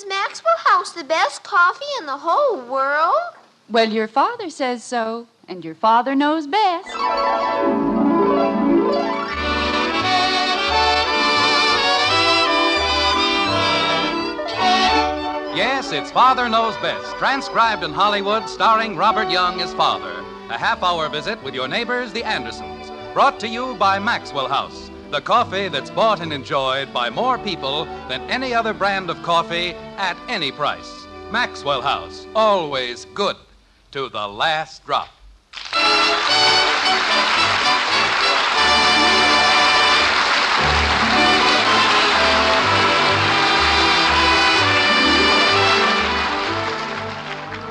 Is Maxwell House the best coffee in the whole world? Well, your father says so, and your father knows best. Yes, it's Father Knows Best, transcribed in Hollywood, starring Robert Young as father. A half-hour visit with your neighbors, the Andersons. Brought to you by Maxwell House, the coffee that's bought and enjoyed by more people than any other brand of coffee at any price. Maxwell House, always good to the last drop.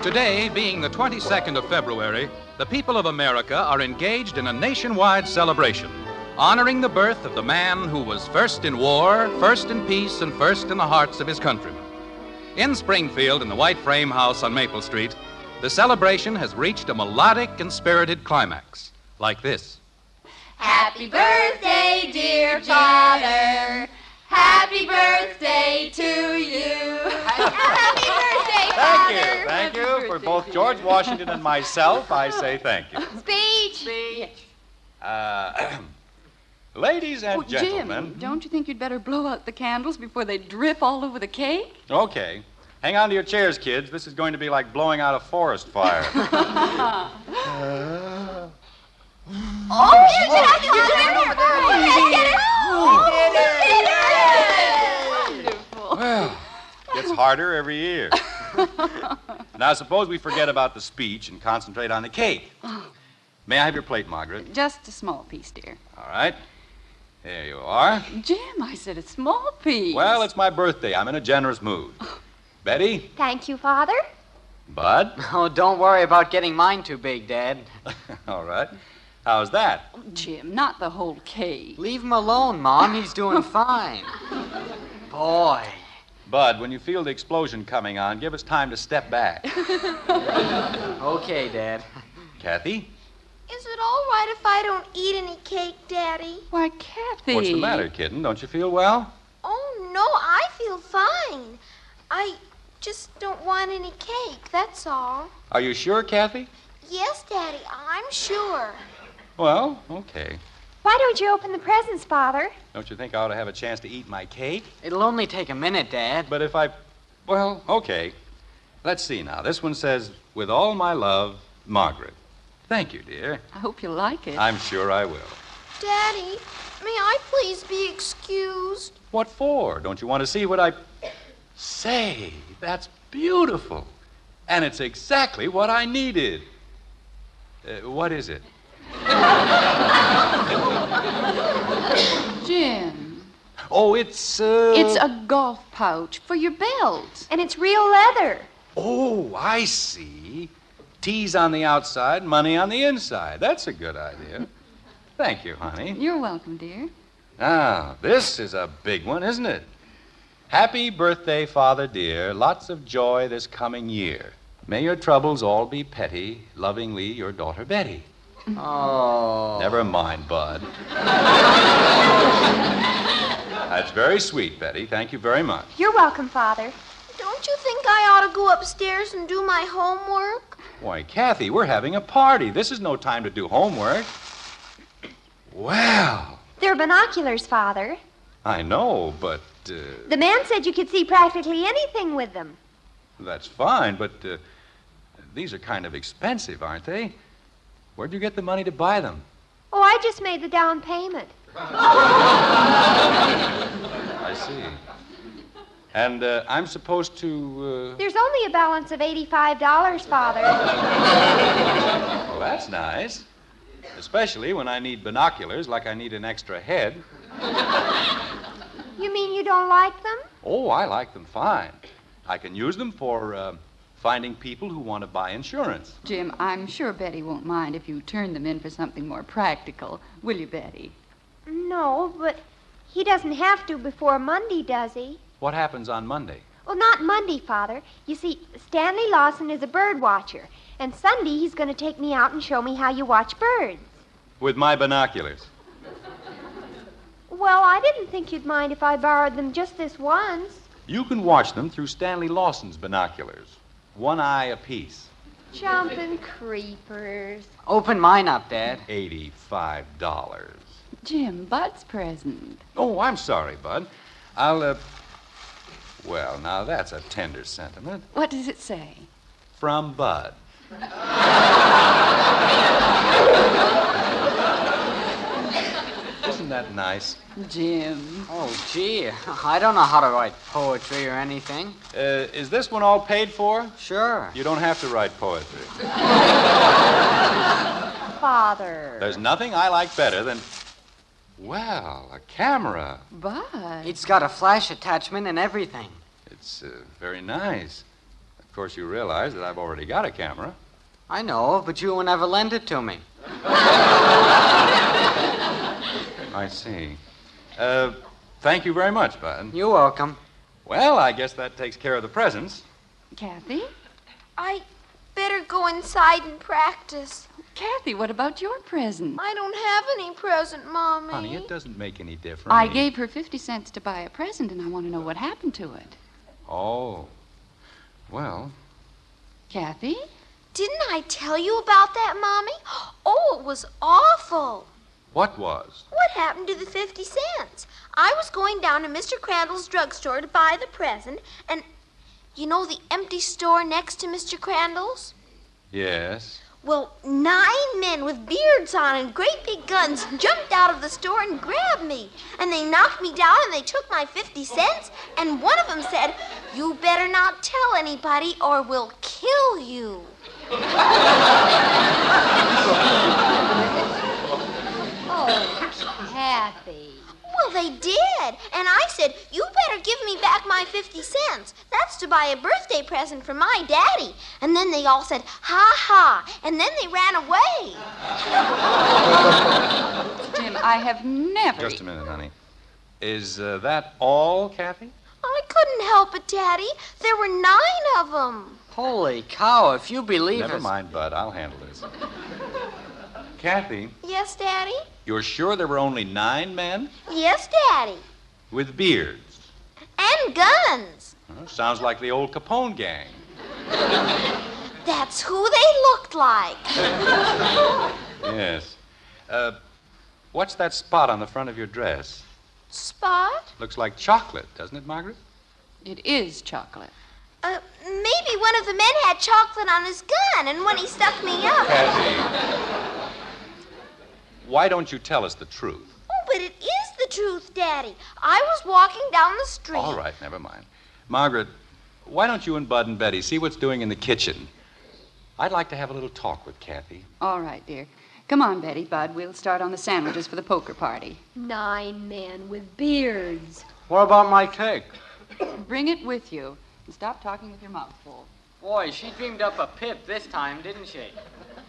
Today, being the 22nd of February, the people of America are engaged in a nationwide celebration, honoring the birth of the man who was first in war, first in peace, and first in the hearts of his countrymen. In Springfield, in the white frame house on Maple Street, the celebration has reached a melodic and spirited climax, like this. Happy birthday, dear Father. Happy birthday to you. Happy birthday, Father. Thank you. For both George Washington and myself, I say thank you. Speech. Ladies and gentlemen. Jim, don't you think you'd better blow out the candles before they drip all over the cake? Okay. Hang on to your chairs, kids. This is going to be like blowing out a forest fire. Well, gets harder every year. Now, suppose we forget about the speech and concentrate on the cake. May I have your plate, Margaret? Just a small piece, dear. All right. There you are. Jim, I said a small piece. Well, it's my birthday. I'm in a generous mood. Betty? Thank you, Father. Bud? Oh, don't worry about getting mine too big, Dad. All right. How's that? Jim, not the whole cake. Leave him alone, Mom. He's doing fine. Boy. Bud, when you feel the explosion coming on, give us time to step back. Okay, Dad. Kathy? Is it all right if I don't eat any cake, Daddy? Why, Kathy. What's the matter, kitten? Don't you feel well? Oh, no, I feel fine. I just don't want any cake, that's all. Are you sure, Kathy? Yes, Daddy, I'm sure. Well, okay. Why don't you open the presents, Father? Don't you think I ought to have a chance to eat my cake? It'll only take a minute, Dad. But if I... Well, okay. Let's see now. This one says, with all my love, Margaret. Thank you, dear. I hope you like it. I'm sure I will. Daddy, may I please be excused? What for? Don't you want to see what I... Say, that's beautiful. And it's exactly what I needed. What is it? Jim. Oh, it's It's a golf pouch for your belt. And it's real leather. Oh, I see. T's on the outside, money on the inside. That's a good idea. Thank you, honey. You're welcome, dear. Now, this is a big one, isn't it? Happy birthday, Father dear. Lots of joy this coming year. May your troubles all be petty. Lovingly, your daughter Betty. Oh. Never mind, Bud. That's very sweet, Betty. Thank you very much. You're welcome, Father. Don't you think I ought to go upstairs and do my homework? Why, Kathy, we're having a party. This is no time to do homework. Well. They're binoculars, Father. I know, but... The man said you could see practically anything with them. That's fine, but these are kind of expensive, aren't they? Where'd you get the money to buy them? Oh, I just made the down payment. I see. And I'm supposed to... There's only a balance of $85, Father. Well, that's nice. Especially when I need binoculars like I need an extra head. You mean you don't like them? Oh, I like them fine. I can use them for finding people who want to buy insurance. Jim, I'm sure Betty won't mind if you turn them in for something more practical. Will you, Betty? No, but he doesn't have to before Monday, does he? What happens on Monday? Well, not Monday, Father. You see, Stanley Lawson is a bird watcher, and Sunday he's going to take me out and show me how you watch birds. With my binoculars. Well, I didn't think you'd mind if I borrowed them just this once. You can watch them through Stanley Lawson's binoculars. One eye apiece. Jumping creepers. Open mine up, Dad. $85. Jim, Bud's present. Oh, I'm sorry, Bud. Well, now that's a tender sentiment. What does it say? From Bud. Isn't that nice? Jim. Oh, gee, I don't know how to write poetry or anything. Is this one all paid for? Sure. You don't have to write poetry. Father. There's nothing I like better than, well, a camera. Bud. It's got a flash attachment and everything. It's very nice. Of course, you realize that I've already got a camera. I know, but you will never lend it to me. I see. Thank you very much, Bud. You're welcome. Well, I guess that takes care of the presents. Kathy? I better go inside and practice. Kathy, what about your present? I don't have any present, Mommy. Honey, it doesn't make any difference. I gave her 50 cents to buy a present, and I want to know what happened to it. Oh. Well, Kathy? Didn't I tell you about that, Mommy? Oh, it was awful. what was? What happened to the 50 cents? I was going down to Mr. Crandall's drugstore to buy the present, and you know the empty store next to Mr. Crandall's? Yes. Well, 9 men with beards on and great big guns jumped out of the store and grabbed me. And they knocked me down and they took my 50 cents. And one of them said, "You better not tell anybody or we'll kill you." Oh, Kathy. Well, they did. And I said, "You better give me back my 50 cents. That's to buy a birthday present for my daddy." And then they all said, "Ha ha." And then they ran away. Jim, I have never... Just a minute, honey. Is that all, Kathy? I couldn't help it, Daddy. There were 9 of them. Holy cow, if you believe Never us. mind, Bud. I'll handle this. Kathy, Yes, Daddy? you're sure there were only 9 men? Yes, Daddy. With beards? And guns. Well, sounds like the old Capone gang. That's who they looked like. Yes. What's that spot on the front of your dress? Spot? Looks like chocolate, doesn't it, Margaret? It is chocolate. Maybe one of the men had chocolate on his gun, and when he stuck me up... Kathy, why don't you tell us the truth? Oh, but it is the truth, Daddy. I was walking down the street. All right, never mind. Margaret, why don't you and Bud and Betty see what's doing in the kitchen? I'd like to have a little talk with Kathy. All right, dear. Come on, Betty, Bud. We'll start on the sandwiches for the poker party. 9 men with beards. What about my cake? Bring it with you. And stop talking with your mouth full. Boy, she dreamed up a pip this time, didn't she?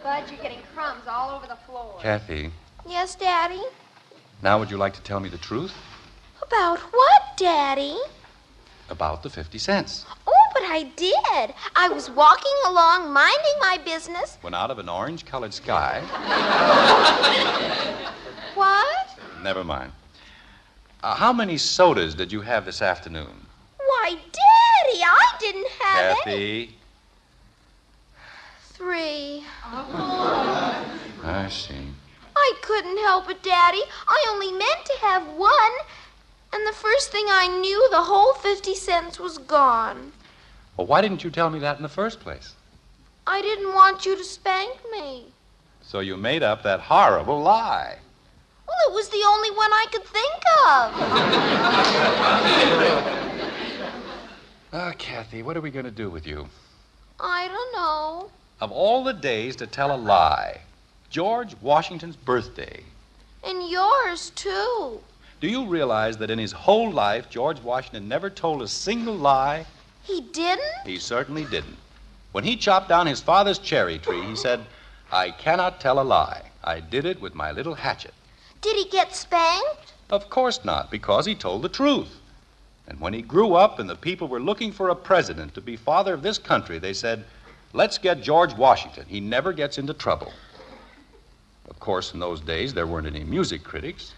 Bud, you're getting crumbs all over the floor. Kathy, Yes, Daddy? now would you like to tell me the truth About what, Daddy? about the 50 cents? Oh, but I did. I was walking along, minding my business. When out of an orange-colored sky... What? Never mind. How many sodas did you have this afternoon? Why, Daddy, I didn't have any. Kathy. 3. I see. I couldn't help it, Daddy. I only meant to have 1. And the first thing I knew, the whole 50 cents was gone. Well, why didn't you tell me that in the first place? I didn't want you to spank me. So you made up that horrible lie. Well, it was the only one I could think of. Kathy, what are we going to do with you? I don't know. Of all the days to tell a lie, George Washington's birthday. And yours, too. Do you realize that in his whole life, George Washington never told a single lie? He didn't? He certainly didn't. When he chopped down his father's cherry tree, he said, "I cannot tell a lie. I did it with my little hatchet." Did he get spanked? Of course not, because he told the truth. And when he grew up and the people were looking for a president to be father of this country, they said, "Let's get George Washington. He never gets into trouble." Of course, in those days, there weren't any music critics.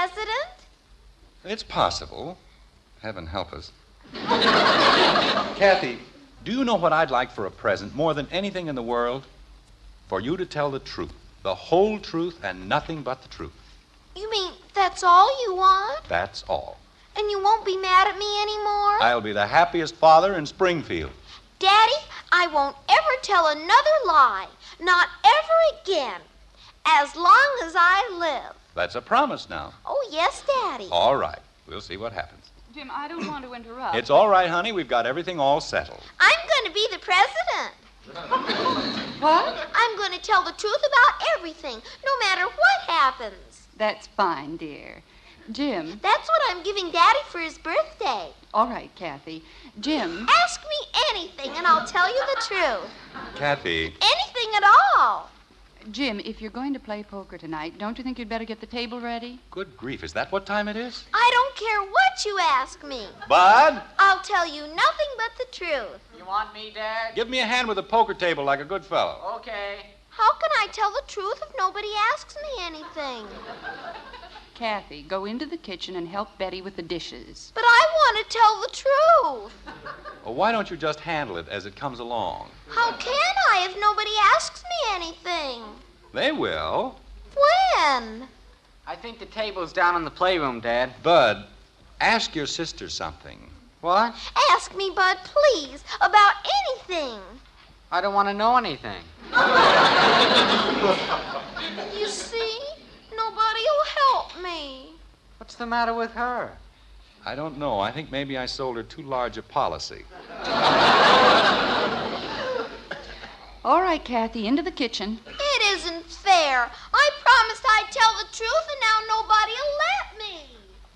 president? It's possible. Heaven help us. Kathy, do you know what I'd like for a present more than anything in the world? For you to tell the truth, the whole truth, and nothing but the truth. You mean that's all you want? That's all. And you won't be mad at me anymore? I'll be the happiest father in Springfield. Daddy, I won't ever tell another lie. Not ever again. As long as I live. That's a promise now. Oh, yes, Daddy. All right. We'll see what happens. Jim, I don't want to interrupt. It's all right, honey. We've got everything all settled. I'm going to be the president. What? I'm going to tell the truth about everything, no matter what happens. That's fine, dear. Jim. That's what I'm giving Daddy for his birthday. All right, Kathy. Jim. Ask me anything, and I'll tell you the truth. Kathy. Anything at all. Jim, if you're going to play poker tonight, don't you think you'd better get the table ready? Good grief. Is that what time it is? I don't care what you ask me. Bud, I'll tell you nothing but the truth. You want me, Dad? give me a hand with the poker table like a good fellow. Okay. How can I tell the truth if nobody asks me anything? Kathy, go into the kitchen and help Betty with the dishes. But I want to tell the truth. Well, why don't you just handle it as it comes along? How can I if nobody asks me anything? They will. When? I think the table's down in the playroom, Dad. Bud, ask your sister something. What? Ask me, Bud, please, about anything. I don't want to know anything. You see, nobody'll help me. What's the matter with her? I don't know. I think maybe I sold her too large a policy. All right, Kathy, into the kitchen. It isn't fair. I promised I'd tell the truth, and now nobody'll let me.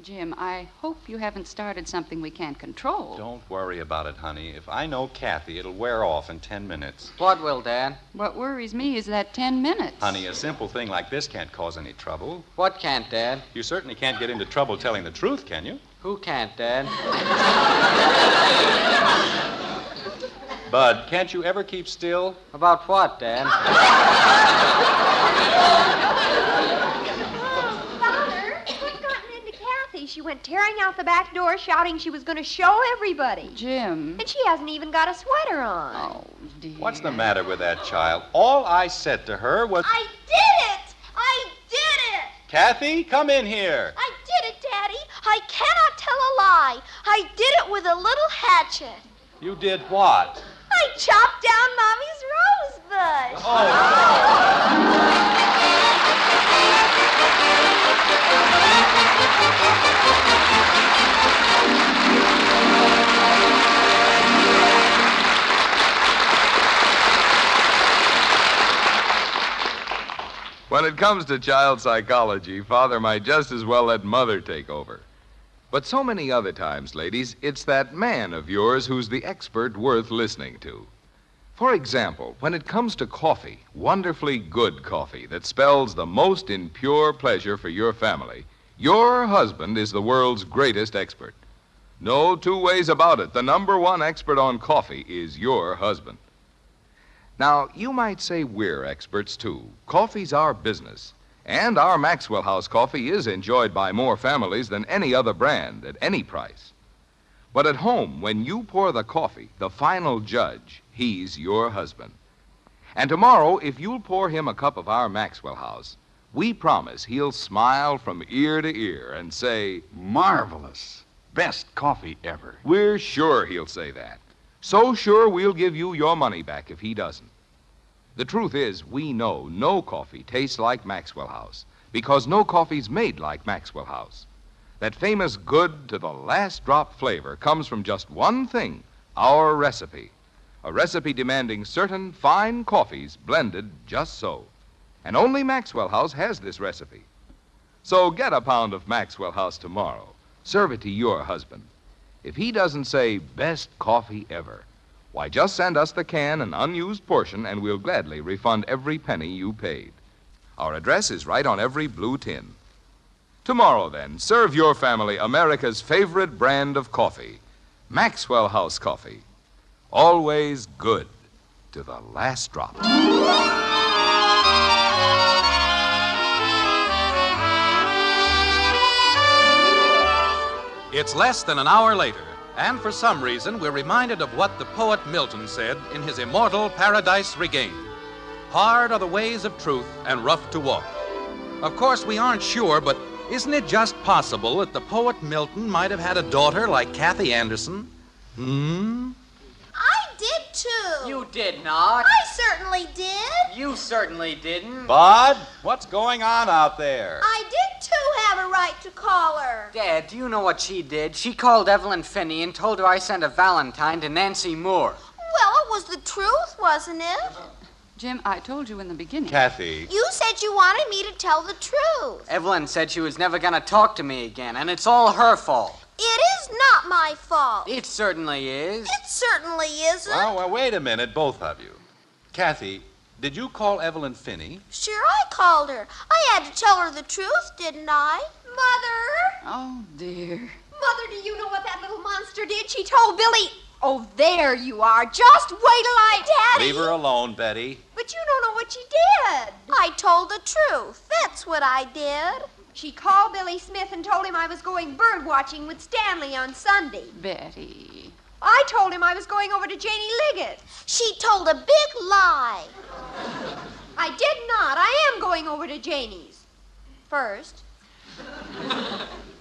Jim, I hope you haven't started something we can't control. Don't worry about it, honey. If I know Kathy, it'll wear off in 10 minutes. What will, Dad? What worries me is that 10 minutes. Honey, a simple thing like this can't cause any trouble. What can't, Dad? You certainly can't get into trouble telling the truth, can you? Who can't, Dad? Bud, can't you ever keep still? About what, Dad? Father, what's gotten into Kathy? She went tearing out the back door shouting she was going to show everybody. Jim. And she hasn't even got a sweater on. Oh, dear. What's the matter with that child? All I said to her was... I did it! I did it! Kathy, come in here. I did it, Daddy. I cannot tell a lie. I did it with a little hatchet. You did what? I chopped down Mommy's rose bush. When it comes to child psychology, Father might just as well let Mother take over. But so many other times, ladies, it's that man of yours who's the expert worth listening to. For example, when it comes to coffee, wonderfully good coffee that spells the most in pure pleasure for your family, your husband is the world's greatest expert. No two ways about it. The number one expert on coffee is your husband. Now, you might say we're experts, too. Coffee's our business. And our Maxwell House coffee is enjoyed by more families than any other brand at any price. But at home, when you pour the coffee, the final judge, he's your husband. And tomorrow, if you'll pour him a cup of our Maxwell House, we promise he'll smile from ear to ear and say, Marvelous. Best coffee ever. we're sure he'll say that. So sure we'll give you your money back if he doesn't. The truth is, we know no coffee tastes like Maxwell House because no coffee's made like Maxwell House. That famous good to the last drop flavor comes from just one thing, our recipe. A recipe demanding certain fine coffees blended just so. And only Maxwell House has this recipe. So get a pound of Maxwell House tomorrow. Serve it to your husband. If he doesn't say best coffee ever, why, just send us the can and unused portion, and we'll gladly refund every penny you paid. Our address is right on every blue tin. Tomorrow, then, serve your family America's favorite brand of coffee, Maxwell House Coffee. Always good to the last drop. It's less than an hour later, and for some reason, we're reminded of what the poet Milton said in his immortal Paradise Regained. Hard are the ways of truth and rough to walk. Of course, we aren't sure, but isn't it just possible that the poet Milton might have had a daughter like Kathy Anderson? I did, too. You did not. I certainly did. You certainly didn't. Bud, what's going on out there? I did, too, have a right to call her. Dad, do you know what she did? She called Evelyn Finney and told her I sent a Valentine to Nancy Moore. Well, it was the truth, wasn't it? Jim, I told you in the beginning. Kathy. You said you wanted me to tell the truth. Evelyn said she was never going to talk to me again, and it's all her fault. It is not my fault. It certainly is. It certainly isn't. Well, wait a minute, both of you. Kathy, did you call Evelyn Finney? Sure, I called her. I had to tell her the truth, didn't I? Mother! Oh, dear. Mother, do you know what that little monster did? She told Billy... Oh, there you are. Just wait till I... Daddy! Leave her alone, Betty. But you don't know what she did. I told the truth. That's what I did. She called Billy Smith and told him I was going bird watching with Stanley on Sunday. Betty. I told him I was going over to Janie Liggett. She told a big lie. I did not. I am going over to Janie's. First.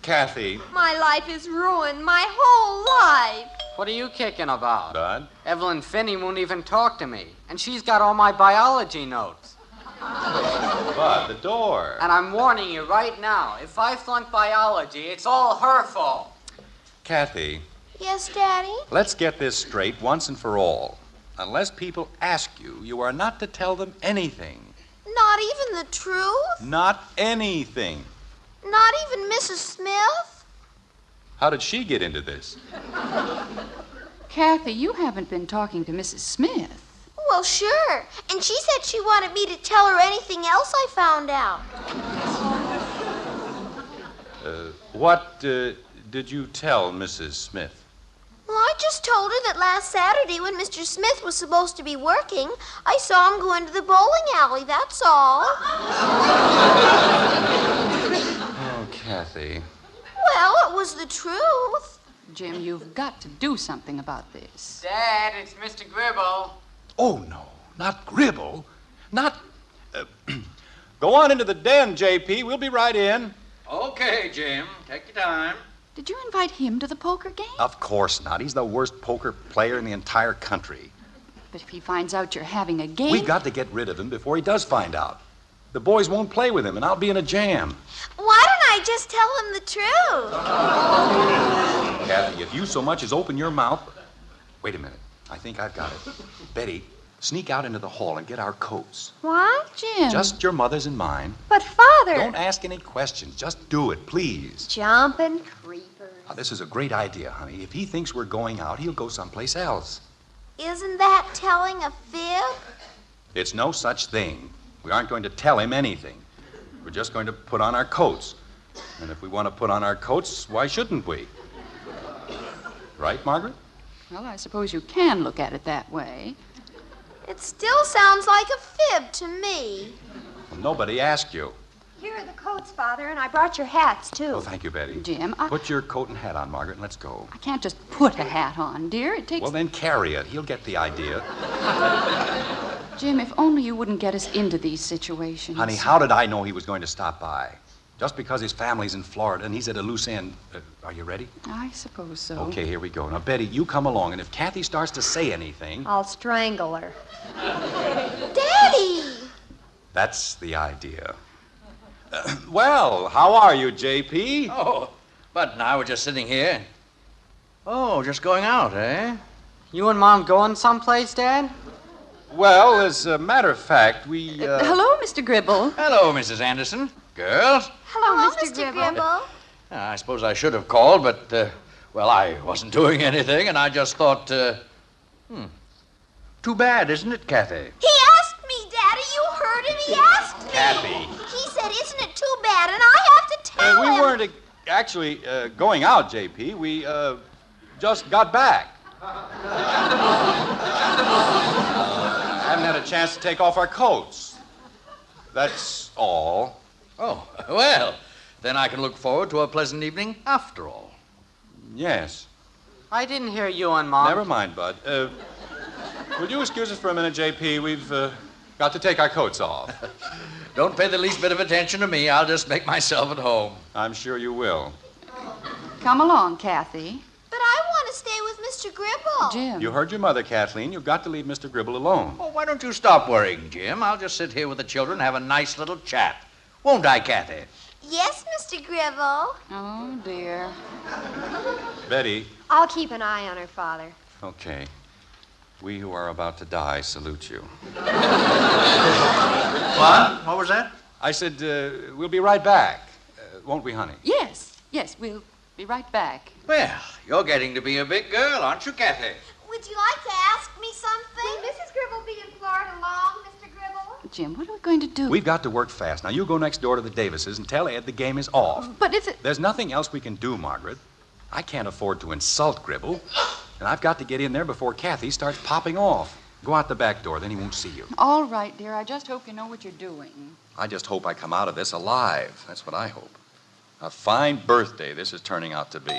Kathy. My life is ruined. My whole life. What are you kicking about? Bud. Evelyn Finney won't even talk to me, and she's got all my biology notes. Bud, the door. And I'm warning you right now, if I flunk biology, it's all her fault. Kathy, Yes, Daddy? let's get this straight once and for all. Unless people ask you, you are not to tell them anything. Not even the truth? Not anything. Not even Mrs. Smith? How did she get into this? Kathy, you haven't been talking to Mrs. Smith. Well, sure. And she said she wanted me to tell her anything else I found out. What did you tell Mrs. Smith? Well, I just told her that last Saturday when Mr. Smith was supposed to be working, I saw him go into the bowling alley, that's all. Oh, Kathy. Well, it was the truth. Jim, you've got to do something about this. Dad, it's Mr. Gribble. Oh, no, not Gribble. Not... Go on into the den, J.P. We'll be right in. Okay, Jim. Take your time. Did you invite him to the poker game? Of course not. He's the worst poker player in the entire country. But if he finds out you're having a game... We've got to get rid of him before he does find out. The boys won't play with him, and I'll be in a jam. Why don't I just tell him the truth? Kathy, if you so much as open your mouth... Wait a minute. I think I've got it. Betty, sneak out into the hall and get our coats. What? Jim. Just your mother's and mine. But, Father... Don't ask any questions. Just do it, please. Jumping creepers. Now, this is a great idea, honey. If he thinks we're going out, he'll go someplace else. Isn't that telling a fib? It's no such thing. We aren't going to tell him anything. We're just going to put on our coats. And if we want to put on our coats, why shouldn't we? Right, Margaret? Well, I suppose you can look at it that way. It still sounds like a fib to me. Well, nobody asked you. Here are the coats, Father, and I brought your hats, too. Oh, thank you, Betty. Jim, Put your coat and hat on, Margaret, and let's go. I can't just put a hat on, dear. It takes... Well, then carry it. He'll get the idea. Jim, if only you wouldn't get us into these situations. Honey, how did I know he was going to stop by? Just because his family's in Florida and he's at a loose end. Are you ready? I suppose so. Okay, here we go. Now, Betty, you come along, and if Kathy starts to say anything... I'll strangle her. Daddy! That's the idea. Well, how are you, J.P.? Oh, Bud and I were just sitting here. Oh, just going out, eh? You and Mom going someplace, Dad? Well, as a matter of fact, we... Hello, Mr. Gribble. Hello, Mrs. Anderson. Girls. Hello, Mr. Gribble. I suppose I should have called, but, well, I wasn't doing anything, and I just thought, Too bad, isn't it, Kathy? He asked me, Daddy. You heard him. He asked me. Kathy. He said, isn't it too bad? And I have to tell him. We weren't actually going out, J.P. We just got back. Hadn't had a chance to take off our coats. That's all. Oh, well, then I can look forward to a pleasant evening after all. Yes. I didn't hear you and Mom. Never mind, Bud. Will you excuse us for a minute, J.P.? We've got to take our coats off. Don't pay the least bit of attention to me. I'll just make myself at home. I'm sure you will. Come along, Kathy. But I want to stay with Mr. Gribble. Jim. You heard your mother, Kathleen. You've got to leave Mr. Gribble alone. Oh, why don't you stop worrying, Jim? I'll just sit here with the children and have a nice little chat. Won't I, Kathy? Yes, Mr. Gribble. Oh, dear. Betty. I'll keep an eye on her, Father. Okay. We who are about to die salute you. What? What was that? I said, we'll be right back. Won't we, honey? Yes, we'll be right back. Well, you're getting to be a big girl, aren't you, Kathy? Would you like to ask me something? Will Mrs. Gribble be in Florida long, Mr. Gribble? Jim, what are we going to do? We've got to work fast. Now, you go next door to the Davises and tell Ed the game is off. But is it... There's nothing else we can do, Margaret. I can't afford to insult Gribble. And I've got to get in there before Kathy starts popping off. Go out the back door, then he won't see you. All right, dear. I just hope you know what you're doing. I just hope I come out of this alive. That's what I hope. A fine birthday this is turning out to be.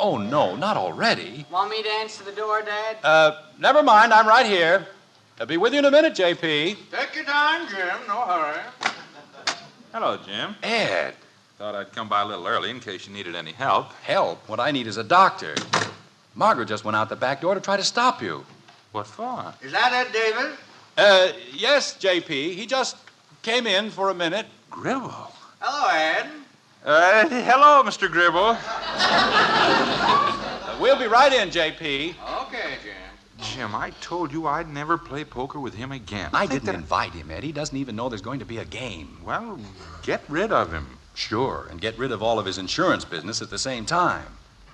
Oh, no, not already. Want me to answer the door, Dad? Never mind. I'm right here. I'll be with you in a minute, J.P. Take your time, Jim. No hurry. Hello, Jim. Ed. Thought I'd come by a little early in case you needed any help. Help? What I need is a doctor. Margaret just went out the back door to try to stop you. What for? Is that Ed Davis? Yes, J.P. He just came in for a minute. Gribble. Hello, Ed. Hello, Mr. Gribble. We'll be right in, J.P. Okay, Jim. Jim, I told you I'd never play poker with him again. I didn't invite him, Ed. He doesn't even know there's going to be a game. Well, get rid of him. Sure, and get rid of all of his insurance business at the same time.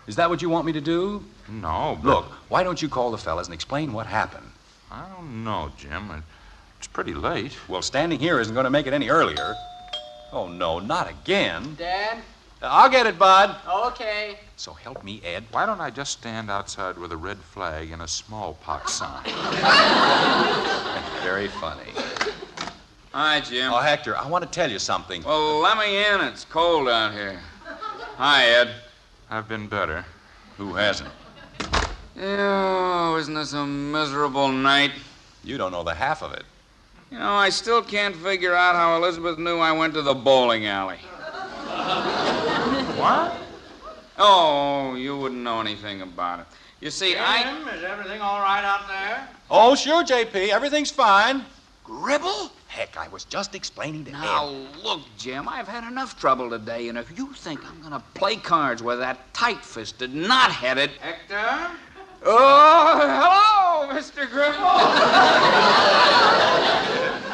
Is that what you want me to do? No, but... Look, why don't you call the fellas and explain what happened? I don't know, Jim. It's pretty late. Well, standing here isn't going to make it any earlier. Oh, no, not again. Dad? I'll get it, Bud. Okay. So help me, Ed. Why don't I just stand outside with a red flag and a smallpox sign? Very funny. Hi, Jim. Oh, Hector, I want to tell you something. Well, let me in. It's cold out here. Hi, Ed. I've been better. Who hasn't? Oh, isn't this a miserable night? You don't know the half of it. You know, I still can't figure out how Elizabeth knew I went to the bowling alley. What? Oh, you wouldn't know anything about it. You see, Jim, is everything all right out there? Oh, sure, J.P. Everything's fine. Gribble? Heck, I was just explaining to Now, Ed. look, Jim, I've had enough trouble today, and if you think I'm going to play cards with that tight-fisted, knot-headed... Hector? Oh, hello, Mr. Gribble.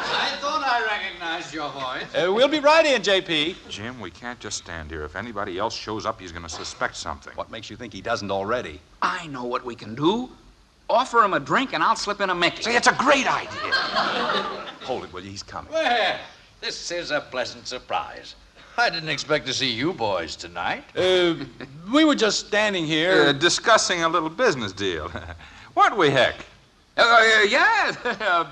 I thought I recognized your voice. We'll be right in, J.P. Jim, we can't just stand here. If anybody else shows up, he's going to suspect something. What makes you think he doesn't already? I know what we can do. Offer him a drink, and I'll slip in a Mickey. Say, it's a great idea. Hold it, will you? He's coming. Well, this is a pleasant surprise. I didn't expect to see you boys tonight. We were just standing here. Discussing a little business deal. Weren't we, Heck? Yeah,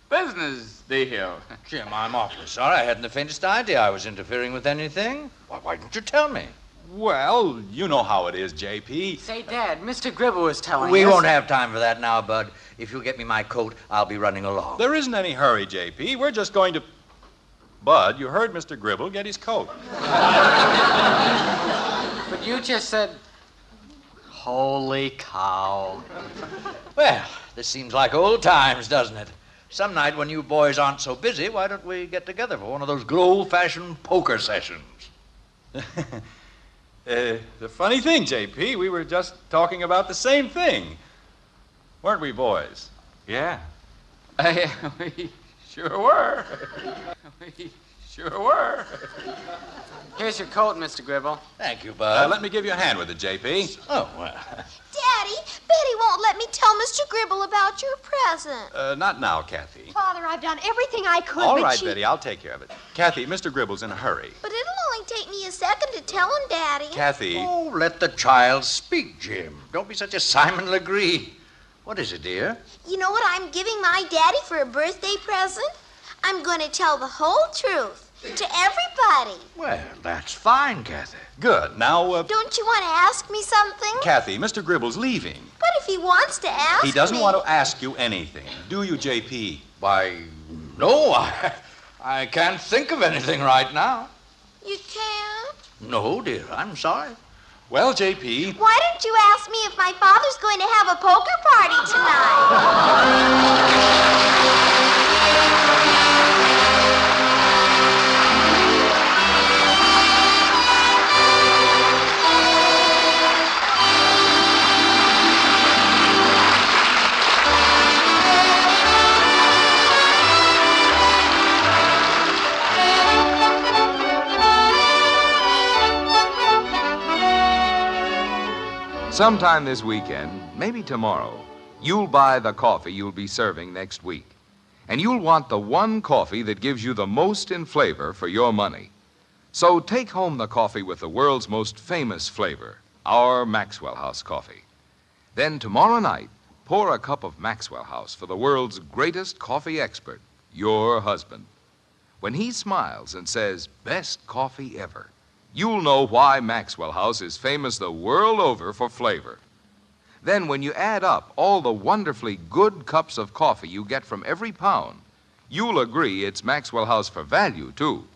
business deal. Jim, I'm awfully sorry. I hadn't the faintest idea I was interfering with anything. Why didn't you tell me? Well, you know how it is, J.P. Say, Dad, Mr. Gribble was telling We us... won't have time for that now, Bud. If you'll get me my coat, I'll be running along. There isn't any hurry, J.P. We're just going to... Bud, you heard Mr. Gribble get his coat. But you just said... Holy cow. Well, this seems like old times, doesn't it? Some night when you boys aren't so busy, why don't we get together for one of those good old-fashioned poker sessions? The funny thing, J.P., we were just talking about the same thing. Weren't we, boys? Yeah. We sure were. We sure were. Here's your coat, Mr. Gribble. Thank you, Bud. Let me give you a hand with it, J.P. Oh, well. Daddy, Betty won't let me tell Mr. Gribble about your present. Not now, Kathy. Father, I've done everything I could, All but right, she... Betty, I'll take care of it. Kathy, Mr. Gribble's in a hurry. But it'll only take me a second to tell him, Daddy. Kathy. Oh, let the child speak, Jim. Don't be such a Simon Legree. What is it, dear? You know what I'm giving my daddy for a birthday present? I'm going to tell the whole truth to everybody. party. Well, that's fine, Kathy. Good. Now, Don't you want to ask me something? Kathy, Mr. Gribble's leaving. But if he wants to ask He doesn't me... want to ask you anything. Do you, J.P.? Why, no, I can't think of anything right now. You can't? No, dear, I'm sorry. Well, J.P. Why don't you ask me if my father's going to have a poker party tonight? Sometime this weekend, maybe tomorrow, you'll buy the coffee you'll be serving next week. And you'll want the one coffee that gives you the most in flavor for your money. So take home the coffee with the world's most famous flavor, our Maxwell House coffee. Then tomorrow night, pour a cup of Maxwell House for the world's greatest coffee expert, your husband. When he smiles and says, "Best coffee ever," you'll know why Maxwell House is famous the world over for flavor. Then when you add up all the wonderfully good cups of coffee you get from every pound, you'll agree it's Maxwell House for value, too.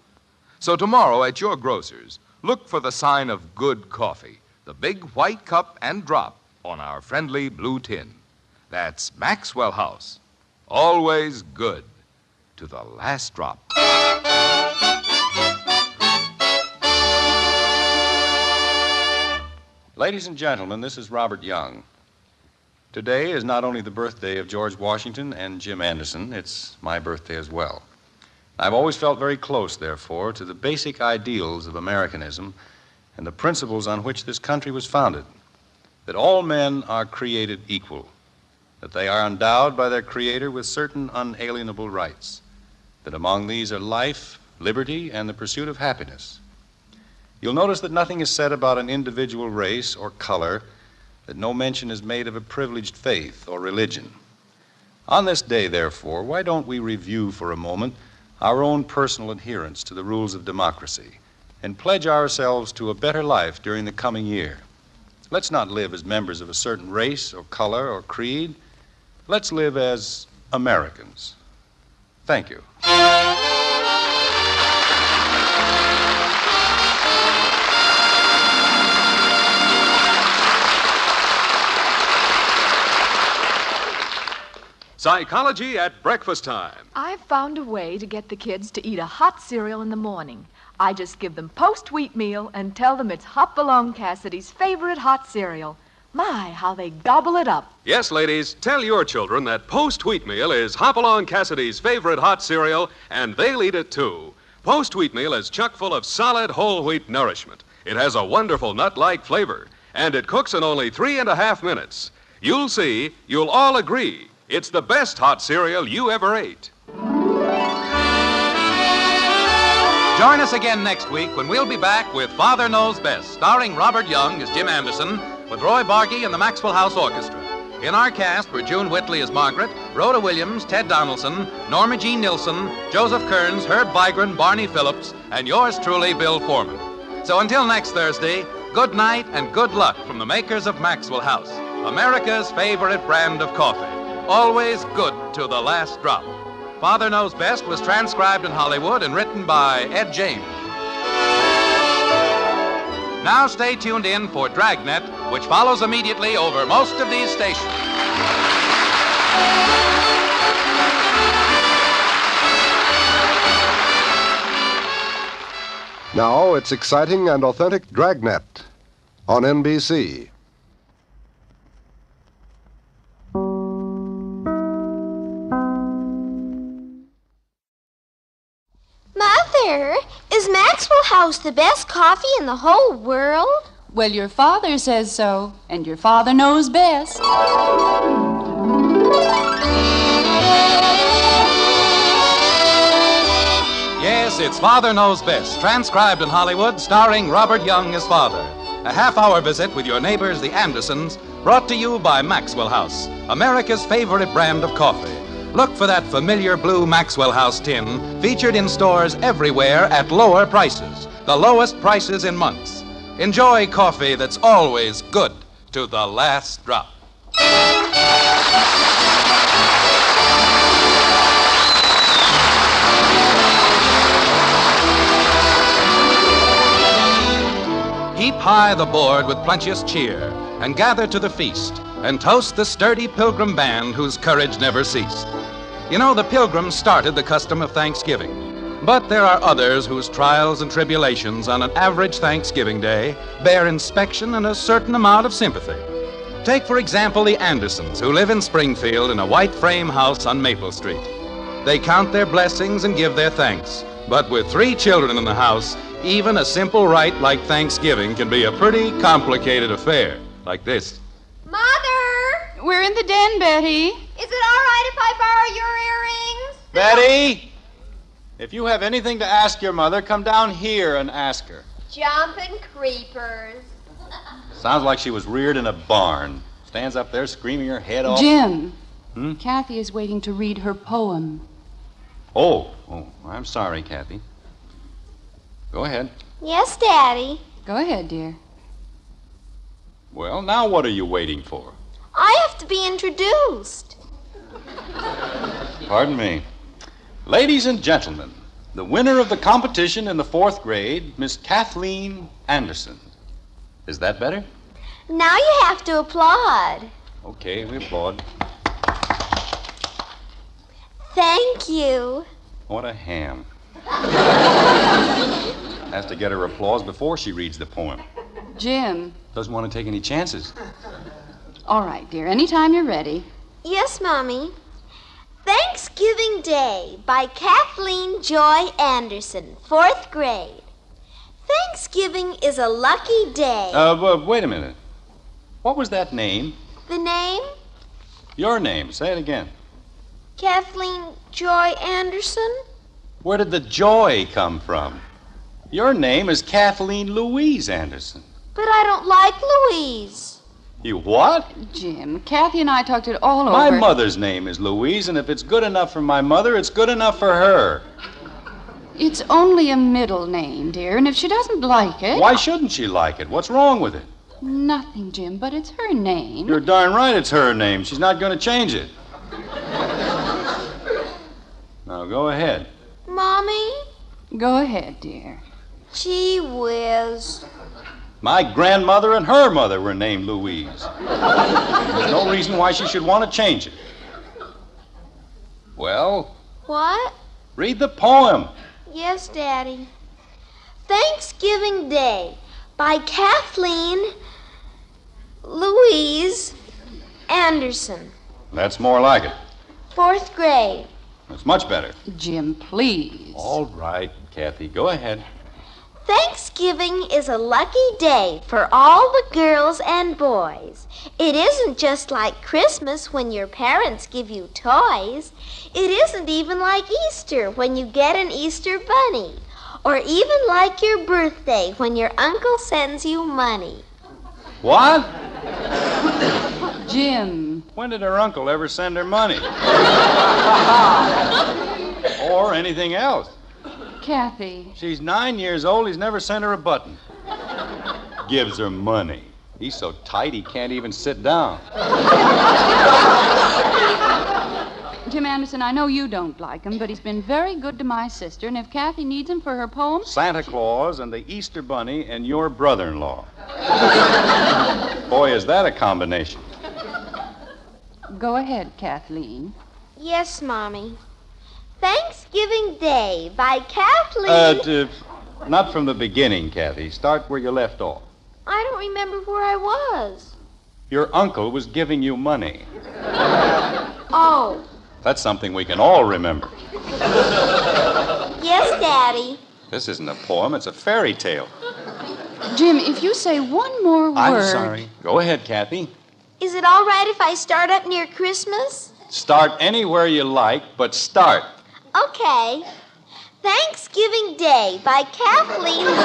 So tomorrow at your grocer's, look for the sign of good coffee, the big white cup and drop on our friendly blue tin. That's Maxwell House. Always good to the last drop. Ladies and gentlemen, this is Robert Young. Today is not only the birthday of George Washington and Jim Anderson, it's my birthday as well. I've always felt very close, therefore, to the basic ideals of Americanism and the principles on which this country was founded. That all men are created equal, that they are endowed by their Creator with certain unalienable rights, that among these are life, liberty, and the pursuit of happiness. You'll notice that nothing is said about an individual race or color, that no mention is made of a privileged faith or religion. On this day, therefore, why don't we review for a moment our own personal adherence to the rules of democracy and pledge ourselves to a better life during the coming year? Let's not live as members of a certain race or color or creed. Let's live as Americans. Thank you. Psychology at breakfast time. I've found a way to get the kids to eat a hot cereal in the morning. I just give them post-wheat meal and tell them it's Hopalong Cassidy's favorite hot cereal. My, how they gobble it up. Yes, ladies, tell your children that post-wheat meal is Hopalong Cassidy's favorite hot cereal, and they'll eat it too. Post-wheat meal is chock full of solid whole wheat nourishment. It has a wonderful nut-like flavor, and it cooks in only 3.5 minutes. You'll see, you'll all agree, it's the best hot cereal you ever ate. Join us again next week when we'll be back with Father Knows Best, starring Robert Young as Jim Anderson, with Roy Bargy and the Maxwell House Orchestra. In our cast were June Whitley as Margaret, Rhoda Williams, Ted Donaldson, Norma Jean Nilsson, Joseph Kearns, Herb Vigran, Barney Phillips, and yours truly, Bill Foreman. So until next Thursday, good night and good luck from the makers of Maxwell House, America's favorite brand of coffee. Always good to the last drop. Father Knows Best was transcribed in Hollywood and written by Ed James. Now stay tuned in for Dragnet, which follows immediately over most of these stations. Now it's exciting and authentic Dragnet on NBC. Mother, is Maxwell House the best coffee in the whole world? Well, your father says so, and your father knows best. Yes, it's Father Knows Best, transcribed in Hollywood, starring Robert Young as father. A half-hour visit with your neighbors, the Andersons, brought to you by Maxwell House, America's favorite brand of coffee. Look for that familiar blue Maxwell House tin featured in stores everywhere at lower prices, the lowest prices in months. Enjoy coffee that's always good to the last drop. Heap high the board with plenteous cheer, and gather to the feast, and toast the sturdy Pilgrim band whose courage never ceased. You know, the Pilgrims started the custom of Thanksgiving, but there are others whose trials and tribulations on an average Thanksgiving day bear inspection and a certain amount of sympathy. Take, for example, the Andersons, who live in Springfield in a white frame house on Maple Street. They count their blessings and give their thanks, but with 3 children in the house, even a simple rite like Thanksgiving can be a pretty complicated affair, like this. Mother! We're in the den, Betty. Is it all right if I borrow your earrings? Betty! If you have anything to ask your mother, come down here and ask her. Jumping creepers. Sounds like she was reared in a barn. Stands up there screaming her head off. Jim, Kathy is waiting to read her poem. Oh, I'm sorry, Kathy. Go ahead. Yes, Daddy. Go ahead, dear. Well, now what are you waiting for? I have to be introduced. Pardon me. Ladies and gentlemen, the winner of the competition in the 4th grade, Miss Kathleen Anderson. Is that better? Now you have to applaud. Okay, we applaud. Thank you. What a ham. Has to get her applause before she reads the poem. Jim. Doesn't want to take any chances. All right, dear. Anytime you're ready. Yes, Mommy. Thanksgiving Day by Kathleen Joy Anderson, 4th grade. Thanksgiving is a lucky day. Wait a minute. What was that name? The name? Your name. Say it again. Kathleen Joy Anderson. Where did the joy come from? Your name is Kathleen Louise Anderson. But I don't like Louise. You what? Jim, Kathy and I talked it all over. My mother's name is Louise, and if it's good enough for my mother, it's good enough for her. It's only a middle name, dear, and if she doesn't like it... Why shouldn't she like it? What's wrong with it? Nothing, Jim, but it's her name. You're darn right it's her name. She's not going to change it. Now, go ahead. Mommy? Go ahead, dear. Gee whiz. My grandmother and her mother were named Louise. There's no reason why she should want to change it. Well? What? Read the poem. Yes, Daddy. Thanksgiving Day by Kathleen Louise Anderson. That's more like it. 4th grade. That's much better. Jim, please. All right, Kathy, go ahead. Thanksgiving is a lucky day for all the girls and boys. It isn't just like Christmas when your parents give you toys. It isn't even like Easter when you get an Easter bunny. Or even like your birthday when your uncle sends you money. What? Jim. When did her uncle ever send her money? Or anything else? Kathy. She's 9 years old. He's never sent her a button. Gives her money. He's so tight he can't even sit down. Jim Anderson, I know you don't like him, but he's been very good to my sister, and if Kathy needs him for her poem... Santa Claus and the Easter Bunny and your brother-in-law. Boy, is that a combination. Go ahead, Kathleen. Yes, Mommy. Thanksgiving Day by Kathleen... Not from the beginning, Kathy. Start where you left off. I don't remember where I was. Your uncle was giving you money. Oh. That's something we can all remember. Yes, Daddy. This isn't a poem, it's a fairy tale. Jim, if you say one more word... I'm sorry. Go ahead, Kathy. Is it all right if I start up near Christmas? Start anywhere you like, but start. Okay. Thanksgiving Day by Kathleen Louise.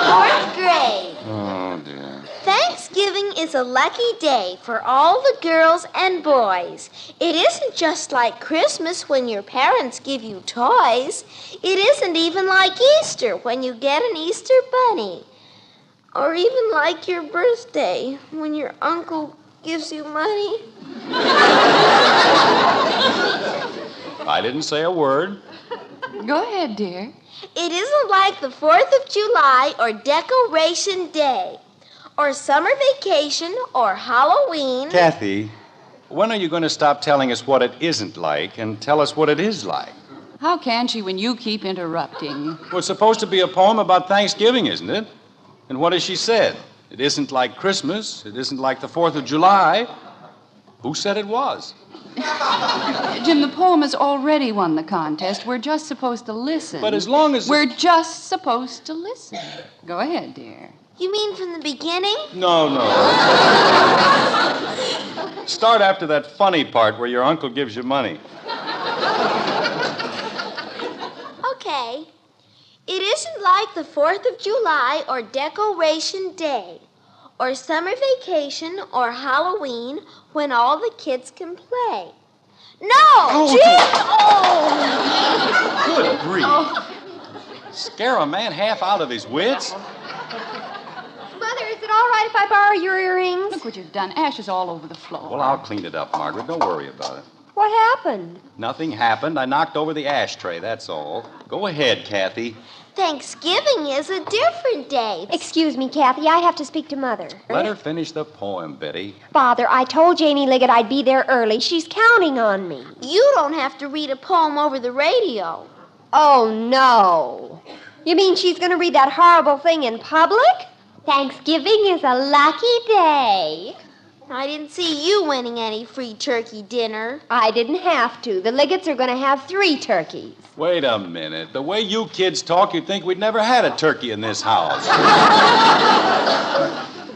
4th grade. Oh, dear. Thanksgiving is is a lucky day for all the girls and boys. It isn't just like Christmas when your parents give you toys. It isn't even like Easter when you get an Easter bunny. Or even like your birthday when your uncle gives you money. I didn't say a word. Go ahead, dear. It isn't like the 4th of July or Decoration Day or summer vacation or Halloween. Kathy, when are you going to stop telling us what it isn't like and tell us what it is like? How can she when you keep interrupting? Well, it's supposed to be a poem about Thanksgiving, isn't it? And what has she said? It isn't like Christmas. It isn't like the 4th of July. Who said it was? Jim, the poem has already won the contest. We're just supposed to listen. But as long as... We're just supposed to listen. Go ahead, dear. You mean from the beginning? No. Start after that funny part where your uncle gives you money. Okay. It isn't like the 4th of July or Decoration Day or summer vacation or Halloween when all the kids can play. No! Jim! Oh! Good grief. Scare a man half out of his wits? Mother, is it all right if I borrow your earrings? Look what you've done. Ashes all over the floor. Well, I'll clean it up, Margaret. Don't worry about it. What happened? Nothing happened. I knocked over the ashtray, that's all. Go ahead, Kathy. Thanksgiving is a different day. Excuse me, Kathy. I have to speak to Mother. Let her finish the poem, Betty. Father, I told Janie Liggett I'd be there early. She's counting on me. You don't have to read a poem over the radio. Oh, no. You mean she's going to read that horrible thing in public? Thanksgiving is a lucky day. I didn't see you winning any free turkey dinner. I didn't have to. The Liggets are going to have 3 turkeys. Wait a minute. The way you kids talk, you'd think we'd never had a turkey in this house.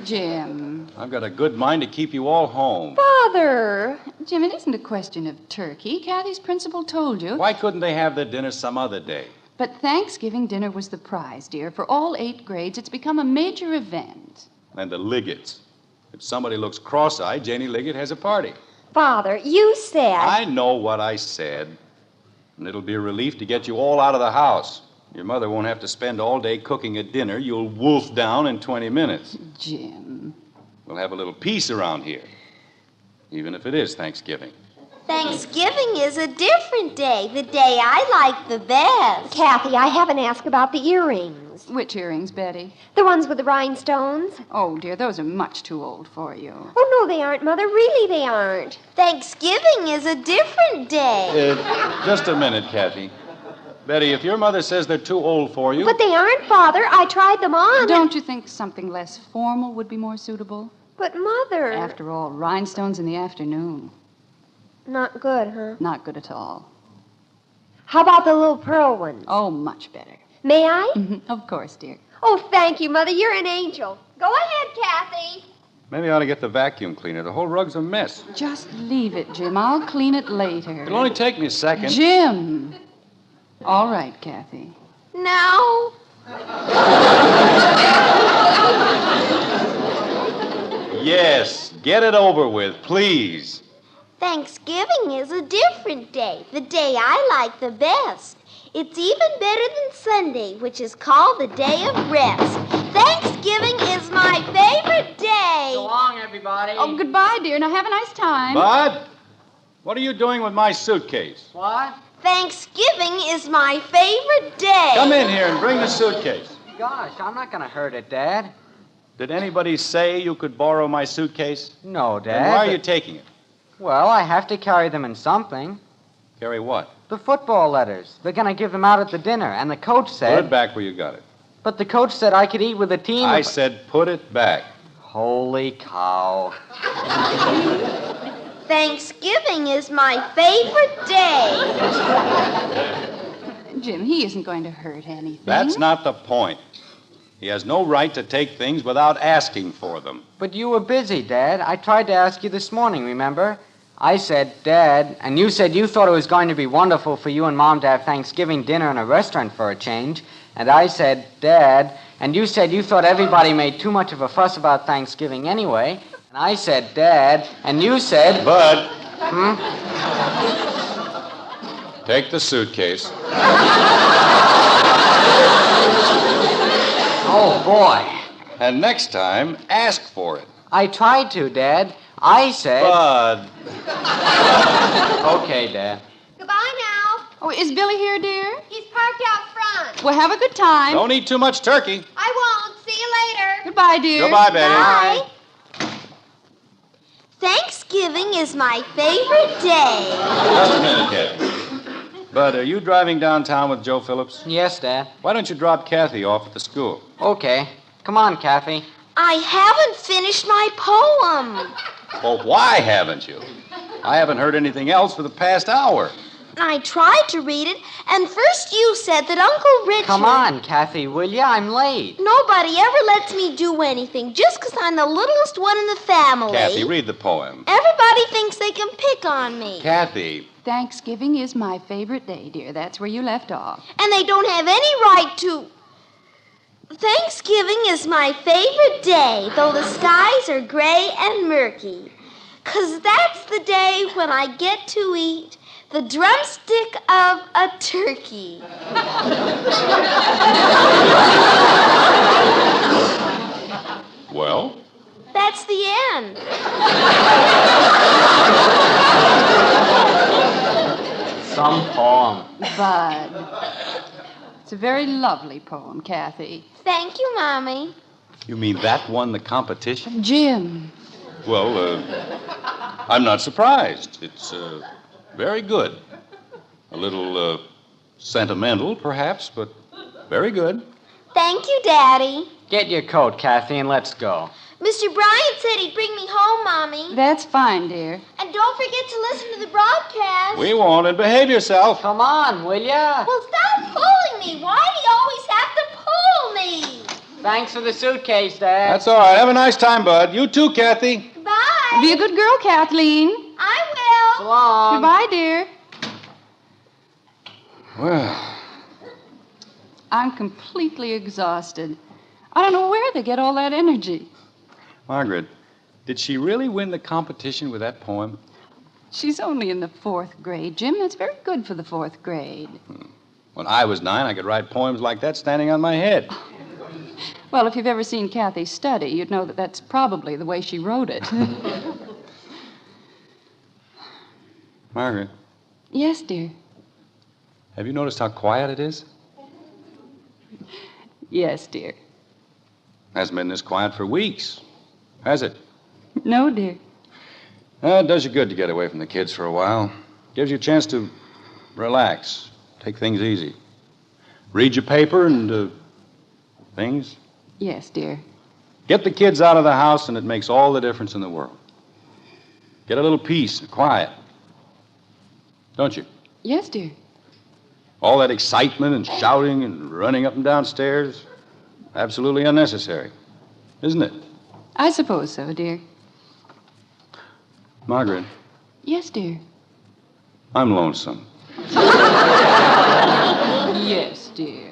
Jim. I've got a good mind to keep you all home. Father. Jim, it isn't a question of turkey. Kathy's principal told you. Why couldn't they have the dinner some other day? But Thanksgiving dinner was the prize, dear. For all 8 grades, it's become a major event. And the Liggets. If somebody looks cross-eyed, Janie Liggett has a party. Father, you said... I know what I said. And it'll be a relief to get you all out of the house. Your mother won't have to spend all day cooking a dinner you'll wolf down in 20 minutes. Jim. We'll have a little peace around here, even if it is Thanksgiving. Thanksgiving is a different day, the day I like the best. Kathy, I haven't asked about the earrings. Which earrings, Betty? The ones with the rhinestones. Oh, dear, those are much too old for you. Oh, no, they aren't, Mother. Really, they aren't. Thanksgiving is a different day. Just a minute, Kathy. Betty, if your mother says they're too old for you... But they aren't, Father. I tried them on. Don't you think something less formal would be more suitable? But, Mother... After all, rhinestones in the afternoon. Not good, huh? Not good at all. How about the little pearl ones? Oh, much better. May I? Of course, dear. Oh, thank you, Mother. You're an angel. Go ahead, Kathy. Maybe I ought to get the vacuum cleaner. The whole rug's a mess. Just leave it, Jim. I'll clean it later. It'll only take me a second. Jim! All right, Kathy. No. Yes, get it over with, please. Thanksgiving is a different day, the day I like the best. It's even better than Sunday, which is called the day of rest. Thanksgiving is my favorite day. So long, everybody. Oh, goodbye, dear. Now have a nice time. Bud, what are you doing with my suitcase? What? Thanksgiving is my favorite day. Come in here and bring the suitcase. Gosh, I'm not going to hurt it, Dad. Did anybody say you could borrow my suitcase? No, Dad. Then why are you taking it? Well, I have to carry them in something. Carry what? The football letters. They're going to give them out at the dinner, and the coach said... Put it back where you got it. But the coach said I could eat with the team. I said put it back. Holy cow. Thanksgiving is my favorite day. Jim, he isn't going to hurt anything. That's not the point. He has no right to take things without asking for them. But you were busy, Dad. I tried to ask you this morning, remember? I said, Dad, and you said you thought it was going to be wonderful for you and Mom to have Thanksgiving dinner in a restaurant for a change. And I said, Dad, and you said you thought everybody made too much of a fuss about Thanksgiving anyway. And I said, Dad, and you said... Bud. Hmm? Take the suitcase. Oh, boy. And next time, ask for it. I tried to, Dad. I said... Bud. Okay, Dad. Goodbye now. Oh, is Billy here, dear? He's parked out front. Well, have a good time. Don't eat too much turkey. I won't. See you later. Goodbye, dear. Goodbye, Betty. Bye. Thanksgiving is my favorite day. Just a minute, Kathy. Bud, are you driving downtown with Joe Phillips? Yes, Dad. Why don't you drop Kathy off at the school? Okay. Come on, Kathy. I haven't finished my poem. Well, why haven't you? I haven't heard anything else for the past hour. I tried to read it, and first you said that Uncle Richard... Come on, Kathy, will you? I'm late. Nobody ever lets me do anything just because I'm the littlest one in the family. Kathy, read the poem. Everybody thinks they can pick on me. Kathy. Thanksgiving is my favorite day, dear. That's where you left off. And they don't have any right to... Thanksgiving is my favorite day, though the skies are gray and murky. 'Cause that's the day when I get to eat the drumstick of a turkey. Well? That's the end. Some poem. Bud. It's a very lovely poem, Kathy. Thank you, Mommy. You mean that won the competition? Jim. Well, I'm not surprised. It's very good. A little sentimental, perhaps, but very good. Thank you, Daddy. Get your coat, Kathy, and let's go. Mr. Bryant said he'd bring me home, Mommy. That's fine, dear. And don't forget to listen to the broadcast. We won't, and behave yourself. Come on, will ya? Well, stop pulling me. Why do you always have to pull me? Thanks for the suitcase, Dad. That's all right. Have a nice time, Bud. You too, Kathy. Bye. Be a good girl, Kathleen. I will. So long. Goodbye, dear. Well, I'm completely exhausted. I don't know where they get all that energy. Margaret, did she really win the competition with that poem? She's only in the 4th grade, Jim. That's very good for the 4th grade. When I was 9, I could write poems like that standing on my head. Well, if you've ever seen Kathy study, you'd know that that's probably the way she wrote it. Margaret, Yes, dear. have you noticed how quiet it is? Yes, dear. Hasn't been this quiet for weeks, has it? No, dear. It does you good to get away from the kids for a while. Gives you a chance to relax, take things easy. Read your paper and things. Yes, dear. Get the kids out of the house, and it makes all the difference in the world. Get a little peace and quiet. Don't you? Yes, dear. All that excitement and shouting and running up and down stairs, absolutely unnecessary, isn't it? I suppose so, dear. Margaret, Yes, dear. I'm lonesome. Yes, dear.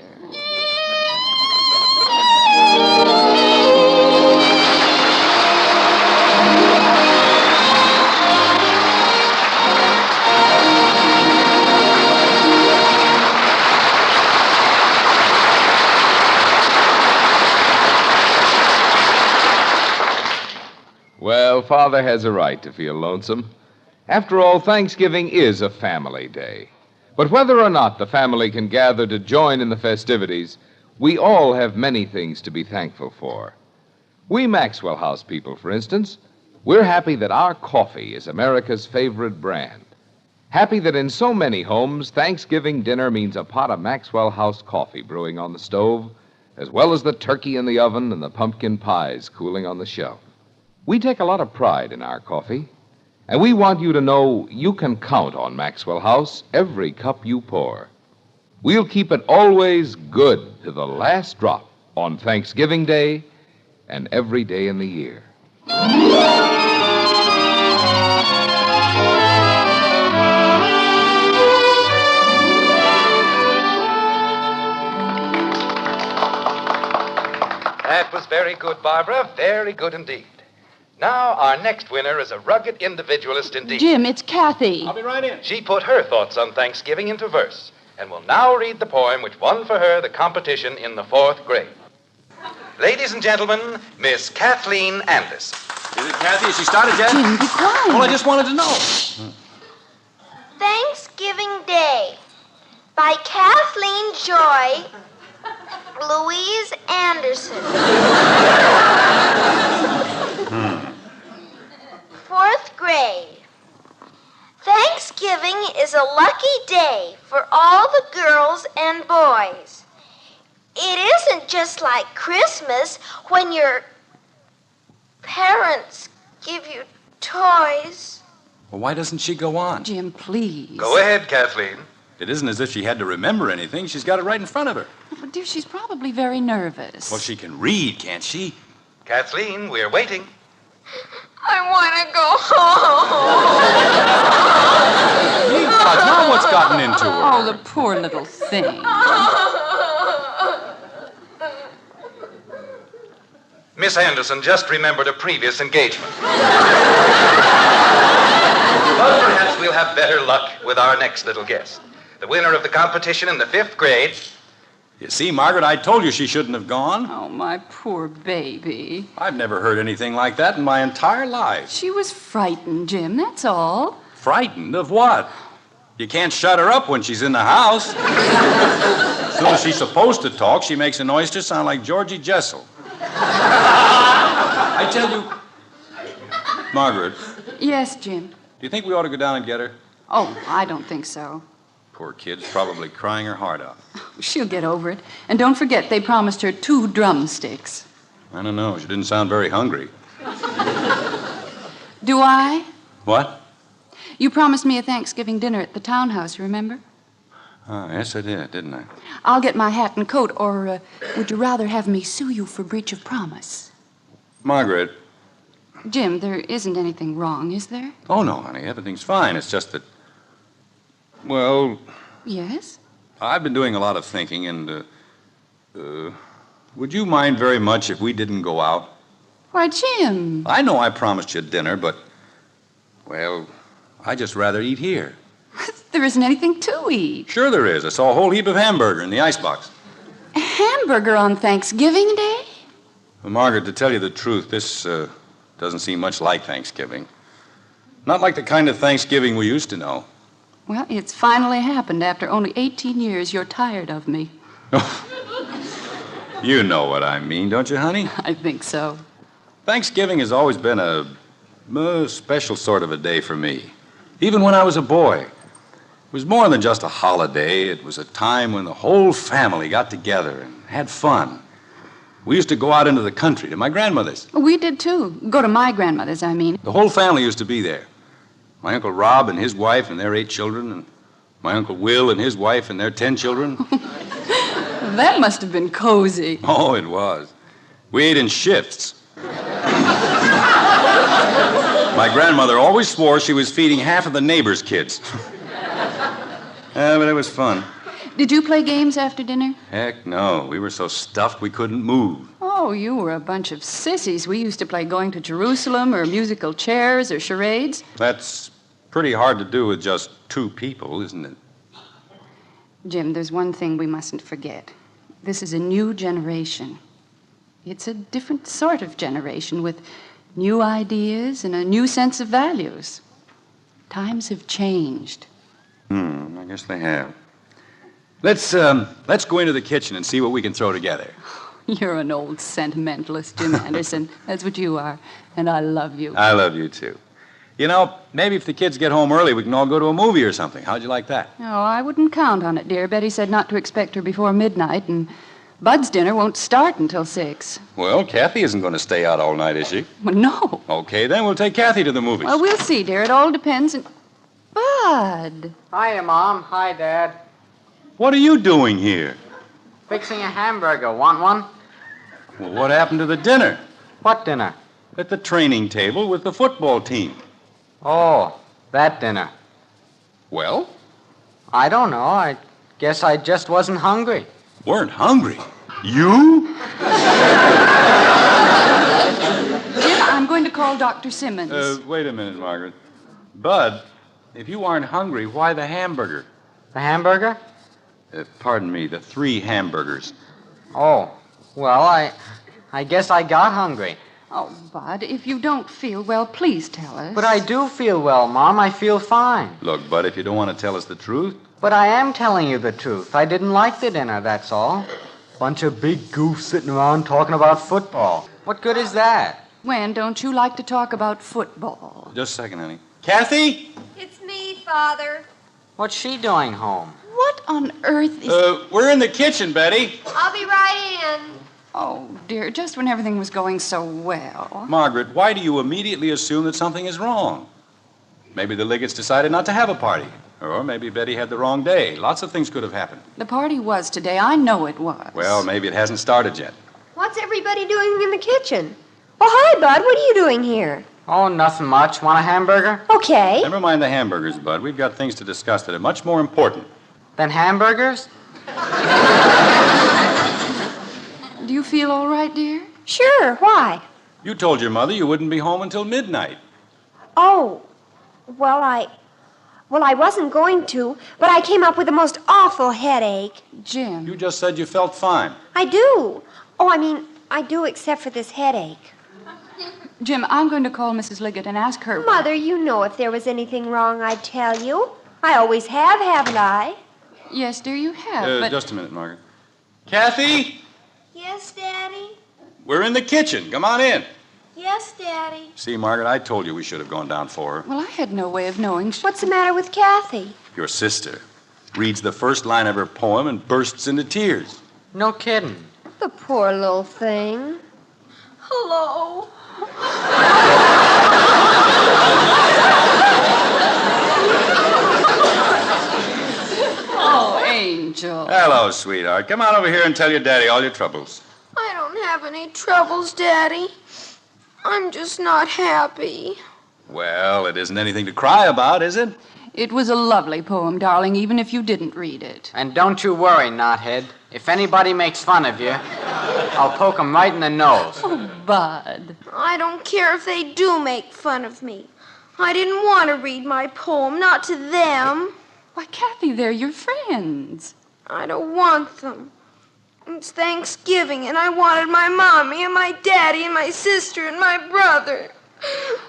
Well, Father has a right to feel lonesome. After all, Thanksgiving is a family day. But whether or not the family can gather to join in the festivities, we all have many things to be thankful for. We Maxwell House people, for instance, we're happy that our coffee is America's favorite brand. Happy that in so many homes, Thanksgiving dinner means a pot of Maxwell House coffee brewing on the stove, as well as the turkey in the oven and the pumpkin pies cooling on the shelf. We take a lot of pride in our coffee, and we want you to know you can count on Maxwell House every cup you pour. We'll keep it always good to the last drop on Thanksgiving Day and every day in the year. That was very good, Barbara. Very good indeed. Now, our next winner is a rugged individualist indeed. Jim, it's Kathy. I'll be right in. She put her thoughts on Thanksgiving into verse and will now read the poem which won for her the competition in the 4th grade. Ladies and gentlemen, Miss Kathleen Anderson. Is it Kathy? Has she started yet? Jim, be quiet. Well, I just wanted to know. Thanksgiving Day by Kathleen Joy, Louise Anderson. 4th grade. Thanksgiving is a lucky day for all the girls and boys. It isn't just like Christmas when your parents give you toys. Well, why doesn't she go on? Jim, please. Go ahead, Kathleen. It isn't as if she had to remember anything. She's got it right in front of her. But, dear, she's probably very nervous. Well, she can read, can't she? Kathleen, we're waiting. I want to go home. Now what's gotten into her? Oh, the poor little thing. Miss Anderson just remembered a previous engagement. But perhaps we'll have better luck with our next little guest. The winner of the competition in the 5th grade. You see, Margaret, I told you she shouldn't have gone. Oh, my poor baby. I've never heard anything like that in my entire life. She was frightened, Jim, that's all. Frightened of what? You can't shut her up when she's in the house. As soon as she's supposed to talk, she makes a noise to sound like Georgie Jessel. I tell you, Margaret, Yes, Jim. do you think we ought to go down and get her? Oh, I don't think so. Poor kid's probably crying her heart out. She'll get over it. And don't forget, they promised her 2 drumsticks. I don't know. She didn't sound very hungry. Do I? What? You promised me a Thanksgiving dinner at the townhouse, remember? Oh, yes, I did, didn't I? I'll get my hat and coat, or would you rather have me sue you for breach of promise? Margaret. Jim, there isn't anything wrong, is there? Oh, no, honey. Everything's fine. It's just that, well, Yes? I've been doing a lot of thinking, and, would you mind very much if we didn't go out? Why, Jim. I know I promised you dinner, but, well, I'd just rather eat here. There isn't anything to eat. Sure there is. I saw a whole heap of hamburger in the icebox. A hamburger on Thanksgiving Day? Well, Margaret, to tell you the truth, this doesn't seem much like Thanksgiving. Not like the kind of Thanksgiving we used to know. Well, it's finally happened. After only 18 years, you're tired of me. You know what I mean, don't you, honey? I think so. Thanksgiving has always been a special sort of a day for me. Even when I was a boy. It was more than just a holiday. It was a time when the whole family got together and had fun. We used to go out into the country to my grandmother's. We did, too. Go to my grandmother's, I mean. The whole family used to be there. My Uncle Rob and his wife and their 8 children, and my Uncle Will and his wife and their 10 children. That must have been cozy. Oh, it was. We ate in shifts. My grandmother always swore she was feeding half of the neighbors' kids. But it was fun. Did you play games after dinner? Heck no. We were so stuffed we couldn't move. Oh, you were a bunch of sissies. We used to play Going to Jerusalem or musical chairs or charades. That's pretty hard to do with just 2 people, isn't it? Jim, there's one thing we mustn't forget. This is a new generation. It's a different sort of generation with new ideas and a new sense of values. Times have changed. I guess they have. Let's go into the kitchen and see what we can throw together. You're an old sentimentalist, Jim Anderson. That's what you are. And I love you. I love you, too. You know, maybe if the kids get home early, we can all go to a movie or something. How'd you like that? Oh, I wouldn't count on it, dear. Betty said not to expect her before midnight, and Bud's dinner won't start until 6. Well, Kathy isn't going to stay out all night, is she? Well, no. Okay, then we'll take Kathy to the movies. Well, we'll see, dear. It all depends on... Bud. Hiya, Mom. Hi, Dad. What are you doing here? Fixing a hamburger. Want one? Well, what happened to the dinner? What dinner? At the training table with the football team. Oh, that dinner. Well? I don't know. I guess I just wasn't hungry. Weren't hungry? You? Jim, I'm going to call call Dr. Simmons. Wait a minute, Margaret. Bud, if you aren't hungry, why the hamburger? The hamburger? Pardon me, the 3 hamburgers. Oh, well, I guess I got hungry. Oh, Bud, if you don't feel well, please tell us. But I do feel well, Mom. I feel fine. Look, Bud, if you don't want to tell us the truth. But I am telling you the truth. I didn't like the dinner, that's all. Bunch of big goofs sitting around talking about football. What good is that? When don't you like to talk about football? Just a second, honey. Kathy? It's me, Father. What's she doing home? What on earth is... We're in the kitchen, Betty. I'll be right in. Oh, dear, just when everything was going so well. Margaret, why do you immediately assume that something is wrong? Maybe the Liggetts decided not to have a party. Or maybe Betty had the wrong day. Lots of things could have happened. The party was today. I know it was. Well, maybe it hasn't started yet. What's everybody doing in the kitchen? Oh, hi, Bud. What are you doing here? Oh, nothing much. Want a hamburger? Okay. Never mind the hamburgers, Bud. We've got things to discuss that are much more important. Then hamburgers? Do you feel all right, dear? Sure. Why? You told your mother you wouldn't be home until midnight. Oh, well, I wasn't going to, but I came up with the most awful headache. Jim. You just said you felt fine. I do. Oh, I do except for this headache. Jim, I'm going to call Mrs. Liggett and ask her... Mother, you know if there was anything wrong, I'd tell you. I always have, haven't I? Yes, dear, you have, but... Just a minute, Margaret. Kathy? Yes, Daddy? We're in the kitchen. Come on in. Yes, Daddy. See, Margaret, I told you we should have gone down for her. Well, I had no way of knowing... What's the matter with Kathy? Your sister reads the first line of her poem and bursts into tears. No kidding. The poor little thing. Hello. Oh, Angel. Hello, sweetheart. Come on over here and tell your daddy all your troubles. I don't have any troubles, Daddy. I'm just not happy. Well, it isn't anything to cry about, is it? It was a lovely poem, darling, even if you didn't read it. And don't you worry, knothead. If anybody makes fun of you, I'll poke them right in the nose. Oh, Bud. I don't care if they do make fun of me. I didn't want to read my poem, not to them. Why, Kathy, they're your friends. I don't want them. It's Thanksgiving, and I wanted my mommy and my daddy and my sister and my brother.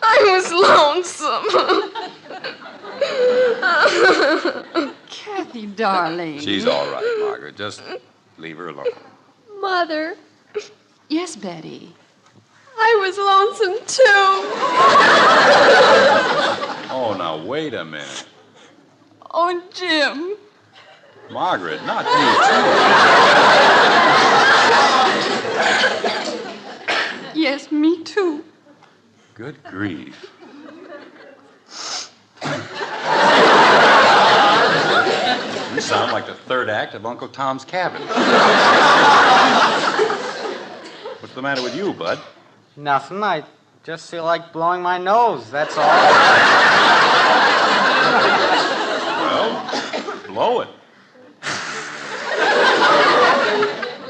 I was lonesome. Kathy, darling. She's all right, Margaret. Just leave her alone. Mother. Yes, Betty. I was lonesome, too. Oh, now, wait a minute. Oh, Jim. Margaret, not you, too. Yes, me too. Good grief. You sound like the third act of Uncle Tom's Cabin. What's the matter with you, Bud? Nothing. I just feel like blowing my nose, that's all. Well, blow it.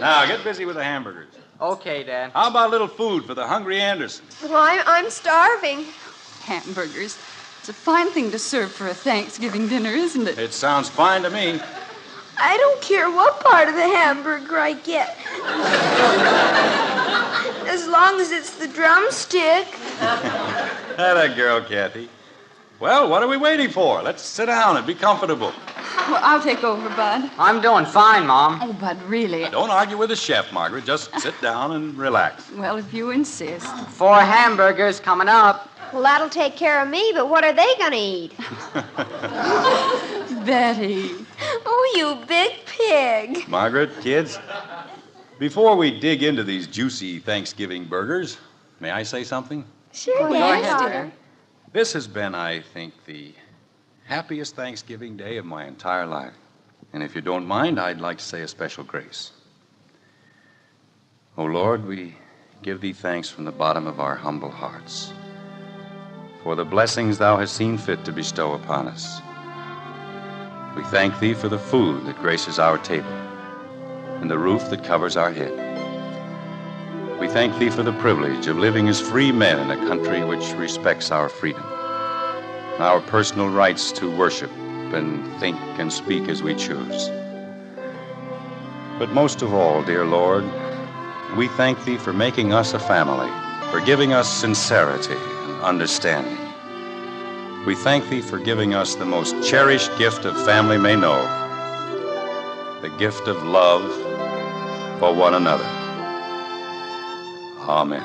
Now, get busy with the hamburgers. Okay, Dad. How about a little food for the hungry Anderson? Well, I'm starving. Hamburgers. It's a fine thing to serve for a Thanksgiving dinner, isn't it? It sounds fine to me. I don't care what part of the hamburger I get. As long as it's the drumstick. That girl, Kathy. Well, what are we waiting for? Let's sit down and be comfortable. Well, I'll take over, Bud. I'm doing fine, Mom. Oh, Bud, really? Don't argue with the chef, Margaret. Just sit down and relax. Well, if you insist. 4 hamburgers coming up. Well, that'll take care of me, but what are they going to eat? Betty. Oh, you big pig. Margaret, kids, before we dig into these juicy Thanksgiving burgers, may I say something? Sure, Go Dad. ahead, dear. This has been, I think, the happiest Thanksgiving day of my entire life. And if you don't mind, I'd like to say a special grace. Oh, Lord, we give thee thanks from the bottom of our humble hearts for the blessings thou hast seen fit to bestow upon us. We thank thee for the food that graces our table and the roof that covers our head. We thank thee for the privilege of living as free men in a country which respects our freedom, our personal rights to worship and think and speak as we choose. But most of all, dear Lord, we thank thee for making us a family, for giving us sincerity and understanding. We thank thee for giving us the most cherished gift a family may know, the gift of love for one another. Amen.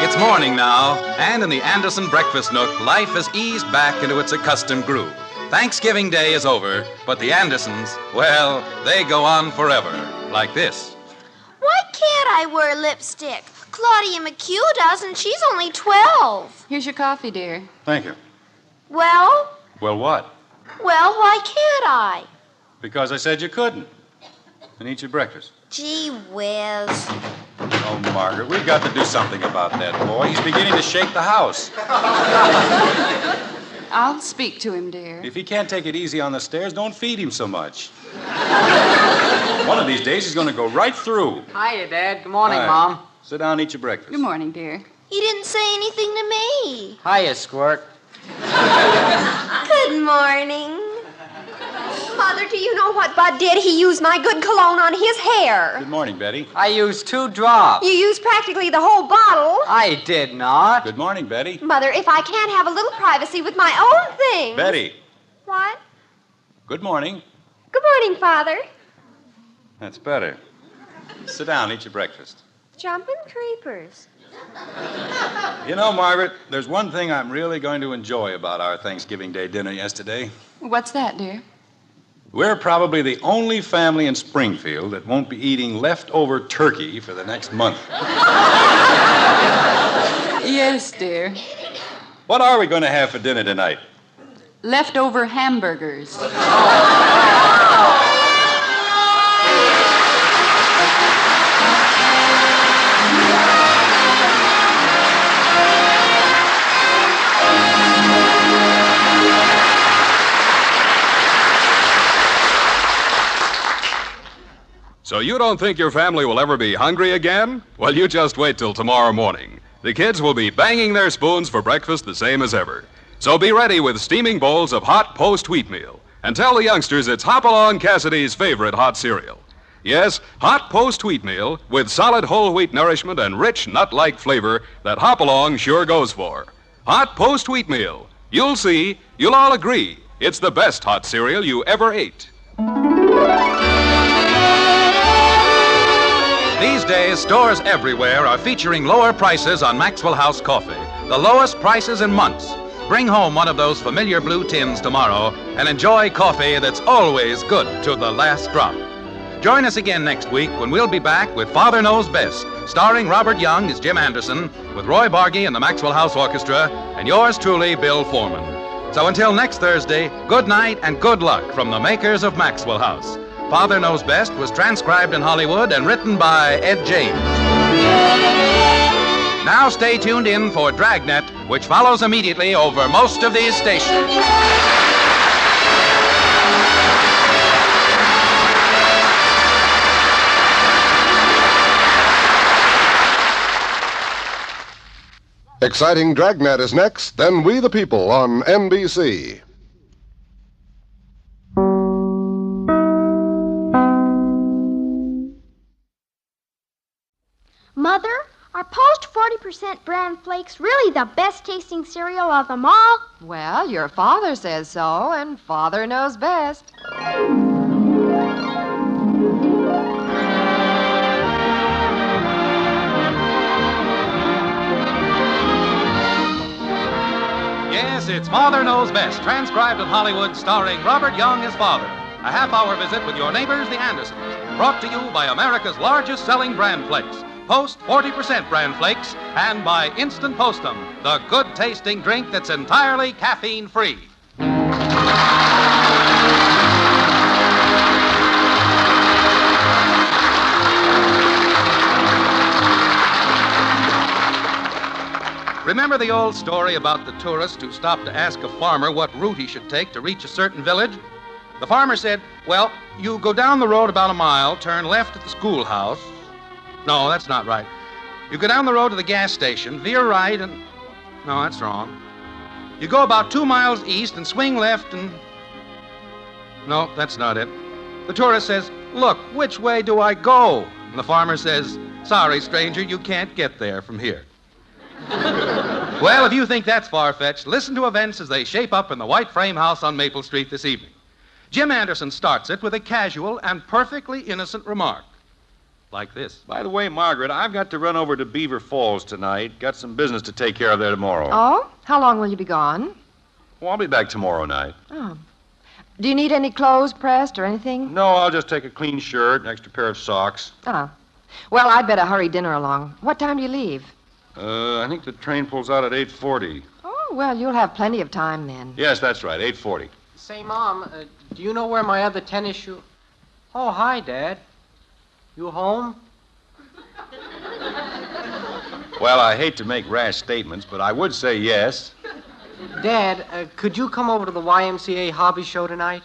It's morning now, and in the Anderson breakfast nook, life has eased back into its accustomed groove. Thanksgiving Day is over, but the Andersons, well, they go on forever, like this. Why can't I wear lipstick? Claudia McHugh does, and she's only 12. Here's your coffee, dear. Thank you. Well, Well, what? why can't I? Because I said you couldn't. And eat your breakfast. Gee whiz. Oh, Margaret, we've got to do something about that boy. He's beginning to shake the house. I'll speak to him, dear. If he can't take it easy on the stairs, don't feed him so much. One of these days, he's going to go right through. Hiya, Dad. Good morning, Hi. Mom. Sit down and eat your breakfast. Good morning, dear. He didn't say anything to me. Hiya, Squirt. Good morning. Mother, do you know what Bud did? He used my good cologne on his hair. Good morning, Betty. I used 2 drops. You used practically the whole bottle. I did not. Good morning, Betty. Mother, if I can't have a little privacy with my own things. Betty. What? Good morning. Good morning, Father. That's better. Sit down, eat your breakfast. Jumping creepers. You know, Margaret, there's one thing I'm really going to enjoy about our Thanksgiving Day dinner yesterday. What's that, dear? We're probably the only family in Springfield that won't be eating leftover turkey for the next month. Yes, dear. What are we going to have for dinner tonight? Leftover hamburgers. So you don't think your family will ever be hungry again? Well, you just wait till tomorrow morning. The kids will be banging their spoons for breakfast the same as ever. So be ready with steaming bowls of hot post wheatmeal. And tell the youngsters it's Hopalong Cassidy's favorite hot cereal. Yes, hot post wheatmeal with solid whole wheat nourishment and rich nut-like flavor that Hopalong sure goes for. Hot post wheatmeal. You'll see, you'll all agree, it's the best hot cereal you ever ate. These days, stores everywhere are featuring lower prices on Maxwell House coffee. The lowest prices in months. Bring home one of those familiar blue tins tomorrow and enjoy coffee that's always good to the last drop. Join us again next week when we'll be back with Father Knows Best, starring Robert Young as Jim Anderson, with Roy Bargy and the Maxwell House Orchestra, and yours truly, Bill Foreman. So until next Thursday, good night and good luck from the makers of Maxwell House. Father Knows Best was transcribed in Hollywood and written by Ed James. Now stay tuned in for Dragnet, which follows immediately over most of these stations. Exciting Dragnet is next, then We the People on NBC. Mother, are Post 40% bran flakes really the best tasting cereal of them all? Well, your father says so, and Father knows best. Yes, it's Father Knows Best, transcribed in Hollywood, starring Robert Young as Father. A half-hour visit with your neighbors, the Andersons. Brought to you by America's largest selling bran flakes. Post 40% bran flakes, and by Instant Postum, the good-tasting drink that's entirely caffeine-free. Remember the old story about the tourist who stopped to ask a farmer what route he should take to reach a certain village? The farmer said, well, you go down the road about a mile, turn left at the schoolhouse. No, that's not right. You go down the road to the gas station, veer right, and... No, that's wrong. You go about 2 miles east and swing left and... No, that's not it. The tourist says, look, which way do I go? And the farmer says, sorry, stranger, you can't get there from here. Well, if you think that's far-fetched, listen to events as they shape up in the white frame house on Maple Street this evening. Jim Anderson starts it with a casual and perfectly innocent remark. Like this. By the way, Margaret, I've got to run over to Beaver Falls tonight. Got some business to take care of there tomorrow. Oh? How long will you be gone? Well, I'll be back tomorrow night. Oh. Do you need any clothes pressed or anything? No, I'll just take a clean shirt, an extra pair of socks. Oh. Well, I'd better hurry dinner along. What time do you leave? I think the train pulls out at 8:40. Oh, well, you'll have plenty of time then. Yes, that's right, 8:40. Say, Mom, do you know where my other tennis shoe... Oh, hi, Dad. You home? Well, I hate to make rash statements, but I would say yes. Dad, could you come over to the YMCA hobby show tonight?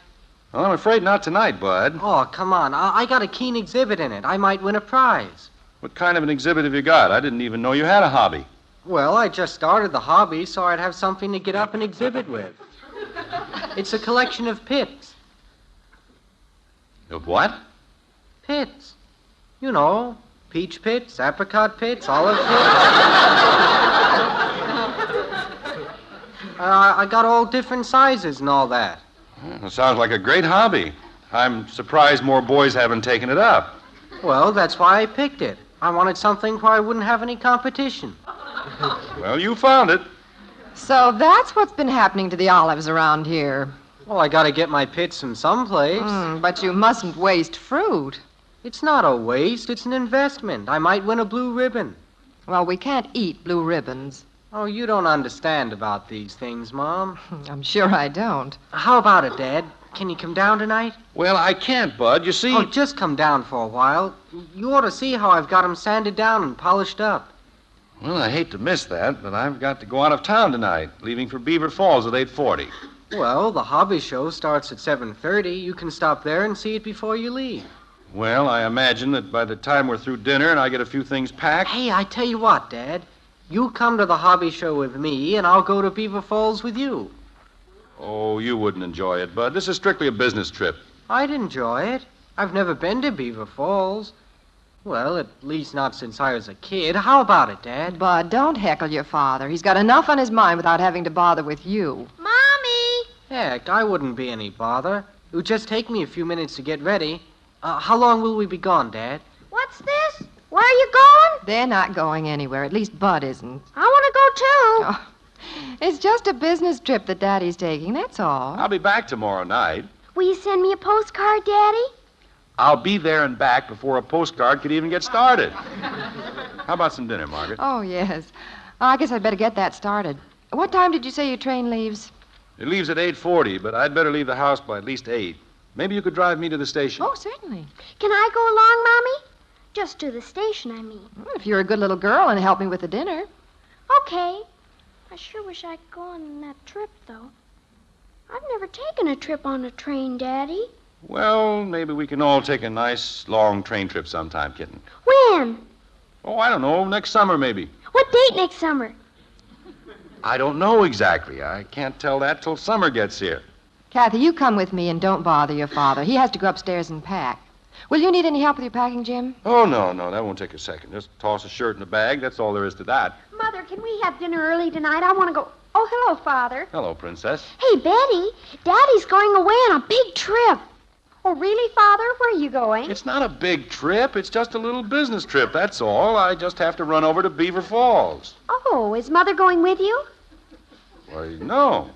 Well, I'm afraid not tonight, Bud. Oh, come on. I got a keen exhibit in it. I might win a prize. What kind of an exhibit have you got? I didn't even know you had a hobby. Well, I just started the hobby so I'd have something to get up and exhibit with. It's a collection of pits. Of what? Pits. You know, peach pits, apricot pits, olive pits. I got all different sizes and all that. Well, sounds like a great hobby. I'm surprised more boys haven't taken it up. Well, that's why I picked it. I wanted something where I wouldn't have any competition. Well, you found it. So that's what's been happening to the olives around here. Well, I gotta get my pits in someplace. But you mustn't waste fruit. It's not a waste, it's an investment. I might win a blue ribbon. Well, we can't eat blue ribbons. Oh, you don't understand about these things, Mom. I'm sure I don't. How about it, Dad? Can you come down tonight? Well, I can't, Bud. You see... Oh, just come down for a while. You ought to see how I've got 'em sanded down and polished up. Well, I hate to miss that, but I've got to go out of town tonight, leaving for Beaver Falls at 8:40. Well, the hobby show starts at 7:30. You can stop there and see it before you leave. Well, I imagine that by the time we're through dinner and I get a few things packed... Hey, I tell you what, Dad. You come to the hobby show with me, and I'll go to Beaver Falls with you. Oh, you wouldn't enjoy it, Bud. This is strictly a business trip. I'd enjoy it. I've never been to Beaver Falls. Well, at least not since I was a kid. How about it, Dad? Bud, don't heckle your father. He's got enough on his mind without having to bother with you. Mommy! Heck, I wouldn't be any bother. It would just take me a few minutes to get ready. How long will we be gone, Dad? What's this? Where are you going? They're not going anywhere. At least Bud isn't. I want to go, too. Oh, it's just a business trip that Daddy's taking, that's all. I'll be back tomorrow night. Will you send me a postcard, Daddy? I'll be there and back before a postcard could even get started. How about some dinner, Margaret? Oh, yes. I guess I'd better get that started. What time did you say your train leaves? It leaves at 8:40, but I'd better leave the house by at least 8. Maybe you could drive me to the station. Oh, certainly. Can I go along, Mommy? Just to the station, I mean. Well, if you're a good little girl and help me with the dinner. Okay. I sure wish I could go on that trip, though. I've never taken a trip on a train, Daddy. Well, maybe we can all take a nice, long train trip sometime, kitten. When? Oh, I don't know. Next summer, maybe. What date next summer? I don't know exactly. I can't tell that till summer gets here. Kathy, you come with me and don't bother your father. He has to go upstairs and pack. Will you need any help with your packing, Jim? Oh, no, that won't take a second. Just toss a shirt in a bag. That's all there is to that. Mother, can we have dinner early tonight? I want to go. Oh, hello, Father. Hello, Princess. Hey, Betty, Daddy's going away on a big trip. Oh, really, Father? Where are you going? It's not a big trip. It's just a little business trip, that's all. I just have to run over to Beaver Falls. Oh, is Mother going with you? Why, no.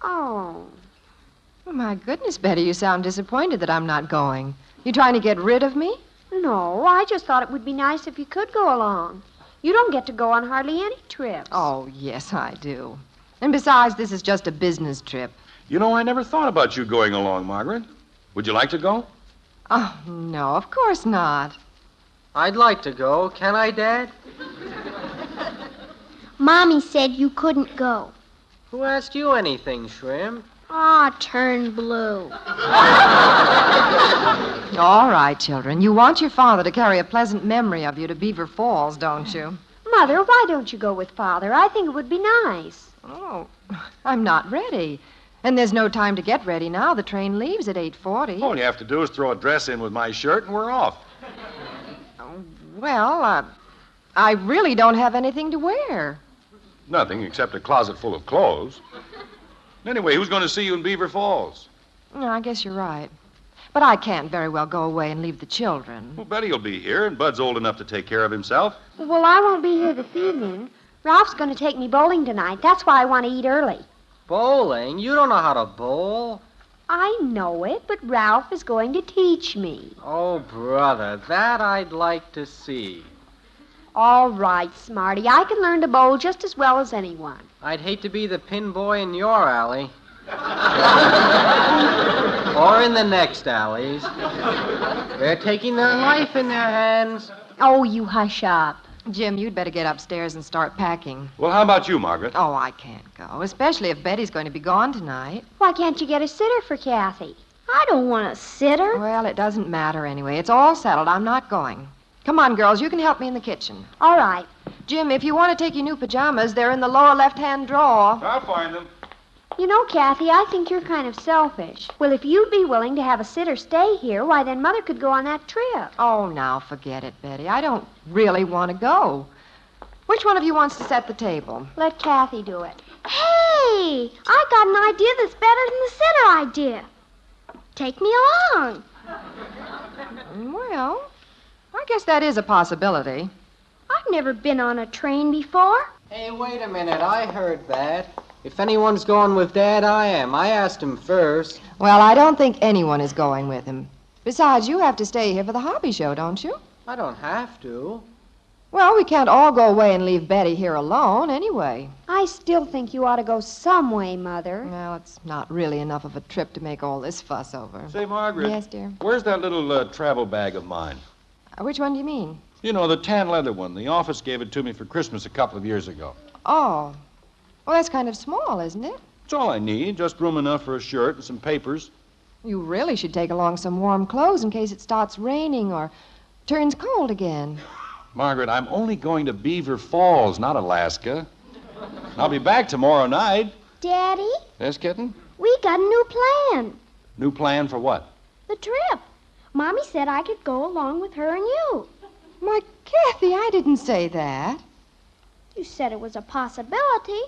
Oh. Oh, my goodness, Betty, you sound disappointed that I'm not going. You trying to get rid of me? No, I just thought it would be nice if you could go along. You don't get to go on hardly any trips. Oh, yes, I do. And besides, this is just a business trip. You know, I never thought about you going along, Margaret. Would you like to go? Oh, no, of course not. I'd like to go. Can I, Dad? Mommy said you couldn't go. Who asked you anything, Shrimp? Ah, turn blue. All right, children. You want your father to carry a pleasant memory of you to Beaver Falls, don't you? Mother, why don't you go with Father? I think it would be nice. Oh, I'm not ready. And there's no time to get ready now. The train leaves at 8:40. All you have to do is throw a dress in with my shirt and we're off. Well, I really don't have anything to wear. Nothing except a closet full of clothes. Anyway, who's going to see you in Beaver Falls? I guess you're right. But I can't very well go away and leave the children. Well, Betty will be here, and Bud's old enough to take care of himself. Well, I won't be here this evening. Ralph's going to take me bowling tonight. That's why I want to eat early. Bowling? You don't know how to bowl. I know it, but Ralph is going to teach me. Oh, brother, that I'd like to see. All right, Smarty. I can learn to bowl just as well as anyone. I'd hate to be the pin boy in your alley. Or in the next alleys. They're taking their life in their hands. Oh, you hush up. Jim, you'd better get upstairs and start packing. Well, how about you, Margaret? Oh, I can't go, especially if Betty's going to be gone tonight. Why can't you get a sitter for Kathy? I don't want a sitter. Well, it doesn't matter anyway. It's all settled. I'm not going. Come on, girls. You can help me in the kitchen. All right. Jim, if you want to take your new pajamas, they're in the lower left-hand drawer. I'll find them. You know, Kathy, I think you're kind of selfish. Well, if you'd be willing to have a sitter stay here, why, then Mother could go on that trip. Oh, now, forget it, Betty. I don't really want to go. Which one of you wants to set the table? Let Kathy do it. Hey, I got an idea that's better than the sitter idea. Take me along. Well, I guess that is a possibility. I've never been on a train before. Hey, wait a minute. I heard that. If anyone's going with Dad, I am. I asked him first. Well, I don't think anyone is going with him. Besides, you have to stay here for the hobby show, don't you? I don't have to. Well, we can't all go away and leave Betty here alone, anyway. I still think you ought to go some way, Mother. Well, it's not really enough of a trip to make all this fuss over. Say, Margaret. Yes, dear? Where's that little travel bag of mine? Which one do you mean? You know, the tan leather one. The office gave it to me for Christmas a couple of years ago. Oh. Well, that's kind of small, isn't it? It's all I need. Just room enough for a shirt and some papers. You really should take along some warm clothes in case it starts raining or turns cold again. Margaret, I'm only going to Beaver Falls, not Alaska. I'll be back tomorrow night. Daddy, Yes, kitten? we got a new plan. New plan for what? The trip. Mommy said I could go along with her and you. Why, Kathy, I didn't say that. You said it was a possibility.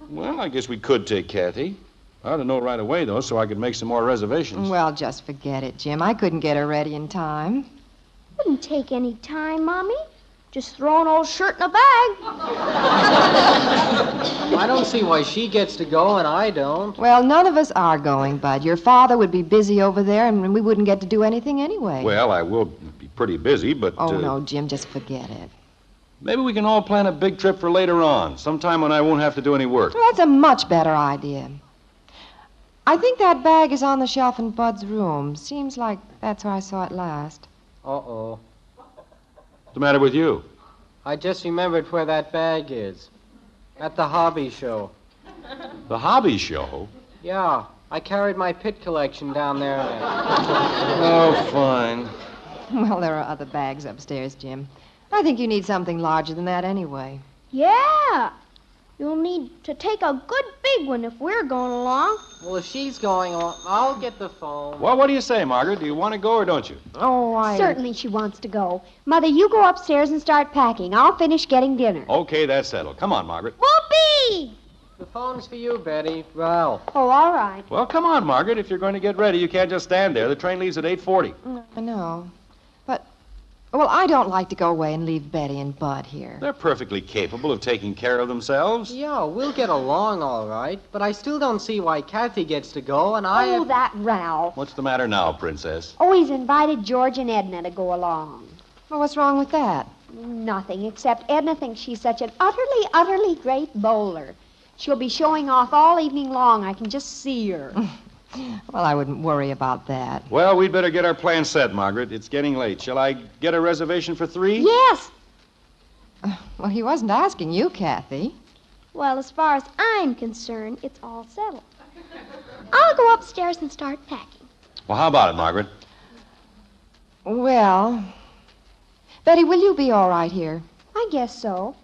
Well, I guess we could take Kathy. I ought to know right away, though, so I could make some more reservations. Well, just forget it, Jim. I couldn't get her ready in time. Wouldn't take any time, Mommy. Just throw an old shirt in a bag. I don't see why she gets to go and I don't. Well, none of us are going, Bud. Your father would be busy over there, and we wouldn't get to do anything anyway. Well, I will be pretty busy, but... Oh, no, Jim, just forget it. Maybe we can all plan a big trip for later on, sometime when I won't have to do any work. Well, that's a much better idea. I think that bag is on the shelf in Bud's room. Seems like that's where I saw it last. Uh-oh. What's the matter with you? I just remembered where that bag is. At the hobby show. The hobby show? Yeah, I carried my pit collection down there. Oh, fine. Well, there are other bags upstairs, Jim. I think you need something larger than that anyway. Yeah. You'll need to take a good big one if we're going along. Well, if she's going along, I'll get the phone. Well, what do you say, Margaret? Do you want to go or don't you? Oh, Certainly she wants to go. Mother, you go upstairs and start packing. I'll finish getting dinner. Okay, that's settled. Come on, Margaret. Whoopee! The phone's for you, Betty. Ralph. Oh, all right. Well, come on, Margaret. If you're going to get ready, you can't just stand there. The train leaves at 8:40. I know. But, well, I don't like to go away and leave Betty and Bud here. They're perfectly capable of taking care of themselves. Yeah, we'll get along all right, but I still don't see why Kathy gets to go and I... Oh, that Ralph. What's the matter now, Princess? Oh, he's invited George and Edna to go along. Well, what's wrong with that? Nothing, except Edna thinks she's such an utterly, utterly great bowler. She'll be showing off all evening long. I can just see her. Well, I wouldn't worry about that. Well, we'd better get our plan set, Margaret. It's getting late. Shall I get a reservation for 3? Yes. Well, he wasn't asking you, Kathy. Well, as far as I'm concerned, it's all settled. I'll go upstairs and start packing. Well, how about it, Margaret? Well, Betty, will you be all right here? I guess so.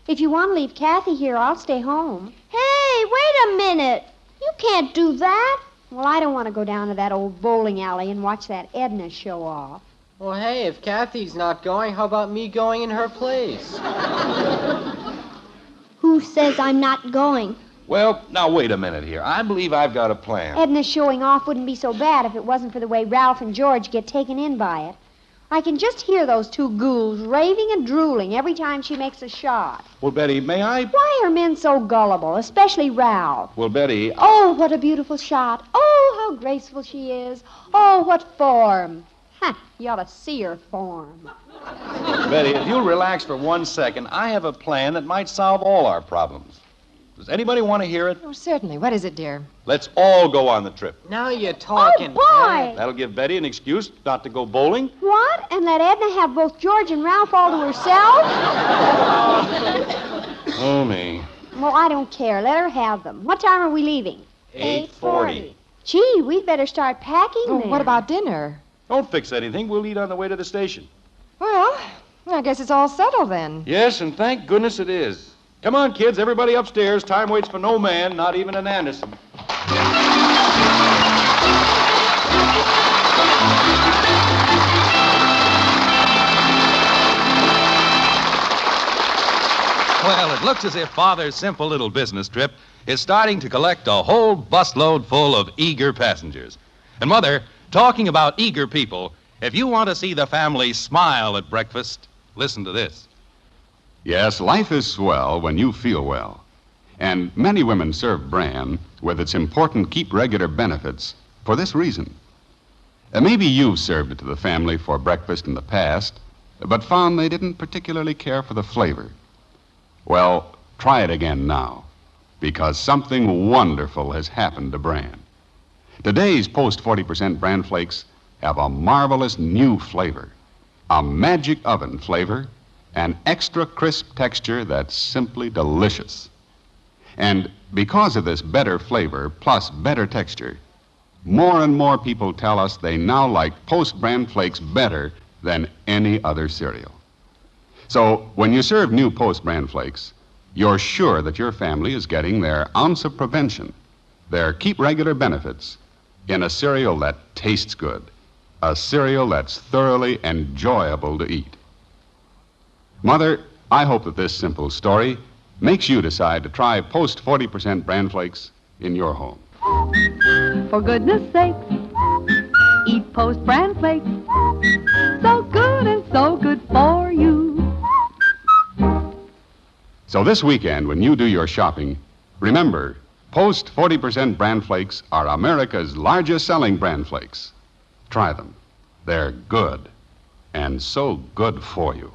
If you want to leave Kathy here, I'll stay home. Hey, wait a minute. You can't do that. Well, I don't want to go down to that old bowling alley and watch that Edna show off. Well, hey, if Kathy's not going, how about me going in her place? Who says I'm not going? Well, now, wait a minute here. I believe I've got a plan. Edna's showing off wouldn't be so bad if it wasn't for the way Ralph and George get taken in by it. I can just hear those two ghouls raving and drooling every time she makes a shot. Well, Betty, may I? Why are men so gullible, especially Ralph? Well, Betty... Oh, what a beautiful shot. Oh, how graceful she is. Oh, what form. You ought to see her form. Betty, if you'll relax for 1 second, I have a plan that might solve all our problems. Does anybody want to hear it? Oh, certainly. What is it, dear? Let's all go on the trip. Now you're talking. Oh, boy! That'll give Betty an excuse not to go bowling. What? And let Edna have both George and Ralph all to herself? Oh, me. Well, I don't care. Let her have them. What time are we leaving? 8:40. Gee, we'd better start packing then. What about dinner? Don't fix anything. We'll eat on the way to the station. Well, I guess it's all settled then. Yes, and thank goodness it is. Come on, kids. Everybody upstairs. Time waits for no man, not even an Anderson. Well, it looks as if Father's simple little business trip is starting to collect a whole busload full of eager passengers. And, Mother, talking about eager people, if you want to see the family smile at breakfast, listen to this. Yes, life is swell when you feel well. And many women serve bran with its important keep regular benefits for this reason. Maybe you've served it to the family for breakfast in the past, but found they didn't particularly care for the flavor. Well, try it again now, because something wonderful has happened to bran. Today's Post 40% bran flakes have a marvelous new flavor, a magic oven flavor, an extra crisp texture that's simply delicious. And because of this better flavor plus better texture, more and more people tell us they now like Post bran flakes better than any other cereal. So when you serve new Post bran flakes, you're sure that your family is getting their ounce of prevention, their keep regular benefits, in a cereal that tastes good, a cereal that's thoroughly enjoyable to eat. Mother, I hope that this simple story makes you decide to try Post 40% bran flakes in your home. For goodness sakes, eat Post bran flakes. So good and so good for you. So this weekend, when you do your shopping, remember, Post 40% bran flakes are America's largest selling bran flakes. Try them. They're good, and so good for you.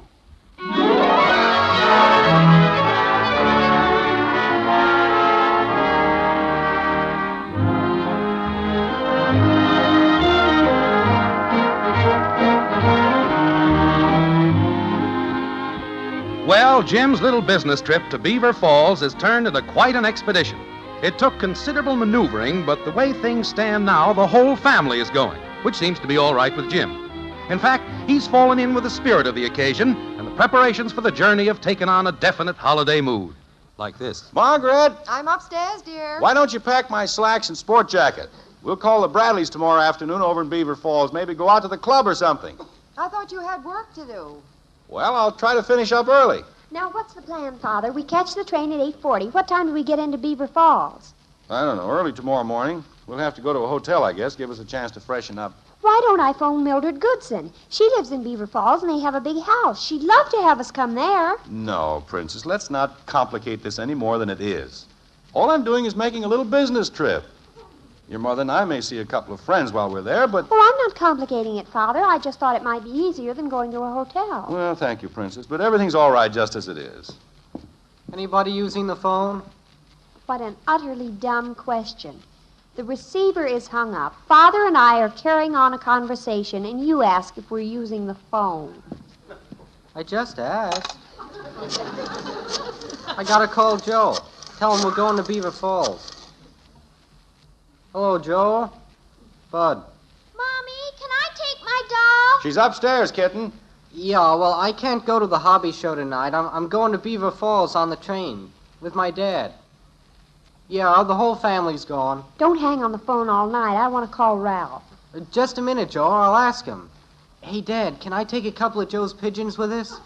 Well, Jim's little business trip to Beaver Falls has turned into quite an expedition. It took considerable maneuvering, but the way things stand now, the whole family is going, which seems to be all right with Jim. In fact, he's fallen in with the spirit of the occasion, and the preparations for the journey have taken on a definite holiday mood. Like this. Margaret, I'm upstairs, dear. why don't you pack my slacks and sport jacket? We'll call the Bradleys tomorrow afternoon over in Beaver Falls. Maybe go out to the club or something. I thought you had work to do. Well, I'll try to finish up early. Now, what's the plan, Father? We catch the train at 8:40. What time do we get into Beaver Falls? I don't know, early tomorrow morning. We'll have to go to a hotel, I guess, give us a chance to freshen up. Why don't I phone Mildred Goodson? She lives in Beaver Falls, and they have a big house. She'd love to have us come there. No, Princess, let's not complicate this any more than it is. All I'm doing is making a little business trip. Your mother and I may see a couple of friends while we're there, but... Well, I'm not complicating it, Father. I just thought it might be easier than going to a hotel. Well, thank you, Princess, but everything's all right just as it is. Anybody using the phone? What an utterly dumb question. The receiver is hung up. Father and I are carrying on a conversation, and you ask if we're using the phone. I just asked. I gotta call Joe. Tell him we're going to Beaver Falls. Hello, Joe. Bud. Mommy, can I take my doll? She's upstairs, kitten. Yeah, well, I can't go to the hobby show tonight. I'm going to Beaver Falls on the train with my dad. Yeah, the whole family's gone. Don't hang on the phone all night. I want to call Ralph. Just a minute, Joe. I'll ask him. Hey, Dad, can I take a couple of Joe's pigeons with us?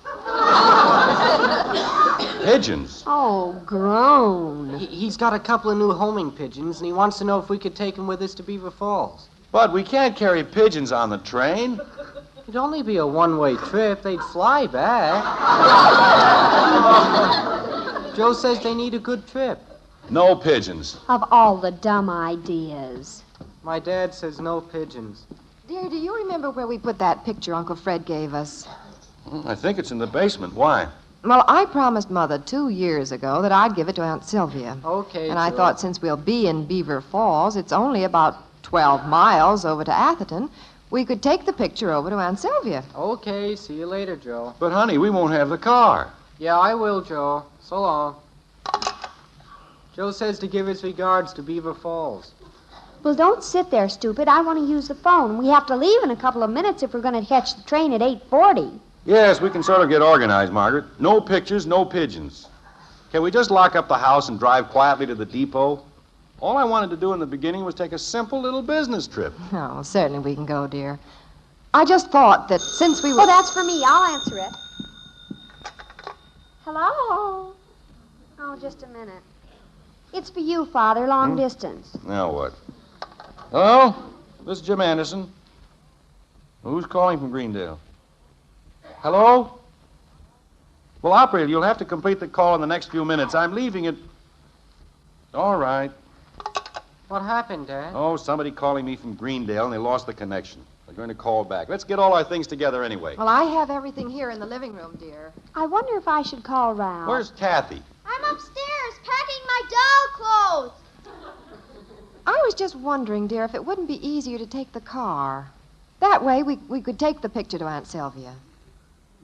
Pigeons? Oh, grown. He's got a couple of new homing pigeons, and he wants to know if we could take them with us to Beaver Falls. Bud, we can't carry pigeons on the train. It'd only be a one-way trip. They'd fly back. Joe says they need a good trip. No pigeons. Of all the dumb ideas. My dad says no pigeons. Dear, do you remember where we put that picture Uncle Fred gave us? I think it's in the basement. Why? Well, I promised Mother 2 years ago that I'd give it to Aunt Sylvia. Okay, And I Joe. thought since we'll be in Beaver Falls, it's only about 12 miles over to Atherton, we could take the picture over to Aunt Sylvia. Okay, see you later, Joe. But, honey, we won't have the car. Yeah, I will, Joe. So long. Joe says to give his regards to Beaver Falls. Well, don't sit there, stupid. I want to use the phone. We have to leave in a couple of minutes if we're going to catch the train at 8:40. Yes, we can sort of get organized, Margaret. No pictures, no pigeons. Can we just lock up the house and drive quietly to the depot? All I wanted to do in the beginning was take a simple little business trip. Oh, certainly we can go, dear. I just thought that since we were... Oh, that's for me. I'll answer it. Hello? Oh, just a minute. It's for you, Father, long distance. Now what? Hello? This is Jim Anderson. Who's calling from Greendale? Hello? Well, operator, you'll have to complete the call in the next few minutes. I'm leaving it. All right. What happened, Dad? Oh, somebody calling me from Greendale, and they lost the connection. They're going to call back. Let's get all our things together anyway. Well, I have everything here in the living room, dear. I wonder if I should call Ralph. Where's Kathy? I'm upstairs packing my doll clothes. I was just wondering, dear, if it wouldn't be easier to take the car. That way we could take the picture to Aunt Sylvia.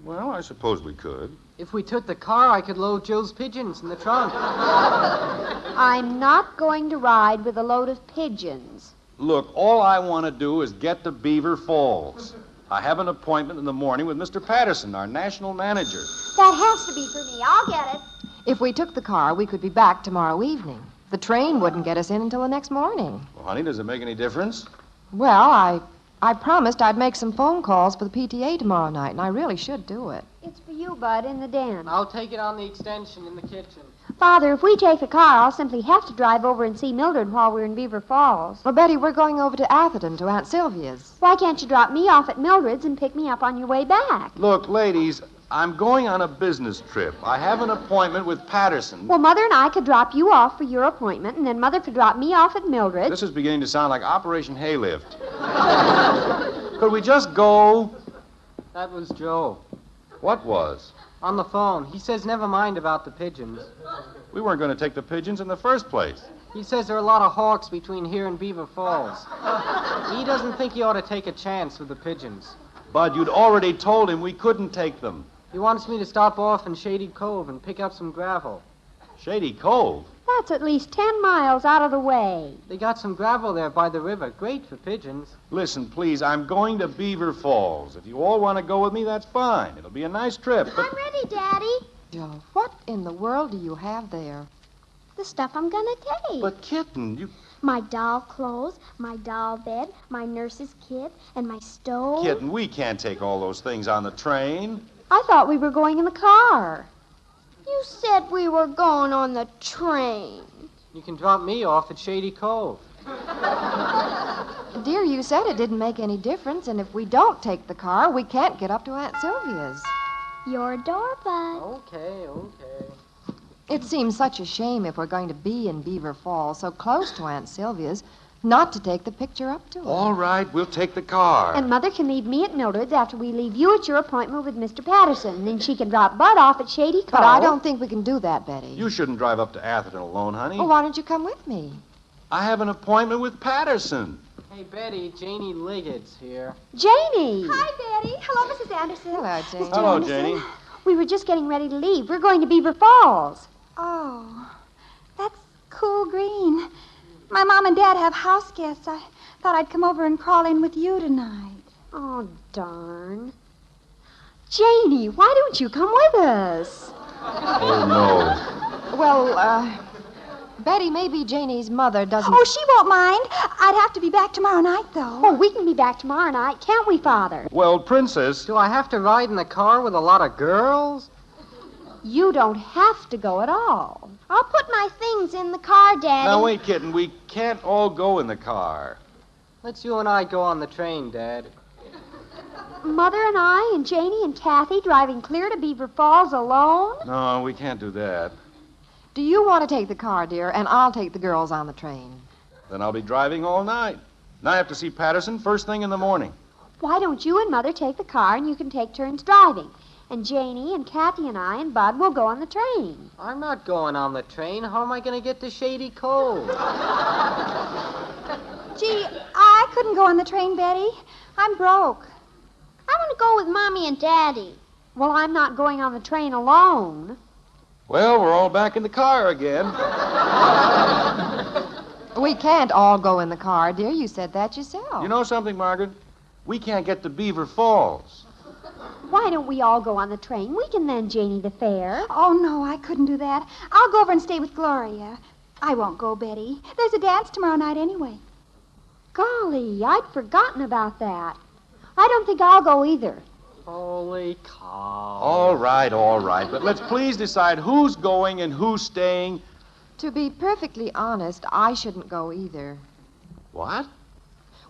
Well, I suppose we could. If we took the car, I could load Joe's pigeons in the trunk. I'm not going to ride with a load of pigeons. Look, all I want to do is get to Beaver Falls. I have an appointment in the morning with Mr. Patterson, our national manager. That has to be for me. I'll get it. If we took the car, we could be back tomorrow evening. The train wouldn't get us in until the next morning. Well, honey, does it make any difference? Well, I promised I'd make some phone calls for the PTA tomorrow night, and I really should do it. It's for you, Bud, in the den. I'll take it on the extension in the kitchen. Father, if we take the car, I'll simply have to drive over and see Mildred while we're in Beaver Falls. Well, Betty, we're going over to Atherton to Aunt Sylvia's. Why can't you drop me off at Mildred's and pick me up on your way back? Look, ladies, I'm going on a business trip. I have an appointment with Patterson. Well, Mother and I could drop you off for your appointment, and then Mother could drop me off at Mildred's. This is beginning to sound like Operation Haylift. Could we just go? That was Joe. What was? On the phone. He says never mind about the pigeons. We weren't going to take the pigeons in the first place. He says there are a lot of hawks between here and Beaver Falls. He doesn't think you ought to take a chance with the pigeons. Bud, you'd already told him we couldn't take them. He wants me to stop off in Shady Cove and pick up some gravel. Shady Cove? That's at least 10 miles out of the way. They got some gravel there by the river. Great for pigeons. Listen, please, I'm going to Beaver Falls. If you all want to go with me, that's fine. It'll be a nice trip. But... I'm ready, Daddy. Joe, what in the world do you have there? The stuff I'm gonna take. But, kitten, you... My doll clothes, my doll bed, my nurse's kit, and my stove. Kitten, we can't take all those things on the train. I thought we were going in the car. You said we were going on the train. You can drop me off at Shady Cove. Dear, you said it didn't make any difference, and if we don't take the car, we can't get up to Aunt Sylvia's. Your door, Bud. Okay. It seems such a shame if we're going to be in Beaver Falls, so close to Aunt Sylvia's, not to take the picture up to her. All right, we'll take the car. And Mother can leave me at Mildred's after we leave you at your appointment with Mr. Patterson. Then she can drop Bud off at Shady Cove. But I don't think we can do that, Betty. You shouldn't drive up to Atherton alone, honey. Well, why don't you come with me? I have an appointment with Patterson. Hey, Betty, Janie Liggett's here. Janie! Hi, Betty. Hello, Mrs. Anderson. Hello, Janie. Mr. Hello, Anderson. Janie. We were just getting ready to leave. We're going to Beaver Falls. Oh, that cool green. My mom and dad have house guests. I thought I'd come over and crawl in with you tonight. Oh, darn. Janie, why don't you come with us? Oh, no. Well, Betty, maybe Janie's mother doesn't... Oh, she won't mind. I'd have to be back tomorrow night, though. Oh, we can be back tomorrow night, can't we, Father? Well, Princess... Do I have to ride in the car with a lot of girls? You don't have to go at all. I'll put my things in the car, Daddy. Now, wait, kitten. We can't all go in the car. Let's you and I go on the train, Dad. Mother and I and Janie and Kathy driving clear to Beaver Falls alone? No, we can't do that. Do you want to take the car, dear, and I'll take the girls on the train? Then I'll be driving all night. And I have to see Patterson first thing in the morning. Why don't you and Mother take the car and you can take turns driving? And Janie and Kathy and I and Bud will go on the train. I'm not going on the train. How am I going to get to Shady Cove? Gee, I couldn't go on the train, Betty. I'm broke. I want to go with Mommy and Daddy. Well, I'm not going on the train alone. Well, we're all back in the car again. We can't all go in the car, dear. You said that yourself. You know something, Margaret? We can't get to Beaver Falls. Why don't we all go on the train? We can lend Janie the fare. Oh, no, I couldn't do that. I'll go over and stay with Gloria. I won't go, Betty. There's a dance tomorrow night anyway. Golly, I'd forgotten about that. I don't think I'll go either. Holy cow. All right. But let's please decide who's going and who's staying. To be perfectly honest, I shouldn't go either. What?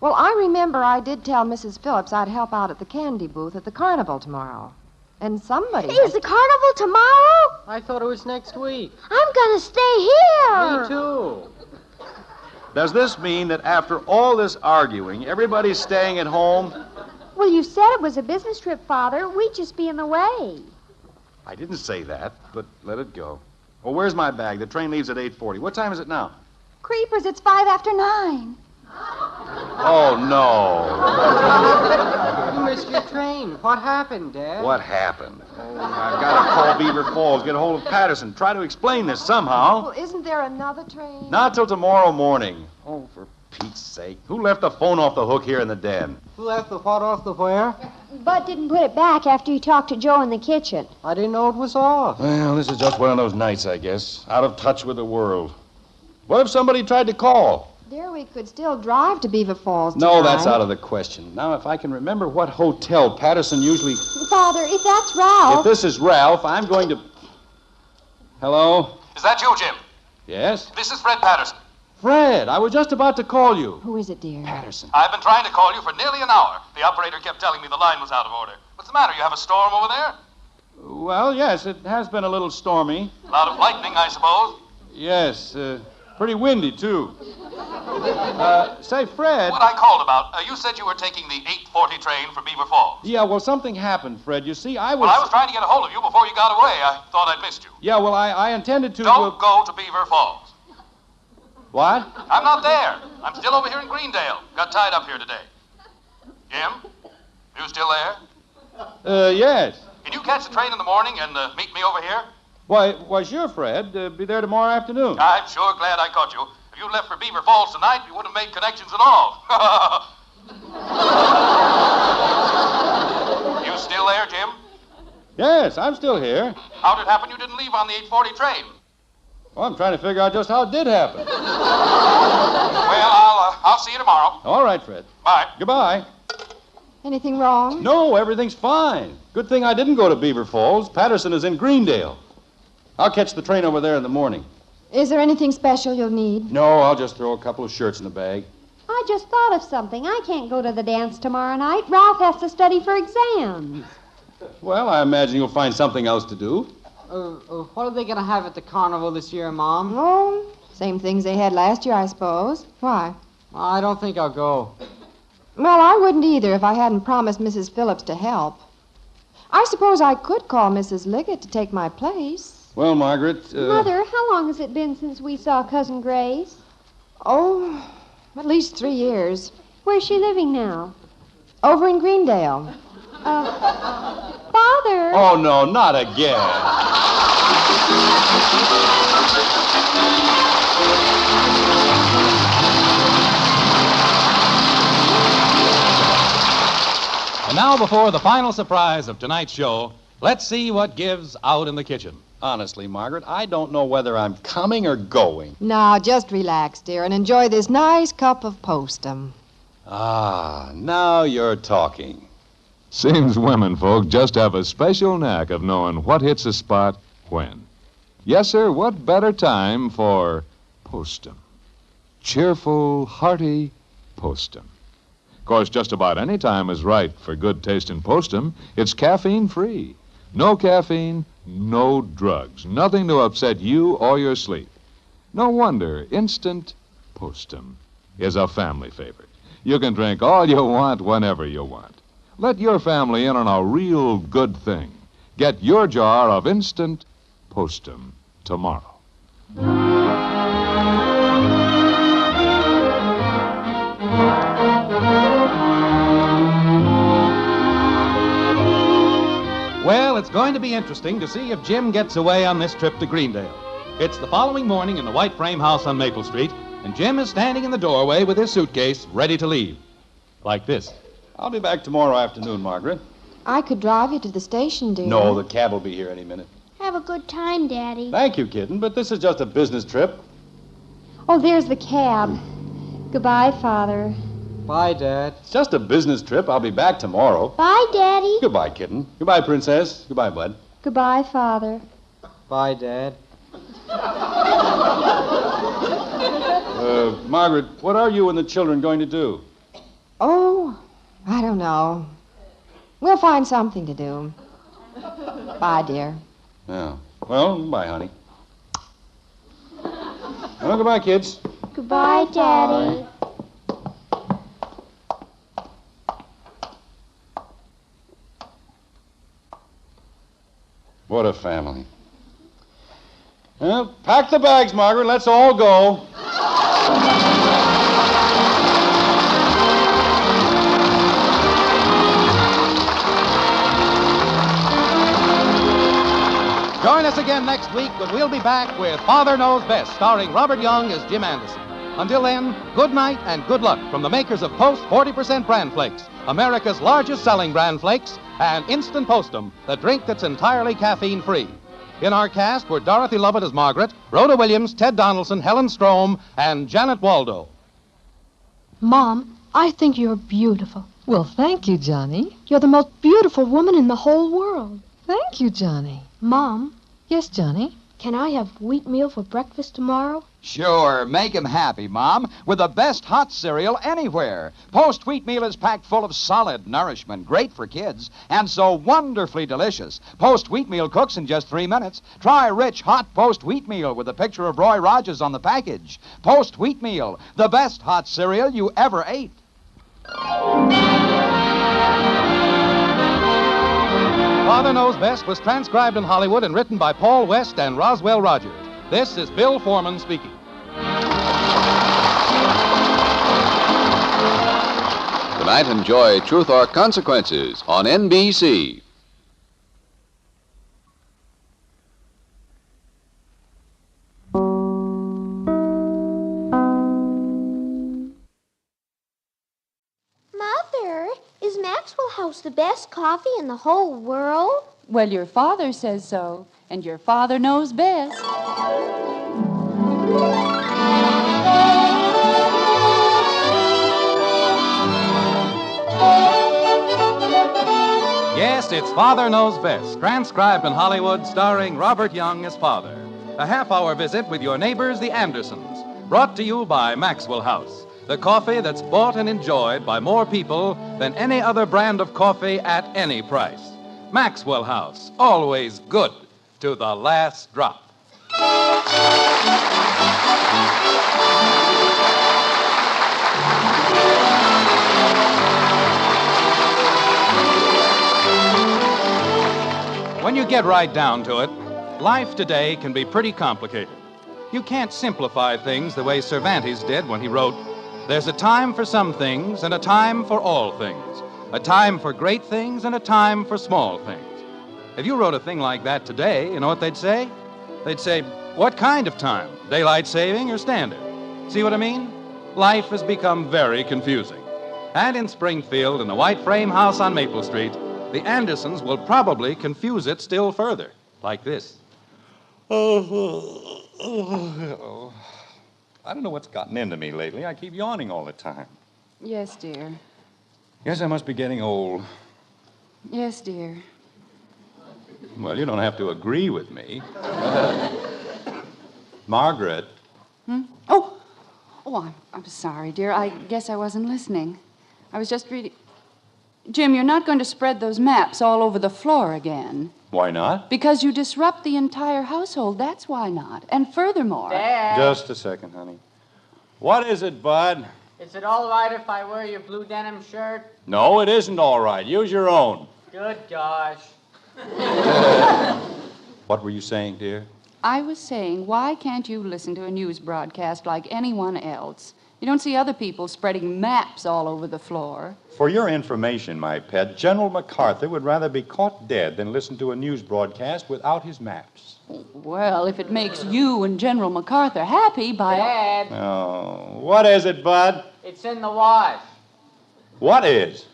Well, I remember I did tell Mrs. Phillips I'd help out at the candy booth at the carnival tomorrow. And somebody... Is the carnival tomorrow? I thought it was next week. I'm going to stay here. Me too. Does this mean that after all this arguing, everybody's staying at home? Well, you said it was a business trip, Father. We'd just be in the way. I didn't say that, but let it go. Well, where's my bag? The train leaves at 8:40. What time is it now? Creepers, it's 9:05. Oh, no. You missed your train. What happened, Dad? What happened? Oh, I've got to call Beaver Falls, get a hold of Patterson, try to explain this somehow. Well, isn't there another train? Not till tomorrow morning. Oh, for Pete's sake. Who left the phone off the hook here in the den? Who left the what off the where? Bud didn't put it back after he talked to Joe in the kitchen. I didn't know it was off. Well, this is just one of those nights, I guess. Out of touch with the world. What if somebody tried to call? Dear, we could still drive to Beaver Falls No, tonight. that's out of the question. Now, if I can remember what hotel Patterson usually... Father, if that's Ralph... If this is Ralph, I'm going to... Hello? Is that you, Jim? Yes? This is Fred Patterson. Fred, I was just about to call you. Who is it, dear? Patterson. I've been trying to call you for nearly an hour. The operator kept telling me the line was out of order. What's the matter? You have a storm over there? Well, yes, it has been a little stormy. A lot of lightning, I suppose. Yes, pretty windy, too. Say, Fred... What I called about, you said you were taking the 8:40 train for Beaver Falls. Yeah, well, something happened, Fred. You see, I was... Well, I was trying to get a hold of you before you got away. I thought I'd missed you. Yeah, well, I intended to... Don't go to Beaver Falls. What? I'm not there. I'm still over here in Greendale. Got tied up here today. Jim? You still there? Yes. Can you catch the train in the morning and meet me over here? Why, sure, Fred. Be there tomorrow afternoon. I'm sure glad I caught you. If you left for Beaver Falls tonight, you wouldn't have made connections at all. You still there, Jim? Yes, I'm still here. How'd it happen you didn't leave on the 8:40 train? Well, I'm trying to figure out just how it did happen. Well, I'll see you tomorrow. All right, Fred. Bye. Goodbye. Anything wrong? No, everything's fine. Good thing I didn't go to Beaver Falls. Patterson is in Greendale. I'll catch the train over there in the morning. Is there anything special you'll need? No, I'll just throw a couple of shirts in the bag. I just thought of something. I can't go to the dance tomorrow night. Ralph has to study for exams. Well, I imagine you'll find something else to do. What are they going to have at the carnival this year, Mom? Oh, same things they had last year, I suppose. Why? I don't think I'll go. Well, I wouldn't either if I hadn't promised Mrs. Phillips to help. I suppose I could call Mrs. Liggett to take my place. Well, Margaret... Mother, how long has it been since we saw Cousin Grace? Oh, at least 3 years. Where's she living now? Over in Greendale. Father! Oh, no, not again. And now, before the final surprise of tonight's show, let's see what gives out in the kitchen. Honestly, Margaret, I don't know whether I'm coming or going. Now, just relax, dear, and enjoy this nice cup of postum. Ah, now you're talking. Seems women folk just have a special knack of knowing what hits a spot when. Yes, sir, what better time for postum? Cheerful, hearty postum. Of course, just about any time is right for good tasting postum. It's caffeine-free. No caffeine, no drugs. Nothing to upset you or your sleep. No wonder instant postum is a family favorite. You can drink all you want whenever you want. Let your family in on a real good thing. Get your jar of instant postum tomorrow. Well, it's going to be interesting to see if Jim gets away on this trip to Greendale. It's the following morning in the white frame house on Maple Street, and Jim is standing in the doorway with his suitcase, ready to leave. Like this. I'll be back tomorrow afternoon, Margaret. I could drive you to the station, dear. No, the cab will be here any minute. Have a good time, Daddy. Thank you, kitten, but this is just a business trip. Oh, there's the cab. Goodbye, Father. Bye, Dad. It's just a business trip. I'll be back tomorrow. Bye, Daddy. Goodbye, kitten. Goodbye, Princess. Goodbye, Bud. Goodbye, Father. Bye, Dad. Margaret, what are you and the children going to do? Oh, I don't know. We'll find something to do. Bye, dear. Yeah. Well, bye, honey. Well, goodbye, kids. Goodbye, Daddy. What a family. Well, pack the bags, Margaret. Let's all go. Join us again next week when we'll be back with Father Knows Best, starring Robert Young as Jim Anderson. Until then, good night and good luck from the makers of Post 40% Bran Flakes, America's largest selling Bran Flakes, and Instant Postum, the drink that's entirely caffeine-free. In our cast were Dorothy Lovett as Margaret, Rhoda Williams, Ted Donaldson, Helen Strome, and Janet Waldo. Mom, I think you're beautiful. Well, thank you, Johnny. You're the most beautiful woman in the whole world. Thank you, Johnny. Mom? Yes, Johnny? Can I have wheatmeal for breakfast tomorrow? Sure, make him happy, Mom, with the best hot cereal anywhere. Post Wheatmeal is packed full of solid nourishment, great for kids, and so wonderfully delicious. Post Wheatmeal cooks in just 3 minutes. Try rich, hot Post Wheatmeal with a picture of Roy Rogers on the package. Post Wheatmeal, the best hot cereal you ever ate. Father Knows Best was transcribed in Hollywood and written by Paul West and Roswell Rogers. This is Bill Foreman speaking. Tonight, enjoy Truth or Consequences on NBC. Mother, is Maxwell House the best coffee in the whole world? Well, your father says so, and your father knows best. Yes, it's Father Knows Best, transcribed in Hollywood, starring Robert Young as father. A half-hour visit with your neighbors, the Andersons, brought to you by Maxwell House, the coffee that's bought and enjoyed by more people than any other brand of coffee at any price. Maxwell House, always good to the last drop. When you get right down to it, life today can be pretty complicated. You can't simplify things the way Cervantes did when he wrote, "There's a time for some things and a time for all things, a time for great things and a time for small things." If you wrote a thing like that today, you know what they'd say? They'd say, what kind of time? Daylight saving or standard? See what I mean? Life has become very confusing. And in Springfield, in the white frame house on Maple Street, the Andersons will probably confuse it still further, like this. I don't know what's gotten into me lately. I keep yawning all the time. Yes, dear. Guess I must be getting old. Yes, dear. Well, you don't have to agree with me. Margaret. Oh, I'm sorry, dear. I guess I wasn't listening. I was just reading. Jim, you're not going to spread those maps all over the floor again. Why not? Because you disrupt the entire household. That's why not. And furthermore... Dad! Just a second, honey. What is it, Bud? Is it all right if I wear your blue denim shirt? No, it isn't all right. Use your own. Good gosh. What were you saying, dear? I was saying, why can't you listen to a news broadcast like anyone else? You don't see other people spreading maps all over the floor. For your information, my pet, General MacArthur would rather be caught dead than listen to a news broadcast without his maps. Well, if it makes you and General MacArthur happy by... Dad! Oh, what is it, Bud? It's in the wash. What is?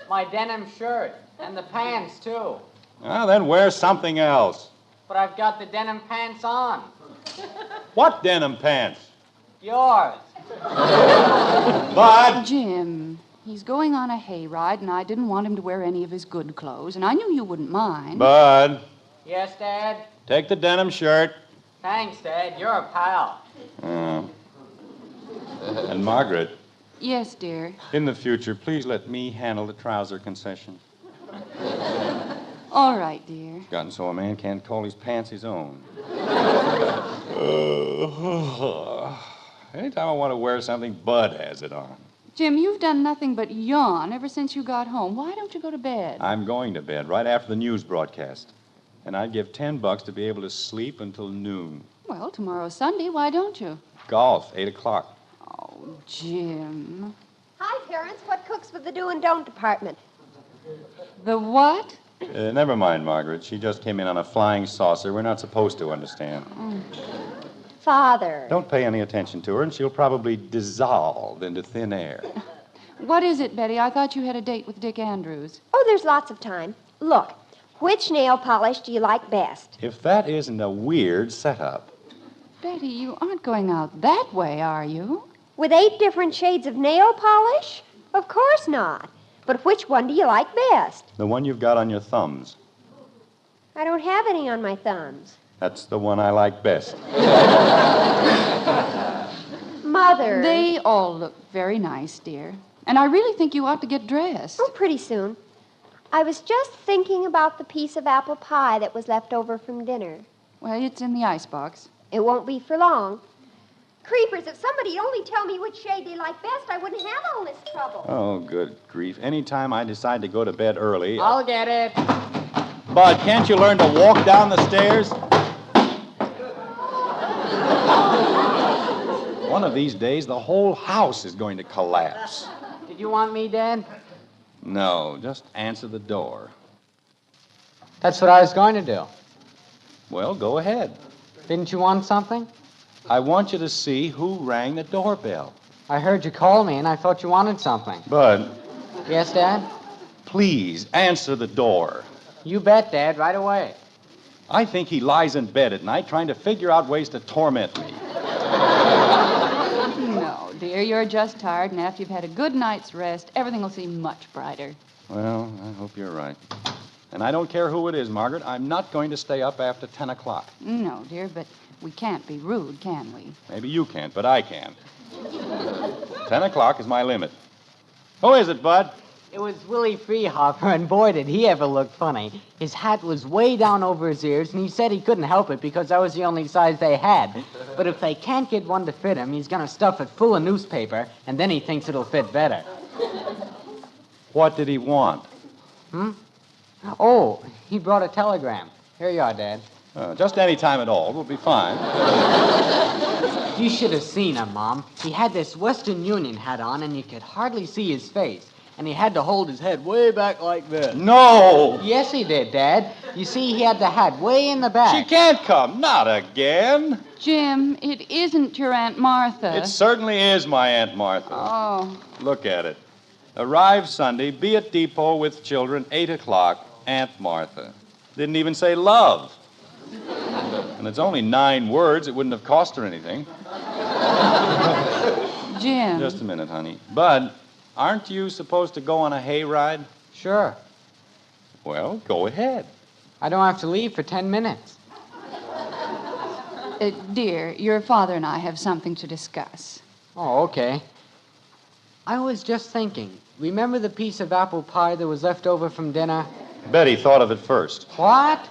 My denim shirt. And the pants, too. Well, then wear something else. But I've got the denim pants on. What denim pants? Yours. Bud! Jim, he's going on a hayride, and I didn't want him to wear any of his good clothes, and I knew you wouldn't mind. Bud. Yes, Dad? Take the denim shirt. Thanks, Dad. You're a pal. And Margaret. Yes, dear. In the future, please let me handle the trouser concession. All right, dear. It's gotten so a man can't call his pants his own. Anytime I want to wear something, Bud has it on. Jim, you've done nothing but yawn ever since you got home. Why don't you go to bed? I'm going to bed right after the news broadcast. And I'd give $10 to be able to sleep until noon. Well, tomorrow's Sunday. Why don't you? Golf, 8 o'clock. Oh, Jim. Hi, parents. What cooks for the do and don't department? The what? Never mind, Margaret. She just came in on a flying saucer. We're not supposed to understand. Father. Don't pay any attention to her, and she'll probably dissolve into thin air. What is it, Betty? I thought you had a date with Dick Andrews. Oh, there's lots of time. Look, which nail polish do you like best? If that isn't a weird setup. Betty, you aren't going out that way, are you? With 8 different shades of nail polish? Of course not. But which one do you like best? The one you've got on your thumbs. I don't have any on my thumbs. That's the one I like best. Mother. They all look very nice, dear. And I really think you ought to get dressed. Oh, pretty soon. I was just thinking about the piece of apple pie that was left over from dinner. Well, it's in the icebox. It won't be for long. Creepers, if somebody'd only tell me which shade they like best, I wouldn't have all this trouble. Oh, good grief. Anytime I decide to go to bed early... I'll get it. Bud, can't you learn to walk down the stairs? One of these days, the whole house is going to collapse. Did you want me, Dad? No, just answer the door. That's what I was going to do. Well, go ahead. Didn't you want something? I want you to see who rang the doorbell. I heard you call me, and I thought you wanted something. Bud. Yes, Dad? Please, answer the door. You bet, Dad, right away. I think he lies in bed at night trying to figure out ways to torment me. No, dear, you're just tired, and after you've had a good night's rest, everything will seem much brighter. Well, I hope you're right. And I don't care who it is, Margaret. I'm not going to stay up after 10 o'clock. No, dear, but we can't be rude, can we? Maybe you can't, but I can. 10 o'clock is my limit. Who is it, Bud? It was Willie Freehopper, and boy, did he ever look funny. His hat was way down over his ears, and he said he couldn't help it because that was the only size they had. But if they can't get one to fit him, he's going to stuff it full of newspaper, and then he thinks it'll fit better. What did he want? Oh, he brought a telegram. Here you are, Dad. Just any time at all. We'll be fine. You should have seen him, Mom. He had this Western Union hat on, and you could hardly see his face. and he had to hold his head way back like this. No! Yes, he did, Dad. You see, he had the hat way in the back. She can't come. Not again. Jim, it isn't your Aunt Martha. It certainly is my Aunt Martha. Oh. Look at it. Arrive Sunday, be at depot with children, 8 o'clock, Aunt Martha. Didn't even say love. And it's only 9 words. It wouldn't have cost her anything. Jim. Just a minute, honey. Bud, aren't you supposed to go on a hayride? Sure. Well, go ahead. I don't have to leave for 10 minutes. Dear, your father and I have something to discuss. Oh, okay. I was just thinking. Remember the piece of apple pie that was left over from dinner? Betty thought of it first. What?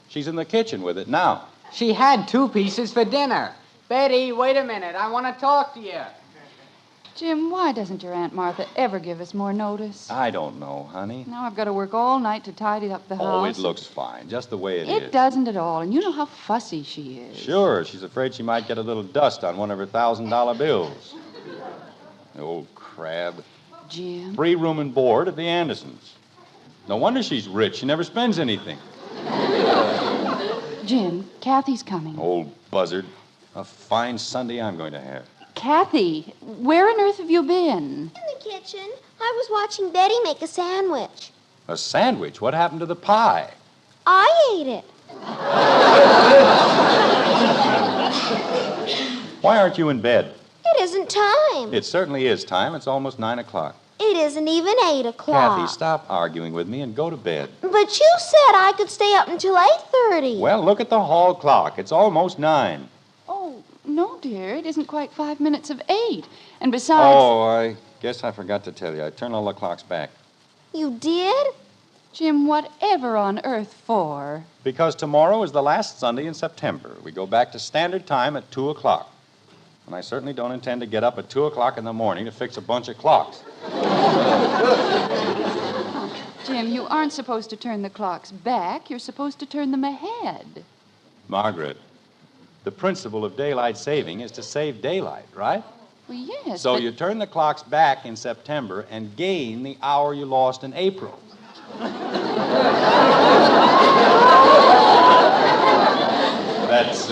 She's in the kitchen with it now. She had 2 pieces for dinner. Betty, wait a minute. I want to talk to you. Jim, why doesn't your Aunt Martha ever give us more notice? I don't know, honey. Now I've got to work all night to tidy up the house. Oh, it looks fine, just the way it is. It doesn't at all, and you know how fussy she is. Sure, she's afraid she might get a little dust on one of her $1,000 bills. The old crab. Jim. Free room and board at the Andersons. No wonder she's rich. She never spends anything. Jim, Kathy's coming. Old buzzard. A fine Sunday I'm going to have. Kathy, where on earth have you been? In the kitchen. I was watching Betty make a sandwich. A sandwich? What happened to the pie? I ate it. Why aren't you in bed? It isn't time. It certainly is time. It's almost 9 o'clock. It isn't even 8 o'clock. Kathy, stop arguing with me and go to bed. But you said I could stay up until 8:30. Well, look at the hall clock. It's almost 9. Oh, no, dear. It isn't quite 5 minutes of 8. And besides... Oh, I guess I forgot to tell you. I turned all the clocks back. You did? Jim, whatever on earth for? Because tomorrow is the last Sunday in September. We go back to standard time at 2 o'clock. And I certainly don't intend to get up at 2 o'clock in the morning to fix a bunch of clocks. Jim, you aren't supposed to turn the clocks back. You're supposed to turn them ahead. Margaret, the principle of daylight saving is to save daylight, right? Well, yes, So but... you turn the clocks back in September and gain the hour you lost in April. That's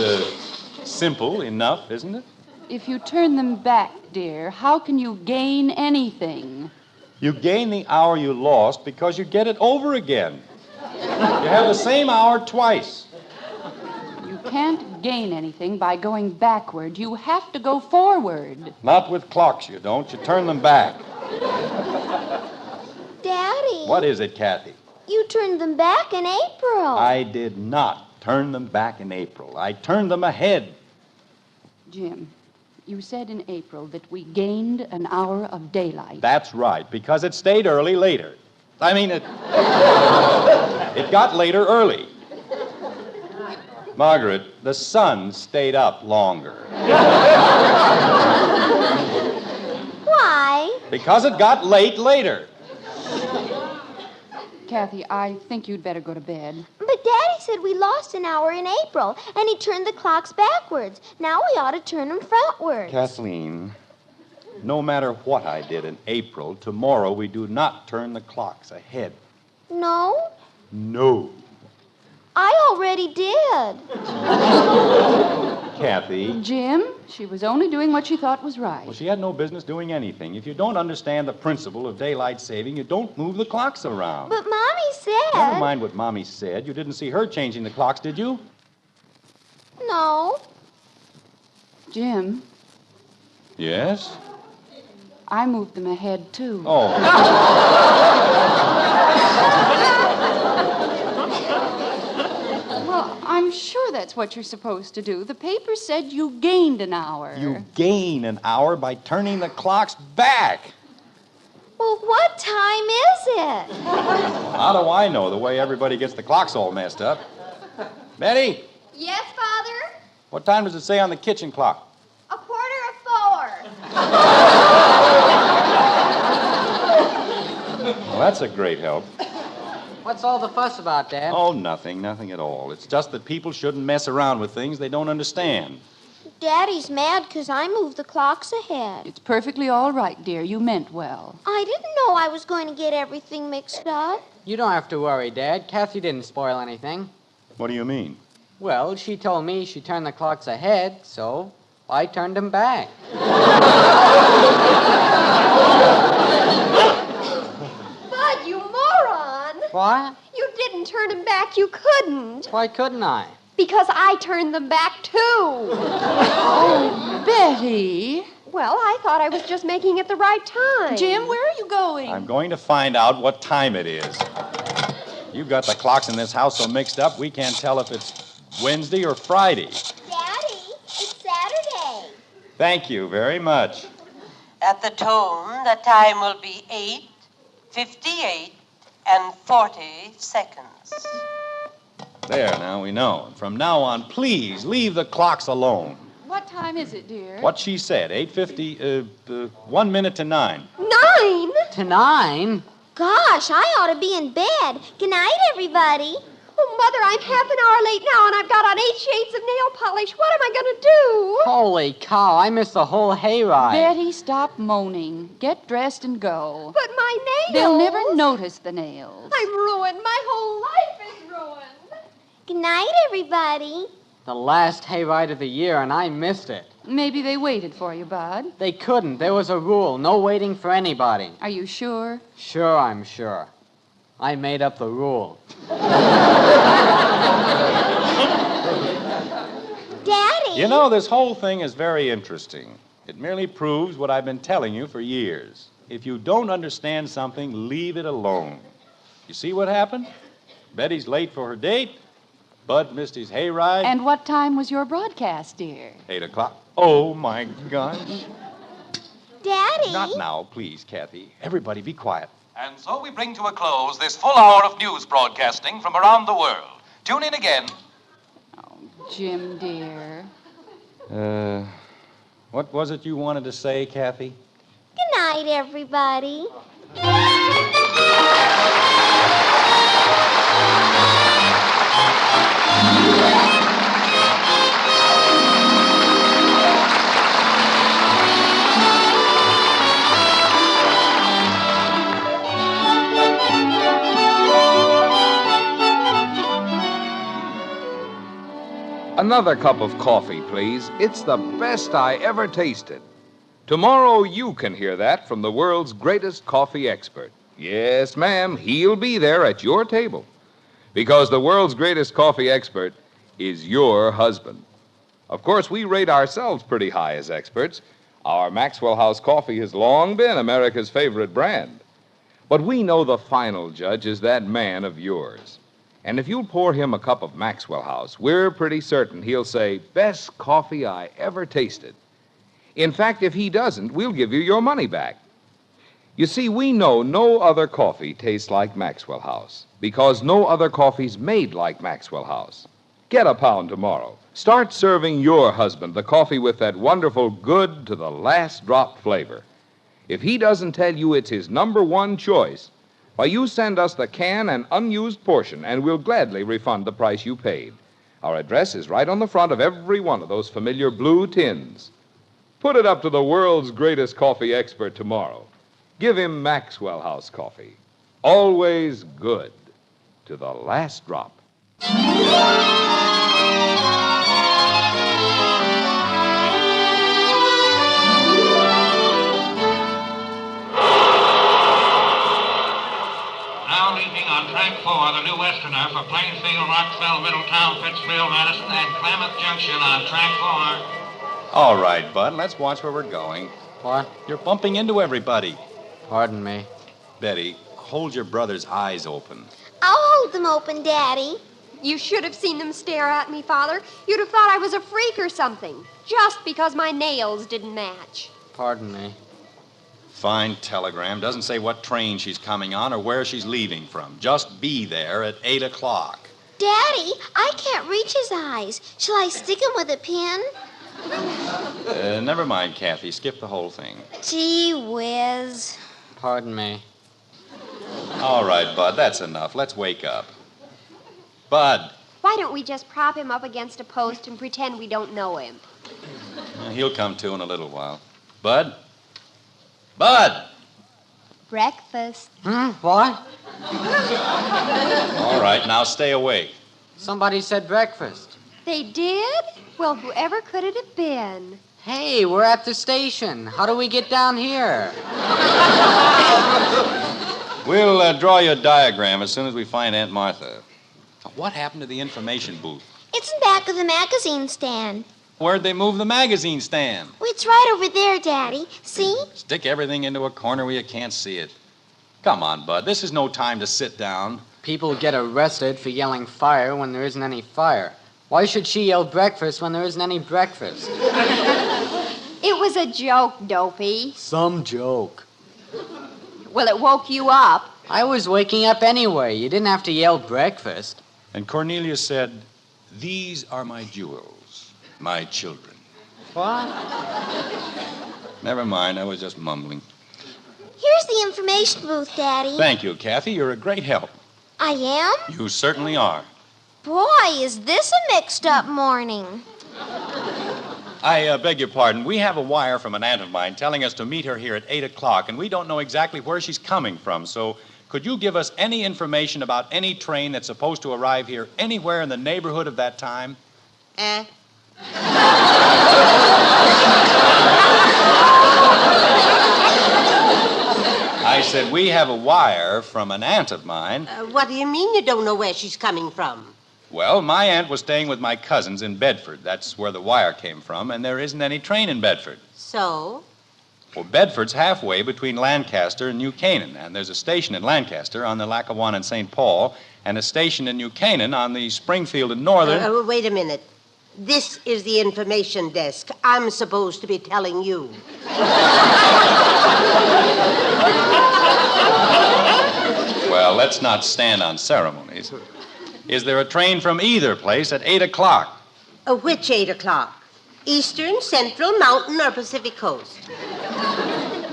simple enough, isn't it? If you turn them back, dear, how can you gain anything? You gain the hour you lost because you get it over again. You have the same hour twice. You can't gain anything by going backward. You have to go forward. Not with clocks, you don't. You turn them back. Daddy. What is it, Kathy? You turned them back in April. I did not turn them back in April. I turned them ahead. Jim, you said in April that we gained an hour of daylight. That's right, because it stayed early later. I mean, it got later early. Margaret, the sun stayed up longer. Why? Because it got late later. Kathy, I think you'd better go to bed. But Daddy said we lost an hour in April, and he turned the clocks backwards. Now we ought to turn them frontwards. Kathleen, no matter what I did in April, tomorrow we do not turn the clocks ahead. No? No. I already did. Kathy. Jim, she was only doing what she thought was right. Well, she had no business doing anything. If you don't understand the principle of daylight saving, you don't move the clocks around. But Mommy said... Never mind what Mommy said. You didn't see her changing the clocks, did you? No. Jim, Yes? I moved them ahead, too. Oh. Well, I'm sure that's what you're supposed to do. The paper said you gained an hour. You gain an hour by turning the clocks back. Well, what time is it? How do I know the way everybody gets the clocks all messed up? Betty, Yes, Father? what time does it say on the kitchen clock? 4:45. Well, that's a great help. What's all the fuss about, Dad? Oh, nothing at all. It's just that people shouldn't mess around with things they don't understand. Daddy's mad 'cause I moved the clocks ahead. It's perfectly all right, dear. You meant well. I didn't know I was going to get everything mixed up. You don't have to worry, Dad. Kathy didn't spoil anything. What do you mean? Well, she told me she turned the clocks ahead, so I turned them back. Bud, you moron! What? You didn't turn them back. You couldn't. Why couldn't I? Because I turned them back, too. Oh, Betty. Well, I thought I was just making it the right time. Jim, where are you going? I'm going to find out what time it is. You've got the clocks in this house so mixed up, we can't tell if it's Wednesday or Friday. Daddy, it's Saturday. Thank you very much. At the tone, the time will be 8:58 and 40 seconds. There, now we know. And from now on, please leave the clocks alone. What time is it, dear? What she said, 8:50, 1 minute to 9. 9? To 9? Gosh, I ought to be in bed. Good night, everybody. Oh, Mother, I'm half an hour late now, and I've got on 8 shades of nail polish. What am I going to do? Holy cow, I missed the whole hayride. Betty, stop moaning. Get dressed and go. But my nails... They'll never notice the nails. I'm ruined. My whole life is ruined. Good night, everybody. The last hayride of the year, and I missed it. Maybe they waited for you, Bud. They couldn't. There was a rule. No waiting for anybody. Are you sure? Sure, I'm sure. I made up the rule. Daddy! You know, this whole thing is very interesting. It merely proves what I've been telling you for years. If you don't understand something, leave it alone. You see what happened? Betty's late for her date. Bud missed his hayride. And what time was your broadcast, dear? 8 o'clock. Oh, my gosh. Daddy! Not now, please, Kathy. Everybody be quiet. And so we bring to a close this full hour of news broadcasting from around the world. Tune in again. Jim, dear. What was it you wanted to say, Kathy? Good night, everybody. Another cup of coffee, please. It's the best I ever tasted. Tomorrow you can hear that from the world's greatest coffee expert. Yes, ma'am, he'll be there at your table. Because the world's greatest coffee expert is your husband. Of course, we rate ourselves pretty high as experts. Our Maxwell House coffee has long been America's favorite brand. But we know the final judge is that man of yours. And if you'll pour him a cup of Maxwell House, we're pretty certain he'll say, best coffee I ever tasted. In fact, if he doesn't, we'll give you your money back. You see, we know no other coffee tastes like Maxwell House because no other coffee's made like Maxwell House. Get a pound tomorrow. Start serving your husband the coffee with that wonderful good to the last drop flavor. If he doesn't tell you it's his number one choice, why, you send us the can and unused portion, and we'll gladly refund the price you paid. Our address is right on the front of every one of those familiar blue tins. Put it up to the world's greatest coffee expert tomorrow. Give him Maxwell House coffee. Always good to the last drop. Now leaving on track 4, the new Westerner for Plainfield, Rockville, Middletown, Pittsfield, Madison, and Klamath Junction on track 4. All right, Bud, let's watch where we're going. What? You're bumping into everybody. Pardon me. Betty, hold your brother's eyes open. I'll hold them open, Daddy. You should have seen them stare at me, Father. You'd have thought I was a freak or something, just because my nails didn't match. Pardon me. Fine telegram. Doesn't say what train she's coming on or where she's leaving from. Just be there at 8 o'clock. Daddy, I can't reach his eyes. Shall I stick him with a pin? Never mind, Kathy. Skip the whole thing. Gee whiz. Pardon me. All right, Bud, that's enough. Let's wake up. Bud. Why don't we just prop him up against a post and pretend we don't know him? He'll come to in a little while. Bud? Bud! Breakfast. What? All right, now stay awake. Somebody said breakfast. They did? Well, whoever could it have been? Hey, we're at the station. How do we get down here? We'll draw you a diagram as soon as we find Aunt Martha. What happened to the information booth? It's in back of the magazine stand. Where'd they move the magazine stand? Oh, it's right over there, Daddy. See? Stick everything into a corner where you can't see it. Come on, Bud. This is no time to sit down. People get arrested for yelling fire when there isn't any fire. Why should she yell breakfast when there isn't any breakfast? It was a joke, Dopey. Some joke. Well, it woke you up. I was waking up anyway. You didn't have to yell breakfast. And Cornelia said, "These are my jewels, my children." What? Never mind, I was just mumbling. Here's the information booth, Daddy. Thank you, Kathy. You're a great help. I am? You certainly are. Boy, is this a mixed-up morning. I beg your pardon. We have a wire from an aunt of mine telling us to meet her here at 8 o'clock, and we don't know exactly where she's coming from. So could you give us any information about any train that's supposed to arrive here anywhere in the neighborhood of that time? I said we have a wire from an aunt of mine. What do you mean you don't know where she's coming from? Well, my aunt was staying with my cousins in Bedford. That's where the wire came from, and there isn't any train in Bedford. So? Well, Bedford's halfway between Lancaster and New Canaan, and there's a station in Lancaster on the Lackawanna and St. Paul, and a station in New Canaan on the Springfield and Northern. Wait a minute. This is the information desk. I'm supposed to be telling you. Well, let's not stand on ceremonies. Is there a train from either place at 8 o'clock? Which 8 o'clock? Eastern, Central, Mountain, or Pacific Coast?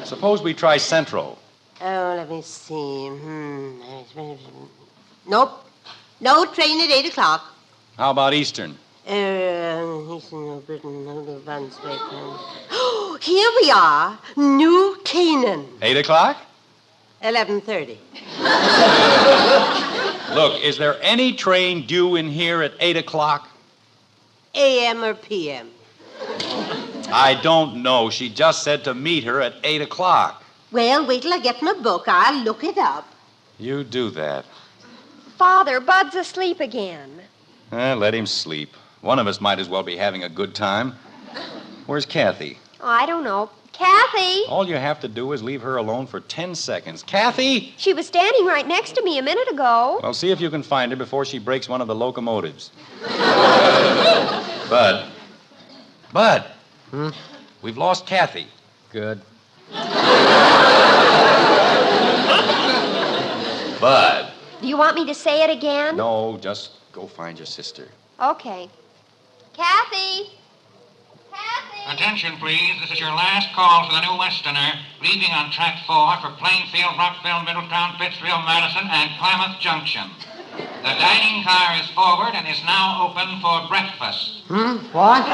Suppose we try Central. Oh, let me see. Nope. No train at 8 o'clock. How about Eastern? Eastern, Britain, no run straight. Here we are. New Canaan. 8 o'clock? 11:30. Look, is there any train due in here at 8 o'clock? AM or PM? I don't know. She just said to meet her at 8 o'clock. Well, wait till I get my book. I'll look it up. You do that. Father, Bud's asleep again. Let him sleep. One of us might as well be having a good time. Where's Kathy? Oh, I don't know. Kathy! All you have to do is leave her alone for 10 seconds. Kathy! She was standing right next to me a minute ago. Well, see if you can find her before she breaks one of the locomotives. Bud. Bud! We've lost Kathy. Good. Bud. Do you want me to say it again? No, just go find your sister. Okay. Kathy! Attention, please. This is your last call for the New Westerner, leaving on track 4 for Plainfield, Rockville, Middletown, Pittsfield, Madison, and Klamath Junction. The dining car is forward and is now open for breakfast. What?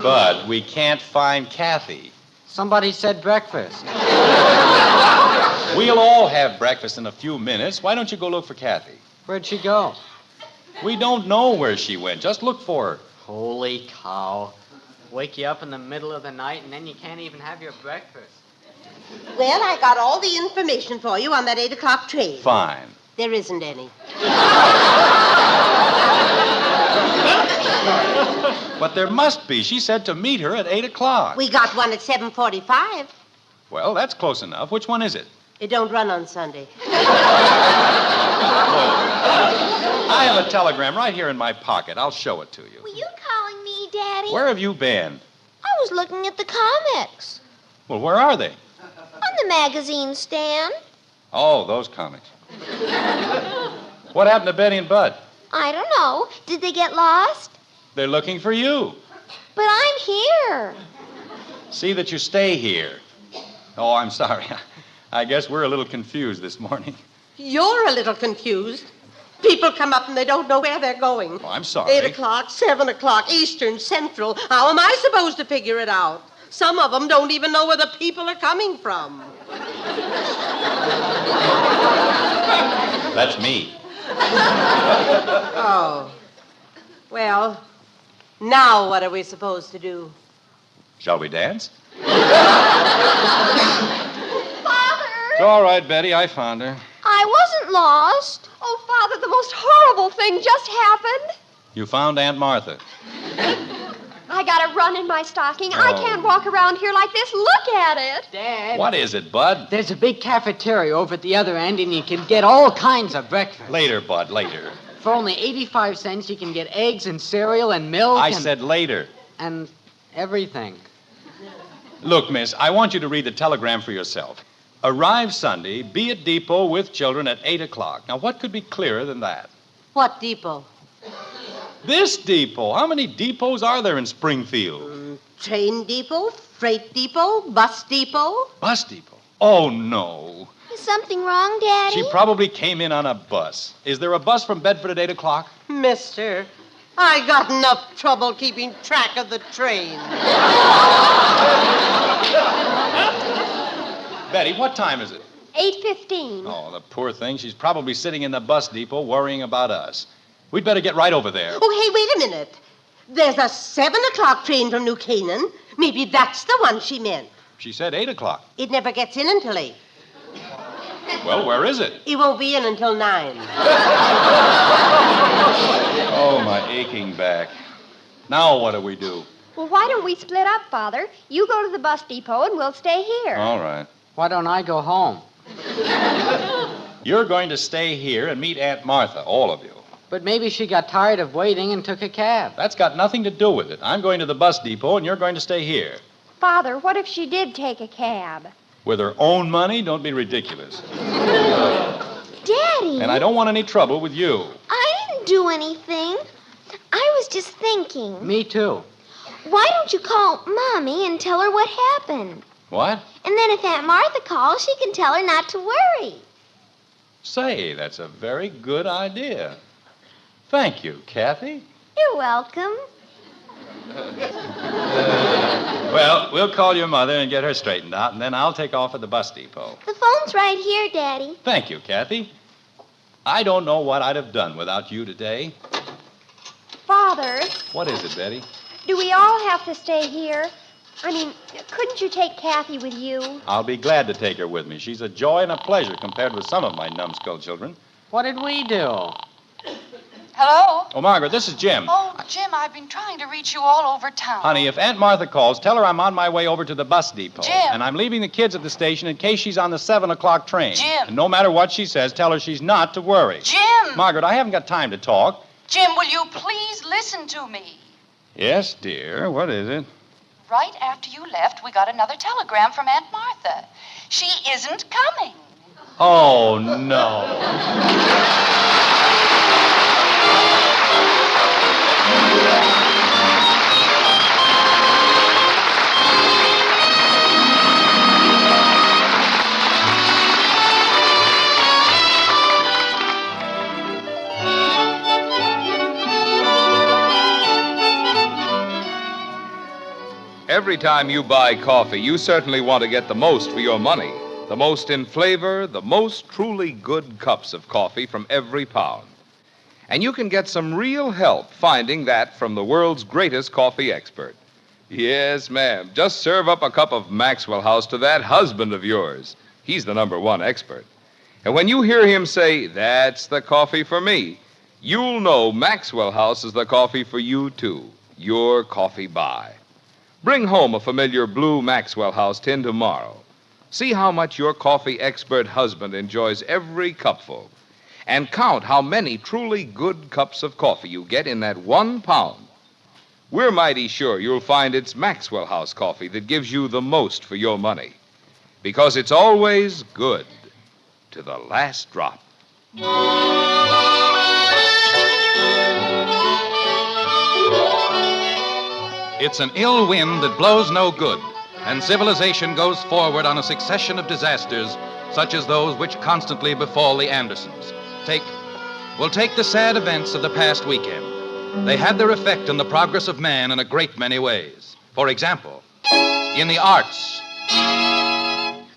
Bud, we can't find Kathy. Somebody said breakfast. We'll all have breakfast in a few minutes. Why don't you go look for Kathy? Where'd she go? We don't know where she went. Just look for her. Holy cow. Wake you up in the middle of the night and then you can't even have your breakfast. Well, I got all the information for you on that 8 o'clock train. Fine. There isn't any. But there must be. She said to meet her at 8 o'clock. We got one at 7:45. Well, that's close enough. Which one is it? It don't run on Sunday. I have a telegram right here in my pocket. I'll show it to you. Were you calling me, Daddy? Where have you been? I was looking at the comics. Well, where are they? On the magazine stand. Oh, those comics. What happened to Betty and Bud? I don't know. Did they get lost? They're looking for you. But I'm here. See that you stay here. Oh, I'm sorry. I guess we're a little confused this morning. You're a little confused. People come up and they don't know where they're going. Oh, I'm sorry. 8 o'clock, 7 o'clock, Eastern, Central. How am I supposed to figure it out? Some of them don't even know where the people are coming from. That's me. Oh. Well, now what are we supposed to do? Shall we dance? Father! It's all right, Betty. I found her. I wasn't lost. Oh, Father, the most horrible thing just happened. You found Aunt Martha. I got a run in my stocking. I can't walk around here like this. Look at it. Dad. What is it, Bud? There's a big cafeteria over at the other end, and you can get all kinds of breakfast. Later, Bud, later. For only 85 cents, you can get eggs and cereal and milk. I said later. And everything. Look, miss, I want you to read the telegram for yourself. Arrive Sunday, be at depot with children at 8 o'clock. Now, what could be clearer than that? What depot? This depot. How many depots are there in Springfield? Train depot, freight depot, bus depot. Bus depot? Oh, no. Is something wrong, Daddy? She probably came in on a bus. Is there a bus from Bedford at 8 o'clock? Mister, I got enough trouble keeping track of the train. Betty, what time is it? 8:15. Oh, the poor thing. She's probably sitting in the bus depot worrying about us. We'd better get right over there. Oh, hey, wait a minute. There's a 7 o'clock train from New Canaan. Maybe that's the one she meant. She said 8 o'clock. It never gets in until 8. Well, where is it? It won't be in until 9. Oh, my aching back. Now what do we do? Well, why don't we split up, Father? You go to the bus depot and we'll stay here. All right. Why don't I go home? You're going to stay here and meet Aunt Martha, all of you. But maybe she got tired of waiting and took a cab. That's got nothing to do with it. I'm going to the bus depot and you're going to stay here. Father, what if she did take a cab? With her own money? Don't be ridiculous. Daddy! And I don't want any trouble with you. I didn't do anything. I was just thinking. Me too. Why don't you call Mommy and tell her what happened? What? And then if Aunt Martha calls, she can tell her not to worry. Say, that's a very good idea. Thank you, Kathy. You're welcome. Well, we'll call your mother and get her straightened out, and then I'll take off at the bus depot. The phone's right here, Daddy. Thank you, Kathy. I don't know what I'd have done without you today. Father, What is it, Betty? do we all have to stay here? I mean, couldn't you take Kathy with you? I'll be glad to take her with me. She's a joy and a pleasure compared with some of my numbskull children. What did we do? Hello? Oh, Margaret, this is Jim. Oh, Jim, I've been trying to reach you all over town. Honey, if Aunt Martha calls, tell her I'm on my way over to the bus depot. Jim. And I'm leaving the kids at the station in case she's on the 7 o'clock train. Jim. And no matter what she says, tell her she's not to worry. Jim! Margaret, I haven't got time to talk. Jim, will you please listen to me? Yes, dear. What is it? Right after you left, we got another telegram from Aunt Martha. She isn't coming. Oh, no. Every time you buy coffee, you certainly want to get the most for your money. The most in flavor, the most truly good cups of coffee from every pound. And you can get some real help finding that from the world's greatest coffee expert. Yes, ma'am. Just serve up a cup of Maxwell House to that husband of yours. He's the #1 expert. And when you hear him say, "That's the coffee for me," you'll know Maxwell House is the coffee for you, too. Your coffee buy. Bring home a familiar blue Maxwell House tin tomorrow. See how much your coffee expert husband enjoys every cupful. And count how many truly good cups of coffee you get in that 1 pound. We're mighty sure you'll find it's Maxwell House coffee that gives you the most for your money. Because it's always good to the last drop. It's an ill wind that blows no good, and civilization goes forward on a succession of disasters such as those which constantly befall the Andersons. Take will take the sad events of the past weekend. They had their effect on the progress of man in a great many ways. For example, in the arts.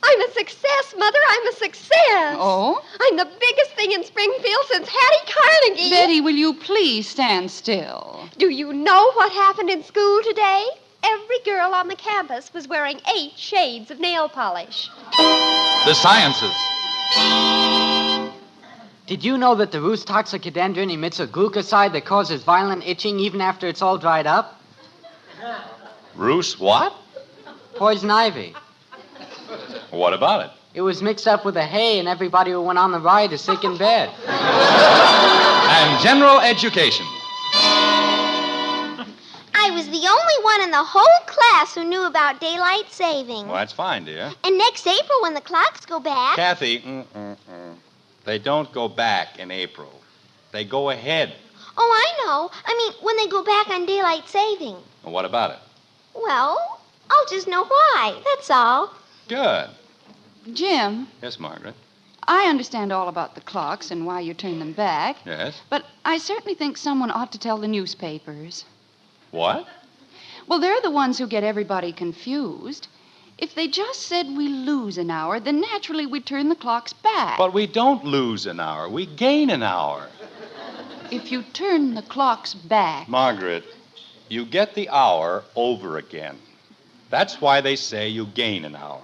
I'm a success, Mother. I'm a success. Oh? I'm the biggest thing in Springfield since Hattie Carnegie. Betty, will you please stand still? Do you know what happened in school today? Every girl on the campus was wearing 8 shades of nail polish. The sciences. Did you know that the roost toxicodendron emits a glucoside that causes violent itching even after it's all dried up? Roost what? Poison ivy. What about it? It was mixed up with the hay, and everybody who went on the ride is sick in bed. And general education. I was the only one in the whole class who knew about daylight saving. Well, that's fine, dear. And next April, when the clocks go back... Kathy, they don't go back in April. They go ahead. Oh, I know. I mean, when they go back on daylight saving. And what about it? Well, I'll just know why. That's all. Good. Jim, Yes, Margaret. I understand all about the clocks and why you turn them back, Yes. but I certainly think someone ought to tell the newspapers. What? Well, they're the ones who get everybody confused. If they just said we lose an hour, then naturally we'd turn the clocks back. But we don't lose an hour. We gain an hour. If you turn the clocks back... Margaret, you get the hour over again. That's why they say you gain an hour.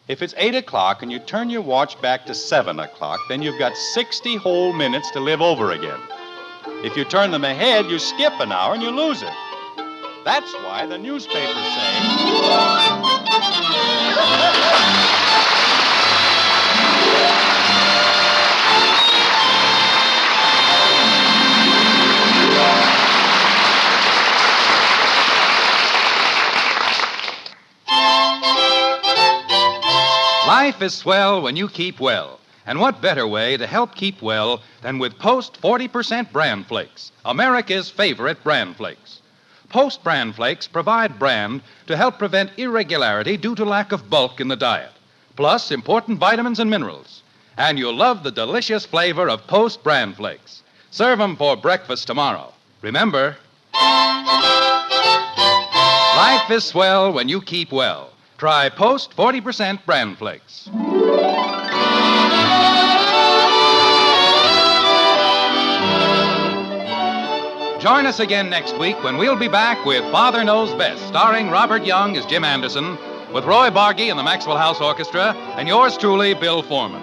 If it's 8 o'clock and you turn your watch back to 7 o'clock, then you've got 60 whole minutes to live over again. If you turn them ahead, you skip an hour and you lose it. That's why the newspapers say... Life is swell when you keep well. And what better way to help keep well than with Post 40% Bran Flakes, America's favorite bran flakes. Post Bran Flakes provide bran to help prevent irregularity due to lack of bulk in the diet, plus important vitamins and minerals. And you'll love the delicious flavor of Post Bran Flakes. Serve them for breakfast tomorrow. Remember, life is swell when you keep well. Try Post 40% Bran Flakes. Join us again next week when we'll be back with Father Knows Best, starring Robert Young as Jim Anderson, with Roy Bargy and the Maxwell House Orchestra, and yours truly, Bill Foreman.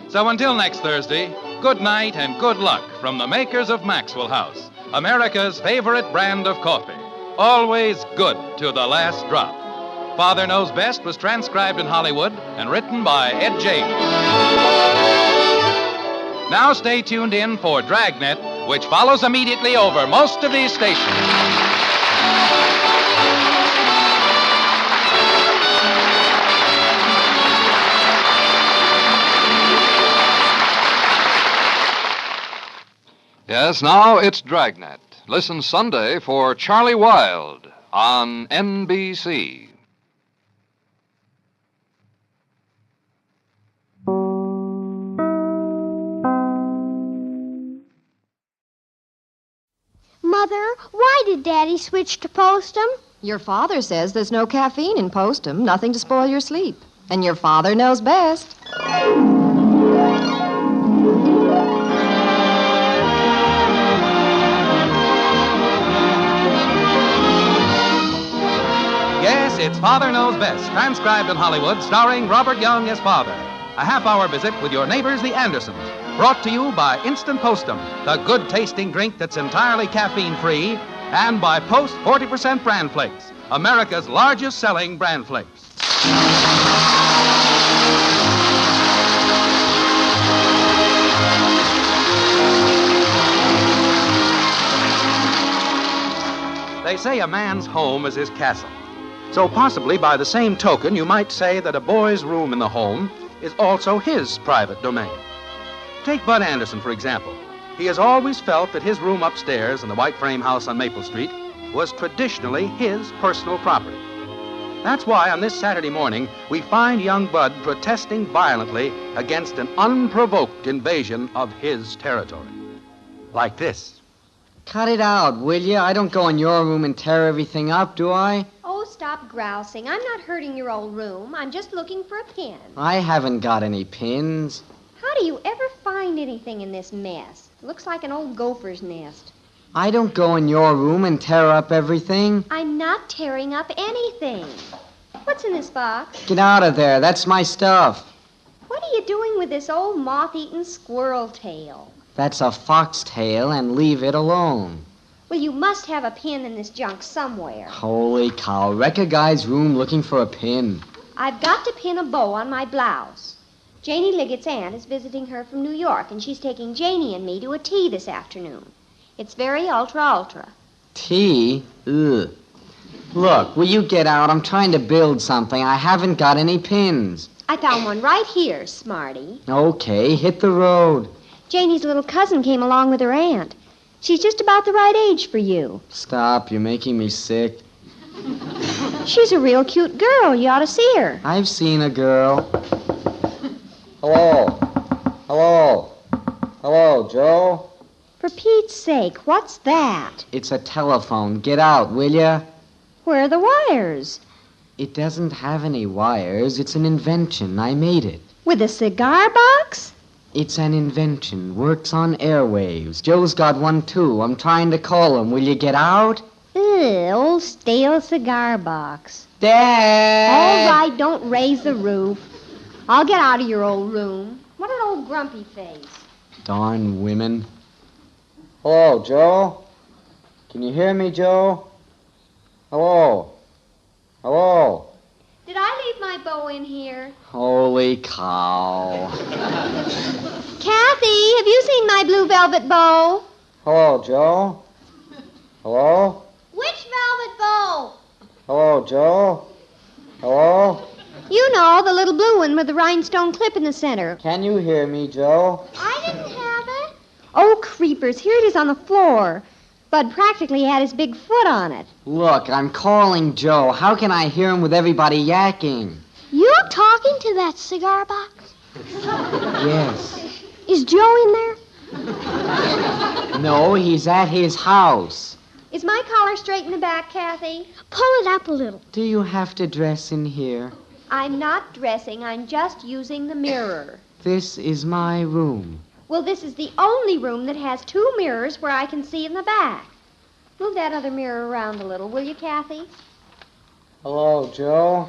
So until next Thursday, good night and good luck from the makers of Maxwell House, America's favorite brand of coffee. Always good to the last drop. Father Knows Best was transcribed in Hollywood and written by Ed James. Now stay tuned in for Dragnet, which follows immediately over most of these stations. Yes, now it's Dragnet. Listen Sunday for Charlie Wilde on NBC. Mother, why did Daddy switch to Postum? Your father says there's no caffeine in Postum, nothing to spoil your sleep. And your father knows best. Yes, it's Father Knows Best, transcribed in Hollywood, starring Robert Young as Father. A half-hour visit with your neighbors, the Andersons. Brought to you by Instant Postum, the good-tasting drink that's entirely caffeine-free, and by Post 40% Bran Flakes, America's largest-selling bran flakes. They say a man's home is his castle. So possibly by the same token, you might say that a boy's room in the home is also his private domain. Take Bud Anderson, for example. He has always felt that his room upstairs in the white frame house on Maple Street was traditionally his personal property. That's why on this Saturday morning, we find young Bud protesting violently against an unprovoked invasion of his territory. Like this. Cut it out, will you? I don't go in your room and tear everything up, do I? Oh, stop grousing. I'm not hurting your old room. I'm just looking for a pin. I haven't got any pins. How do you ever find anything in this mess? Looks like an old gopher's nest. I don't go in your room and tear up everything. I'm not tearing up anything. What's in this box? Get out of there. That's my stuff. What are you doing with this old moth-eaten squirrel tail? That's a foxtail, and leave it alone. Well, you must have a pin in this junk somewhere. Holy cow. Wreck a guy's room looking for a pin. I've got to pin a bow on my blouse. Janie Liggett's aunt is visiting her from New York, and she's taking Janie and me to a tea this afternoon. It's very ultra. Tea? Ugh. Look, will you get out? I'm trying to build something. I haven't got any pins. I found one right here, Smarty. Okay, hit the road. Janie's little cousin came along with her aunt. She's just about the right age for you. Stop, you're making me sick. She's a real cute girl. You ought to see her. I've seen a girl. Hello? Hello, Joe? For Pete's sake, what's that? It's a telephone. Get out, will ya? Where are the wires? It doesn't have any wires. It's an invention. I made it. With a cigar box? It's an invention. Works on airwaves. Joe's got one, too. I'm trying to call him. Will you get out? Ugh, old stale cigar box. Dad! All right, don't raise the roof. I'll get out of your old room. What an old grumpy face. Darn women. Hello, Joe? Can you hear me, Joe? Hello? Did I leave my bow in here? Holy cow. Kathy, have you seen my blue velvet bow? Hello, Joe? Hello? Which velvet bow? Hello, Joe? Hello? You know, the little blue one with the rhinestone clip in the center. Can you hear me, Joe? I didn't have it. Oh, creepers, here it is on the floor. Bud practically had his big foot on it. Look, I'm calling Joe. How can I hear him with everybody yakking? You talking to that cigar box? Yes. Is Joe in there? No, he's at his house. Is my collar straight in the back, Kathy? Pull it up a little. Do you have to dress in here? I'm not dressing. I'm just using the mirror. This is my room. Well, this is the only room that has two mirrors where I can see in the back. Move that other mirror around a little, will you, Kathy? Hello, Joe?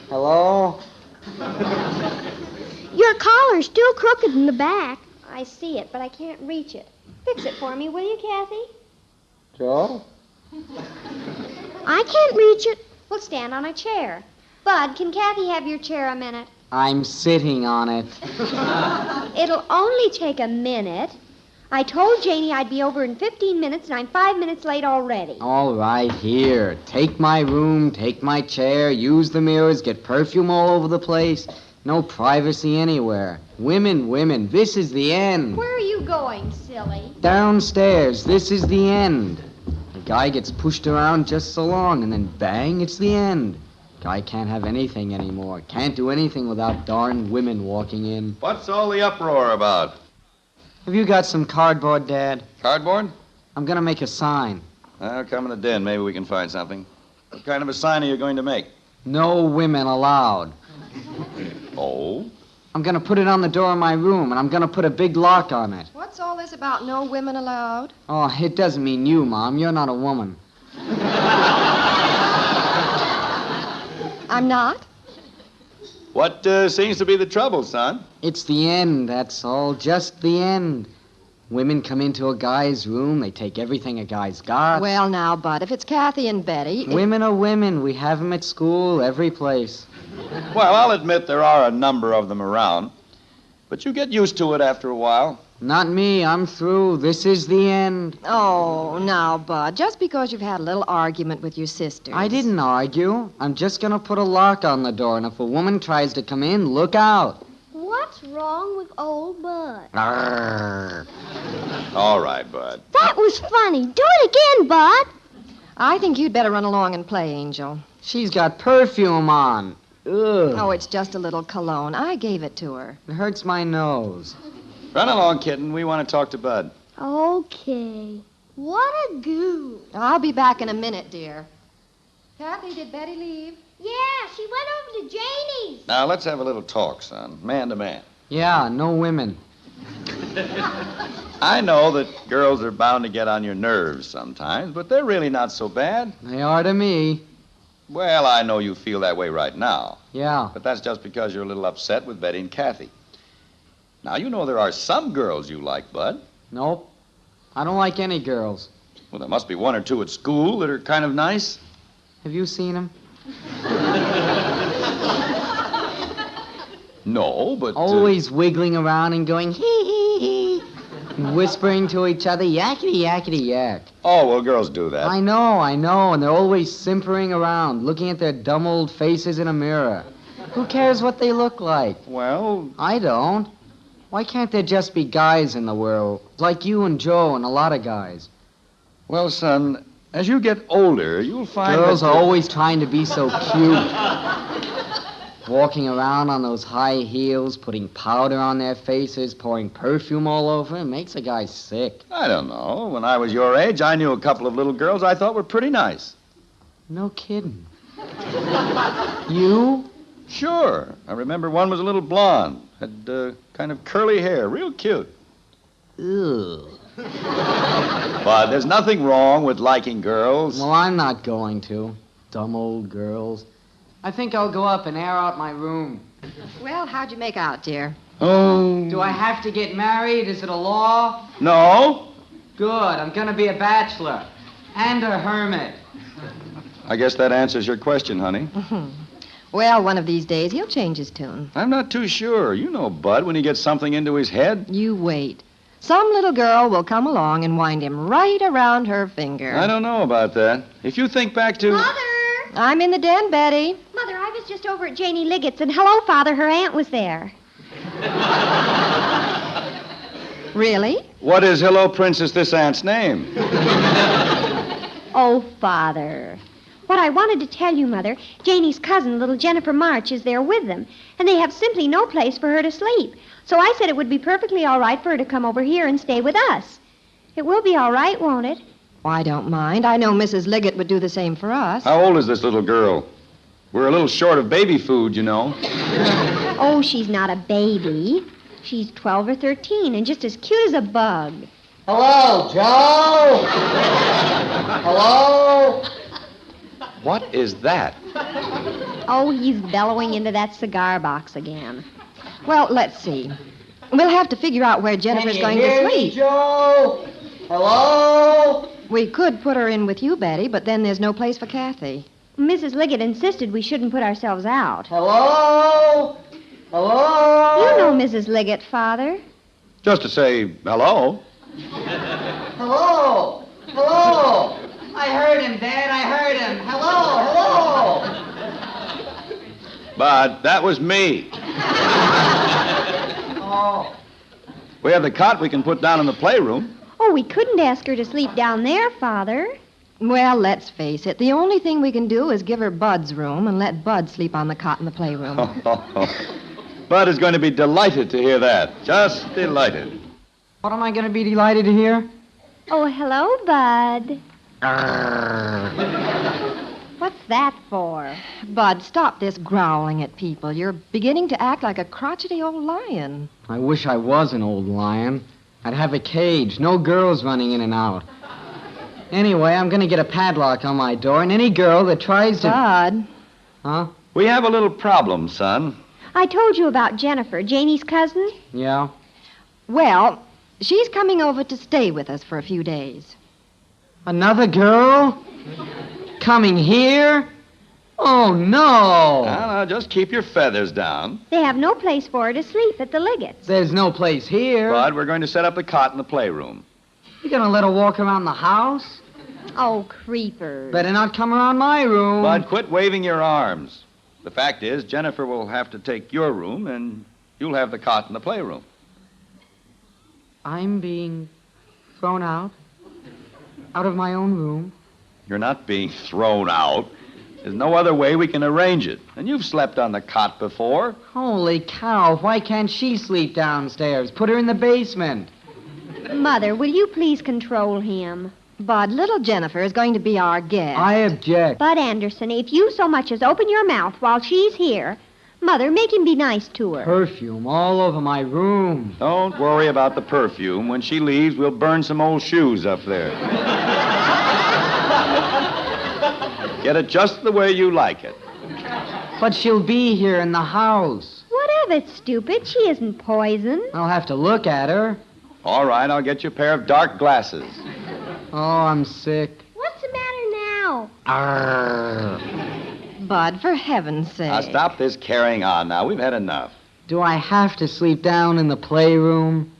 Hello? Your collar's still crooked in the back. I see it, but I can't reach it. Fix it for me, will you, Kathy? Joe? I can't reach it. Well, stand on a chair. Bud, can Kathy have your chair a minute? I'm sitting on it. It'll only take a minute. I told Janie I'd be over in 15 minutes, and I'm 5 minutes late already. All right, here. Take my room, take my chair, use the mirrors, get perfume all over the place. No privacy anywhere. Women, this is the end. Where are you going, silly? Downstairs, this is the end. The guy gets pushed around just so long, and then bang, it's the end. Guy can't have anything anymore. Can't do anything without darn women walking in. What's all the uproar about? Have you got some cardboard, Dad? Cardboard? I'm going to make a sign. Come in the den. Maybe we can find something. What kind of a sign are you going to make? No women allowed. Oh? I'm going to put it on the door of my room, and I'm going to put a big lock on it. What's all this about no women allowed? Oh, it doesn't mean you, Mom. You're not a woman. I'm not? What seems to be the trouble, son? It's the end, that's all. Just the end. Women come into a guy's room. They take everything a guy's got. Well, now, Bud, if it's Kathy and Betty... Women are women. We have them at school, every place. Well, I'll admit there are a number of them around. But you get used to it after a while. Not me. I'm through. This is the end. Oh, now, Bud, just because you've had a little argument with your sisters. I didn't argue. I'm just going to put a lock on the door, and if a woman tries to come in, look out. What's wrong with old Bud? Arrgh. All right, Bud. That was funny. Do it again, Bud. I think you'd better run along and play, Angel. She's got perfume on. Ugh. Oh, it's just a little cologne. I gave it to her. It hurts my nose. Run along, kitten. We want to talk to Bud. Okay. What a goo. I'll be back in a minute, dear. Kathy, did Betty leave? Yeah, she went over to Janie's. Now, let's have a little talk, son. Man to man. Yeah, no women. I know that girls are bound to get on your nerves sometimes, but they're really not so bad. They are to me. Well, I know you feel that way right now. Yeah. But that's just because you're a little upset with Betty and Kathy. Now, you know there are some girls you like, Bud. Nope. I don't like any girls. Well, there must be one or two at school that are kind of nice. Have you seen them? No, but... Always wiggling around and going hee hee hee. And whispering to each other, yakety yakety yak. Oh, well, girls do that. I know. And they're always simpering around, looking at their dumb old faces in a mirror. Who cares what they look like? Well... I don't. Why can't there just be guys in the world? Like you and Joe and a lot of guys. Well, son, as you get older, you'll find Girls that... are always trying to be so cute. Walking around on those high heels, putting powder on their faces, pouring perfume all over, it makes a guy sick. I don't know. When I was your age, I knew a couple of little girls I thought were pretty nice. No kidding. You? Sure. I remember one was a little blonde, had kind of curly hair, real cute. Ew. But there's nothing wrong with liking girls. Well, I'm not going to. Dumb old girls. I think I'll go up and air out my room. Well, how'd you make out, dear? Oh. Do I have to get married? Is it a law? No. Good. I'm going to be a bachelor. And a hermit. I guess that answers your question, honey. Well, one of these days he'll change his tune. I'm not too sure. You know Bud when he gets something into his head. You wait. Some little girl will come along and wind him right around her finger. I don't know about that. If you think back to... Mother! I'm in the den, Betty. Mother, I was just over at Janie Liggett's, and hello, Father, her aunt was there. Really? What is Hello Princess this aunt's name? Oh, Father. What I wanted to tell you, Mother, Janie's cousin, little Jennifer March, is there with them, and they have simply no place for her to sleep. So I said it would be perfectly all right for her to come over here and stay with us. It will be all right, won't it? Well, I don't mind. I know Mrs. Liggett would do the same for us. How old is this little girl? We're a little short of baby food, you know. Oh, she's not a baby. She's 12 or 13 and just as cute as a bug. Hello, Joe! Hello? What is that? Oh, he's bellowing into that cigar box again. Well, let's see. We'll have to figure out where Jennifer's going to sleep. Joe? Hello? We could put her in with you, Betty, but then there's no place for Kathy. Mrs. Liggett insisted we shouldn't put ourselves out. Hello? Hello? You know Mrs. Liggett, Father. Just to say hello. Hello? Hello? I heard him, Dad. I heard him. Hello? Hello? But that was me. Oh. We have the cot we can put down in the playroom. Oh, we couldn't ask her to sleep down there, Father. Well, let's face it. The only thing we can do is give her Bud's room and let Bud sleep on the cot in the playroom. Bud is going to be delighted to hear that. Just delighted. What am I going to be delighted to hear? Oh, hello, Bud. What's that for? Bud, stop this growling at people. You're beginning to act like a crotchety old lion. I wish I was an old lion. I'd have a cage, no girls running in and out. Anyway, I'm going to get a padlock on my door, and any girl that tries to... Bud. Huh? We have a little problem, son. I told you about Jennifer, Janie's cousin. Yeah? Well, she's coming over to stay with us for a few days. Another girl? Coming here? Oh, no. Now, just keep your feathers down. They have no place for her to sleep at the Liggett's. There's no place here. Bud, we're going to set up the cot in the playroom. You going to let her walk around the house? Oh, creepers. Better not come around my room. Bud, quit waving your arms. The fact is, Jennifer will have to take your room, and you'll have the cot in the playroom. I'm being thrown out? Out of my own room? You're not being thrown out. There's no other way we can arrange it. And you've slept on the cot before. Holy cow, why can't she sleep downstairs? Put her in the basement. Mother, will you please control him? Bud, little Jennifer is going to be our guest. I object. Bud Anderson, if you so much as open your mouth while she's here, Mother, make him be nice to her. Perfume all over my room. Don't worry about the perfume. When she leaves, we'll burn some old shoes up there. Get it just the way you like it. But she'll be here in the house. What of it, stupid? She isn't poison. I'll have to look at her. All right, I'll get you a pair of dark glasses. Oh, I'm sick. What's the matter now? Arrgh. Bud, for heaven's sake. Now, stop this carrying on now. We've had enough. Do I have to sleep down in the playroom?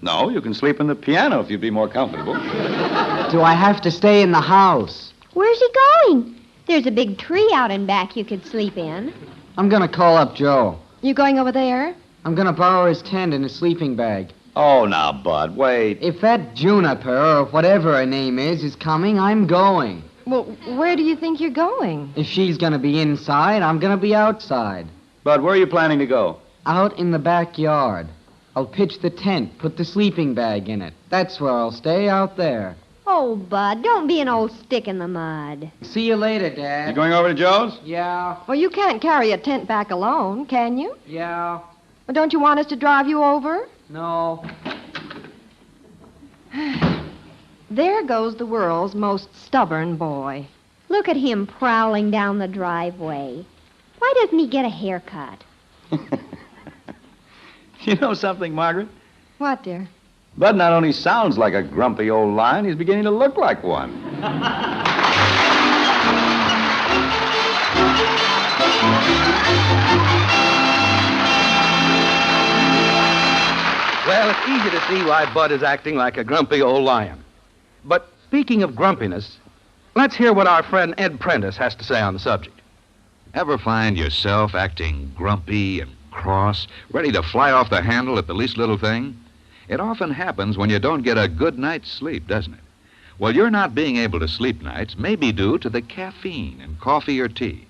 No, you can sleep in the piano if you'd be more comfortable. Do I have to stay in the house? Where's he going? There's a big tree out in back you could sleep in. I'm gonna call up Joe. You going over there? I'm gonna borrow his tent and his sleeping bag. Oh, now, Bud, wait. If that Juniper, or whatever her name is coming, I'm going. Well, where do you think you're going? If she's gonna be inside, I'm gonna be outside. Bud, where are you planning to go? Out in the backyard. I'll pitch the tent, put the sleeping bag in it. That's where I'll stay, out there. Oh, Bud, don't be an old stick in the mud. See you later, Dad. You going over to Joe's? Yeah. Well, you can't carry a tent back alone, can you? Yeah. Well, don't you want us to drive you over? No. There goes the world's most stubborn boy. Look at him prowling down the driveway. Why doesn't he get a haircut? You know something, Margaret? What, dear? Bud not only sounds like a grumpy old lion, he's beginning to look like one. Well, it's easy to see why Bud is acting like a grumpy old lion. But speaking of grumpiness, let's hear what our friend Ed Prentice has to say on the subject. Ever find yourself acting grumpy and cross, ready to fly off the handle at the least little thing? It often happens when you don't get a good night's sleep, doesn't it? Well, your not being able to sleep nights may be due to the caffeine in coffee or tea.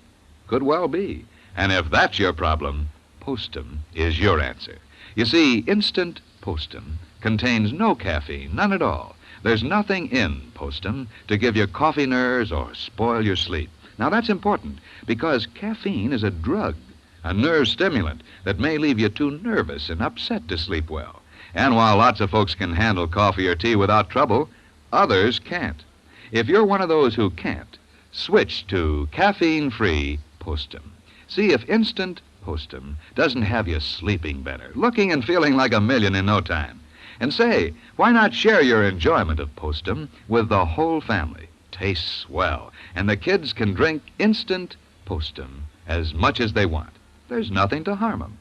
Could well be. And if that's your problem, Postum is your answer. You see, instant Postum contains no caffeine, none at all. There's nothing in Postum to give you coffee nerves or spoil your sleep. Now, that's important because caffeine is a drug, a nerve stimulant that may leave you too nervous and upset to sleep well. And while lots of folks can handle coffee or tea without trouble, others can't. If you're one of those who can't, switch to caffeine-free Postum. See if instant Postum doesn't have you sleeping better, looking and feeling like a million in no time. And say, why not share your enjoyment of Postum with the whole family? Tastes swell, and the kids can drink instant Postum as much as they want. There's nothing to harm them.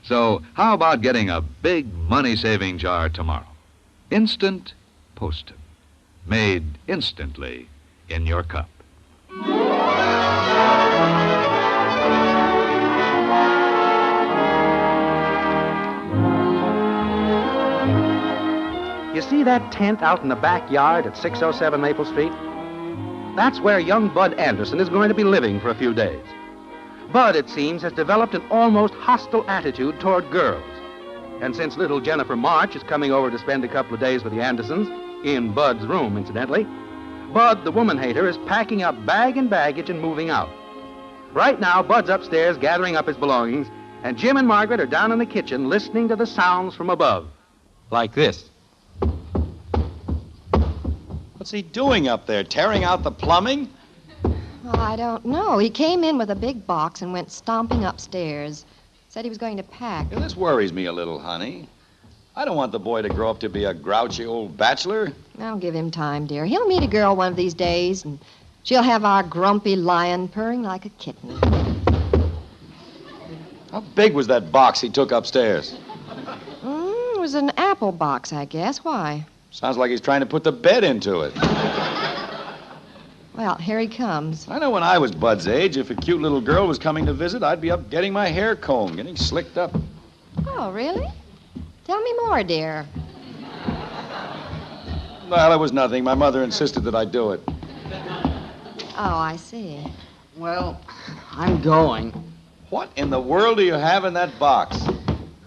So how about getting a big money-saving jar tomorrow? Instant Postum, made instantly in your cup. You see that tent out in the backyard at 607 Maple Street? That's where young Bud Anderson is going to be living for a few days. Bud, it seems, has developed an almost hostile attitude toward girls. And since little Jennifer March is coming over to spend a couple of days with the Andersons, in Bud's room, incidentally, Bud, the woman hater, is packing up bag and baggage and moving out. Right now, Bud's upstairs gathering up his belongings, and Jim and Margaret are down in the kitchen listening to the sounds from above. Like this. What's he doing up there, tearing out the plumbing? Well, I don't know. He came in with a big box and went stomping upstairs. Said he was going to pack. Yeah, this worries me a little, honey. I don't want the boy to grow up to be a grouchy old bachelor. I'll give him time, dear. He'll meet a girl one of these days, and she'll have our grumpy lion purring like a kitten. How big was that box he took upstairs? It was an apple box, I guess. Why? Sounds like he's trying to put the bed into it. Well, here he comes. I know when I was Bud's age, if a cute little girl was coming to visit, I'd be up getting my hair combed, getting slicked up. Oh, really? Tell me more, dear. Well, it was nothing. My mother insisted that I do it. Oh, I see. Well, I'm going. What in the world do you have in that box?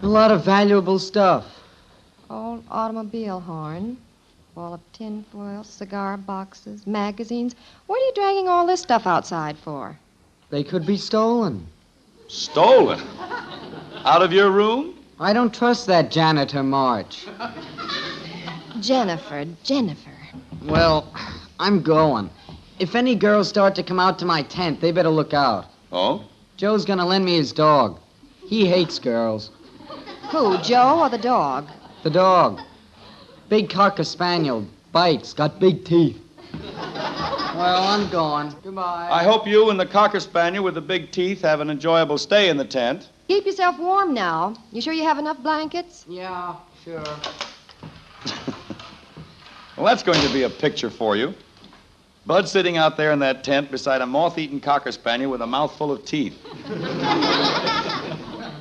A lot of valuable stuff. Old automobile horn, wall of tinfoil, cigar boxes, magazines. What are you dragging all this stuff outside for? They could be stolen. Stolen? Out of your room? I don't trust that janitor, March. Jennifer. Well, I'm going. If any girls start to come out to my tent, they better look out. Oh? Joe's gonna lend me his dog. He hates girls. Who, Joe or the dog? The dog. Big Cocker Spaniel. Bites. Got big teeth. Well, I'm going. Goodbye. I hope you and the Cocker Spaniel with the big teeth have an enjoyable stay in the tent. Keep yourself warm now. You sure you have enough blankets? Yeah, sure. Well, that's going to be a picture for you. Bud sitting out there in that tent beside a moth-eaten Cocker Spaniel with a mouthful of teeth.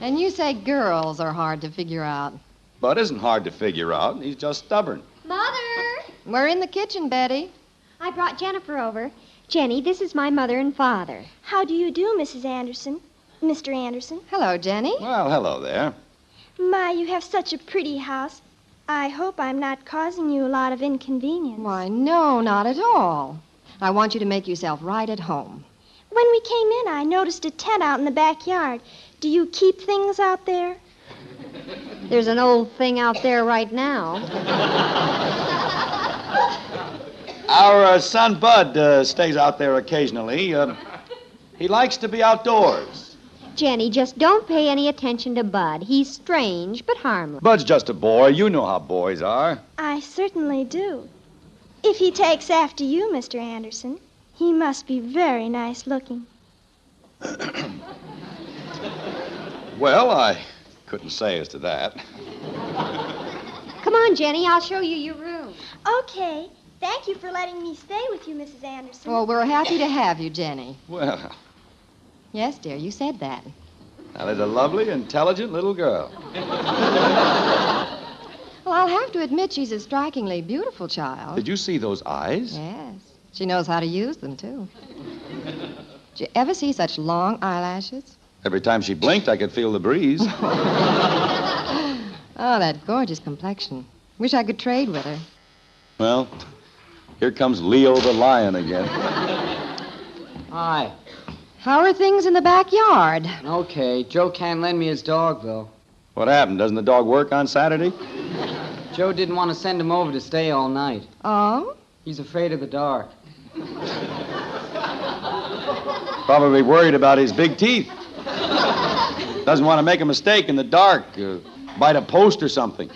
And you say girls are hard to figure out. Bud isn't hard to figure out. He's just stubborn. Mother! We're in the kitchen, Betty. I brought Jennifer over. Jenny, this is my mother and father. How do you do, Mrs. Anderson? Mr. Anderson? Hello, Jenny. Well, hello there. My, you have such a pretty house. I hope I'm not causing you a lot of inconvenience. Why, no, not at all. I want you to make yourself right at home. When we came in, I noticed a tent out in the backyard. Do you keep things out there? There's an old thing out there right now. Our son Bud stays out there occasionally. He likes to be outdoors. Jenny, just don't pay any attention to Bud. He's strange, but harmless. Bud's just a boy. You know how boys are. I certainly do. If he takes after you, Mr. Anderson, he must be very nice looking. Well, I couldn't say as to that. Come on, Jenny, I'll show you your room. Okay. Thank you for letting me stay with you, Mrs. Anderson. Well, we're happy to have you, Jenny. Well, Yes, dear, you said that. now there's a lovely, intelligent little girl. Well, I'll have to admit she's a strikingly beautiful child. Did you see those eyes? Yes. She knows how to use them, too. Did you ever see such long eyelashes? Every time she blinked, I could feel the breeze. Oh, that gorgeous complexion. Wish I could trade with her. Well, here comes Leo the lion again. Hi. How are things in the backyard? Okay, Joe can't lend me his dog, though. What happened? Doesn't the dog work on Saturday? Joe didn't want to send him over to stay all night. Oh? He's afraid of the dark. Probably worried about his big teeth. Doesn't want to make a mistake in the dark. Bite a post or something.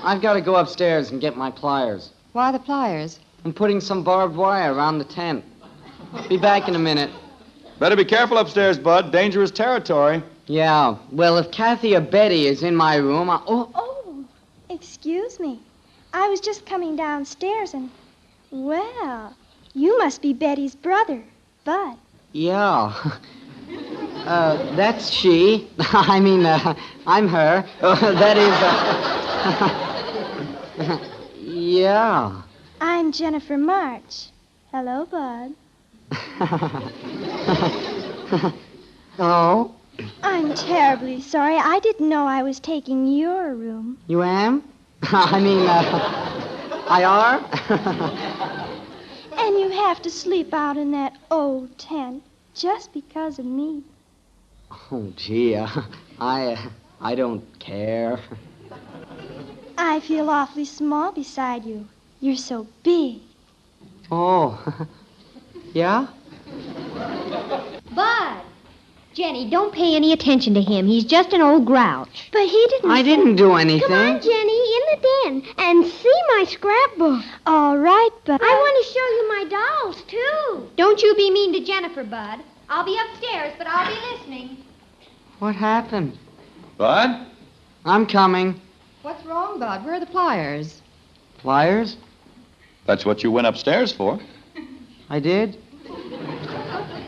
I've got to go upstairs and get my pliers. Why the pliers? I'm putting some barbed wire around the tent. Be back in a minute. Better be careful upstairs, Bud. Dangerous territory. Yeah, well, if Kathy or Betty is in my room, Oh, excuse me. I was just coming downstairs and... Well, you must be Betty's brother, Bud. Yeah. That's she. I mean, I'm her. That is, yeah. I'm Jennifer March. Hello, Bud. Oh? I'm terribly sorry. I didn't know I was taking your room. You am? I mean, I are? And you have to sleep out in that old tent just because of me. Oh, gee, I don't care. I feel awfully small beside you. You're so big. Oh, yeah? Bud! Jenny, don't pay any attention to him. He's just an old grouch. But he didn't... I didn't do anything. Come on, Jenny, in the den, and see my scrapbook. All right, Bud. I want to show you my dolls, too. Don't you be mean to Jennifer, Bud. I'll be upstairs, but I'll be listening. What happened? Bud? I'm coming. What's wrong, Bud? Where are the pliers? Pliers? That's what you went upstairs for. I did?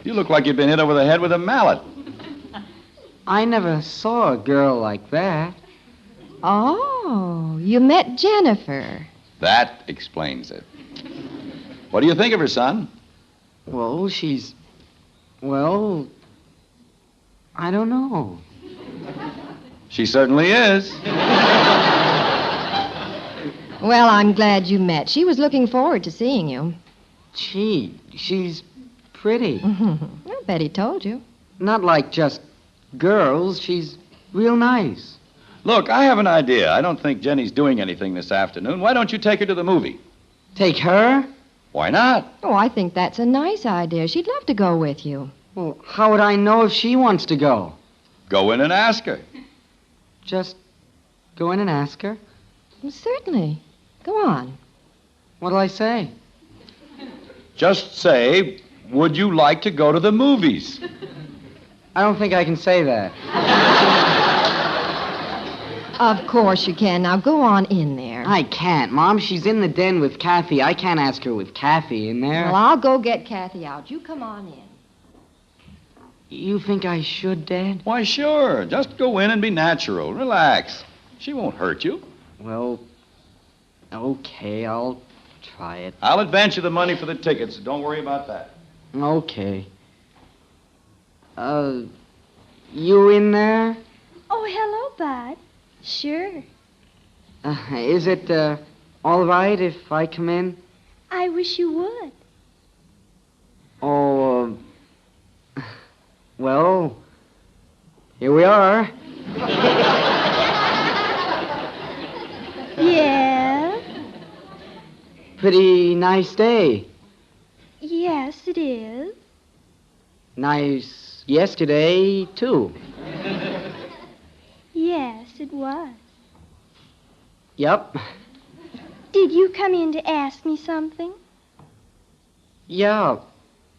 You look like you'd been hit over the head with a mallet. I never saw a girl like that. Oh, you met Jennifer. That explains it. What do you think of her, son? Well, Well, I don't know. She certainly is. Well, I'm glad you met. She was looking forward to seeing you. Gee, she's pretty. Well, Betty told you. Not like just girls. She's real nice. Look, I have an idea. I don't think Jenny's doing anything this afternoon. Why don't you take her to the movie? Take her? Why not? Oh, I think that's a nice idea. She'd love to go with you. Well, how would I know if she wants to go? Go in and ask her. Just go in and ask her? Well, certainly. Go on. What'll I say? Just say, would you like to go to the movies? I don't think I can say that. Of course you can. Now go on in there. I can't, Mom. She's in the den with Kathy. I can't ask her with Kathy in there. Well, I'll go get Kathy out. You come on in. You think I should, Dad? Why, sure. Just go in and be natural. Relax. She won't hurt you. Well, okay, I'll try it. I'll advance you the money for the tickets. Don't worry about that. Okay. You in there? Oh, hello, Bud. Sure. Is it, all right if I come in? I wish you would. Oh, well, here we are. Yeah? Pretty nice day. Yes, it is. Nice yesterday, too. Yes, it was. Yep. Did you come in to ask me something? Yeah.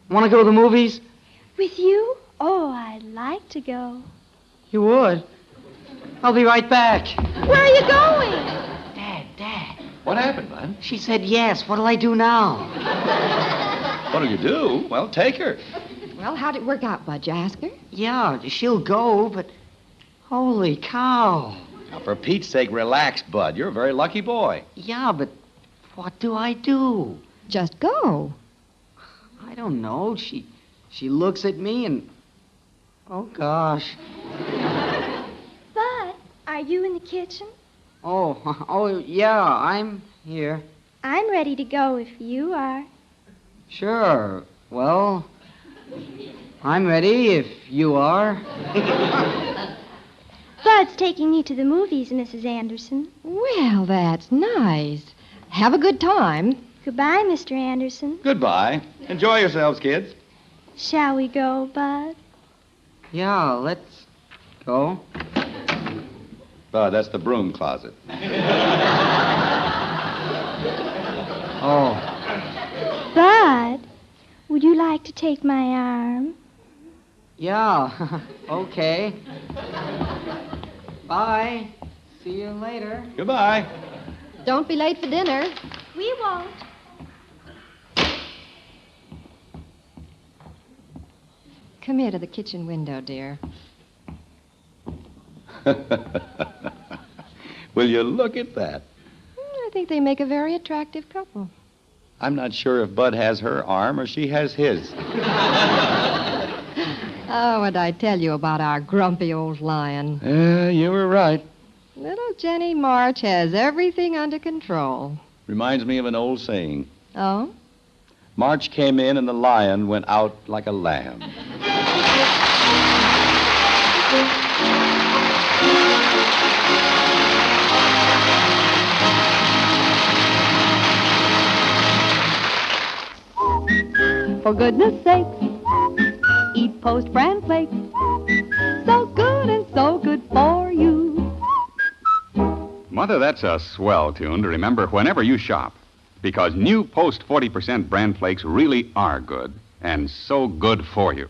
Want to go to the movies? With you? Oh, I'd like to go. You would? I'll be right back. Where are you going? Dad. What happened, Bud? She said yes. What'll I do now? What'll you do? Well, take her. Well, how'd it work out, Bud? You ask her? Yeah, she'll go, but holy cow. Now, for Pete's sake, relax, Bud. You're a very lucky boy. Yeah, but what do I do? Just go. I don't know. She looks at me and... Oh, gosh. Bud, are you in the kitchen? Oh, yeah, I'm here. I'm ready to go if you are. Sure. Well, I'm ready if you are. Bud's taking me to the movies, Mrs. Anderson. Well, that's nice. Have a good time. Goodbye, Mr. Anderson. Goodbye. Enjoy yourselves, kids. Shall we go, Bud? Yeah, let's go. Bud, that's the broom closet. Oh. Bud, would you like to take my arm? Yeah, okay. Bye. See you later. Goodbye. Don't be late for dinner. We won't. Come here to the kitchen window, dear. Will you look at that? I think they make a very attractive couple. I'm not sure if Bud has her arm or she has his. Oh, what'd I tell you about our grumpy old lion? You were right. Little Jenny March has everything under control. Reminds me of an old saying. Oh? March came in and the lion went out like a lamb. For goodness sake, eat Post Bran Flakes. So good and so good for you. Mother, that's a swell tune to remember whenever you shop. Because new Post 40% Bran Flakes really are good, and so good for you.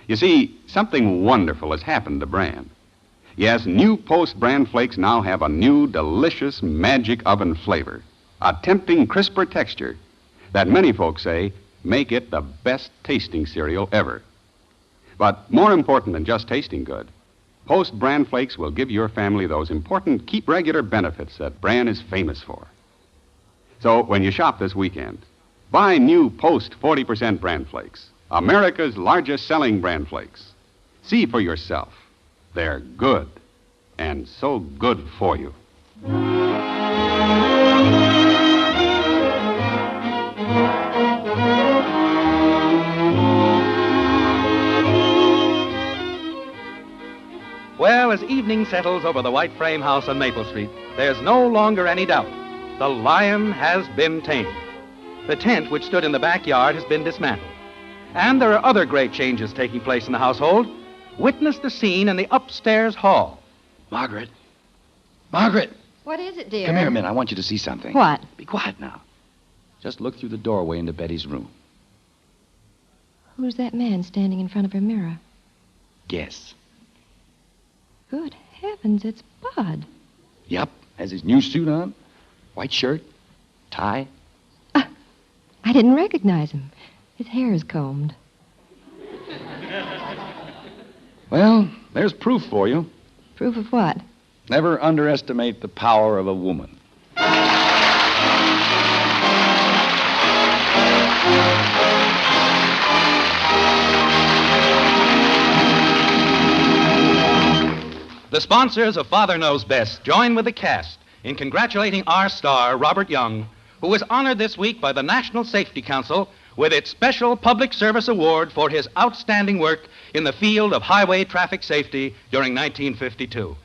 You see, something wonderful has happened to Bran. Yes, new Post Bran Flakes now have a new, delicious magic oven flavor, a tempting, crisper texture that many folks say make it the best tasting cereal ever. But more important than just tasting good, Post Bran Flakes will give your family those important keep regular benefits that Bran is famous for. So when you shop this weekend, buy new Post 40% Bran Flakes America's largest selling bran flakes. See for yourself. They're good, and so good for you. Well, as evening settles over the white frame house on Maple Street, there's no longer any doubt. The lion has been tamed. The tent which stood in the backyard has been dismantled. And there are other great changes taking place in the household. Witness the scene in the upstairs hall. Margaret. Margaret. What is it, dear? Come here a minute. I want you to see something. What? Be quiet now. Just look through the doorway into Betty's room. Who's that man standing in front of her mirror? Guess. Good heavens, it's Bud. Yup. Has his new suit on. White shirt. Tie. I didn't recognize him. His hair is combed. Well, there's proof for you. Proof of what? Never underestimate the power of a woman. The sponsors of Father Knows Best join with the cast in congratulating our star, Robert Young, who was honored this week by the National Safety Council with its Special Public Service Award for his outstanding work in the field of highway traffic safety during 1952.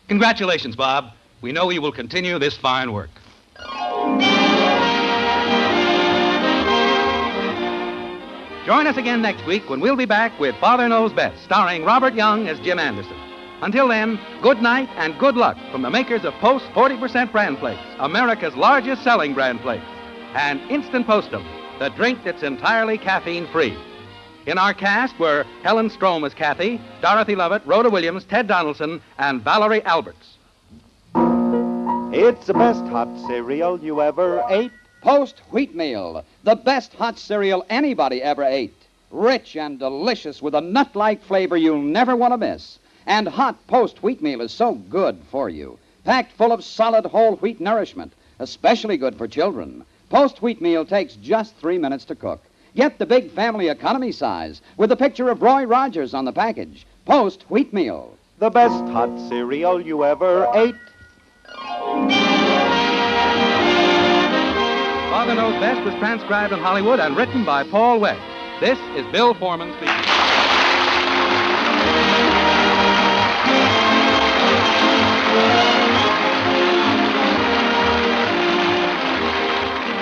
Congratulations, Bob. We know you will continue this fine work. Join us again next week when we'll be back with Father Knows Best, starring Robert Young as Jim Anderson. Until then, good night and good luck from the makers of Post 40% Bran Flakes, America's largest selling bran flakes, and Instant Postum, the drink that's entirely caffeine-free. In our cast were Helen Strom as Kathy, Dorothy Lovett, Rhoda Williams, Ted Donaldson, and Valerie Alberts. It's the best hot cereal you ever ate. Post Wheatmeal, the best hot cereal anybody ever ate. Rich and delicious with a nut-like flavor you'll never want to miss. And hot Post Wheatmeal is so good for you. Packed full of solid whole wheat nourishment, especially good for children. Post Wheatmeal takes just 3 minutes to cook. Get the big family economy size with the picture of Roy Rogers on the package. Post Wheatmeal. The best hot cereal you ever ate. Father Knows Best was transcribed in Hollywood and written by Paul West. This is Bill Foreman speaking.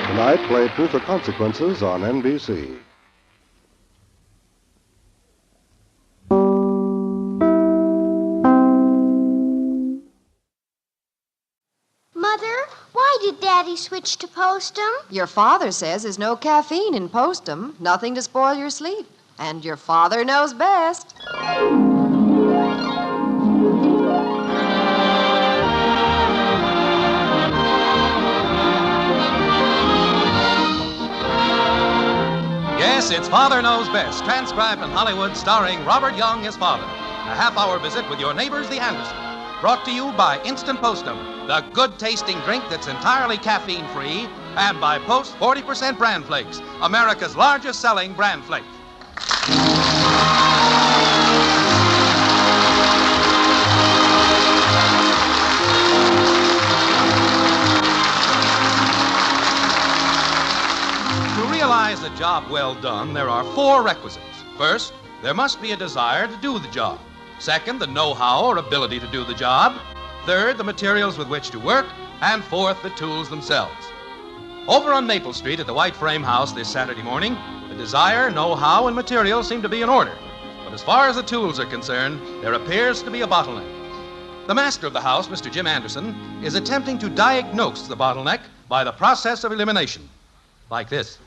Tonight, play Truth or Consequences on NBC. Mother, why did Daddy switch to Postum? Your father says there's no caffeine in Postum, nothing to spoil your sleep. And your father knows best. Yes, it's Father Knows Best, transcribed in Hollywood, starring Robert Young as father. A half-hour visit with your neighbors, the Andersons. Brought to you by Instant Postum, the good-tasting drink that's entirely caffeine-free, and by Post 40% Bran Flakes, America's largest-selling bran flake. To realize a job well done, there are 4 requisites. First, there must be a desire to do the job. Second, the know-how or ability to do the job. Third, the materials with which to work. And fourth, the tools themselves. Over on Maple Street at the White Frame House this Saturday morning, the desire, know-how, and materials seem to be in order. But as far as the tools are concerned, there appears to be a bottleneck. The master of the house, Mr. Jim Anderson, is attempting to diagnose the bottleneck by the process of elimination. Like this.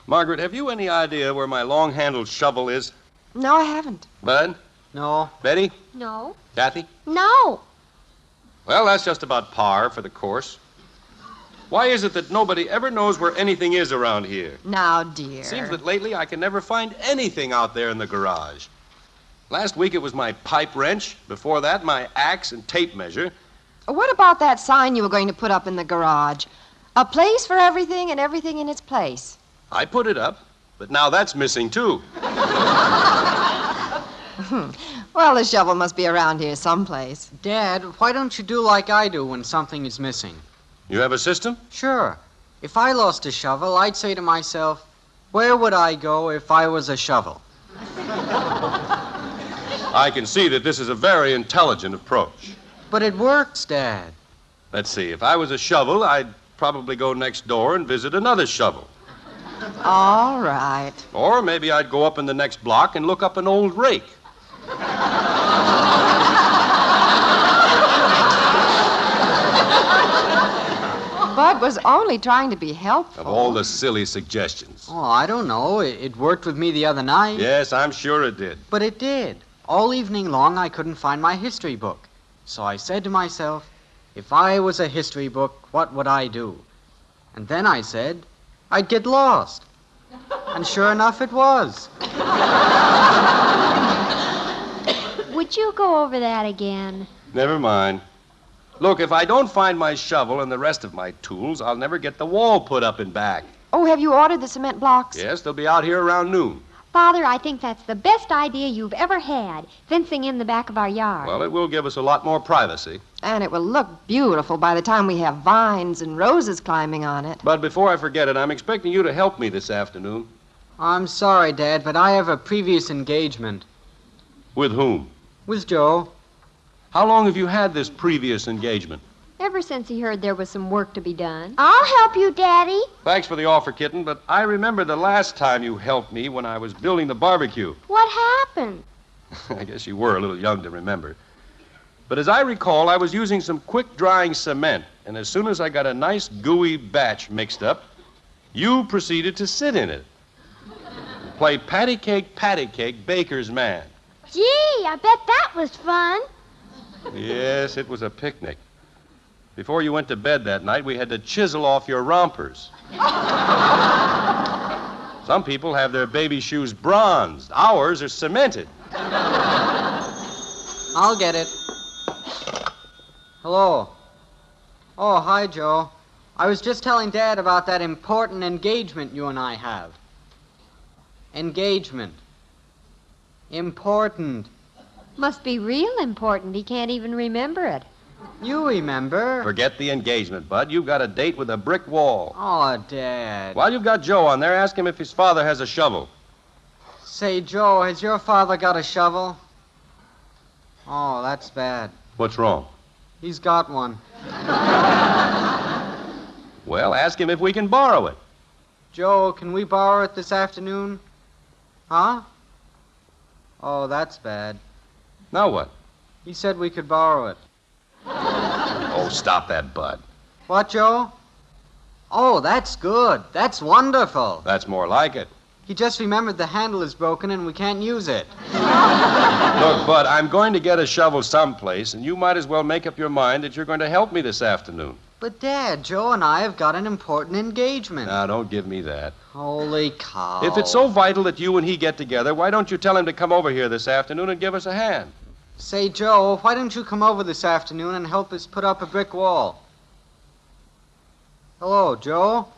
Margaret, have you any idea where my long-handled shovel is? No, I haven't. Bud? No. Betty? No. Kathy? No. Well, that's just about par for the course. Why is it that nobody ever knows where anything is around here? Now, dear. Seems that lately I can never find anything out there in the garage. Last week it was my pipe wrench. Before that, my axe and tape measure. What about that sign you were going to put up in the garage? A place for everything and everything in its place. I put it up. But now that's missing, too. Well, the shovel must be around here someplace. Dad, why don't you do like I do when something is missing? You have a system? Sure. If I lost a shovel, I'd say to myself, where would I go if I was a shovel? I can see that this is a very intelligent approach. But it works, Dad. Let's see. If I was a shovel, I'd probably go next door and visit another shovel. All right. Or maybe I'd go up in the next block and look up an old rake. Bud was only trying to be helpful. Of all the silly suggestions. Oh, I don't know. It worked with me the other night. Yes, I'm sure it did. But it did. All evening long, I couldn't find my history book. So I said to myself, if I was a history book, what would I do? And then I said, I'd get lost. And sure enough, it was. Would you go over that again? Never mind. Look, if I don't find my shovel and the rest of my tools, I'll never get the wall put up and back. Oh, have you ordered the cement blocks? Yes, they'll be out here around noon. Father, I think that's the best idea you've ever had, fencing in the back of our yard. Well, it will give us a lot more privacy. And it will look beautiful by the time we have vines and roses climbing on it. But before I forget it, I'm expecting you to help me this afternoon. I'm sorry, Dad, but I have a previous engagement. With whom? With Joe. How long have you had this previous engagement? Ever since he heard there was some work to be done. I'll help you, Daddy. Thanks for the offer, Kitten, but I remember the last time you helped me when I was building the barbecue. What happened? I guess you were a little young to remember. But as I recall, I was using some quick-drying cement, and as soon as I got a nice gooey batch mixed up, you proceeded to sit in it. Play patty cake, baker's man. Gee, I bet that was fun. Yes, it was a picnic. Before you went to bed that night, we had to chisel off your rompers. Some people have their baby shoes bronzed. Ours are cemented. I'll get it. Hello. Oh, hi, Joe. I was just telling Dad about that important engagement you and I have. Engagement. Important. Must be real important. He can't even remember it. You remember. Forget the engagement, Bud. You've got a date with a brick wall. Oh, Dad. While you've got Joe on there, ask him if his father has a shovel. Say, Joe, has your father got a shovel? Oh, that's bad. What's wrong? He's got one. Well, ask him if we can borrow it. Joe, can we borrow it this afternoon? Huh? Oh, that's bad. Now what? He said we could borrow it. Oh, stop that, Bud. What, Joe? Oh, that's good. That's wonderful. That's more like it. He just remembered the handle is broken and we can't use it. Look, Bud, I'm going to get a shovel someplace, and you might as well make up your mind that you're going to help me this afternoon. But, Dad, Joe and I have got an important engagement. Now, don't give me that. Holy cow. If it's so vital that you and he get together, why don't you tell him to come over here this afternoon and give us a hand? Say, Joe, why don't you come over this afternoon and help us put up a brick wall? Hello, Joe?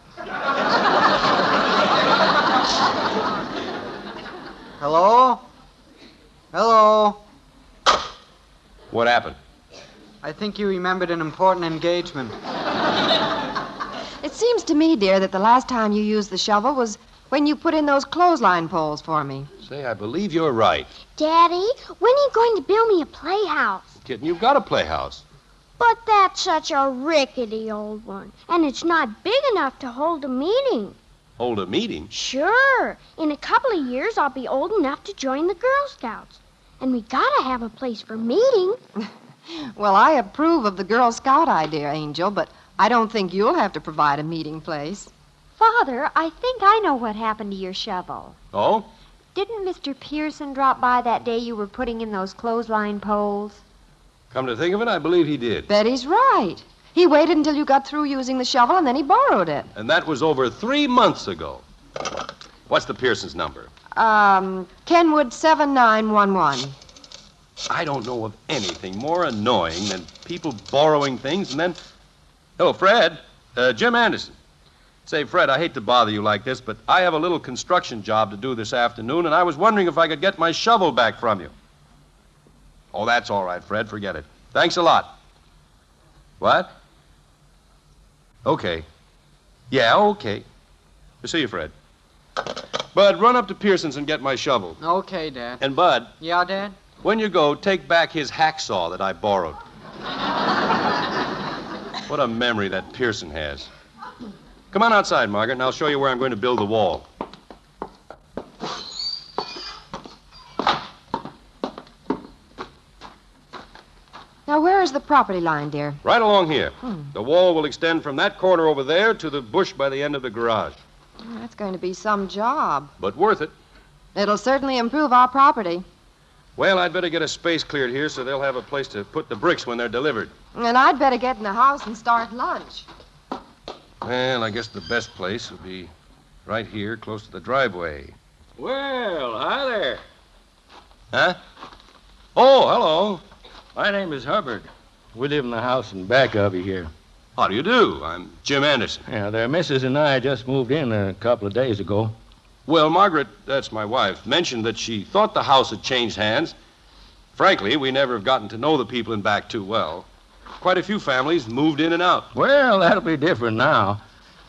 Hello? Hello? What happened? I think you remembered an important engagement. It seems to me, dear, that the last time you used the shovel was when you put in those clothesline poles for me. Say, I believe you're right. Daddy, when are you going to build me a playhouse? Kitten, you've got a playhouse. But that's such a rickety old one, and it's not big enough to hold a meeting. Hold a meeting? Sure. In a couple of years, I'll be old enough to join the Girl Scouts. And we gotta have a place for meeting. Well, I approve of the Girl Scout idea, Angel, but I don't think you'll have to provide a meeting place. Father, I think I know what happened to your shovel. Oh? Didn't Mr. Pearson drop by that day you were putting in those clothesline poles? Come to think of it, I believe he did. Betty's right. He waited until you got through using the shovel, and then he borrowed it. And that was over 3 months ago. What's the Pearson's number? Kenwood 7911. I don't know of anything more annoying than people borrowing things and then... Hello, Fred. Jim Anderson. Say, Fred, I hate to bother you like this, but I have a little construction job to do this afternoon, and I was wondering if I could get my shovel back from you. Oh, that's all right, Fred. Forget it. Thanks a lot. What? Okay. Yeah, okay. See you, Fred. Bud, run up to Pearson's and get my shovel. Okay, Dad. And, Bud. Yeah, Dad? When you go, take back his hacksaw that I borrowed. What a memory that Pearson has. Come on outside, Margaret, and I'll show you where I'm going to build the wall. Now, where is the property line, dear? Right along here. The wall will extend from that corner over there to the bush by the end of the garage. That's going to be some job. But worth it. It'll certainly improve our property. Well, I'd better get a space cleared here so they'll have a place to put the bricks when they're delivered. And I'd better get in the house and start lunch. Well, I guess the best place would be right here, close to the driveway. Well, hi there. Huh? Oh, hello. My name is Hubbard. We live in the house in back of you here. How do you do? I'm Jim Anderson. Yeah, their missus and I just moved in a couple of days ago. Well, Margaret, that's my wife, mentioned that she thought the house had changed hands. Frankly, we never have gotten to know the people in back too well. Quite a few families moved in and out. Well, that'll be different now.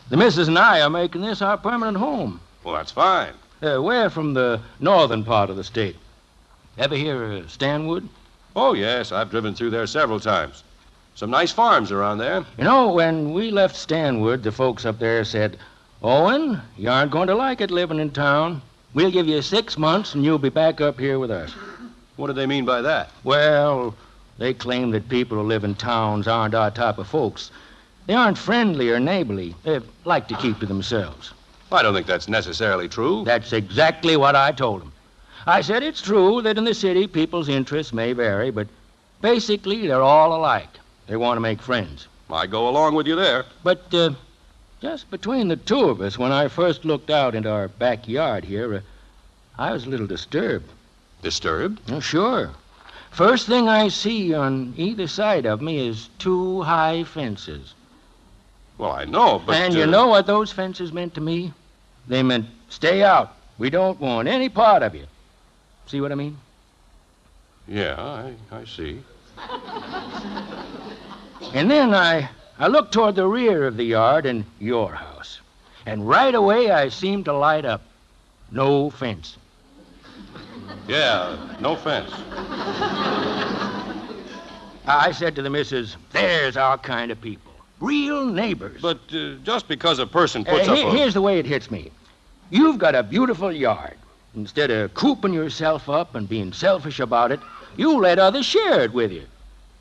The missus and I are making this our permanent home. Well, that's fine. We're from the northern part of the state. Ever hear of Stanwood? Oh, yes, I've driven through there several times. Some nice farms around there. You know, when we left Stanwood, the folks up there said, Owen, you aren't going to like it living in town. We'll give you 6 months and you'll be back up here with us. What do they mean by that? Well, they claim that people who live in towns aren't our type of folks. They aren't friendly or neighborly. They like to keep to themselves. I don't think that's necessarily true. That's exactly what I told them. I said it's true that in the city people's interests may vary, but basically they're all alike. They want to make friends. I go along with you there. But just between the two of us, when I first looked out into our backyard here, I was a little disturbed. Disturbed? Oh, sure. First thing I see on either side of me is 2 high fences. Well, I know, but... And you know what those fences meant to me? They meant, stay out. We don't want any part of you. See what I mean? Yeah, I see. And then I looked toward the rear of the yard and your house. And right away I seemed to light up. No fence. Yeah, no fence. I said to the missus, there's our kind of people. Real neighbors. But just because a person puts up a... Here's the way it hits me. You've got a beautiful yard. Instead of cooping yourself up and being selfish about it, you let others share it with you.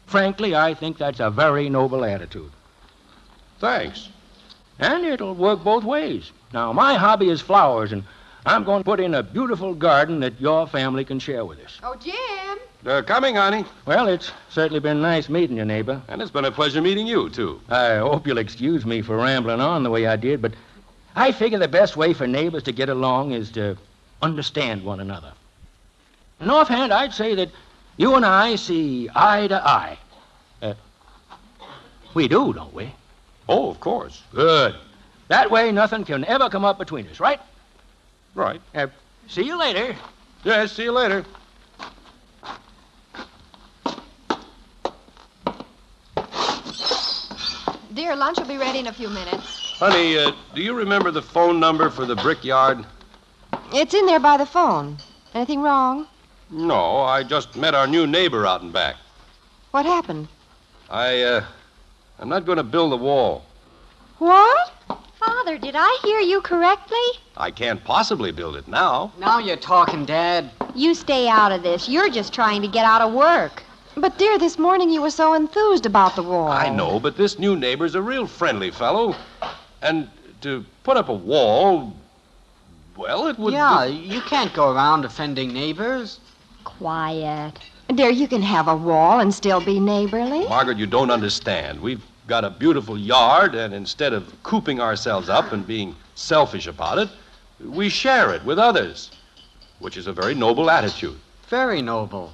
Frankly, I think that's a very noble attitude. Thanks. And it'll work both ways. Now, my hobby is flowers, and I'm going to put in a beautiful garden that your family can share with us. Oh, Jim. They're coming, honey. Well, it's certainly been nice meeting you, neighbor. And it's been a pleasure meeting you, too. I hope you'll excuse me for rambling on the way I did, but I figure the best way for neighbors to get along is to understand one another. And offhand, I'd say that you and I see eye to eye. We do, don't we? Oh, of course. Good. That way, nothing can ever come up between us, right? Right. See you later. Yes, see you later. Dear, lunch will be ready in a few minutes. Honey, do you remember the phone number for the brickyard? It's in there by the phone. Anything wrong? No, I just met our new neighbor out and back. What happened? I'm not going to build the wall. What? Father, did I hear you correctly? I can't possibly build it now. Now you're talking, Dad. You stay out of this. You're just trying to get out of work. But, dear, this morning you were so enthused about the wall. I know, but this new neighbor's a real friendly fellow. And to put up a wall, well, it would... Yeah, you can't go around offending neighbors. Quiet. Dear, you can have a wall and still be neighborly. Margaret, you don't understand. We've got a beautiful yard, and instead of cooping ourselves up and being selfish about it, we share it with others, which is a very noble attitude. Very noble.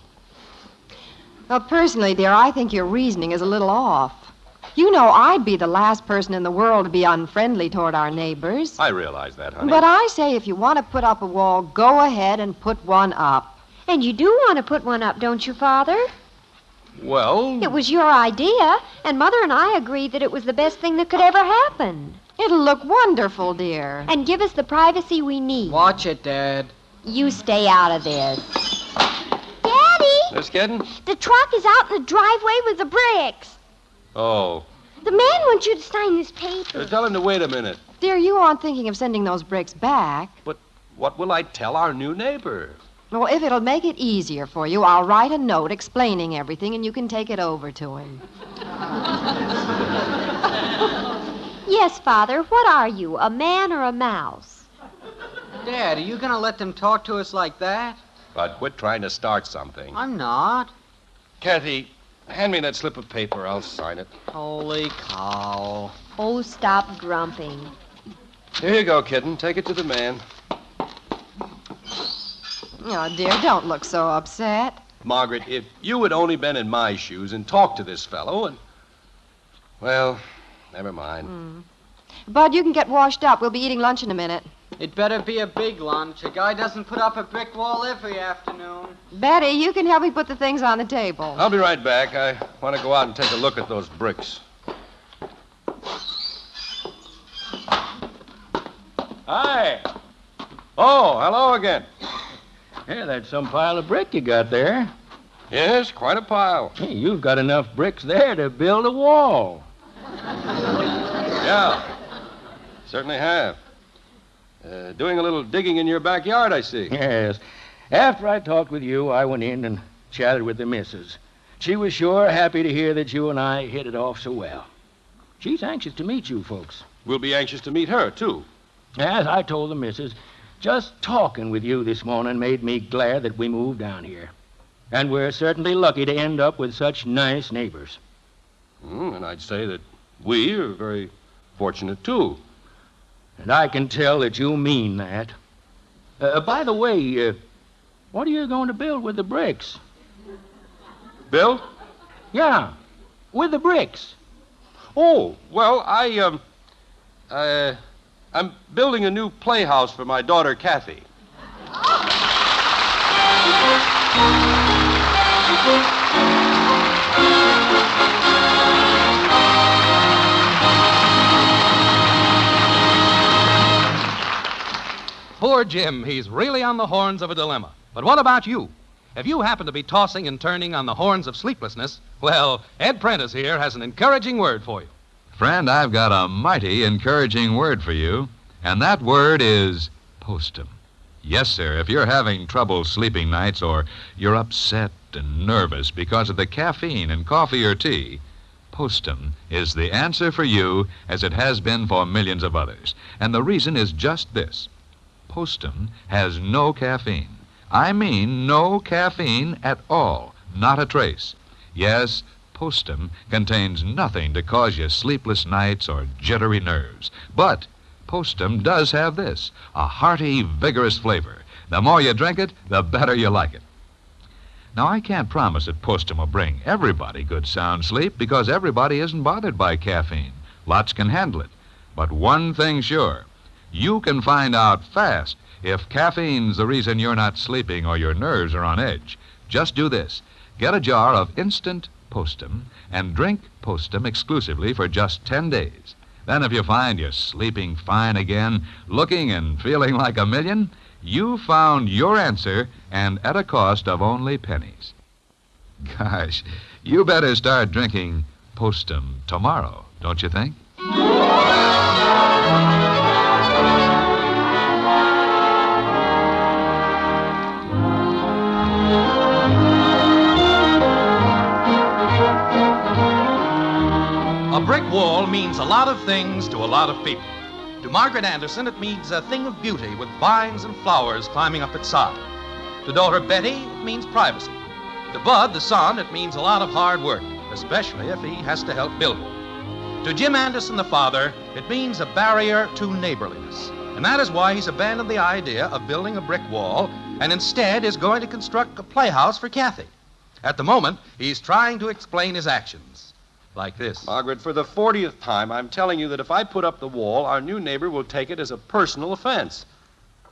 Well, personally, dear, I think your reasoning is a little off. You know I'd be the last person in the world to be unfriendly toward our neighbors. I realize that, honey. But I say if you want to put up a wall, go ahead and put one up. And you do want to put one up, don't you, Father? Well... It was your idea, and Mother and I agreed that it was the best thing that could ever happen. It'll look wonderful, dear. And give us the privacy we need. Watch it, Dad. You stay out of this. Daddy! Miss Kitten? The truck is out in the driveway with the bricks. Oh. The man wants you to sign this paper. Tell him to wait a minute. Dear, you aren't thinking of sending those bricks back. But what will I tell our new neighbor? Well, if it'll make it easier for you, I'll write a note explaining everything, and you can take it over to him. Yes, Father, what are you, a man or a mouse? Dad, are you going to let them talk to us like that? But quit trying to start something. I'm not. Kathy, hand me that slip of paper. I'll sign it. Holy cow. Oh, stop grumping. Here you go, kitten. Take it to the man. Oh, dear, don't look so upset. Margaret, if you had only been in my shoes and talked to this fellow and... Well, never mind. Bud, you can get washed up. We'll be eating lunch in a minute. It better be a big lunch. A guy doesn't put up a brick wall every afternoon. Betty, you can help me put the things on the table. I'll be right back. I want to go out and take a look at those bricks. Hi. Oh, hello again. Yeah, that's some pile of brick you got there. Yes, quite a pile. Hey, you've got enough bricks there to build a wall. Yeah, certainly have. Doing a little digging in your backyard, I see. Yes. After I talked with you, I went in and chatted with the missus. She was sure happy to hear that you and I hit it off so well. She's anxious to meet you folks. We'll be anxious to meet her, too. As I told the missus, just talking with you this morning made me glad that we moved down here. And we're certainly lucky to end up with such nice neighbors. And I'd say that we are very fortunate, too. And I can tell that you mean that. By the way, what are you going to build with the bricks? Build? Yeah, with the bricks. Oh, well, I'm building a new playhouse for my daughter, Kathy. Poor Jim, he's really on the horns of a dilemma. But what about you? If you happen to be tossing and turning on the horns of sleeplessness, well, Ed Prentice here has an encouraging word for you. Friend, I've got a mighty encouraging word for you, and that word is postum. Yes, sir, if you're having trouble sleeping nights or you're upset and nervous because of the caffeine in coffee or tea, postum is the answer for you as it has been for millions of others. And the reason is just this. Postum has no caffeine. I mean no caffeine at all, not a trace. Yes, postum contains nothing to cause you sleepless nights or jittery nerves. But postum does have this, a hearty, vigorous flavor. The more you drink it, the better you like it. Now, I can't promise that postum will bring everybody good sound sleep because everybody isn't bothered by caffeine. Lots can handle it. But one thing's sure, you can find out fast if caffeine's the reason you're not sleeping or your nerves are on edge. Just do this. Get a jar of instant postum and drink postum exclusively for just 10 days. Then if you find you're sleeping fine again, looking and feeling like a million, you found your answer and at a cost of only pennies. Gosh, you better start drinking postum tomorrow, don't you think? A brick wall means a lot of things to a lot of people. To Margaret Anderson, it means a thing of beauty with vines and flowers climbing up its side. To daughter Betty, it means privacy. To Bud, the son, it means a lot of hard work, especially if he has to help build it. To Jim Anderson, the father, it means a barrier to neighborliness. And that is why he's abandoned the idea of building a brick wall and instead is going to construct a playhouse for Kathy. At the moment, he's trying to explain his actions. Like this. Margaret, for the 40th time, I'm telling you that if I put up the wall, our new neighbor will take it as a personal offense.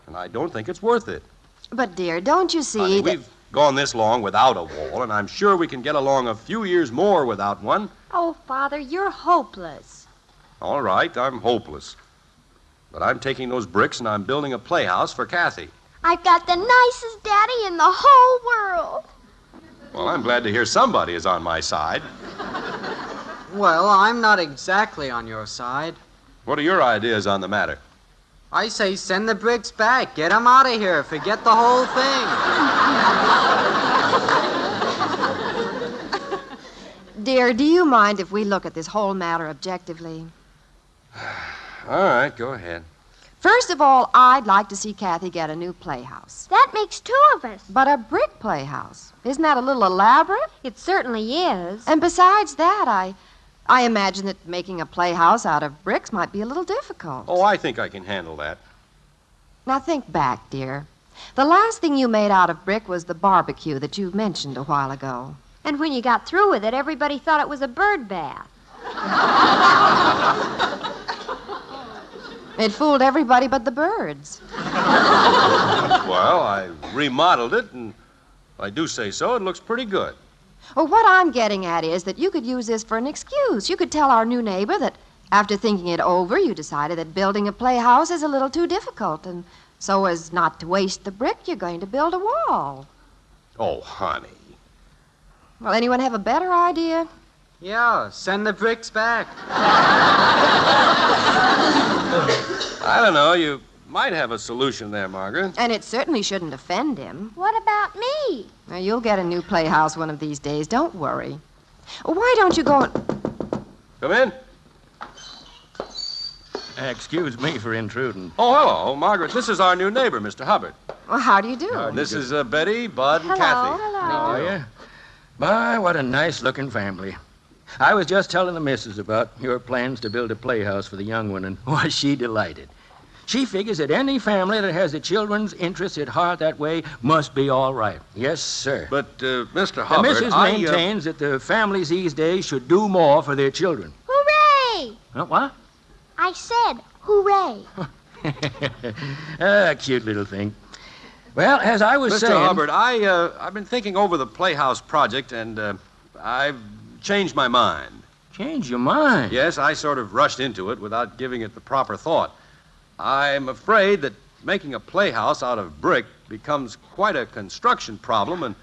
And I don't think it's worth it. But, dear, don't you see Honey, that... we've gone this long without a wall, and I'm sure we can get along a few years more without one. Oh, Father, you're hopeless. All right, I'm hopeless. But I'm taking those bricks and I'm building a playhouse for Kathy. I've got the nicest daddy in the whole world. Well, I'm glad to hear somebody is on my side. Well, I'm not exactly on your side. What are your ideas on the matter? I say send the bricks back. Get 'em out of here. Forget the whole thing. Dear, do you mind if we look at this whole matter objectively? All right, go ahead. First of all, I'd like to see Kathy get a new playhouse. That makes 2 of us. But a brick playhouse. Isn't that a little elaborate? It certainly is. And besides that, I imagine that making a playhouse out of bricks might be a little difficult. Oh, I think I can handle that. Now think back, dear. The last thing you made out of brick was the barbecue that you mentioned a while ago. And when you got through with it, everybody thought it was a bird bath. It fooled everybody but the birds. Well, I remodeled it, and if I do say so, it looks pretty good. Well, what I'm getting at is that you could use this for an excuse. You could tell our new neighbor that after thinking it over, you decided that building a playhouse is a little too difficult, and so as not to waste the brick, you're going to build a wall. Oh, honey. Well, anyone have a better idea? Yeah, send the bricks back. I don't know. You might have a solution there, Margaret. And it certainly shouldn't offend him. What about me? Now, you'll get a new playhouse one of these days. Don't worry. Why don't you go and... Come in. Excuse me for intruding. Oh, hello, Margaret. This is our new neighbor, Mr. Hubbard. Well, how do you do? This is Betty, Bud, and Kathy. Oh, yeah? My, what a nice-looking family. I was just telling the missus about your plans to build a playhouse for the young one, and was she delighted. She figures that any family that has the children's interests at heart that way must be all right. Yes, sir. But, Mr. The Hubbard, missus maintains that the families these days should do more for their children. Hooray! What? I said hooray. Cute little thing. Well, as I was Mr. saying... Hubbard, I've been thinking over the playhouse project, and I've changed my mind. Changed your mind? Yes, I sort of rushed into it without giving it the proper thought. I'm afraid that making a playhouse out of brick becomes quite a construction problem, and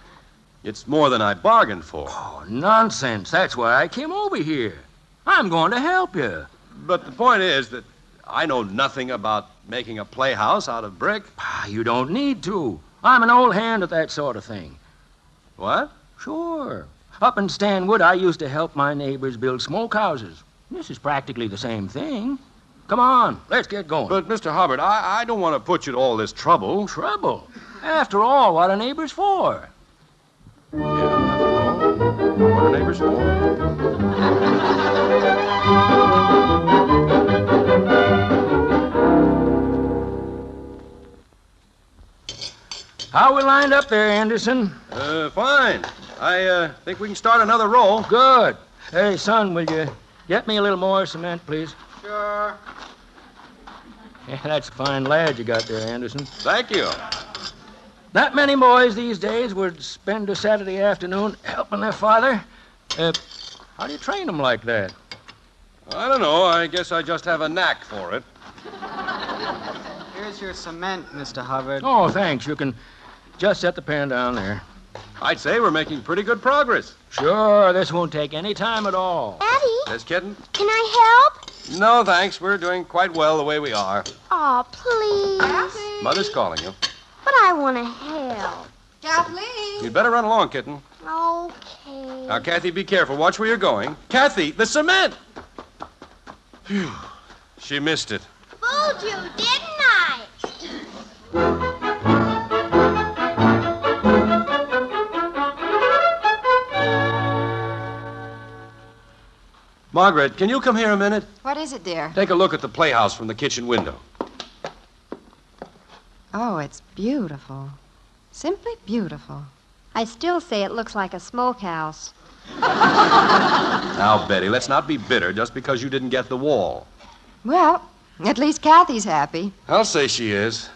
it's more than I bargained for. Oh, nonsense. That's why I came over here. I'm going to help you. But the point is that I know nothing about making a playhouse out of brick. You don't need to. I'm an old hand at that sort of thing. What? Sure. Up in Stanwood, I used to help my neighbors build smokehouses. This is practically the same thing. Come on, let's get going. But, Mr. Hubbard, I don't want to put you to all this trouble. Trouble? After all, what are neighbors for? Yeah, after all, what are neighbors for? How we lined up there, Anderson? Fine. I think we can start another roll. Good. Hey, son, will you get me a little more cement, please? Sure. Yeah, that's a fine lad you got there, Anderson. Thank you. Not many boys these days would spend a Saturday afternoon helping their father. How do you train them like that? I don't know. I guess I just have a knack for it. Here's your cement, Mr. Hubbard. Oh, thanks. You can just set the pan down there. I'd say we're making pretty good progress. Sure, this won't take any time at all. Daddy? Yes, kitten? Can I help? No, thanks. We're doing quite well the way we are. Oh, please. Mother's calling you. But I want to help. Kathleen! You'd better run along, kitten. Okay. Now, Kathy, be careful. Watch where you're going. Kathy, the cement! Phew. She missed it. Fooled you, didn't I? Margaret, can you come here a minute? What is it, dear? Take a look at the playhouse from the kitchen window. Oh, it's beautiful. Simply beautiful. I still say it looks like a smokehouse. Now, Betty, let's not be bitter just because you didn't get the wall. Well, at least Kathy's happy. I'll say she is.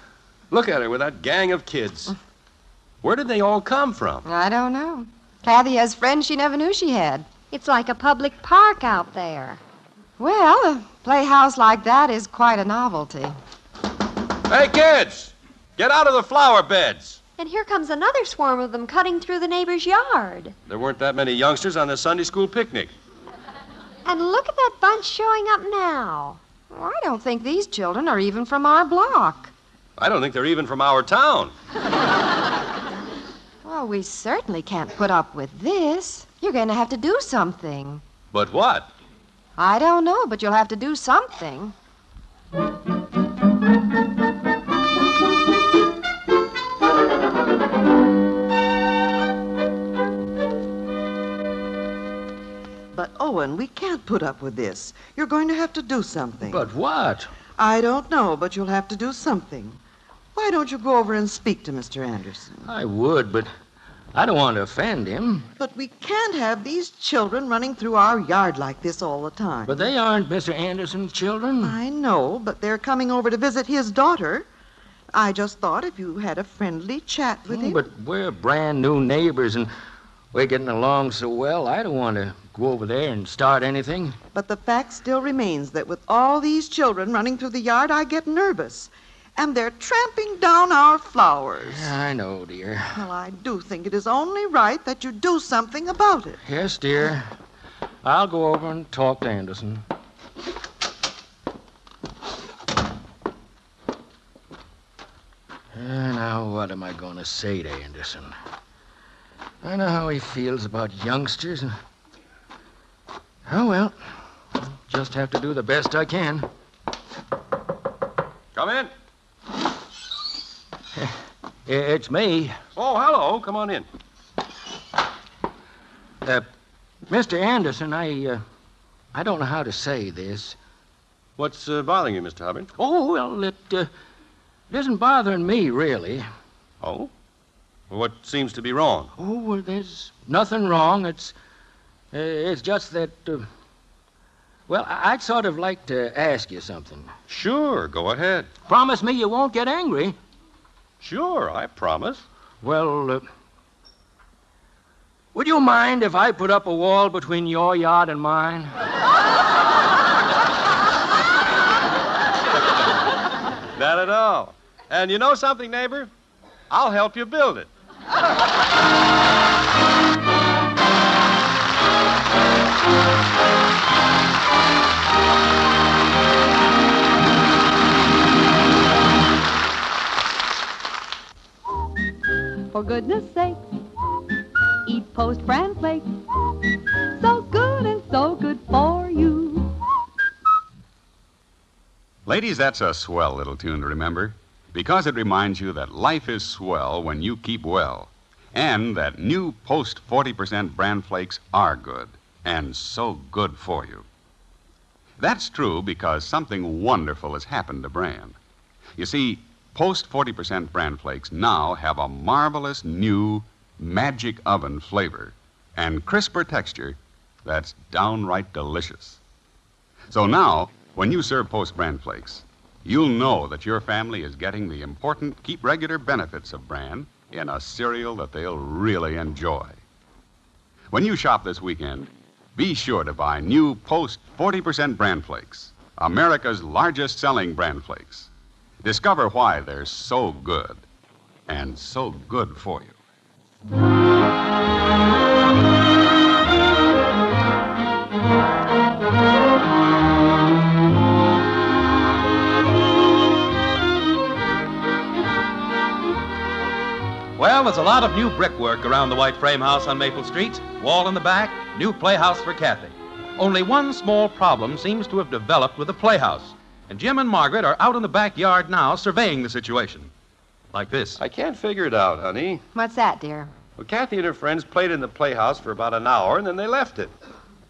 Look at her with that gang of kids. Where did they all come from? I don't know. Kathy has friends she never knew she had. It's like a public park out there. Well, a playhouse like that is quite a novelty. Hey, kids! Get out of the flower beds! And here comes another swarm of them cutting through the neighbor's yard. There weren't that many youngsters on the Sunday school picnic. And look at that bunch showing up now. Well, I don't think these children are even from our block. I don't think they're even from our town. Well, we certainly can't put up with this. You're going to have to do something. But what? I don't know, but you'll have to do something. But, Owen, we can't put up with this. You're going to have to do something. But what? I don't know, but you'll have to do something. Why don't you go over and speak to Mr. Anderson? I would, but I don't want to offend him. But we can't have these children running through our yard like this all the time. But they aren't Mr. Anderson's children. I know, but they're coming over to visit his daughter. I just thought if you had a friendly chat with him. But we're brand new neighbors, and we're getting along so well, I don't want to go over there and start anything. But the fact still remains that with all these children running through the yard, I get nervous. And they're tramping down our flowers. I know, dear. Well, I do think it is only right that you do something about it. Yes, dear. I'll go over and talk to Anderson. Now, what am I going to say to Anderson? I know how he feels about youngsters. Oh, well, I'll just have to do the best I can. Come in. It's me. Oh, hello. Come on in. Mr. Anderson, I don't know how to say this. What's bothering you, Mr. Hubbard? Oh, well, it isn't bothering me, really. Oh? Well, what seems to be wrong? Oh, well, there's nothing wrong. It's just that, well, I'd sort of like to ask you something. Sure, go ahead. Promise me you won't get angry. Sure, I promise. Well, would you mind if I put up a wall between your yard and mine? Not at all. And you know something, neighbor? I'll help you build it. For goodness sake, eat Post Bran Flakes. So good and so good for you. Ladies, that's a swell little tune to remember, because it reminds you that life is swell when you keep well, and that new Post 40% Bran Flakes are good, and so good for you. That's true because something wonderful has happened to Bran. You see, Post 40% Bran Flakes now have a marvelous new magic oven flavor and crisper texture that's downright delicious. So now, when you serve Post Bran Flakes, you'll know that your family is getting the important keep regular benefits of Bran in a cereal that they'll really enjoy. When you shop this weekend, be sure to buy new Post 40% Bran Flakes, America's largest selling Bran Flakes. Discover why they're so good and so good for you. Well, there's a lot of new brickwork around the white frame house on Maple Street. Wall in the back, new playhouse for Kathy. Only one small problem seems to have developed with the playhouse. And Jim and Margaret are out in the backyard now surveying the situation. Like this. I can't figure it out, honey. What's that, dear? Well, Kathy and her friends played in the playhouse for about an hour, and then they left it.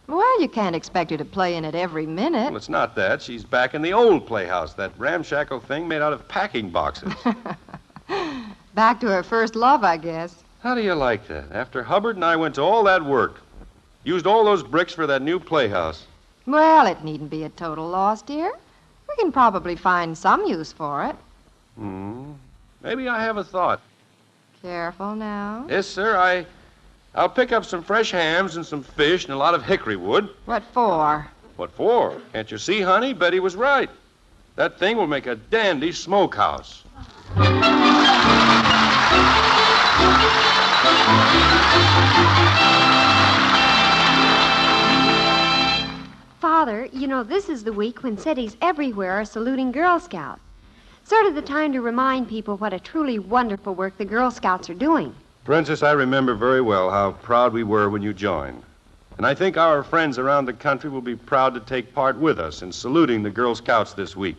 Well, you can't expect her to play in it every minute. Well, it's not that. She's back in the old playhouse, that ramshackle thing made out of packing boxes. Back to her first love, I guess. How do you like that? After Hubbard and I went to all that work, used all those bricks for that new playhouse. Well, it needn't be a total loss, dear. We can probably find some use for it. Maybe I have a thought. Careful now. Yes, sir, I'll pick up some fresh hams and some fish and a lot of hickory wood. What for? What for? Can't you see, honey? Betty was right. That thing will make a dandy smokehouse. Father, you know, this is the week when cities everywhere are saluting Girl Scouts. Sort of the time to remind people what a truly wonderful work the Girl Scouts are doing. Princess, I remember very well how proud we were when you joined. And I think our friends around the country will be proud to take part with us in saluting the Girl Scouts this week.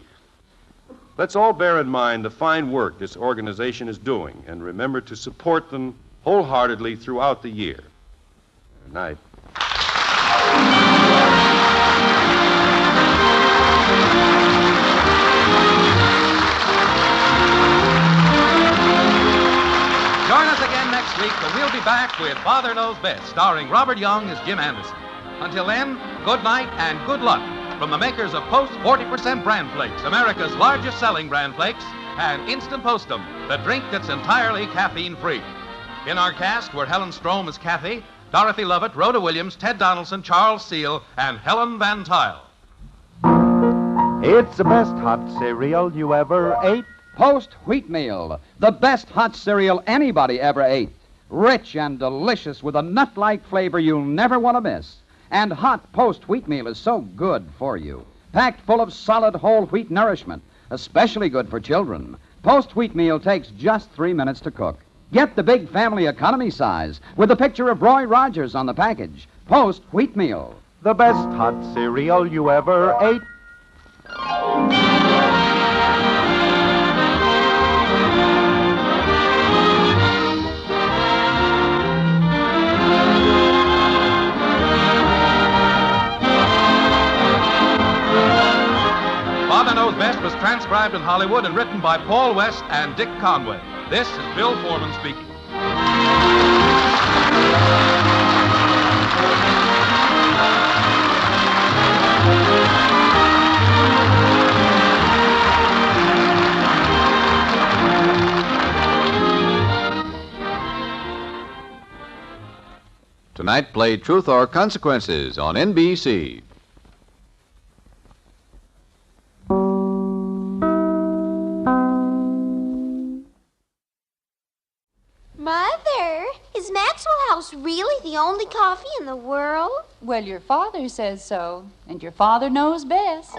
Let's all bear in mind the fine work this organization is doing and remember to support them wholeheartedly throughout the year. Good night. Join us again next week when we'll be back with Father Knows Best, starring Robert Young as Jim Anderson. Until then, good night and good luck from the makers of Post 40% Bran Flakes, America's largest selling Bran Flakes, and Instant Postum, the drink that's entirely caffeine-free. In our cast were Helen Strome as Kathy, Dorothy Lovett, Rhoda Williams, Ted Donaldson, Charles Seal, and Helen Van Tile. It's the best hot cereal you ever ate. Post Wheatmeal, the best hot cereal anybody ever ate. Rich and delicious with a nut-like flavor you'll never want to miss. And hot Post Wheatmeal is so good for you. Packed full of solid whole wheat nourishment, especially good for children. Post Wheatmeal takes just 3 minutes to cook. Get the big family economy size with a picture of Roy Rogers on the package. Post Wheatmeal. The best hot cereal you ever ate. Father Knows Best was transcribed in Hollywood and written by Paul West and Dick Conway. This is Bill Foreman speaking. Tonight, play Truth or Consequences on NBC. Mother, is Maxwell House really the only coffee in the world? Well, your father says so, and your father knows best.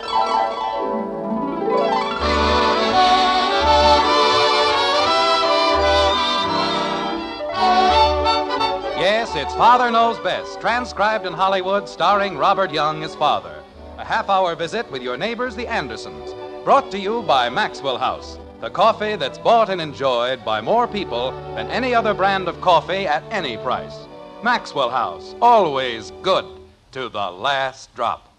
Yes, it's Father Knows Best, transcribed in Hollywood, starring Robert Young as father. A half-hour visit with your neighbors, the Andersons. Brought to you by Maxwell House, the coffee that's bought and enjoyed by more people than any other brand of coffee at any price. Maxwell House, always good to the last drop.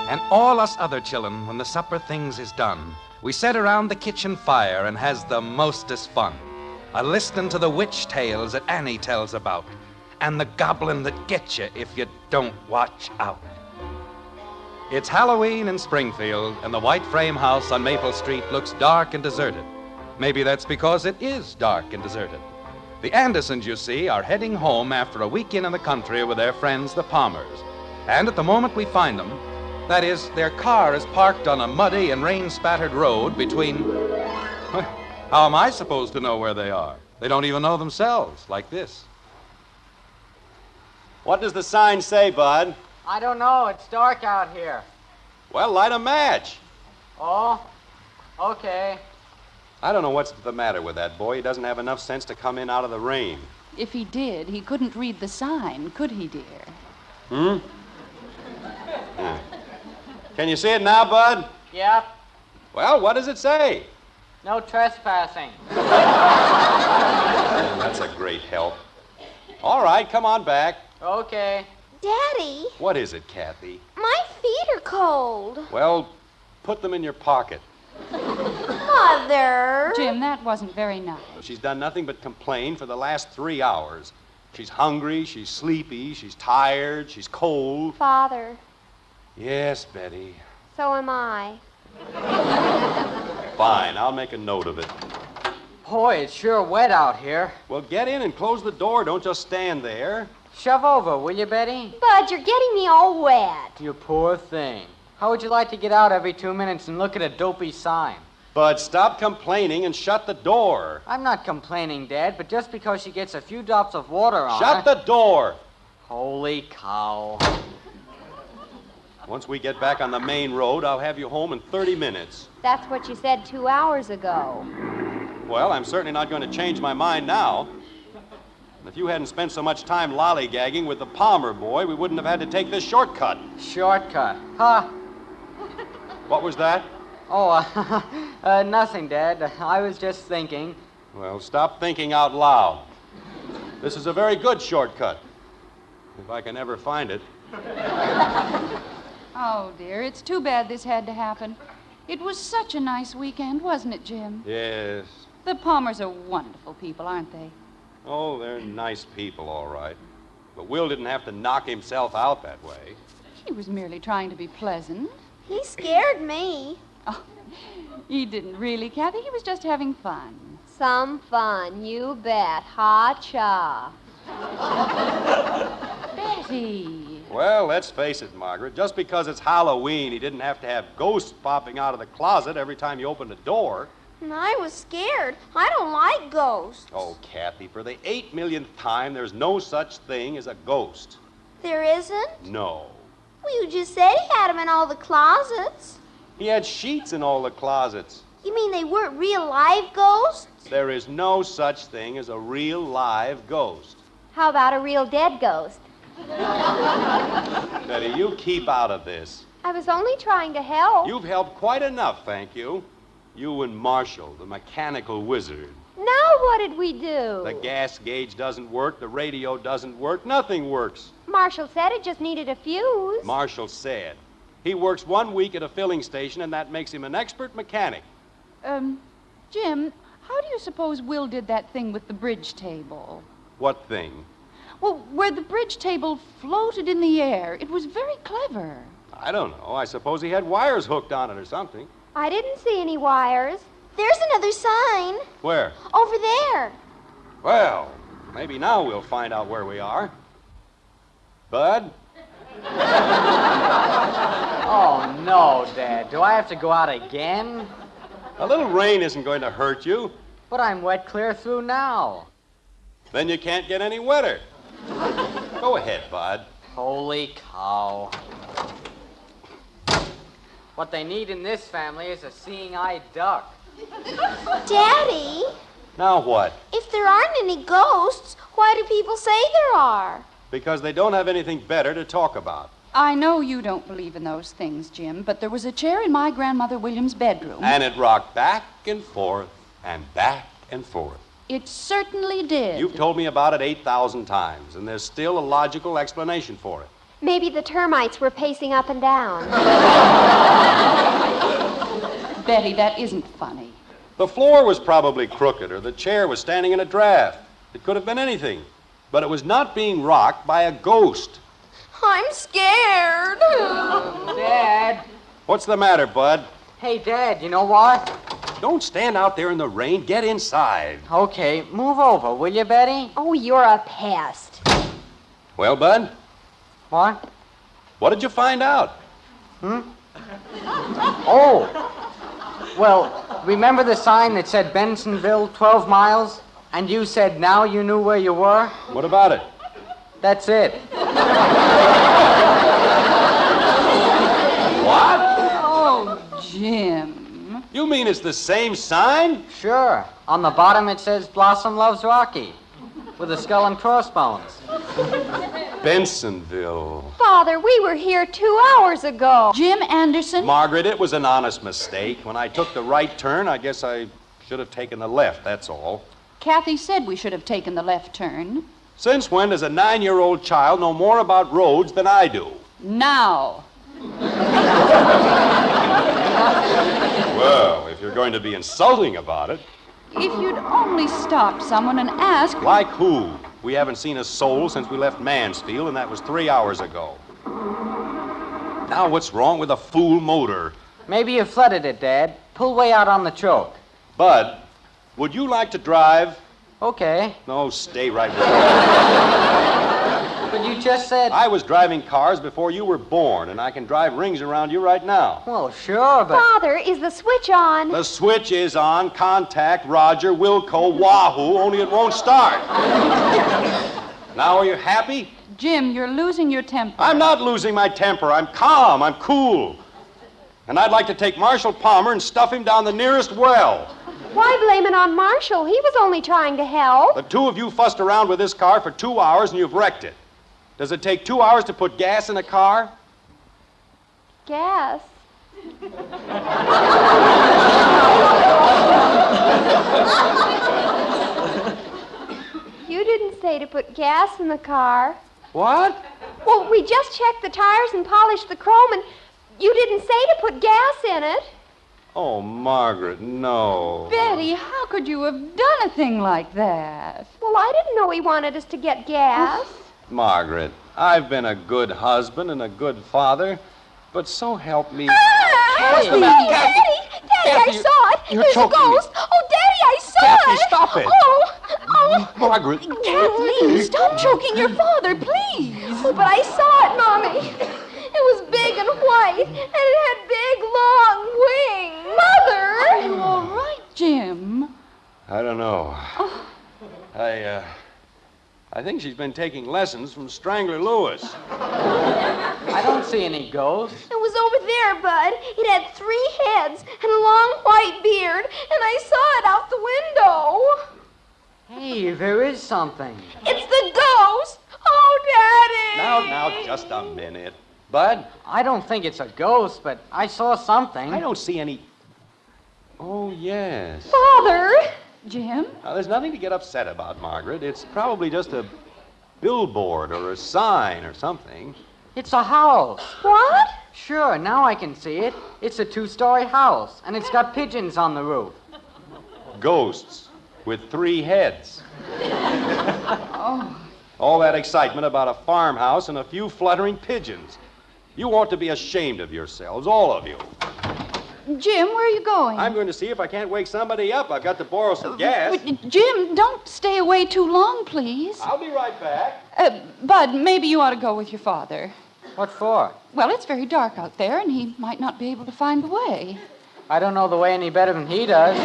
And all us other chillun, when the supper things is done, we set around the kitchen fire and has the mostest fun. A-listening to the witch tales that Annie tells about, and the goblin that gets you if you don't watch out. It's Halloween in Springfield, and the white frame house on Maple Street looks dark and deserted. Maybe that's because it is dark and deserted. The Andersons, you see, are heading home after a weekend in the country with their friends, the Palmers. And at the moment we find them, that is, their car is parked on a muddy and rain-spattered road between... How am I supposed to know where they are? They don't even know themselves, like this. What does the sign say, Bud? I don't know. It's dark out here. Well, light a match. Oh, okay. I don't know what's the matter with that boy. He doesn't have enough sense to come in out of the rain. If he did, he couldn't read the sign, could he, dear? Hmm? Yeah. Can you see it now, Bud? Yep. Well, what does it say? No trespassing. That's a great help. All right, come on back. Okay. Daddy, What is it, Kathy? my feet are cold. Well, put them in your pocket. Mother. Jim, that wasn't very nice. She's done nothing but complain for the last 3 hours. She's hungry, she's sleepy, she's tired, she's cold. Father, Yes, Betty. so am I. Fine, I'll make a note of it. Boy, it's sure wet out here. Well, get in and close the door. Don't just stand there. Shove over, will you, Betty? Bud, you're getting me all wet. You poor thing. How would you like to get out every 2 minutes and look at a dopey sign? But stop complaining and shut the door. I'm not complaining, Dad, but just because she gets a few drops of water on Shut the door. Holy cow. Once we get back on the main road, I'll have you home in 30 minutes. That's what you said 2 hours ago. Well, I'm certainly not going to change my mind now. If you hadn't spent so much time lollygagging with the Palmer boy, we wouldn't have had to take this shortcut. Shortcut? Huh? What was that? Oh, nothing, Dad. I was just thinking. Well, stop thinking out loud. This is a very good shortcut, if I can ever find it. Oh, dear, it's too bad this had to happen. It was such a nice weekend, wasn't it, Jim? Yes. The Palmers are wonderful people, aren't they? Oh, they're nice people, all right. But Will didn't have to knock himself out that way. He was merely trying to be pleasant. He scared me. Oh, he didn't really, Kathy. He was just having fun. Some fun, you bet. Ha-cha. Betty. Well, let's face it, Margaret. Just because it's Halloween, he didn't have to have ghosts popping out of the closet every time you opened the door. And I was scared. I don't like ghosts. Oh, Kathy, for the 8 millionth time, there's no such thing as a ghost. There isn't? No. Well, you just said he had them in all the closets. He had sheets in all the closets. You mean they weren't real live ghosts? There is no such thing as a real live ghost. How about a real dead ghost? Betty, you keep out of this. I was only trying to help. You've helped quite enough, thank you. You and Marshall, the mechanical wizard. Now what did we do? The gas gauge doesn't work, the radio doesn't work, nothing works. Marshall said it just needed a fuse. Marshall said. He works 1 week at a filling station, and that makes him an expert mechanic. Jim, how do you suppose Will did that thing with the bridge table? What thing? Well, where the bridge table floated in the air. It was very clever. I don't know. I suppose he had wires hooked on it or something. I didn't see any wires. There's another sign. Where? Over there. Well, maybe now we'll find out where we are. Bud? Oh, no, Dad. Do I have to go out again? A little rain isn't going to hurt you. But I'm wet clear through now. Then you can't get any wetter. Go ahead, Bud. Holy cow. What they need in this family is a seeing-eye duck. Daddy, Now what? if there aren't any ghosts, why do people say there are? Because they don't have anything better to talk about. I know you don't believe in those things, Jim, but there was a chair in my grandmother William's bedroom. And it rocked back and forth and back and forth. It certainly did. You've told me about it 8,000 times, and there's still a logical explanation for it. Maybe the termites were pacing up and down. Betty, that isn't funny. The floor was probably crooked, or the chair was standing in a draft. It could have been anything. But it was not being rocked by a ghost. I'm scared. Dad. What's the matter, Bud? Hey, Dad, you know what? Don't stand out there in the rain. Get inside. Okay, move over, will you, Betty? Oh, you're a pest. Well, Bud, What? what did you find out? Oh. Well, remember the sign that said Bensonville, 12 miles? And you said now you knew where you were? What about it? That's it. What? Oh, Jim. You mean it's the same sign? Sure. On the bottom it says Blossom Loves Rocky with a skull and crossbones. Bensonville. Father, we were here 2 hours ago. Jim Anderson? Margaret, it was an honest mistake. When I took the right turn, I guess I should have taken the left, that's all. Kathy said we should have taken the left turn. Since when does a 9-year-old child know more about roads than I do? Now. Well, if you're going to be insulting about it. If you'd only stop someone and ask... Like who? We haven't seen a soul since we left Mansfield, and that was 3 hours ago. Now what's wrong with a fool motor? Maybe you flooded it, Dad. Pull way out on the choke. Bud, would you like to drive? Okay. No, stay right there. But you just said... I was driving cars before you were born, and I can drive rings around you right now. Well, sure, but... Father, is the switch on? The switch is on. Contact Roger, Wilco, Wahoo, only it won't start. Now are you happy? Jim, you're losing your temper. I'm not losing my temper. I'm calm. I'm cool. And I'd like to take Marshal Palmer and stuff him down the nearest well. Why blame it on Marshall? He was only trying to help. The two of you fussed around with this car for 2 hours and you've wrecked it. Does it take 2 hours to put gas in a car? Gas. You didn't say to put gas in the car. What? Well, we just checked the tires and polished the chrome, and you didn't say to put gas in it. Oh, Margaret, no. Betty, how could you have done a thing like that? Well, I didn't know he wanted us to get gas. Margaret, I've been a good husband and a good father, but so help me. Kathy! Daddy, I saw it. You're There's a choking me. ghost. Oh, Daddy, I saw Kathy, it. stop it. Oh. Margaret. Kathleen, stop choking your father, please. Oh, but I saw it, Mommy. It was big and white, and it had big, long wings. Mother! Are you all right, Jim? I don't know. I think she's been taking lessons from Strangler Lewis. I don't see any ghosts. It was over there, Bud. It had 3 heads and a long white beard, and I saw it out the window. Hey, there is something. It's the ghost. Oh, Daddy. Now, just a minute. Bud? I don't think it's a ghost, but I saw something. I don't see any... Oh, yes. Father! Jim? Now, there's nothing to get upset about, Margaret. It's probably just a billboard or a sign or something. It's a house. What? Sure, now I can see it. It's a 2-story house, and it's got pigeons on the roof. Ghosts with 3 heads. Oh. All that excitement about a farmhouse and a few fluttering pigeons. You ought to be ashamed of yourselves, all of you. Jim, where are you going? I'm going to see if I can't wake somebody up. I've got to borrow some gas. Jim, don't stay away too long, please. I'll be right back. Bud, maybe you ought to go with your father. What for? Well, it's very dark out there, and he might not be able to find the way. I don't know the way any better than he does.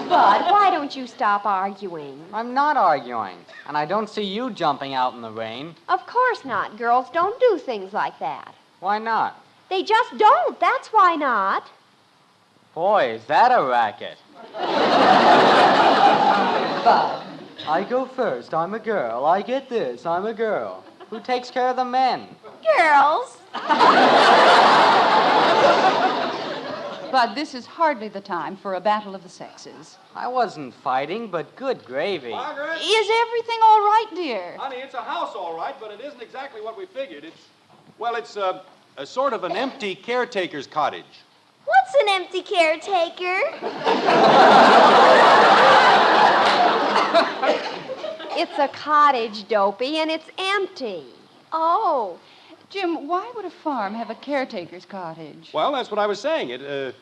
Bud, why don't you stop arguing? I'm not arguing, and I don't see you jumping out in the rain. Of course not. Girls don't do things like that. Why not? They just don't. That's why not. Boy, is that a racket. Bud. I go first. I'm a girl. I get this. I'm a girl. Who takes care of the men? Girls. Bud, this is hardly the time for a battle of the sexes. I wasn't fighting, but good gravy. Margaret? Is everything all right, dear? Honey, it's a house, all right, but it isn't exactly what we figured. It's a sort of an empty caretaker's cottage. What's an empty caretaker? It's a cottage, Dopey, and it's empty. Oh. Jim, why would a farm have a caretaker's cottage? Well, that's what I was saying. It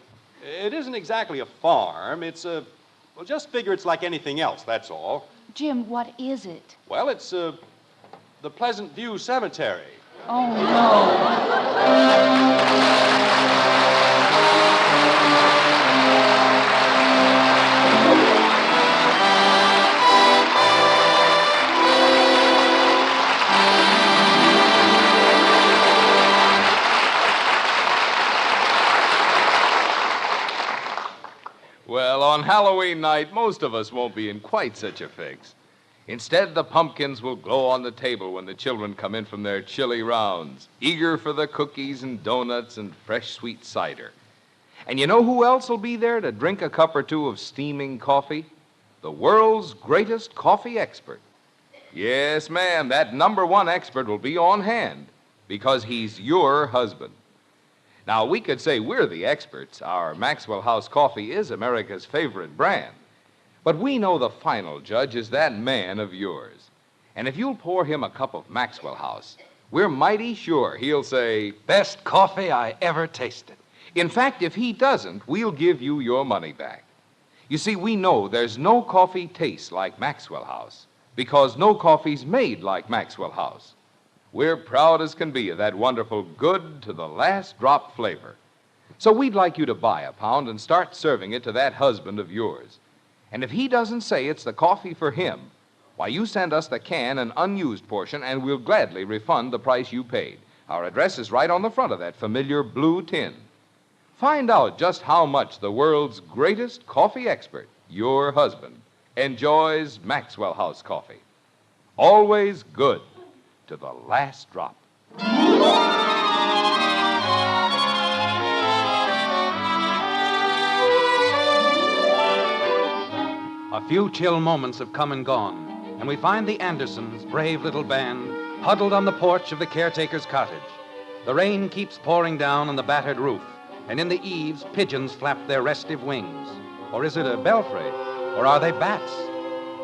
isn't exactly a farm. Well, just figure it's like anything else, that's all. Jim, what is it? Well, it's the Pleasant View Cemetery. Oh, no. Well, on Halloween night, most of us won't be in quite such a fix. Instead, the pumpkins will glow on the table when the children come in from their chilly rounds, eager for the cookies and donuts and fresh sweet cider. And you know who else will be there to drink a cup or two of steaming coffee? The world's greatest coffee expert. Yes, ma'am, that #1 expert will be on hand because he's your husband. Now, we could say we're the experts. Our Maxwell House coffee is America's favorite brand. But we know the final judge is that man of yours. And if you'll pour him a cup of Maxwell House, we're mighty sure he'll say, "Best coffee I ever tasted." In fact, if he doesn't, we'll give you your money back. You see, we know there's no coffee tastes like Maxwell House because no coffee's made like Maxwell House. We're proud as can be of that wonderful good to the last drop flavor. So we'd like you to buy a pound and start serving it to that husband of yours. And if he doesn't say it's the coffee for him, why, you send us the can and unused portion, and we'll gladly refund the price you paid. Our address is right on the front of that familiar blue tin. Find out just how much the world's greatest coffee expert, your husband, enjoys Maxwell House coffee. Always good to the last drop. A few chill moments have come and gone, and we find the Andersons, brave little band, huddled on the porch of the caretaker's cottage. The rain keeps pouring down on the battered roof, and in the eaves, pigeons flap their restive wings. Or is it a belfry? Or are they bats?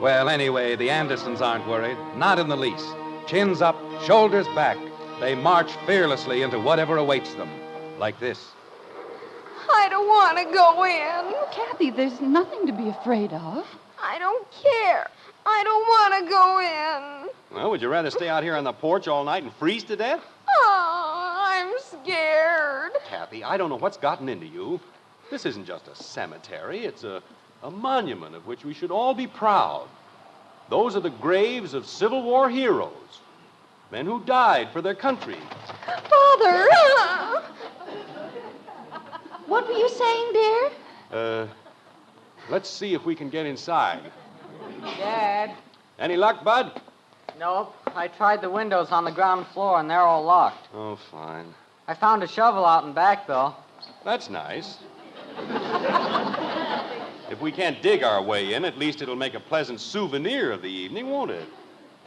Well, anyway, the Andersons aren't worried, not in the least. Chins up, shoulders back, they march fearlessly into whatever awaits them, like this. I don't want to go in. Kathy, there's nothing to be afraid of. I don't care. I don't want to go in. Well, would you rather stay out here on the porch all night and freeze to death? Oh, I'm scared. Kathy, I don't know what's gotten into you. This isn't just a cemetery. It's a monument of which we should all be proud. Those are the graves of Civil War heroes, men who died for their country. Father! What were you saying, dear? Let's see if we can get inside. Dad? Any luck, Bud? Nope. I tried the windows on the ground floor, and they're all locked. Oh, fine. I found a shovel out in back, though. That's nice. If we can't dig our way in, at least it'll make a pleasant souvenir of the evening, won't it?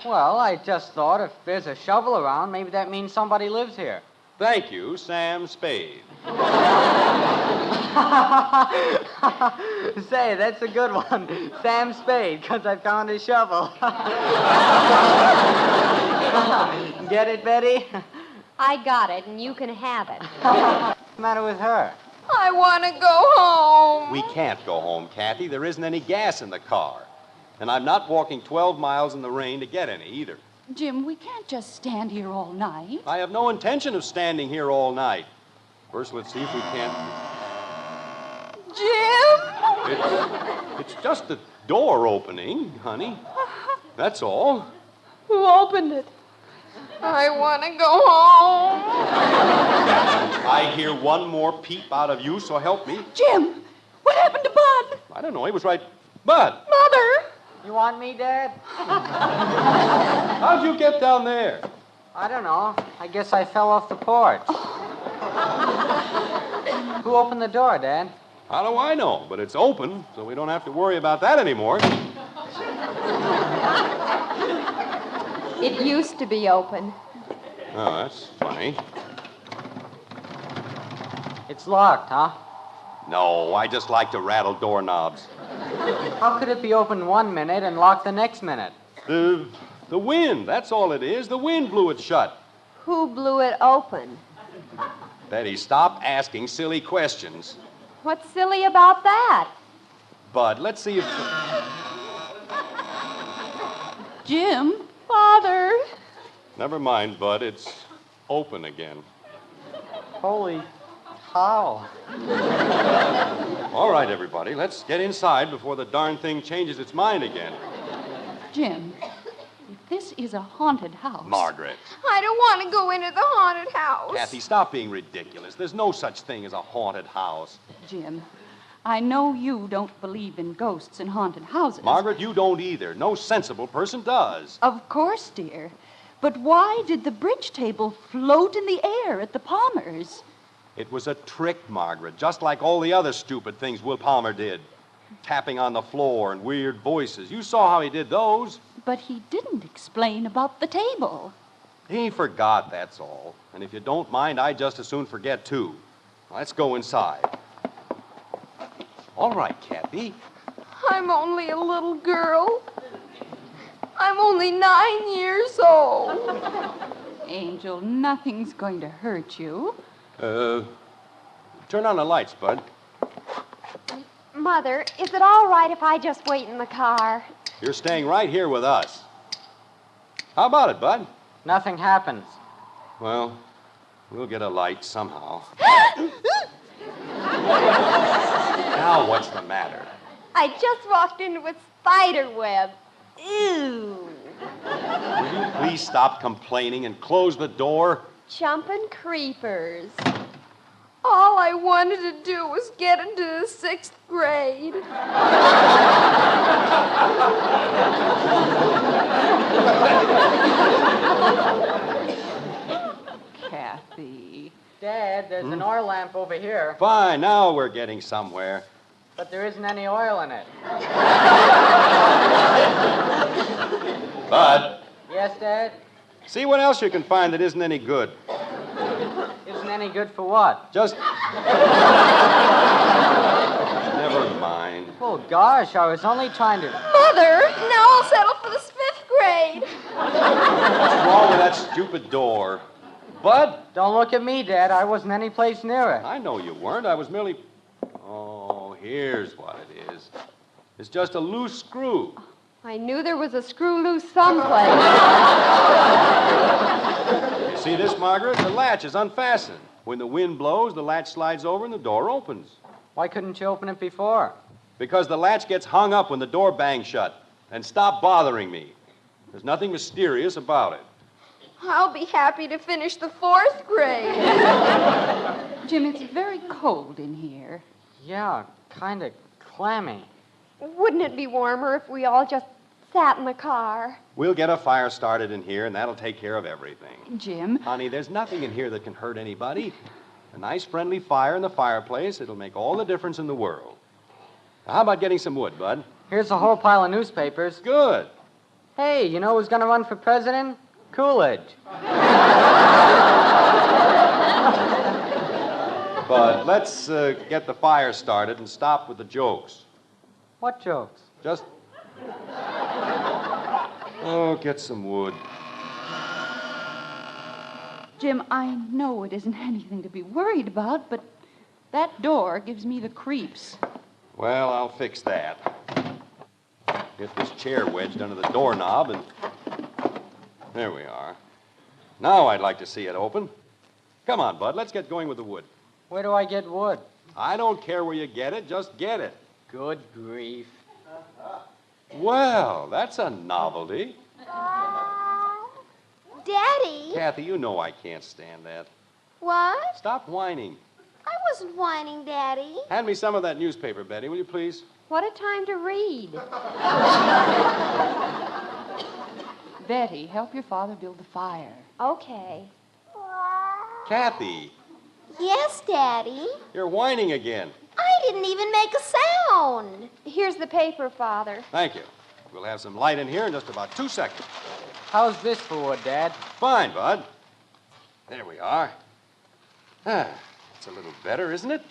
Well, I just thought if there's a shovel around, maybe that means somebody lives here. Thank you, Sam Spade. Say, that's a good one. Sam Spade, because I found a shovel. Get it, Betty? I got it, and you can have it. What's the matter with her? I want to go home. We can't go home, Kathy. There isn't any gas in the car. And I'm not walking 12 miles in the rain to get any either. Jim, we can't just stand here all night. I have no intention of standing here all night. First, let's see if we can't... Jim! It's just the door opening, honey. That's all. Who opened it? I want to go home. I hear one more peep out of you, so help me. Jim, what happened to Bud? I don't know. He was right. Bud! Mother! You want me, Dad? How'd you get down there? I don't know. I guess I fell off the porch. Who opened the door, Dad? How do I know? But it's open, so we don't have to worry about that anymore. It used to be open. Oh, that's funny. It's locked, huh? No, I just like to rattle doorknobs. How could it be open 1 minute and locked the next minute? The wind, that's all it is. The wind blew it shut. Who blew it open? Betty, stop asking silly questions. What's silly about that? Bud, let's see if... Jim? Father? Never mind, Bud. It's open again. Holy cow. All right, everybody. Let's get inside before the darn thing changes its mind again. Jim, if this is a haunted house... Margaret. I don't want to go into the haunted house. Kathy, stop being ridiculous. There's no such thing as a haunted house. Jim, I know you don't believe in ghosts and haunted houses. Margaret, you don't either. No sensible person does. Of course, dear. But why did the bridge table float in the air at the Palmers? It was a trick, Margaret, just like all the other stupid things Will Palmer did. Tapping on the floor and weird voices. You saw how he did those. But he didn't explain about the table. He forgot, that's all. And if you don't mind, I'd just as soon forget, too. Let's go inside. All right, Kathy. I'm only a little girl. I'm only 9 years old. Angel, nothing's going to hurt you. Turn on the lights, Bud. Mother, is it all right if I just wait in the car? You're staying right here with us. How about it, Bud? Nothing happens. Well, we'll get a light somehow. Now what's the matter? I just walked into a spider web. Ew. Will you please stop complaining and close the door? Jumping creepers. All I wanted to do was get into the 6th grade. Kathy. Dad, there's an oil lamp over here. Fine, now we're getting somewhere. But there isn't any oil in it. Bud, Yes, Dad? see what else you can find that isn't any good. Isn't any good for what? Just... Never mind. Oh, gosh, I was only trying to... Mother, now I'll settle for the 5th grade. What's wrong with that stupid door? Bud? Don't look at me, Dad. I wasn't any place near it. I know you weren't. I was merely... Oh, here's what it is. It's just a loose screw. I knew there was a screw loose someplace. You see this, Margaret? The latch is unfastened. When the wind blows, the latch slides over and the door opens. Why couldn't you open it before? Because the latch gets hung up when the door bangs shut. And stop bothering me. There's nothing mysterious about it. I'll be happy to finish the 4th grade. Jim, it's very cold in here. Yeah, kind of clammy. Wouldn't it be warmer if we all just sat in the car? We'll get a fire started in here, and that'll take care of everything. Jim. Honey, there's nothing in here that can hurt anybody. A nice, friendly fire in the fireplace, it'll make all the difference in the world. Now, how about getting some wood, Bud? Here's a whole pile of newspapers. Good. Hey, you know who's going to run for president? Coolidge. But let's get the fire started and stop with the jokes. What jokes? Just... Oh, get some wood. Jim, I know it isn't anything to be worried about, but that door gives me the creeps. Well, I'll fix that. Get this chair wedged under the doorknob and... There we are. Now I'd like to see it open. Come on, Bud, let's get going with the wood. Where do I get wood? I don't care where you get it, just get it. Good grief. Well, that's a novelty. Daddy. Kathy, you know I can't stand that. What? Stop whining. I wasn't whining, Daddy. Hand me some of that newspaper, Betty, will you please? What a time to read. Betty, help your father build the fire. Okay. Kathy, Yes, Daddy. you're whining again. I didn't even make a sound. Here's the paper, Father. Thank you. We'll have some light in here in just about 2 seconds. How's this for wood, Dad? Fine, Bud. There we are. Ah, it's a little better, isn't it?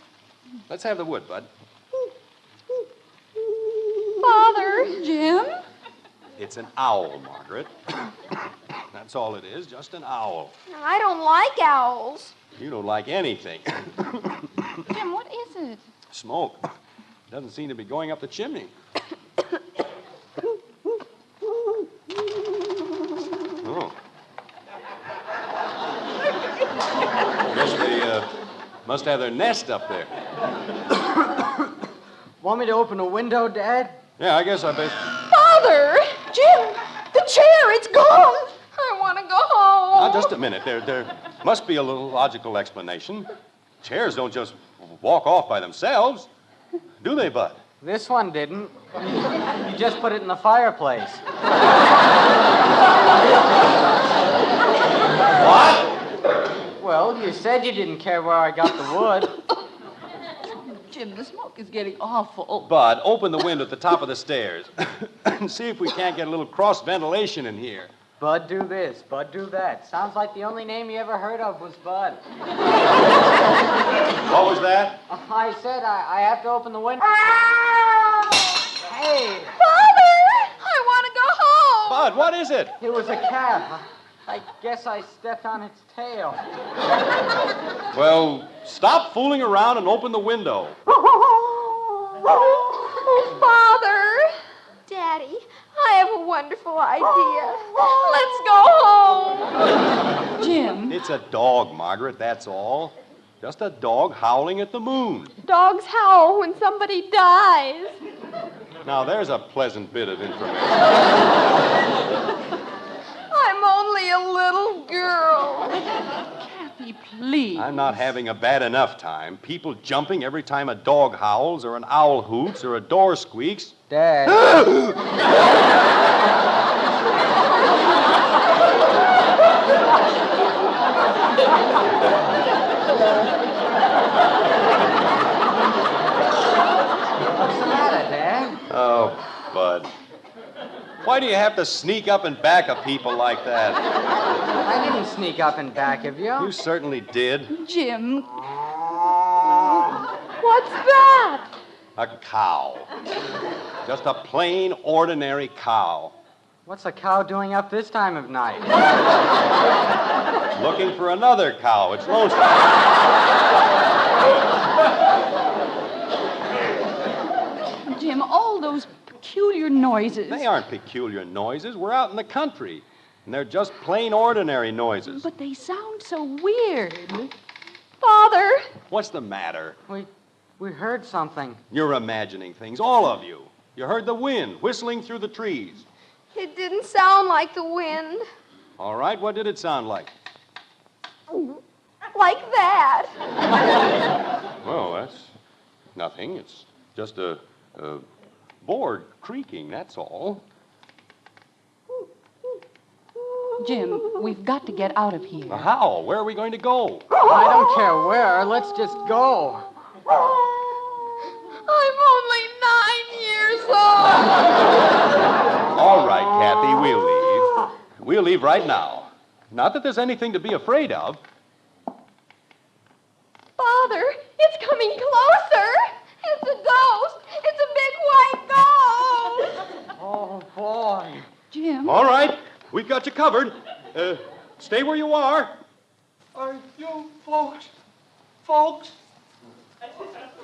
Let's have the wood, Bud. Father. Jim? It's an owl, Margaret. That's all it is, just an owl. I don't like owls. You don't like anything. Jim, what is it? Smoke. Doesn't seem to be going up the chimney. Oh. Guess they must have their nest up there. Want me to open a window, Dad? Yeah, I guess I bet. Father! Jim! The chair, it's gone! I want to go home. Now, just a minute. There must be a little logical explanation. Chairs don't just walk off by themselves, do they, Bud? This one didn't. You just put it in the fireplace. What? Well, you said you didn't care where I got the wood. Jim, the smoke is getting awful. Bud, open the window at the top of the stairs and see if we can't get a little cross ventilation in here. Bud, do this. Bud, do that. Sounds like the only name you ever heard of was Bud. What was that? I said I have to open the window. Hey! Father! I want to go home! Bud, what is it? It was a cat. I guess I stepped on its tail. Well, stop fooling around and open the window. Oh, Father! Daddy, I have a wonderful idea. Let's go home. Jim. It's a dog, Margaret, that's all. Just a dog howling at the moon. Dogs howl when somebody dies. Now, there's a pleasant bit of information. I'm only a little girl. Kathy, please. I'm not having a bad enough time. People jumping every time a dog howls or an owl hoots or a door squeaks. Dad. What's the matter, Dad? Oh, Bud. Why do you have to sneak up and back of people like that? I didn't sneak up and back of you. You certainly did. Jim. What's that? A cow. Just a plain, ordinary cow. What's a cow doing up this time of night? Looking for another cow. It's lonesome. Jim, all those peculiar noises. They aren't peculiar noises. We're out in the country. And they're just plain, ordinary noises. But they sound so weird. Father! What's the matter? We heard something. You're imagining things, all of you. You heard the wind whistling through the trees. It didn't sound like the wind. All right, what did it sound like? Like that. Well, that's nothing. It's just a board creaking, that's all. Jim, we've got to get out of here. How? Where are we going to go? I don't care where. Let's just go. I'm only 9 years old. All right, Kathy, we'll leave. We'll leave right now. Not that there's anything to be afraid of. Father, it's coming closer. It's a ghost. It's a big white ghost. Oh, boy. Jim. All right, we've got you covered. Stay where you are. Are you folks?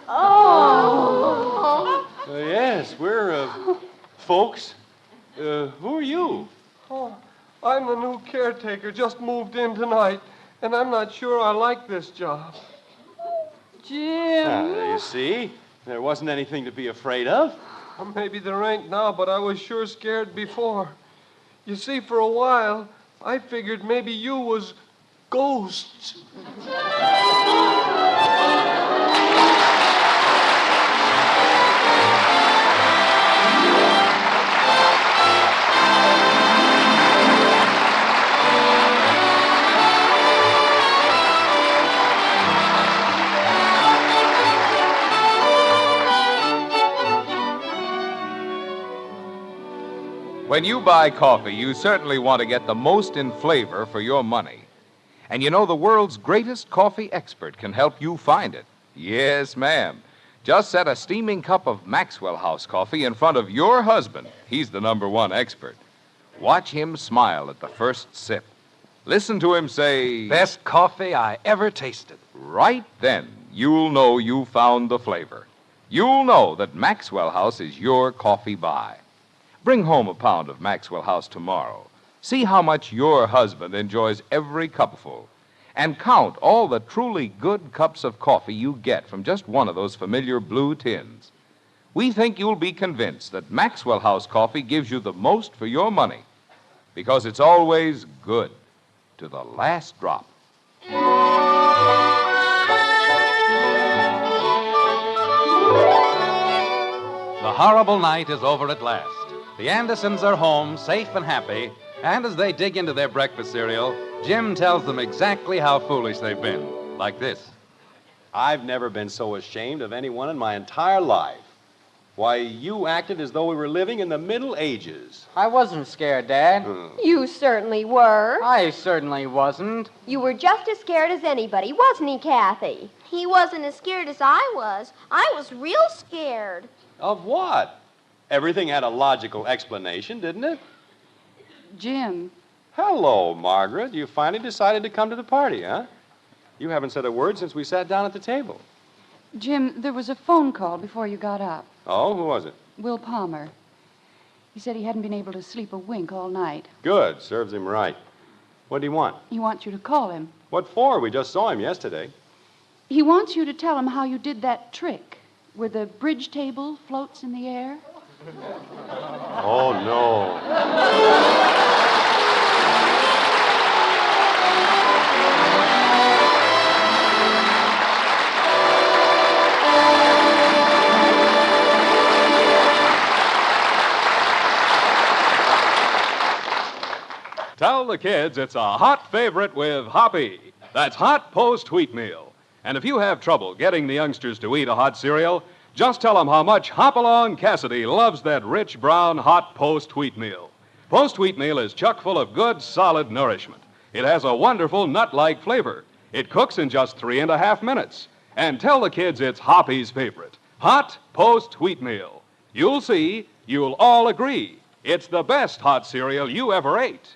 Oh. Yes, we're folks. Who are you? Oh, I'm the new caretaker, just moved in tonight, and I'm not sure I like this job. Jim. You see, there wasn't anything to be afraid of. Well, maybe there ain't now, but I was sure scared before. You see, for a while, I figured maybe you was ghosts. When you buy coffee, you certainly want to get the most in flavor for your money. And you know the world's greatest coffee expert can help you find it. Yes, ma'am. Just set a steaming cup of Maxwell House coffee in front of your husband. He's the #1 expert. Watch him smile at the first sip. Listen to him say, "Best coffee I ever tasted." Right then, you'll know you found the flavor. You'll know that Maxwell House is your coffee buy. Bring home a pound of Maxwell House tomorrow. See how much your husband enjoys every cupful. And count all the truly good cups of coffee you get from just one of those familiar blue tins. We think you'll be convinced that Maxwell House coffee gives you the most for your money, because it's always good to the last drop. The horrible night is over at last. The Andersons are home, safe and happy, and as they dig into their breakfast cereal, Jim tells them exactly how foolish they've been, like this. I've never been so ashamed of anyone in my entire life. Why, you acted as though we were living in the Middle Ages. I wasn't scared, Dad. You certainly were. I certainly wasn't. You were just as scared as anybody, wasn't he, Kathy? He wasn't as scared as I was. I was real scared. Of what? Everything had a logical explanation, didn't it? Jim. Hello, Margaret. You finally decided to come to the party, huh? You haven't said a word since we sat down at the table. Jim, there was a phone call before you got up. Oh, who was it? Will Palmer. He said he hadn't been able to sleep a wink all night. Good. Serves him right. What do you want? He wants you to call him. What for? We just saw him yesterday. He wants you to tell him how you did that trick where the bridge table floats in the air. Oh, no. Tell the kids it's a hot favorite with Hoppy. That's hot post wheat meal. And if you have trouble getting the youngsters to eat a hot cereal, just tell them how much Hopalong Cassidy loves that rich brown hot post wheat meal. Post wheat meal is chock full of good, solid nourishment. It has a wonderful nut-like flavor. It cooks in just 3.5 minutes. And tell the kids it's Hoppy's favorite. Hot post wheat meal. You'll see, you'll all agree. It's the best hot cereal you ever ate.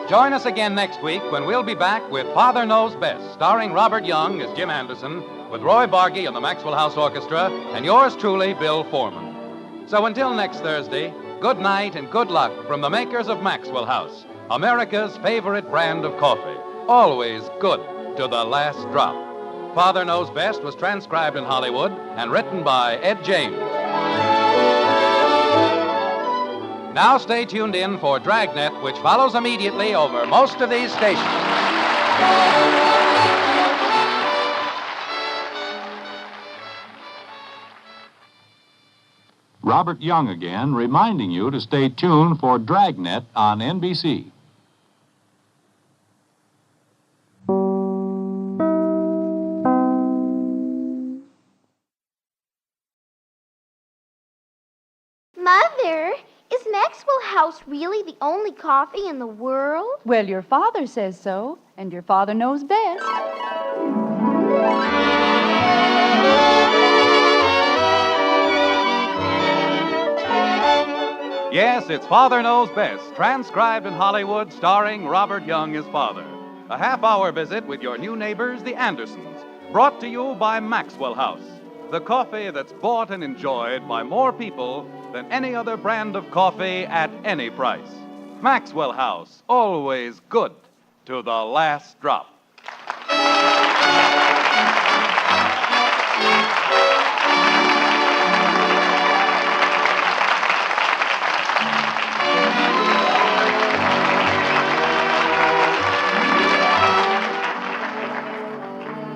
Join us again next week when we'll be back with Father Knows Best, starring Robert Young as Jim Anderson, with Roy Bargy and the Maxwell House Orchestra, and yours truly, Bill Foreman. So until next Thursday, good night and good luck from the makers of Maxwell House, America's favorite brand of coffee. Always good to the last drop. Father Knows Best was transcribed in Hollywood and written by Ed James. Now stay tuned in for Dragnet, which follows immediately over most of these stations. Robert Young again, reminding you to stay tuned for Dragnet on NBC. Mother, is Maxwell House really the only coffee in the world? Well, your father says so, and your father knows best. Yes, it's Father Knows Best, transcribed in Hollywood, starring Robert Young as father. A half-hour visit with your new neighbors, the Andersons, brought to you by Maxwell House, the coffee that's bought and enjoyed by more people than any other brand of coffee at any price. Maxwell House, always good to the last drop.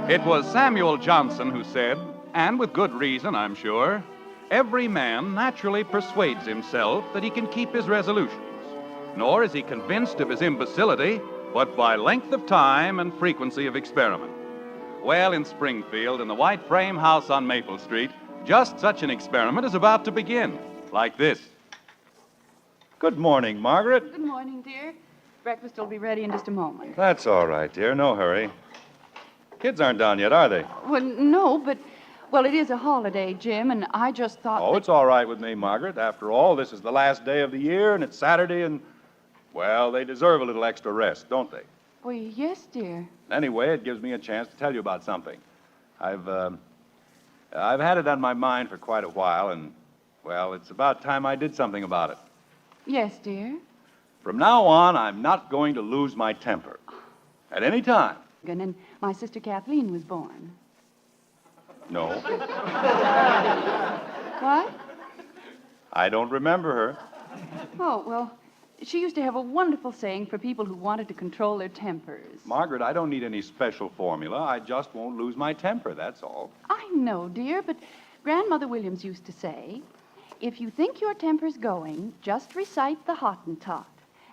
It was Samuel Johnson who said, and with good reason, I'm sure, every man naturally persuades himself that he can keep his resolutions, nor is he convinced of his imbecility, but by length of time and frequency of experiment. Well, in Springfield, in the white frame house on Maple Street, just such an experiment is about to begin, like this. Good morning, Margaret. Good morning, dear. Breakfast will be ready in just a moment. That's all right, dear. No hurry. Kids aren't down yet, are they? Well, no, but, well, it is a holiday, Jim, and I just thought Oh, it's all right with me, Margaret. After all, this is the last day of the year, and it's Saturday, and, well, they deserve a little extra rest, don't they? Well, yes, dear. Anyway, it gives me a chance to tell you about something. I've had it on my mind for quite a while, and, well, it's about time I did something about it. Yes, dear. From now on, I'm not going to lose my temper. At any time. And my sister Kathleen was born. No. What? I don't remember her. Oh, well, she used to have a wonderful saying for people who wanted to control their tempers. Margaret, I don't need any special formula. I just won't lose my temper, that's all. I know, dear, but Grandmother Williams used to say, If you think your temper's going, just recite the Hottentot.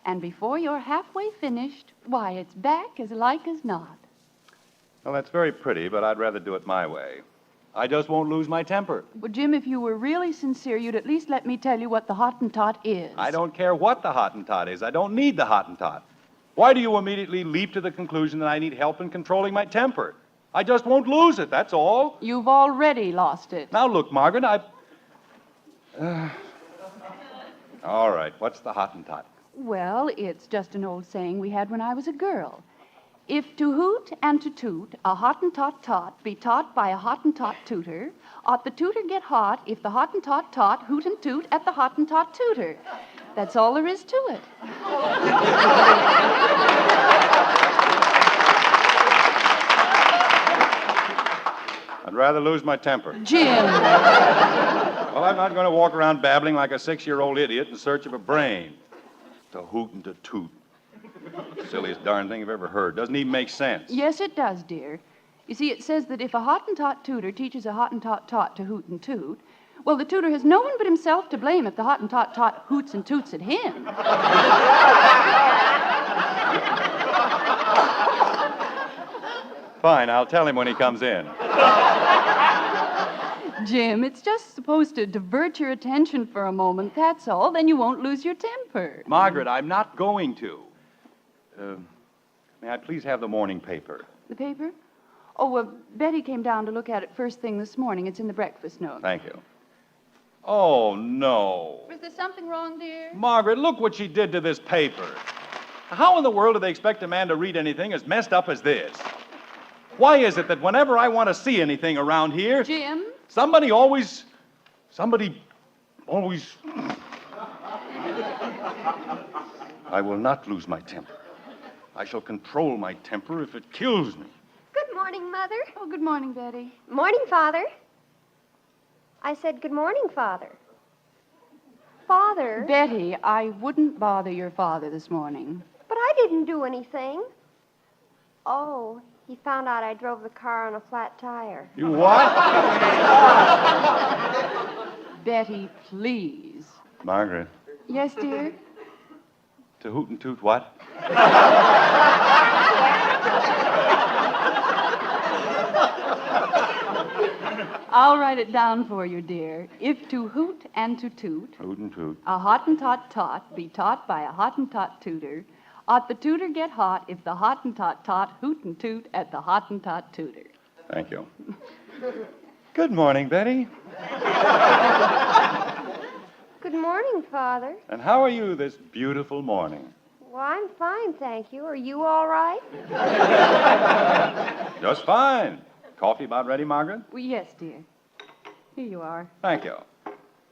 And before you're halfway finished, why, it's back as like as not. Well, that's very pretty, but I'd rather do it my way. I just won't lose my temper. Well, Jim, if you were really sincere, you'd at least let me tell you what the Hottentot is. I don't care what the Hottentot is. I don't need the Hottentot. Why do you immediately leap to the conclusion that I need help in controlling my temper? I just won't lose it, that's all. You've already lost it. Now, look, Margaret, All right, what's the Hottentot? Well, it's just an old saying we had when I was a girl. If to hoot and to toot, a Hottentot tot be taught by a Hottentot tutor, ought the tutor get hot if the Hottentot tot hoot and toot at the Hottentot tutor. That's all there is to it. I'd rather lose my temper. Jim! Well, I'm not going to walk around babbling like a 6-year-old idiot in search of a brain. To hoot and to toot. Silliest darn thing I've ever heard. Doesn't even make sense. Yes, it does, dear. You see, it says that if a Hottentot tutor teaches a Hottentot tot to hoot and toot, well, the tutor has no one but himself to blame if the Hottentot tot hoots and toots at him. Fine, I'll tell him when he comes in. Jim, it's just supposed to divert your attention for a moment, that's all. Then you won't lose your temper. Margaret, I'm not going to. May I please have the morning paper? The paper? Oh, well, Betty came down to look at it first thing this morning. It's in the breakfast nook. Thank you. Oh, no. Was there something wrong, dear? Margaret, look what she did to this paper. How in the world do they expect a man to read anything as messed up as this? Why is it that whenever I want to see anything around here... Jim? Somebody always... I will not lose my temper. I shall control my temper if it kills me. Good morning, Mother. Oh, good morning, Betty. Morning, Father. I said good morning, Father. Father? Betty, I wouldn't bother your father this morning. But I didn't do anything. Oh, he found out I drove the car on a flat tire. You what? Betty, please. Margaret, Yes, dear? to hoot and toot what? I'll write it down for you, dear. If to hoot and to toot, Hoot and toot. a Hottentot tot be taught by a Hottentot tutor, ought the tutor get hot if the Hottentot tot hoot and toot at the Hottentot tutor. Thank you. Good morning, Betty. Good morning, Father. And how are you this beautiful morning? Well, I'm fine, thank you. Are you all right? Just fine. Coffee about ready, Margaret? Well, yes, dear. Here you are. Thank you.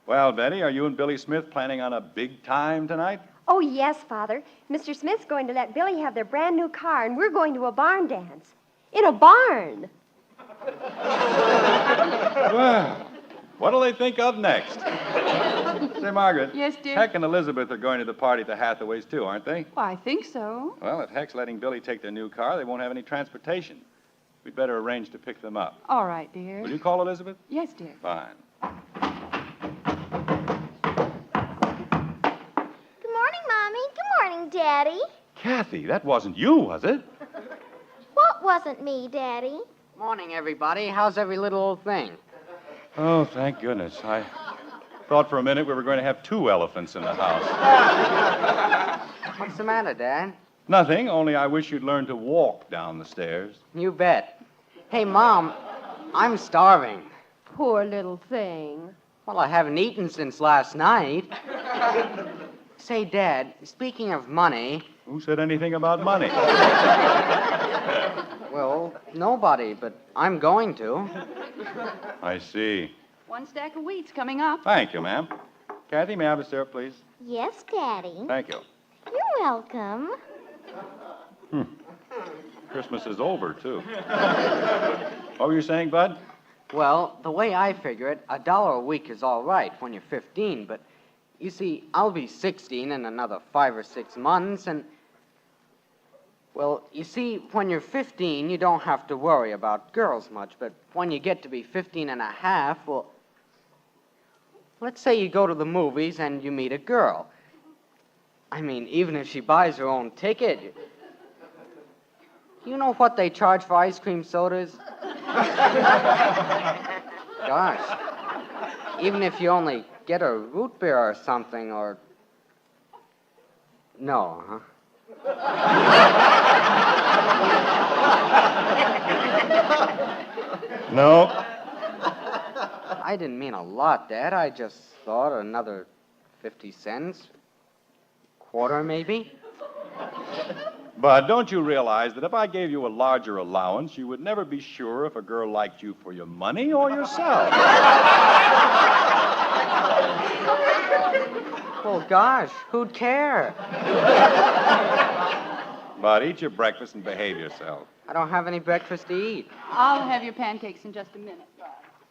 Well, Betty, are you and Billy Smith planning on a big time tonight? Oh, yes, Father. Mr. Smith's going to let Billy have their brand new car, and we're going to a barn dance. In a barn. Well, what'll they think of next? Say, Margaret. Yes, dear? Heck and Elizabeth are going to the party at the Hathaways, too, aren't they? Well, I think so. Well, if Heck's letting Billy take their new car, they won't have any transportation. We'd better arrange to pick them up. All right, dear. Will you call Elizabeth? Yes, dear. Fine. Good morning, Mommy. Good morning, Daddy. Kathy, that wasn't you, was it? What wasn't me, Daddy? Morning, everybody. How's every little old thing? Oh, thank goodness. I thought for a minute we were going to have 2 elephants in the house. What's the matter, Dad? Nothing, only I wish you'd learn to walk down the stairs. You bet. Hey, Mom, I'm starving. Poor little thing. Well, I haven't eaten since last night. Say, Dad, speaking of money... Who said anything about money? Well, nobody, but I'm going to. I see. 1 stack of wheat's coming up. Thank you, ma'am. Kathy, may I have a syrup, please? Yes, Daddy. Thank you. You're welcome. Christmas is over, too. What were you saying, Bud? Well, the way I figure it, $1 a week is all right when you're 15, but you see, I'll be 16 in another 5 or 6 months, and... Well, you see, when you're 15, you don't have to worry about girls much, but when you get to be 15 and a half, well... Let's say you go to the movies and you meet a girl. I mean, even if she buys her own ticket. You know what they charge for ice cream sodas? Gosh. Even if you only get a root beer or something, or... No, huh? No. I didn't mean a lot, Dad. I just thought another 50 cents. Quarter, maybe? But don't you realize that if I gave you a larger allowance, you would never be sure if a girl liked you for your money or yourself? Well, gosh, who'd care? But eat your breakfast and behave yourself. I don't have any breakfast to eat. I'll have your pancakes in just a minute.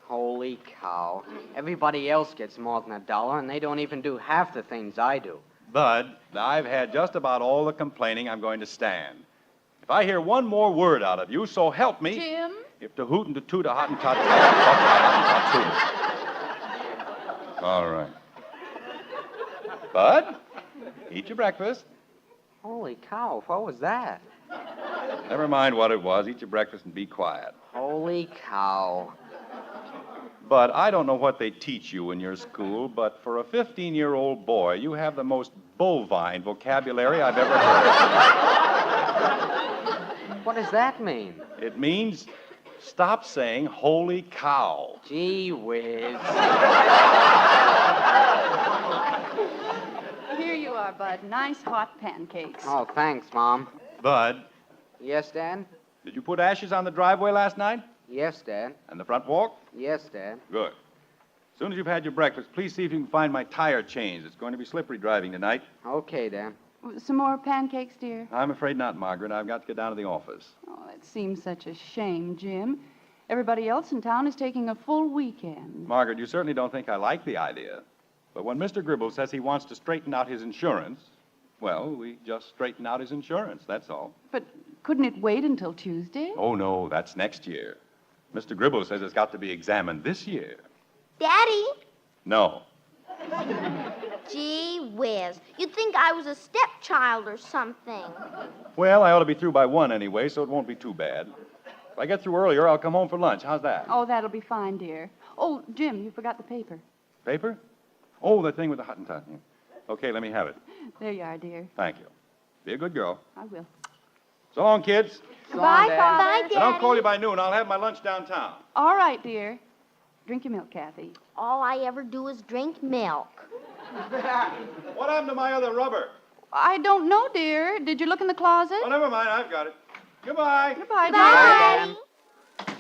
Holy cow. Everybody else gets more than $1, and they don't even do half the things I do. Bud, I've had just about all the complaining I'm going to stand. If I hear one more word out of you, so help me. Jim? If to hoot and to toot a hottentot, all right. Bud, eat your breakfast. Holy cow, what was that? Never mind what it was. Eat your breakfast and be quiet. Holy cow. But I don't know what they teach you in your school, but for a 15-year-old boy, you have the most bovine vocabulary I've ever heard. What does that mean? It means stop saying holy cow. Gee whiz. Here you are, Bud. Nice hot pancakes. Oh, thanks, Mom. Bud. Yes, Dad? Did you put ashes on the driveway last night? Yes, Dad. And the front walk? Yes, Dad. Good. As soon as you've had your breakfast, please see if you can find my tire chains. It's going to be slippery driving tonight. Okay, Dad. Some more pancakes, dear? I'm afraid not, Margaret. I've got to get down to the office. Oh, it seems such a shame, Jim. Everybody else in town is taking a full weekend. Margaret, you certainly don't think I like the idea. But when Mr. Gribble says he wants to straighten out his insurance, well, we just straighten out his insurance, that's all. But couldn't it wait until Tuesday? Oh, no, that's next year. Mr. Gribble says it's got to be examined this year. Daddy? No. Gee whiz. You'd think I was a stepchild or something. Well, I ought to be through by 1 anyway, so it won't be too bad. If I get through earlier, I'll come home for lunch. How's that? Oh, that'll be fine, dear. Oh, Jim, you forgot the paper. Paper? Oh, the thing with the Hottentot. Okay, let me have it. There you are, dear. Thank you. Be a good girl. I will. So long, kids. Bye, Father. Bye, If I don't call you by noon, I'll have my lunch downtown. All right, dear. Drink your milk, Kathy. All I ever do is drink milk. What happened to my other rubber? I don't know, dear. Did you look in the closet? Oh, never mind. I've got it. Goodbye. Goodbye, Bye. dear.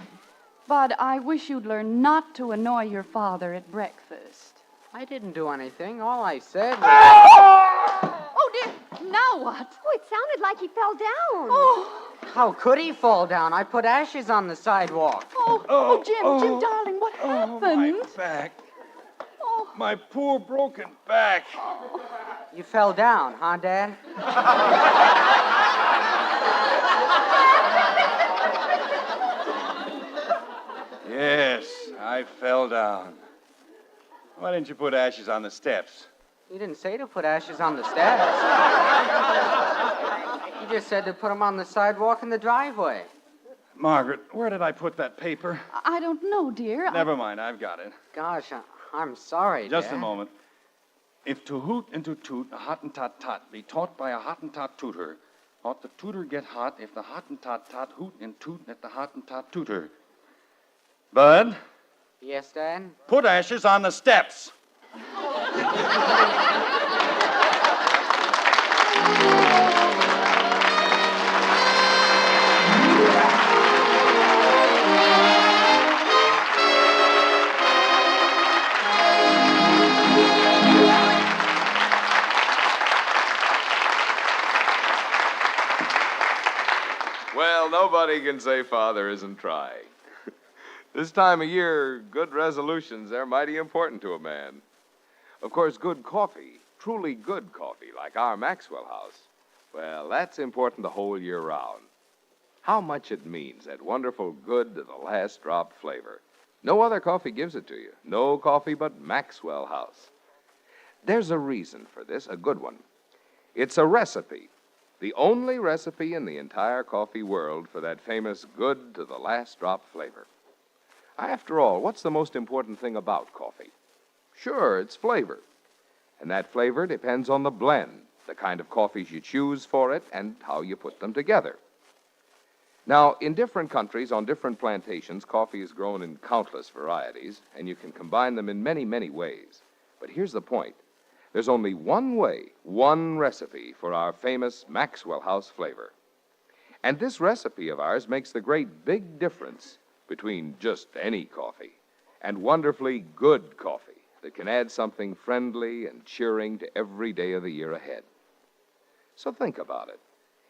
Bud, I wish you'd learn not to annoy your father at breakfast. I didn't do anything. All I said was... Oh, dear. Now what? Oh, it sounded like he fell down. Oh, How could he fall down? I put ashes on the sidewalk. Jim, darling, what happened? My back. My poor broken back. You fell down, huh, Dad? Yes, I fell down. Why didn't you put ashes on the steps? You didn't say to put ashes on the steps. You just said to put them on the sidewalk in the driveway. Margaret, where did I put that paper? I don't know, dear. Never mind, I've got it. Gosh, I'm sorry, Just Dad. a moment. If to hoot and to toot a Hottentot be taught by a Hottentot tutor, ought the tutor get hot if the Hottentot hoot and toot at the Hottentot tutor? Bud, Yes, Dad? put ashes on the steps. Well, nobody can say Father isn't trying. This time of year, good resolutions are mighty important to a man. Of course, good coffee, truly good coffee, like our Maxwell House, well, that's important the whole year round. How much it means, that wonderful good to the last drop flavor. No other coffee gives it to you. No coffee but Maxwell House. There's a reason for this, a good one. It's a recipe, the only recipe in the entire coffee world for that famous good to the last drop flavor. After all, what's the most important thing about coffee? Sure, it's flavor. And that flavor depends on the blend, the kind of coffees you choose for it, and how you put them together. Now, in different countries, on different plantations, coffee is grown in countless varieties, and you can combine them in many, many ways. But here's the point. There's only one way, one recipe for our famous Maxwell House flavor. And this recipe of ours makes the great big difference between just any coffee and wonderfully good coffee that can add something friendly and cheering to every day of the year ahead. So think about it.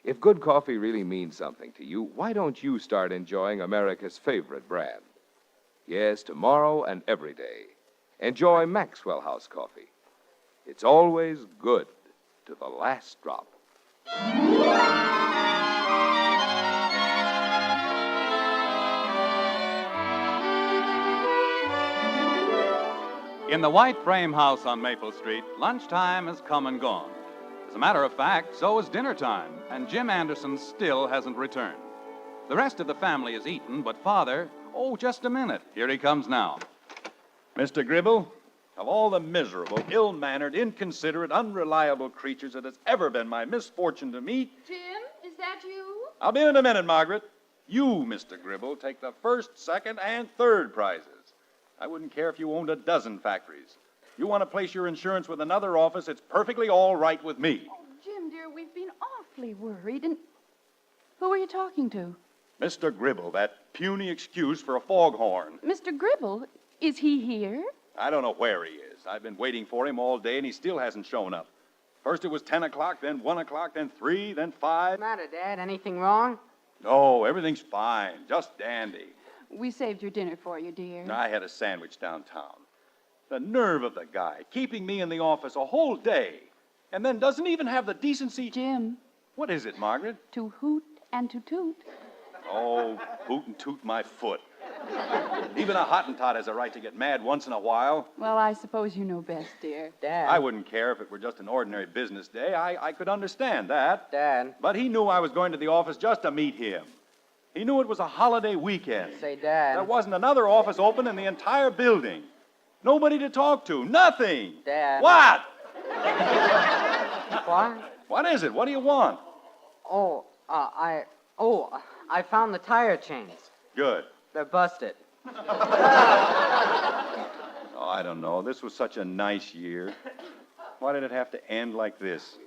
If good coffee really means something to you, why don't you start enjoying America's favorite brand? Yes, tomorrow and every day. Enjoy Maxwell House coffee. It's always good to the last drop. In the white frame house on Maple Street, lunchtime has come and gone. As a matter of fact, so is dinner time, and Jim Anderson still hasn't returned. The rest of the family is eaten, but Father, just a minute. Here he comes now. Mr. Gribble, of all the miserable, ill-mannered, inconsiderate, unreliable creatures it has ever been my misfortune to meet... Jim, is that you? I'll be in a minute, Margaret. You, Mr. Gribble, take the first, second, and third prizes. I wouldn't care if you owned a dozen factories. You want to place your insurance with another office, it's perfectly all right with me. Oh, Jim, dear, we've been awfully worried. And who are you talking to? Mr. Gribble, that puny excuse for a foghorn. Mr. Gribble? Is he here? I don't know where he is. I've been waiting for him all day, and he still hasn't shown up. First it was 10 o'clock, then 1 o'clock, then 3, then 5. What's the matter, Dad? Anything wrong? No, everything's fine. Just dandy. We saved your dinner for you, dear. I had a sandwich downtown. The nerve of the guy, keeping me in the office a whole day, and then doesn't even have the decency... Jim. What is it, Margaret? To hoot and to toot. Oh, hoot and toot my foot. Even a Hottentot has a right to get mad once in a while. Well, I suppose you know best, dear. Dad. I wouldn't care if it were just an ordinary business day. I could understand that. Dad. But he knew I was going to the office just to meet him. He knew it was a holiday weekend. Say, Dad. There wasn't another office open in the entire building. Nobody to talk to. Nothing. Dad. What? What? What is it? What do you want? I found the tire chains. Good. They're busted. Oh, I don't know. This was such a nice year. Why did it have to end like this?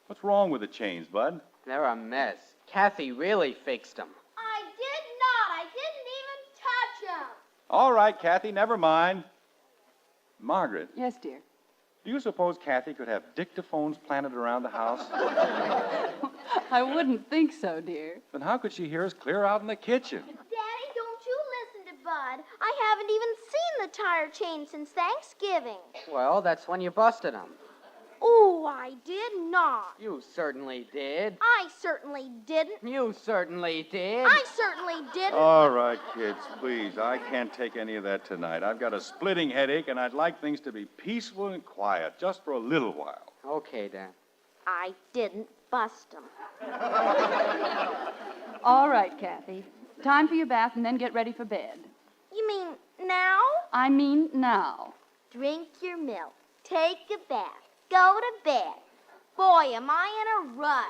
What's wrong with the chains, Bud? They're a mess. Kathy really fixed them. I did not. I didn't even touch them. All right, Kathy, never mind. Margaret. Yes, dear. Do you suppose Kathy could have dictaphones planted around the house? I wouldn't think so, dear. Then how could she hear us clear out in the kitchen? Daddy, don't you listen to Bud. I haven't even seen the tire chain since Thanksgiving. Well, that's when you busted them. Oh, I did not. You certainly did. I certainly didn't. You certainly did. I certainly didn't. All right, kids, please. I can't take any of that tonight. I've got a splitting headache, and I'd like things to be peaceful and quiet just for a little while. Okay, Dad. I didn't bust them. All right, Kathy. Time for your bath and then get ready for bed. You mean now? I mean now. Drink your milk. Take a bath. Go to bed. Boy, am I in a rut.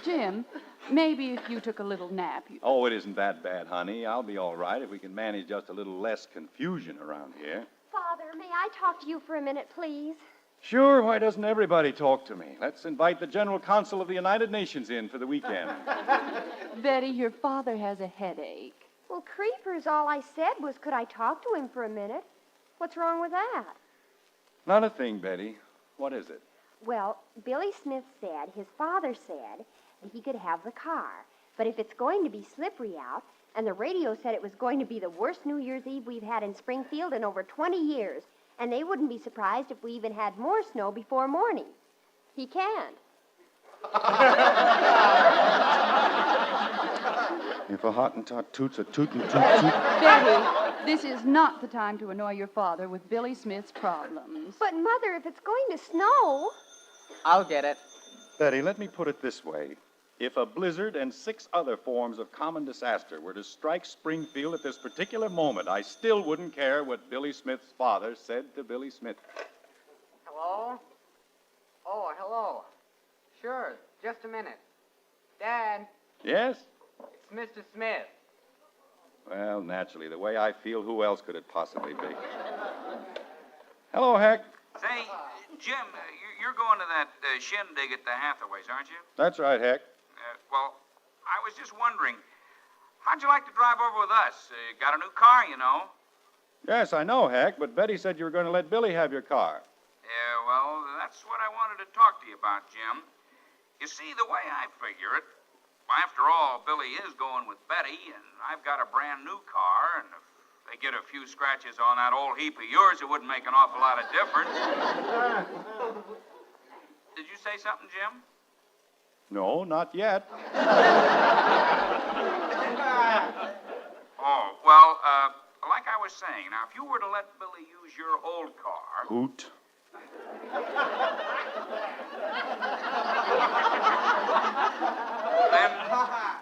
Jim, maybe if you took a little nap. Oh, it isn't that bad, honey. I'll be all right if we can manage just a little less confusion around here. Father, may I talk to you for a minute, please? Sure, why doesn't everybody talk to me? Let's invite the General Council of the United Nations in for the weekend. Betty, your father has a headache. Well, creepers, all I said was, could I talk to him for a minute? What's wrong with that? Not a thing, Betty. What is it? Well, Billy Smith said, his father said, that he could have the car. But if it's going to be slippery out, and the radio said it was going to be the worst New Year's Eve we've had in Springfield in over 20 years, and they wouldn't be surprised if we even had more snow before morning. He can't. If a Hottentot toots a tootin' toot toot. Betty, this is not the time to annoy your father with Billy Smith's problems. But, Mother, if it's going to snow... I'll get it. Betty, let me put it this way. If a blizzard and 6 other forms of common disaster were to strike Springfield at this particular moment, I still wouldn't care what Billy Smith's father said to Billy Smith. Hello? Oh, hello. Sure, just a minute. Dad, Yes? it's Mr. Smith. Well, naturally, the way I feel, who else could it possibly be? Hello, Heck. Say, Jim, you're going to that shindig at the Hathaways, aren't you? That's right, Heck. Well, I was just wondering, how'd you like to drive over with us? Got a new car, you know. Yes, I know, Heck, but Betty said you were going to let Billy have your car. Yeah, well, that's what I wanted to talk to you about, Jim. You see, the way I figure it, after all, Billy is going with Betty, and I've got a brand new car, and if they get a few scratches on that old heap of yours, it wouldn't make an awful lot of difference. Did you say something, Jim? No, not yet. Oh, well, like I was saying, now, if you were to let Billy use your old car... Hoot. Then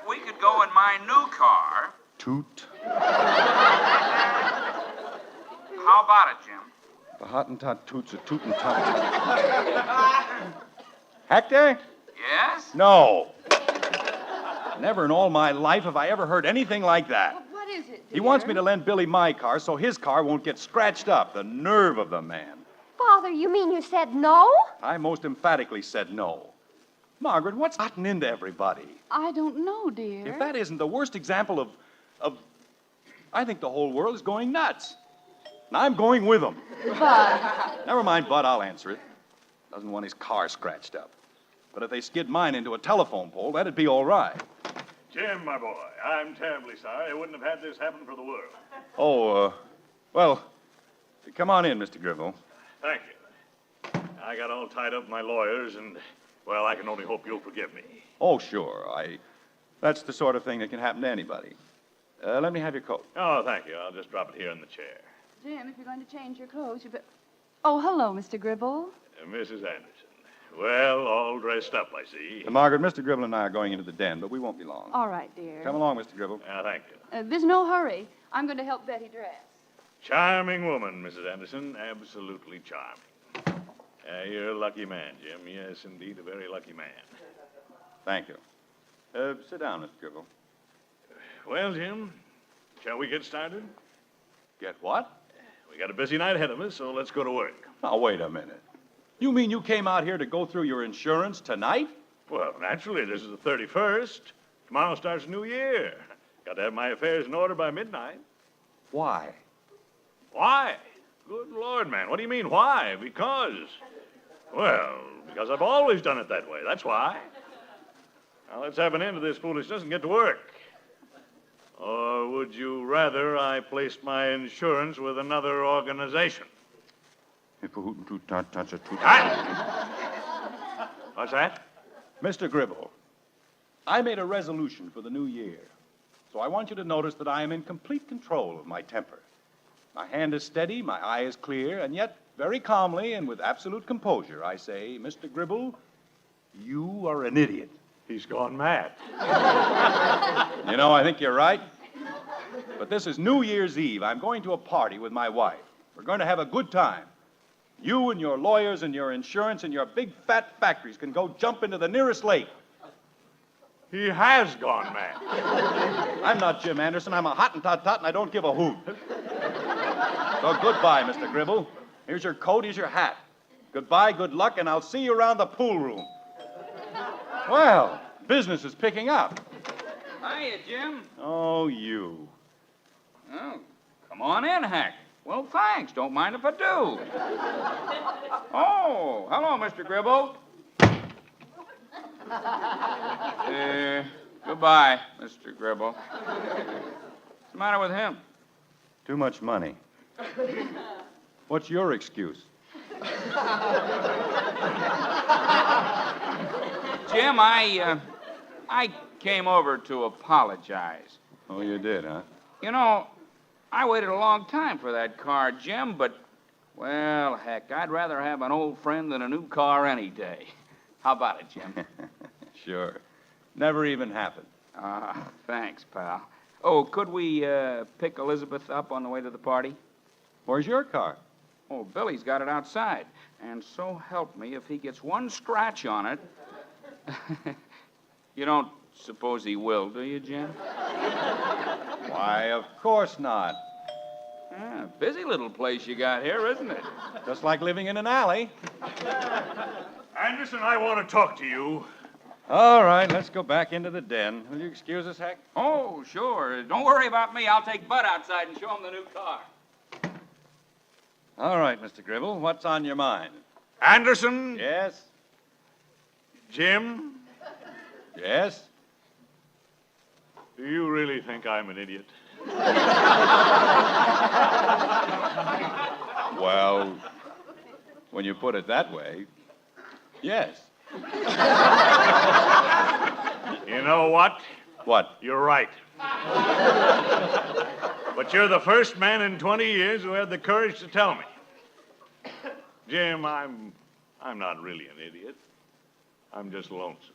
we could go in my new car. Toot. How about it, Jim? The Hottentot toots a tootin' tot. Hector? Yes? No. Never in all my life have I ever heard anything like that. What is it, He wants me to lend Billy my car so his car won't get scratched up. The nerve of the man. Father, you mean you said no? I most emphatically said no. Margaret, what's gotten into everybody? I don't know, dear. If that isn't the worst example of... I think the whole world is going nuts. And I'm going with them. But... Never mind, Bud, I'll answer it. Doesn't want his car scratched up. But if they skid mine into a telephone pole, that'd be all right. Jim, my boy, I'm terribly sorry. I wouldn't have had this happen for the world. Oh, well, come on in, Mr. Gribble. Thank you. I got all tied up with my lawyers, and, well, I can only hope you'll forgive me. Oh, sure. That's the sort of thing that can happen to anybody. Let me have your coat. Oh, thank you. I'll just drop it here in the chair. Jim, if you're going to change your clothes, you better... Oh, hello, Mr. Gribble. Mrs. Anderson. Well, all dressed up, I see. Margaret, Mr. Gribble and I are going into the den, but we won't be long. All right, dear. Come along, Mr. Gribble. Thank you. There's no hurry. I'm going to help Betty dress. Charming woman, Mrs. Anderson. Absolutely charming. You're a lucky man, Jim. Yes, indeed, a very lucky man. Thank you. Sit down, Mr. Gribble. Well, Jim, shall we get started? Get what? We got a busy night ahead of us, so let's go to work. Now, wait a minute. You mean you came out here to go through your insurance tonight? Well, naturally, this is the 31st. Tomorrow starts a new year. Got to have my affairs in order by midnight. Why? Why? Good Lord, man, what do you mean, why? Because I've always done it that way, that's why. Now, let's have an end to this foolishness and get to work. Or would you rather I placed my insurance with another organization? What's that? Mr. Gribble, I made a resolution for the new year. So I want you to notice that I am in complete control of my temper. My hand is steady, my eye is clear, and yet very calmly and with absolute composure, I say, Mr. Gribble, you are an idiot. He's gone mad. You know, I think you're right. But this is New Year's Eve. I'm going to a party with my wife. We're going to have a good time. You and your lawyers and your insurance and your big fat factories can go jump into the nearest lake. He has gone mad. I'm not Jim Anderson. I'm a Hottentot, and I don't give a hoot. So goodbye, Mr. Gribble. Here's your coat, here's your hat. Goodbye, good luck, and I'll see you around the pool room. Well, business is picking up. Hiya, Jim. Oh, you. Oh, come on in, Hack. Well, thanks. Don't mind if I do. Oh, hello, Mr. Gribble. Goodbye, Mr. Gribble. What's the matter with him? Too much money. What's your excuse? Jim, I came over to apologize. Oh, you did, huh? You know, I waited a long time for that car, Jim, but, well, heck, I'd rather have an old friend than a new car any day. How about it, Jim? Sure. Never even happened. Thanks, pal. Oh, could we pick Elizabeth up on the way to the party? Where's your car? Oh, Billy's got it outside. And so help me, if he gets one scratch on it... You don't suppose he will, do you, Jim? Why, of course not. Yeah, busy little place you got here, isn't it? Just like living in an alley. Anderson, I want to talk to you. All right, let's go back into the den. Will you excuse us, Heck? Oh, sure. Don't worry about me. I'll take Bud outside and show him the new car. All right, Mr. Gribble, what's on your mind? Anderson? Yes? Jim? Yes? Do you really think I'm an idiot? Well, when you put it that way, yes. You know what? What? You're right. But you're the first man in 20 years who had the courage to tell me. Jim, I'm not really an idiot. I'm just lonesome.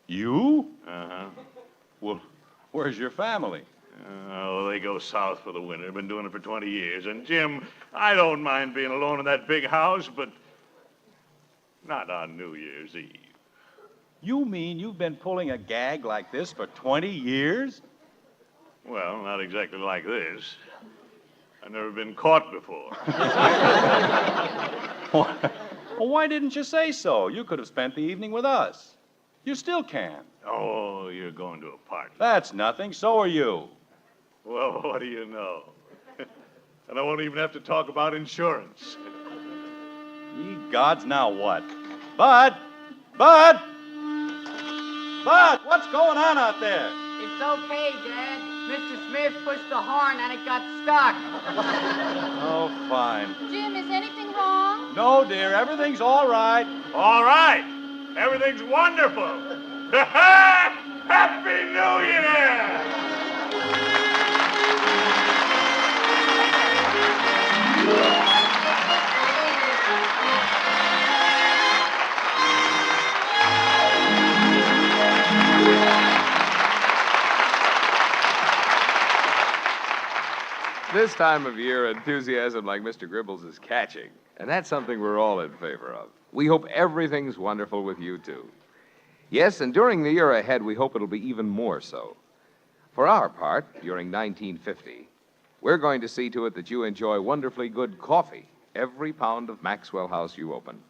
You? Uh-huh. Well, where's your family? Oh, they go south for the winter. Been doing it for 20 years. And, Jim, I don't mind being alone in that big house, but not on New Year's Eve. You mean you've been pulling a gag like this for 20 years? Well, not exactly like this. I've never been caught before. Well, why didn't you say so? You could have spent the evening with us. You still can. Oh, you're going to a party. That's nothing. So are you. Well, what do you know? And I won't even have to talk about insurance. Ye gods, now what? Bud! Bud! Bud, what's going on out there? It's okay, Dad. Mr. Smith pushed the horn and it got stuck. Oh, fine. Jim, is anything wrong? No, dear, everything's all right. All right. Everything's wonderful. Happy New Year! This time of year, enthusiasm like Mr. Gribble's is catching, and that's something we're all in favor of. We hope everything's wonderful with you, too. Yes, and during the year ahead, we hope it'll be even more so. For our part, during 1950, we're going to see to it that you enjoy wonderfully good coffee every pound of Maxwell House you open.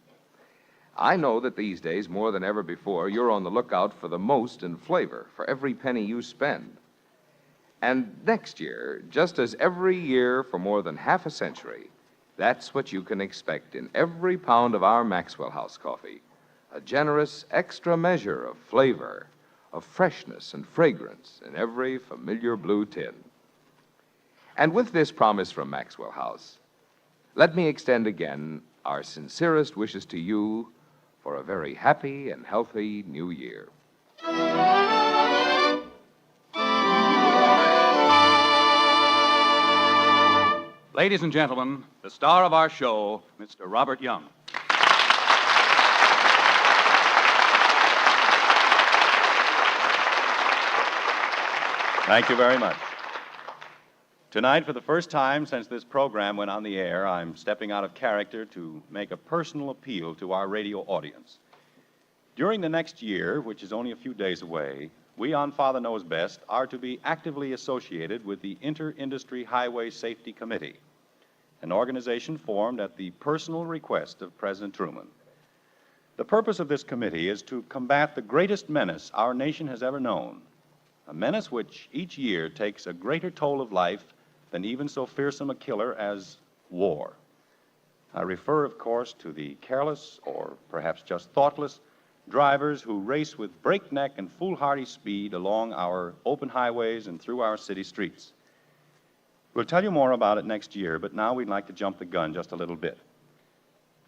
I know that these days, more than ever before, you're on the lookout for the most in flavor for every penny you spend. And next year, just as every year for more than half a century, that's what you can expect in every pound of our Maxwell House coffee. A generous extra measure of flavor, of freshness and fragrance in every familiar blue tin. And with this promise from Maxwell House, let me extend again our sincerest wishes to you for a very happy and healthy new year. Ladies and gentlemen, the star of our show, Mr. Robert Young. Thank you very much. Tonight, for the first time since this program went on the air, I'm stepping out of character to make a personal appeal to our radio audience. During the next year, which is only a few days away, we on Father Knows Best are to be actively associated with the Inter-Industry Highway Safety Committee, an organization formed at the personal request of President Truman. The purpose of this committee is to combat the greatest menace our nation has ever known, a menace which each year takes a greater toll of life than even so fearsome a killer as war. I refer, of course, to the careless, or perhaps just thoughtless, drivers who race with breakneck and foolhardy speed along our open highways and through our city streets. We'll tell you more about it next year, but now we'd like to jump the gun just a little bit.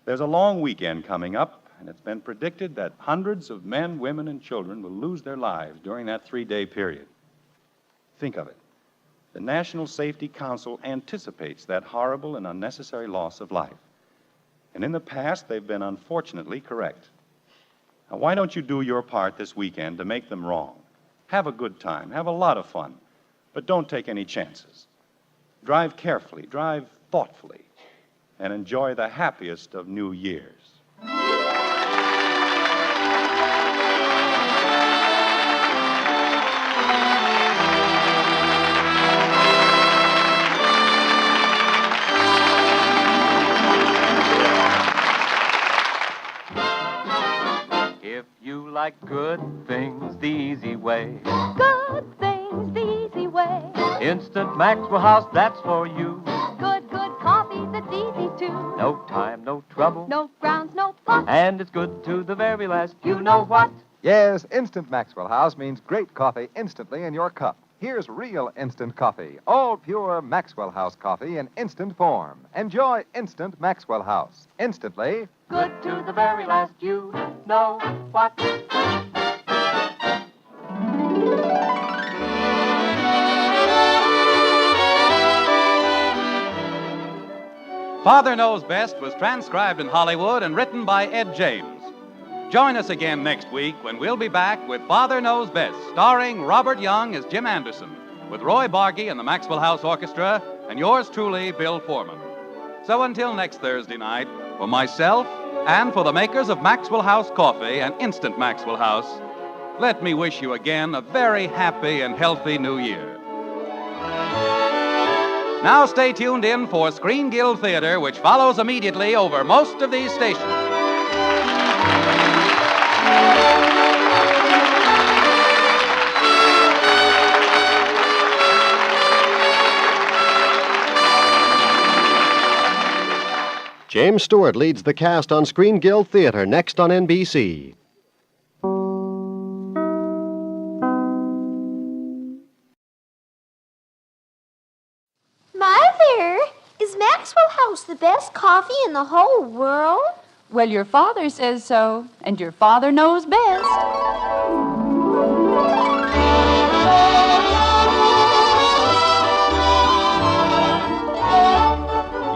There's a long weekend coming up, And it's been predicted that hundreds of men, women, and children will lose their lives during that 3-day period. Think of it. The National Safety Council anticipates that horrible and unnecessary loss of life. And in the past, they've been unfortunately correct. Now, why don't you do your part this weekend to make them wrong? Have a good time, have a lot of fun, but don't take any chances. Drive carefully, drive thoughtfully, and enjoy the happiest of New Years. If you like good things the easy way, Good things the easy way. Instant Maxwell House, that's for you. Good coffee that's easy too. No time, no trouble, No grounds, no pot. and it's good to the very last. You know what? Yes, Instant Maxwell House means great coffee instantly in your cup. Here's real instant coffee, all pure Maxwell House coffee in instant form. Enjoy Instant Maxwell House. Instantly. Good to the very last. You know what? Father Knows Best was transcribed in Hollywood and written by Ed James. Join us again next week when we'll be back with Father Knows Best, starring Robert Young as Jim Anderson, with Roy Bargy and the Maxwell House Orchestra, and yours truly, Bill Foreman. So until next Thursday night, for myself and for the makers of Maxwell House Coffee and Instant Maxwell House, let me wish you again a very happy and healthy New Year. Now stay tuned in for Screen Guild Theater, which follows immediately over most of these stations. James Stewart leads the cast on Screen Guild Theater, next on NBC. Mother, is Maxwell House the best coffee in the whole world? Well, your father says so, and your father knows best.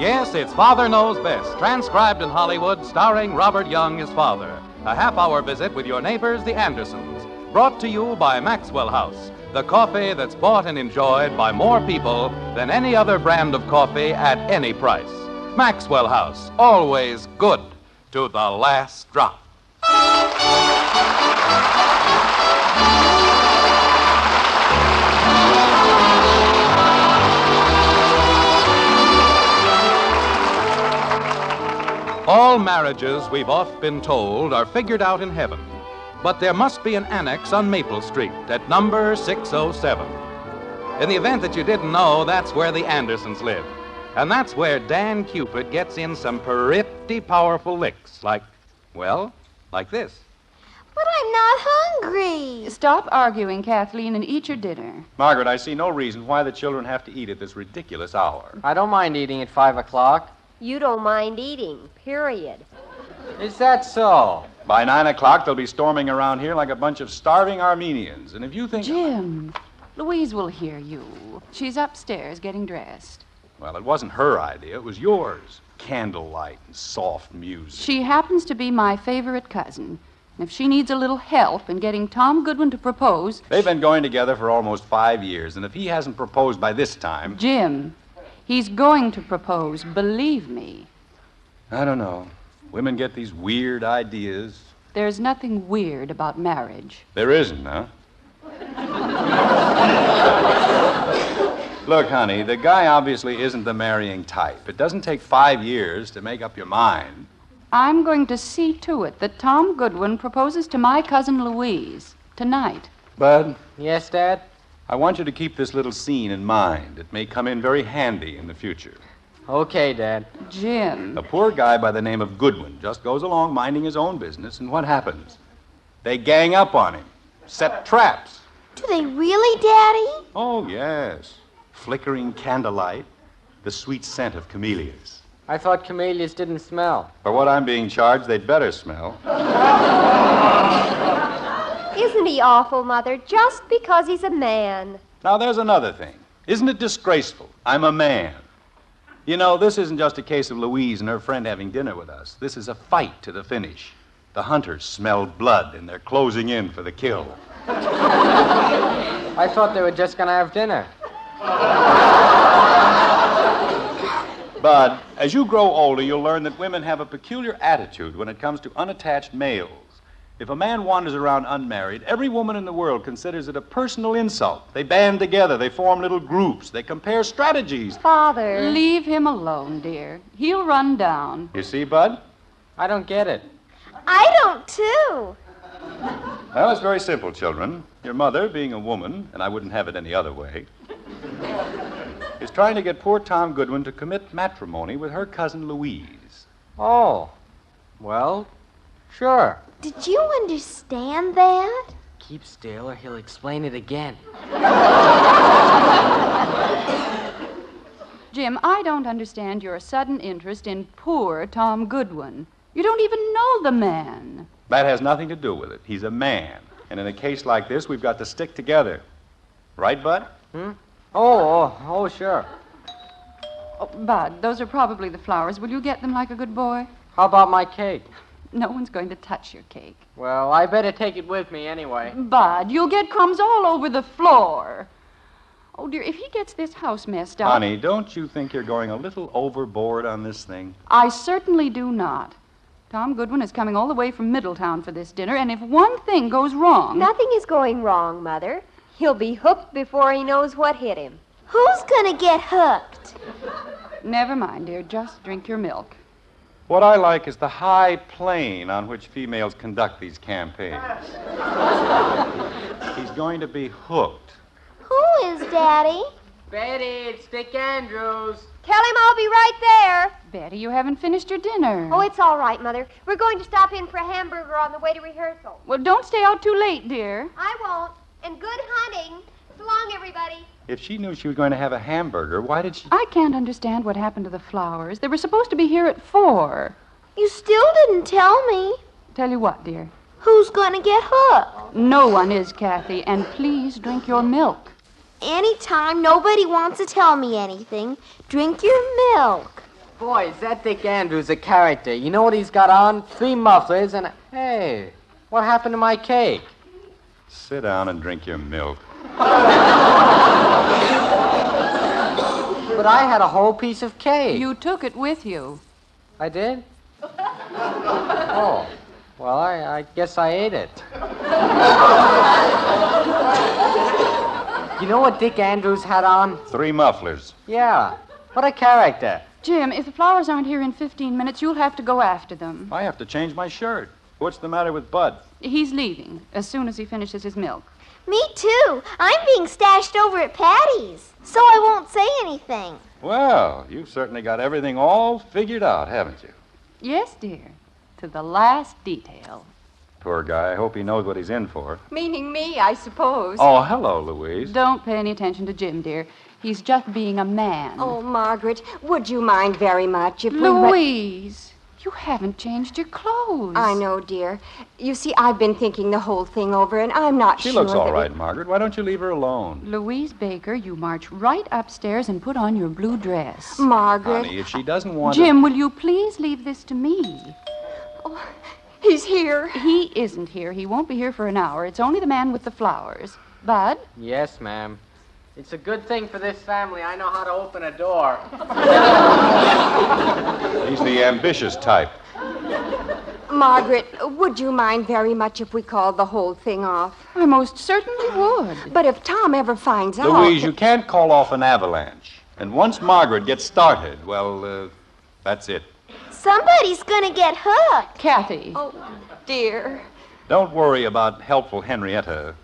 Yes, it's Father Knows Best, transcribed in Hollywood, starring Robert Young as father. A half-hour visit with your neighbors, the Andersons. Brought to you by Maxwell House, the coffee that's bought and enjoyed by more people than any other brand of coffee at any price. Maxwell House, always good to the last drop. All marriages, we've oft been told, are figured out in heaven. But there must be an annex on Maple Street at number 607. In the event that you didn't know, that's where the Andersons live. And that's where Dan Cupid gets in some pretty powerful licks, like this. But I'm not hungry. Stop arguing, Kathleen, and eat your dinner. Margaret, I see no reason why the children have to eat at this ridiculous hour. I don't mind eating at 5 o'clock. You don't mind eating, period. Is that so? By 9 o'clock, they'll be storming around here like a bunch of starving Armenians. And if you think... Jim, Louise will hear you. She's upstairs getting dressed. Well, it wasn't her idea. It was yours. Candlelight and soft music. She happens to be my favorite cousin. And if she needs a little help in getting Tom Goodwin to propose... They've been going together for almost 5 years, and if he hasn't proposed by this time... Jim, he's going to propose, believe me. I don't know. Women get these weird ideas. There's nothing weird about marriage. There isn't, huh? Look, honey, the guy obviously isn't the marrying type. It doesn't take 5 years to make up your mind. I'm going to see to it that Tom Goodwin proposes to my cousin Louise tonight. Bud? Yes, Dad? I want you to keep this little scene in mind. It may come in very handy in the future. Okay, Dad. Jim. A poor guy by the name of Goodwin just goes along minding his own business, and what happens? They gang up on him, set traps. Do they really, Daddy? Oh, yes. Flickering candlelight, the sweet scent of camellias. I thought camellias didn't smell. For what I'm being charged, they'd better smell. Isn't he awful, Mother, just because he's a man? Now, there's another thing. Isn't it disgraceful? I'm a man. You know, this isn't just a case of Louise and her friend having dinner with us. This is a fight to the finish. The hunters smell blood, and they're closing in for the kill. I thought they were just going to have dinner. Bud, as you grow older, you'll learn that women have a peculiar attitude when it comes to unattached males. If a man wanders around unmarried, every woman in the world considers it a personal insult. They band together, they form little groups, they compare strategies. Father. Leave him alone, dear. He'll run down. You see, Bud? I don't get it. I don't, too. Well, it's very simple, children. Your mother, being a woman, and I wouldn't have it any other way, is trying to get poor Tom Goodwin to commit matrimony with her cousin Louise. Oh. Well, sure. Did you understand that? Keep still or he'll explain it again. Jim, I don't understand your sudden interest in poor Tom Goodwin. You don't even know the man. That has nothing to do with it. He's a man. And in a case like this, we've got to stick together. Right, Bud? Oh, sure. Oh, Bud, those are probably the flowers. Will you get them like a good boy? How about my cake? No one's going to touch your cake. Well, I better take it with me anyway. Bud, you'll get crumbs all over the floor. Oh, dear, if he gets this house messed up... Honey, don't you think you're going a little overboard on this thing? I certainly do not. Tom Goodwin is coming all the way from Middletown for this dinner, and if one thing goes wrong... Nothing is going wrong, Mother. He'll be hooked before he knows what hit him. Who's gonna get hooked? Never mind, dear. Just drink your milk. What I like is the high plane on which females conduct these campaigns. He's going to be hooked. Who is, Daddy? Betty, it's Dick Andrews. Tell him I'll be right there. Betty, you haven't finished your dinner. Oh, it's all right, Mother. We're going to stop in for a hamburger on the way to rehearsal. Well, don't stay out too late, dear. I won't. And good hunting. So long, everybody. If she knew she was going to have a hamburger, why did she... I can't understand what happened to the flowers. They were supposed to be here at 4. You still didn't tell me. Tell you what, dear? Who's gonna get hooked? No one is, Kathy, and please drink your milk. Anytime nobody wants to tell me anything, drink your milk. Boy, is that Dick Andrews a character. You know what he's got on? 3 mufflers and... Hey, what happened to my cake? Sit down and drink your milk. But I had a whole piece of cake. You took it with you. I did? Oh, well, I guess I ate it. You know what Dick Andrews had on? 3 mufflers. Yeah, what a character. Jim, if the flowers aren't here in 15 minutes, you'll have to go after them. I have to change my shirt. What's the matter with Bud? He's leaving as soon as he finishes his milk. Me too. I'm being stashed over at Patty's, so I won't say anything. Well, you've certainly got everything all figured out, haven't you? Yes, dear. To the last detail. Poor guy. I hope he knows what he's in for. Meaning me, I suppose. Oh, hello, Louise. Don't pay any attention to Jim, dear. He's just being a man. Oh, Margaret, would you mind very much if Louise, you haven't changed your clothes. I know, dear. You see, I've been thinking the whole thing over, and I'm not She sure looks all that right, Margaret. Why don't you leave her alone? Louise Baker, you march right upstairs and put on your blue dress. Margaret. Honey, if she doesn't want Jim, will you please leave this to me? Oh, he's here. He isn't here. He won't be here for an hour. It's only the man with the flowers. Bud? Yes, ma'am. It's a good thing for this family. I know how to open a door. He's the ambitious type. Margaret, would you mind very much if we called the whole thing off? I most certainly would. But if Tom ever finds out... Louise, you can't call off an avalanche. And once Margaret gets started, well, that's it. Somebody's gonna get hooked. Kathy. Oh, dear. Don't worry about helpful Henrietta.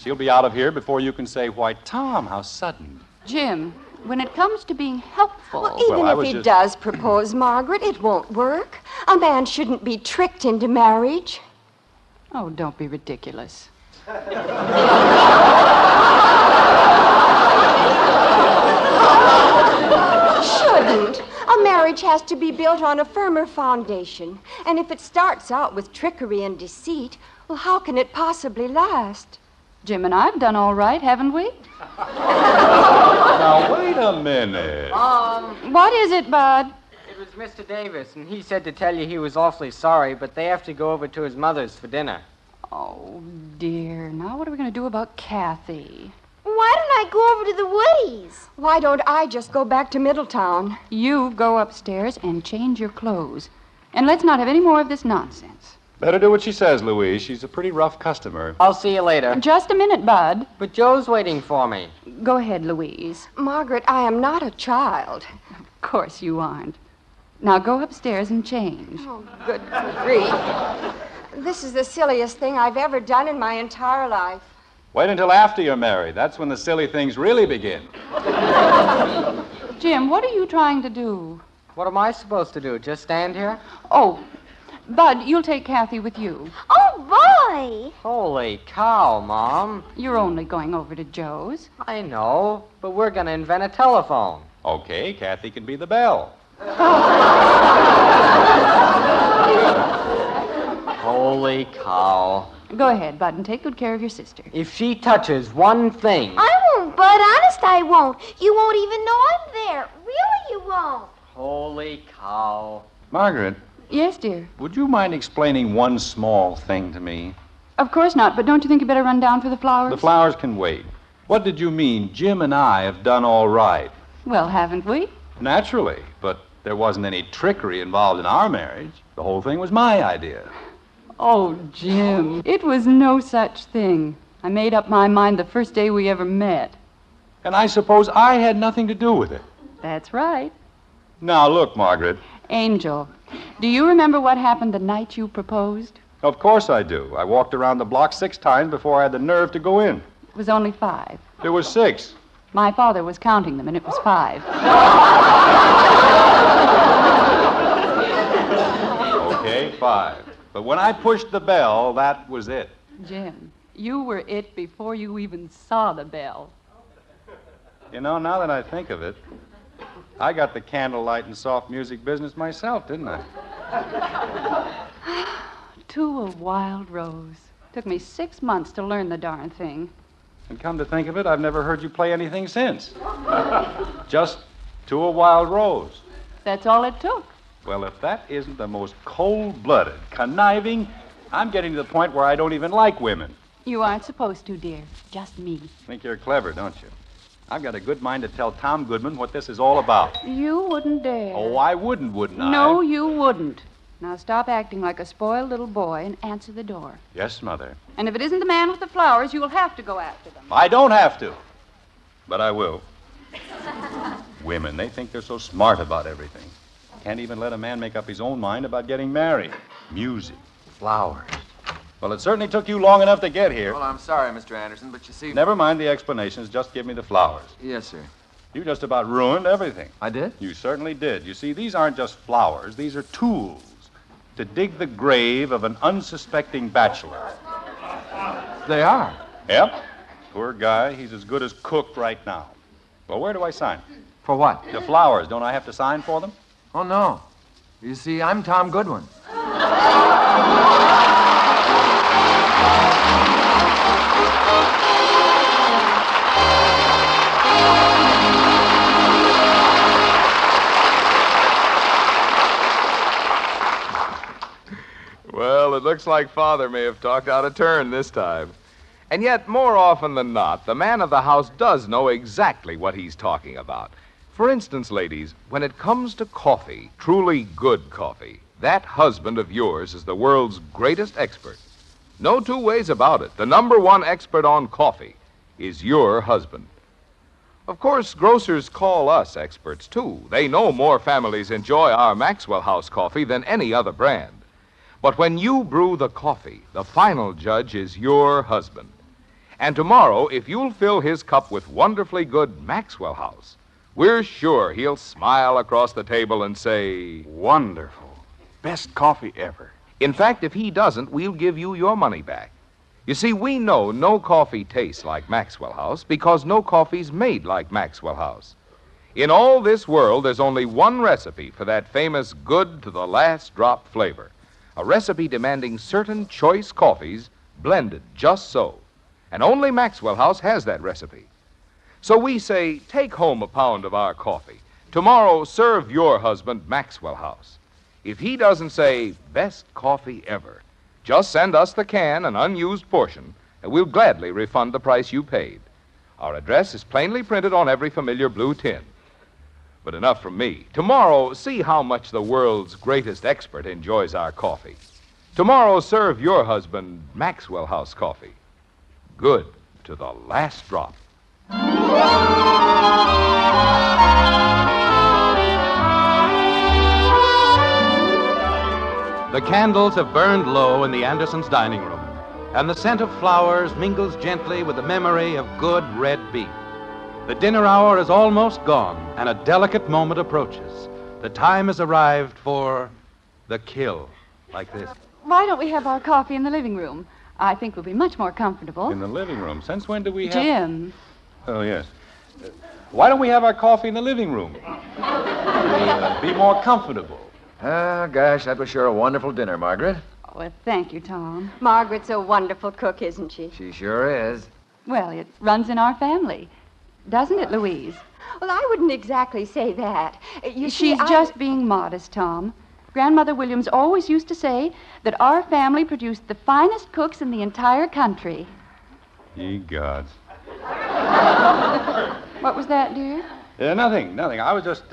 She'll be out of here before you can say, why, Tom, how sudden. Jim, when it comes to being helpful... Well, even if he does propose, Margaret, it won't work. A man shouldn't be tricked into marriage. Oh, don't be ridiculous. Shouldn't. A marriage marriage has to be built on a firmer foundation. And if it starts out with trickery and deceit, well, how can it possibly last? Jim and I've done all right, haven't we? Now, wait a minute. What is it, Bud? It was Mr. Davis, and he said to tell you he was awfully sorry, but they have to go over to his mother's for dinner. Oh, dear. Now what are we going to do about Kathy? Why don't I go over to the Woodies? Why don't I just go back to Middletown? You go upstairs and change your clothes. And let's not have any more of this nonsense. Better do what she says, Louise. She's a pretty rough customer. I'll see you later. Just a minute, Bud. But Joe's waiting for me. Go ahead, Louise. Margaret, I am not a child. Of course you aren't. Now go upstairs and change. Oh, good grief. This is the silliest thing I've ever done in my entire life. Wait until after you're married. That's when the silly things really begin. Jim, what are you trying to do? What am I supposed to do? Just stand here? Oh, Bud, you'll take Kathy with you. Oh, boy! Holy cow, Mom. You're only going over to Joe's. I know, but we're going to invent a telephone. Okay, Kathy can be the bell. Holy cow. Go ahead, Bud, and take good care of your sister. If she touches one thing... I won't, Bud. Honest, I won't. You won't even know I'm there. Really, you won't. Holy cow. Margaret, Yes, dear. would you mind explaining one small thing to me? Of course not, but don't you think you better run down for the flowers? The flowers can wait. What did you mean, Jim and I have done all right? Well, haven't we? Naturally, but there wasn't any trickery involved in our marriage. The whole thing was my idea. Oh, Jim, it was no such thing. I made up my mind the first day we ever met. And I suppose I had nothing to do with it. That's right. Now, look, Margaret. Angel, do you remember what happened the night you proposed? Of course I do. I walked around the block 6 times before I had the nerve to go in. It was only 5. There was 6. My father was counting them, and it was 5. Okay, 5. But when I pushed the bell, that was it. Jim, you were it before you even saw the bell. You know, now that I think of it, I got the candlelight and soft music business myself, didn't I? To a Wild Rose. Took me 6 months to learn the darn thing. And come to think of it, I've never heard you play anything since. Just To a Wild Rose. That's all it took. Well, if that isn't the most cold-blooded, conniving, I'm getting to the point where I don't even like women. You aren't supposed to, dear. Just me. Think you're clever, don't you? I've got a good mind to tell Tom Goodman what this is all about. You wouldn't dare. Oh, I wouldn't I? No, you wouldn't. Now stop acting like a spoiled little boy and answer the door. Yes, Mother. And if it isn't the man with the flowers, you will have to go after them. I don't have to. But I will. Women, they think they're so smart about everything. Can't even let a man make up his own mind about getting married. Music, flowers. Well, it certainly took you long enough to get here. Well, I'm sorry, Mr. Anderson, but you see... Never mind the explanations. Just give me the flowers. Yes, sir. You just about ruined everything. I did? You certainly did. You see, these aren't just flowers. These are tools to dig the grave of an unsuspecting bachelor. They are? Yep. Poor guy. He's as good as cooked right now. Well, where do I sign? For what? The flowers. Don't I have to sign for them? Oh, no. You see, I'm Tom Goodwin. Well, it looks like Father may have talked out of turn this time. And yet, more often than not, the man of the house does know exactly what he's talking about. For instance, ladies, when it comes to coffee, truly good coffee, that husband of yours is the world's greatest expert. No two ways about it. The #1 expert on coffee is your husband. Of course, grocers call us experts, too. They know more families enjoy our Maxwell House coffee than any other brand. But when you brew the coffee, the final judge is your husband. And tomorrow, if you'll fill his cup with wonderfully good Maxwell House, we're sure he'll smile across the table and say, "Wonderful. Best coffee ever." In fact, if he doesn't, we'll give you your money back. You see, we know no coffee tastes like Maxwell House because no coffee's made like Maxwell House. In all this world, there's only one recipe for that famous good to the last drop flavor. A recipe demanding certain choice coffees blended just so. And only Maxwell House has that recipe. So we say, take home a pound of our coffee. Tomorrow, serve your husband Maxwell House. If he doesn't say, best coffee ever, just send us the can, an unused portion, and we'll gladly refund the price you paid. Our address is plainly printed on every familiar blue tin. But enough from me. Tomorrow, see how much the world's greatest expert enjoys our coffee. Tomorrow, serve your husband Maxwell House coffee. Good to the last drop. The candles have burned low in the Andersons' dining room, and the scent of flowers mingles gently with the memory of good red beef. The dinner hour is almost gone, and a delicate moment approaches. The time has arrived for the kill, like this. Why don't we have our coffee in the living room? I think we'll be much more comfortable. In the living room? Since when do we have... Jim. Oh, yes. Why don't we have our coffee in the living room? Be more comfortable. Ah, gosh, that was sure a wonderful dinner, Margaret. Oh, well, thank you, Tom. Margaret's a wonderful cook, isn't she? She sure is. Well, it runs in our family. Doesn't it, Louise? Well, I wouldn't exactly say that. She's just being modest, Tom. Grandmother Williams always used to say that our family produced the finest cooks in the entire country. Ye gods. What was that, dear? Nothing. I was just,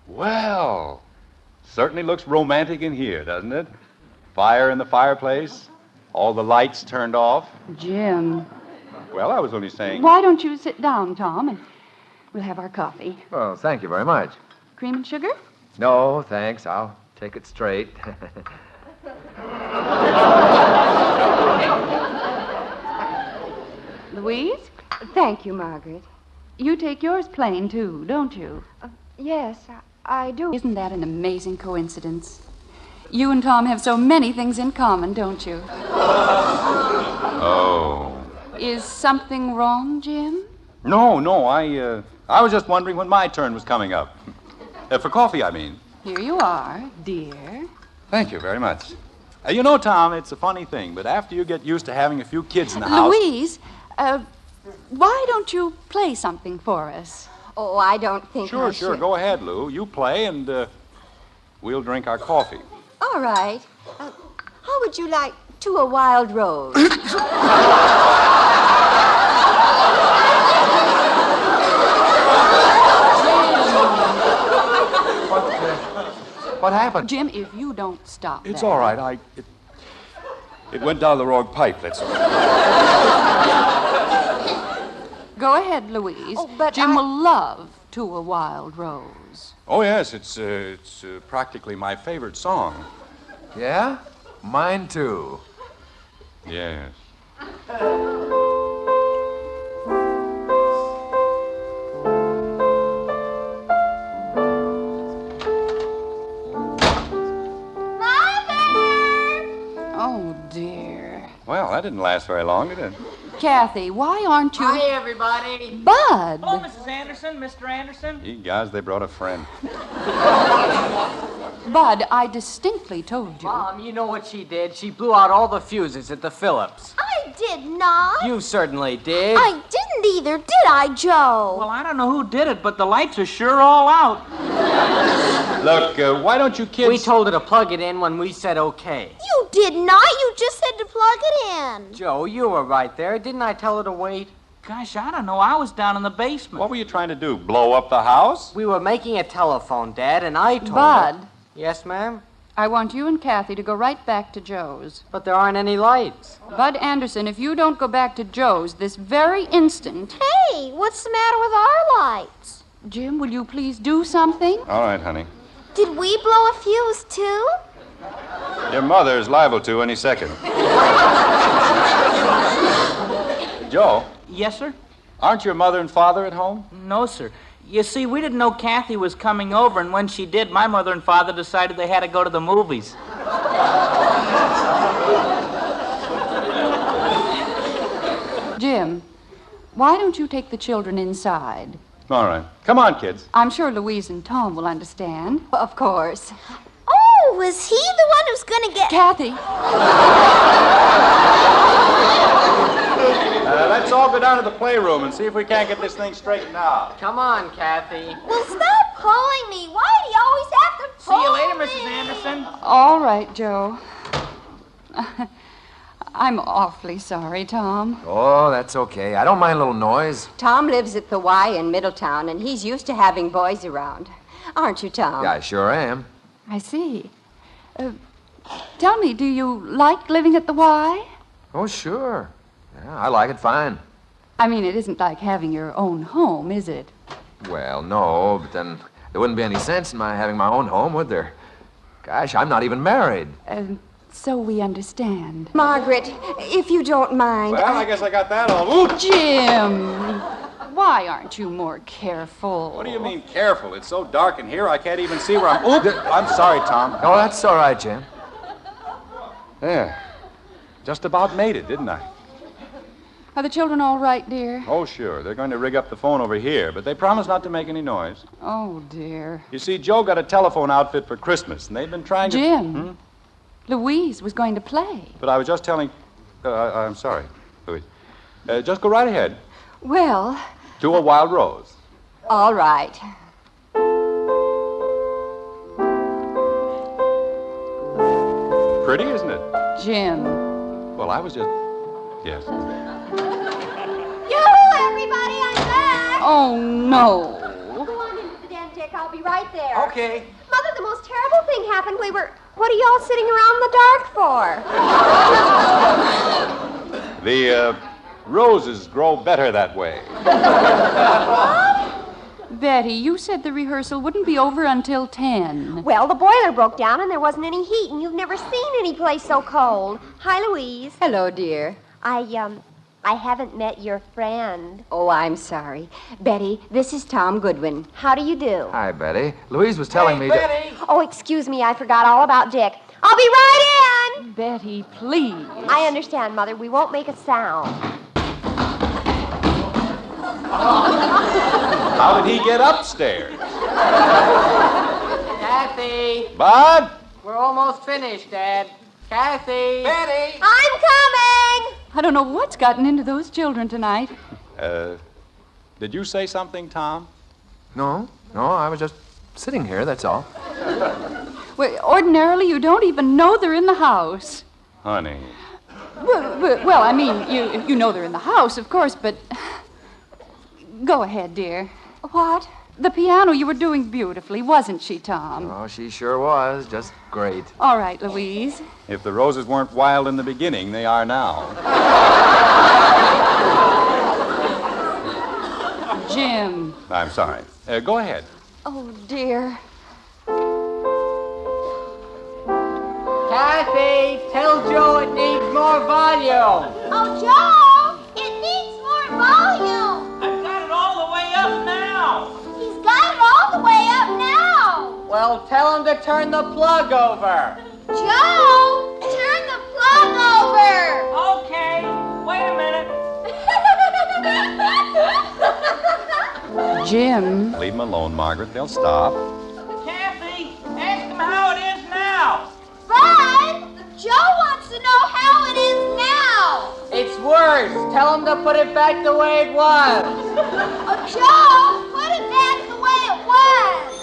well, certainly looks romantic in here, doesn't it? Fire in the fireplace, all the lights turned off. Jim. Well, I was only saying... Why don't you sit down, Tom, and we'll have our coffee. Well, thank you very much. Cream and sugar? No, thanks. I'll take it straight. Louise? Thank you, Margaret. You take yours plain, too, don't you? Yes, I do. Isn't that an amazing coincidence? You and Tom have so many things in common, don't you? Oh. Is something wrong, Jim? No, I was just wondering when my turn was coming up. For coffee, I mean. Here you are, dear. Thank you very much. You know, Tom, it's a funny thing, but after you get used to having a few kids in the house... Louise, why don't you play something for us? Oh, I don't think I Sure, should. go ahead, Lou. You play, and we'll drink our coffee. All right. How would you like To a Wild Rose? What happened? Jim, if you don't stop It's that. all right. It went down the wrong pipe, that's all. Go ahead, Louise. Oh, but Jim will love To a Wild Rose. Oh, yes, it's practically my favorite song. Yeah? Mine, too. Yes. Oh, dear. Well, that didn't last very long, did it? Kathy, why aren't you... Hi, everybody. Bud! Hello, Mrs. Anderson, Mr. Anderson. You guys, they brought a friend. Bud, I distinctly told you. Mom, you know what she did? She blew out all the fuses at the Phillips. I did not. You certainly did. I didn't either, did I, Joe? Well, I don't know who did it, but the lights are sure all out. Look, why don't you kids... We told her to plug it in when we said okay. You did not. You just said to plug it in. Joe, you were right there. Didn't I tell her to wait? Gosh, I don't know. I was down in the basement. What were you trying to do, blow up the house? We were making a telephone, Dad, and I told Bud. her... Yes, ma'am? I want you and Kathy to go right back to Joe's. But there aren't any lights. Bud Anderson, if you don't go back to Joe's this very instant... Hey, what's the matter with our lights? Jim, will you please do something? All right, honey. Did we blow a fuse, too? Your mother's liable to any second. Joe? Yes, sir? Aren't your mother and father at home? No, sir. You see, we didn't know Kathy was coming over, and when she did, my mother and father decided they had to go to the movies. Jim, why don't you take the children inside? All right. Come on, kids. I'm sure Louise and Tom will understand. Of course. Oh, was he the one who's going to get... Kathy. Let's all go down to the playroom and see if we can't get this thing straightened out. Come on, Kathy. Well, stop pulling me. Why do you always have to pull See you later, me? Mrs. Anderson. All right, Joe. I'm awfully sorry, Tom. Oh, that's okay. I don't mind a little noise. Tom lives at the Y in Middletown, and he's used to having boys around. Aren't you, Tom? Yeah, I sure am. I see. Tell me, do you like living at the Y? Oh, sure. Yeah, I like it fine. I mean, it isn't like having your own home, is it? Well, no, but then there wouldn't be any sense in my having my own home, would there? Gosh, I'm not even married. So we understand. Margaret, if you don't mind. Well, I guess I got that all. Ooh. Jim! Why aren't you more careful? What do you mean careful? It's so dark in here I can't even see where I'm... Oop! I'm sorry, Tom. Oh, that's all right, Jim. There. Just about made it, didn't I? Are the children all right, dear? Oh, sure. They're going to rig up the phone over here, but they promised not to make any noise. Oh, dear. You see, Joe got a telephone outfit for Christmas, and they've been trying to... Jim, Louise was going to play. But I was just telling... I'm sorry, Louise. Just go right ahead. Well... To a wild rose. All right. Pretty, isn't it? Jim. Well, I was just... Yes. Yoo-hoo, everybody, I'm back. Oh, no. Go on into the den, Dick. I'll be right there. Okay. Mother, the most terrible thing happened. What are y'all sitting around in the dark for? The roses grow better that way. Betty, you said the rehearsal wouldn't be over until 10. Well, the boiler broke down and there wasn't any heat, and you've never seen any place so cold. Hi, Louise. Hello, dear. I haven't met your friend. Oh, I'm sorry. Betty, this is Tom Goodwin. How do you do? Hi, Betty. Louise was telling me Betty. Oh, excuse me, I forgot all about Dick. I'll be right in! Betty, please. I understand, Mother. We won't make a sound. How did he get upstairs? Kathy! Bud? We're almost finished, Dad. Kathy! Betty. I'm coming! I don't know what's gotten into those children tonight. Did you say something, Tom? No, I was just sitting here, that's all. Well, ordinarily, you don't even know they're in the house. Honey. Well, I mean, you know they're in the house, of course, but... Go ahead, dear. What? The piano, you were doing beautifully, wasn't she, Tom? Oh, she sure was. Just great. All right, Louise. If the roses weren't wild in the beginning, they are now. Jim. I'm sorry. Go ahead. Oh, dear. Kathy, tell Joe it needs more volume. Oh, Joe, it needs more volume. I've got it all the way up now. He's got it all the way up now. Well, tell him to turn the plug over. Joe, turn the plug over. Okay. Wait a minute. Jim. Leave them alone, Margaret. They'll stop. Kathy, ask him how it is now. Bud, Joe wants to know how it is now. It's worse. Tell him to put it back the way it was. Oh, Joe, put it back the way it was.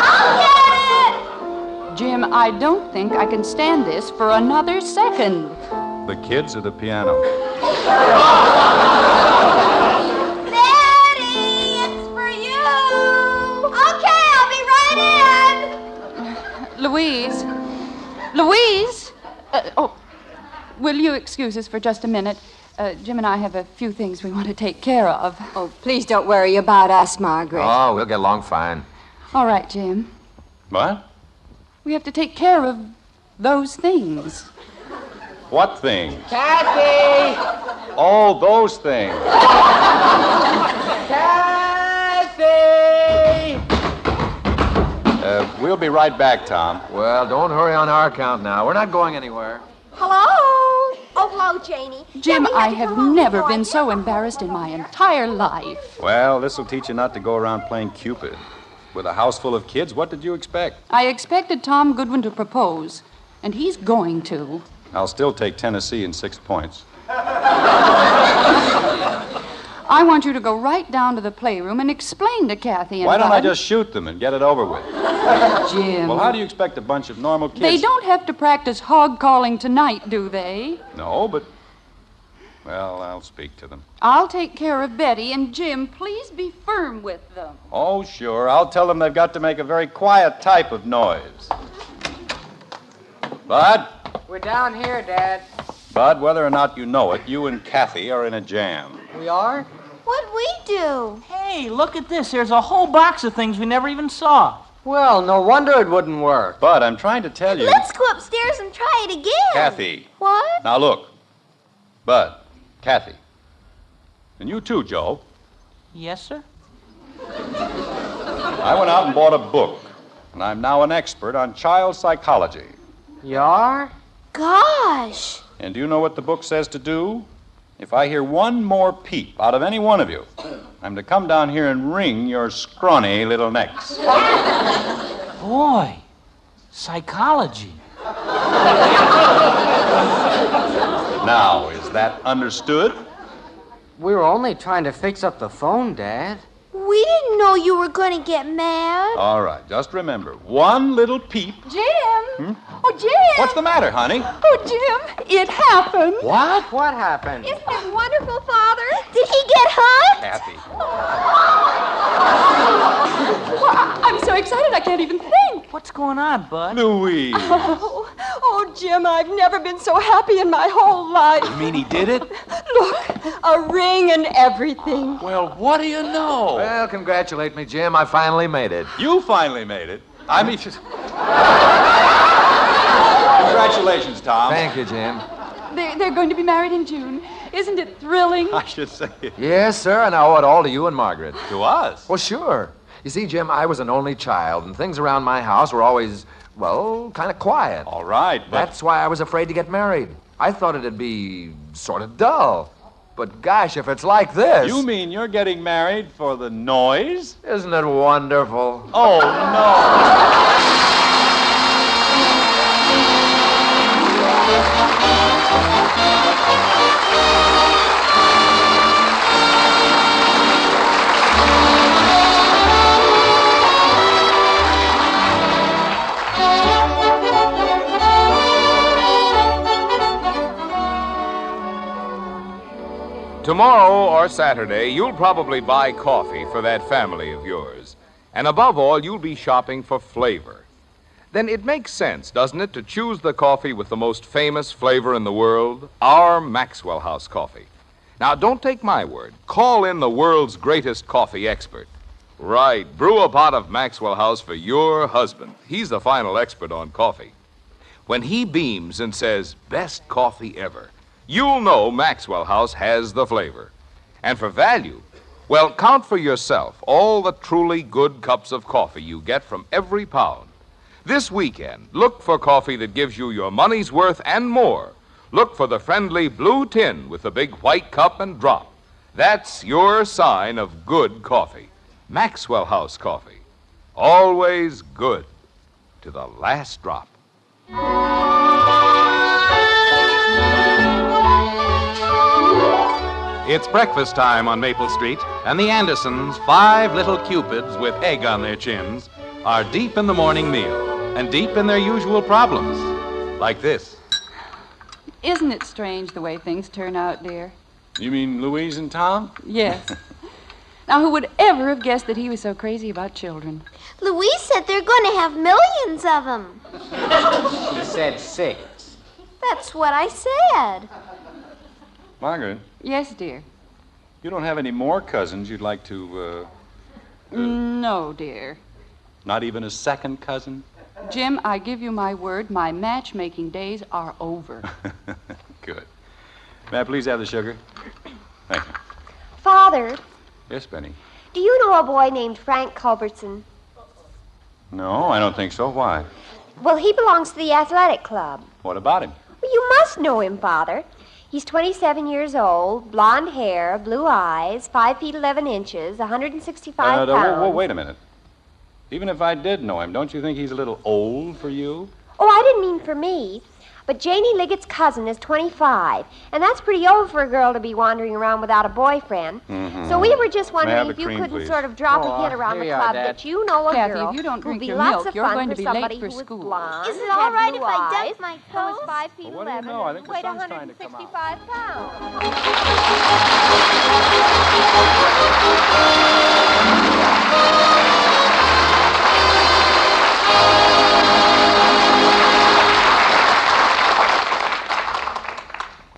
I'll get it. Jim, I don't think I can stand this for another second. The kids or the piano? Betty, it's for you. Okay, I'll be right in. Louise? Louise? Will you excuse us for just a minute? Jim and I have a few things we want to take care of. Oh, please don't worry about us, Margaret. Oh, we'll get along fine. All right, Jim. What? We have to take care of those things. What things? Kathy! Oh, those things. Kathy! We'll be right back, Tom. Well, don't hurry on our account now. We're not going anywhere. Hello? Oh, hello, Janie. Jim, Yeah, we I had to have come home never before been so embarrassed in my entire life. Well, this will teach you not to go around playing Cupid. With a house full of kids, what did you expect? I expected Tom Goodwin to propose, and he's going to. I'll still take Tennessee in 6 points. I want you to go right down to the playroom and explain to Kathy and Why don't I Bud- just shoot them and get it over with? Jim. Well, how do you expect a bunch of normal kids... They don't have to practice hog calling tonight, do they? No, but... Well, I'll speak to them. I'll take care of Betty, and Jim, please be firm with them. Oh, sure. I'll tell them they've got to make a very quiet type of noise. Bud? We're down here, Dad. Bud, whether or not you know it, you and Kathy are in a jam. We are? What'd we do? Hey, look at this. There's a whole box of things we never even saw. Well, no wonder it wouldn't work. Bud, I'm trying to tell you... Let's go upstairs and try it again. Kathy. What? Now, look. Bud, Kathy. And you too, Joe. Yes, sir? I went out and bought a book, and I'm now an expert on child psychology. You are? Gosh. And do you know what the book says to do? If I hear one more peep out of any one of you, I'm to come down here and wring your scrawny little necks. Boy, psychology. Now, is that understood? We were only trying to fix up the phone, Dad. We didn't know you were going to get mad. All right, just remember, one little peep. Jim! Oh, Jim! What's the matter, honey? Oh, Jim, it happened. What? What happened? Isn't it wonderful, Father? Did he get hung? Kathy. Well, I'm so excited I can't even think. What's going on, Bud? Louise. Oh, Jim, I've never been so happy in my whole life. You mean he did it? Look, a ring and everything. Well, what do you know? Well, congratulate me, Jim. I finally made it. You finally made it. I mean... Congratulations, Tom. Thank you, Jim. They're going to be married in June. Isn't it thrilling? I should say it. Yes, sir, and I owe it all to you and Margaret. To us? Well, sure. You see, Jim, I was an only child, and things around my house were always, well, kind of quiet. All right, but... That's why I was afraid to get married. I thought it'd be sort of dull. But gosh, if it's like this... You mean you're getting married for the noise? Isn't it wonderful? Oh, no. Tomorrow or Saturday, you'll probably buy coffee for that family of yours. And above all, you'll be shopping for flavor. Then it makes sense, doesn't it, to choose the coffee with the most famous flavor in the world, our Maxwell House coffee. Now, don't take my word. Call in the world's greatest coffee expert. Right, brew a pot of Maxwell House for your husband. He's the final expert on coffee. When he beams and says, best coffee ever, you'll know Maxwell House has the flavor. And for value, well, count for yourself all the truly good cups of coffee you get from every pound. This weekend, look for coffee that gives you your money's worth and more. Look for the friendly blue tin with the big white cup and drop. That's your sign of good coffee. Maxwell House coffee. Always good to the last drop. It's breakfast time on Maple Street, and the Andersons, 5 little cupids with egg on their chins, are deep in the morning meal and deep in their usual problems, like this. Isn't it strange the way things turn out, dear? You mean Louise and Tom? Yes. Now, who would ever have guessed that he was so crazy about children? Louise said they're going to have millions of them. She said 6. That's what I said. Margaret, Yes, dear. you don't have any more cousins you'd like to, No, dear. not even a second cousin? Jim, I give you my word, my matchmaking days are over. Good. May I please have the sugar? Thank you. Father, Yes, Benny. do you know a boy named Frank Culbertson? No, I don't think so. Why? Well, he belongs to the athletic club. What about him? Well, you must know him, Father. He's 27 years old, blonde hair, blue eyes, 5 feet 11 inches, 165 pounds. Wait a minute. Even if I did know him, don't you think he's a little old for you? Oh, I didn't mean for me. But Janie Liggett's cousin is 25, and that's pretty old for a girl to be wandering around without a boyfriend. Mm-hmm. So we were just May I wondering have if a you cream, couldn't please? sort of drop Oh, a hint around here the you are, club Dad. that you know a Kathy, girl if you don't who'd drink be your lots milk, of you're fun going for to be late somebody for who was school. blonde. Is it and all had right blue if I eyes, dunk my and was toes? 5 feet Well, what do you 11 know? I think and the weighed sun's trying to come out. 165 pounds.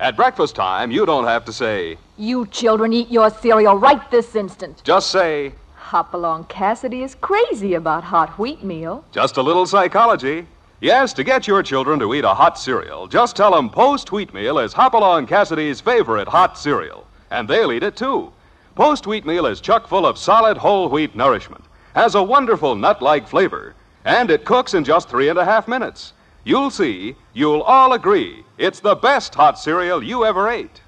At breakfast time, you don't have to say, You children eat your cereal right this instant. just say, Hopalong Cassidy is crazy about hot wheat meal. just a little psychology. Yes, to get your children to eat a hot cereal, just tell them Post Wheatmeal is Hopalong Cassidy's favorite hot cereal. And they'll eat it too. Post Wheatmeal is chock full of solid whole wheat nourishment, has a wonderful nut-like flavor, and it cooks in just 3.5 minutes. You'll see, you'll all agree, it's the best hot cereal you ever ate.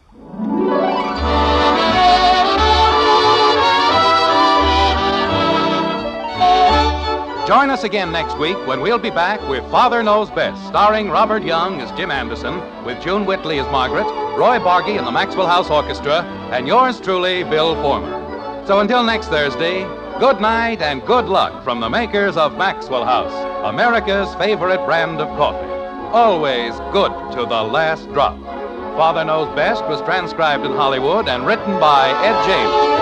Join us again next week when we'll be back with Father Knows Best, starring Robert Young as Jim Anderson, with June Whitley as Margaret, Roy Bargy and the Maxwell House Orchestra, and yours truly, Bill Former. So until next Thursday, good night and good luck from the makers of Maxwell House, America's favorite brand of coffee. Always good to the last drop. Father Knows Best was transcribed in Hollywood and written by Ed James.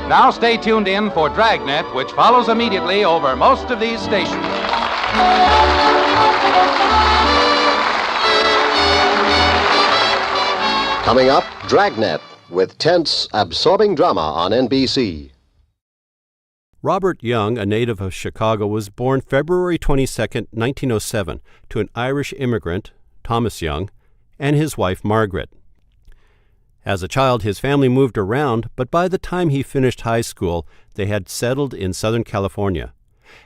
Now stay tuned in for Dragnet, which follows immediately over most of these stations. Coming up, Dragnet, with tense, absorbing drama on NBC. Robert Young, a native of Chicago, was born February 22, 1907, to an Irish immigrant, Thomas Young, and his wife, Margaret. As a child, his family moved around, but by the time he finished high school, they had settled in Southern California,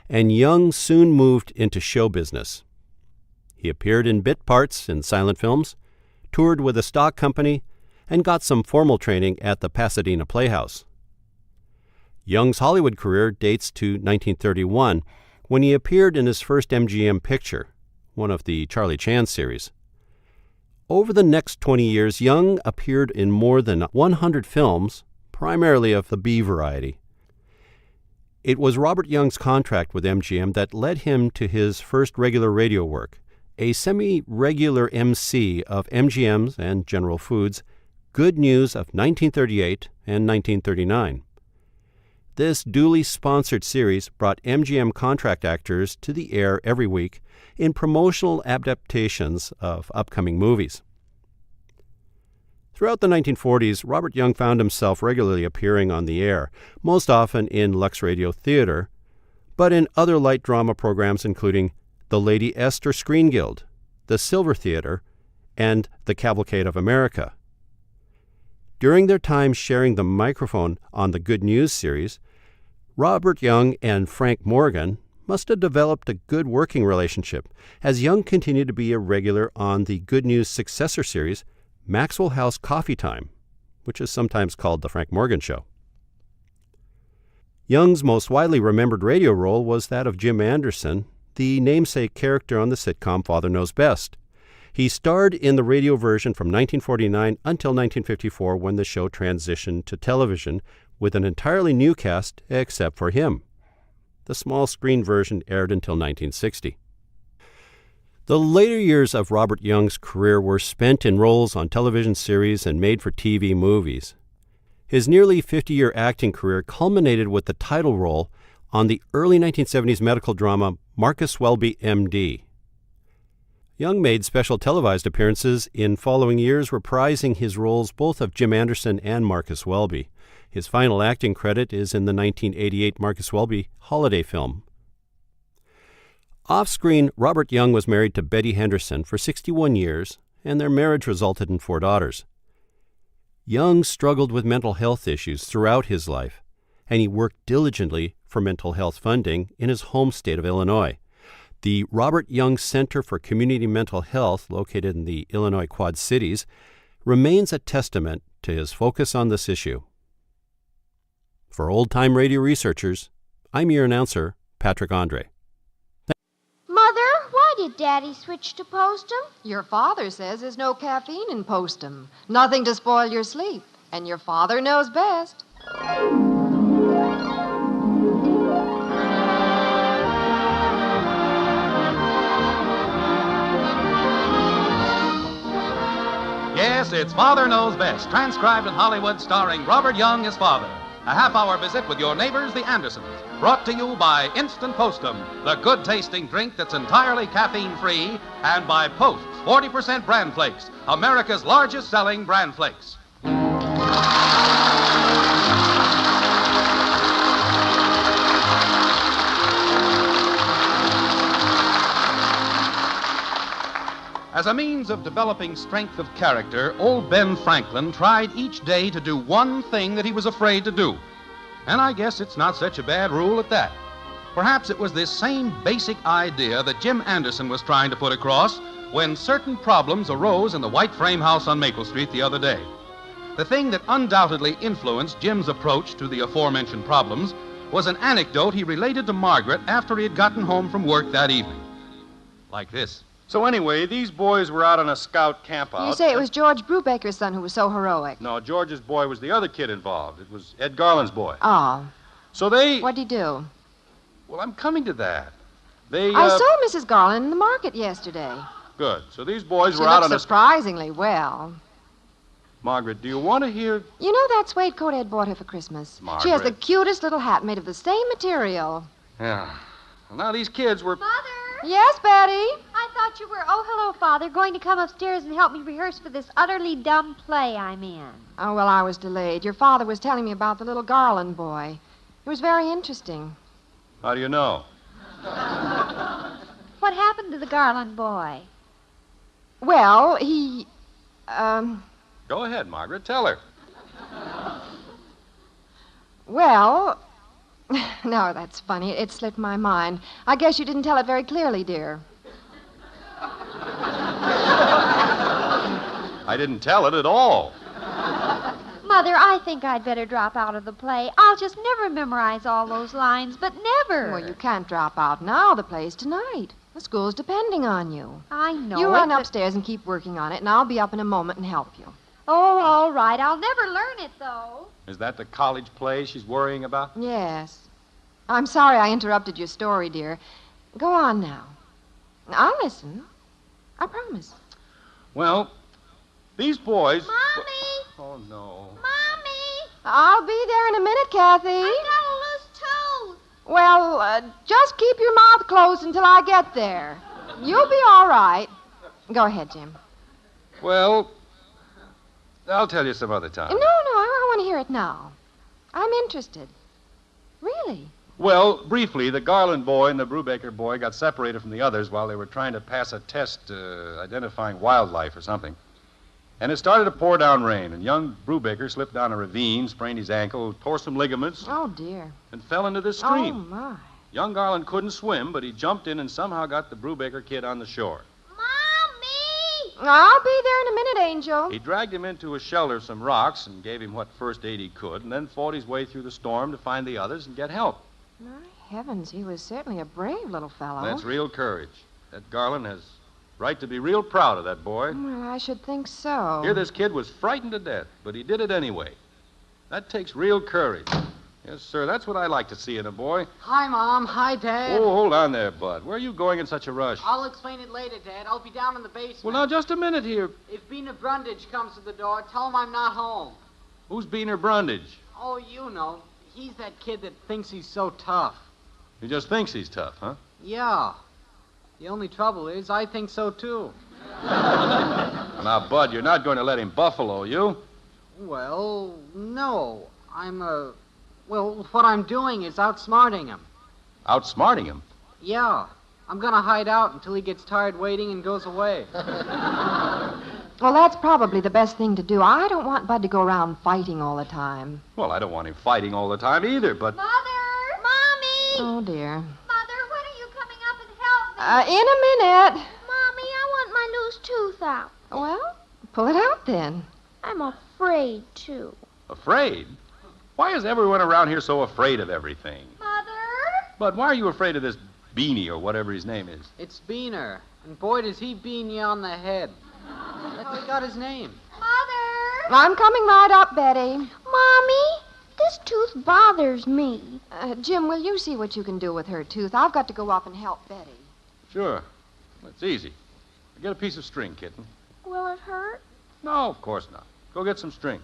and Young soon moved into show business. He appeared in bit parts in silent films, toured with a stock company, and got some formal training at the Pasadena Playhouse. Young's Hollywood career dates to 1931, when he appeared in his first MGM picture, one of the Charlie Chan series. Over the next 20 years, Young appeared in more than 100 films, primarily of the B variety. It was Robert Young's contract with MGM that led him to his first regular radio work, a semi-regular MC of MGM's and General Foods' Good News of 1938 and 1939. This duly sponsored series brought MGM contract actors to the air every week in promotional adaptations of upcoming movies. Throughout the 1940s, Robert Young found himself regularly appearing on the air, most often in Lux Radio Theater, but in other light drama programs including the Lady Esther Screen Guild, the Silver Theater, and the Cavalcade of America. During their time sharing the microphone on the Good News series, Robert Young and Frank Morgan must have developed a good working relationship, as Young continued to be a regular on the Good News successor series, Maxwell House Coffee Time, which is sometimes called The Frank Morgan Show. Young's most widely remembered radio role was that of Jim Anderson, the namesake character on the sitcom Father Knows Best. He starred in the radio version from 1949 until 1954, when the show transitioned to television with an entirely new cast except for him. The small screen version aired until 1960. The later years of Robert Young's career were spent in roles on television series and made-for-TV movies. His nearly 50-year acting career culminated with the title role on the early 1970s medical drama Marcus Welby, M.D. Young made special televised appearances in following years, reprising his roles both of Jim Anderson and Marcus Welby. His final acting credit is in the 1988 Marcus Welby holiday film. Off-screen, Robert Young was married to Betty Henderson for 61 years, and their marriage resulted in 4 daughters. Young struggled with mental health issues throughout his life, and he worked diligently for mental health funding in his home state of Illinois. The Robert Young Center for Community Mental Health, located in the Illinois Quad Cities, remains a testament to his focus on this issue. For old-time radio researchers, I'm your announcer, Patrick Andre. Mother, why did Daddy switch to Postum? Your father says there's no caffeine in Postum. Nothing to spoil your sleep. And your father knows best. Yes, it's Father Knows Best, transcribed in Hollywood, starring Robert Young as father. A half-hour visit with your neighbors, the Andersons. Brought to you by Instant Postum, the good-tasting drink that's entirely caffeine-free, and by Post's 40% Bran Flakes, America's largest-selling Bran Flakes. As a means of developing strength of character, old Ben Franklin tried each day to do one thing that he was afraid to do. And I guess it's not such a bad rule at that. Perhaps it was this same basic idea that Jim Anderson was trying to put across when certain problems arose in the white frame house on Maple Street the other day. The thing that undoubtedly influenced Jim's approach to the aforementioned problems was an anecdote he related to Margaret after he had gotten home from work that evening. Like this. So anyway, these boys were out on a scout campout. You say it was George Brubaker's son who was so heroic. No, George's boy was the other kid involved. It was Ed Garland's boy. Oh. So they... What'd he do? Well, I'm coming to that. They, I saw Mrs. Garland in the market yesterday. Good. So these boys She were out looked on a... surprisingly well. Margaret, do you want to hear... You know that suede coat Ed bought her for Christmas? Margaret. She has the cutest little hat made of the same material. Yeah. Well, now these kids were... Mother? Yes, Betty? I thought you were, oh, hello, Father, going to come upstairs and help me rehearse for this utterly dumb play I'm in. Oh, well, I was delayed. Your father was telling me about the little Garland boy. It was very interesting. How do you know? What happened to the Garland boy? Well, he, Go ahead, Margaret. Tell her. Well... No, that's funny. It slipped my mind. I guess you didn't tell it very clearly, dear. I didn't tell it at all. Mother, I think I'd better drop out of the play. I'll just never memorize all those lines, but never. Well, you can't drop out now. The play's tonight. The school's depending on you. I know You run but- upstairs and keep working on it, and I'll be up in a moment and help you. Oh, all right. I'll never learn it, though. Is that the college play she's worrying about? Yes. I'm sorry I interrupted your story, dear. Go on now. I'll listen. I promise. Well, these boys... Mommy! Oh, no. Mommy! I'll be there in a minute, Kathy. I got a loose tooth. Well, just keep your mouth closed until I get there. You'll be all right. Go ahead, Jim. Well, I'll tell you some other time. No, I want to hear it now. I'm interested. Really? Well, briefly, the Garland boy and the Brubaker boy got separated from the others while they were trying to pass a test identifying wildlife or something. And it started to pour down rain, and young Brubaker slipped down a ravine, sprained his ankle, tore some ligaments, Oh, dear. and fell into the Oh, stream. my. Young Garland couldn't swim, but he jumped in and somehow got the Brubaker kid on the shore. I'll be there in a minute, Angel. He dragged him into a shelter of some rocks and gave him what first aid he could, and then fought his way through the storm to find the others and get help. My heavens, he was certainly a brave little fellow. That's real courage. That Garland has right to be real proud of that boy. Well, I should think so. Here, this kid was frightened to death, but he did it anyway. That takes real courage. Yes, sir, that's what I like to see in a boy. Hi, Mom. Hi, Dad. Oh, hold on there, Bud. Where are you going in such a rush? I'll explain it later, Dad. I'll be down in the basement. Well, now, just a minute here. If Beaver Brundage comes to the door, tell him I'm not home. Who's Beaver Brundage? Oh, you know. He's that kid that thinks he's so tough. He just thinks he's tough, huh? Yeah. The only trouble is, I think so, too. Now, Bud, you're not going to let him buffalo you. Well, no. Well, what I'm doing is outsmarting him. Outsmarting him? Yeah. I'm gonna hide out until he gets tired waiting and goes away. Well, that's probably the best thing to do. I don't want Bud to go around fighting all the time. Well, I don't want him fighting all the time either, but... Mother! Mommy! Oh, dear. Mother, when are you coming up and help In a minute. Mommy, I want my loose tooth out. Well, pull it out then. I'm afraid to. Afraid? Why is everyone around here so afraid of everything? Mother? But why are you afraid of this Beanie or whatever his name is? It's Beaner. And boy, does he bean you on the head. That's how he got his name. Mother? I'm coming right up, Betty. Mommy, this tooth bothers me. Jim, will you see what you can do with her tooth? I've got to go up and help Betty. Sure. It's easy. Get a piece of string, kitten. Will it hurt? No, of course not. Go get some string.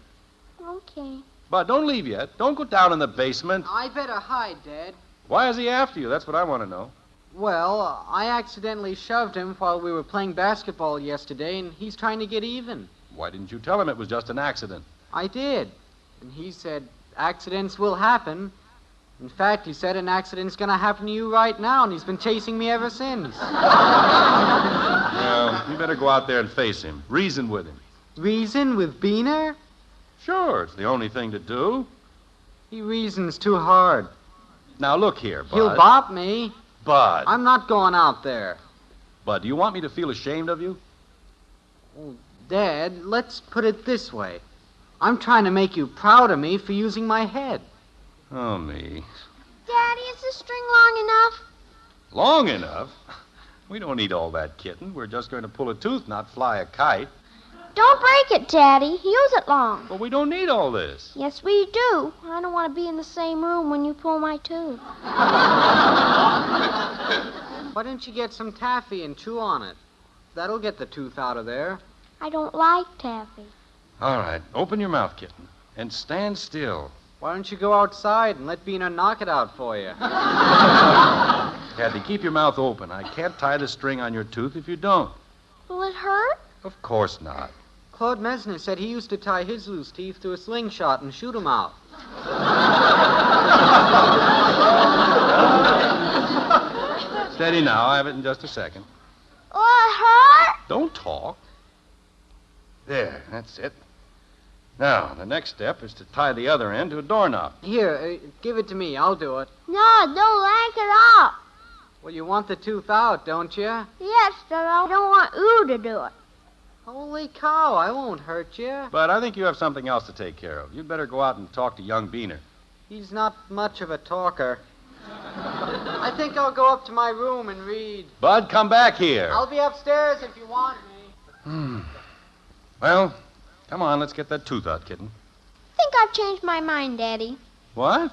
Okay. But don't leave yet. Don't go down in the basement. I better hide, Dad. Why is he after you? That's what I want to know. Well, I accidentally shoved him while we were playing basketball yesterday, and he's trying to get even. Why didn't you tell him it was just an accident? I did. And he said, accidents will happen. In fact, he said an accident's going to happen to you right now, and he's been chasing me ever since. Well, you better go out there and face him. Reason with him. Reason with Beaner? Sure, it's the only thing to do. He reasons too hard. Now, look here, Bud. He'll bop me. Bud. I'm not going out there. Bud, do you want me to feel ashamed of you? Well, Dad, let's put it this way. I'm trying to make you proud of me for using my head. Oh, me. Daddy, is the string long enough? Long enough? We don't need all that, kitten. We're just going to pull a tooth, not fly a kite. Don't break it, Daddy. Use it long. But we don't need all this. Yes, we do. I don't want to be in the same room when you pull my tooth. Why don't you get some taffy and chew on it? That'll get the tooth out of there. I don't like taffy. All right, open your mouth, kitten, and stand still. Why don't you go outside and let Beaner knock it out for you? Kathy, keep your mouth open. I can't tie the string on your tooth if you don't. Will it hurt? Of course not. Claude Mesner said he used to tie his loose teeth to a slingshot and shoot 'em out. Steady now. I have it in just a second. Will it hurt? Don't talk. There, that's it. Now, the next step is to tie the other end to a doorknob. Here, give it to me. I'll do it. No, don't yank it off. Well, you want the tooth out, don't you? Yes, but I don't want you to do it. Holy cow, I won't hurt you. But I think you have something else to take care of. You'd better go out and talk to young Beaner. He's not much of a talker. I think I'll go up to my room and read. Bud, come back here. I'll be upstairs if you want me. Well, come on, let's get that tooth out, kitten. I think I've changed my mind, Daddy. What?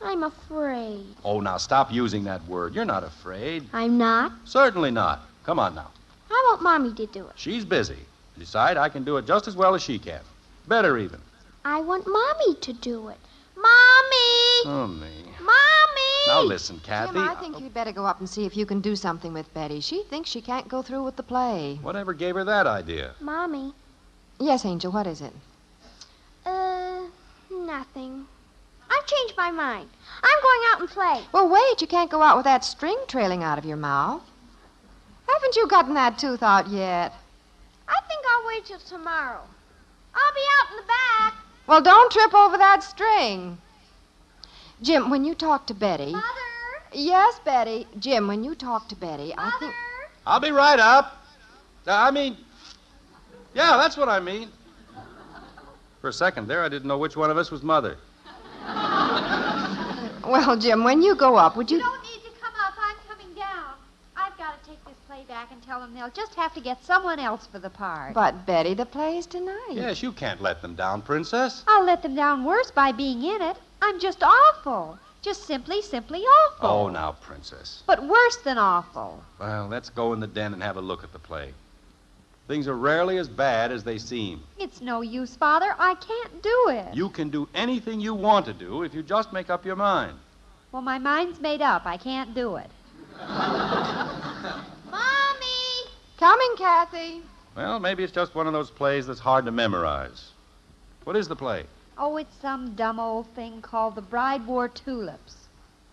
I'm afraid. Oh, now stop using that word. You're not afraid. I'm not? Certainly not. Come on now. I want Mommy to do it. She's busy. Decide I can do it just as well as she can. Better even. I want Mommy to do it. Mommy! Oh, me. Mommy! Now listen, Kathy. Jim, I think you'd better go up and see if you can do something with Betty. She thinks she can't go through with the play. Whatever gave her that idea? Mommy. Yes, Angel, what is it? Nothing. I've changed my mind. I'm going out and play. Well, wait, you can't go out with that string trailing out of your mouth. Haven't you gotten that tooth out yet? I think I'll wait till tomorrow. I'll be out in the back. Well, don't trip over that string. Jim, when you talk to Betty... Mother? Yes, Betty. Jim, when you talk to Betty, Mother? I think... I'll be right up. Yeah, that's what I mean. For a second there, I didn't know which one of us was Mother. Well, Jim, when you go up, would you... You don't need to come up. I'm coming down. I've got to take this play back and tell them they'll just have to get someone else for the part. But, Betty, the play's tonight. Yes, you can't let them down, Princess. I'll let them down worse by being in it. I'm just awful. Just simply awful. Oh, now, Princess. But worse than awful. Well, let's go in the den and have a look at the play. Things are rarely as bad as they seem. It's no use, Father. I can't do it. You can do anything you want to do if you just make up your mind. Well, my mind's made up. I can't do it. Mommy! Coming, Kathy. Well, maybe it's just one of those plays that's hard to memorize. What is the play? Oh, it's some dumb old thing called The Bride Wore Tulips.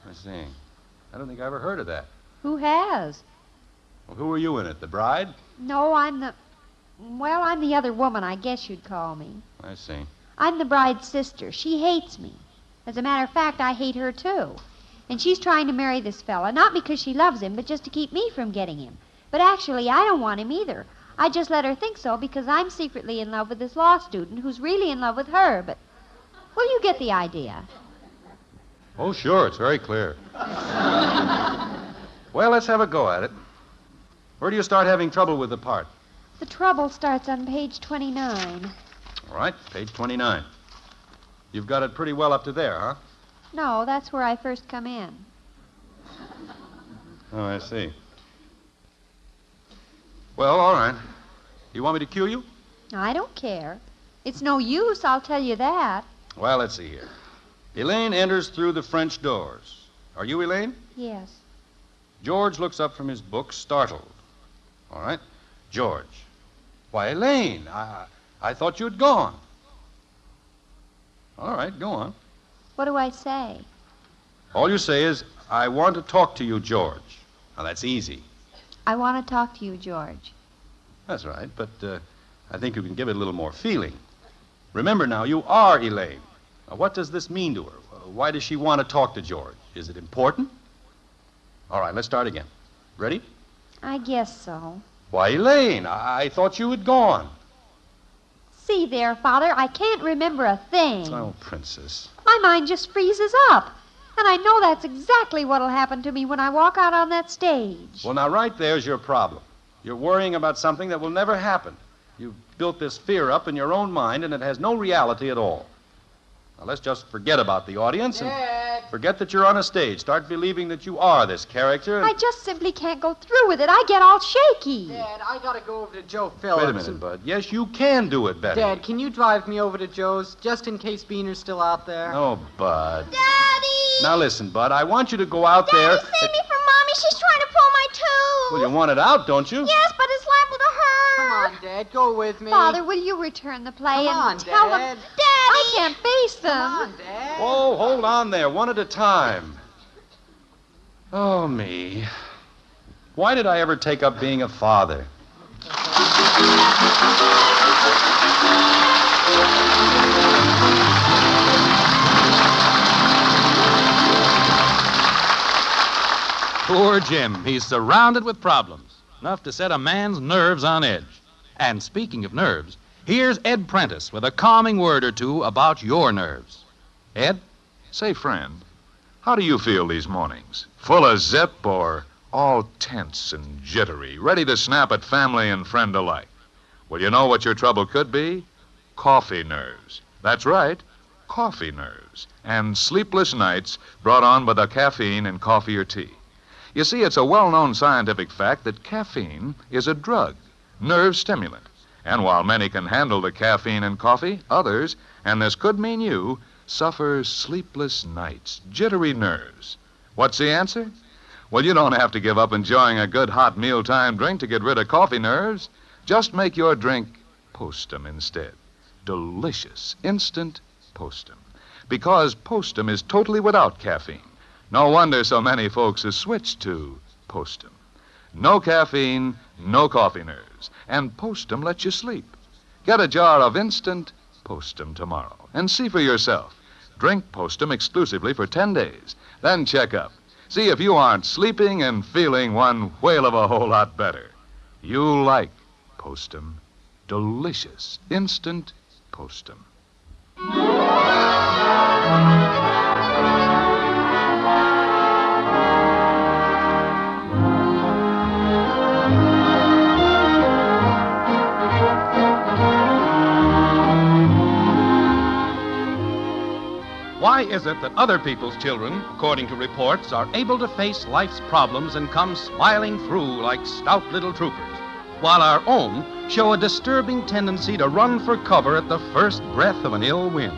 I see. I don't think I ever heard of that. Who has? Well, who are you in it, the bride? No, I'm the other woman, I guess you'd call me. I see. I'm the bride's sister. She hates me. As a matter of fact, I hate her, too. And she's trying to marry this fella, not because she loves him, but just to keep me from getting him. But actually, I don't want him either. I just let her think so because I'm secretly in love with this law student who's really in love with her, but... Well, you get the idea. Oh, sure, it's very clear. Well, let's have a go at it. Where do you start having trouble with the part? The trouble starts on page 29. All right, page 29. You've got it pretty well up to there, huh? No, that's where I first come in. Oh, I see. Well, all right. You want me to cue you? I don't care. It's no use, I'll tell you that. Well, let's see here. Elaine enters through the French doors. Are you Elaine? Yes. George looks up from his book, startled. All right. George. Why, Elaine, I thought you'd gone. All right, go on. What do I say? All you say is, I want to talk to you, George. Now, that's easy. I want to talk to you, George. That's right, but I think you can give it a little more feeling. Remember now, you are Elaine. Now, what does this mean to her? Why does she want to talk to George? Is it important? All right, let's start again. Ready? I guess so. Why, Elaine, I thought you had gone. See there, Father, I can't remember a thing. Oh, Princess. My mind just freezes up. And I know that's exactly what'll happen to me when I walk out on that stage. Well, now, right there's your problem. You're worrying about something that will never happen. You've built this fear up in your own mind, and it has no reality at all. Now, let's just forget about the audience and forget that you're on a stage. Start believing that you are this character. I just simply can't go through with it. I get all shaky. Dad, I gotta go over to Joe Phillips. Wait a minute, Bud. Yes, you can do it, Betty. Dad, can you drive me over to Joe's, just in case Beaner's still out there? Oh, Bud. Daddy! Now, listen, Bud, I want you to go out there... Daddy, save me from Mommy. She's trying to pull my tooth. Well, you want it out, don't you? Yes, but it's liable to hurt. Come on, Dad, go with me. Father, will you return the play Come on, and tell Dad. them... Daddy! I can't face them. Come on, Dad. Oh, hold on there, one at a time. Oh, me. Why did I ever take up being a father? Poor Jim. He's surrounded with problems, enough to set a man's nerves on edge. And speaking of nerves, here's Ed Prentice with a calming word or two about your nerves. Ed? Say, friend, how do you feel these mornings? Full of zip or all tense and jittery, ready to snap at family and friend alike? Well, you know what your trouble could be? Coffee nerves. That's right, coffee nerves. And sleepless nights brought on by the caffeine in coffee or tea. You see, it's a well-known scientific fact that caffeine is a drug, nerve stimulant. And while many can handle the caffeine in coffee, others, and this could mean you, suffer sleepless nights, jittery nerves. What's the answer? Well, you don't have to give up enjoying a good hot mealtime drink to get rid of coffee nerves. Just make your drink Postum instead. Delicious, instant Postum. Because Postum is totally without caffeine. No wonder so many folks have switched to Postum. No caffeine, no coffee nerves. And Postum lets you sleep. Get a jar of instant Postum tomorrow and see for yourself. Drink Postum exclusively for 10 days. Then check up. See if you aren't sleeping and feeling one whale of a whole lot better. You like Postum. Delicious, instant Postum. Why is it that other people's children, according to reports, are able to face life's problems and come smiling through like stout little troopers, while our own show a disturbing tendency to run for cover at the first breath of an ill wind?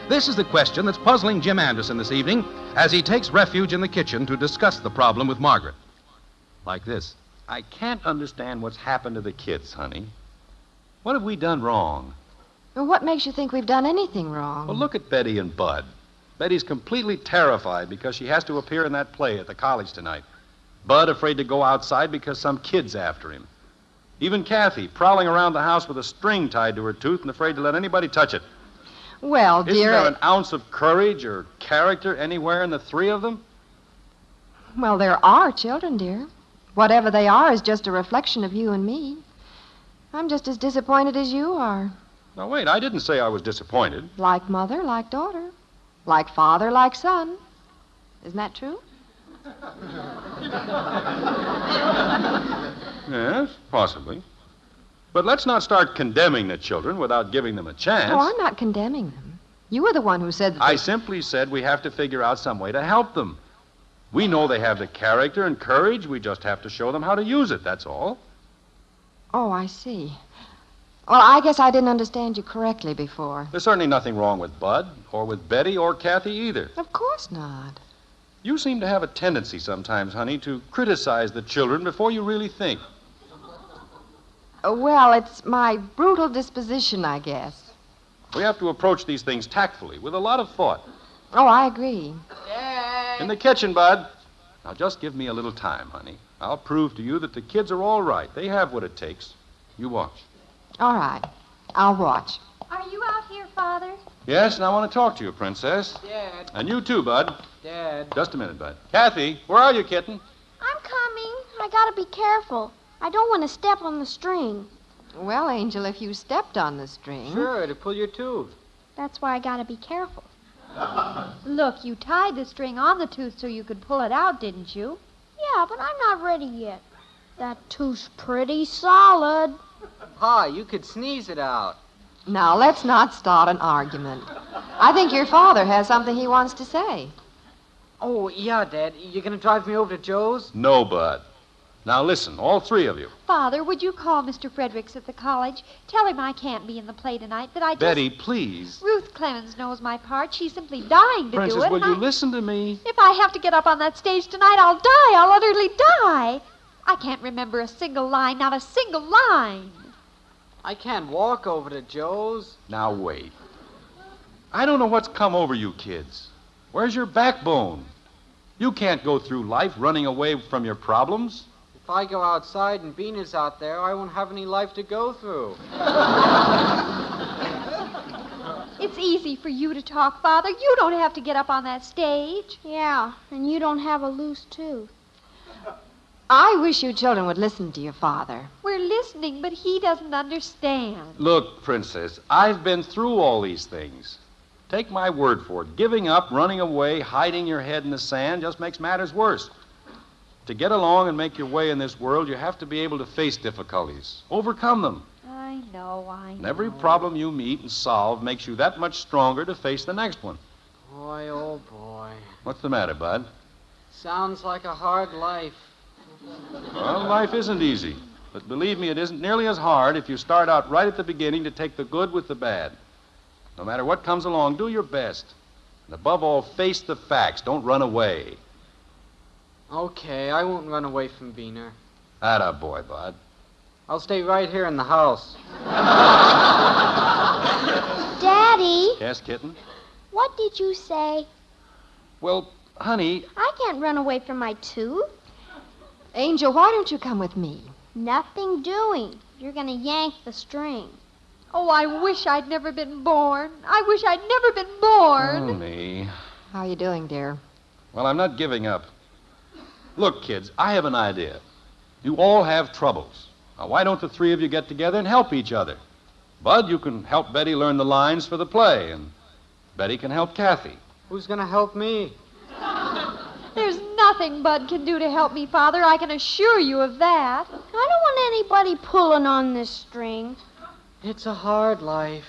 This is the question that's puzzling Jim Anderson this evening as he takes refuge in the kitchen to discuss the problem with Margaret. Like this. I can't understand what's happened to the kids, honey. What have we done wrong? Well, what makes you think we've done anything wrong? Well, look at Betty and Bud. Betty's completely terrified because she has to appear in that play at the college tonight. Bud afraid to go outside because some kid's after him. Even Kathy, prowling around the house with a string tied to her tooth and afraid to let anybody touch it. Well, Isn't dear... there an ounce of courage or character anywhere in the three of them? Well, there are children, dear. Whatever they are is just a reflection of you and me. I'm just as disappointed as you are. Now, wait, I didn't say I was disappointed. Like mother, like daughter. Like father, like son. Isn't that true? Yes, possibly. But let's not start condemning the children without giving them a chance. Oh, I'm not condemning them. You were the one who said that I simply said we have to figure out some way to help them. We know they have the character and courage. We just have to show them how to use it, that's all. Oh, I see. Well, I guess I didn't understand you correctly before. There's certainly nothing wrong with Bud, or with Betty, or Kathy either. Of course not. You seem to have a tendency sometimes, honey, to criticize the children before you really think. Well, it's my brutal disposition, I guess. We have to approach these things tactfully, with a lot of thought. Oh, I agree. In the kitchen, Bud. Now, just give me a little time, honey. I'll prove to you that the kids are all right. They have what it takes. You watch. All right. I'll watch. Are you out here, Father? Yes, and I want to talk to you, Princess. Dad. And you too, Bud. Dad. Just a minute, Bud. Kathy, where are you, kitten? I'm coming. I gotta be careful. I don't want to step on the string. Well, Angel, if you stepped on the string... Sure, to pull your tooth. That's why I gotta be careful. Look, you tied the string on the tooth so you could pull it out, didn't you? Yeah, but I'm not ready yet. That tooth's pretty solid. Pa, you could sneeze it out. Now, let's not start an argument. I think your father has something he wants to say. Oh, yeah, Dad. You gonna drive me over to Joe's? No, Bud. Now, listen, all three of you. Father, would you call Mr. Fredericks at the college? Tell him I can't be in the play tonight, that I just... Betty, please. Ruth Clemens knows my part. She's simply dying to Princess, do it. will you listen to me? If I have to get up on that stage tonight, I'll die. I'll utterly die. I can't remember a single line, not a single line. I can't walk over to Joe's. Now, wait. I don't know what's come over you kids. Where's your backbone? You can't go through life running away from your problems. If I go outside and Bean's out there, I won't have any life to go through. It's easy for you to talk, Father. You don't have to get up on that stage. Yeah, and you don't have a loose tooth. I wish you children would listen to your father. We're listening, but he doesn't understand. Look, Princess, I've been through all these things. Take my word for it. Giving up, running away, hiding your head in the sand just makes matters worse. To get along and make your way in this world, you have to be able to face difficulties, overcome them. I know. And every problem you meet and solve makes you that much stronger to face the next one. Boy, oh boy. What's the matter, Bud? Sounds like a hard life. Well, life isn't easy. But believe me, it isn't nearly as hard if you start out right at the beginning to take the good with the bad. No matter what comes along, do your best. And above all, face the facts. Don't run away. Okay, I won't run away from Beaner. Atta boy, Bud. I'll stay right here in the house. Daddy, Yes, kitten? what did you say? Well, honey, I can't run away from my tooth. Angel, why don't you come with me? Nothing doing. You're gonna yank the string. Oh, I wish I'd never been born. I wish I'd never been born. me. How are you doing, dear? Well, I'm not giving up. Look, kids, I have an idea. You all have troubles. Now, why don't the three of you get together and help each other? Bud, you can help Betty learn the lines for the play, and Betty can help Kathy. Who's gonna help me? There's nothing Bud can do to help me, Father. I can assure you of that. I don't want anybody pulling on this string. It's a hard life.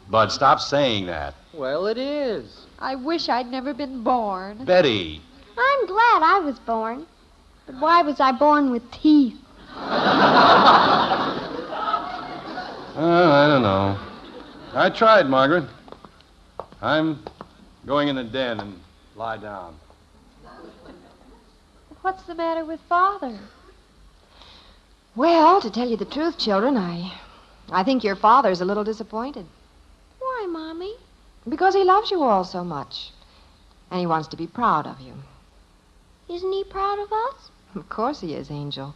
Bud, stop saying that. Well, it is. I wish I'd never been born. Betty. I'm glad I was born. But why was I born with teeth? I don't know. I tried, Margaret. I'm going in the den and lie down. What's the matter with Father? Well, to tell you the truth, children, I think your father's a little disappointed. Why, Mommy? Because he loves you all so much. And he wants to be proud of you. Isn't he proud of us? Of course he is, Angel.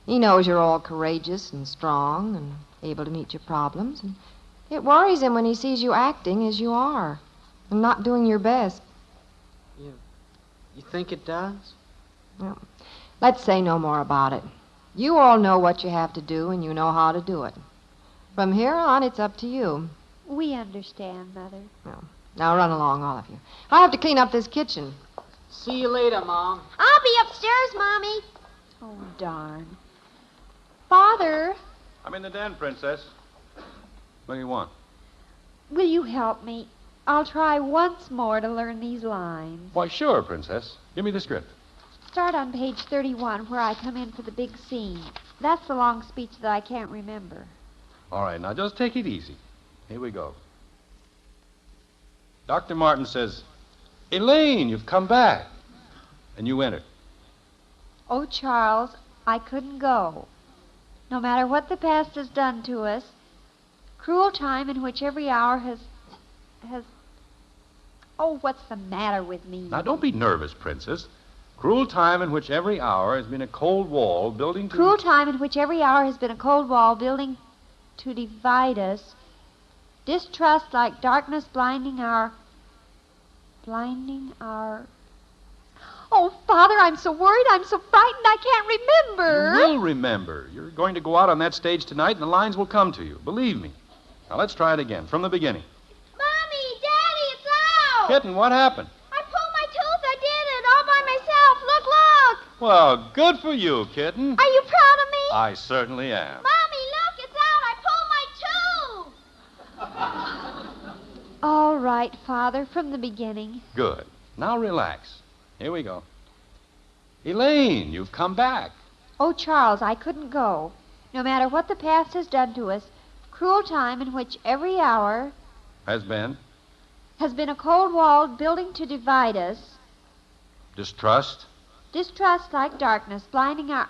He knows you're all courageous and strong and able to meet your problems. And it worries him when he sees you acting as you are and not doing your best. You think it does? Well, let's say no more about it. You all know what you have to do, and you know how to do it. From here on, it's up to you. We understand, Mother. Well, now run along, all of you. I have to clean up this kitchen. See you later, Mom. I'll be upstairs, Mommy. Oh, darn. Father, I'm in the den, Princess. What do you want? will you help me? I'll try once more to learn these lines. Why, sure, Princess. Give me the script. Start on page 31, where I come in for the big scene. That's the long speech that I can't remember. All right, now just take it easy. Here we go. Dr. Martin says, Elaine, you've come back. And you enter. Oh, Charles, I couldn't go. No matter what the past has done to us, cruel time in which every hour has... Oh, what's the matter with me? Now, don't be nervous, Princess. Cruel time in which every hour has been a cold wall building to... Cruel time in which every hour has been a cold wall building to divide us. Distrust like darkness blinding our... Oh, Father, I'm so worried, I'm so frightened, I can't remember. You will remember. You're going to go out on that stage tonight, and the lines will come to you. Believe me. Now, let's try it again, from the beginning. Mommy, Daddy, it's out. Kitten, what happened? I pulled my tooth. I did it all by myself. Look, look. Well, good for you, kitten. Are you proud of me? I certainly am. Mommy, look, it's out. I pulled my tooth. All right, Father, from the beginning. Good. Now relax. Here we go. Elaine, you've come back. Oh, Charles, I couldn't go. No matter what the past has done to us, cruel time in which every hour Has been has been a cold wall building to divide us. distrust, Distrust like darkness, blinding our...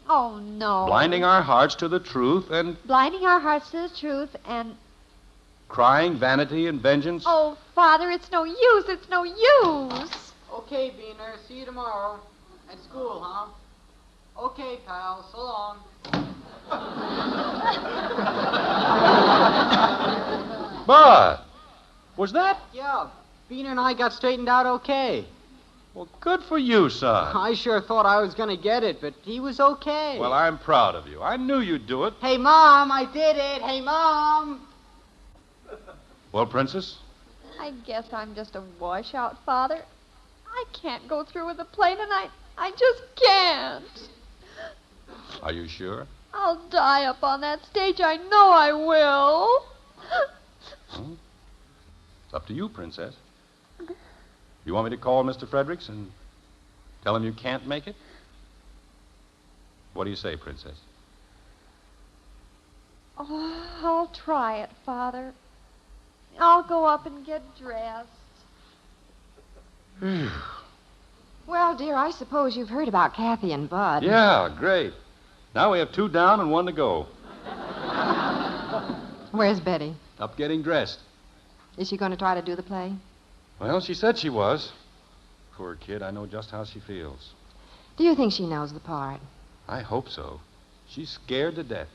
Oh, no. blinding our hearts to the truth, and Blinding our hearts to the truth and... crying vanity and vengeance. Oh, Father, it's no use. It's no use. Okay, Beaner. See you tomorrow. At school, huh? Okay, pal. So long. But, was that? Yeah, Beaner and I got straightened out okay. Well, good for you, son. I sure thought I was going to get it, but he was okay. Well, I'm proud of you. I knew you'd do it. Hey, Mom, I did it. Hey, Mom. Well, Princess? I guess I'm just a washout, Father. I can't go through with the play tonight. I just can't. Are you sure? I'll die up on that stage. I know I will. Hmm? It's up to you, Princess. You want me to call Mr. Fredericks and tell him you can't make it? What do you say, Princess? Oh, I'll try it, Father. I'll go up and get dressed. Well, dear, I suppose you've heard about Kathy and Bud. Yeah, great. Now we have 2 down and 1 to go. Where's Betty? Up getting dressed. Is she going to try to do the play? Well, she said she was. Poor kid, I know just how she feels. Do you think she knows the part? I hope so. She's scared to death.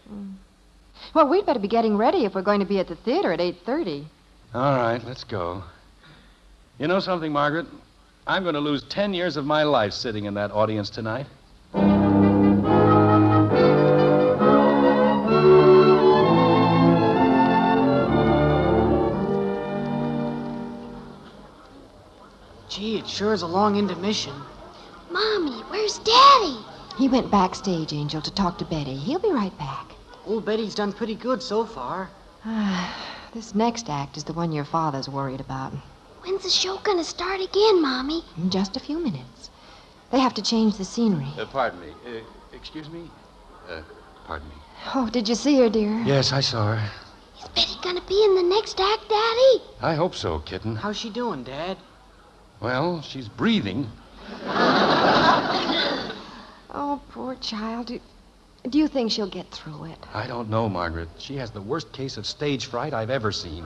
Well, we'd better be getting ready if we're going to be at the theater at 8:30. All right, let's go. You know something, Margaret? I'm going to lose 10 years of my life sitting in that audience tonight. Gee, it sure is a long intermission. Mommy, where's Daddy? He went backstage, Angel, to talk to Betty. He'll be right back. Old Betty's done pretty good so far. This next act is the one your father's worried about. When's the show gonna start again, Mommy? In just a few minutes. They have to change the scenery. Pardon me. Excuse me? Pardon me. Oh, did you see her, dear? Yes, I saw her. Is Betty gonna be in the next act, Daddy? I hope so, kitten. How's she doing, Dad? Well, she's breathing. Oh, poor child. Do you think she'll get through it? I don't know, Margaret. She has the worst case of stage fright I've ever seen.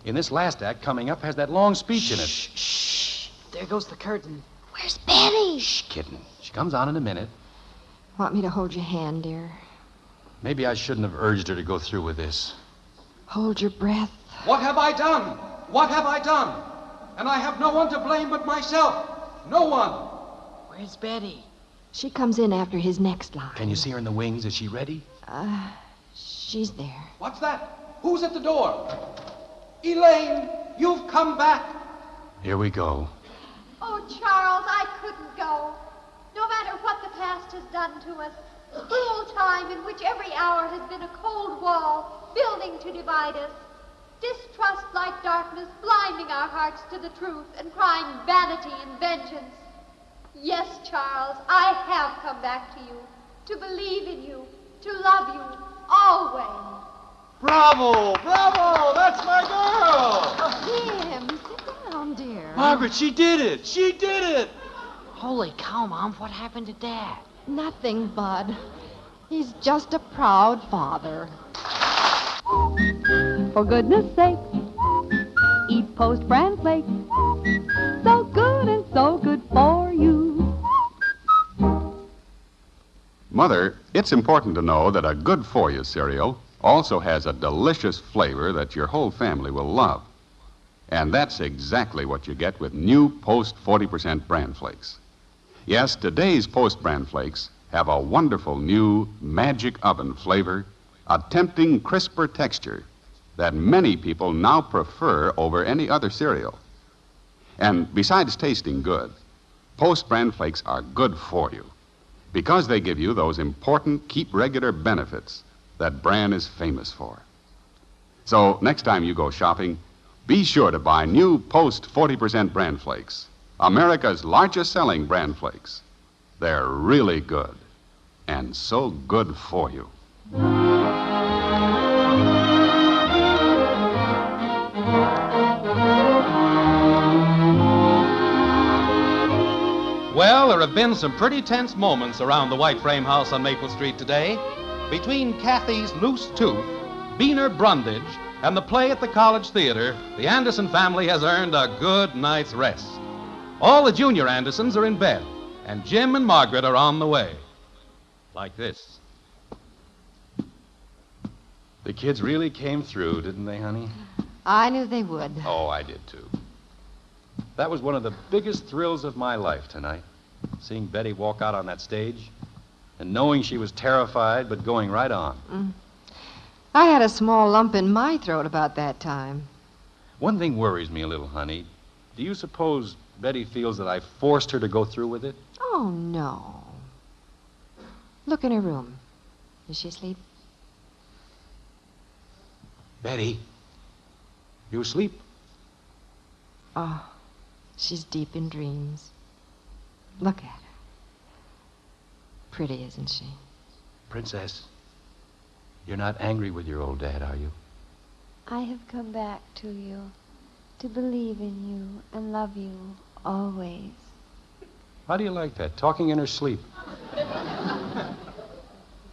In this last act coming up has that long speech in it. Shh. There goes the curtain. Where's Betty? Shh, kitten. She comes on in a minute. Want me to hold your hand, dear? Maybe I shouldn't have urged her to go through with this. Hold your breath. What have I done? What have I done? And I have no one to blame but myself. No one. Where's Betty? She comes in after his next line. Can you see her in the wings? Is she ready? She's there. What's that? Who's at the door? Elaine, you've come back. Here we go. Oh, Charles, I couldn't go. No matter what the past has done to us, cruel time in which every hour has been a cold wall, building to divide us. Distrust like darkness, blinding our hearts to the truth and crying vanity and vengeance. Yes, Charles, I have come back to you, to believe in you, to love you, always. Bravo! Bravo! That's my girl! Jim, sit down, dear. Margaret, she did it! She did it! Holy cow, Mom, what happened to Dad? Nothing, Bud. He's just a proud father. For goodness sake, eat Post Bran Flakes. So good and so good for you. Mother, it's important to know that a good-for-you cereal also has a delicious flavor that your whole family will love. And that's exactly what you get with new Post 40% Bran Flakes. Yes, today's Post Bran Flakes have a wonderful new magic oven flavor, a tempting crisper texture that many people now prefer over any other cereal. And besides tasting good, Post Bran Flakes are good for you because they give you those important keep regular benefits that Bran is famous for. So next time you go shopping, be sure to buy new Post 40% Bran Flakes, America's largest selling Bran Flakes. They're really good and so good for you. Well, there have been some pretty tense moments around the white frame house on Maple Street today. Between Kathy's loose tooth, Beaner Brundage, and the play at the College Theater, the Anderson family has earned a good night's rest. All the junior Andersons are in bed, and Jim and Margaret are on the way. Like this. The kids really came through, didn't they, honey? I knew they would. Oh, I did too. That was one of the biggest thrills of my life tonight, seeing Betty walk out on that stage and knowing she was terrified but going right on. I had a small lump in my throat about that time. One thing worries me a little, honey. Do you suppose Betty feels that I forced her to go through with it? Oh, no. Look in her room. Is she asleep? Betty, you asleep? Oh, she's deep in dreams. Look at her. Pretty, isn't she? Princess, you're not angry with your old dad, are you? I have come back to you, to believe in you and love you always. How do you like that, talking in her sleep?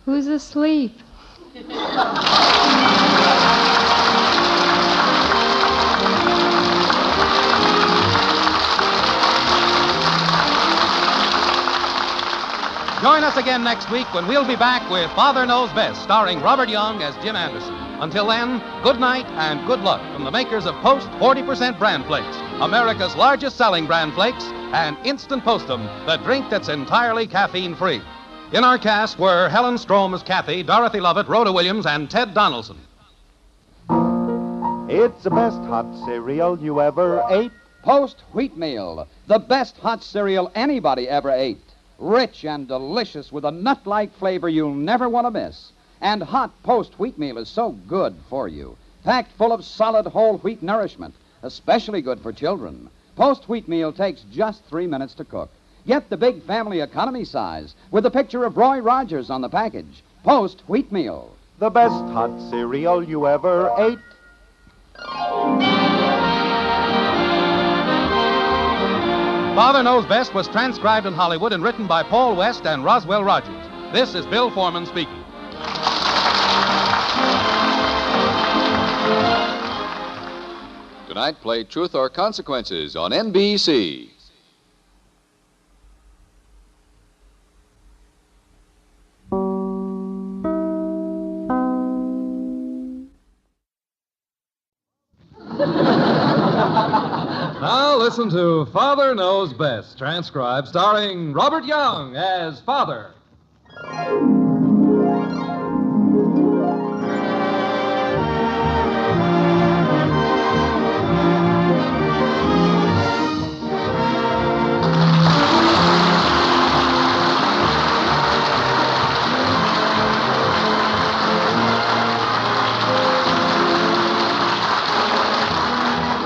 Who's asleep? Join us again next week when we'll be back with Father Knows Best, starring Robert Young as Jim Anderson. Until then, good night and good luck from the makers of Post 40% Bran Flakes, America's largest selling Bran Flakes, and Instant Postum, the drink that's entirely caffeine-free. In our cast were Helen Strom as Kathy, Dorothy Lovett, Rhoda Williams, and Ted Donaldson. It's the best hot cereal you ever ate. Post Wheatmeal, the best hot cereal anybody ever ate. Rich and delicious with a nut-like flavor you'll never want to miss. And hot Post Wheatmeal is so good for you. Packed full of solid whole wheat nourishment, especially good for children. Post Wheatmeal takes just 3 minutes to cook. Get the big family economy size with a picture of Roy Rogers on the package. Post Wheatmeal. The best hot cereal you ever ate. Father Knows Best was transcribed in Hollywood and written by Paul West and Roswell Rogers. This is Bill Foreman speaking. Tonight, play Truth or Consequences on NBC. Now, listen. listen to Father Knows Best, transcribed, starring Robert Young as Father.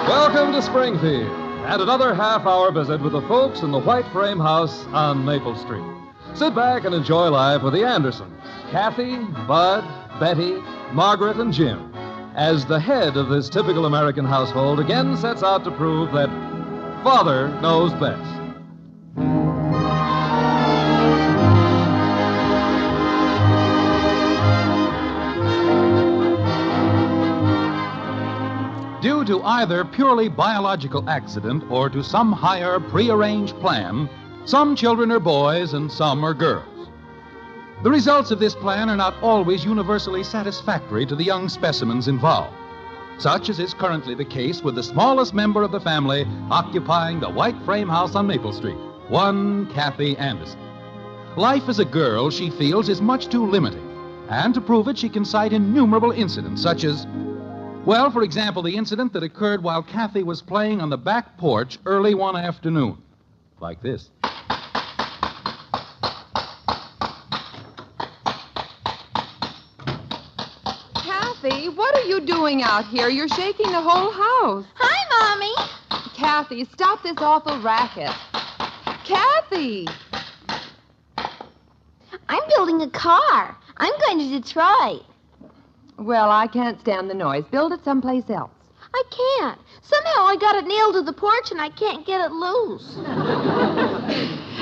Welcome to Springfield, and another half-hour visit with the folks in the white frame house on Maple Street. Sit back and enjoy life with the Andersons, Kathy, Bud, Betty, Margaret, and Jim, as the head of this typical American household again sets out to prove that Father knows best. Due to either purely biological accident or to some higher prearranged plan, some children are boys and some are girls. The results of this plan are not always universally satisfactory to the young specimens involved, such as is currently the case with the smallest member of the family occupying the white frame house on Maple Street, one Kathy Anderson. Life as a girl, she feels, is much too limiting, and to prove it, she can cite innumerable incidents such as, well, for example, the incident that occurred while Kathy was playing on the back porch early one afternoon. Like this. Kathy, what are you doing out here? You're shaking the whole house. Hi, Mommy. Kathy, stop this awful racket. Kathy! I'm building a car. I'm going to Detroit. Well, I can't stand the noise. Build it someplace else. I can't. Somehow I got it nailed to the porch and I can't get it loose.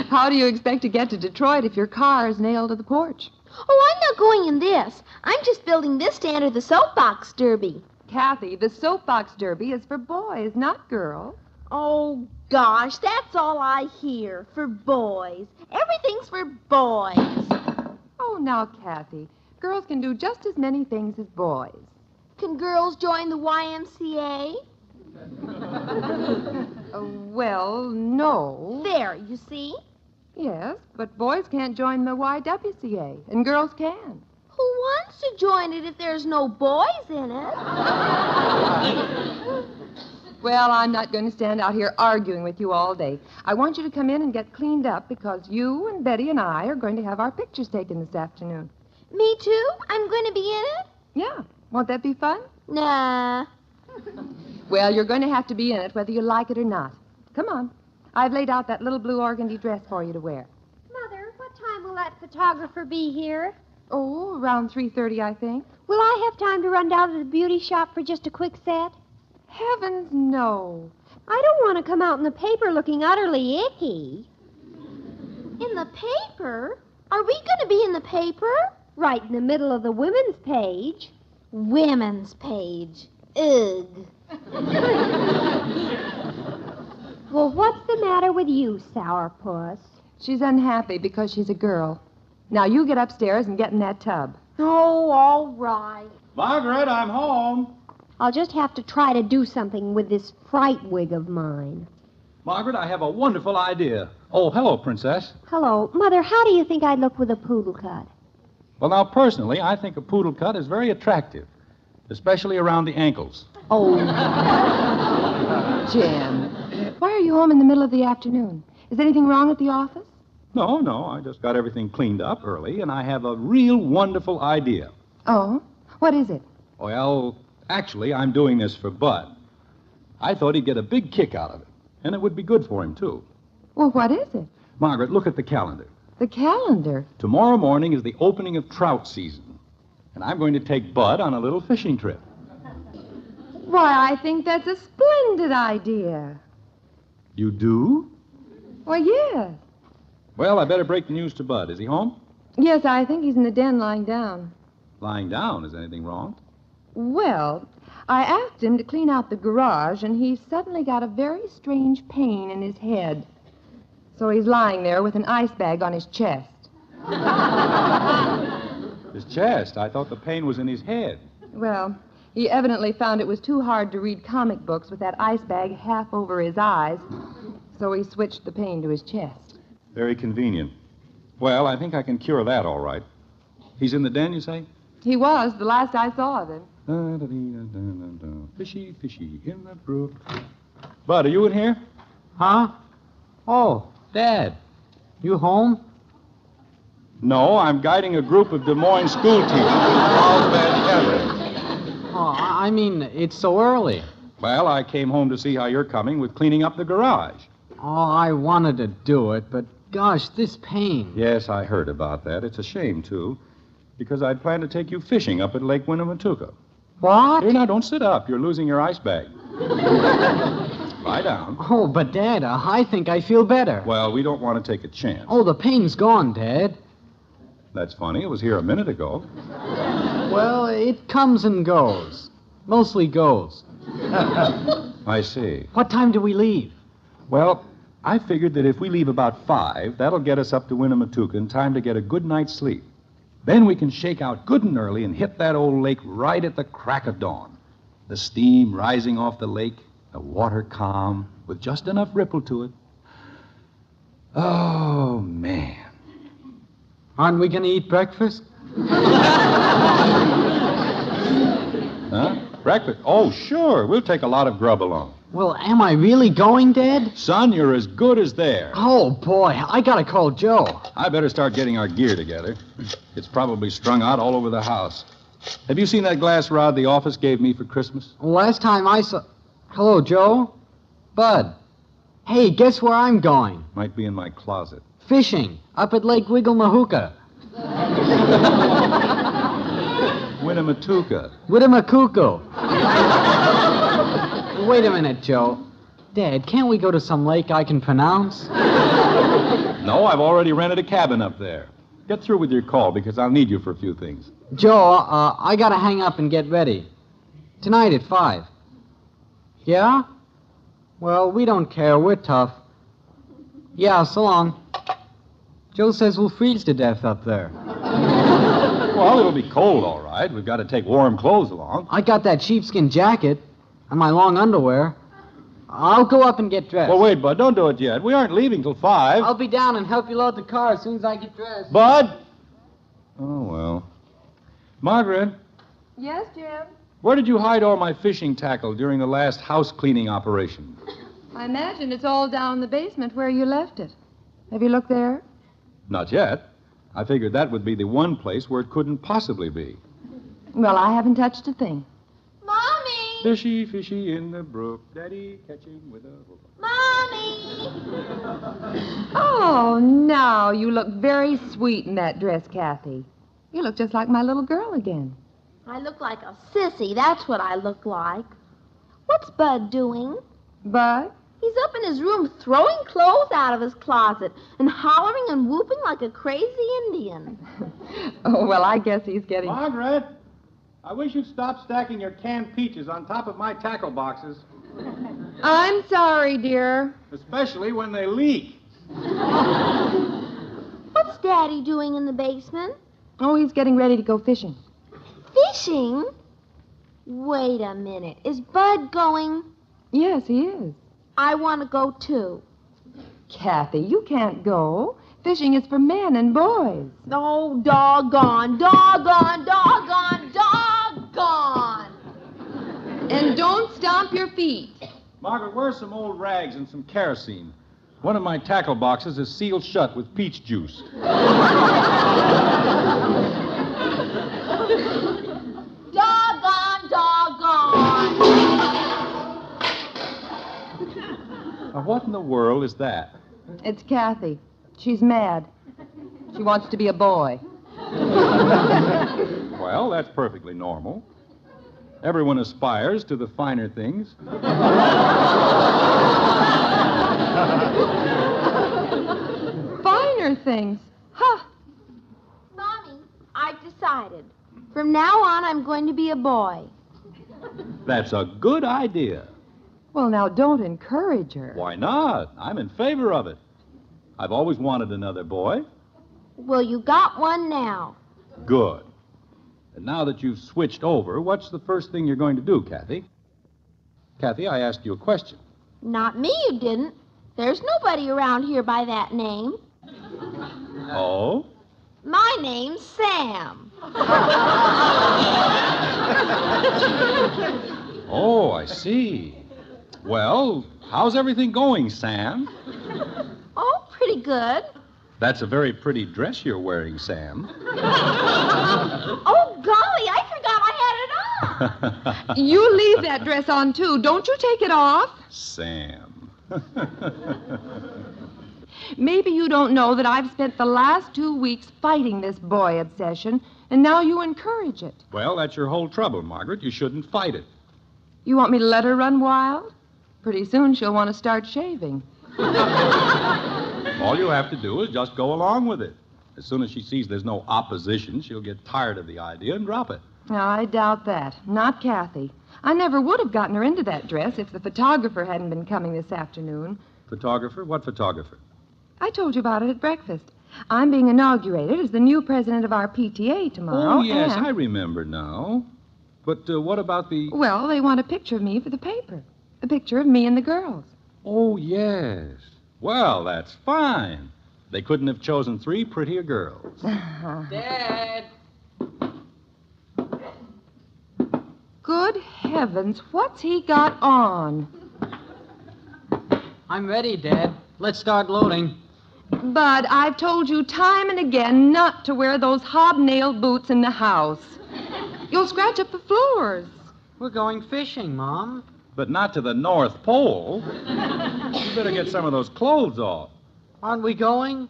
How do you expect to get to Detroit if your car is nailed to the porch? Oh, I'm not going in this. I'm just building this to enter the soapbox derby. Kathy, the soapbox derby is for boys, not girls. Oh, gosh, that's all I hear. For boys. Everything's for boys. Oh, now, Kathy, girls can do just as many things as boys. Can girls join the YMCA? Well, no. There, you see? Yes, but boys can't join the YWCA, and girls can. Who wants to join it if there's no boys in it? Well, I'm not going to stand out here arguing with you all day. I want you to come in and get cleaned up because you and Betty and I are going to have our pictures taken this afternoon. Me too? I'm going to be in it? Yeah. Won't that be fun? Nah. Well, you're going to have to be in it whether you like it or not. Come on. I've laid out that little blue organdy dress for you to wear. Mother, what time will that photographer be here? Oh, around 3:30, I think. Will I have time to run down to the beauty shop for just a quick set? Heavens, no. I don't want to come out in the paper looking utterly icky. In the paper? Are we going to be in the paper? Right in the middle of the women's page. Women's page. Ugh. Well, what's the matter with you, sourpuss? She's unhappy because she's a girl. Now you get upstairs and get in that tub. Oh, all right. Margaret, I'm home. I'll just have to try to do something with this fright wig of mine. Margaret, I have a wonderful idea. Oh, hello, Princess. Hello. Mother, how do you think I'd look with a poodle cut? Well, now, personally, I think a poodle cut is very attractive, especially around the ankles. Oh, Jim. Why are you home in the middle of the afternoon? Is anything wrong at the office? No, I just got everything cleaned up early, and I have a real wonderful idea. Oh? What is it? Well, actually, I'm doing this for Bud. I thought he'd get a big kick out of it, and it would be good for him, too. Well, what is it? Margaret, look at the calendar. The calendar? Tomorrow morning is the opening of trout season, and I'm going to take Bud on a little fishing trip. Why, I think that's a splendid idea. You do? Well, yes. Well, I better break the news to Bud. Is he home? Yes, I think he's in the den lying down. Lying down? Is anything wrong? Well, I asked him to clean out the garage, and he suddenly got a very strange pain in his head. So he's lying there with an ice bag on his chest. His chest? I thought the pain was in his head. Well, He evidently found it was too hard to read comic books with that ice bag half over his eyes, so he switched the pain to his chest. Very convenient. Well, I think I can cure that all right. He's in the den, you say? He was, the last I saw of him. Fishy, fishy in the brook. Bud, are you in here? Huh? Oh, Dad. You home? No, I'm guiding a group of Des Moines school teachers. All bad. Oh, I mean, it's so early. Well, I came home to see how you're coming with cleaning up the garage. Oh, I wanted to do it, but gosh, this pain. Yes, I heard about that. It's a shame, too, because I'd planned to take you fishing up at Lake Winnemucca. What? Here, now, don't sit up. You're losing your ice bag. Lie down. Oh, but Dad, I think I feel better. Well, we don't want to take a chance. Oh, the pain's gone, Dad. That's funny. It was here a minute ago. Well, it comes and goes. Mostly goes. I see. What time do we leave? Well, I figured that if we leave about 5, that'll get us up to Winnemucca in time to get a good night's sleep. Then we can shake out good and early and hit that old lake right at the crack of dawn. The steam rising off the lake, the water calm, with just enough ripple to it. Oh, man. Aren't we going to eat breakfast? Huh? Breakfast? Oh, sure. We'll take a lot of grub along. Well, am I really going, Dad? Son, you're as good as there. Oh, boy, I gotta call Joe. I better start getting our gear together. It's probably strung out all over the house. Have you seen that glass rod the office gave me for Christmas? Last time I saw... Hello, Joe? Bud. Hey, guess where I'm going? Might be in my closet. Fishing, up at Lake Wigglemahookah. Winnemucca. Winnemucca. Wait a minute, Joe. Dad, can't we go to some lake I can pronounce? No, I've already rented a cabin up there. Get through with your call, because I'll need you for a few things. Joe, I gotta hang up and get ready. Tonight at 5. Yeah? Well, we don't care. We're tough. Yeah, so long. Joe says we'll freeze to death up there. Well, it'll be cold, all right. We've got to take warm clothes along. I got that sheepskin jacket and my long underwear. I'll go up and get dressed. Well, wait, Bud, don't do it yet. We aren't leaving till 5. I'll be down and help you load the car as soon as I get dressed. Bud! Oh, well. Margaret, Yes, Jim? where did you hide all my fishing tackle during the last house cleaning operation? I imagine it's all down in the basement where you left it. Have you looked there? Not yet. I figured that would be the one place where it couldn't possibly be. Well, I haven't touched a thing. Mommy! Fishy, fishy in the brook, daddy catching with a hook. Mommy! Oh, now you look very sweet in that dress, Kathy. You look just like my little girl again. I look like a sissy. That's what I look like. What's Bud doing? Bud? He's up in his room throwing clothes out of his closet and hollering and whooping like a crazy Indian. Oh, well, I guess he's getting... Margaret, I wish you'd stop stacking your canned peaches on top of my tackle boxes. I'm sorry, dear. Especially when they leak. What's Daddy doing in the basement? Oh, he's getting ready to go fishing. Fishing? Wait a minute. Is Bud going? Yes, he is. I want to go, too. Kathy, you can't go. Fishing is for men and boys. Oh, doggone, doggone, doggone, doggone. And don't stomp your feet. Margaret, where's some old rags and some kerosene? One of my tackle boxes is sealed shut with peach juice. Doggone, doggone. Now, what in the world is that? It's Kathy. She's mad. She wants to be a boy. Well, that's perfectly normal. Everyone aspires to the finer things. Finer things. Huh. Mommy, I've decided. From now on, I'm going to be a boy. That's a good idea. Well, now, don't encourage her. Why not? I'm in favor of it. I've always wanted another boy. Well, you got one now. Good. And now that you've switched over, what's the first thing you're going to do, Kathy? Kathy, I asked you a question. Not me, you didn't. There's nobody around here by that name. Oh? My name's Sam. Oh, I see. Well, how's everything going, Sam? Oh, pretty good. That's a very pretty dress you're wearing, Sam. Oh, golly, I forgot I had it on. You leave that dress on, too. Don't you take it off. Sam. Maybe you don't know that I've spent the last 2 weeks fighting this boy obsession, and now you encourage it. Well, that's your whole trouble, Margaret. You shouldn't fight it. You want me to let her run wild? Pretty soon she'll want to start shaving. All you have to do is just go along with it. As soon as she sees there's no opposition, she'll get tired of the idea and drop it. Now, I doubt that. Not Kathy. I never would have gotten her into that dress if the photographer hadn't been coming this afternoon. Photographer? What photographer? I told you about it at breakfast. I'm being inaugurated as the new president of our PTA tomorrow. Oh, yes, and... I remember now. But what about the... Well, they want a picture of me for the paper. A picture of me and the girls. Oh, yes. Well, that's fine. They couldn't have chosen 3 prettier girls. Dad! Good heavens, what's he got on? I'm ready, Dad. Let's start loading. Bud, I've told you time and again not to wear those hobnail boots in the house. You'll scratch up the floors. We're going fishing, Mom. But not to the North Pole. You better get some of those clothes off. Aren't we going?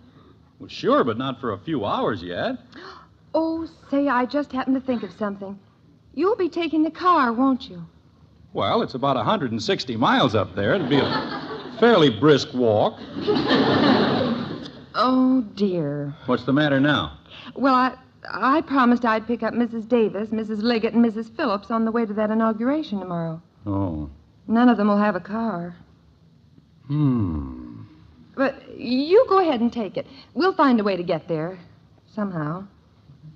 Well, sure, but not for a few hours yet. Oh, say, I just happened to think of something. You'll be taking the car, won't you? Well, it's about 160 miles up there. It'll be a fairly brisk walk. Oh, dear. What's the matter now? Well, I promised I'd pick up Mrs. Davis, Mrs. Liggett, and Mrs. Phillips on the way to that inauguration tomorrow. Oh. None of them will have a car. But you go ahead and take it. We'll find a way to get there. Somehow.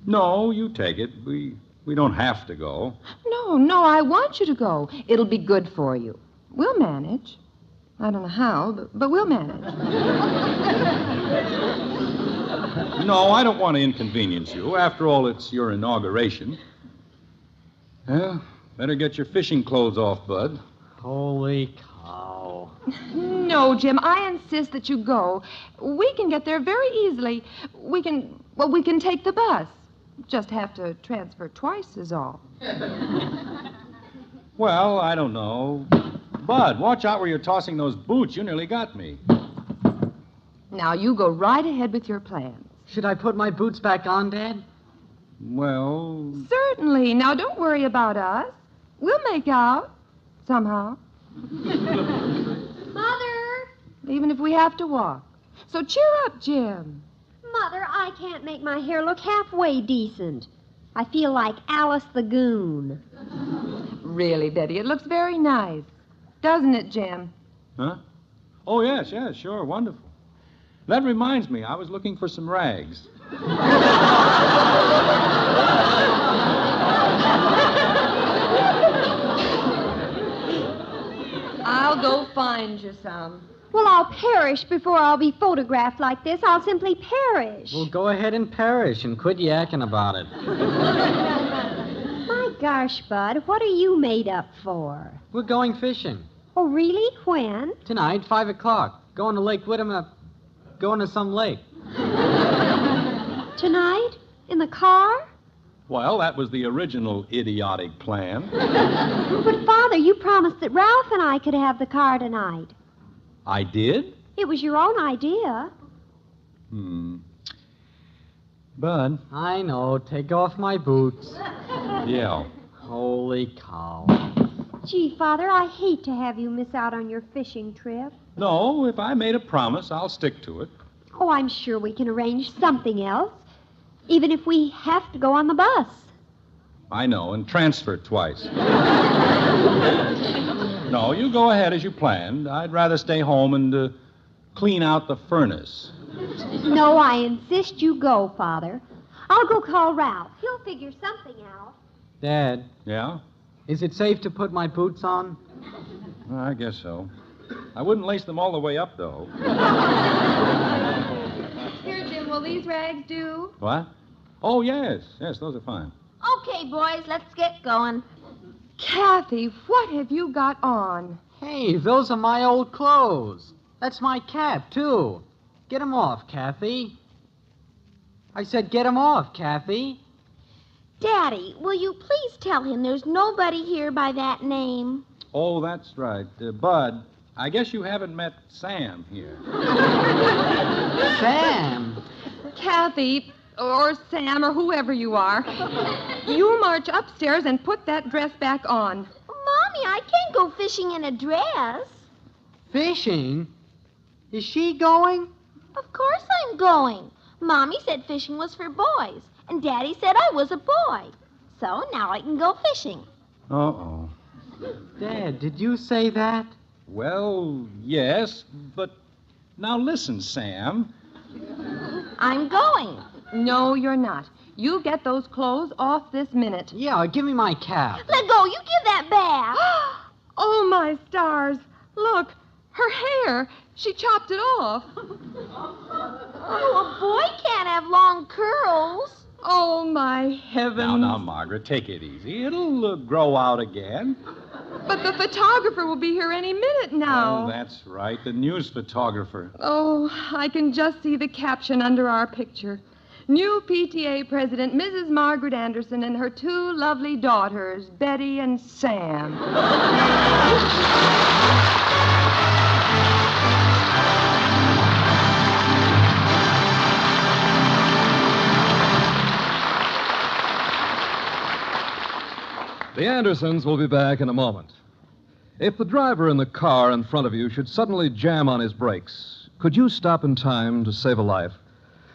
No, you take it. We don't have to go. No, I want you to go. It'll be good for you. We'll manage. I don't know how, but we'll manage. No, I don't want to inconvenience you. After all, it's your inauguration. Well, better get your fishing clothes off, Bud. Holy cow. No, Jim, I insist that you go. We can get there very easily. We can take the bus. Just have to transfer twice is all. Well, I don't know. Bud, watch out where you're tossing those boots. You nearly got me. Now, you go right ahead with your plans. Should I put my boots back on, Dad? Well... Certainly. Now, don't worry about us. We'll make out. Somehow. Mother! Even if we have to walk. So cheer up, Jim. Mother, I can't make my hair look halfway decent. I feel like Alice the Goon. Really, Betty, it looks very nice. Doesn't it, Jim? Huh? Oh, yes, sure. Wonderful. That reminds me, I was looking for some rags. I'll go find you some. Well, I'll perish before I'll be photographed like this. I'll simply perish. Well, go ahead and perish and quit yakking about it. My gosh, Bud, what are you made up for? We're going fishing. Oh, really? When? Tonight, 5 o'clock. Going to Lake Whittemap. Going to some lake. Tonight? In the car? Well, that was the original idiotic plan. But, Father, you promised that Ralph and I could have the car tonight. I did? It was your own idea. Bud. I know. Take off my boots. Yeah. Holy cow. Gee, Father, I hate to have you miss out on your fishing trip. No, if I made a promise, I'll stick to it. Oh, I'm sure we can arrange something else, even if we have to go on the bus. I know, and transfer twice. No, you go ahead as you planned. I'd rather stay home and clean out the furnace. No, I insist you go, Father. I'll go call Ralph. He'll figure something out. Dad, Yeah? is it safe to put my boots on? Well, I guess so. I wouldn't lace them all the way up, though. Here, Jim, will these rags do? What? Oh, yes. Yes, those are fine. Okay, boys, let's get going. Kathy, what have you got on? Hey, those are my old clothes. That's my cap, too. Get 'em off, Kathy. I said get 'em off, Kathy. Daddy, will you please tell him there's nobody here by that name? Oh, that's right. Bud, I guess you haven't met Sam here. Sam? Kathy, or Sam, or whoever you are, you march upstairs and put that dress back on. Mommy, I can't go fishing in a dress. Fishing? Is she going? Of course I'm going. Mommy said fishing was for boys, and Daddy said I was a boy. So now I can go fishing. Uh-oh. Dad, did you say that? Well, yes, but now listen, Sam. I'm going. No, you're not. You get those clothes off this minute. Yeah, give me my cap. Let go. You give that back. Oh, my stars. Look, her hair. She chopped it off. Oh, a boy can't have long curls. Oh, my heavens. Now, Margaret, take it easy. It'll grow out again. But the photographer will be here any minute now. Oh, that's right, the news photographer. Oh, I can just see the caption under our picture. New PTA President Mrs. Margaret Anderson and her two lovely daughters, Betty and Sam. The Andersons will be back in a moment. If the driver in the car in front of you should suddenly jam on his brakes, could you stop in time to save a life?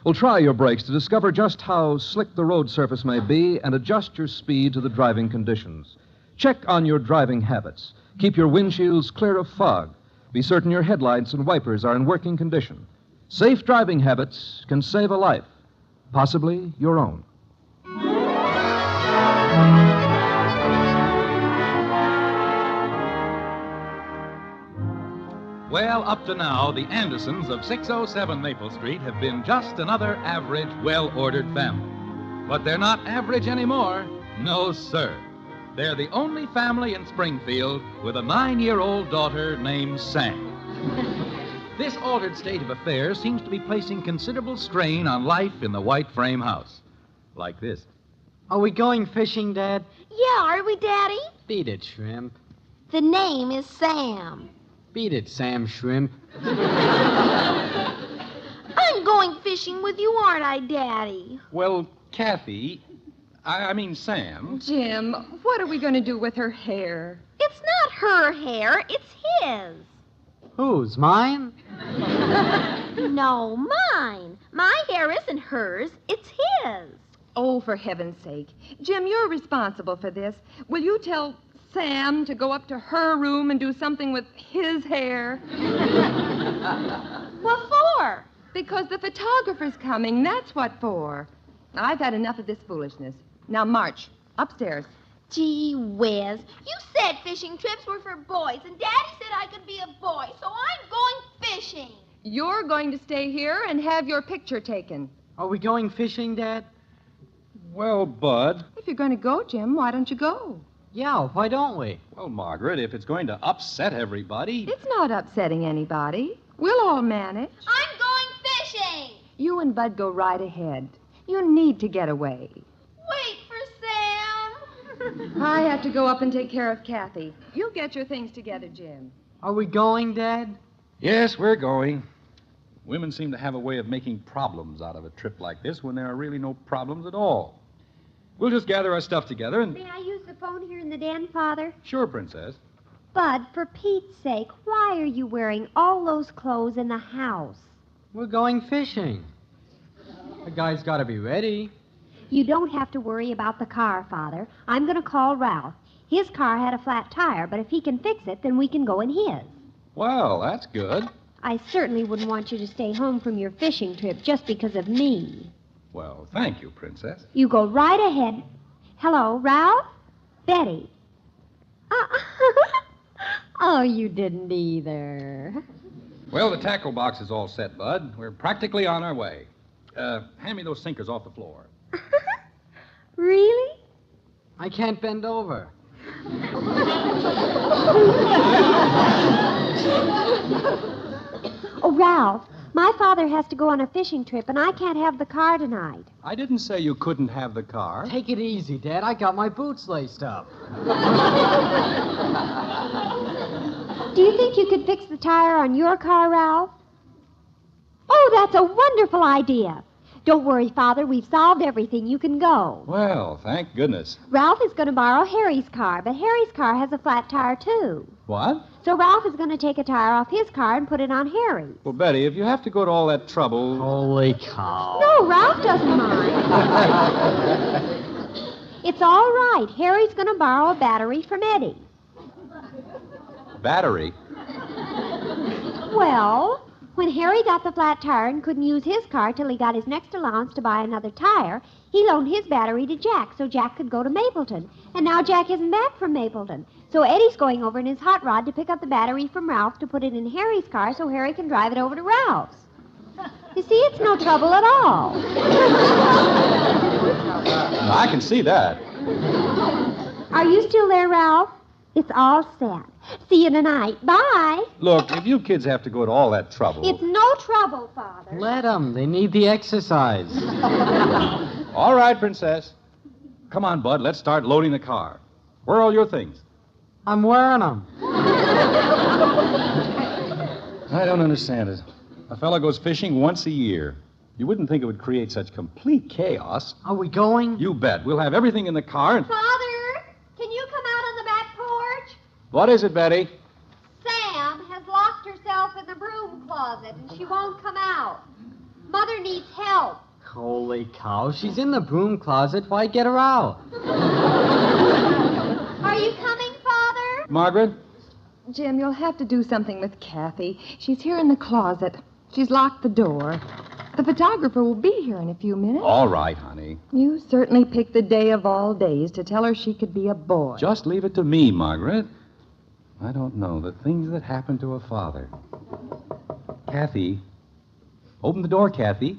Well, try your brakes to discover just how slick the road surface may be and adjust your speed to the driving conditions. Check on your driving habits. Keep your windshields clear of fog. Be certain your headlights and wipers are in working condition. Safe driving habits can save a life, possibly your own. Well, up to now, the Andersons of 607 Maple Street have been just another average, well-ordered family. But they're not average anymore. No, sir. They're the only family in Springfield with a 9-year-old daughter named Sam. This altered state of affairs seems to be placing considerable strain on life in the white frame house. Like this. Are we going fishing, Dad? Yeah, are we, Daddy? Beat it, Shrimp. The name is Sam. Beat it, Sam Shrimp. I'm going fishing with you, aren't I, Daddy? Well, Kathy, I mean Sam. Jim, what are we going to do with her hair? It's not her hair, it's his. Whose, mine? No, mine. My hair isn't hers, it's his. Oh, for heaven's sake. Jim, you're responsible for this. Will you tell Sam to go up to her room and do something with his hair? What for? Because the photographer's coming, that's what for. I've had enough of this foolishness. Now march, upstairs. Gee whiz. You said fishing trips were for boys, and Daddy said I could be a boy, so I'm going fishing. You're going to stay here and have your picture taken. Are we going fishing, Dad? Well, Bud. If you're going to go, Jim, why don't you go? Yeah, why don't we? Well, Margaret, if it's going to upset everybody. It's not upsetting anybody. We'll all manage. I'm going fishing. You and Bud go right ahead. You need to get away. Wait for Sam. I have to go up and take care of Kathy. You get your things together, Jim. Are we going, Dad? Yes, we're going. Women seem to have a way of making problems out of a trip like this when there are really no problems at all. We'll just gather our stuff together and... May I use the phone here in the den, Father? Sure, Princess. Bud, for Pete's sake, why are you wearing all those clothes in the house? We're going fishing. The guy's got to be ready. You don't have to worry about the car, Father. I'm going to call Ralph. His car had a flat tire, but if he can fix it, then we can go in his. Well, that's good. I certainly wouldn't want you to stay home from your fishing trip just because of me. Well, thank you, Princess. You go right ahead. Hello, Ralph? Betty. Oh, you didn't either. Well, the tackle box is all set, Bud. We're practically on our way. Hand me those sinkers off the floor. Really? I can't bend over. Oh, Ralph, my father has to go on a fishing trip, and I can't have the car tonight. I didn't say you couldn't have the car. Take it easy, Dad. I got my boots laced up. Do you think you could fix the tire on your car, Ralph? Oh, that's a wonderful idea. Don't worry, Father. We've solved everything. You can go. Well, thank goodness. Ralph is going to borrow Harry's car, but Harry's car has a flat tire, too. What? So Ralph is going to take a tire off his car and put it on Harry's. Well, Betty, if you have to go to all that trouble... Holy cow. No, Ralph doesn't mind. It's all right. Harry's going to borrow a battery from Eddie. Battery? Well, when Harry got the flat tire and couldn't use his car till he got his next allowance to buy another tire, he loaned his battery to Jack so Jack could go to Mapleton. And now Jack isn't back from Mapleton. So Eddie's going over in his hot rod to pick up the battery from Ralph to put it in Harry's car so Harry can drive it over to Ralph's. You see, it's no trouble at all. I can see that. Are you still there, Ralph? It's all set. See you tonight. Bye. Look, if you kids have to go to all that trouble... It's no trouble, Father. Let them. They need the exercise. All right, Princess. Come on, Bud. Let's start loading the car. Where are all your things? I'm wearing them. I don't understand it. A fellow goes fishing once a year. You wouldn't think it would create such complete chaos. Are we going? You bet. We'll have everything in the car and... Father, can you come out on the back porch? What is it, Betty? Sam has locked herself in the broom closet, and she won't come out. Mother needs help. Holy cow. She's in the broom closet. Why get her out? Are you coming, Father? Margaret? Jim, you'll have to do something with Kathy. She's here in the closet. She's locked the door. The photographer will be here in a few minutes. All right, honey. You certainly picked the day of all days to tell her she could be a boy. Just leave it to me, Margaret. I don't know. The things that happen to a father. Kathy. Open the door, Kathy.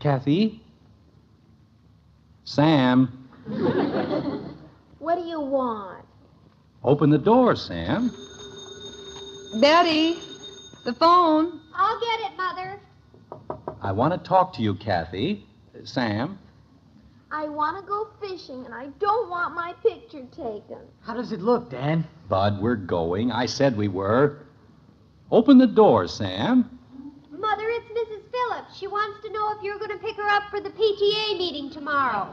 Kathy? Sam? What do you want? Open the door, Sam. Betty, the phone. I'll get it, Mother. I want to talk to you, Kathy. Sam? I want to go fishing, and I don't want my picture taken. How does it look, Dad? Bud, we're going. I said we were. Open the door, Sam. Mother, it's Mrs. Phillips. She wants to know if you're going to pick her up for the PTA meeting tomorrow.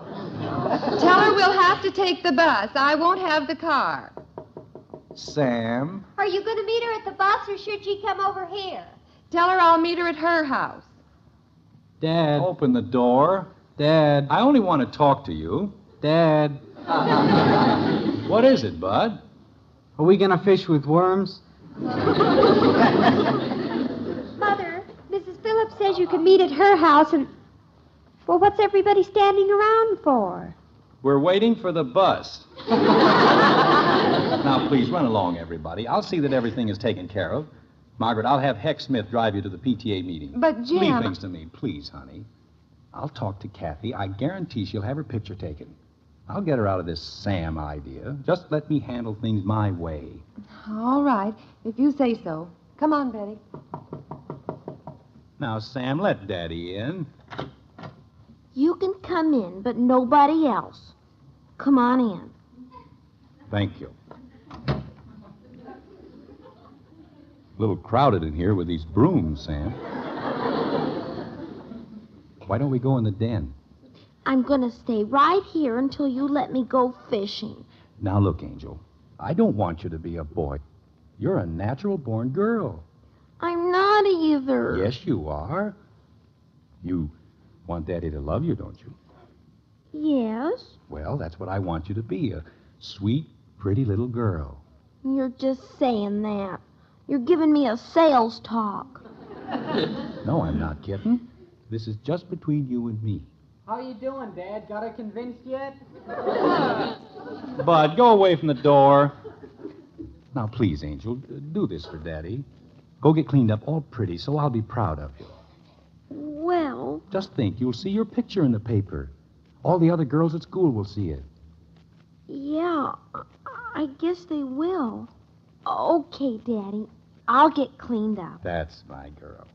Tell her we'll have to take the bus. I won't have the car. Sam? Are you going to meet her at the bus, or should she come over here? Tell her I'll meet her at her house. Dad. Open the door. Dad. I only want to talk to you. Dad. What is it, Bud? Are we going to fish with worms? Mother, Mrs. Phillips says you can meet at her house and... Well, what's everybody standing around for? We're waiting for the bus. Now, please, run along, everybody. I'll see that everything is taken care of. Margaret, I'll have Heck Smith drive you to the PTA meeting. But, Jim... Leave things to me, please, honey. I'll talk to Kathy. I guarantee she'll have her picture taken. I'll get her out of this Sam idea. Just let me handle things my way. All right, if you say so. Come on, Betty. Now, Sam, let Daddy in. You can come in, but nobody else. Come on in. Thank you. A little crowded in here with these brooms, Sam. Why don't we go in the den? I'm going to stay right here until you let me go fishing. Now, look, Angel. I don't want you to be a boy. You're a natural-born girl. I'm not either. Yes, you are. You want Daddy to love you, don't you? Yes. Well, that's what I want you to be, a sweet, pretty little girl. You're just saying that. You're giving me a sales talk. No, I'm not kidding. This is just between you and me. How you doing, Dad? Got her convinced yet? Bud, go away from the door. Now, please, Angel, do this for Daddy. Go get cleaned up all pretty so I'll be proud of you. Well, Just think, you'll see your picture in the paper. All the other girls at school will see it. yeah, I guess they will. Okay, Daddy. I'll get cleaned up. That's my girl.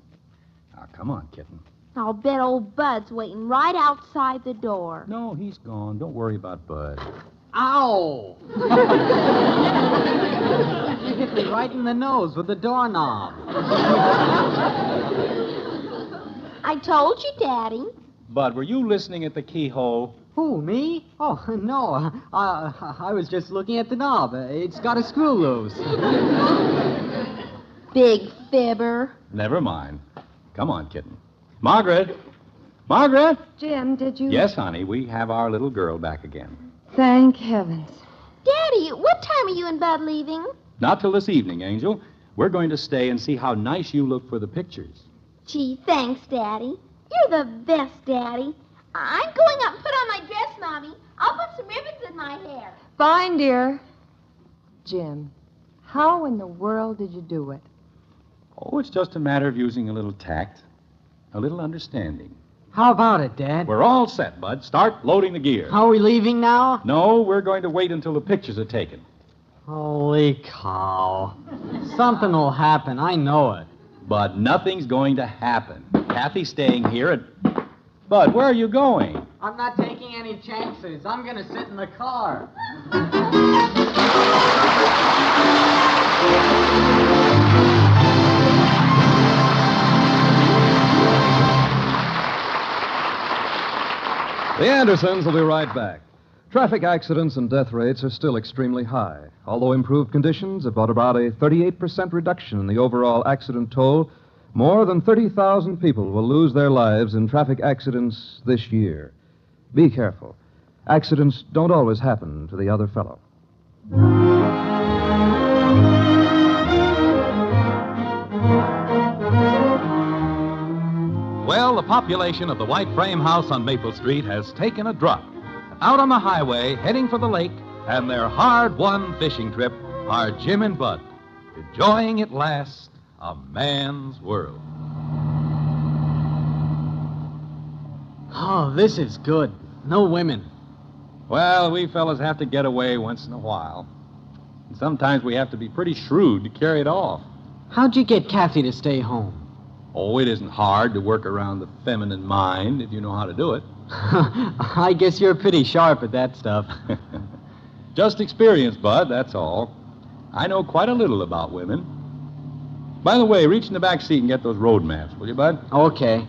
Now, come on, kitten. I'll bet old Bud's waiting right outside the door. No, he's gone. Don't worry about Bud. Ow! You hit me right in the nose with the doorknob. I told you, Daddy. Bud, were you listening at the keyhole? Who, me? Oh, no. I was just looking at the knob. It's got a screw loose. Big fibber. Never mind. Come on, kitten. Margaret! Margaret! Jim, did you... Yes, honey, we have our little girl back again. Thank heavens. Daddy, what time are you and Bud leaving? Not till this evening, Angel. We're going to stay and see how nice you look for the pictures. Gee, thanks, Daddy. You're the best, Daddy. I'm going up and put on my dress, Mommy. I'll put some ribbons in my hair. Fine, dear. Jim, how in the world did you do it? Oh, it's just a matter of using a little tact, a little understanding. How about it, Dad? We're all set, Bud. Start loading the gear. Are we leaving now? No, we're going to wait until the pictures are taken. Holy cow. Something will happen. I know it. But nothing's going to happen. Kathy's staying here at... Bud, where are you going? I'm not taking any chances. I'm going to sit in the car. The Andersons will be right back. Traffic accidents and death rates are still extremely high. Although improved conditions have brought about a 38% reduction in the overall accident toll, more than 30,000 people will lose their lives in traffic accidents this year. Be careful. Accidents don't always happen to the other fellow. Well, the population of the white frame house on Maple Street has taken a drop. Out on the highway, heading for the lake, and their hard-won fishing trip are Jim and Bud, enjoying at last a man's world. Oh, this is good. No women. Well, we fellas have to get away once in a while. And sometimes we have to be pretty shrewd to carry it off. How'd you get Kathy to stay home? Oh, it isn't hard to work around the feminine mind if you know how to do it. I guess you're pretty sharp at that stuff. Just experience, Bud, that's all. I know quite a little about women. By the way, reach in the back seat and get those road maps, will you, Bud? Okay.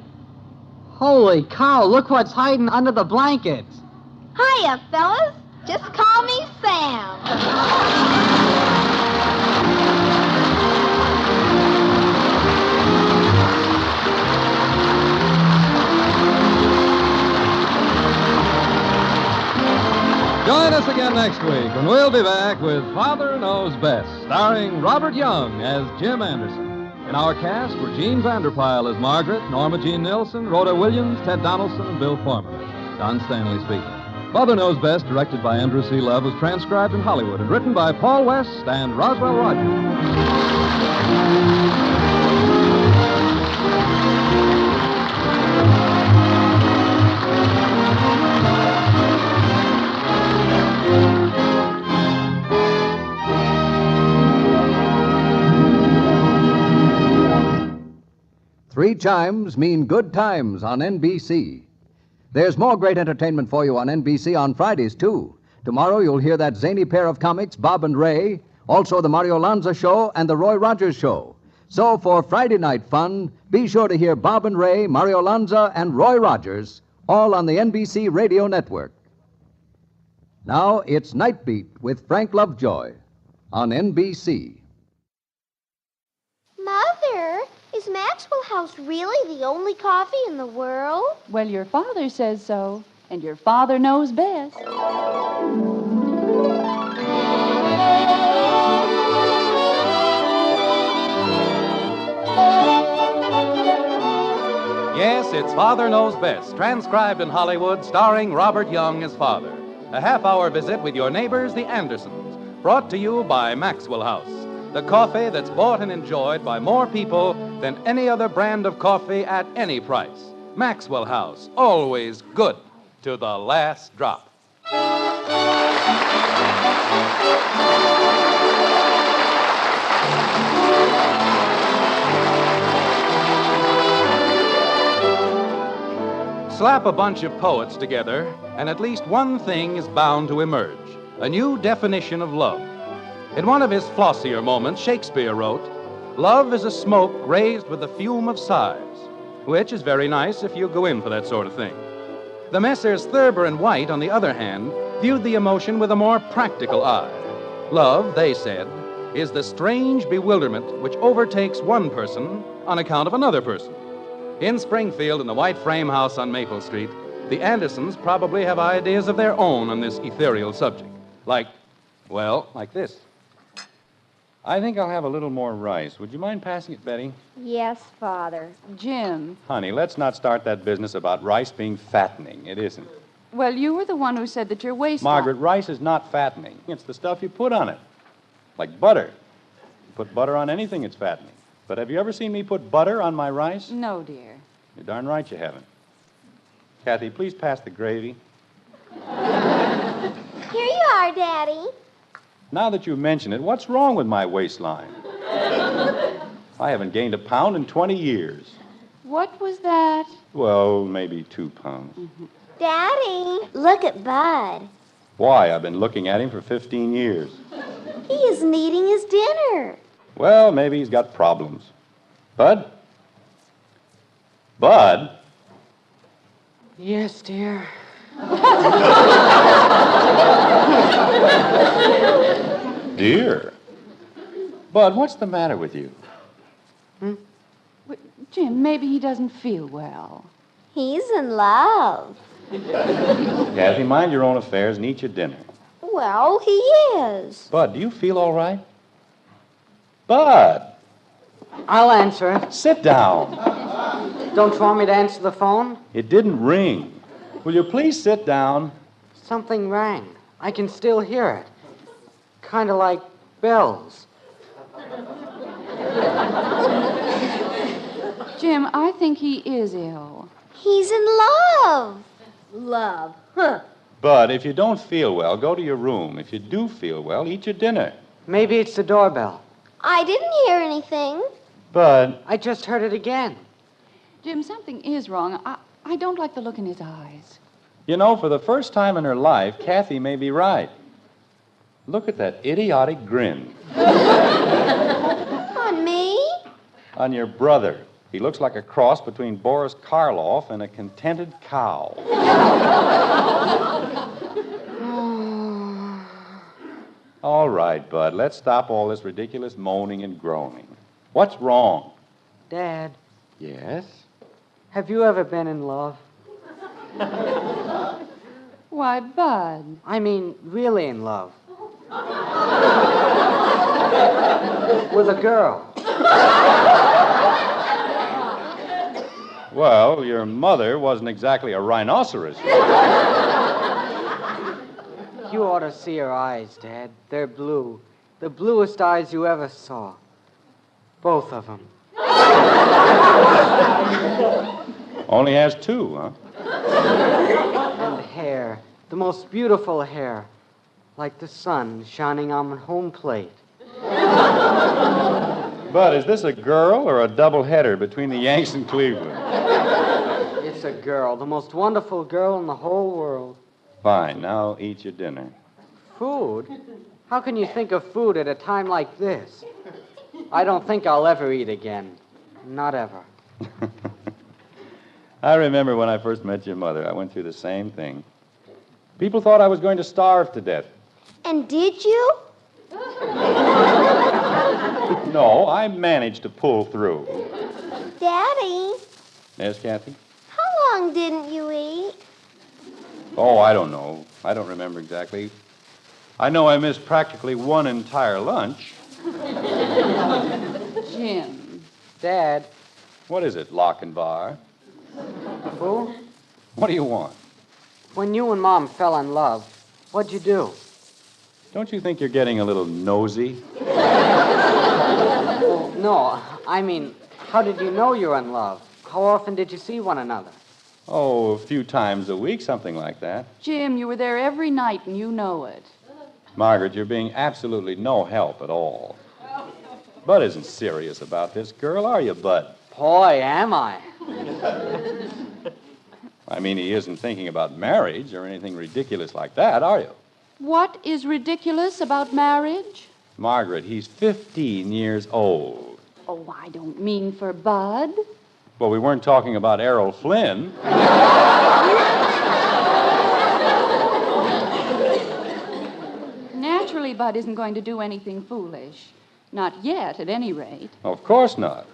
Holy cow, look what's hiding under the blankets. Hiya, fellas. Just call me Sam. Join us again next week when we'll be back with Father Knows Best, starring Robert Young as Jim Anderson. In our cast were Gene Vanderpyle as Margaret, Norma Jean Nilsson, Rhoda Williams, Ted Donaldson, and Bill Foreman. Don Stanley speaking. Father Knows Best, directed by Andrew C. Love, was transcribed in Hollywood and written by Paul West and Roswell Rogers. 3 chimes mean good times on NBC. There's more great entertainment for you on NBC on Fridays, too. Tomorrow you'll hear that zany pair of comics, Bob and Ray, also the Mario Lanza Show and the Roy Rogers Show. So for Friday night fun, be sure to hear Bob and Ray, Mario Lanza, and Roy Rogers, all on the NBC Radio Network. Now it's Night Beat with Frank Lovejoy on NBC. Mother, is Maxwell House really the only coffee in the world? Well, your father says so, and your father knows best. Yes, it's Father Knows Best, transcribed in Hollywood, starring Robert Young as father. A half-hour visit with your neighbors, the Andersons, brought to you by Maxwell House, the coffee that's bought and enjoyed by more people than any other brand of coffee at any price. Maxwell House, always good to the last drop. Slap a bunch of poets together, and at least one thing is bound to emerge, a new definition of love. In one of his flossier moments, Shakespeare wrote, "Love is a smoke raised with the fume of sighs," which is very nice if you go in for that sort of thing. The Messrs. Thurber and White, on the other hand, viewed the emotion with a more practical eye. Love, they said, is the strange bewilderment which overtakes one person on account of another person. In Springfield, in the white frame house on Maple Street, the Andersons probably have ideas of their own on this ethereal subject. Like this. I think I'll have a little more rice. Would you mind passing it, Betty? Yes, Father. Jim. Honey, let's not start that business about rice being fattening. It isn't. Well, you were the one who said that your waist... Margaret, rice is not fattening. It's the stuff you put on it. Like butter. You put butter on anything, it's fattening. But have you ever seen me put butter on my rice? No, dear. You're darn right you haven't. Kathy, please pass the gravy. Here you are, Daddy. Now that you mention it, what's wrong with my waistline? I haven't gained a pound in 20 years. What was that? Well, maybe 2 pounds. Daddy, look at Bud. Why? I've been looking at him for 15 years. He isn't eating his dinner. Well, maybe he's got problems. Bud? Bud? Yes, dear. Dear? Bud, what's the matter with you? Jim, maybe he doesn't feel well. He's in love. Kathy, mind your own affairs and eat your dinner. Well, he is. Bud, do you feel all right? Bud! I'll answer it. Sit down. Don't you want me to answer the phone? It didn't ring. Will you please sit down? Something rang. I can still hear it. Kind of like bells. Jim, I think he is ill. He's in love. Love. Huh. Bud, if you don't feel well, go to your room. If you do feel well, eat your dinner. Maybe it's the doorbell. I didn't hear anything. Bud. I just heard it again. Jim, something is wrong. I don't like the look in his eyes. You know, for the first time in her life, Kathy may be right. Look at that idiotic grin. On me? On your brother. He looks like a cross between Boris Karloff and a contented cow. All right, Bud, let's stop all this ridiculous moaning and groaning. What's wrong? Dad. Yes? Have you ever been in love? Why, Bud. I mean, really in love. With a girl. Well, your mother wasn't exactly a rhinoceros. You ought to see her eyes, Dad. They're blue. The bluest eyes you ever saw. Both of them. Only has 2, huh? And hair. The most beautiful hair. Like the sun shining on home plate. Bud, is this a girl or a double-header between the Yanks and Cleveland? It's a girl. The most wonderful girl in the whole world. Fine. Now eat your dinner. Food? How can you think of food at a time like this? I don't think I'll ever eat again. Not ever. I remember when I first met your mother, I went through the same thing. People thought I was going to starve to death. And did you? No, I managed to pull through. Daddy, Yes, Kathy? how long didn't you eat? Oh, I don't know. I don't remember exactly. I know I missed practically one entire lunch. Jim. Dad. What is it, lock and bar? Who? What do you want? When you and Mom fell in love, what'd you do? Don't you think you're getting a little nosy? Well, no, I mean, how did you know you were in love? How often did you see one another? Oh, a few times a week, something like that. Jim, you were there every night and you know it. Margaret, you're being absolutely no help at all. Bud isn't serious about this girl, are you, Bud? Boy, am I. I mean, he isn't thinking about marriage or anything ridiculous like that, are you? What is ridiculous about marriage? Margaret, he's 15 years old. Oh, I don't mean for Bud. Well, we weren't talking about Errol Flynn. Naturally, Bud isn't going to do anything foolish. Not yet, at any rate. Of course not.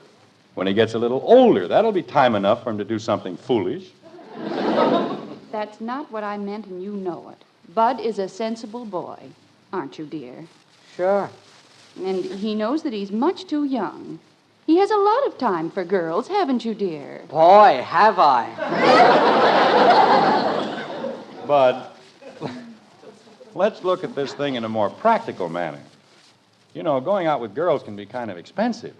When he gets a little older, that'll be time enough for him to do something foolish. That's not what I meant, and you know it. Bud is a sensible boy, aren't you, dear? Sure. And he knows that he's much too young. He has a lot of time for girls, haven't you, dear? Boy, have I. Bud, let's look at this thing in a more practical manner. You know, going out with girls can be kind of expensive.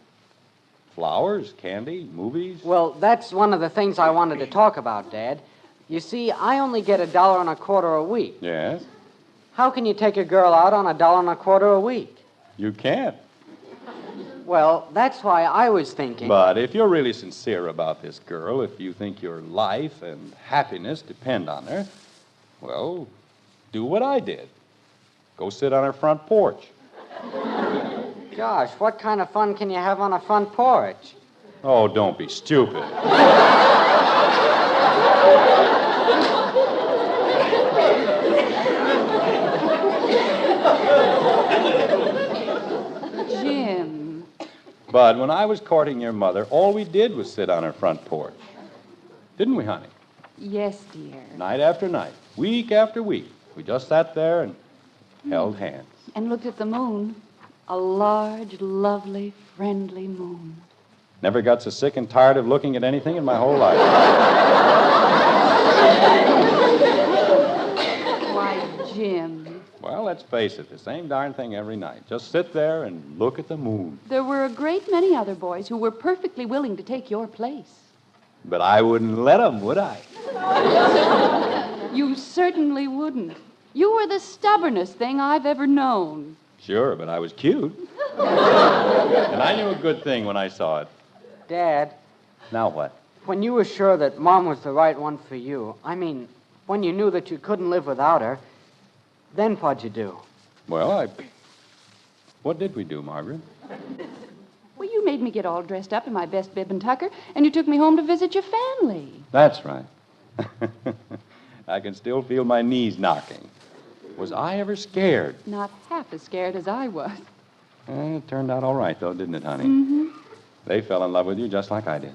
Flowers, candy, movies. Well, that's one of the things I wanted to talk about, Dad. You see, I only get $1.25 a week. Yes? How can you take a girl out on $1.25 a week? You can't. Well, that's why I was thinking. But if you're really sincere about this girl, if you think your life and happiness depend on her, well, do what I did. Go sit on her front porch. Gosh, what kind of fun can you have on a front porch? Oh, don't be stupid. Jim. Bud, when I was courting your mother, all we did was sit on her front porch. Didn't we, honey? Yes, dear. Night after night, week after week. We just sat there and held hands. And looked at the moon. A large, lovely, friendly moon. Never got so sick and tired of looking at anything in my whole life. Why, Jim. Well, let's face it, the same darn thing every night. Just sit there and look at the moon. There were a great many other boys who were perfectly willing to take your place. But I wouldn't let them, would I? You certainly wouldn't. You were the stubbornest thing I've ever known. Sure, but I was cute. And I knew a good thing when I saw it. Dad. Now what? When you were sure that Mom was the right one for you, I mean, when you knew that you couldn't live without her, then what'd you do? Well, what did we do, Margaret? Well, you made me get all dressed up in my best bib and tucker, and you took me home to visit your family. That's right. I can still feel my knees knocking. Was I ever scared? Not half as scared as I was. It turned out all right, though, didn't it, honey? Mm-hmm. They fell in love with you just like I did.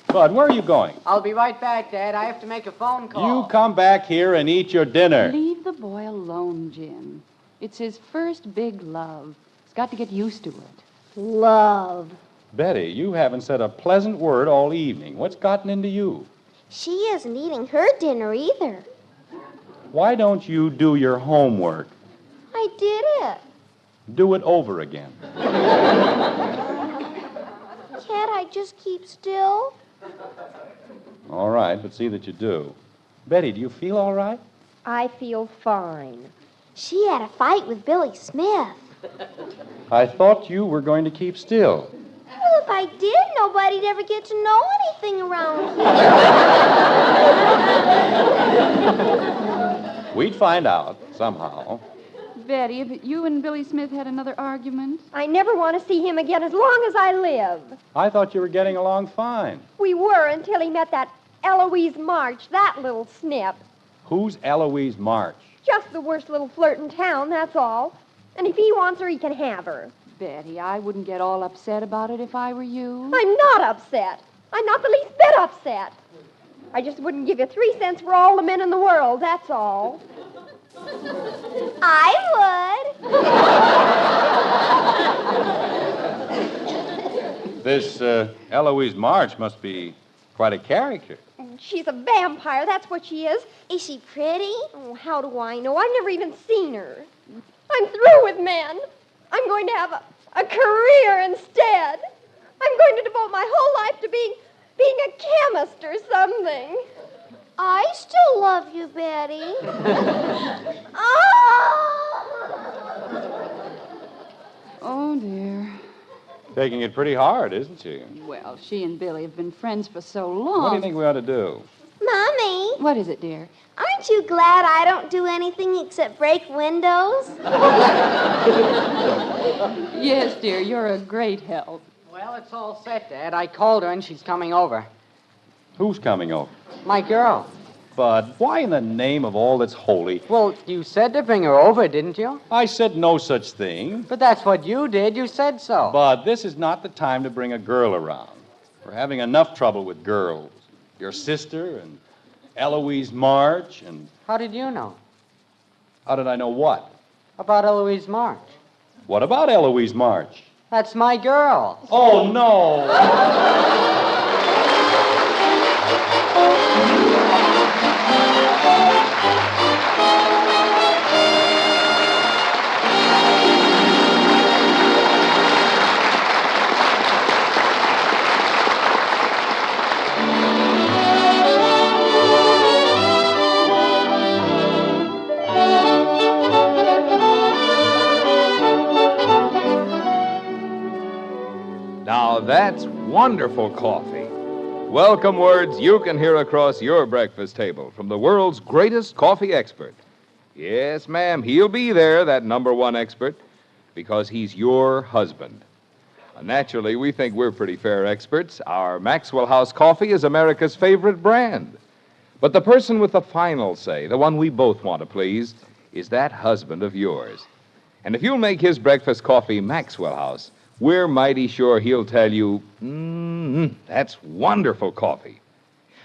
Bud, where are you going? I'll be right back, Dad. I have to make a phone call. You come back here and eat your dinner. Leave the boy alone, Jim. It's his first big love. He's got to get used to it. Love. Betty, you haven't said a pleasant word all evening. What's gotten into you? She isn't eating her dinner either. Why don't you do your homework? I did it. Do it over again. Can't I just keep still? All right, but see that you do. Betty, do you feel all right? I feel fine. She had a fight with Billy Smith. I thought you were going to keep still. Well, if I did, nobody'd ever get to know anything around here. We'd find out somehow. Betty, have you and Billy Smith had another argument? I never want to see him again as long as I live. I thought you were getting along fine. We were until he met that Eloise March, that little snip. Who's Eloise March? Just the worst little flirt in town, that's all. And if he wants her, he can have her. Betty, I wouldn't get all upset about it if I were you. I'm not upset. I'm not the least bit upset. I just wouldn't give you 3 cents for all the men in the world, that's all. I This Eloise March must be Quite a character. She's a vampire, that's what she is. Is she pretty? Oh, how do I know? I've never even seen her. I'm through with men. I'm going to have a career instead. I'm going to devote my whole life to being a chemist or something. I still love you, Betty. Oh, dear. Taking it pretty hard, isn't she? Well, she and Billy have been friends for so long. What do you think we ought to do? Mommy, What is it, dear? aren't you glad I don't do anything except break windows? Yes, dear, you're a great help. Well, it's all set, Dad. I called her and she's coming over. Who's coming over? My girl. Bud, why in the name of all that's holy? Well, you said to bring her over, didn't you? I said no such thing. But that's what you did. You said so. Bud, this is not the time to bring a girl around. We're having enough trouble with girls. Your sister and Eloise March and... How did you know? How did I know what? About Eloise March. What about Eloise March? That's my girl. Oh, no. Now that's wonderful coffee. Welcome words you can hear across your breakfast table from the world's greatest coffee expert. Yes, ma'am, he'll be there, that number one expert, because he's your husband. Naturally, we think we're pretty fair experts. Our Maxwell House coffee is America's favorite brand. But the person with the final say, the one we both want to please, is that husband of yours. And if you'll make his breakfast coffee Maxwell House, we're mighty sure he'll tell you, that's wonderful coffee.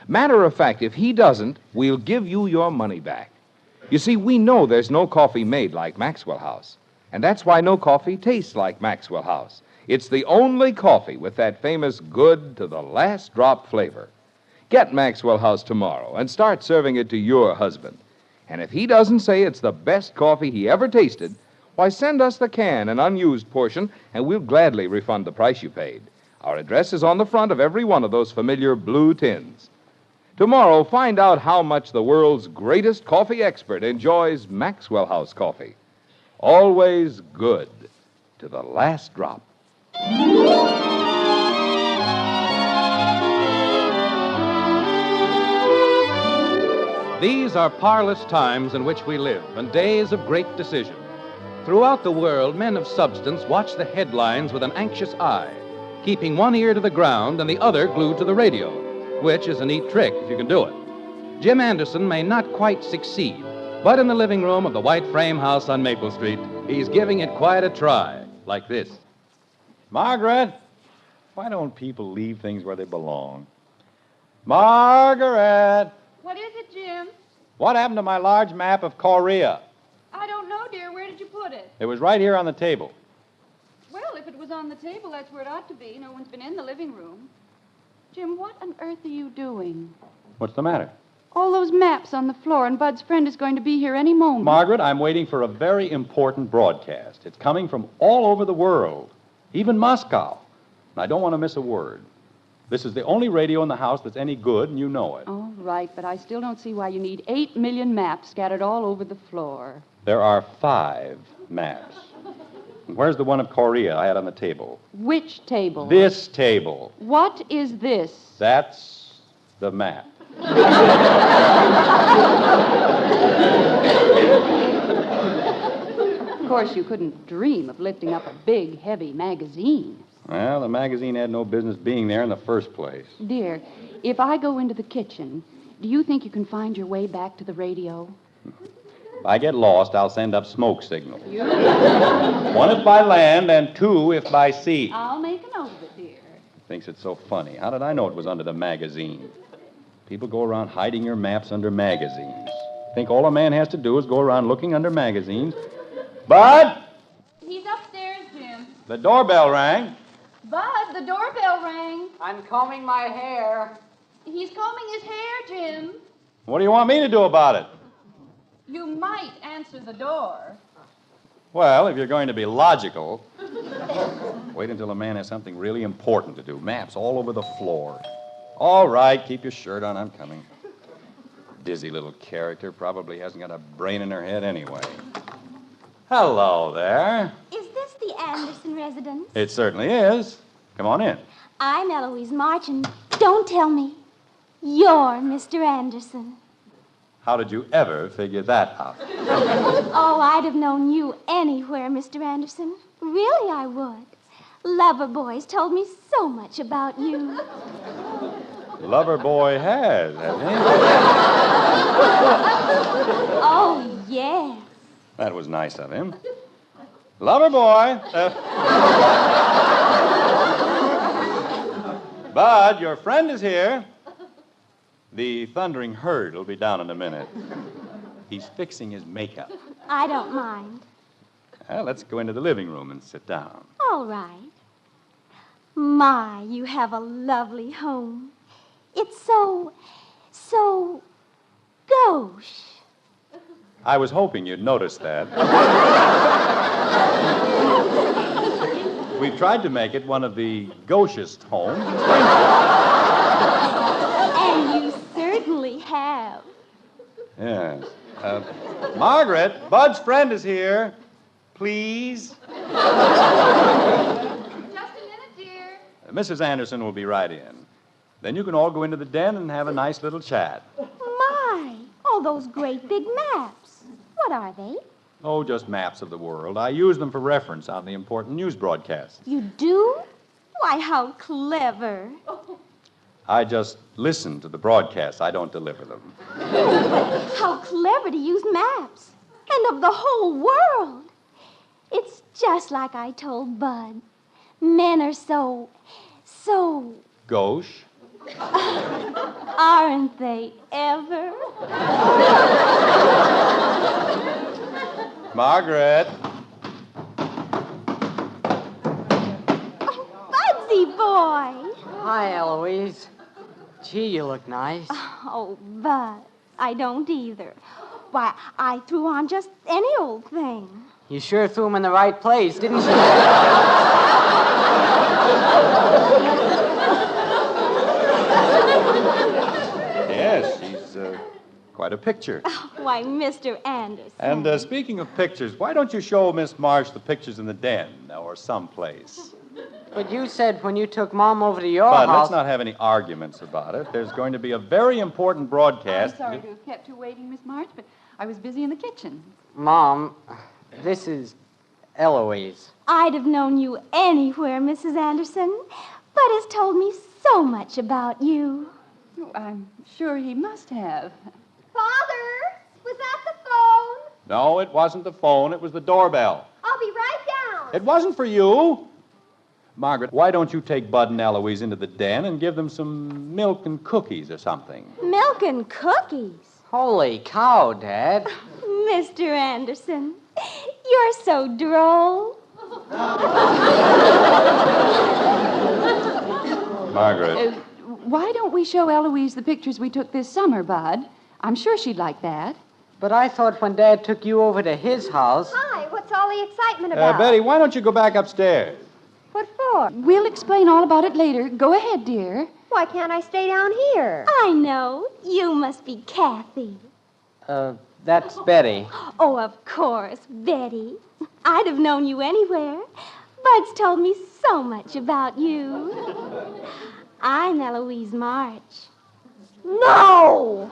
Matter of fact, if he doesn't, we'll give you your money back. You see, we know there's no coffee made like Maxwell House. And that's why no coffee tastes like Maxwell House. It's the only coffee with that famous good to the last drop flavor. Get Maxwell House tomorrow and start serving it to your husband. And if he doesn't say it's the best coffee he ever tasted, why, send us the can, an unused portion, and we'll gladly refund the price you paid. Our address is on the front of every one of those familiar blue tins. Tomorrow, find out how much the world's greatest coffee expert enjoys Maxwell House coffee. Always good to the last drop. These are parlous times in which we live, and days of great decision. Throughout the world, men of substance watch the headlines with an anxious eye, keeping one ear to the ground and the other glued to the radio, which is a neat trick if you can do it. Jim Anderson may not quite succeed, but in the living room of the white frame house on Maple Street, he's giving it quite a try, like this. Margaret, why don't people leave things where they belong? Margaret, What is it, Jim? what happened to my large map of Korea? I don't know, dear. Where did you put it? It was right here on the table. Well, if it was on the table, that's where it ought to be. No one's been in the living room. Jim, what on earth are you doing? What's the matter? All those maps on the floor, and Bud's friend is going to be here any moment. Margaret, I'm waiting for a very important broadcast. It's coming from all over the world, even Moscow. And I don't want to miss a word. This is the only radio in the house that's any good, and you know it. Oh, right, but I still don't see why you need 8 million maps scattered all over the floor. There are 5 maps. And where's the one of Korea I had on the table? Which table? This table. What is this? That's the map. Of course, you couldn't dream of lifting up a big, heavy magazine. Well, the magazine had no business being there in the first place. Dear, if I go into the kitchen, do you think you can find your way back to the radio? If I get lost, I'll send up smoke signals. 1 if by land and 2 if by sea. I'll make a note of it, dear. Thinks it's so funny. How did I know it was under the magazine? People go around hiding your maps under magazines. Think all a man has to do is go around looking under magazines. Bud! He's upstairs, Jim. The doorbell rang. Bud, the doorbell rang. I'm combing my hair. He He's combing his hair, Jim. What do you want me to do about it? You might answer the door. Well, if you're going to be logical, wait until a man has something really important to do. Maps all over the floor. All right, keep your shirt on. I'm coming. Dizzy little character. Probably hasn't got a brain in her head anyway. Hello there. Is this the Anderson residence? It certainly is. Come on in. I'm Eloise March, and don't tell me you're Mr. Anderson. How did you ever figure that out? Oh, I'd have known you anywhere, Mr. Anderson. Really, I would. Lover boys told me so much about you. Lover boy has, hasn't he? Oh, yes. That was nice of him. Lover boy. Bud, your friend is here. The thundering herd will be down in a minute. He's fixing his makeup. I don't mind. Well, let's go into the living room and sit down. All right. My, you have a lovely home. It's so gauche. I was hoping you'd notice that. We've tried to make it one of the gauchest homes. And you certainly have. Yes. Margaret, Bud's friend is here. Please. Just a minute, dear. Mrs. Anderson will be right in. Then you can all go into the den and have a nice little chat. My, all those great big maps. What are they? Oh, just maps of the world. I use them for reference on the important news broadcasts. You do? Why, how clever. I just listen to the broadcasts. I don't deliver them. How clever to use maps. And of the whole world. It's just like I told Bud. Men are so Gauche. aren't they ever? Margaret. Oh, Budsy boy. Hi, Eloise. Gee, you look nice. Oh, Bud, I don't either. Why, I threw on just any old thing. You sure threw him in the right place, didn't you? Yes, she's quite a picture. Why, Mr. Anderson. And speaking of pictures, why don't you show Miss Marsh the pictures in the den or someplace? But you said when you took Mom over to your But house... let's not have any arguments about it. There's going to be a very important broadcast. I'm sorry to have kept you waiting, Miss March, but I was busy in the kitchen. Mom, this is Eloise. I'd have known you anywhere, Mrs. Anderson. Bud has told me so much about you. Oh, I'm sure he must have. Father, was that the phone? No, it wasn't the phone. It was the doorbell. I'll be right down. It wasn't for you. Margaret, why don't you take Bud and Eloise into the den and give them some milk and cookies or something? Milk and cookies? Holy cow, Dad. Mr. Anderson, you're so droll. Margaret. Why don't we show Eloise the pictures we took this summer, Bud? I'm sure she'd like that. But I thought when Dad took you over to his house... Hi, what's all the excitement about? Betty, why don't you go back upstairs? What for? We'll explain all about it later. Go ahead, dear. Why can't I stay down here? I know. You must be Kathy. That's Betty. Oh, of course, Betty. I'd have known you anywhere. Bud's told me so much about you. I'm Eloise March. No!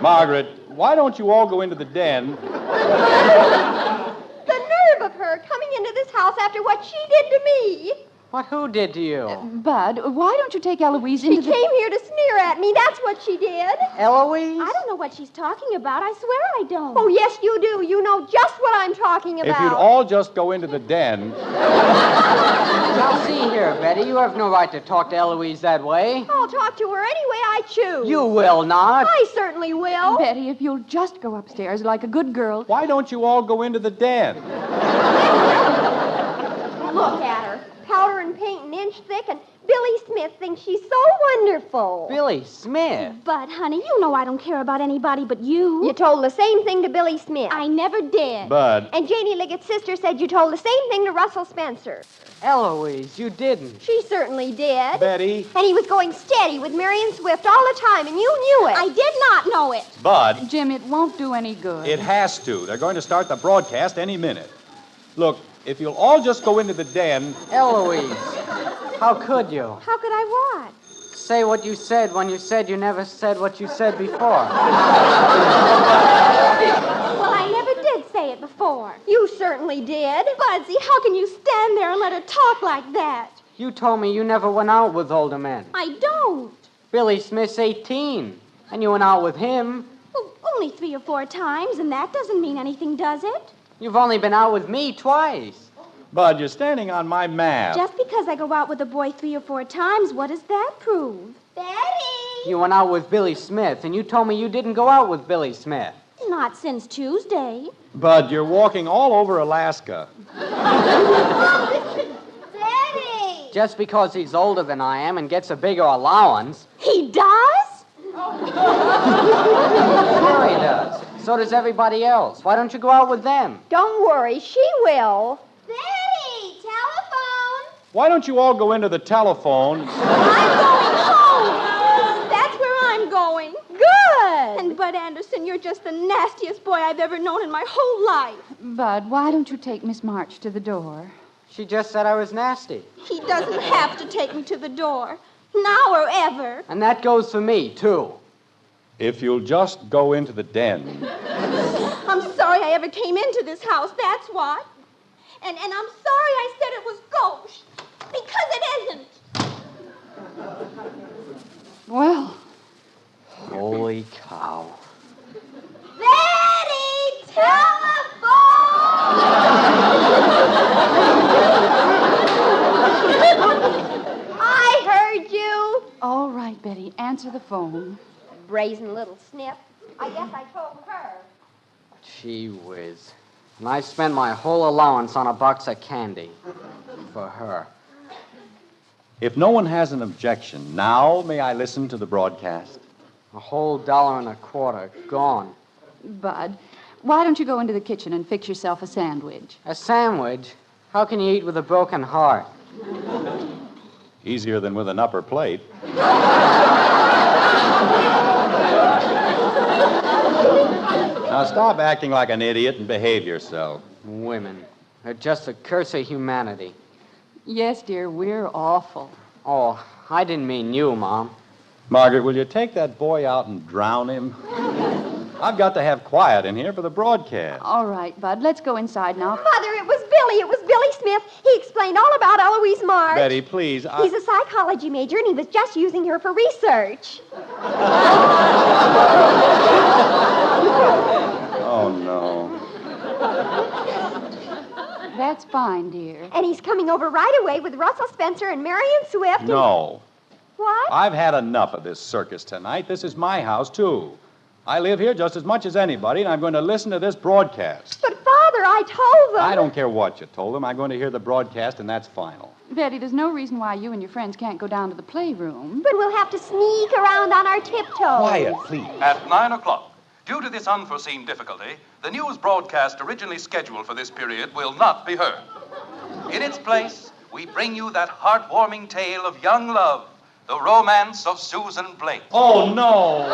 Margaret, why don't you all go into the den? The nerve of her coming into this house after what she did to me. What who did to you? Bud, why don't you take Eloise into She came here to sneer at me. That's what she did. Eloise? I don't know what she's talking about. I swear I don't. Oh, yes, you do. You know just what I'm talking about. If you'd all just go into the den. Now, see here, Betty. You have no right to talk to Eloise that way. I'll talk to her any way I choose. You will not. I certainly will. Betty, if you'll just go upstairs like a good girl. Why don't you all go into the den? Look at her. Powder and paint an inch thick and Billy Smith thinks she's so wonderful. Billy Smith? But, honey, you know I don't care about anybody but you. You told the same thing to Billy Smith. I never did. Bud. And Janie Liggett's sister said you told the same thing to Russell Spencer. Eloise, you didn't. She certainly did. Betty. And he was going steady with Marion Swift all the time, and you knew it. I did not know it. Bud. Jim, it won't do any good. It has to. They're going to start the broadcast any minute. Look, if you'll all just go into the den. Eloise, how could you? How could I what? Say what you said when you said you never said what you said before. Well, I never did say it before. You certainly did. Budsy, how can you stand there and let her talk like that? You told me you never went out with older men. I don't. Billy Smith's 18, and you went out with him. Well, only 3 or 4 times, and that doesn't mean anything, does it? You've only been out with me twice. Bud, you're standing on my map. Just because I go out with a boy 3 or 4 times, what does that prove? Betty! You went out with Billy Smith, and you told me you didn't go out with Billy Smith. Not since Tuesday. Bud, you're walking all over Alaska. Betty! Just because he's older than I am and gets a bigger allowance. He does? Sure he does. So does everybody else. Why don't you go out with them? Don't worry, she will. Betty, telephone. Why don't you all go into the telephone? I'm going home. That's where I'm going. Good. And Bud Anderson, you're just the nastiest boy I've ever known in my whole life. Bud, why don't you take Miss March to the door? She just said I was nasty. He doesn't have to take me to the door. Now or ever. And that goes for me, too. If you'll just go into the den. I'm sorry I ever came into this house, that's what. And I'm sorry I said it was gauche. Because it isn't. Well. Holy cow. Betty, telephone. I heard you. All right, Betty, answer the phone. Brazen little snip. I guess I told her. Gee whiz. And I spent my whole allowance on a box of candy. For her. If no one has an objection, now may I listen to the broadcast? A whole $1.25 gone. Bud, why don't you go into the kitchen and fix yourself a sandwich? A sandwich? How can you eat with a broken heart? Easier than with an upper plate. Now stop acting like an idiot and behave yourself. Women. They're just a curse of humanity. Yes, dear, we're awful. Oh, I didn't mean you, Mom. Margaret, will you take that boy out and drown him? I've got to have quiet in here for the broadcast. All right, Bud, let's go inside now. Mother, it was Billy. It was Billy Smith. He explained all about Eloise March. Betty, please. He's a psychology major, and he was just using her for research. Oh, no. That's fine, dear. And he's coming over right away with Russell Spencer and Marion Swift. No. What? I've had enough of this circus tonight. This is my house, too. I live here just as much as anybody, and I'm going to listen to this broadcast. But, Father, I told them. I don't care what you told them. I'm going to hear the broadcast, and that's final. Betty, there's no reason why you and your friends can't go down to the playroom. But we'll have to sneak around on our tiptoes. Quiet, please. At 9 o'clock, due to this unforeseen difficulty, the news broadcast originally scheduled for this period will not be heard. In its place, we bring you that heartwarming tale of young love, the romance of Susan Blake. Oh, no!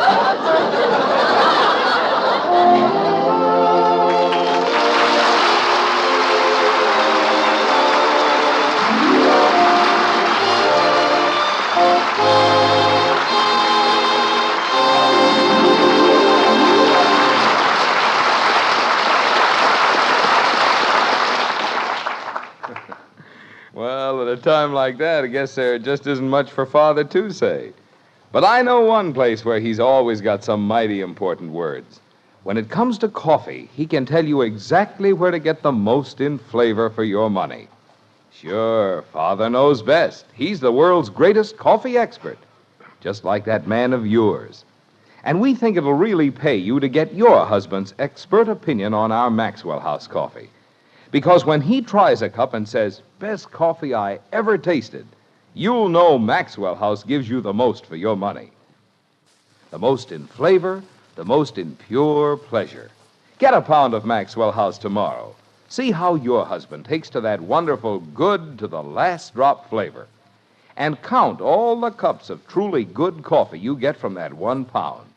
Well, at a time like that, I guess there just isn't much for Father to say. But I know one place where he's always got some mighty important words. When it comes to coffee, he can tell you exactly where to get the most in flavor for your money. Sure, Father knows best. He's the world's greatest coffee expert, just like that man of yours. And we think it'll really pay you to get your husband's expert opinion on our Maxwell House coffee. Because when he tries a cup and says, best coffee I ever tasted, you'll know Maxwell House gives you the most for your money. The most in flavor, the most in pure pleasure. Get a pound of Maxwell House tomorrow. See how your husband takes to that wonderful good to the last drop flavor. And count all the cups of truly good coffee you get from that 1 pound.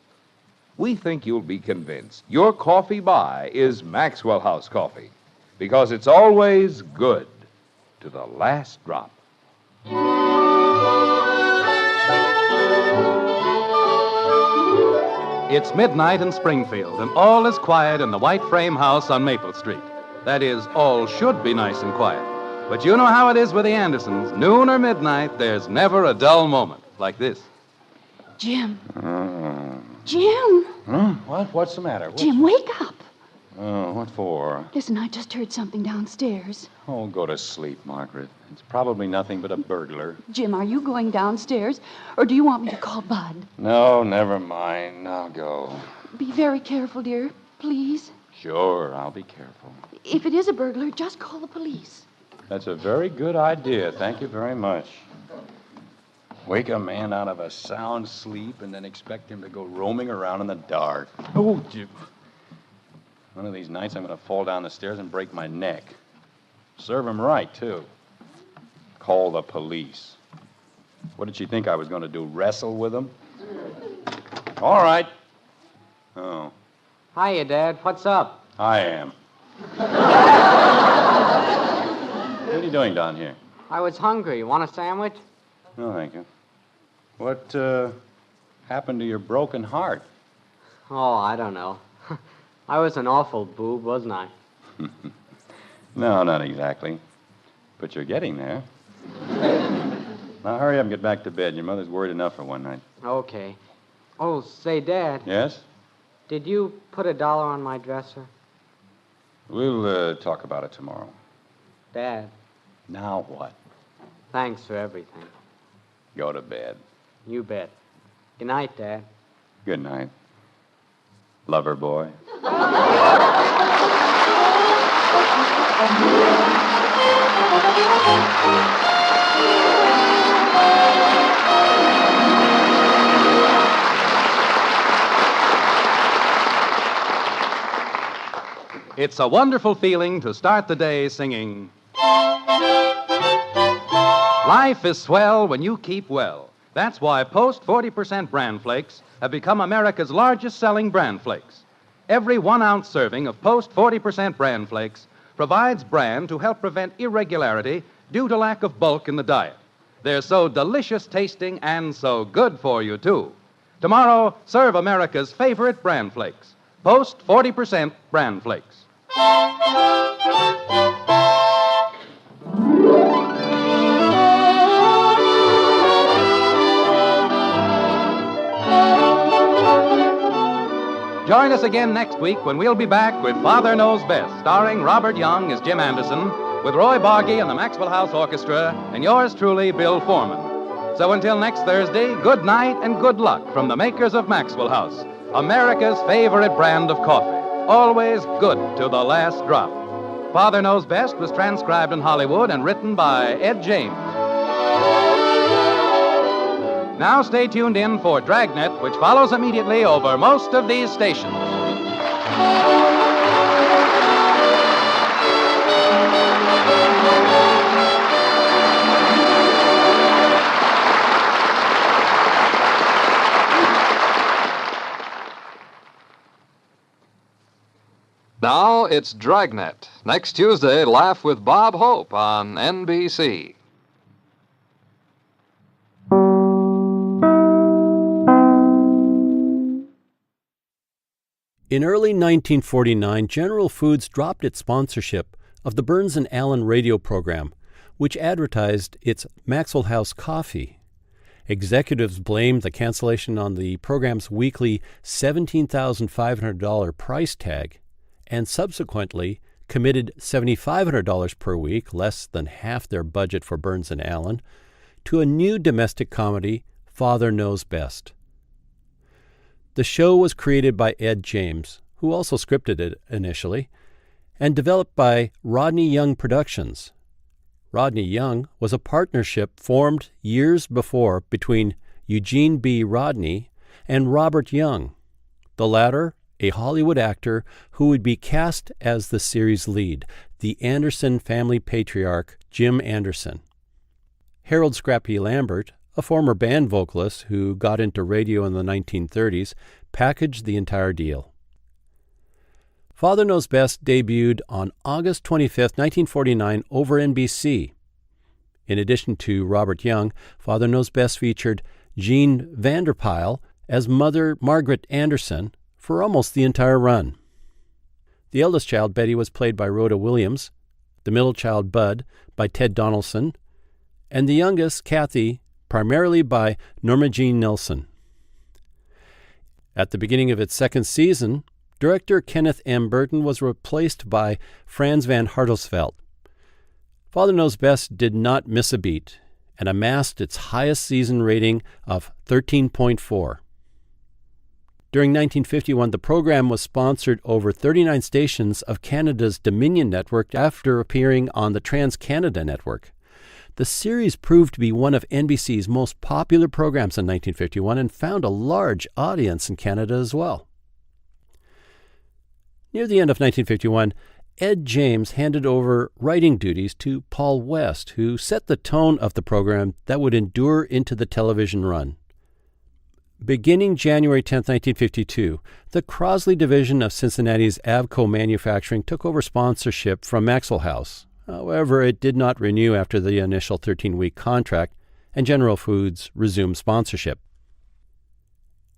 We think you'll be convinced your coffee buy is Maxwell House coffee, because it's always good to the last drop. It's midnight in Springfield, and all is quiet in the white frame house on Maple Street. That is, all should be nice and quiet. But you know how it is with the Andersons. Noon or midnight, there's never a dull moment like this. Jim. Jim. What? What's the matter? Jim, wake up. Oh, what for? Listen, I just heard something downstairs. Oh, go to sleep, Margaret. It's probably nothing but a burglar. Jim, are you going downstairs, or do you want me to call Bud? No, never mind. I'll go. Be very careful, dear, please. Sure, I'll be careful. If it is a burglar, just call the police. That's a very good idea. Thank you very much. Wake a man out of a sound sleep and then expect him to go roaming around in the dark. Oh, Jim. One of these nights I'm going to fall down the stairs and break my neck. Serve him right, too. Call the police. What did she think I was going to do, wrestle with them? All right. Oh, Hiya, Dad. What's up? I am. What are you doing down here? I was hungry. Want a sandwich? No, thank you. What happened to your broken heart? Oh, I don't know. I was an awful boob, wasn't I? No, not exactly. But you're getting there. Now hurry up and get back to bed. Your mother's worried enough for one night. Okay. Oh, say, Dad. Yes? Did you put $1 on my dresser? We'll talk about it tomorrow. Dad. Now what? Thanks for everything. Go to bed. You bet. Good night, Dad. Good night. Lover boy. It's a wonderful feeling to start the day singing, "Life is swell when you keep well." That's why Post 40% Bran Flakes have become America's largest selling bran flakes. Every 1-ounce serving of Post 40% Bran Flakes provides bran to help prevent irregularity due to lack of bulk in the diet. They're so delicious tasting and so good for you, too. Tomorrow, serve America's favorite bran flakes, Post 40% Bran Flakes. Join us again next week when we'll be back with Father Knows Best, starring Robert Young as Jim Anderson, with Roy Boggy and the Maxwell House Orchestra, and yours truly, Bill Foreman. So until next Thursday, good night and good luck from the makers of Maxwell House, America's favorite brand of coffee. Always good to the last drop. Father Knows Best was transcribed in Hollywood and written by Ed James. Now stay tuned in for Dragnet, which follows immediately over most of these stations. Now it's Dragnet. Next Tuesday, laugh with Bob Hope on NBC. In early 1949, General Foods dropped its sponsorship of the Burns and Allen radio program, which advertised its Maxwell House coffee. Executives blamed the cancellation on the program's weekly $17,500 price tag, and subsequently committed $7,500 per week, less than half their budget for Burns and Allen, to a new domestic comedy, Father Knows Best. The show was created by Ed James, who also scripted it initially, and developed by Rodney Young Productions. Rodney Young was a partnership formed years before between Eugene B. Rodney and Robert Young, the latter a Hollywood actor who would be cast as the series lead, the Anderson family patriarch Jim Anderson. Harold Scrappy Lambert, a former band vocalist who got into radio in the 1930s, packaged the entire deal. Father Knows Best debuted on August 25, 1949, over NBC. In addition to Robert Young, Father Knows Best featured Jean Vanderpyle as Mother Margaret Anderson for almost the entire run. The eldest child, Betty, was played by Rhoda Williams, the middle child, Bud, by Ted Donaldson, and the youngest, Kathy, primarily by Norma Jean Nelson. At the beginning of its second season, director Kenneth M. Burton was replaced by Franz van Hartelsveldt. Father Knows Best did not miss a beat and amassed its highest season rating of 13.4. During 1951, the program was sponsored over 39 stations of Canada's Dominion network after appearing on the Trans-Canada network. The series proved to be one of NBC's most popular programs in 1951 and found a large audience in Canada as well. Near the end of 1951, Ed James handed over writing duties to Paul West, who set the tone of the program that would endure into the television run. Beginning January 10, 1952, the Crosley division of Cincinnati's Avco Manufacturing took over sponsorship from Maxwell House. However, it did not renew after the initial 13-week contract, and General Foods resumed sponsorship.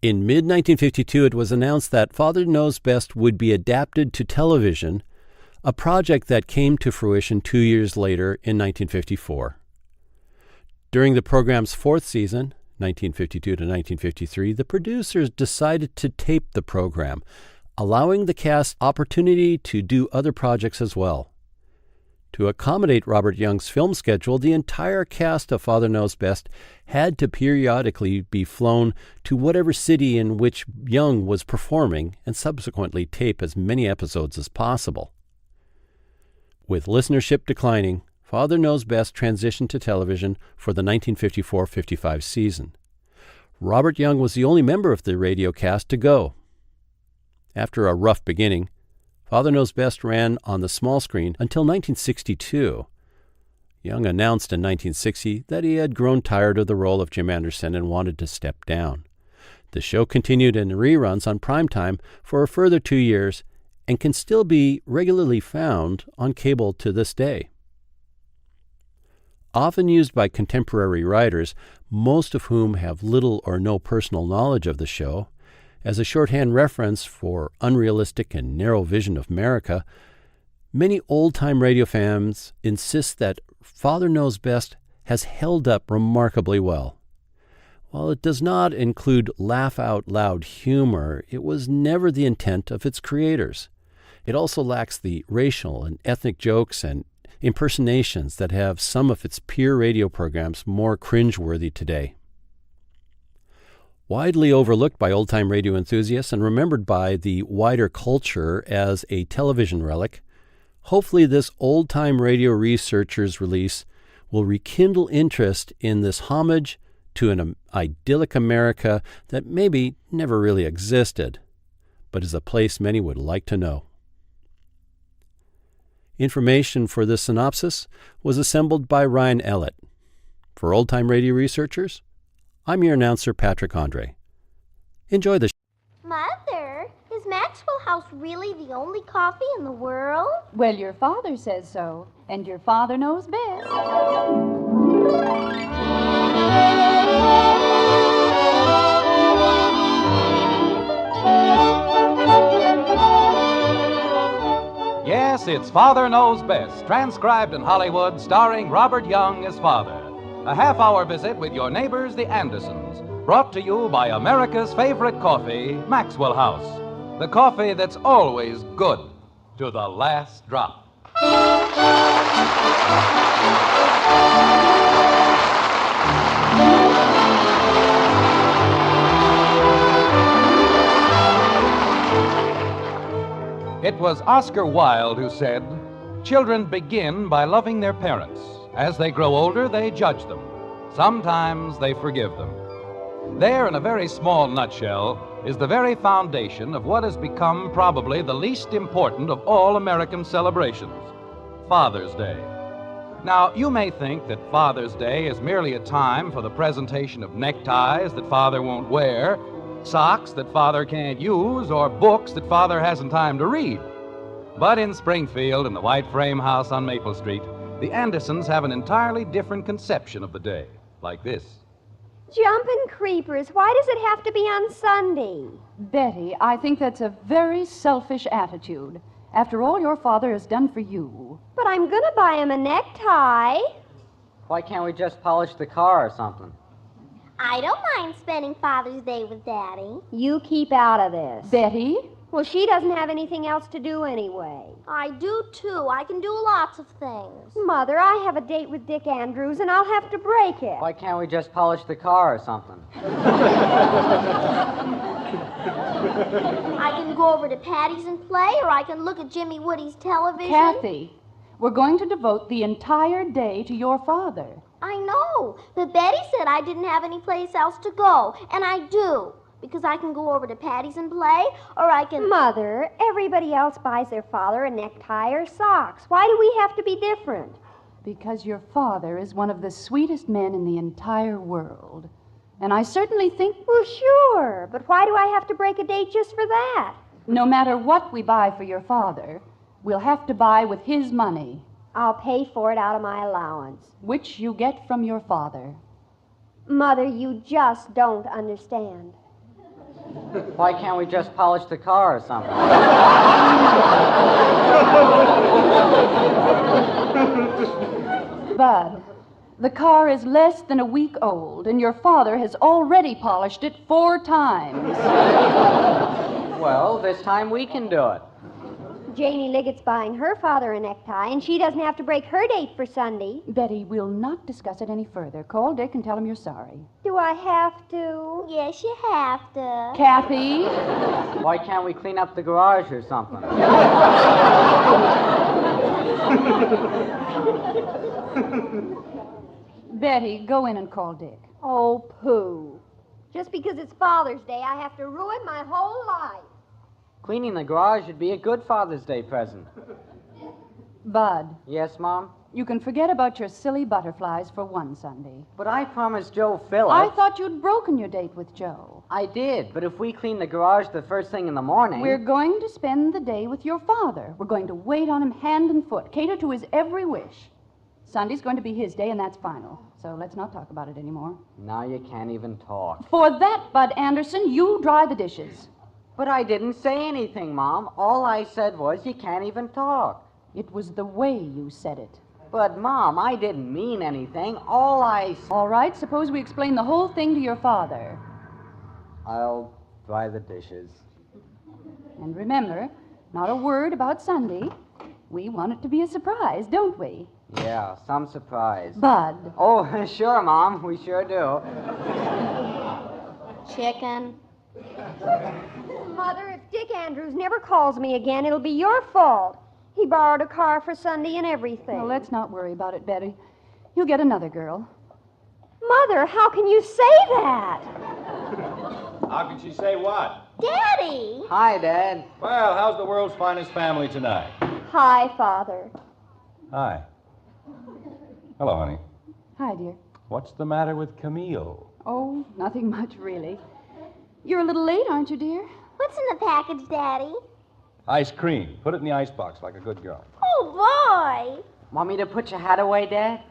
In mid-1952, it was announced that Father Knows Best would be adapted to television, a project that came to fruition 2 years later in 1954. During the program's fourth season, 1952 to 1953, the producers decided to tape the program, allowing the cast opportunity to do other projects as well. To accommodate Robert Young's film schedule, the entire cast of Father Knows Best had to periodically be flown to whatever city in which Young was performing and subsequently tape as many episodes as possible. With listenership declining, Father Knows Best transitioned to television for the 1954-55 season. Robert Young was the only member of the radio cast to go. After a rough beginning, Father Knows Best ran on the small screen until 1962. Young announced in 1960 that he had grown tired of the role of Jim Anderson and wanted to step down. The show continued in reruns on primetime for a further 2 years and can still be regularly found on cable to this day. Often used by contemporary writers, most of whom have little or no personal knowledge of the show, as a shorthand reference for unrealistic and narrow vision of America, many old-time radio fans insist that Father Knows Best has held up remarkably well. While it does not include laugh-out-loud humor, it was never the intent of its creators. It also lacks the racial and ethnic jokes and impersonations that have some of its peer radio programs more cringeworthy today. Widely overlooked by old-time radio enthusiasts and remembered by the wider culture as a television relic, hopefully this old-time radio researcher's release will rekindle interest in this homage to an idyllic America that maybe never really existed, but is a place many would like to know. Information for this synopsis was assembled by Ryan Ellett. For old-time radio researchers, I'm your announcer, Patrick Andre. Enjoy the show. Mother, is Maxwell House really the only coffee in the world? Well, your father says so, and your father knows best. Yes, it's Father Knows Best, transcribed in Hollywood, starring Robert Young as father. A half-hour visit with your neighbors, the Andersons, brought to you by America's favorite coffee, Maxwell House. The coffee that's always good to the last drop. It was Oscar Wilde who said, "Children begin by loving their parents. As they grow older, they judge them. Sometimes they forgive them. There, in a very small nutshell, is the very foundation of what has become probably the least important of all American celebrations, Father's Day. Now, you may think that Father's Day is merely a time for the presentation of neckties that Father won't wear, socks that Father can't use, or books that Father hasn't time to read. But in Springfield, in the white frame house on Maple Street, the Andersons have an entirely different conception of the day, like this. Jumping creepers, why does it have to be on Sunday? Betty, I think that's a very selfish attitude. After all your father has done for you. But I'm going to buy him a necktie. Why can't we just polish the car or something? I don't mind spending Father's Day with Daddy. You keep out of this. Betty? Well, she doesn't have anything else to do anyway. I do, too. I can do lots of things. Mother, I have a date with Dick Andrews, and I'll have to break it. Why can't we just polish the car or something? I can go over to Patty's and play, or I can look at Jimmy Woody's television. Kathy, we're going to devote the entire day to your father. I know, but Betty said I didn't have any place else to go, and I do. Because I can go over to Patty's and play, or I can... Mother, everybody else buys their father a necktie or socks. Why do we have to be different? Because your father is one of the sweetest men in the entire world. And I certainly think... Well, sure, but why do I have to break a date just for that? No matter what we buy for your father, we'll have to buy with his money. I'll pay for it out of my allowance. Which you get from your father. Mother, you just don't understand. Why can't we just polish the car or something? Bud, the car is less than a week old, and your father has already polished it 4 times. Well, this time we can do it. Janie Liggett's buying her father a necktie, and she doesn't have to break her date for Sunday. Betty, we'll not discuss it any further. Call Dick and tell him you're sorry. Do I have to? Yes, you have to. Kathy? Why can't we clean up the garage or something? Betty, go in and call Dick. Oh, pooh. Just because it's Father's Day, I have to ruin my whole life. Cleaning the garage would be a good Father's Day present. Bud. Yes, Mom? You can forget about your silly butterflies for one Sunday. But I promised Joe Phillips. I thought you'd broken your date with Joe. I did, but if we clean the garage the first thing in the morning... We're going to spend the day with your father. We're going to wait on him hand and foot, cater to his every wish. Sunday's going to be his day, and that's final. So let's not talk about it anymore. Now you can't even talk. For that, Bud Anderson, you dry the dishes. But I didn't say anything, Mom. All I said was you can't even talk. It was the way you said it. But, Mom, I didn't mean anything. All right, suppose we explain the whole thing to your father. I'll dry the dishes. And remember, not a word about Sunday. We want it to be a surprise, don't we? Yeah, some surprise. Bud. Oh, sure, Mom. We sure do. Chicken. Mother, if Dick Andrews never calls me again, it'll be your fault. He borrowed a car for Sunday and everything. Well, let's not worry about it, Betty. You'll get another girl. Mother, how can you say that? How can she say what? Daddy! Hi, Dad. Well, how's the world's finest family tonight? Hi, Father. Hi. Hello, honey. Hi, dear. What's the matter with Camille? Oh, nothing much, really. You're a little late, aren't you, dear? What's in the package, Daddy? Ice cream. Put it in the icebox like a good girl. Oh, boy! Want me to put your hat away, Dad?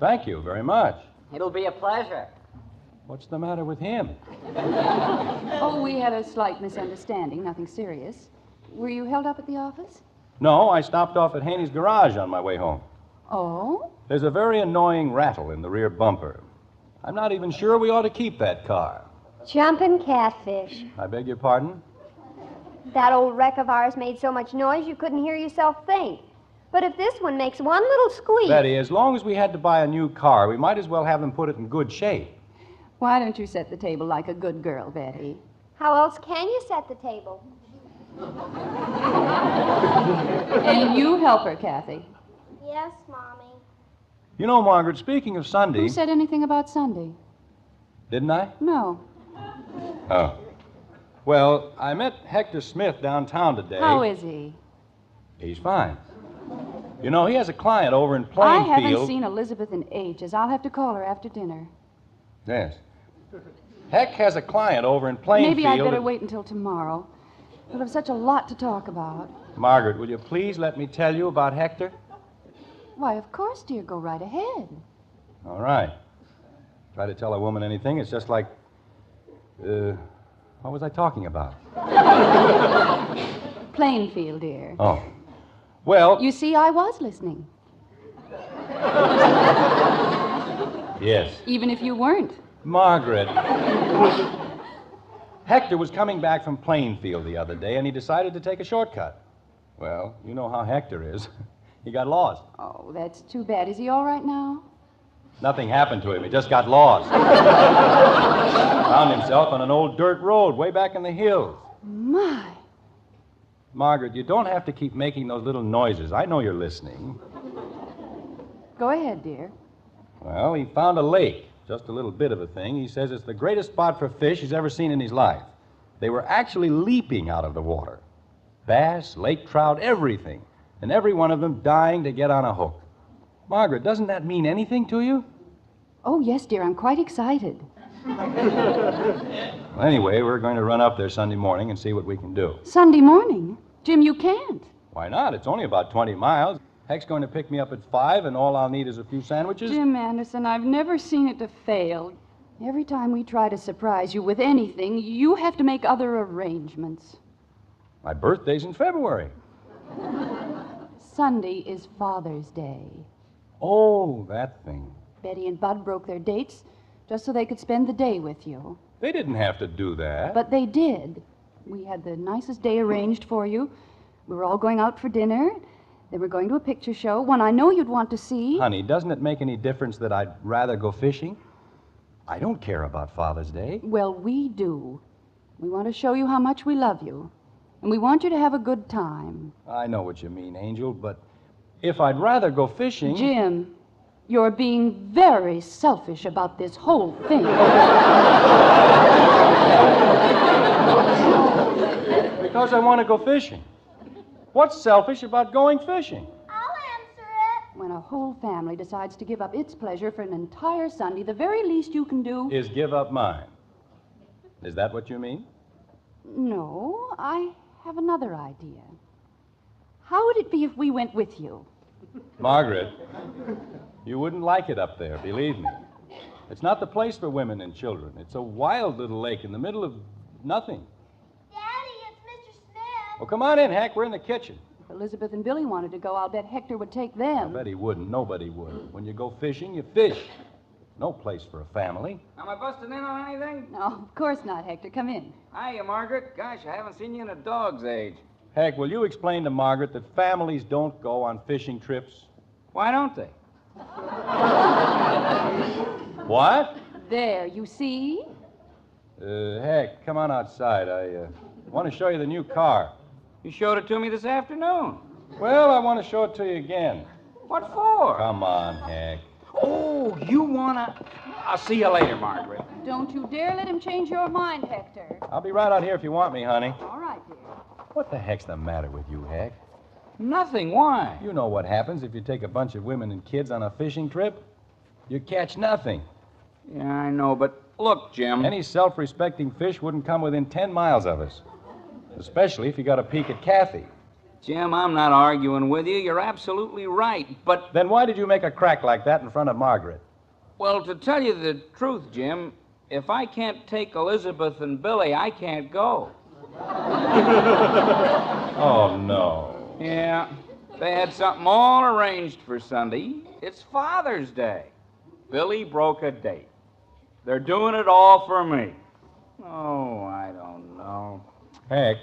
Thank you very much. It'll be a pleasure. What's the matter with him? Oh, we had a slight misunderstanding, nothing serious. Were you held up at the office? No, I stopped off at Haney's garage on my way home. Oh? There's a very annoying rattle in the rear bumper. I'm not even sure we ought to keep that car. Jumping catfish. I beg your pardon? That old wreck of ours made so much noise you couldn't hear yourself think. But if this one makes one little squeak... Betty, as long as we had to buy a new car, we might as well have them put it in good shape. Why don't you set the table like a good girl, Betty? How else can you set the table? And you help her, Kathy. Yes, Mommy. You know, Margaret, speaking of Sunday... Who said anything about Sunday? Didn't I? No. Oh. Well, I met Hector Smith downtown today. How is he? He's fine. You know, he has a client over in I Plainfield. haven't seen Elizabeth in ages. I'll have to call her after dinner. Yes. Heck has a client over in Plainfield. Maybe I'd better wait until tomorrow. We'll have such a lot to talk about. Margaret, will you please let me tell you about Hector? Why, of course, dear. Go right ahead. All right. Try to tell a woman anything, it's just like... what was I talking about? Plainfield, dear. Oh. Well... You see, I was listening. Yes. Even if you weren't. Margaret. Hector was coming back from Plainfield the other day, and he decided to take a shortcut. Well, you know how Hector is. He got lost. Oh, that's too bad. Is he all right now? Nothing happened to him. He just got lost. Found himself on an old dirt road way back in the hills. My. Margaret, you don't have to keep making those little noises. I know you're listening. Go ahead, dear. Well, he found a lake. Just a little bit of a thing. He says it's the greatest spot for fish he's ever seen in his life. They were actually leaping out of the water. Bass, lake trout, everything. And every one of them dying to get on a hook. Margaret, doesn't that mean anything to you? Oh, yes, dear. I'm quite excited. Well, anyway, we're going to run up there Sunday morning and see what we can do. Sunday morning? Jim, you can't. Why not? It's only about 20 miles. Heck's going to pick me up at 5, and all I'll need is a few sandwiches. Jim Anderson, I've never seen it to fail. Every time we try to surprise you with anything, you have to make other arrangements. My birthday's in February. Sunday is Father's Day. Oh, that thing. Betty and Bud broke their dates just so they could spend the day with you. They didn't have to do that. But they did. We had the nicest day arranged for you. We were all going out for dinner. Then we're going to a picture show, one I know you'd want to see. Honey, doesn't it make any difference that I'd rather go fishing? I don't care about Father's Day. Well, we do. We want to show you how much we love you. And we want you to have a good time. I know what you mean, Angel, but if I'd rather go fishing... Jim, you're being very selfish about this whole thing. Because I want to go fishing. What's selfish about going fishing? I'll answer it. When a whole family decides to give up its pleasure for an entire Sunday, the very least you can do... Is give up mine. Is that what you mean? No, I have another idea. How would it be if we went with you? Margaret, you wouldn't like it up there, believe me. It's not the place for women and children. It's a wild little lake in the middle of nothing. Daddy, it's Mr. Smith. Well, come on in, Hank. We're in the kitchen. If Elizabeth and Billy wanted to go, I'll bet Hector would take them. I bet he wouldn't. Nobody would. When you go fishing, you fish. No place for a family. Am I busting in on anything? No, of course not, Hector. Come in. Hiya, Margaret. Gosh, I haven't seen you in a dog's age. Heck, will you explain to Margaret that families don't go on fishing trips? Why don't they? What? There, you see? Heck, come on outside. I want to show you the new car. You showed it to me this afternoon. Well, I want to show it to you again. What for? Come on, Heck. Oh, you wanna... I'll see you later, Margaret. Don't you dare let him change your mind, Hector. I'll be right out here if you want me, honey. All right, dear. What the heck's the matter with you, Heck? Nothing. Why? You know what happens if you take a bunch of women and kids on a fishing trip? You catch nothing. Yeah, I know, but look, Jim. Any self-respecting fish wouldn't come within 10 miles of us. Especially if you got a peek at Kathy. Jim, I'm not arguing with you. You're absolutely right, but... Then why did you make a crack like that in front of Margaret? Well, to tell you the truth, Jim, if I can't take Elizabeth and Billy, I can't go. Oh, no. Yeah, they had something all arranged for Sunday. It's Father's Day. Billy broke a date. They're doing it all for me. Oh, I don't know. Heck,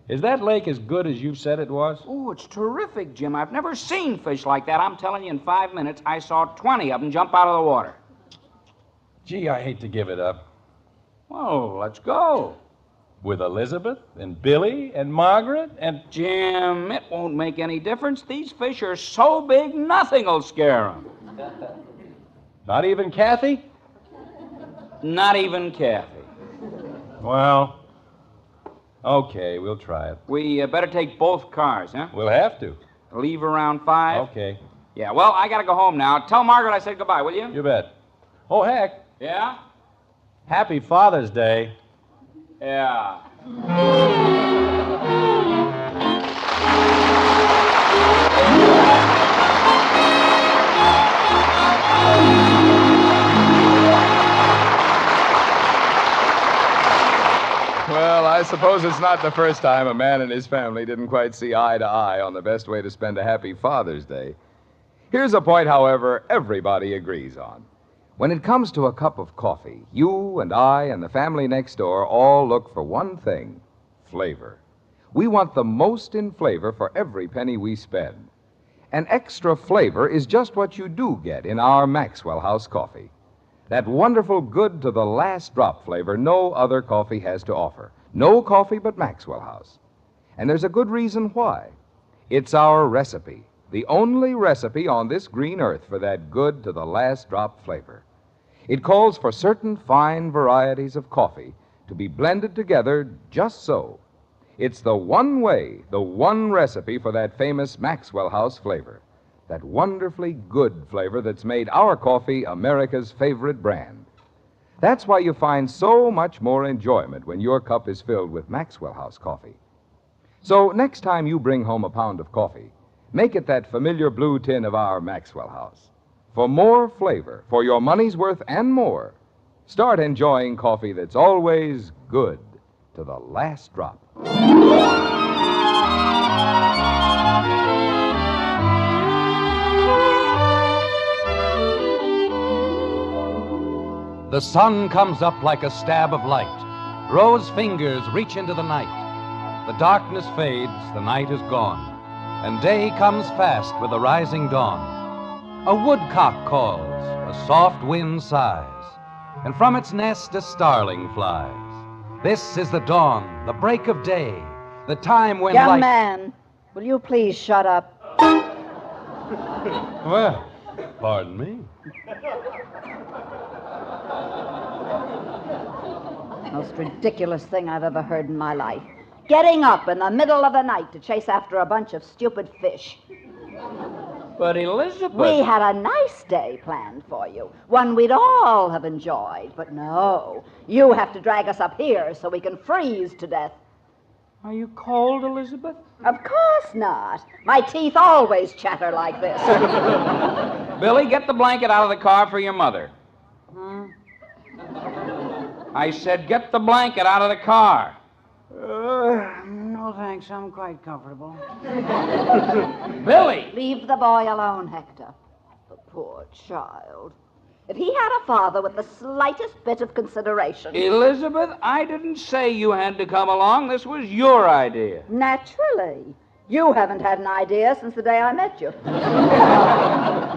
is that lake as good as you said it was? Oh, it's terrific, Jim. I've never seen fish like that. I'm telling you, in 5 minutes, I saw 20 of them jump out of the water. Gee, I hate to give it up. Well, let's go. With Elizabeth and Billy and Margaret and... Jim, it won't make any difference. These fish are so big, nothing'll scare them. Not even Kathy? Not even Kathy. Well, okay, we'll try it. We better take both cars, huh? We'll have to. Leave around 5? Okay. Yeah, well, I gotta go home now. Tell Margaret I said goodbye, will you? You bet. Oh, heck. Yeah? Happy Father's Day. Yeah. Well, I suppose it's not the first time a man and his family didn't quite see eye to eye on the best way to spend a happy Father's Day. Here's a point, however, everybody agrees on. When it comes to a cup of coffee, you and I and the family next door all look for one thing: flavor. We want the most in flavor for every penny we spend. And extra flavor is just what you do get in our Maxwell House coffee. That wonderful good to the last drop flavor no other coffee has to offer. No coffee but Maxwell House. And there's a good reason why. It's our recipe, the only recipe on this green earth for that good to the last drop flavor. It calls for certain fine varieties of coffee to be blended together just so. It's the one way, the one recipe for that famous Maxwell House flavor. That wonderfully good flavor that's made our coffee America's favorite brand. That's why you find so much more enjoyment when your cup is filled with Maxwell House coffee. So next time you bring home a pound of coffee, make it that familiar blue tin of our Maxwell House. For more flavor, for your money's worth and more, start enjoying coffee that's always good to the last drop. The sun comes up like a stab of light. Rose fingers reach into the night. The darkness fades, the night is gone, and day comes fast with the rising dawn. A woodcock calls, a soft wind sighs, and from its nest a starling flies. This is the dawn, the break of day, the time when Young man, will you please shut up? Well, pardon me. Most ridiculous thing I've ever heard in my life. Getting up in the middle of the night to chase after a bunch of stupid fish. But Elizabeth... We had a nice day planned for you. One we'd all have enjoyed. But no, you have to drag us up here so we can freeze to death. Are you cold, Elizabeth? Of course not. My teeth always chatter like this. Billy, get the blanket out of the car for your mother. Huh? I said get the blanket out of the car. No, thanks. I'm quite comfortable. Billy! Leave the boy alone, Hector. The poor child. If he had a father with the slightest bit of consideration... Elizabeth, I didn't say you had to come along. This was your idea. Naturally. You haven't had an idea since the day I met you.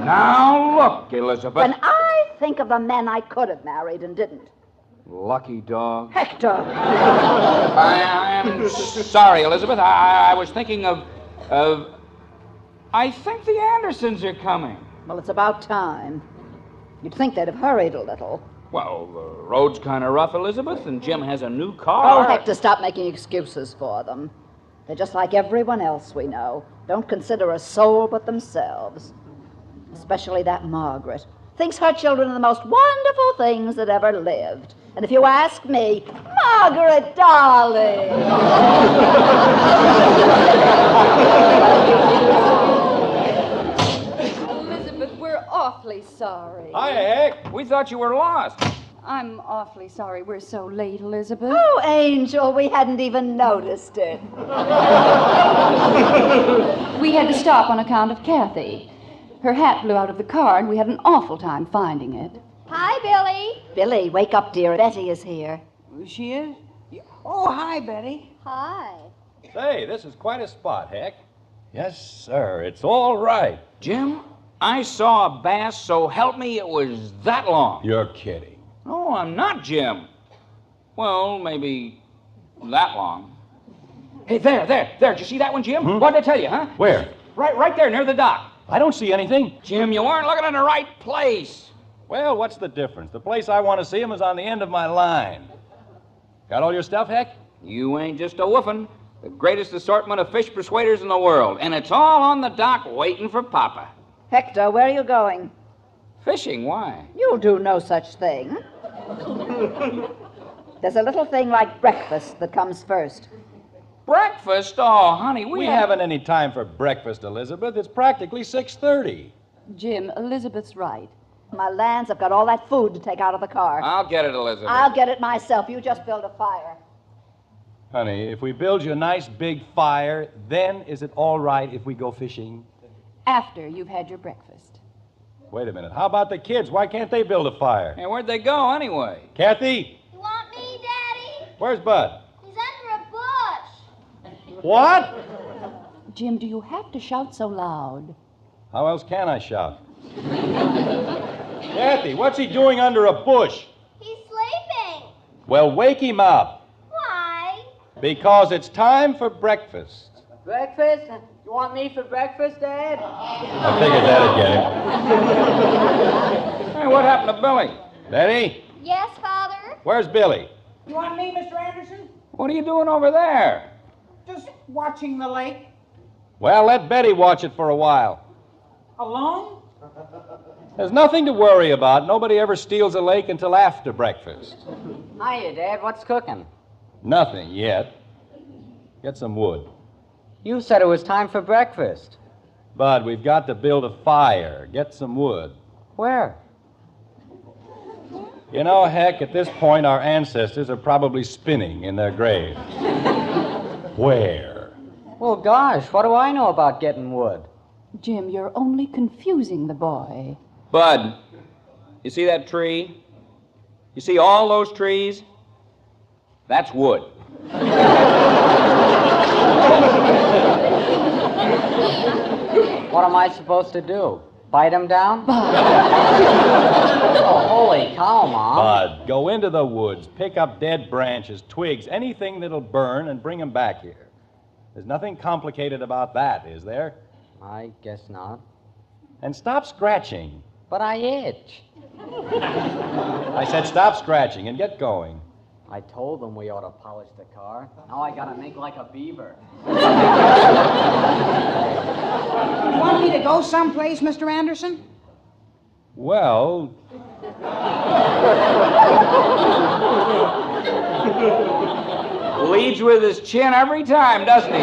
Now look, Elizabeth. When I think of the men I could have married and didn't. Lucky dog. Hector! I am sorry, Elizabeth. I was thinking of... I think the Andersons are coming. Well, it's about time. You'd think they'd have hurried a little. Well, the road's kind of rough, Elizabeth, and Jim has a new car. Oh, Hector, stop making excuses for them. They're just like everyone else we know. Don't consider a soul but themselves. Especially that Margaret. Thinks her children are the most wonderful things that ever lived. And if you ask me, Margaret, darling. Elizabeth, we're awfully sorry. Hi, Heck. We thought you were lost. I'm awfully sorry we're so late, Elizabeth. Oh, Angel, we hadn't even noticed it. We had to stop on account of Kathy. Her hat blew out of the car, and we had an awful time finding it. Hi, Billy. Billy, wake up, dear. Betty is here. She is? Oh, hi, Betty. Hi. Say, this is quite a spot, Heck. Yes, sir. It's all right. Jim, I saw a bass, so help me, it was that long. You're kidding. No, I'm not, Jim. Well, maybe That long. Hey, there. Did you see that one, Jim? What'd I tell you, huh? Where? Right there near the dock. I don't see anything. Jim, you weren't looking in the right place. Well, what's the difference? The place I want to see him is on the end of my line. Got all your stuff, Heck? You ain't just a woofin'. The greatest assortment of fish persuaders in the world. And it's all on the dock waiting for Papa. Hector, where are you going? Fishing, why? You'll do no such thing. There's a little thing like breakfast that comes first. Breakfast? Oh, honey, We haven't any time for breakfast, Elizabeth. It's practically 6:30. Jim, Elizabeth's right. My lands, I've got all that food to take out of the car. I'll get it, Elizabeth. I'll get it myself. You just build a fire. Honey, if we build you a nice big fire, then is it all right if we go fishing? After you've had your breakfast. Wait a minute. How about the kids? Why can't they build a fire? Hey, where'd they go anyway? Kathy, You want me, Daddy? where's Bud? He's under a bush. What? Jim, do you have to shout so loud? How else can I shout? Kathy, what's he doing under a bush? He's sleeping. Well, wake him up. Why? Because it's time for breakfast. Breakfast? You want me for breakfast, Dad? I figured that'd get him. Hey, what happened to Billy? Betty, Yes, Father? where's Billy? You want me, Mr. Anderson? What are you doing over there? Just watching the lake. Well, let Betty watch it for a while. Alone? There's nothing to worry about. Nobody ever steals a lake until after breakfast. Hiya, Dad. What's cooking? Nothing yet. Get some wood. You said it was time for breakfast. Bud, we've got to build a fire. Get some wood. Where? You know, Heck, at this point, our ancestors are probably spinning in their graves. Where? Well, gosh, what do I know about getting wood? Jim, you're only confusing the boy. Bud, you see that tree? You see all those trees? That's wood. What am I supposed to do? Bite him down? Oh, holy cow, Mom. Bud, go into the woods, pick up dead branches, twigs, anything that'll burn, and bring them back here. There's nothing complicated about that, is there? I guess not. And stop scratching. But I itch. I said stop scratching and get going. I told them we ought to polish the car. Now I gotta make like a beaver. You want me to go someplace, Mr. Anderson? Well, Leads with his chin every time, doesn't he?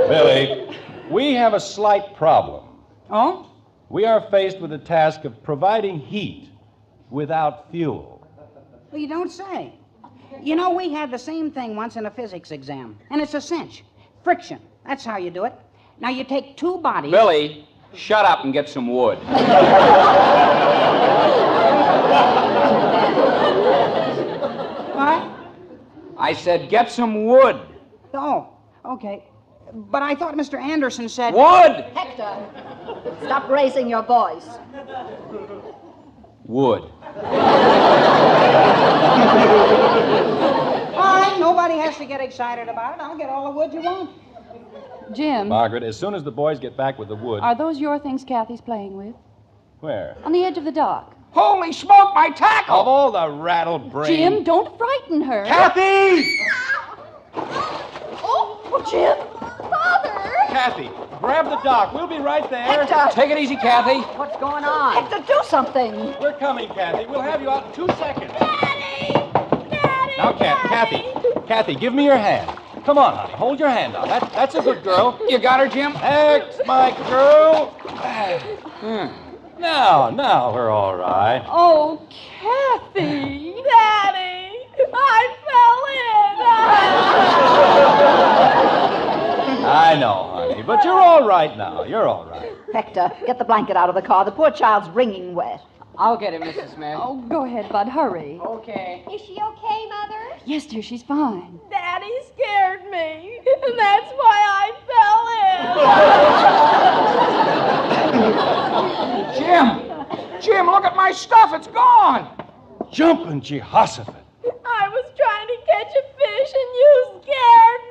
Billy, we have a slight problem. Oh? We are faced with the task of providing heat without fuel. Well, you don't say. You know, we had the same thing once in a physics exam, and it's a cinch. Friction. That's how you do it. Now, you take two bodies... Billy, shut up and get some wood. What? I said get some wood. Oh, okay. But I thought Mr. Anderson said... Wood! Hector, stop raising your voice. Wood. All right, nobody has to get excited about it. I'll get all the wood you want. Jim, Margaret, as soon as the boys get back with the wood... are those your things Kathy's playing with? Where? On the edge of the dock. Holy smoke, my tackle! Of all the rattle brains... Jim, don't frighten her. Kathy! Oh, Jim! Father! Kathy, grab the dock. We'll be right there. Hector! Take it easy, Kathy. What's going on? Hector, do something! We're coming, Kathy. We'll have you out in 2 seconds. Daddy! Daddy! Now, Kathy, give me your hand. Come on, honey. Hold your hand out. That's a good girl. You got her, Jim? That's my girl. Now, we're all right. Oh, Kathy! Daddy! I fell in! I know, honey, but you're all right now. You're all right. Hector, get the blanket out of the car. The poor child's wringing wet. I'll get it, Mrs. Smith. Oh, go ahead, Bud. Hurry. Okay. Is she okay, Mother? Yes, dear, she's fine. Daddy scared me, and that's why I fell in. Jim, look at my stuff. It's gone. Jumping Jehoshaphat. I was trying to catch a fish and you scared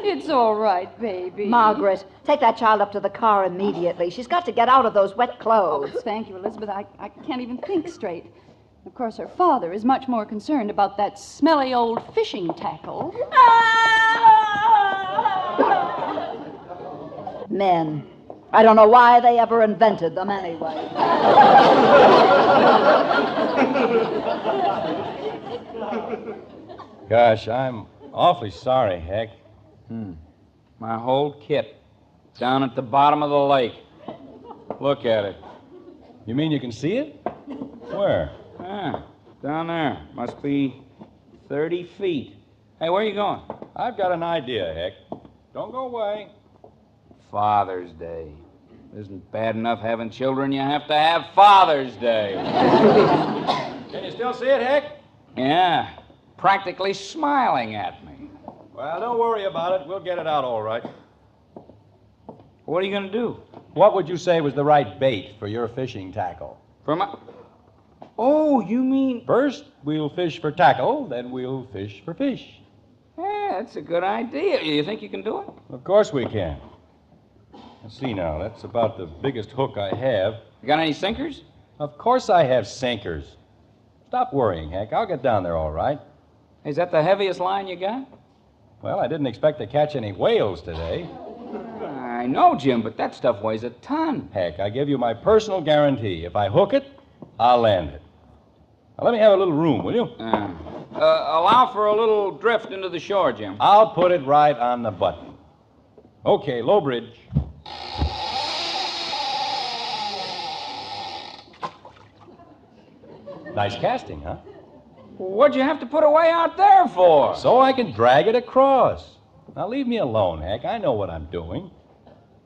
me. It's all right, baby. Margaret, take that child up to the car immediately. She's got to get out of those wet clothes. Oh, thank you, Elizabeth. I can't even think straight. Of course, her father is much more concerned about that smelly old fishing tackle. Men. I don't know why they ever invented them anyway. Gosh, I'm awfully sorry, Heck. My whole kit down at the bottom of the lake. Look at it. You mean you can see it? Where? Ah, down there. Must be 30 feet. Hey, where are you going? I've got an idea, Heck. Don't go away. Father's Day. Isn't bad enough having children, you have to have Father's Day. Can you still see it, Heck? Yeah, practically smiling at me. Well, don't worry about it. We'll get it out all right. What are you going to do? What would you say was the right bait for your fishing tackle? For my... Oh, you mean... First, we'll fish for tackle, then we'll fish for fish. Yeah, that's a good idea. You think you can do it? Of course we can. Let's see now. That's about the biggest hook I have. You got any sinkers? Of course I have sinkers. Stop worrying, Hank. I'll get down there all right. Is that the heaviest line you got? Well, I didn't expect to catch any whales today. I know, Jim, but that stuff weighs a ton. Heck, I give you my personal guarantee. If I hook it, I'll land it. Now, let me have a little room, will you? Allow for a little drift into the shore, Jim. I'll put it right on the button. Okay, low bridge. Nice casting, huh? What'd you have to put away out there for? So I can drag it across. Now, leave me alone, Heck. I know what I'm doing.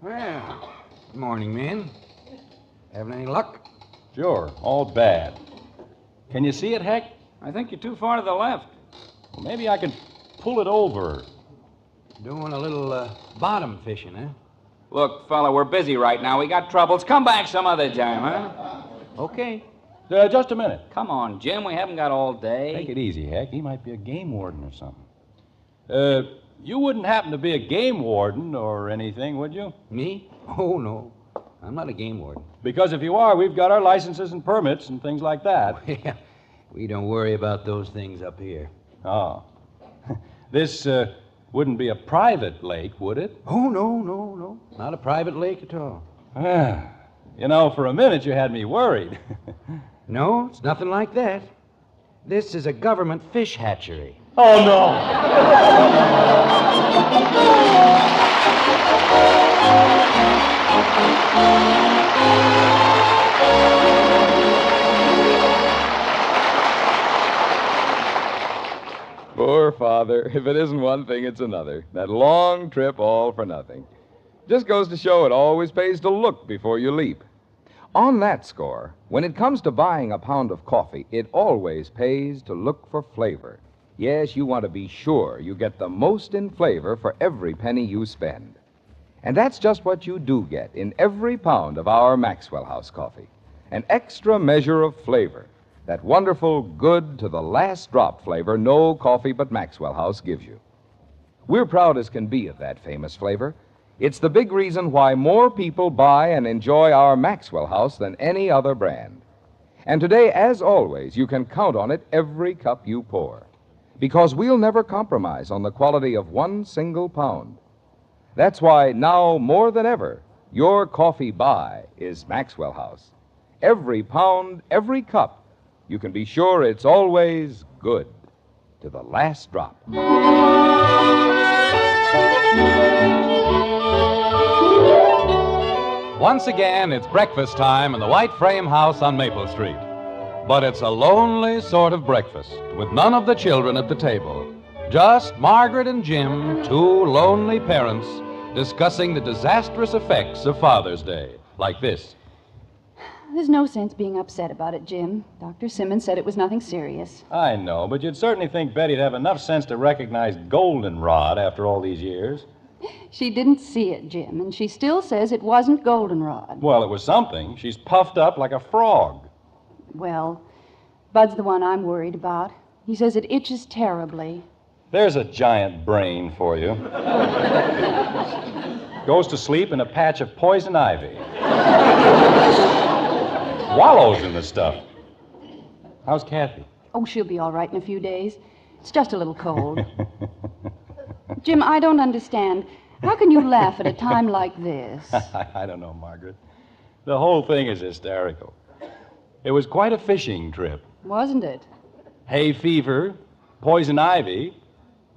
Well, good morning, men. Having any luck? Sure, all bad. Can you see it, Heck? I think you're too far to the left. Well, maybe I can pull it over. Doing a little bottom fishing, huh? Look, fella, we're busy right now. We got troubles. Come back some other time, huh? Okay. Just a minute. Come on, Jim. We haven't got all day. Take it easy, Heck. He might be a game warden or something. You wouldn't happen to be a game warden or anything, would you? Me? Oh, no. I'm not a game warden. Because if you are, we've got our licenses and permits and things like that. Yeah, we don't worry about those things up here. Oh. This wouldn't be a private lake, would it? Oh, no. Not a private lake at all. You know, for a minute you had me worried. No, it's nothing like that. This is a government fish hatchery. Oh, no. Poor father. If it isn't one thing, it's another. That long trip all for nothing. Just goes to show it always pays to look before you leap. On that score, when it comes to buying a pound of coffee, it always pays to look for flavor. Yes, you want to be sure you get the most in flavor for every penny you spend. And that's just what you do get in every pound of our Maxwell House coffee. An extra measure of flavor. That wonderful, good to the last drop flavor no coffee but Maxwell House gives you. We're proud as can be of that famous flavor. It's the big reason why more people buy and enjoy our Maxwell House than any other brand. And today, as always, you can count on it every cup you pour. Because we'll never compromise on the quality of one single pound. That's why now, more than ever, your coffee buy is Maxwell House. Every pound, every cup, you can be sure it's always good to the last drop. Once again, it's breakfast time in the White Frame House on Maple Street. But it's a lonely sort of breakfast, with none of the children at the table. Just Margaret and Jim, two lonely parents, discussing the disastrous effects of Father's Day, like this. There's no sense being upset about it, Jim. Dr. Simmons said it was nothing serious. I know, but you'd certainly think Betty'd have enough sense to recognize goldenrod after all these years. She didn't see it, Jim, and she still says it wasn't goldenrod. Well, it was something. She's puffed up like a frog. Well, Bud's the one I'm worried about. He says it itches terribly. There's a giant brain for you. Goes to sleep in a patch of poison ivy. Wallows in the stuff. How's Kathy? Oh, she'll be all right in a few days. It's just a little cold. Jim, I don't understand. How can you laugh at a time like this? I don't know, Margaret. The whole thing is hysterical. It was quite a fishing trip. Wasn't it? Hay fever, poison ivy,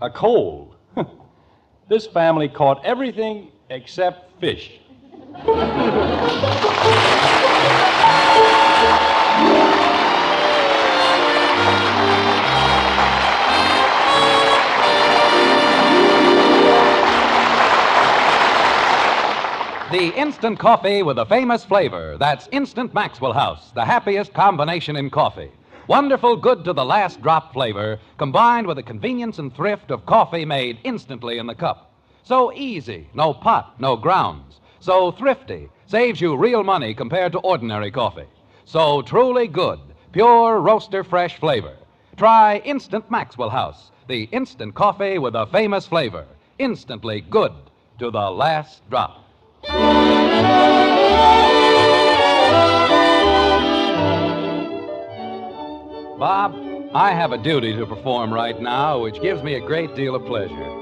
a cold. This family caught everything except fish. The instant coffee with a famous flavor. That's Instant Maxwell House, the happiest combination in coffee. Wonderful, good to the last drop flavor, combined with the convenience and thrift of coffee made instantly in the cup. So easy, no pot, no grounds. So thrifty, saves you real money compared to ordinary coffee. So truly good, pure roaster fresh flavor. Try Instant Maxwell House, the instant coffee with a famous flavor. Instantly good to the last drop. Bob, I have a duty to perform right now, which gives me a great deal of pleasure.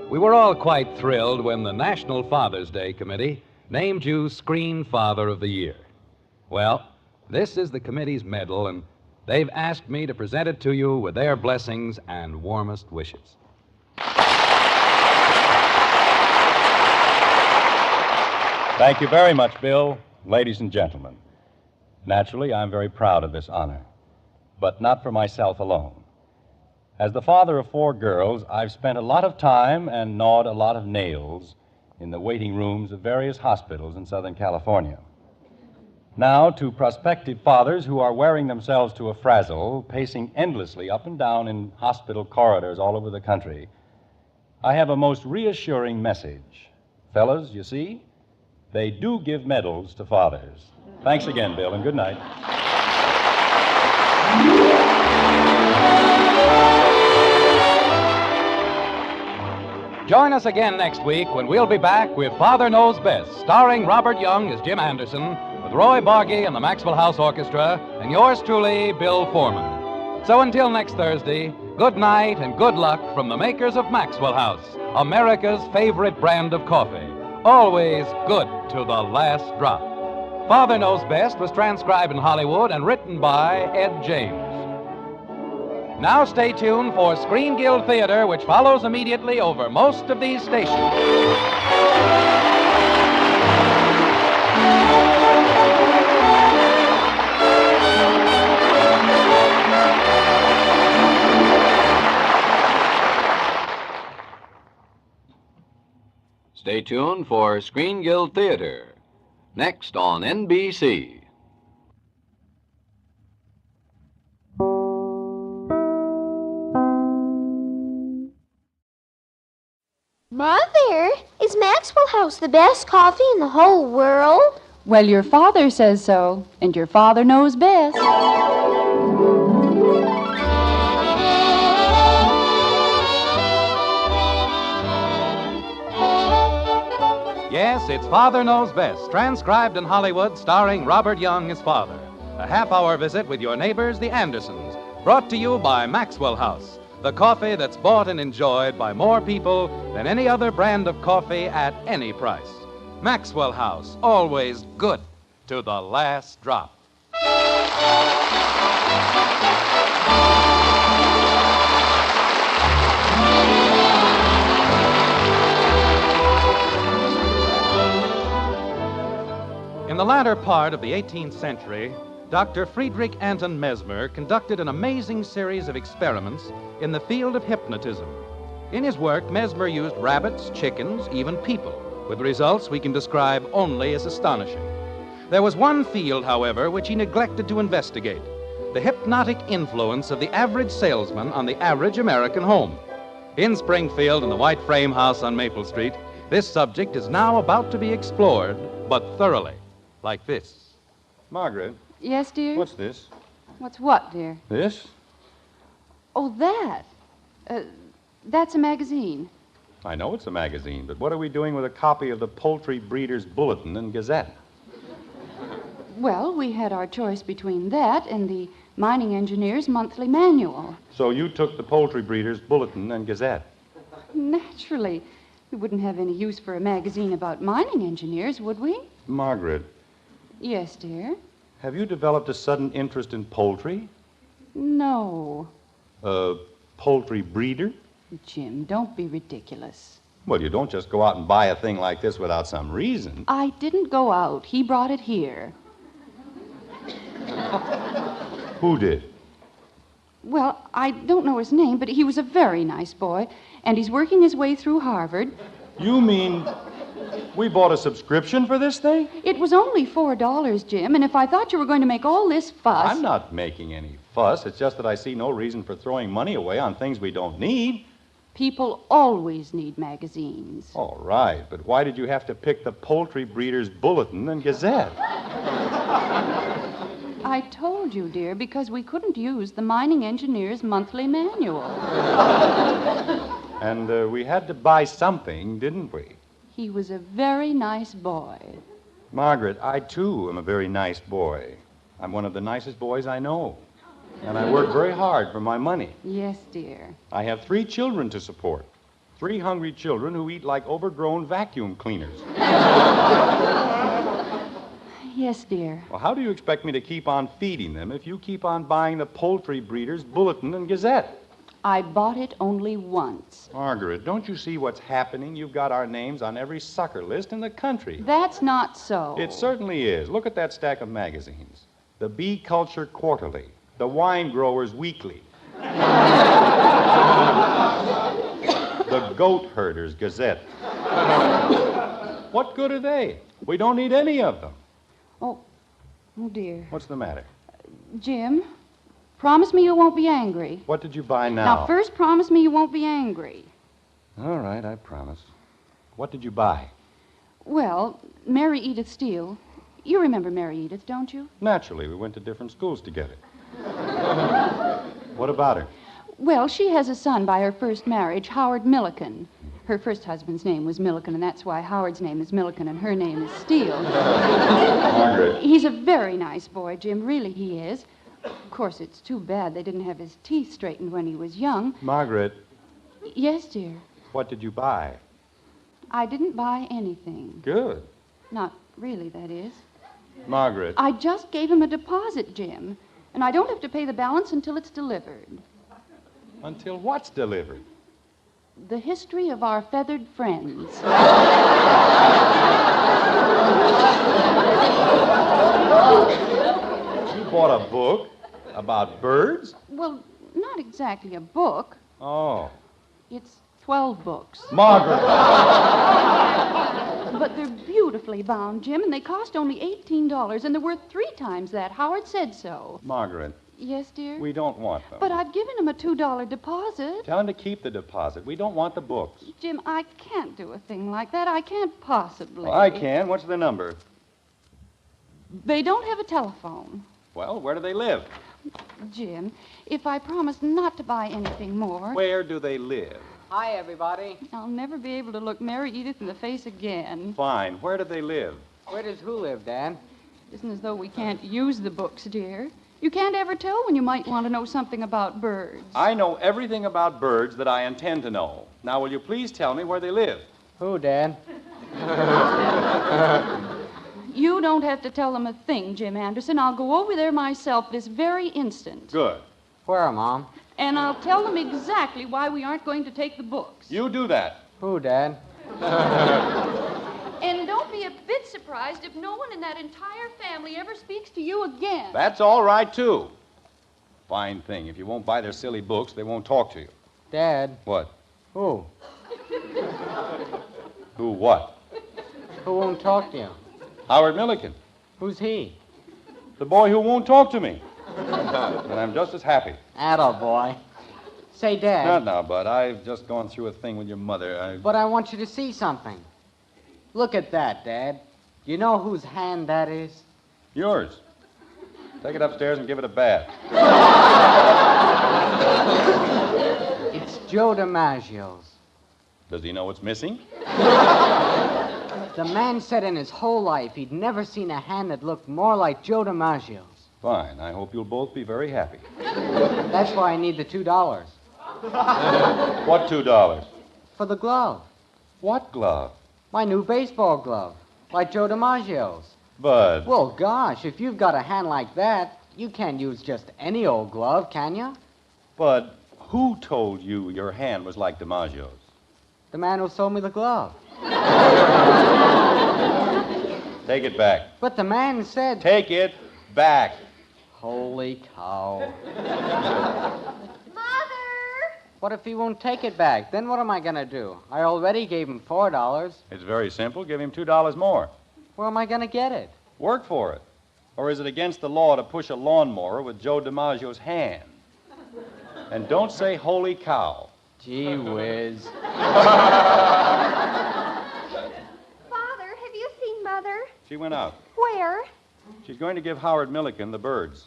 We were all quite thrilled when the National Father's Day Committee named you Screen Father of the Year. Well, this is the committee's medal, and they've asked me to present it to you with their blessings and warmest wishes. Thank you very much, Bill. Ladies and gentlemen, naturally, I'm very proud of this honor, but not for myself alone. As the father of 4 girls, I've spent a lot of time and gnawed a lot of nails in the waiting rooms of various hospitals in Southern California. Now, to prospective fathers who are wearing themselves to a frazzle, pacing endlessly up and down in hospital corridors all over the country, I have a most reassuring message. Fellas, you see, they do give medals to fathers. Thanks again, Bill, and good night. Join us again next week when we'll be back with Father Knows Best, starring Robert Young as Jim Anderson, with Roy Bargy and the Maxwell House Orchestra, and yours truly, Bill Foreman. So until next Thursday, good night and good luck from the makers of Maxwell House, America's favorite brand of coffee. Always good to the last drop. Father Knows Best was transcribed in Hollywood and written by Ed James. Now stay tuned for Screen Guild Theater, which follows immediately over most of these stations. Stay tuned for Screen Guild Theater, next on NBC. Mother, is Maxwell House the best coffee in the whole world? Well, your father says so, and your father knows best. Yes, it's Father Knows Best, transcribed in Hollywood, starring Robert Young as father. A half-hour visit with your neighbors, the Andersons, brought to you by Maxwell House, the coffee that's bought and enjoyed by more people than any other brand of coffee at any price. Maxwell House, always good to the last drop. In the latter part of the 18th century, Dr. Friedrich Anton Mesmer conducted an amazing series of experiments in the field of hypnotism. In his work, Mesmer used rabbits, chickens, even people, with results we can describe only as astonishing. There was one field, however, which he neglected to investigate: the hypnotic influence of the average salesman on the average American home. In Springfield, in the white frame house on Maple Street, This subject is now about to be explored, but thoroughly, like this. Margaret, Yes, dear? what's this? What's what, dear? This? Oh, that. That's a magazine. I know it's a magazine, but what are we doing with a copy of the Poultry Breeders' Bulletin and Gazette? Well, we had our choice between that and the Mining Engineer's Monthly Manual. So you took the Poultry Breeders' Bulletin and Gazette. Naturally. We wouldn't have any use for a magazine about mining engineers, would we? Margaret, Yes, dear. have you developed a sudden interest in poultry? No. A poultry breeder? Jim, don't be ridiculous. Well, you don't just go out and buy a thing like this without some reason. I didn't go out. He brought it here. Who did? Well, I don't know his name, but he was a very nice boy, and he's working his way through Harvard. You mean we bought a subscription for this thing? It was only $4, Jim, and if I thought you were going to make all this fuss... I'm not making any fuss. It's just that I see no reason for throwing money away on things we don't need. People always need magazines. All right, but why did you have to pick the Poultry Breeders' Bulletin and Gazette? I told you, dear, because we couldn't use the Mining Engineer's Monthly Manual. And we had to buy something, didn't we? He was a very nice boy. Margaret, I, too, am a very nice boy. I'm one of the nicest boys I know. And I work very hard for my money. Yes, dear. I have 3 children to support. 3 hungry children who eat like overgrown vacuum cleaners. Yes, dear. Well, how do you expect me to keep on feeding them if you keep on buying the Poultry Breeders' Bulletin and Gazette? I bought it only once. Margaret, don't you see what's happening? You've got our names on every sucker list in the country. That's not so. It certainly is. Look at that stack of magazines. The Bee Culture Quarterly, the Wine Growers Weekly, the Goat Herders Gazette. What good are they? We don't need any of them. Oh, dear. What's the matter? Jim, promise me you won't be angry. What did you buy now? Now, first promise me you won't be angry. All right, I promise. What did you buy? Well, Mary Edith Steele. You remember Mary Edith, don't you? Naturally, we went to different schools together. What about her? Well, she has a son by her first marriage, Howard Milliken. Her first husband's name was Milliken, and that's why Howard's name is Milliken and her name is Steele. Margaret. He's a very nice boy, Jim. Really, he is. Of course, it's too bad they didn't have his teeth straightened when he was young. Margaret, Yes, dear. what did you buy? I didn't buy anything. Good. Not really, that is. Margaret. I just gave him a deposit, Jim. And I don't have to pay the balance until it's delivered. Until what's delivered? The history of our feathered friends. You bought a book about birds? Well, not exactly a book. Oh. It's 12 books. Margaret. But they're beautifully bound, Jim, and they cost only $18, and they're worth 3 times that. Howard said so. Margaret, Yes, dear? we don't want them. But I've given him a $2 deposit. Tell him to keep the deposit. We don't want the books. Jim, I can't do a thing like that. I can't possibly. Well, I can. What's the number? They don't have a telephone. Well, where do they live? Jim, if I promise not to buy anything more... Where do they live? Hi, everybody. I'll never be able to look Mary Edith in the face again. Fine. Where do they live? Where does who live, Dad? It isn't as though we can't use the books, dear. You can't ever tell when you might want to know something about birds. I know everything about birds that I intend to know. Now, will you please tell me where they live? Who, Dad? You don't have to tell them a thing, Jim Anderson. I'll go over there myself this very instant. Good. Where, Mom? And I'll tell them exactly why we aren't going to take the books. You do that. Who, Dad? And don't be a bit surprised if no one in that entire family ever speaks to you again. That's all right, too. Fine thing. If you won't buy their silly books, they won't talk to you. Dad. What? Who? Who what? Who won't talk to you? Howard Milliken. Who's he? The boy who won't talk to me. And I'm just as happy. Attaboy. Say, Dad. Not now, Bud. I've just gone through a thing with your mother. But I want you to see something. Look at that, Dad. You know whose hand that is? Yours. Take it upstairs and give it a bath. It's Joe DiMaggio's. Does he know what's missing? The man said in his whole life he'd never seen a hand that looked more like Joe DiMaggio's. Fine. I hope you'll both be very happy. That's why I need the $2. What $2? For the glove. What glove? My new baseball glove. Like Joe DiMaggio's. Bud. Well, gosh, if you've got a hand like that, you can't use just any old glove, can you? Bud, who told you your hand was like DiMaggio's? The man who sold me the glove. Take it back. But the man said... Take it back. Holy cow. Mother! What if he won't take it back? Then what am I going to do? I already gave him $4. It's very simple. Give him $2 more. Where am I going to get it? Work for it. Or is it against the law to push a lawnmower with Joe DiMaggio's hand? And don't say holy cow. Gee whiz. Father, have you seen Mother? She went out. Where? She's going to give Howard Milliken the birds.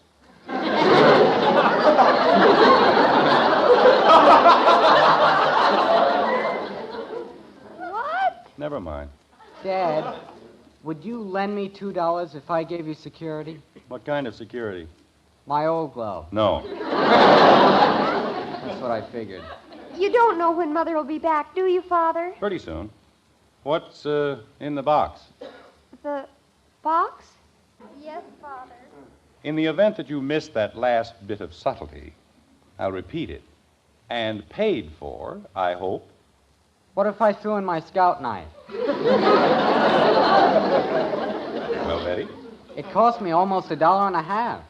What? Never mind. Dad, would you lend me $2 if I gave you security? What kind of security? My old glove. No. That's what I figured. You don't know when Mother will be back, do you, Father? Pretty soon. What's in the box? The box? Yes, Father. In the event that you missed that last bit of subtlety, I'll repeat it. And paid for, I hope. What if I threw in my scout knife? Well, Betty? It cost me almost $1.50.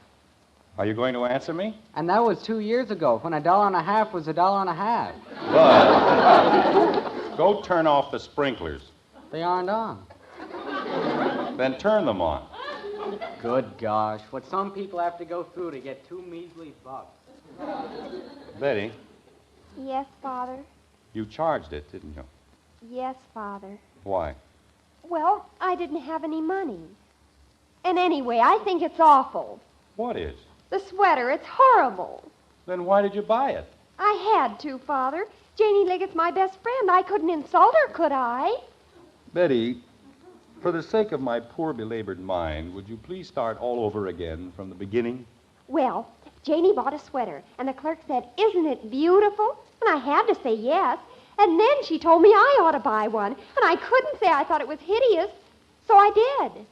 Are you going to answer me? And that was 2 years ago, when $1.50 was $1.50. But go turn off the sprinklers. They aren't on. Then turn them on. Good gosh, what some people have to go through to get 2 measly bucks. Betty, Yes, Father. you charged it, didn't you? Yes, Father. Why? Well, I didn't have any money. And anyway, I think it's awful. What is? The sweater, it's horrible. Then why did you buy it? I had to, Father. Janie Liggett's my best friend. I couldn't insult her, could I? Betty, for the sake of my poor belabored mind, would you please start all over again from the beginning? Well, Janie bought a sweater, and the clerk said, "Isn't it beautiful?" And I had to say yes. And then she told me I ought to buy one, and I couldn't say I thought it was hideous, so I did.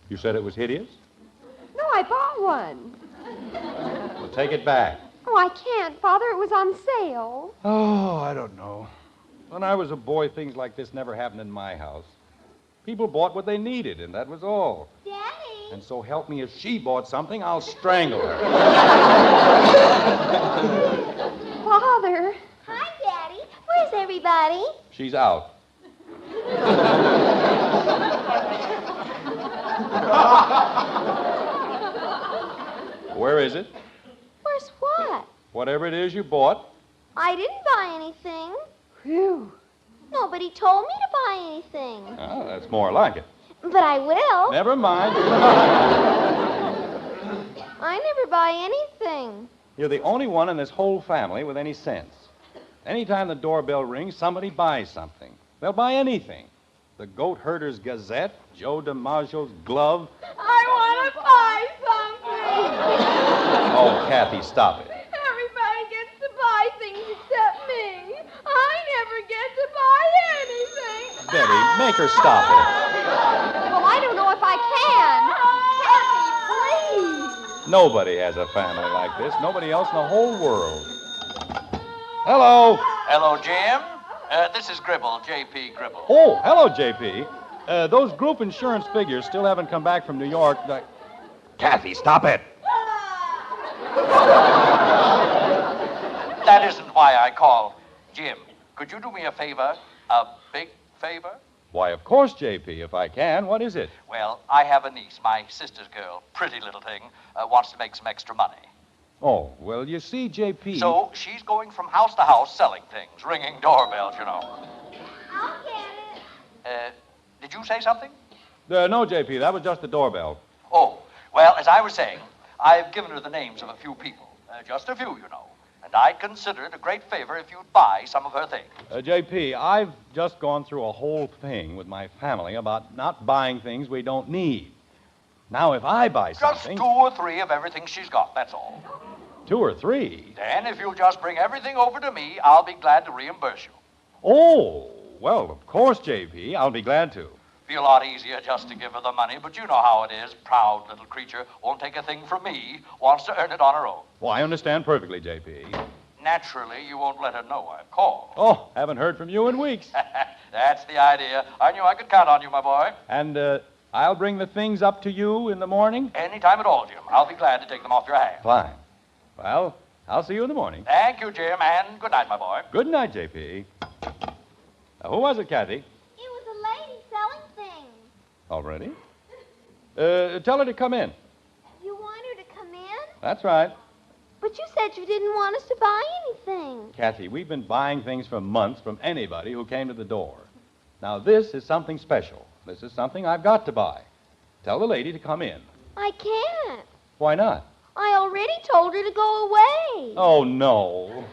You said it was hideous? No, I bought one. Well, take it back. Oh, I can't, Father. It was on sale. Oh, I don't know. When I was a boy, things like this never happened in my house. People bought what they needed, and that was all. Daddy! And so help me, if she bought something, I'll strangle her. Father. Hi, Daddy. Where's everybody? She's out. Where is it? Where's what? Whatever it is you bought. I didn't buy anything. Phew. Nobody told me to buy anything. Oh, that's more like it. But I will. Never mind. I never buy anything. You're the only one in this whole family with any sense. Anytime the doorbell rings, somebody buys something. They'll buy anything. The Goat Herder's Gazette, Joe DiMaggio's glove. I want to buy something. Oh, Kathy, stop it. Everybody gets to buy things except me. I never get to buy anything. Betty, make her stop it. Well, I don't know if I can. Kathy, please. Nobody has a family like this. Nobody else in the whole world. Hello. Hello, Jim. This is Gribble, J.P. Gribble. Oh, hello, J.P. Those group insurance figures still haven't come back from New York. Kathy, stop it. That isn't why I call. Jim, could you do me a favor? A big favor? Why, of course, J.P., if I can. What is it? Well, I have a niece, my sister's girl, pretty little thing, wants to make some extra money. Oh, well, you see, J.P. So she's going from house to house selling things, ringing doorbells, you know. I'll get it. Did you say something? No, J.P., that was just the doorbell. Oh, well, as I was saying, I've given her the names of a few people. Just a few, you know. And I'd consider it a great favor if you'd buy some of her things. J.P., I've just gone through a whole thing with my family about not buying things we don't need. Now, if I buy something... Just 2 or 3 of everything she's got, that's all. 2 or 3? Then, if you'll just bring everything over to me, I'll be glad to reimburse you. Oh, well, of course, J.P., I'll be glad to. Be a lot easier just to give her the money, but you know how it is. Proud little creature won't take a thing from me, wants to earn it on her own. Well, I understand perfectly, J.P. Naturally, you won't let her know I've called. Oh, haven't heard from you in weeks. That's the idea. I knew I could count on you, my boy. And, I'll bring the things up to you in the morning? Any time at all, Jim. I'll be glad to take them off your hands. Fine. Well, I'll see you in the morning. Thank you, Jim, and good night, my boy. Good night, J.P. Who was it, Kathy? It was a lady selling things. Already? Tell her to come in. You want her to come in? That's right. But you said you didn't want us to buy anything. Kathy, we've been buying things for months from anybody who came to the door. Now, this is something special. This is something I've got to buy. Tell the lady to come in. I can't. Why not? I already told her to go away. Oh, no.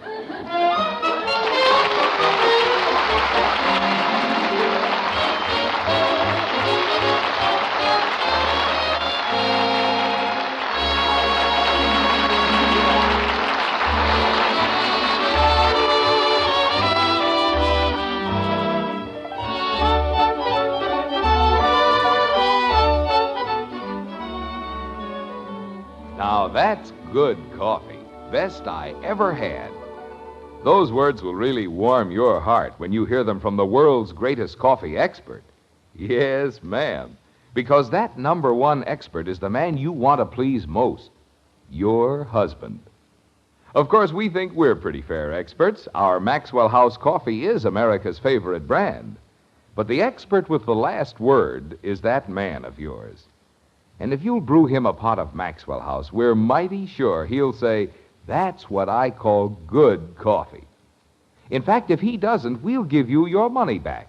Now that's good coffee. Best I ever had. Those words will really warm your heart when you hear them from the world's greatest coffee expert. Yes, ma'am. Because that #1 expert is the man you want to please most. Your husband. Of course, we think we're pretty fair experts. Our Maxwell House coffee is America's favorite brand. But the expert with the last word is that man of yours. And if you'll brew him a pot of Maxwell House, we're mighty sure he'll say, that's what I call good coffee. In fact, if he doesn't, we'll give you your money back.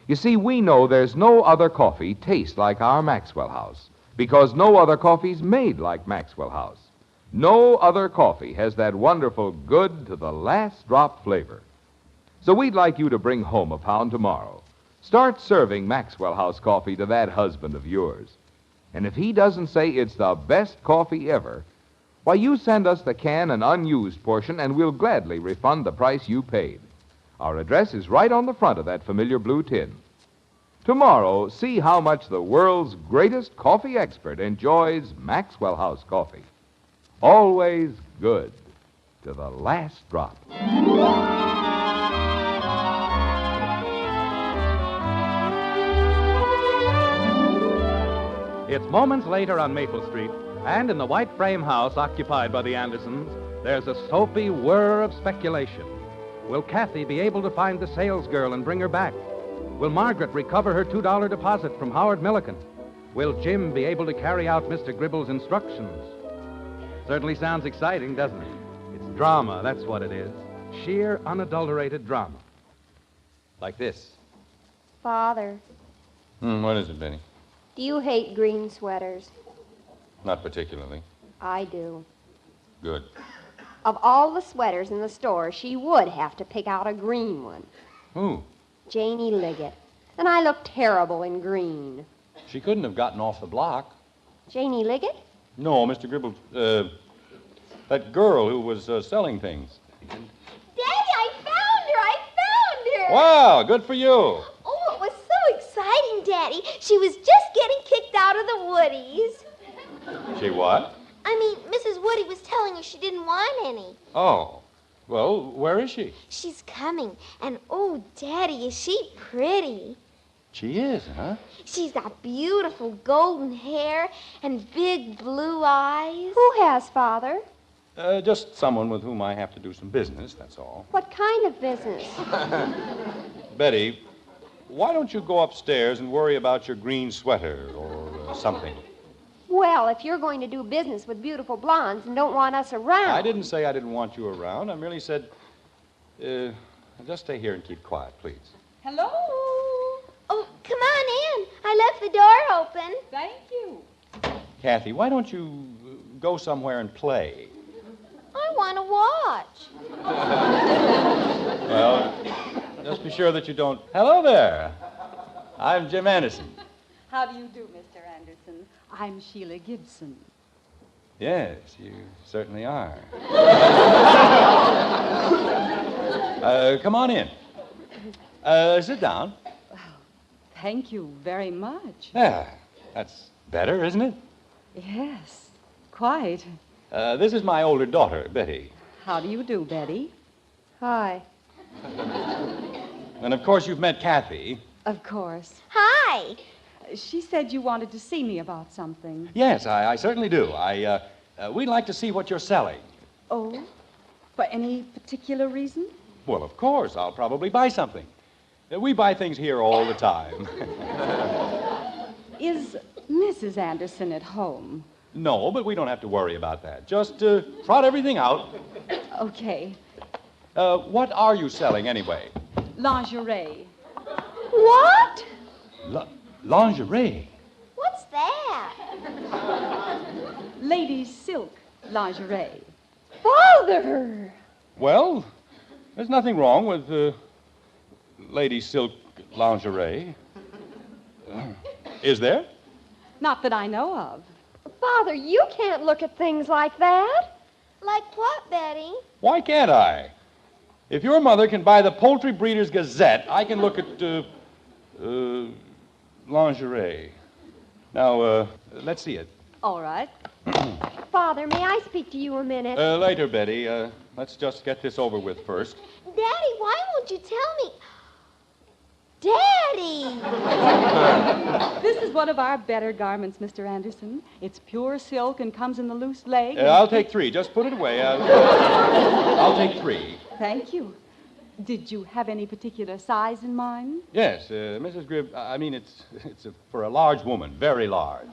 You see, we know there's no other coffee tastes like our Maxwell House, because no other coffee's made like Maxwell House. No other coffee has that wonderful good to the last drop flavor. So we'd like you to bring home a pound tomorrow. Start serving Maxwell House coffee to that husband of yours. And if he doesn't say it's the best coffee ever, why, you send us the can and unused portion, and we'll gladly refund the price you paid. Our address is right on the front of that familiar blue tin. Tomorrow, see how much the world's greatest coffee expert enjoys Maxwell House coffee. Always good to the last drop. It's moments later on Maple Street, and in the white frame house occupied by the Andersons, there's a soapy whir of speculation. Will Kathy be able to find the salesgirl and bring her back? Will Margaret recover her $2 deposit from Howard Milliken? Will Jim be able to carry out Mr. Gribble's instructions? Certainly sounds exciting, doesn't it? It's drama, that's what it is. Sheer, unadulterated drama. Like this. Father, What is it, Benny? do you hate green sweaters? Not particularly. I do. Good. Of all the sweaters in the store, she would have to pick out a green one. Who? Janie Liggett. And I look terrible in green. She couldn't have gotten off the block. Janie Liggett? No, Mr. Gribble, that girl who was selling things. Daddy, I found her! I found her! Wow, good for you. Oh, it was so exciting, Daddy. She was just getting kicked out of the Woodies. She what? I mean, Mrs. Woody was telling her she didn't want any. Oh, well, where is she? She's coming. And, oh, Daddy, is she pretty? She is, huh? She's got beautiful golden hair and big blue eyes. Who has, Father? Just someone with whom I have to do some business, that's all. What kind of business? Betty, why don't you go upstairs and worry about your green sweater or something? Well, if you're going to do business with beautiful blondes and don't want us around... I didn't say I didn't want you around. I merely said, just stay here and keep quiet, please. Hello? Oh, come on I left the door open. Thank you. Kathy, why don't you go somewhere and play? I want to watch. Well, just be sure that you don't... Hello there. I'm Jim Anderson. How do you do, Mr. Anderson? I'm Sheila Gibson. Yes, you certainly are. Come on in. Sit down. Thank you very much. Yeah, that's better, isn't it? Yes, quite. This is my older daughter, Betty. How do you do, Betty? Hi. And of course you've met Kathy. Of course. Hi. She said you wanted to see me about something. Yes, I certainly do. We'd like to see what you're selling. Oh? For any particular reason? Well, of course. I'll probably buy something. We buy things here all the time. Is Mrs. Anderson at home? No, but we don't have to worry about that. Just trot everything out. Okay. What are you selling, anyway? Lingerie. What? Lingerie? What's that? Ladies' silk lingerie. Father! Well, there's nothing wrong with ladies' silk lingerie. Is there? Not that I know of. Father, you can't look at things like that. Like what, Betty? Why can't I? If your mother can buy the Poultry Breeders' Gazette, I can look at lingerie. Now, let's see it. All right. Father, may I speak to you a minute? Later, Betty. Let's just get this over with first. Daddy, why won't you tell me? Daddy! This is one of our better garments, Mr. Anderson. It's pure silk and comes in the loose leg. I'll take 3. Just put it away. I'll take 3. Thank you. Did you have any particular size in mind? Yes, Mrs. Gribb, I mean, it's for a large woman, very large.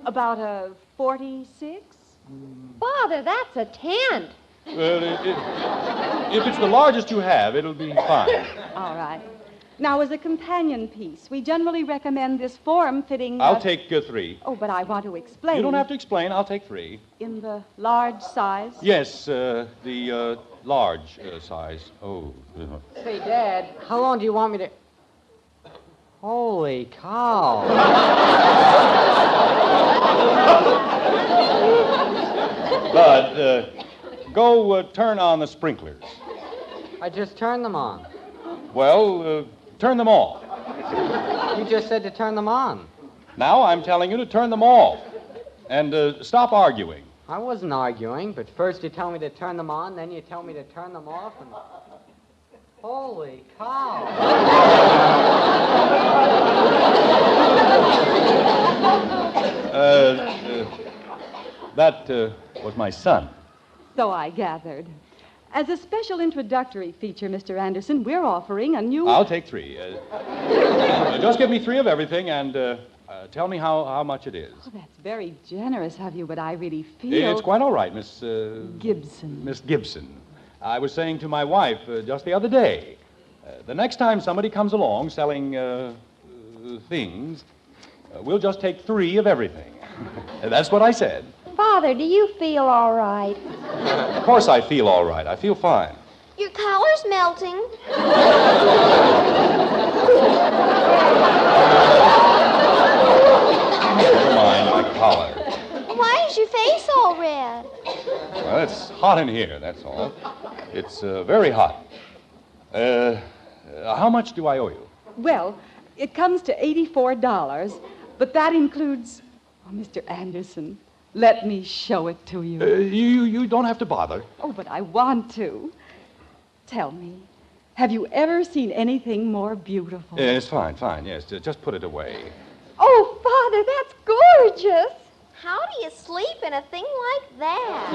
About a 46? Father, that's a tent. Well, if it's the largest you have, it'll be fine. All right. Now, as a companion piece, we generally recommend this form-fitting... I'll take 3. Oh, but I want to explain. You don't have to explain. I'll take 3. In the large size? Yes, the large size. Oh. Say, Dad, how long do you want me to... Holy cow. Bud, go turn on the sprinklers. I just turned them on. Well, turn them off. You just said to turn them on. Now I'm telling you to turn them off. And stop arguing. I wasn't arguing, but first you tell me to turn them on, then you tell me to turn them off, and... Holy cow. That was my son. So I gathered. As a special introductory feature, Mr. Anderson, we're offering a new... I'll take 3. Just give me 3 of everything and tell me how much it is. Oh, that's very generous of you, but I really feel... It's quite all right, Miss... Gibson. Miss Gibson. I was saying to my wife just the other day, the next time somebody comes along selling things, we'll just take 3 of everything. That's what I said. Father, do you feel all right? Of course I feel all right. I feel fine. Your collar's melting. Never mind my collar. Why is your face all red? Well, it's hot in here, that's all. It's very hot. How much do I owe you? Well, it comes to $84, but that includes... Oh, Mr. Anderson, let me show it to you. You don't have to bother. Oh, but I want to. Tell me, have you ever seen anything more beautiful? It's fine, yes. Just put it away. Oh, Father, that's gorgeous. How do you sleep in a thing like that?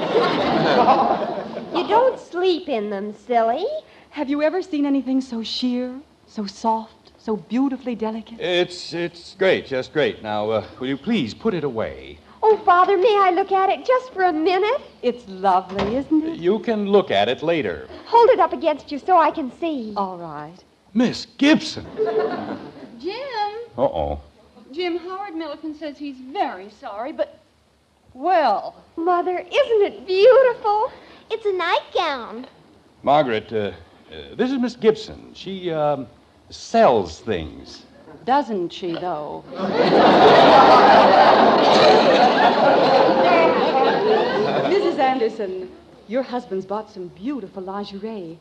You don't sleep in them, silly. Have you ever seen anything so sheer, so soft, so beautifully delicate? It's great, just great. Now, will you please put it away? Oh, Father, may I look at it just for a minute? It's lovely, isn't it? You can look at it later. Hold it up against you so I can see. All right. Miss Gibson. Jim, Uh-oh. Jim, Howard Milliken says he's very sorry, but... Well... Mother, isn't it beautiful? It's a nightgown. Margaret, this is Miss Gibson. She, sells things. Doesn't she, though? Mrs. Anderson, your husband's bought some beautiful lingerie,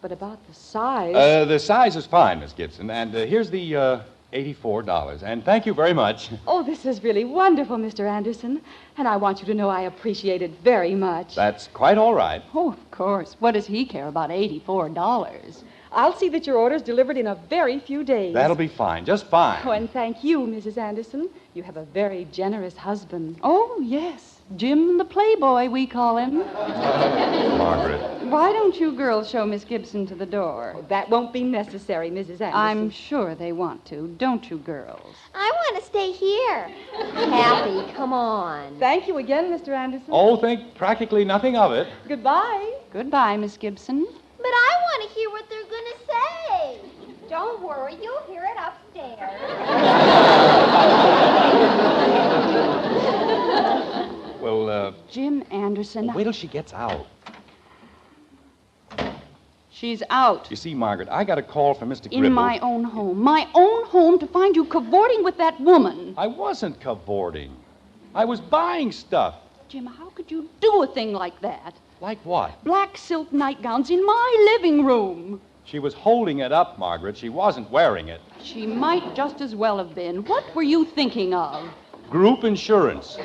but about the size... The size is fine, Miss Gibson, and here's the, $84, and thank you very much. Oh, this is really wonderful, Mr. Anderson, and I want you to know I appreciate it very much. That's quite all right. Oh, of course. What does he care about $84? I'll see that your order's delivered in a very few days. That'll be fine, just fine. Oh, and thank you, Mrs. Anderson. You have a very generous husband. Oh, yes. Jim the Playboy, we call him. Margaret. Why don't you girls show Miss Gibson to the door? Oh, that won't be necessary, Mrs. Anderson. I'm sure they want to. Don't you, girls? I want to stay here. Kathy, come on. Thank you again, Mr. Anderson. Oh, think practically nothing of it. Goodbye. Goodbye, Miss Gibson. But I want to hear what they're going to say. Don't worry, you'll hear it upstairs. Well, Jim Anderson. wait till she gets out. She's out. You see, Margaret, I got a call from Mr. Gribble. In my own home. My own home to find you cavorting with that woman. I wasn't cavorting. I was buying stuff. Jim, how could you do a thing like that? Like what? Black silk nightgowns in my living room. She was holding it up, Margaret. She wasn't wearing it. She might just as well have been. What were you thinking of? Group insurance.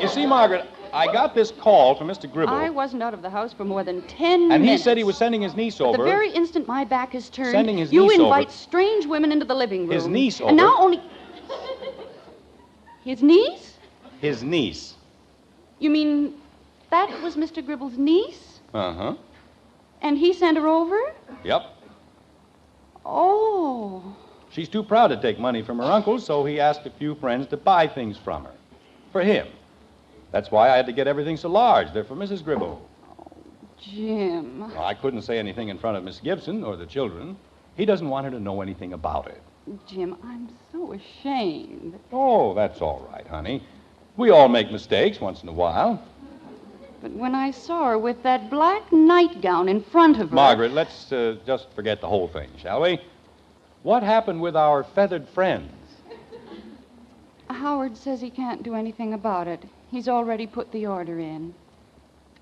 You see, Margaret, I got this call from Mr. Gribble. I wasn't out of the house for more than 10 minutes. And he said he was sending his niece over. The very instant my back is turned, Sending his you niece invite over. strange women into the living room. His niece over. And now only... His niece? His niece. You mean that was Mr. Gribble's niece? Uh-huh. And he sent her over? Yep. Oh. She's too proud to take money from her uncle, so he asked a few friends to buy things from her. For him. That's why I had to get everything so large. They're for Mrs. Gribble. Jim. Well, I couldn't say anything in front of Miss Gibson or the children. He doesn't want her to know anything about it. Jim, I'm so ashamed. Oh, that's all right, honey. We all make mistakes once in a while. But when I saw her with that black nightgown in front of her... Margaret, let's just forget the whole thing, shall we? What happened with our feathered friends? Howard says he can't do anything about it. He's already put the order in.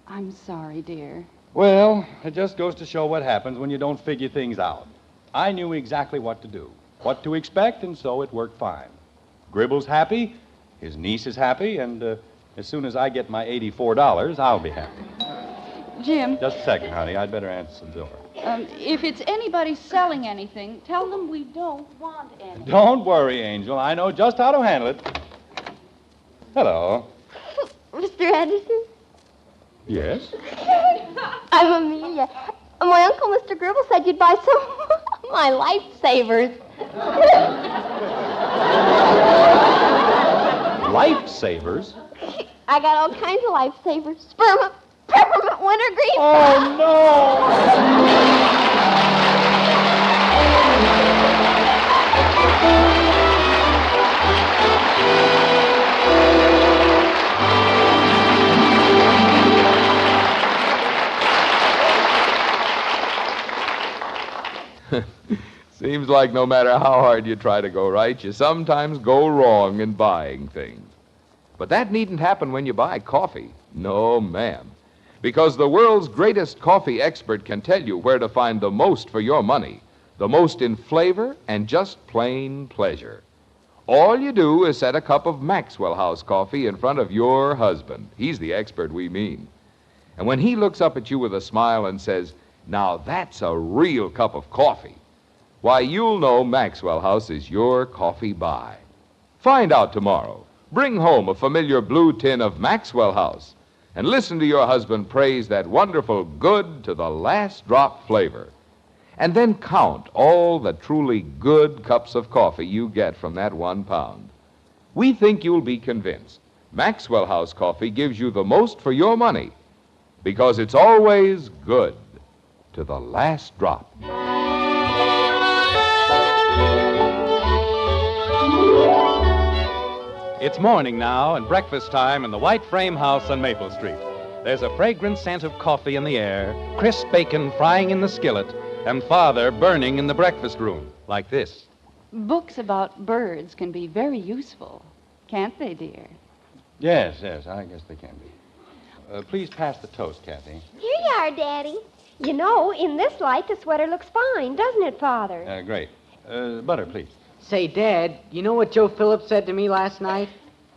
I'm sorry, dear. Well, it just goes to show what happens when you don't figure things out. I knew exactly what to do, what to expect, and so it worked fine. Gribble's happy, his niece is happy, and as soon as I get my $84, I'll be happy. Jim. Just a second, honey. I'd better answer the door. If it's anybody selling anything, tell them we don't want any. Don't worry, Angel. I know just how to handle it. Hello. Mr. Anderson? Yes? I'm Amelia. My uncle, Mr. Gribble, said you'd buy some of my lifesavers. Lifesavers? I got all kinds of lifesavers. Sperma, peppermint, wintergreen. Oh, no! Seems like no matter how hard you try to go right, you sometimes go wrong in buying things. But that needn't happen when you buy coffee. No, ma'am. Because the world's greatest coffee expert can tell you where to find the most for your money, the most in flavor and just plain pleasure. All you do is set a cup of Maxwell House coffee in front of your husband. He's the expert we mean. And when he looks up at you with a smile and says, "Now that's a real cup of coffee," why, you'll know Maxwell House is your coffee buy. Find out tomorrow. Bring home a familiar blue tin of Maxwell House and listen to your husband praise that wonderful good to the last drop flavor. And then count all the truly good cups of coffee you get from that 1 pound. We think you'll be convinced Maxwell House coffee gives you the most for your money because it's always good to the last drop. It's morning now and breakfast time in the white frame house on Maple Street. There's a fragrant scent of coffee in the air, crisp bacon frying in the skillet, and Father burning in the breakfast room, like this. Books about birds can be very useful, can't they, dear? Yes, I guess they can be. Please pass the toast, Kathy. Here you are, Daddy. You know, in this light, the sweater looks fine, doesn't it, Father? Great. Butter, please. Say, Dad, you know what Joe Phillips said to me last night?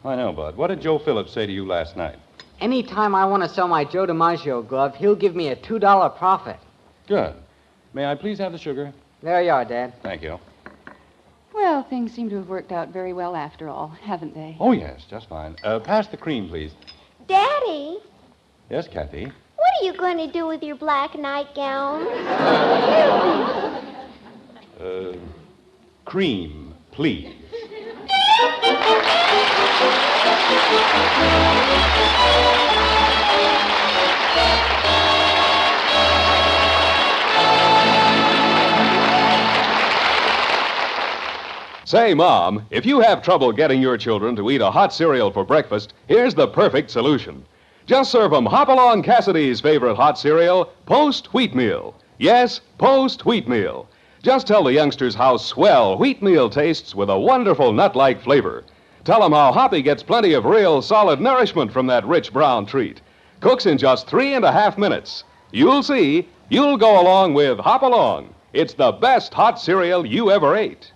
I know, Bud. What did Joe Phillips say to you last night? Anytime I want to sell my Joe DiMaggio glove, he'll give me a $2 profit. Good. May I please have the sugar? There you are, Dad. Thank you. Well, things seem to have worked out very well after all, haven't they? Oh, yes, just fine. Pass the cream, please. Daddy, Yes, Kathy. what are you going to do with your black nightgown? Cream, please. Say, Mom, if you have trouble getting your children to eat a hot cereal for breakfast, here's the perfect solution. Just serve them Hopalong Cassidy's favorite hot cereal, Post Wheatmeal. Yes, Post Wheatmeal. Just tell the youngsters how swell wheatmeal tastes with a wonderful nut-like flavor. Tell them how Hoppy gets plenty of real solid nourishment from that rich brown treat. Cooks in just 3.5 minutes. You'll see, you'll go along with Hopalong. It's the best hot cereal you ever ate.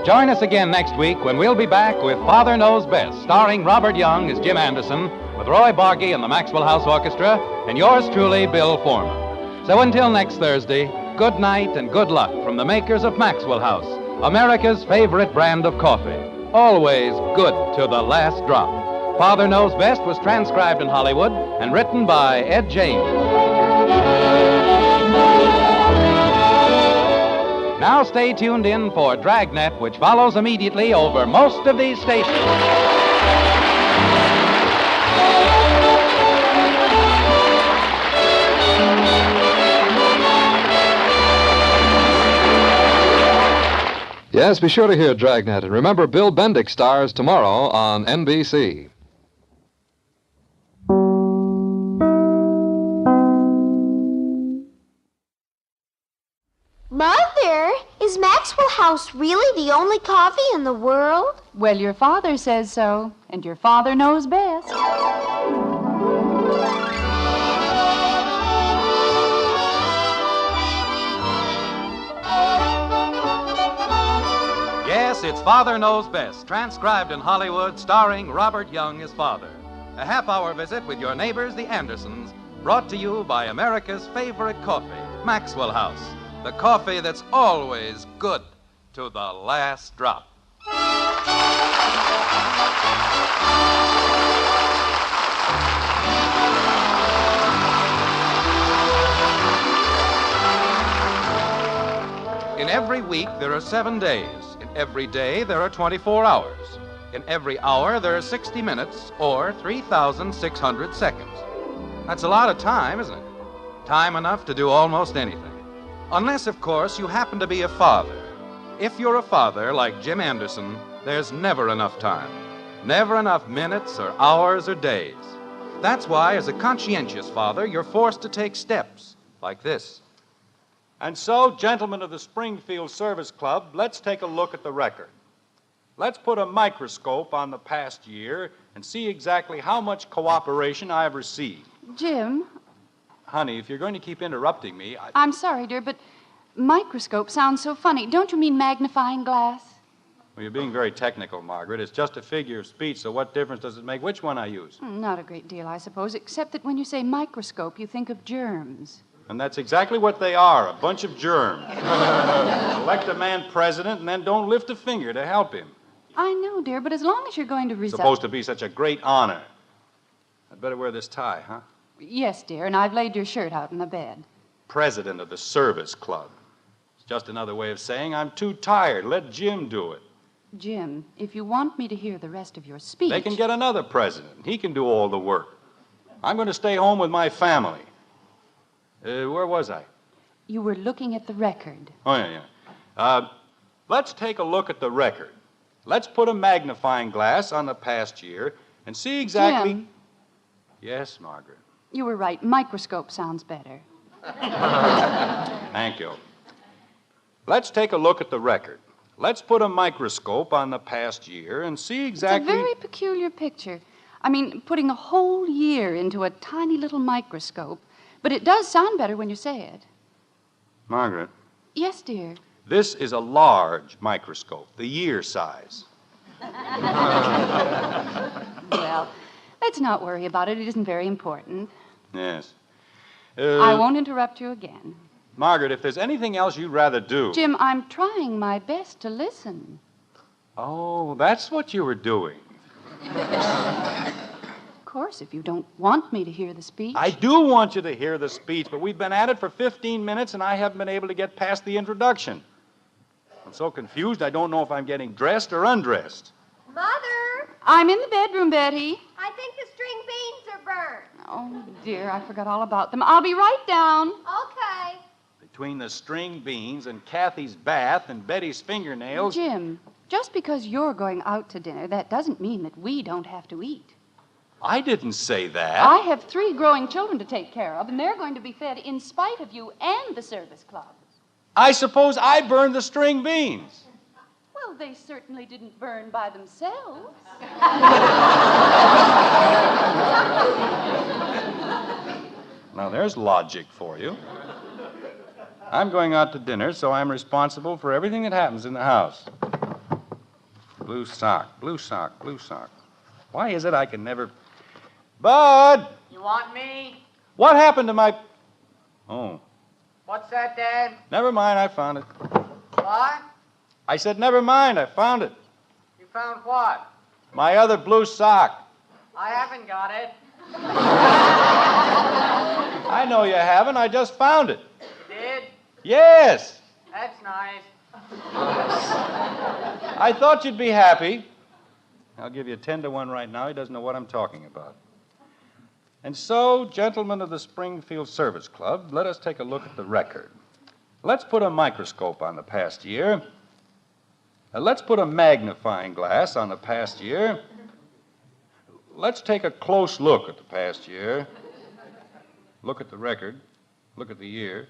Join us again next week when we'll be back with Father Knows Best, starring Robert Young as Jim Anderson, with Roy Bargy and the Maxwell House Orchestra, and yours truly, Bill Foreman. So until next Thursday, good night and good luck from the makers of Maxwell House, America's favorite brand of coffee. Always good to the last drop. Father Knows Best was transcribed in Hollywood and written by Ed James. Now stay tuned in for Dragnet, which follows immediately over most of these stations. Yes, be sure to hear Dragnet. And remember, Bill Bendick stars tomorrow on NBC. Mother, is Maxwell House really the only coffee in the world? Well, your father says so, and your father knows best. Yes, it's Father Knows Best, transcribed in Hollywood, starring Robert Young as Father. A half-hour visit with your neighbors, the Andersons, brought to you by America's favorite coffee, Maxwell House. The coffee that's always good to the last drop. In every week, there are 7 days. In every day, there are 24 hours. In every hour, there are 60 minutes, or 3,600 seconds. That's a lot of time, isn't it? Time enough to do almost anything. Unless, of course, you happen to be a father. If you're a father like Jim Anderson, there's never enough time. Never enough minutes or hours or days. That's why, as a conscientious father, you're forced to take steps like this. And so, gentlemen of the Springfield Service Club, let's take a look at the record. Let's put a microscope on the past year and see exactly how much cooperation I have received. Jim, Honey, if you're going to keep interrupting me, I'm sorry, dear, but microscope sounds so funny. Don't you mean magnifying glass? Well, you're being very technical, Margaret. It's just a figure of speech, so what difference does it make which one I use? Not a great deal, I suppose, except that when you say microscope, you think of germs. And that's exactly what they are, a bunch of germs. Elect a man president and then don't lift a finger to help him. I know, dear, but as long as you're going to It's resign... supposed to be such a great honor. I'd better wear this tie, huh? Yes, dear, and I've laid your shirt out in the bed. President of the Service Club. Just another way of saying I'm too tired. Let Jim do it. Jim, if you want me to hear the rest of your speech... They can get another president. He can do all the work. I'm going to stay home with my family. Where was I? You were looking at the record. Oh, yeah. Let's take a look at the record. Let's put a magnifying glass on the past year and see exactly... Jim. Yes, Margaret. You were right. Microscope sounds better. Thank you. Let's take a look at the record. Let's put a microscope on the past year and see exactly... It's a very peculiar picture. I mean, putting a whole year into a tiny little microscope. But it does sound better when you say it. Margaret. Yes, dear. This is a large microscope, the year size. Well, let's not worry about it. It isn't very important. Yes. I won't interrupt you again. Margaret, if there's anything else you'd rather do... Jim, I'm trying my best to listen. Oh, that's what you were doing. Of course, if you don't want me to hear the speech. I do want you to hear the speech, but we've been at it for 15 minutes, and I haven't been able to get past the introduction. I'm so confused, I don't know if I'm getting dressed or undressed. Mother! I'm in the bedroom, Betty. I think the string beans are burned. Oh, dear, I forgot all about them. I'll be right down. Okay. Between the string beans and Kathy's bath and Betty's fingernails... Jim, just because you're going out to dinner, that doesn't mean that we don't have to eat. I didn't say that. I have 3 growing children to take care of, and they're going to be fed in spite of you and the service club. I suppose I burned the string beans. Well, they certainly didn't burn by themselves. Now, there's logic for you. I'm going out to dinner, so I'm responsible for everything that happens in the house. Blue sock, blue sock, blue sock. Why is it I can never... Bud! You want me? What happened to my... Oh, What's that, Dad? never mind, I found it. What? I said, never mind, I found it. You found what? My other blue sock. I haven't got it. I know you haven't, I just found it. You did? Yes! That's nice. I thought you'd be happy. I'll give you 10 to 1 right now. He doesn't know what I'm talking about. And so, gentlemen of the Springfield Service Club, let us take a look at the record. Let's put a microscope on the past year. Let's put a magnifying glass on the past year. Let's take a close look at the past year. Look at the record. Look at the year.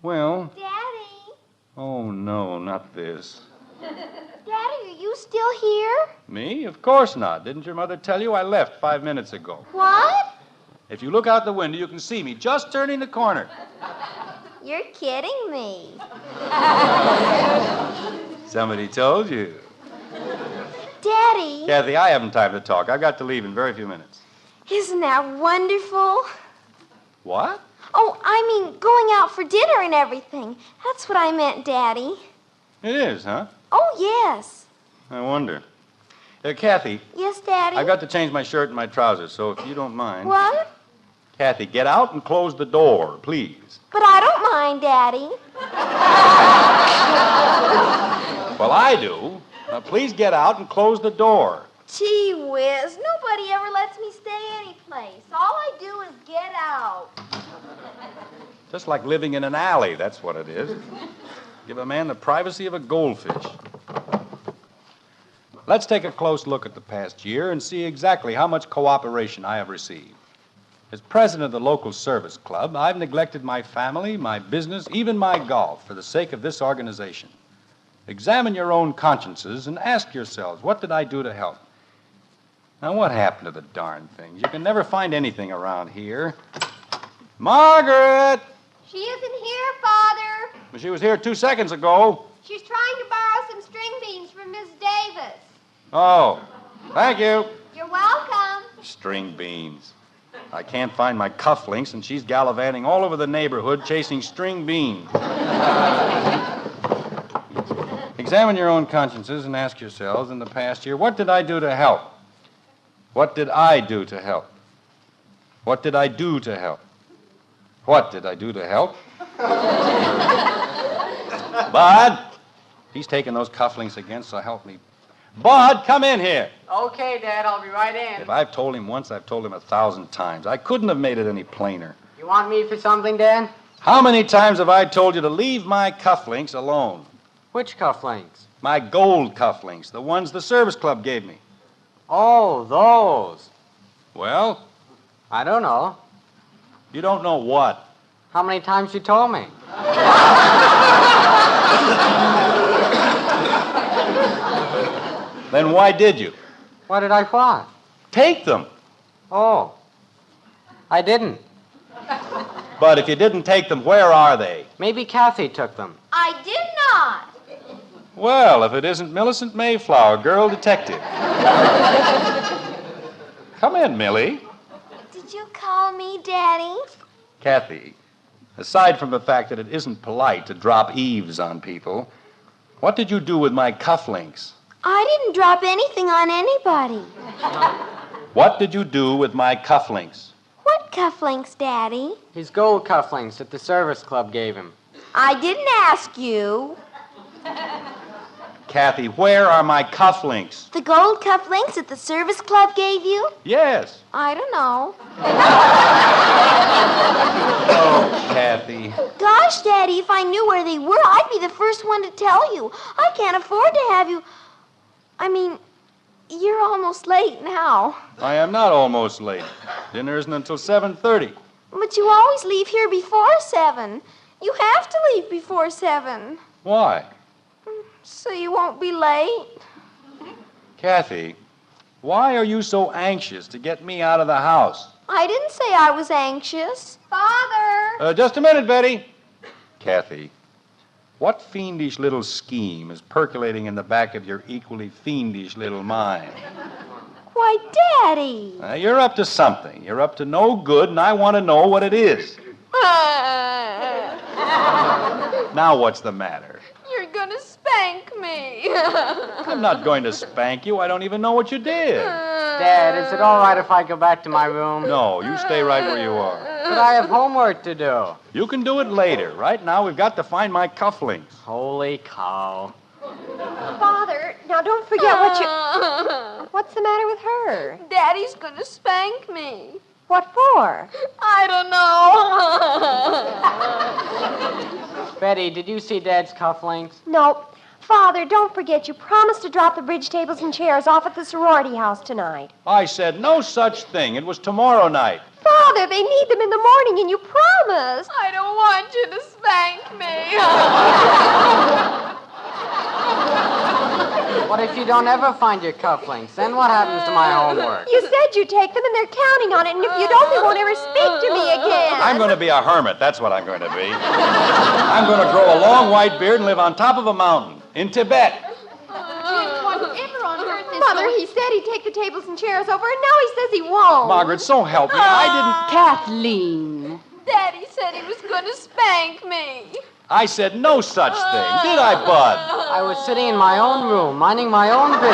Well... Daddy? Oh, no, not this. Daddy, are you still here? Me? Of course not. Didn't your mother tell you? I left 5 minutes ago. What? If you look out the window, you can see me just turning the corner. You're kidding me. Somebody told you. Daddy, Kathy, I haven't time to talk. I've got to leave in very few minutes. isn't that wonderful? What? Oh, I mean, going out for dinner and everything. That's what I meant, Daddy. It is, huh? Oh, yes. I wonder. Kathy, Yes, Daddy? I've got to change my shirt and my trousers, so if you don't mind... What? Kathy, get out and close the door, please. But I don't mind, Daddy. Well, I do. Now, please get out and close the door. Gee whiz, nobody ever lets me stay anyplace. All I do is get out. Just like living in an alley, that's what it is. Give a man the privacy of a goldfish. Let's take a close look at the past year and see exactly how much cooperation I have received. As president of the local service club, I've neglected my family, my business, even my golf for the sake of this organization. Examine your own consciences and ask yourselves, what did I do to help? Now, what happened to the darn things? You can never find anything around here. Margaret! She isn't here, Father. Well, she was here 2 seconds ago. She's trying to borrow some string beans from Miss Davis. Oh, thank you. You're welcome. String beans. I can't find my cufflinks, and she's gallivanting all over the neighborhood chasing string beans. Examine your own consciences and ask yourselves, in the past year, what did I do to help? What did I do to help? What did I do to help? What did I do to help? Bud, he's taking those cufflinks again, so help me. Bud, come in here. Okay, Dad, I'll be right in. If I've told him once, I've told him 1,000 times. I couldn't have made it any plainer. You want me for something, Dad? How many times have I told you to leave my cufflinks alone? Which cufflinks? My gold cufflinks, the ones the service club gave me. Oh, those. Well? I don't know. You don't know what? How many times you told me? Then why did you? What did I what? Take them. Oh. I didn't. But if you didn't take them, where are they? Maybe Kathy took them. I did not. Well, if it isn't Millicent Mayflower, girl detective. Come in, Millie. Did you call me Daddy? Kathy, aside from the fact that it isn't polite to drop eaves on people, what did you do with my cufflinks? I didn't drop anything on anybody. What did you do with my cufflinks? What cufflinks, Daddy? His gold cufflinks that the service club gave him. I didn't ask you. Kathy, where are my cufflinks? The gold cufflinks that the service club gave you? Yes. I don't know. Oh, Kathy. Gosh, Daddy, if I knew where they were, I'd be the first one to tell you. I can't afford to have you... I mean, you're almost late now. I am not almost late. Dinner isn't until 7:30. But you always leave here before 7. You have to leave before 7. Why? So you won't be late. Kathy, why are you so anxious to get me out of the house? I didn't say I was anxious. Father! Just a minute, Betty. Kathy, what fiendish little scheme is percolating in the back of your equally fiendish little mind? Why, Daddy! You're up to something. You're up to no good, and I want to know what it is. Now what's the matter? You're gonna spank me. I'm not going to spank you. I don't even know what you did. Dad, is it all right if I go back to my room? No, you stay right where you are. But I have homework to do. You can do it later. Right now, we've got to find my cufflinks. Holy cow. Father, now don't forget what you... What's the matter with her? Daddy's gonna spank me. What for? I don't know. Betty, did you see Dad's cufflinks? Nope. Father, don't forget you promised to drop the bridge tables and chairs off at the sorority house tonight. I said no such thing. It was tomorrow night. Father, they need them in the morning, and you promised. I don't want you to spank me. What if you don't ever find your cufflinks? Then what happens to my homework? You said you'd take them, and they're counting on it, and if you don't, they won't ever speak to me again. I'm going to be a hermit. That's what I'm going to be. I'm going to grow a long white beard and live on top of a mountain in Tibet. Whatever on earth is Mother, he said he'd take the tables and chairs over, and now he says he won't. Margaret, so help me. I didn't... Kathleen. Daddy said he was gonna spank me. I said no such thing. Did I, Bud? I was sitting in my own room, minding my own business.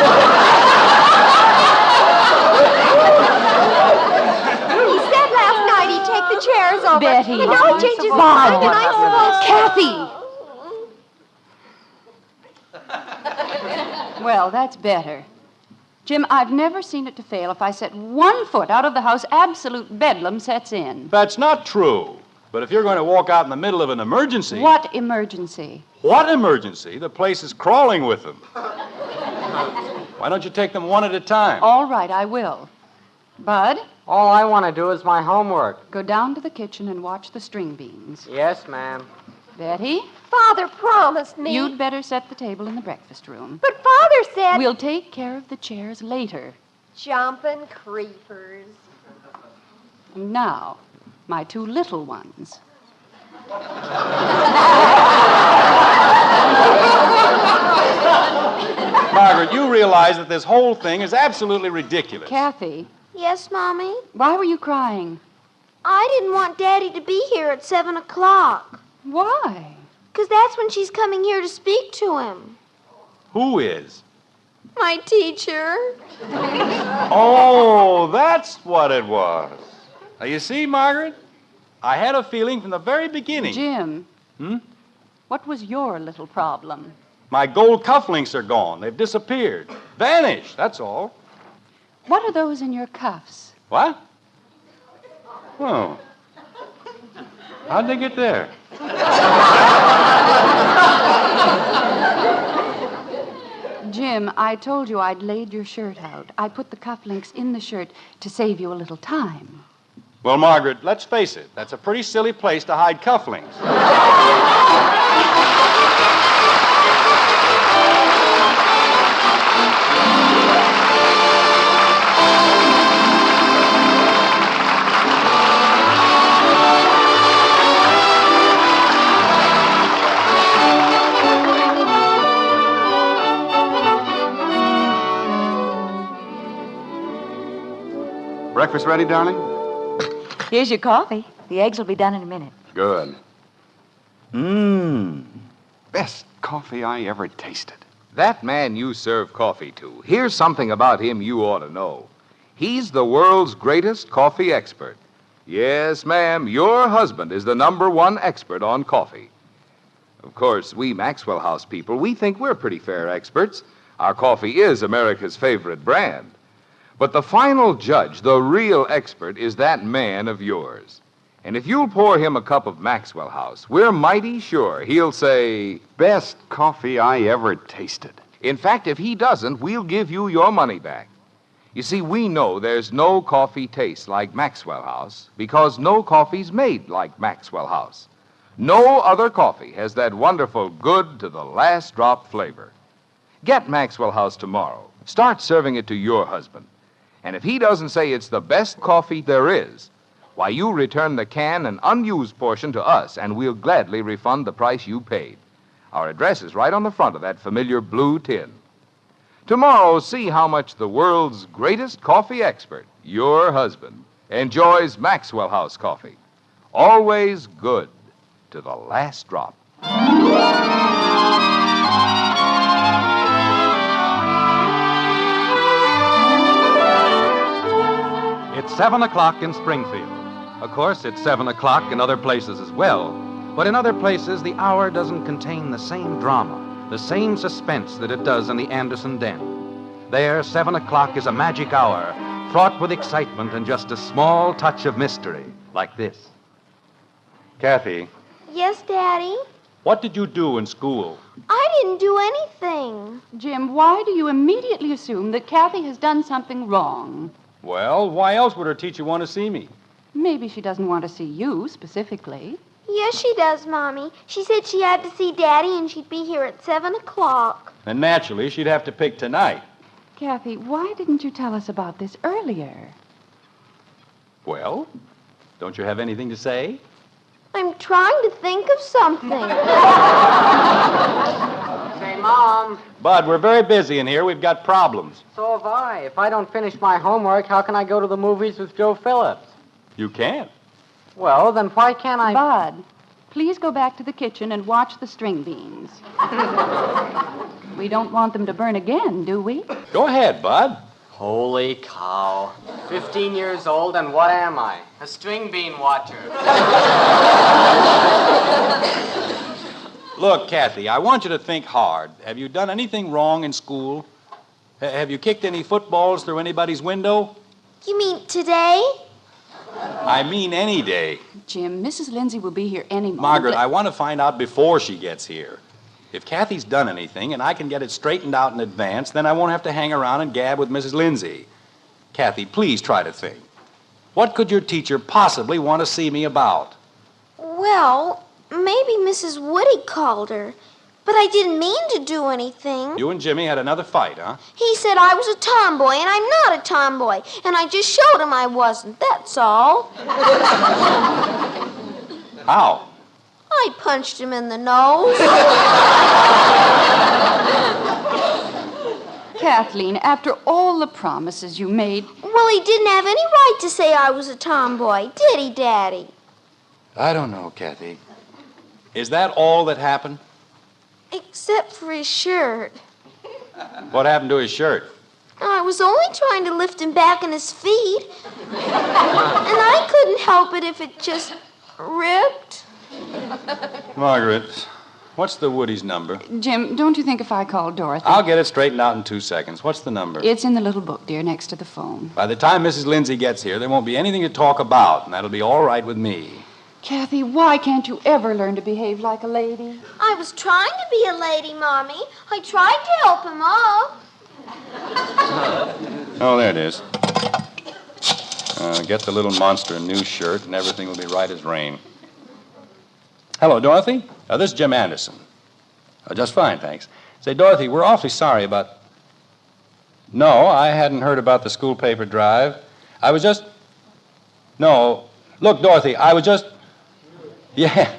He said last night he'd take the chairs over. Betty. And now he changes his mind, and I suppose... Kathy! Well, that's better. Jim, I've never seen it to fail. If I set 1 foot out of the house, absolute bedlam sets in. That's not true. But if you're going to walk out in the middle of an emergency... What emergency? What emergency? The place is crawling with them. Why don't you take them one at a time? All right, I will. Bud? All I want to do is my homework. Go down to the kitchen and watch the string beans. Yes, ma'am. Betty? Father promised me. You'd better set the table in the breakfast room. But Father said... We'll take care of the chairs later. Jumping creepers. And now, my 2 little ones. Margaret, you realize that this whole thing is absolutely ridiculous. Kathy? Yes, Mommy? Why were you crying? I didn't want Daddy to be here at 7 o'clock. Why? Because that's when she's coming here to speak to him. Who is? My teacher. Oh, that's what it was. Now, you see, Margaret? I had a feeling from the very beginning. Jim. What was your little problem? My gold cufflinks are gone. They've disappeared. Vanished, that's all. What are those in your cuffs? What? Oh. How'd they get there? Jim, I told you I'd laid your shirt out. I put the cufflinks in the shirt to save you a little time. Well, Margaret, let's face it. That's a pretty silly place to hide cufflinks. Breakfast ready, darling? Here's your coffee. The eggs will be done in a minute. Good. Best coffee I ever tasted. That man you serve coffee to, here's something about him you ought to know. He's the world's greatest coffee expert. Yes, ma'am, your husband is the #1 expert on coffee. Of course, we Maxwell House people, we think we're pretty fair experts. Our coffee is America's favorite brand. But the final judge, the real expert, is that man of yours. And if you'll pour him a cup of Maxwell House, we're mighty sure he'll say, best coffee I ever tasted. In fact, if he doesn't, we'll give you your money back. You see, we know there's no coffee tastes like Maxwell House because no coffee's made like Maxwell House. No other coffee has that wonderful good to the last drop flavor. Get Maxwell House tomorrow. Start serving it to your husband. And if he doesn't say it's the best coffee there is, why, you return the can and unused portion to us, and we'll gladly refund the price you paid. Our address is right on the front of that familiar blue tin. Tomorrow, see how much the world's greatest coffee expert, your husband, enjoys Maxwell House coffee. Always good to the last drop. It's 7 o'clock in Springfield. Of course, it's 7 o'clock in other places as well. But in other places, the hour doesn't contain the same drama, the same suspense that it does in the Anderson Den. There, 7 o'clock is a magic hour, fraught with excitement and just a small touch of mystery, like this. Kathy, Yes, Daddy? what did you do in school? I didn't do anything. Jim, why do you immediately assume that Kathy has done something wrong? Well, why else would her teacher want to see me? Maybe she doesn't want to see you specifically. Yes, she does, Mommy. She said she had to see Daddy and she'd be here at 7 o'clock. And naturally, she'd have to pick tonight. Kathy, why didn't you tell us about this earlier? Well, don't you have anything to say? I'm trying to think of something. Say, Mom. Bud, we're very busy in here. We've got problems. So have I. If I don't finish my homework, how can I go to the movies with Joe Phillips? You can't. Well, then why can't I... Bud, please go back to the kitchen and watch the string beans. We don't want them to burn again, do we? Go ahead, Bud. Holy cow. 15 years old, and what am I? A string bean watcher. Look, Kathy, I want you to think hard. Have you done anything wrong in school? Have you kicked any footballs through anybody's window? You mean today? I mean any day. Jim, Mrs. Lindsay will be here any moment. Margaret, I want to find out before she gets here. If Kathy's done anything and I can get it straightened out in advance, then I won't have to hang around and gab with Mrs. Lindsay. Kathy, please try to think. What could your teacher possibly want to see me about? Well, maybe Mrs. Woody called her. But I didn't mean to do anything. You and Jimmy had another fight, huh? He said I was a tomboy, and I'm not a tomboy. And I just showed him I wasn't, that's all. How? I punched him in the nose. Kathleen, after all the promises you made... Well, he didn't have any right to say I was a tomboy, did he, Daddy? I don't know, Kathy. Is that all that happened? Except for his shirt. What happened to his shirt? I was only trying to lift him back on his feet. And I couldn't help it if it just Ripped? Margaret, what's the Woody's number? Jim, don't you think if I call Dorothy? I'll get it straightened out in 2 seconds. What's the number? It's in the little book, dear, next to the phone. By the time Mrs. Lindsay gets here, there won't be anything to talk about, and that'll be all right with me. Kathy, why can't you ever learn to behave like a lady? I was trying to be a lady, Mommy. I tried to help him up. Oh, there it is. Get the little monster a new shirt, and everything will be right as rain. Hello, Dorothy. This is Jim Anderson. Just fine, thanks. Say, Dorothy, we're awfully sorry about... No, I hadn't heard about the school paper drive. I was just... No. Look, Dorothy, I was just... Yeah.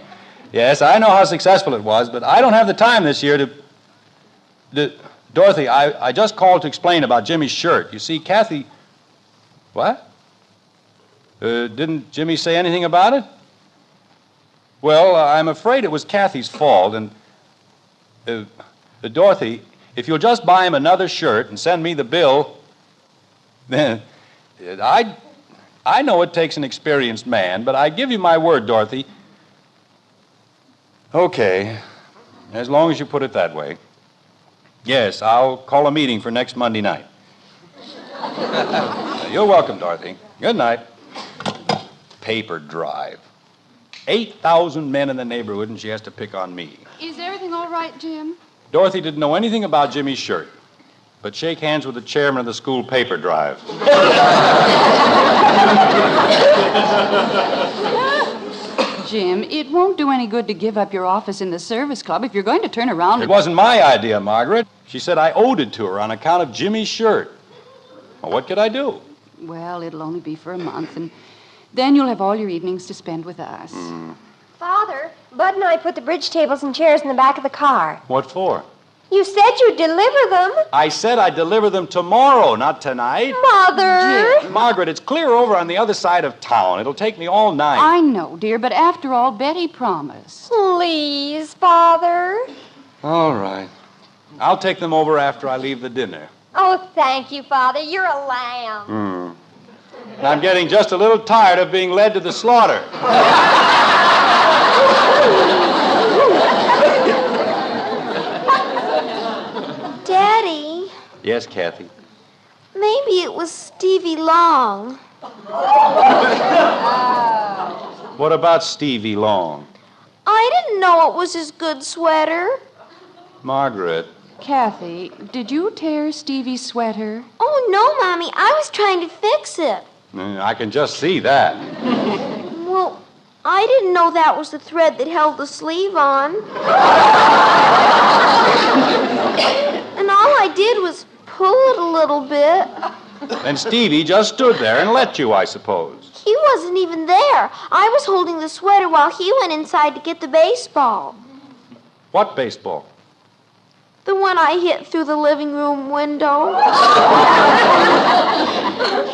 Yes, I know how successful it was, but I don't have the time this year to... Dorothy, I just called to explain about Jimmy's shirt. You see, Kathy... What? Didn't Jimmy say anything about it? Well, I'm afraid it was Kathy's fault, and... Dorothy, if you'll just buy him another shirt and send me the bill, then... I know it takes an experienced man, but I give you my word, Dorothy. Okay, as long as you put it that way. Yes, I'll call a meeting for next Monday night. You're welcome, Dorothy. Good night. Paper drive. 8,000 men in the neighborhood, and she has to pick on me. Is everything all right, Jim? Dorothy didn't know anything about Jimmy's shirt, but shake hands with the chairman of the school paper drive. Jim, it won't do any good to give up your office in the service club if you're going to turn around It wasn't my idea, Margaret. She said I owed it to her on account of Jimmy's shirt. Well, what could I do? Well, it'll only be for a month, and then you'll have all your evenings to spend with us. Father, Bud and I put the bridge tables and chairs in the back of the car. What for? You said you'd deliver them. I said I'd deliver them tomorrow, not tonight. Mother! Margaret, it's clear over on the other side of town. It'll take me all night. I know, dear, but after all, Betty promised. Please, Father. All right. I'll take them over after I leave the dinner. Oh, thank you, Father. You're a lamb. I'm getting just a little tired of being led to the slaughter. Daddy, Yes, Kathy. maybe it was Stevie Long. What about Stevie Long? I didn't know it was his good sweater. Margaret. Kathy, did you tear Stevie's sweater? Oh, no, Mommy. I was trying to fix it. I can just see that. Well, I didn't know that was the thread that held the sleeve on. And all I did was pull it a little bit. And Stevie just stood there and let you, I suppose. He wasn't even there. I was holding the sweater while he went inside to get the baseball. What baseball? The one I hit through the living room window.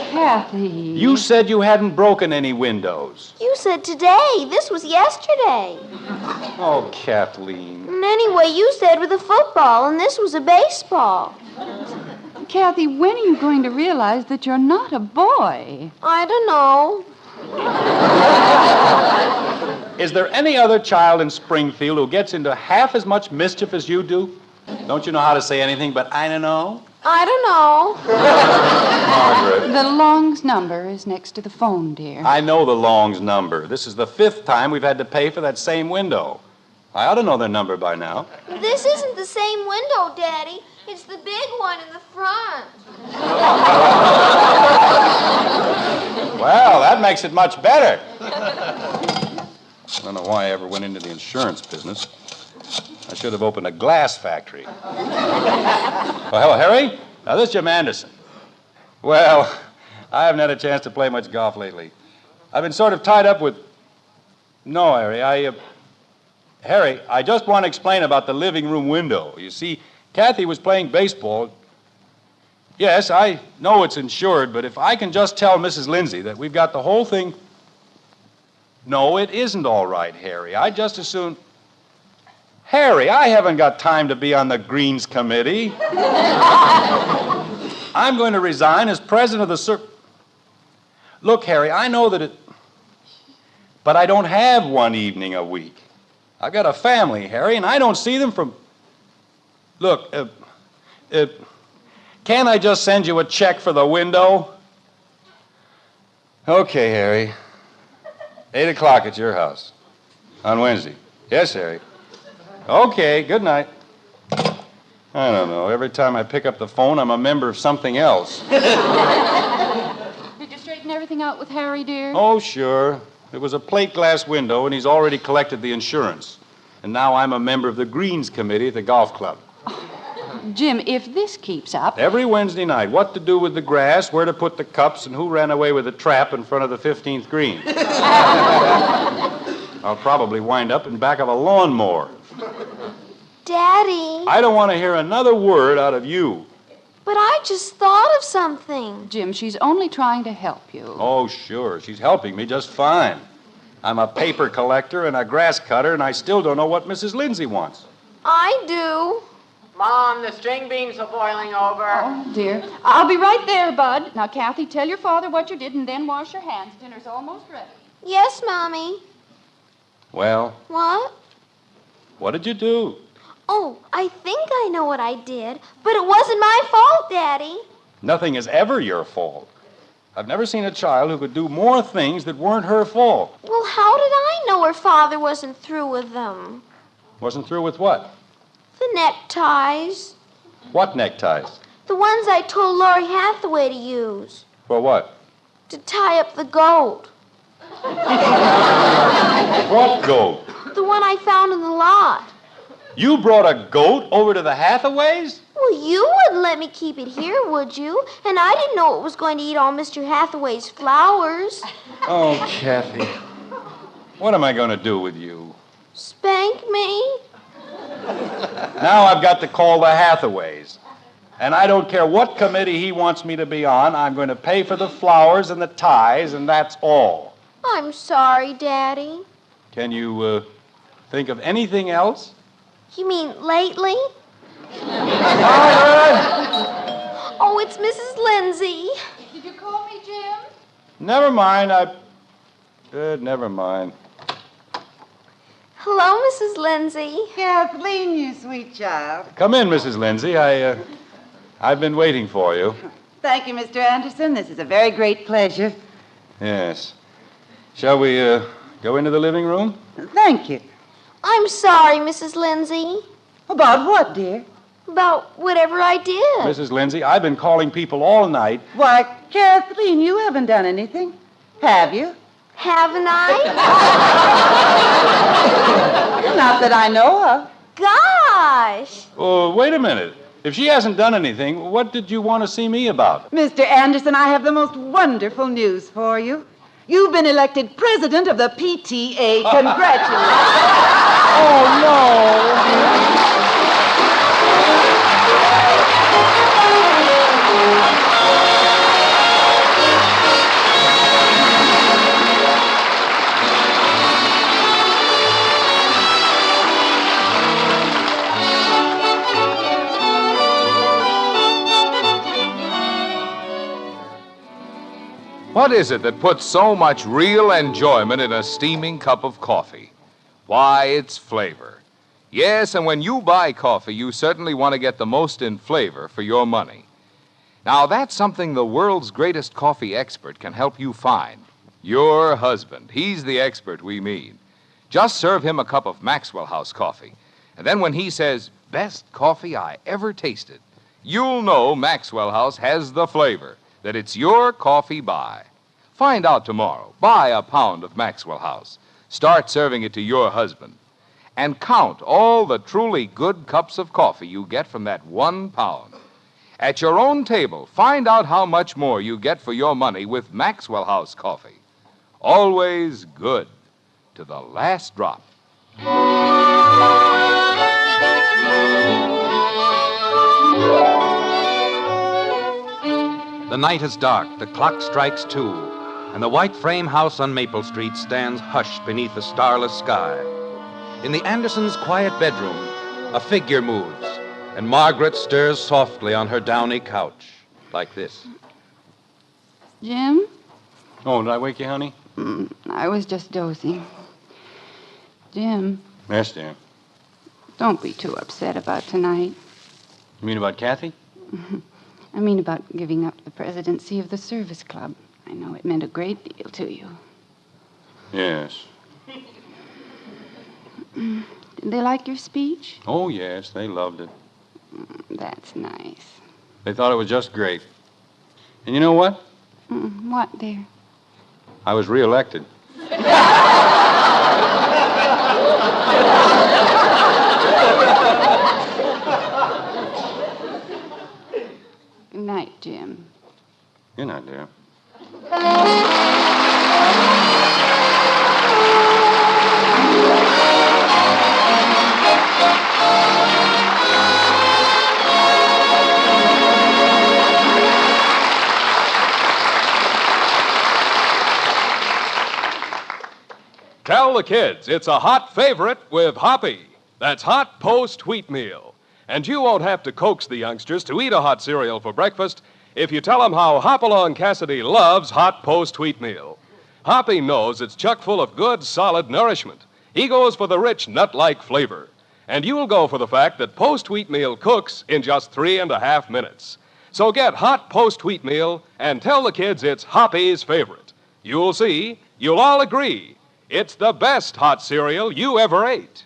Kathy. You said you hadn't broken any windows. You said today. This was yesterday. Oh, Kathleen. And anyway, you said with a football, and this was a baseball. Kathy, when are you going to realize that you're not a boy? I don't know. Is there any other child in Springfield who gets into half as much mischief as you do? Don't you know how to say anything but I don't know? I don't know. Margaret. The Long's number is next to the phone, dear. I know the Long's number. This is the 5th time we've had to pay for that same window. I ought to know their number by now. This isn't the same window, Daddy. It's the big one in the front. Well, that makes it much better. I don't know why I ever went into the insurance business. I should have opened a glass factory. Well, hello, Harry. This is Jim Anderson. Well, I haven't had a chance to play much golf lately. I've been sort of tied up with... No, Harry, Harry, I just want to explain about the living room window. You see, Kathy was playing baseball. Yes, I know it's insured, but if I can just tell Mrs. Lindsay that we've got the whole thing... No, it isn't all right, Harry. I'd just as soon... Harry, I haven't got time to be on the Greens Committee. I'm going to resign as president of the Look, Harry, I know that it... But I don't have one evening a week. I've got a family, Harry, and I don't see them from... Look, can't I just send you a check for the window? Okay, Harry. 8 o'clock at your house. On Wednesday. Yes, Harry. Okay, good night. I don't know. Every time I pick up the phone, I'm a member of something else. Did you straighten everything out with Harry, dear? Oh, sure. It was a plate glass window, and he's already collected the insurance. And now I'm a member of the Greens Committee at the golf club. Jim, if this keeps up... Every Wednesday night, what to do with the grass, where to put the cups, and who ran away with the trap in front of the 15th green. I'll probably wind up in back of a lawnmower. Daddy. I don't want to hear another word out of you. But I just thought of something. Jim, she's only trying to help you. Oh, sure. She's helping me just fine. I'm a paper collector and a grass cutter, and I still don't know what Mrs. Lindsay wants. I do. Mom, the string beans are boiling over. Oh, dear. I'll be right there, Bud. Now, Kathy, tell your father what you did and then wash your hands. Dinner's almost ready. Yes, Mommy. Well, What did you do? Oh, I think I know what I did, but it wasn't my fault, Daddy. Nothing is ever your fault. I've never seen a child who could do more things that weren't her fault. Well, how did I know her father wasn't through with them? Wasn't through with what? The neckties. What neckties? The ones I told Laurie Hathaway to use. For what? To tie up the goat. What goat? The one I found in the lot. You brought a goat over to the Hathaways? Well, you wouldn't let me keep it here, would you? And I didn't know it was going to eat all Mr. Hathaway's flowers. Oh, Kathy. What am I going to do with you? Spank me? Now I've got to call the Hathaways. And I don't care what committee he wants me to be on. I'm going to pay for the flowers and the ties, and that's all. I'm sorry, Daddy. Can you think of anything else? You mean lately? Oh, it's Mrs. Lindsay. Did you call me, Jim? Never mind. Never mind. Hello, Mrs. Lindsay. Kathleen, you sweet child. Come in, Mrs. Lindsay. I've been waiting for you. Thank you, Mr. Anderson. This is a very great pleasure. Yes. Shall we go into the living room? Thank you. I'm sorry, Mrs. Lindsay. About what, dear? About whatever I did. Mrs. Lindsay, I've been calling people all night. Why, Kathleen, you haven't done anything. Have you? Haven't I? Not that I know of. Gosh. Oh, wait a minute. If she hasn't done anything, what did you want to see me about? Mr. Anderson, I have the most wonderful news for you. You've been elected president of the PTA. Congratulations. Oh, no. What is it that puts so much real enjoyment in a steaming cup of coffee? Why, it's flavor. Yes, and when you buy coffee, you certainly want to get the most in flavor for your money. Now, that's something the world's greatest coffee expert can help you find. Your husband. He's the expert we mean. Just serve him a cup of Maxwell House coffee. And then when he says, best coffee I ever tasted, you'll know Maxwell House has the flavor, that it's your coffee buy. Find out tomorrow. Buy a pound of Maxwell House. Start serving it to your husband. And count all the truly good cups of coffee you get from that 1 pound. At your own table, find out how much more you get for your money with Maxwell House coffee. Always good to the last drop. The night is dark, the clock strikes 2, and the white frame house on Maple Street stands hushed beneath the starless sky. In the Andersons' quiet bedroom, a figure moves, and Margaret stirs softly on her downy couch, like this. Jim? Oh, did I wake you, honey? I I was just dozing. Jim, Yes, dear. don't be too upset about tonight. You mean about Kathy? I mean about giving up the presidency of the service club. I know it meant a great deal to you. Yes. Did they like your speech? Oh, yes, they loved it. That's nice. They thought it was just great. And you know what? What, dear? I was reelected. Good night, Jim. Good night, dear. Tell the kids it's a hot favorite with Hoppy. That's hot post wheat meal. And you won't have to coax the youngsters to eat a hot cereal for breakfast if you tell them how Hopalong Cassidy loves hot post wheat meal. Hoppy knows it's chock full of good, solid nourishment. He goes for the rich, nut-like flavor. And you'll go for the fact that post wheat meal cooks in just 3.5 minutes. So get hot post wheat meal and tell the kids it's Hoppy's favorite. You'll see, you'll all agree, it's the best hot cereal you ever ate.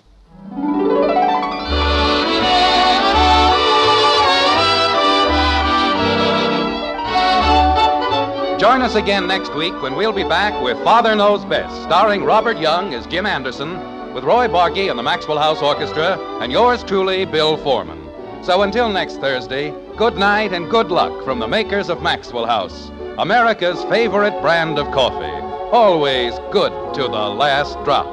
Join us again next week when we'll be back with Father Knows Best, starring Robert Young as Jim Anderson, with Roy Bargy and the Maxwell House Orchestra, and yours truly, Bill Foreman. So until next Thursday, good night and good luck from the makers of Maxwell House, America's favorite brand of coffee. Always good to the last drop.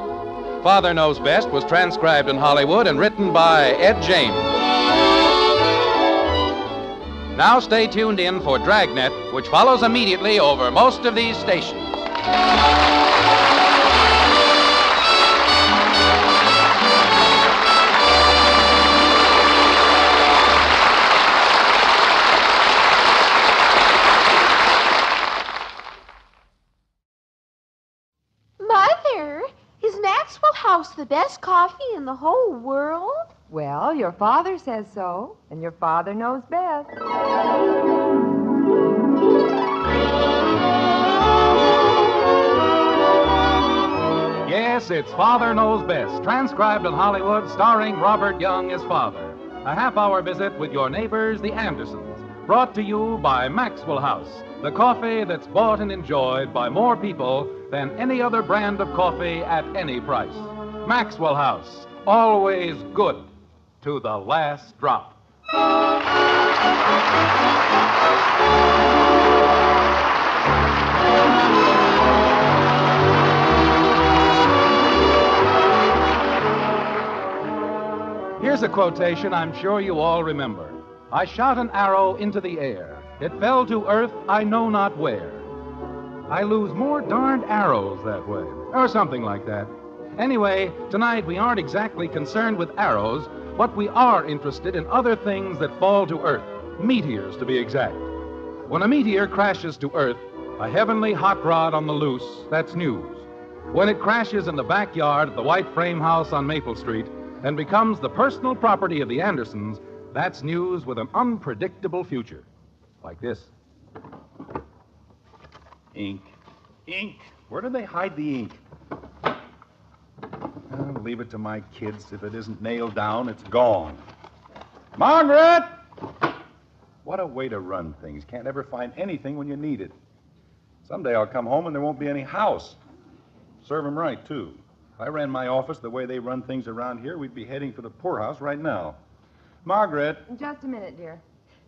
Father Knows Best was transcribed in Hollywood and written by Ed James. Now stay tuned in for Dragnet, which follows immediately over most of these stations. Mother, is Maxwell House the best coffee in the whole world? Well, your father says so, and your father knows best. Yes, it's Father Knows Best, transcribed in Hollywood, starring Robert Young as father. A half-hour visit with your neighbors, the Andersons, brought to you by Maxwell House, the coffee that's bought and enjoyed by more people than any other brand of coffee at any price. Maxwell House, always good to the last drop. Here's a quotation I'm sure you all remember. I shot an arrow into the air. It fell to earth I know not where. I lose more darned arrows that way, or something like that. Anyway, tonight we aren't exactly concerned with arrows, but we are interested in other things that fall to earth, meteors to be exact. When a meteor crashes to earth, a heavenly hot rod on the loose, that's news. When it crashes in the backyard of the white frame house on Maple Street and becomes the personal property of the Andersons, that's news with an unpredictable future. Like this. Ink. Ink. Where do they hide the ink? I'll leave it to my kids. If it isn't nailed down, it's gone. Margaret! What a way to run things. Can't ever find anything when you need it. Someday I'll come home and there won't be any house. Serve 'em right, too. If I ran my office the way they run things around here, we'd be heading for the poorhouse right now. Margaret. Just a minute, dear.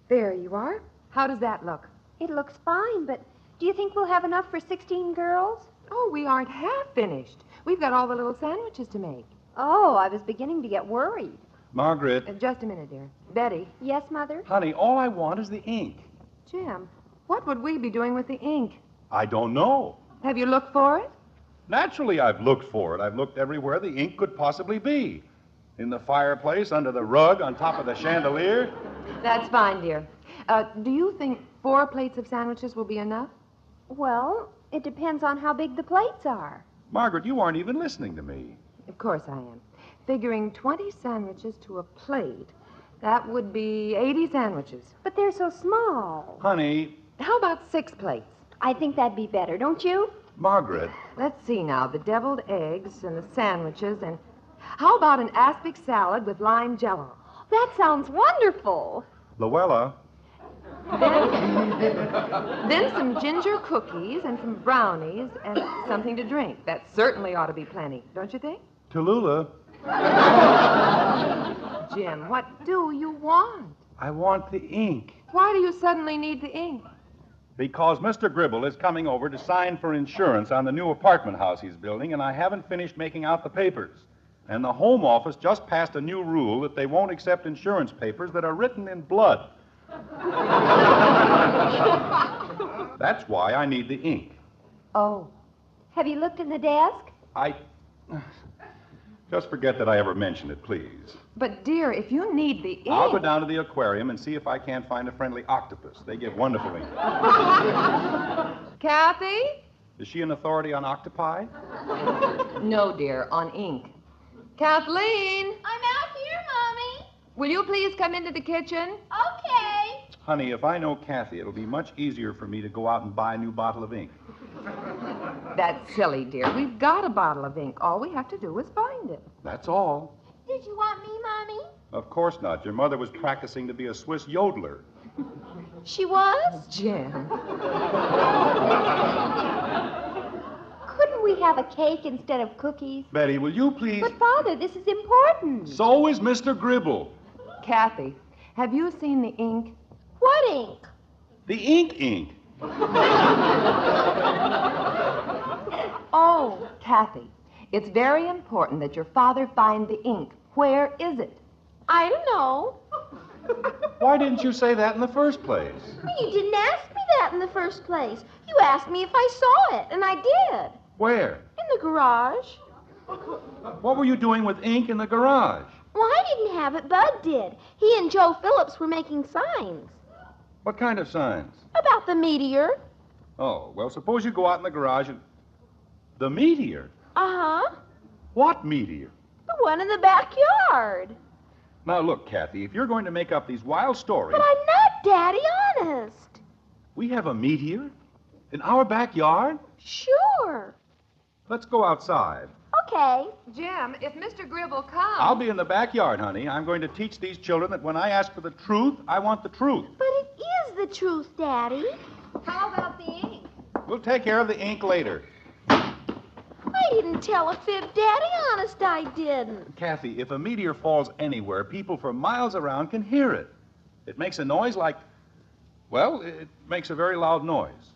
There you are. How does that look? It looks fine, but do you think we'll have enough for 16 girls? Oh, we aren't half finished. We've got all the little sandwiches to make. Oh, I was beginning to get worried. Margaret. Just a minute, dear. Betty. Yes, Mother? Honey, all I want is the ink. Jim, what would we be doing with the ink? I don't know. Have you looked for it? Naturally, I've looked for it. I've looked everywhere the ink could possibly be. In the fireplace, under the rug, on top of the chandelier. That's fine, dear. Do you think 4 plates of sandwiches will be enough? Well, it depends on how big the plates are. Margaret, you aren't even listening to me. Of course I am. Figuring 20 sandwiches to a plate, that would be 80 sandwiches. But they're so small. Honey. How about 6 plates? I think that'd be better, don't you? Margaret. Let's see now. The deviled eggs and the sandwiches and... How about an aspic salad with lime jello? That sounds wonderful. Luella. Then some ginger cookies and some brownies and something to drink. That certainly ought to be plenty, don't you think? Tallulah. Jim, what do you want? I want the ink. Why do you suddenly need the ink? Because Mr. Gribble is coming over to sign for insurance on the new apartment house he's building, and I haven't finished making out the papers. And the Home Office just passed a new rule that they won't accept insurance papers that are written in blood. That's why I need the ink. Oh. Have you looked in the desk? Just forget that I ever mentioned it, please. But, dear, if you need the ink... I'll go down to the aquarium and see if I can't find a friendly octopus. They give wonderful ink. Kathy? Is she an authority on octopi? No, dear, on ink. Kathleen? I'm out here, Mommy. Will you please come into the kitchen? Okay. Honey, if I know Kathy, it'll be much easier for me to go out and buy a new bottle of ink. That's silly, dear. We've got a bottle of ink. All we have to do is find it. That's all. Did you want me, Mommy? Of course not. Your mother was practicing to be a Swiss yodeler. She was? Jim. Couldn't we have a cake instead of cookies? Betty, will you please... But, Father, this is important. So is Mr. Gribble. Kathy, have you seen the ink? What ink? The ink. Oh, Kathy, it's very important that your father find the ink. Where is it? I don't know. Why didn't you say that in the first place? You didn't ask me that in the first place. You asked me if I saw it, and I did. Where? In the garage. What were you doing with ink in the garage? Well, I didn't have it. Bud did. He and Joe Phillips were making signs. What kind of signs? About the meteor. Oh, well, suppose you go out in the garage and... The meteor? Uh-huh. What meteor? The one in the backyard. Now, look, Kathy, if you're going to make up these wild stories... But I'm not, Daddy, honest. We have a meteor? In our backyard? Sure. Let's go outside. Okay. Jim, if Mr. Gribble comes... I'll be in the backyard, honey. I'm going to teach these children that when I ask for the truth, I want the truth. But it is the truth, Daddy. How about the ink? We'll take care of the ink later. I didn't tell a fib, Daddy. Honest, I didn't. Kathy, if a meteor falls anywhere, people for miles around can hear it. It makes a noise like... Well, it makes a very loud noise.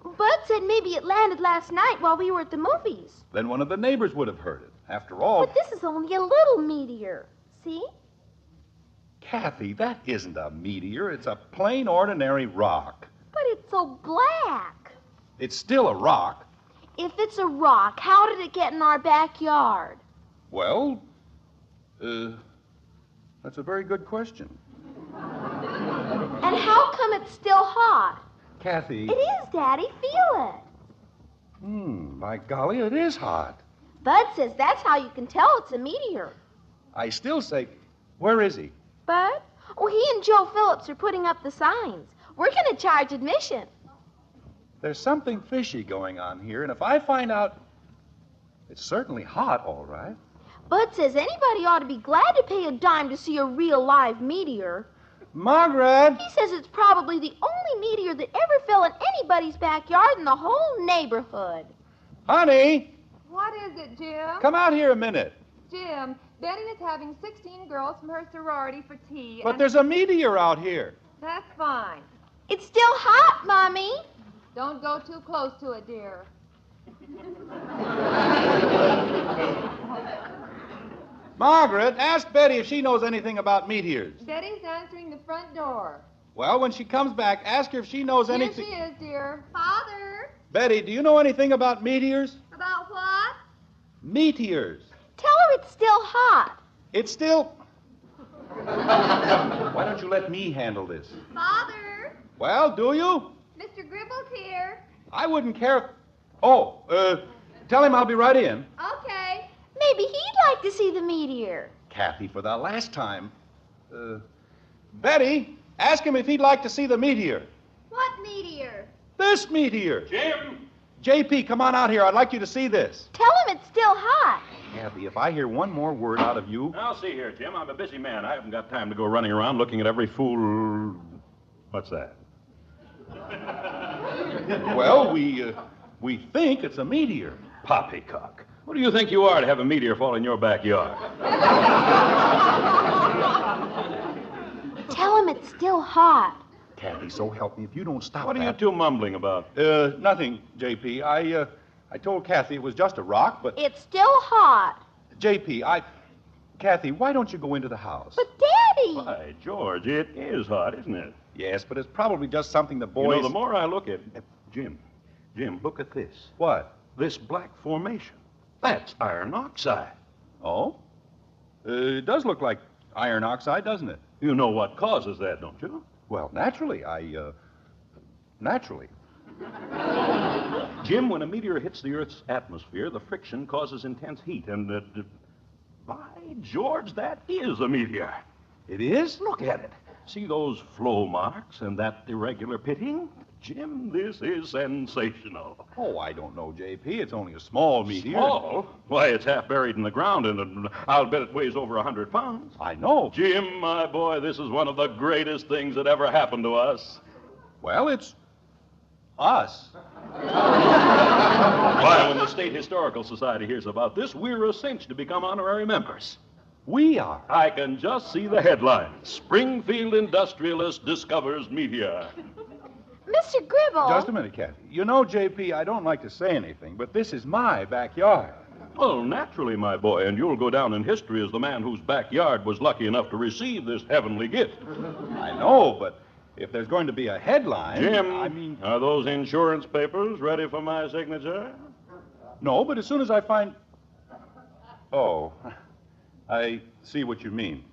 Bud said maybe it landed last night while we were at the movies. Then one of the neighbors would have heard it. After all... But this is only a little meteor. See? Kathy, that isn't a meteor. It's a plain, ordinary rock. But it's so black. It's still a rock. If it's a rock, how did it get in our backyard? Well, that's a very good question. And how come it's still hot? Kathy... It is, Daddy. Feel it. By golly, it is hot. Bud says that's how you can tell it's a meteor. I still say... Where is he? Bud? Oh, he and Joe Phillips are putting up the signs. We're going to charge admission. There's something fishy going on here, and if I find out... It's certainly hot, all right. Bud says anybody ought to be glad to pay a dime to see a real live meteor. Margaret! He says it's probably the only meteor that ever fell in anybody's backyard in the whole neighborhood. Honey! What is it, Jim? Come out here a minute. Jim, Betty is having 16 girls from her sorority for tea. But there's a meteor out here. That's fine. It's still hot, Mommy. Don't go too close to it, dear. Margaret, ask Betty if she knows anything about meteors. Betty's answering the front door. Well, when she comes back, ask her if she knows anything... Here she is, dear. Father? Betty, do you know anything about meteors? About what? Meteors. Tell her it's still hot. It's still... Why don't you let me handle this? Father? Well, do you? Mr. Gribble's here. I wouldn't care if... Oh, Tell him I'll be right in. Okay. Maybe he'd like to see the meteor. Kathy, for the last time. Betty, ask him if he'd like to see the meteor. What meteor? This meteor. Jim! JP, come on out here. I'd like you to see this. Tell him it's still hot. Kathy, if I hear one more word out of you. Now, see here, Jim. I'm a busy man. I haven't got time to go running around looking at every fool. What's that? Well, we think it's a meteor. Poppycock. What do you think you are to have a meteor fall in your backyard? Tell him it's still hot. Kathy, so help me if you don't stop What are that. you two mumbling about? Nothing, JP. I told Kathy it was just a rock, but... It's still hot. JP, Kathy, why don't you go into the house? But, Daddy! Why, George, it is hot, isn't it? Yes, but it's probably just something the boys... You know, the more I look at... Jim, look at this. What? This black formation. That's iron oxide. Oh? It does look like iron oxide, doesn't it? You know what causes that, don't you? Well, naturally. Naturally. Jim, when a meteor hits the Earth's atmosphere, the friction causes intense heat, and, by George, that is a meteor. It is? Look at it. See those flow marks and that irregular pitting? Jim, this is sensational. Oh, I don't know, JP. It's only a small meteor. Small? Why, it's half buried in the ground, and I'll bet it weighs over 100 pounds. I know. Jim, my boy, this is one of the greatest things that ever happened to us. Well, it's us. Why, when the State Historical Society hears about this, we're a cinch to become honorary members. We are. I can just see the headline. Springfield industrialist discovers meteor. Mr. Gribble. Just a minute, Kathy. You know, JP, I don't like to say anything, but this is my backyard. Well, naturally, my boy, and you'll go down in history as the man whose backyard was lucky enough to receive this heavenly gift. I know, but if there's going to be a headline... Jim, are those insurance papers ready for my signature? No, but as soon as I find... Oh, I see what you mean.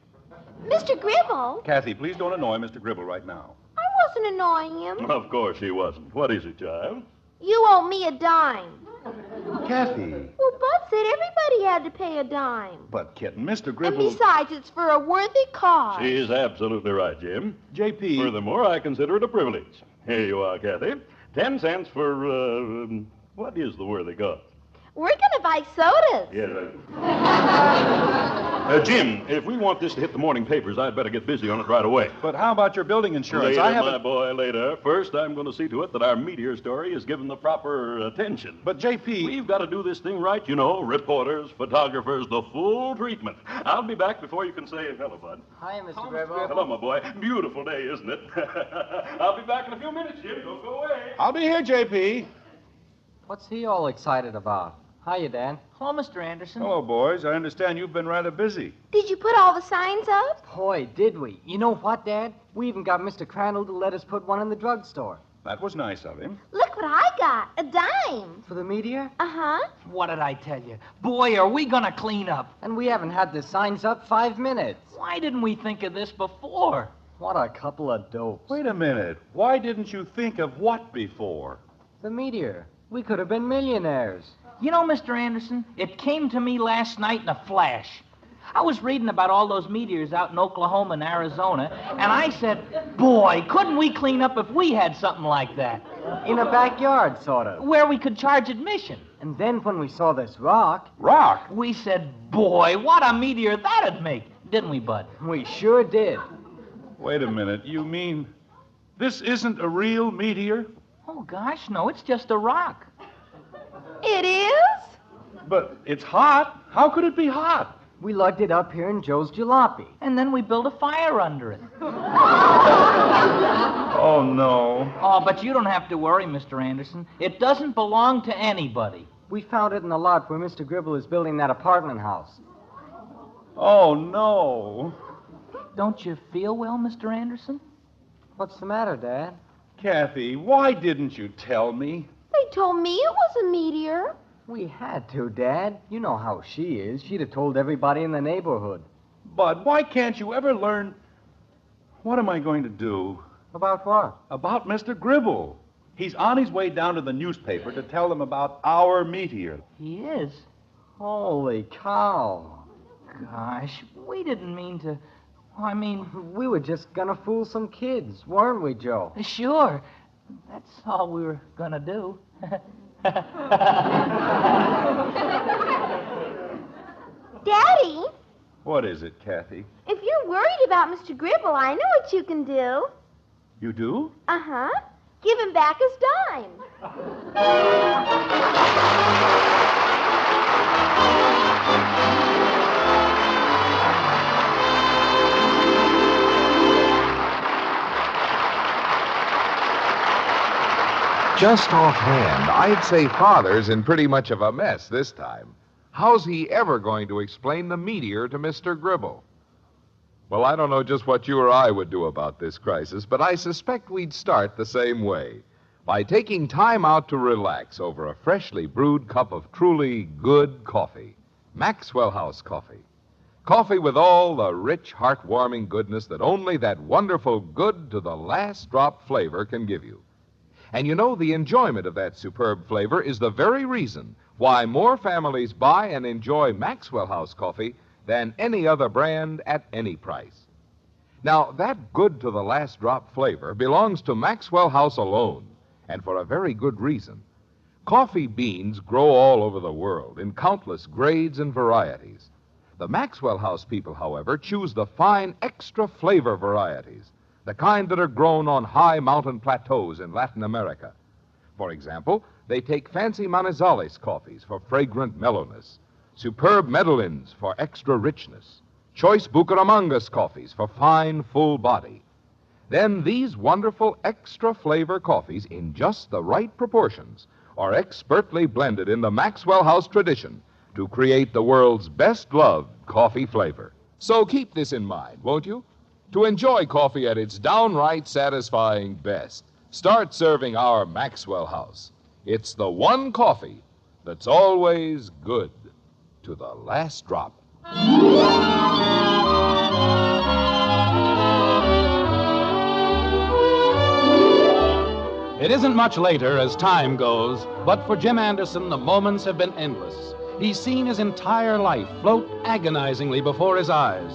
Mr. Gribble. Kathy, please don't annoy Mr. Gribble right now. I wasn't annoying him. Of course he wasn't. What is it, child? You owe me a dime. Kathy. Well, Bud said everybody had to pay a dime. But, kitten, Mr. Gribble... And besides, it's for a worthy cause. She's absolutely right, Jim. JP... Furthermore, I consider it a privilege. Here you are, Kathy. 10 cents for, what is the worthy cause? We're going to buy sodas. Yeah, Jim, if we want this to hit the morning papers, I'd better get busy on it right away. But how about your building insurance? Later, my boy, later. First, I'm going to see to it that our meteor story is given the proper attention. But, JP... We've got to do this thing right, you know. Reporters, photographers, the full treatment. I'll be back before you can say hello, Bud. Hi, Mr. Gribble. Hello, my boy. Beautiful day, isn't it? I'll be back in a few minutes, Jim. Don't go away. I'll be here, JP. What's he all excited about? Hiya, Dan. Hello, Mr. Anderson. Hello, boys. I understand you've been rather busy. Did you put all the signs up? Boy, did we. You know what, Dad? We even got Mr. Crandall to let us put one in the drugstore. That was nice of him. Look what I got. A dime. For the meteor? Uh-huh. What did I tell you? Boy, are we going to clean up. And we haven't had the signs up 5 minutes. Why didn't we think of this before? What a couple of dopes. Wait a minute. Why didn't you think of what before? The meteor. We could have been millionaires. You know, Mr. Anderson, it came to me last night in a flash. I was reading about all those meteors out in Oklahoma and Arizona, and I said, boy, couldn't we clean up if we had something like that? In a backyard, sort of. Where we could charge admission. And then when we saw this rock... Rock? We said, boy, what a meteor that'd make. Didn't we, Bud? We sure did. Wait a minute. You mean this isn't a real meteor? Oh, gosh, no, it's just a rock. It is? But it's hot. How could it be hot? We lugged it up here in Joe's Jalopy. And then we built a fire under it. Oh, no. Oh, but you don't have to worry, Mr. Anderson. It doesn't belong to anybody. We found it in the lot where Mr. Gribble is building that apartment house. Oh, no. Don't you feel well, Mr. Anderson? What's the matter, Dad? Kathy, why didn't you tell me? They told me it was a meteor. We had to, Dad. You know how she is. She'd have told everybody in the neighborhood. Bud, why can't you ever learn... What am I going to do? About what? About Mr. Gribble. He's on his way down to the newspaper to tell them about our Meteor. He is? Holy cow. Gosh, we didn't mean to. I mean, We were just gonna fool some kids, weren't we, Joe? sure. That's all we were gonna do. Daddy, What is it, Kathy? if you're worried about Mr. Gribble, I know what you can do. You do? Uh-huh. Give him back his dime. Just offhand, I'd say Father's in pretty much of a mess this time. How's he ever going to explain the Meteor to Mr. Gribble? Well, I don't know just what you or I would do about this crisis, but I suspect we'd start the same way, by taking time out to relax over a freshly brewed cup of truly good coffee. Maxwell House coffee. Coffee with all the rich, heartwarming goodness that only that wonderful good to the last drop flavor can give you. And you know, the enjoyment of that superb flavor is the very reason why more families buy and enjoy Maxwell House coffee than any other brand at any price. Now, that good to the last drop flavor belongs to Maxwell House alone, and for a very good reason. Coffee beans grow all over the world in countless grades and varieties. The Maxwell House people, however, choose the fine extra flavor varieties, the kind that are grown on high mountain plateaus in Latin America. For example, they take fancy Manizales coffees for fragrant mellowness, superb Medellins for extra richness, choice Bucaramangas coffees for fine, full body. Then these wonderful extra flavor coffees, in just the right proportions, are expertly blended in the Maxwell House tradition to create the world's best-loved coffee flavor. So keep this in mind, won't you? To enjoy coffee at its downright satisfying best, start serving our Maxwell House. It's the one coffee that's always good to the last drop. It isn't much later as time goes, but for Jim Anderson, the moments have been endless. He's seen his entire life float agonizingly before his eyes.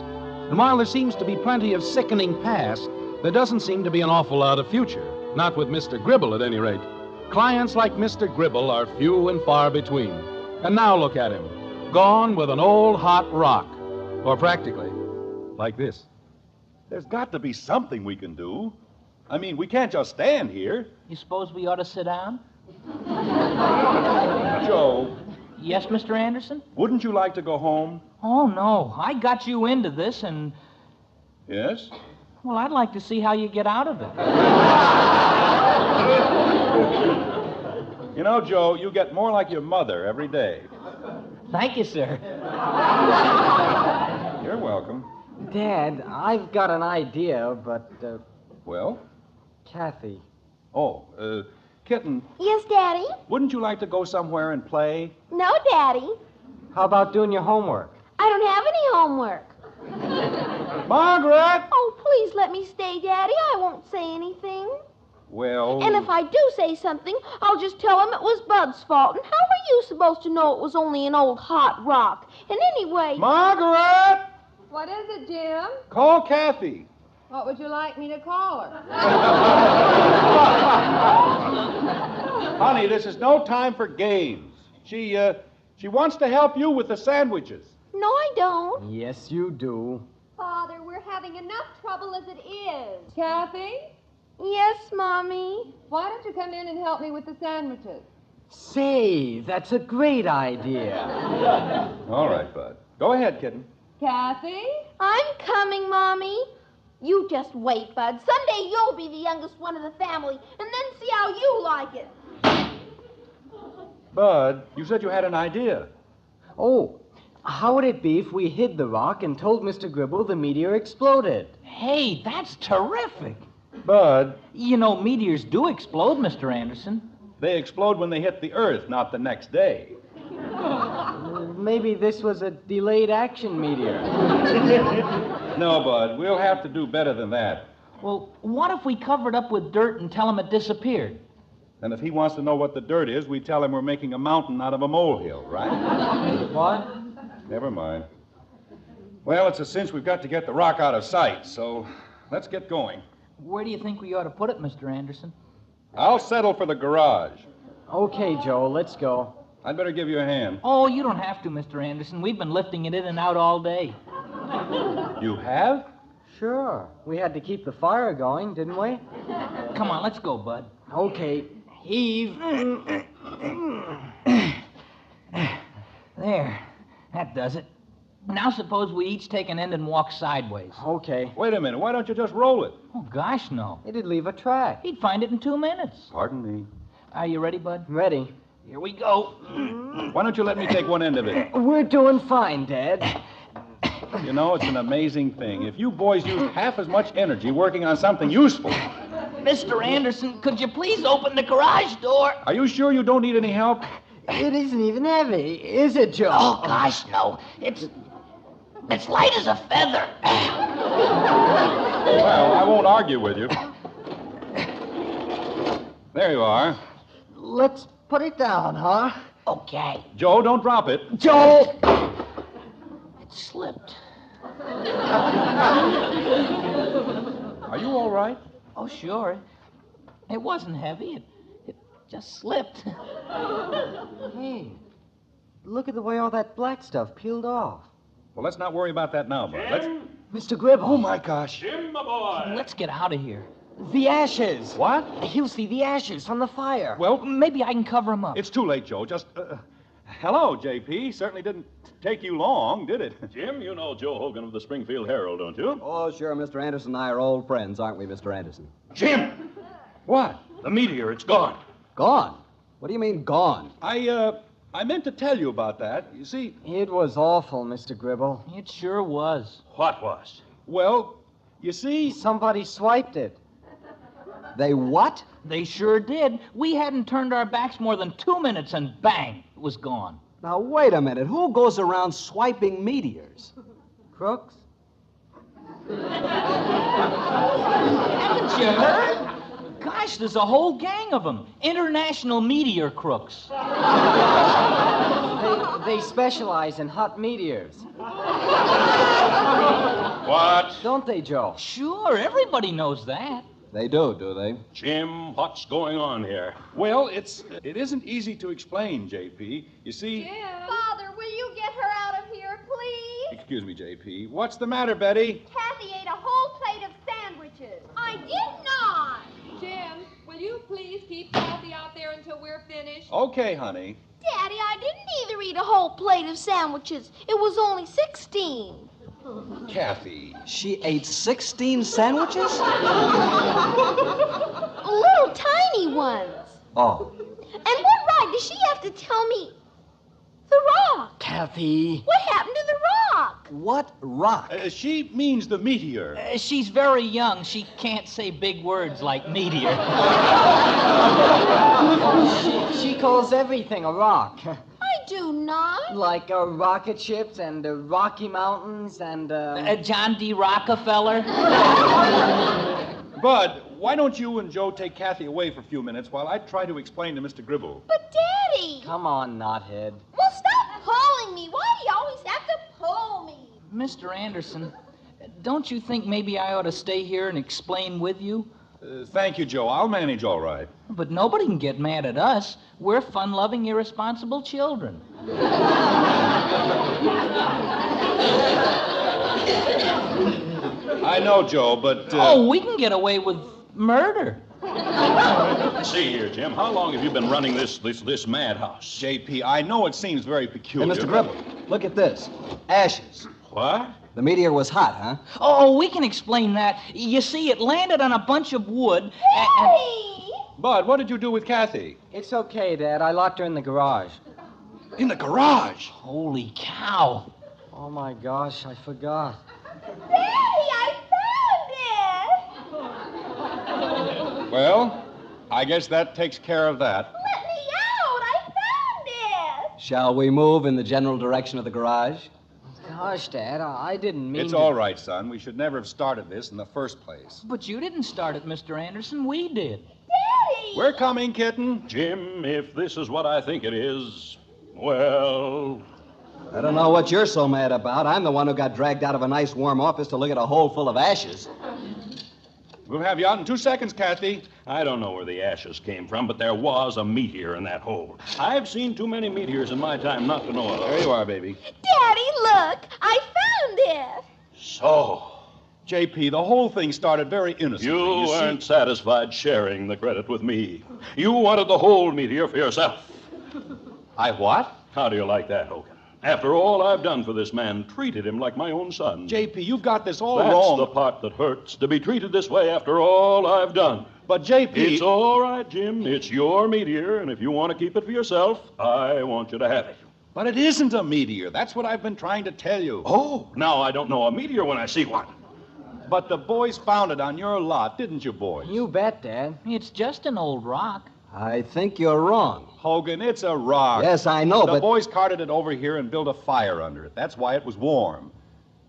And while there seems to be plenty of sickening past, there doesn't seem to be an awful lot of future. Not with Mr. Gribble, at any rate. Clients like Mr. Gribble are few and far between. And now look at him, gone with an old hot rock. Or practically, like this. There's got to be something we can do. I mean, we can't just stand here. You suppose we ought to sit down? Joe. Yes, Mr. Anderson? Wouldn't you like to go home? Oh, no. I got you into this, and... Yes? Well, I'd like to see how you get out of it. You know, Joe, you get more like your mother every day. Thank you, sir. You're welcome. Dad, I've got an idea, but, Well? Kathy. Oh, Kitten, Yes, Daddy? wouldn't you like to go somewhere and play? No, Daddy. How about doing your homework? I don't have any homework. Margaret! Oh, please let me stay, Daddy. I won't say anything. Well... And if I do say something, I'll just tell him it was Bud's fault. And how were you supposed to know it was only an old hot rock? And anyway... Margaret! What is it, Jim? Call Kathy. What would you like me to call her? Honey, this is no time for games. She wants to help you with the sandwiches. No, I don't. Yes, you do. Father, we're having enough trouble as it is. Kathy? Yes, Mommy. Why don't you come in and help me with the sandwiches? Say, that's a great idea. All right, Bud. Go ahead, kitten. Kathy? I'm coming, Mommy. You just wait, Bud. Someday you'll be the youngest one of the family, and then see how you like it. Bud, you said you had an idea. Oh, how would it be if we hid the rock and told Mr. Gribble the meteor exploded? Hey, that's terrific. Bud. You know, meteors do explode, Mr. Anderson. They explode when they hit the Earth, not the next day. Maybe this was a delayed action meteor. No, Bud, we'll have to do better than that. Well, what if we cover it up with dirt and tell him it disappeared? And if he wants to know what the dirt is, we tell him we're making a mountain out of a molehill, right? What? Never mind. Well, it's a cinch we've got to get the rock out of sight, so let's get going. Where do you think we ought to put it, Mr. Anderson? I'll settle for the garage. Okay, Joe, let's go. I'd better give you a hand. Oh, you don't have to, Mr. Anderson. We've been lifting it in and out all day. You have? Sure. We had to keep the fire going, didn't we? Come on, let's go, Bud. Okay. Heave. There. That does it. Now suppose we each take an end and walk sideways. Okay. Wait a minute. Why don't you just roll it? Oh, gosh, no. It'd leave a track. He'd find it in 2 minutes. Pardon me. Are you ready, Bud? Ready. Here we go. Why don't you let me take one end of it? We're doing fine, Dad. You know, it's an amazing thing. If you boys used half as much energy working on something useful. Mr. Anderson, could you please open the garage door? Are you sure you don't need any help? It isn't even heavy, is it, Joe? Oh, gosh, no. It's light as a feather. Well, I won't argue with you. There you are. Let's put it down, huh? Okay. Joe, don't drop it. Joe! It slipped. Are you all right? Oh, sure. It wasn't heavy. It just slipped. Hey, look at the way all that black stuff peeled off. Well, let's not worry about that now, Bud. Let's... Mr. Gribble. Oh, my gosh. Jim, my boy. Let's get out of here. The ashes. What? He'll see the ashes from the fire. Well, maybe I can cover him up. It's too late, Joe. Just, hello, J.P. Certainly didn't take you long, did it? Jim, you know Joe Hogan of the Springfield Herald, don't you? Oh, sure. Mr. Anderson and I are old friends, aren't we, Mr. Anderson? Jim! What? The Meteor, it's gone. Gone? What do you mean, gone? I meant to tell you about that. You see... It was awful, Mr. Gribble. It sure was. What was? Well, you see... Somebody swiped it. They what? They sure did. We hadn't turned our backs more than 2 minutes, and bang, it was gone. Now, wait a minute. Who goes around swiping meteors? Crooks? Haven't you heard? Gosh, there's a whole gang of them. International meteor crooks. They specialize in hot meteors. What? Don't they, Joe? Sure, everybody knows that. They do they? Jim, what's going on here? Well, it isn't easy to explain, J.P. You see... Jim. Father, will you get her out of here, please? Excuse me, J.P. What's the matter, Betty? Kathy ate a whole plate of sandwiches. I did not. Jim, will you please keep Kathy out there until we're finished? Okay, honey. Daddy, I didn't either eat a whole plate of sandwiches. It was only 16. Kathy. She ate 16 sandwiches? Little tiny ones. Oh. And what right does she have to tell me the rock? Kathy. What happened to the rock? What rock? She means the meteor. She's very young. She can't say big words like meteor. She calls everything a rock. I do not. Like rocket ships and Rocky Mountains and... John D. Rockefeller. Bud, why don't you and Joe take Kathy away for a few minutes while I try to explain to Mr. Gribble? But, Daddy. Come on, knothead. Well, stop pulling me. Why do you always have to pull me? Mr. Anderson, don't you think maybe I ought to stay here and explain with you? Thank you, Joe. I'll manage all right. But nobody can get mad at us. We're fun-loving, irresponsible children. I know, Joe, but... Oh, we can get away with murder. See here, Jim. How long have you been running this madhouse? J.P., I know it seems very peculiar. Hey, Mr. Gribble, look at this. Ashes. What? The meteor was hot, huh? Oh, we can explain that. You see, it landed on a bunch of wood. Bud, what did you do with Kathy? It's okay, Dad. I locked her in the garage. In the garage? Holy cow. Oh, my gosh, I forgot. Daddy, I found it! Well, I guess that takes care of that. Let me out! I found it! Shall we move in the general direction of the garage? Gosh, Dad, I didn't mean It's to... all right, son. We should never have started this in the first place. But you didn't start it, Mr. Anderson. We did. Daddy! We're coming, kitten. Jim, if this is what I think it is, well... I don't know what you're so mad about. I'm the one who got dragged out of a nice warm office to look at a hole full of ashes. We'll have you out in 2 seconds, Kathy. I don't know where the ashes came from, but there was a meteor in that hole. I've seen too many meteors in my time not to know it. There you are, baby. Daddy, look! I found it! So, JP, the whole thing started very innocently. you see- weren't satisfied sharing the credit with me. You wanted the whole meteor for yourself. I what? How do you like that, Hogan? After all I've done for this man, treated him like my own son. JP, you've got this all That's wrong. the part that hurts, to be treated this way after all I've done. But, JP... It's all right, Jim. It's your meteor, and if you want to keep it for yourself, I want you to have it. But it isn't a meteor. That's what I've been trying to tell you. Oh, now I don't know a meteor when I see one. But the boys found it on your lot, didn't you, boys? You bet, Dad. It's just an old rock. I think you're wrong. Hogan, it's a rock. Yes, I know, The but... boys carted it over here and built a fire under it. That's why it was warm.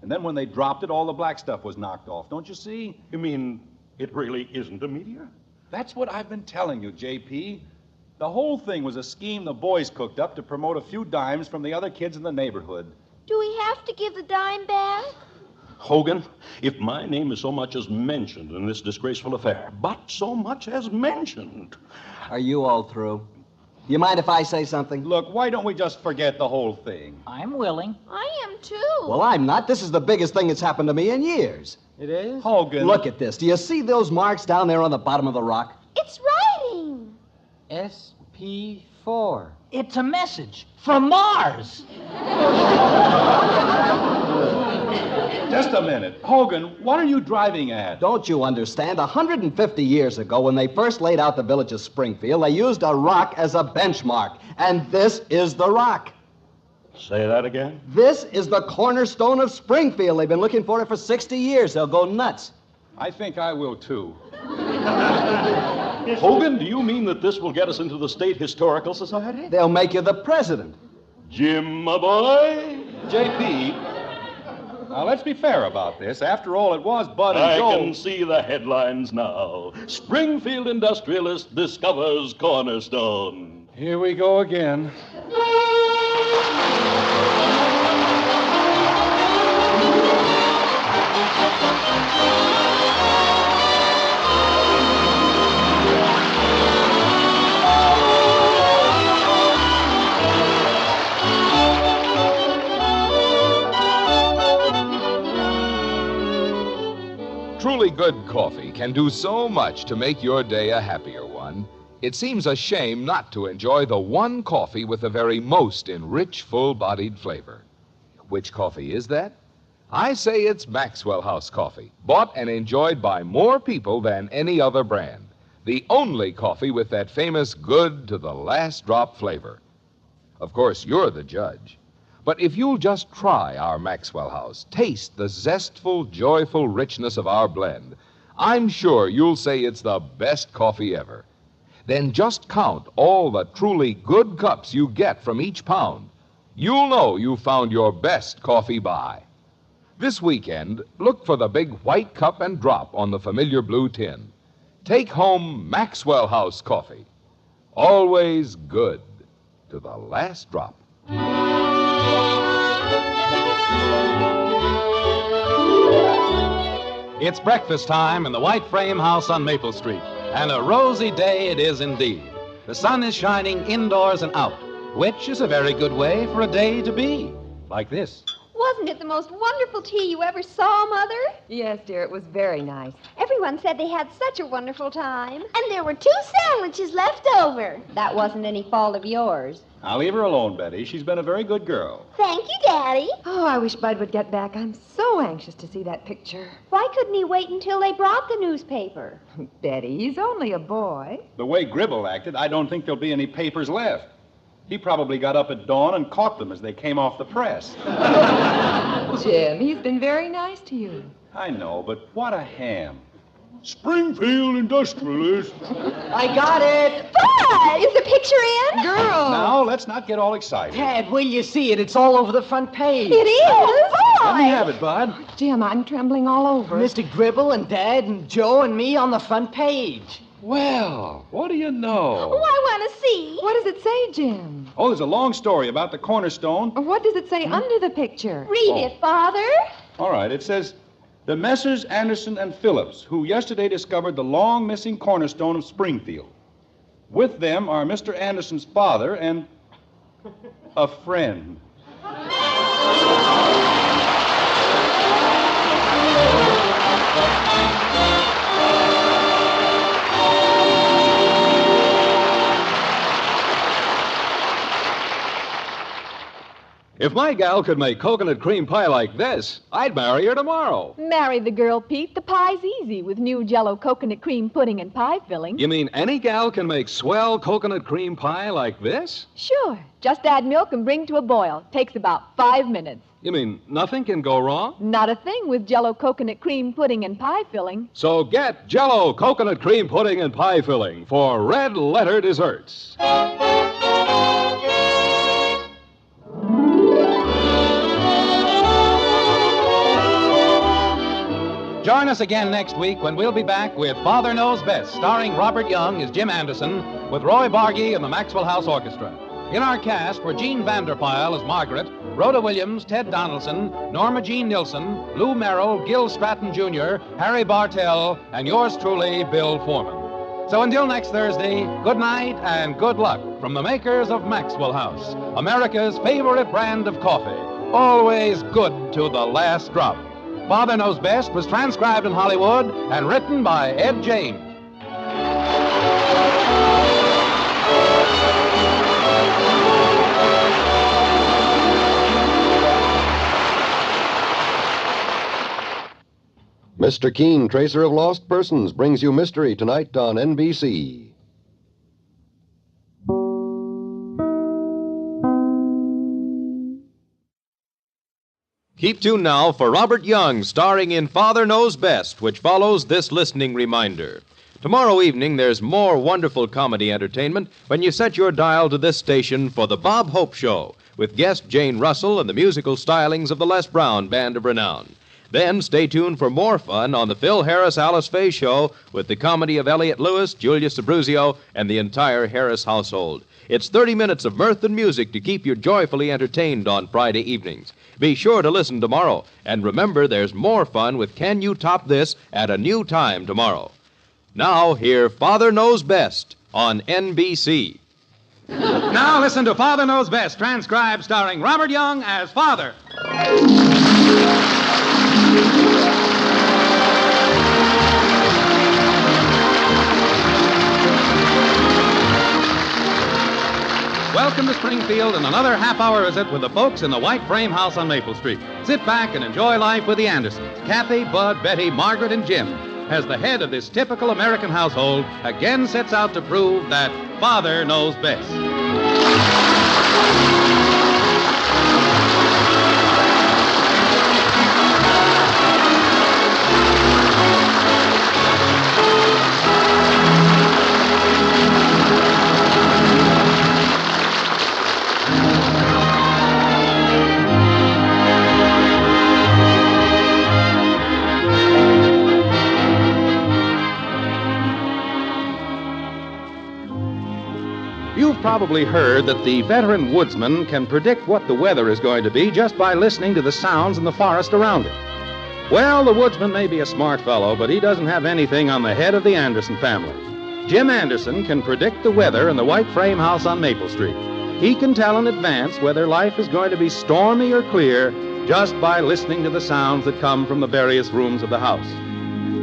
And then when they dropped it, all the black stuff was knocked off. Don't you see? You mean it really isn't a meteor? That's what I've been telling you, JP. The whole thing was a scheme the boys cooked up to promote a few dimes from the other kids in the neighborhood. Do we have to give the dime back? Hogan, if my name is so much as mentioned in this disgraceful affair, but so much as mentioned... Are you all through? You mind if I say something? Look, why don't we just forget the whole thing? I'm willing. I am too. Well, I'm not. This is the biggest thing that's happened to me in years. It is? Hogan. Look at this. Do you see those marks down there on the bottom of the rock? It's writing. SP4. It's a message from Mars. Just a minute. Hogan, what are you driving at? Don't you understand? 150 years ago, when they first laid out the village of Springfield, they used a rock as a benchmark. And this is the rock. Say that again? This is the cornerstone of Springfield. They've been looking for it for 60 years. They'll go nuts. I think I will, too. Hogan, do you mean that this will get us into the State Historical Society? They'll make you the president. Jim, my boy. JP, now let's be fair about this. After all, it was Bud and I Joe. can see the headlines now. Springfield industrialist discovers cornerstone. Here we go again. Truly good coffee can do so much to make your day a happier one. It seems a shame not to enjoy the one coffee with the very most in rich, full-bodied flavor. Which coffee is that? I say it's Maxwell House coffee, bought and enjoyed by more people than any other brand. The only coffee with that famous good to the last drop flavor. Of course, you're the judge. But if you'll just try our Maxwell House, taste the zestful, joyful richness of our blend, I'm sure you'll say it's the best coffee ever. Then just count all the truly good cups you get from each pound. You'll know you found your best coffee buy. This weekend, look for the big white cup and drop on the familiar blue tin. Take home Maxwell House coffee. Always good to the last drop. It's breakfast time in the White Frame House on Maple Street, and a rosy day it is indeed. The sun is shining indoors and out, which is a very good way for a day to be, like this. Wasn't it the most wonderful tea you ever saw, Mother? Yes, dear, it was very nice. Everyone said they had such a wonderful time. And there were 2 sandwiches left over. That wasn't any fault of yours. Now leave her alone, Betty. She's been a very good girl. Thank you, Daddy. Oh, I wish Bud would get back. I'm so anxious to see that picture. Why couldn't he wait until they brought the newspaper? Betty, he's only a boy. The way Gribble acted, I don't think there'll be any papers left. He probably got up at dawn and caught them as they came off the press. Jim, he's been very nice to you. I know, but what a ham. Springfield industrialist. I got it. Bud! Is the picture in? Girl. Now, let's not get all excited. Dad, will you see it? It's all over the front page. It is? Oh, Let me have it, Bud. Jim, I'm trembling all over. Mr. Gribble and Dad and Joe and me on the front page. Well, what do you know? Oh, I want to see. What does it say, Jim? Oh, there's a long story about the cornerstone. What does it say under the picture? Read it, Father. All right, it says, the Messrs. Anderson and Phillips, who yesterday discovered the long-missing cornerstone of Springfield. With them are Mr. Anderson's father and a friend. If my gal could make coconut cream pie like this, I'd marry her tomorrow. Marry the girl, Pete. The pie's easy with new Jell-O coconut cream pudding and pie filling. You mean any gal can make swell coconut cream pie like this? Sure. Just add milk and bring to a boil. Takes about 5 minutes. You mean nothing can go wrong? Not a thing with Jell-O coconut cream pudding and pie filling. So get Jell-O coconut cream pudding and pie filling for red letter desserts. Join us again next week when we'll be back with Father Knows Best, starring Robert Young as Jim Anderson, with Roy Bargy and the Maxwell House Orchestra. In our cast were Jean Vanderpyle as Margaret, Rhoda Williams, Ted Donaldson, Norma Jean Nilsson, Lou Merrill, Gil Stratton Jr., Harry Bartell, and yours truly, Bill Foreman. So until next Thursday, good night and good luck from the makers of Maxwell House, America's favorite brand of coffee. Always good to the last drop. Father Knows Best was transcribed in Hollywood and written by Ed James. Mr. Keen, Tracer of Lost Persons, brings you Mystery tonight on NBC. Keep tuned now for Robert Young, starring in Father Knows Best, which follows this listening reminder. Tomorrow evening, there's more wonderful comedy entertainment when you set your dial to this station for The Bob Hope Show, with guest Jane Russell and the musical stylings of the Les Brown Band of Renown. Then stay tuned for more fun on the Phil Harris-Alice Faye Show with the comedy of Elliot Lewis, Julia Sabruzio, and the entire Harris household. It's 30 minutes of mirth and music to keep you joyfully entertained on Friday evenings. Be sure to listen tomorrow. And remember, there's more fun with Can You Top This at a new time tomorrow. Now, hear Father Knows Best on NBC. Now listen to Father Knows Best, transcribed starring Robert Young as Father. Welcome to Springfield and another half-hour visit with the folks in the White Frame House on Maple Street. Sit back and enjoy life with the Andersons, Kathy, Bud, Betty, Margaret, and Jim, as the head of this typical American household again sets out to prove that Father knows best. You've probably heard that the veteran woodsman can predict what the weather is going to be just by listening to the sounds in the forest around him. Well, the woodsman may be a smart fellow, but he doesn't have anything on the head of the Anderson family. Jim Anderson can predict the weather in the White Frame House on Maple Street. He can tell in advance whether life is going to be stormy or clear just by listening to the sounds that come from the various rooms of the house.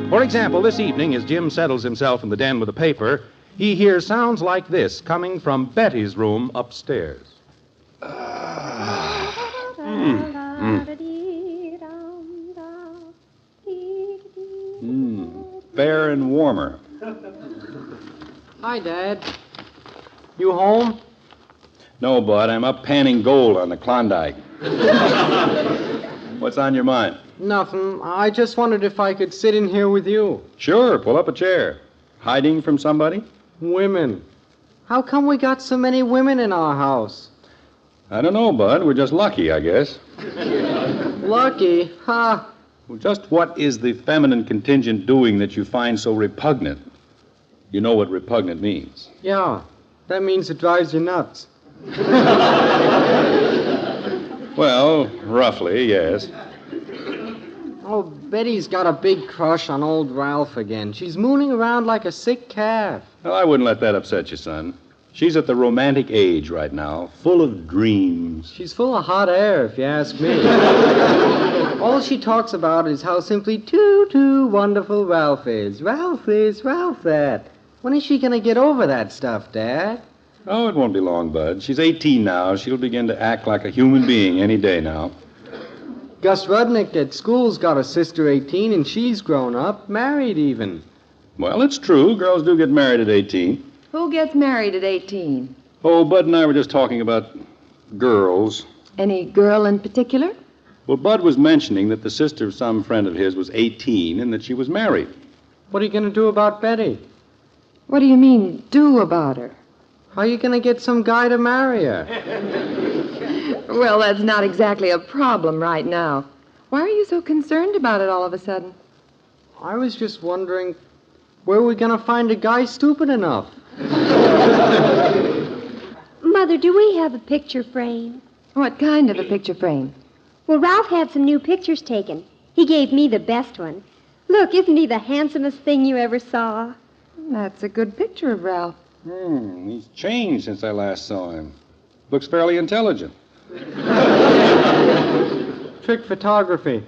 For example, this evening, as Jim settles himself in the den with a paper, he hears sounds like this coming from Betty's room upstairs. Fair and warmer. Hi, Dad. You home? No, Bud, I'm up panning gold on the Klondike. What's on your mind? Nothing. I just wondered if I could sit in here with you. Sure, pull up a chair. Hiding from somebody? Women. How come we got so many women in our house? I don't know, Bud. We're just lucky, I guess. Lucky? Ha! Well, just what is the feminine contingent doing that you find so repugnant? You know what repugnant means. Yeah, that means it drives you nuts. Well, roughly, yes. Oh, Betty's got a big crush on old Ralph again. She's mooning around like a sick calf. Well, I wouldn't let that upset you, son. She's at the romantic age right now, full of dreams. She's full of hot air, if you ask me. All she talks about is how simply too wonderful Ralph is. Ralph this, Ralph that. When is she going to get over that stuff, Dad? Oh, it won't be long, Bud. She's 18 now. She'll begin to act like a human being any day now. Gus Rudnick at school's got a sister 18, and she's grown up, married even. Well, it's true. Girls do get married at 18. Who gets married at 18? Oh, Bud and I were just talking about girls. Any girl in particular? Well, Bud was mentioning that the sister of some friend of his was 18 and that she was married. What are you going to do about Betty? What do you mean, do about her? How are you going to get some guy to marry her? Well, that's not exactly a problem right now. Why are you so concerned about it all of a sudden? I was just wondering, where are we going to find a guy stupid enough? Mother, do we have a picture frame? What kind of a picture frame? Well, Ralph had some new pictures taken. He gave me the best one. Look, isn't he the handsomest thing you ever saw? That's a good picture of Ralph. He's changed since I last saw him. Looks fairly intelligent. Trick photography.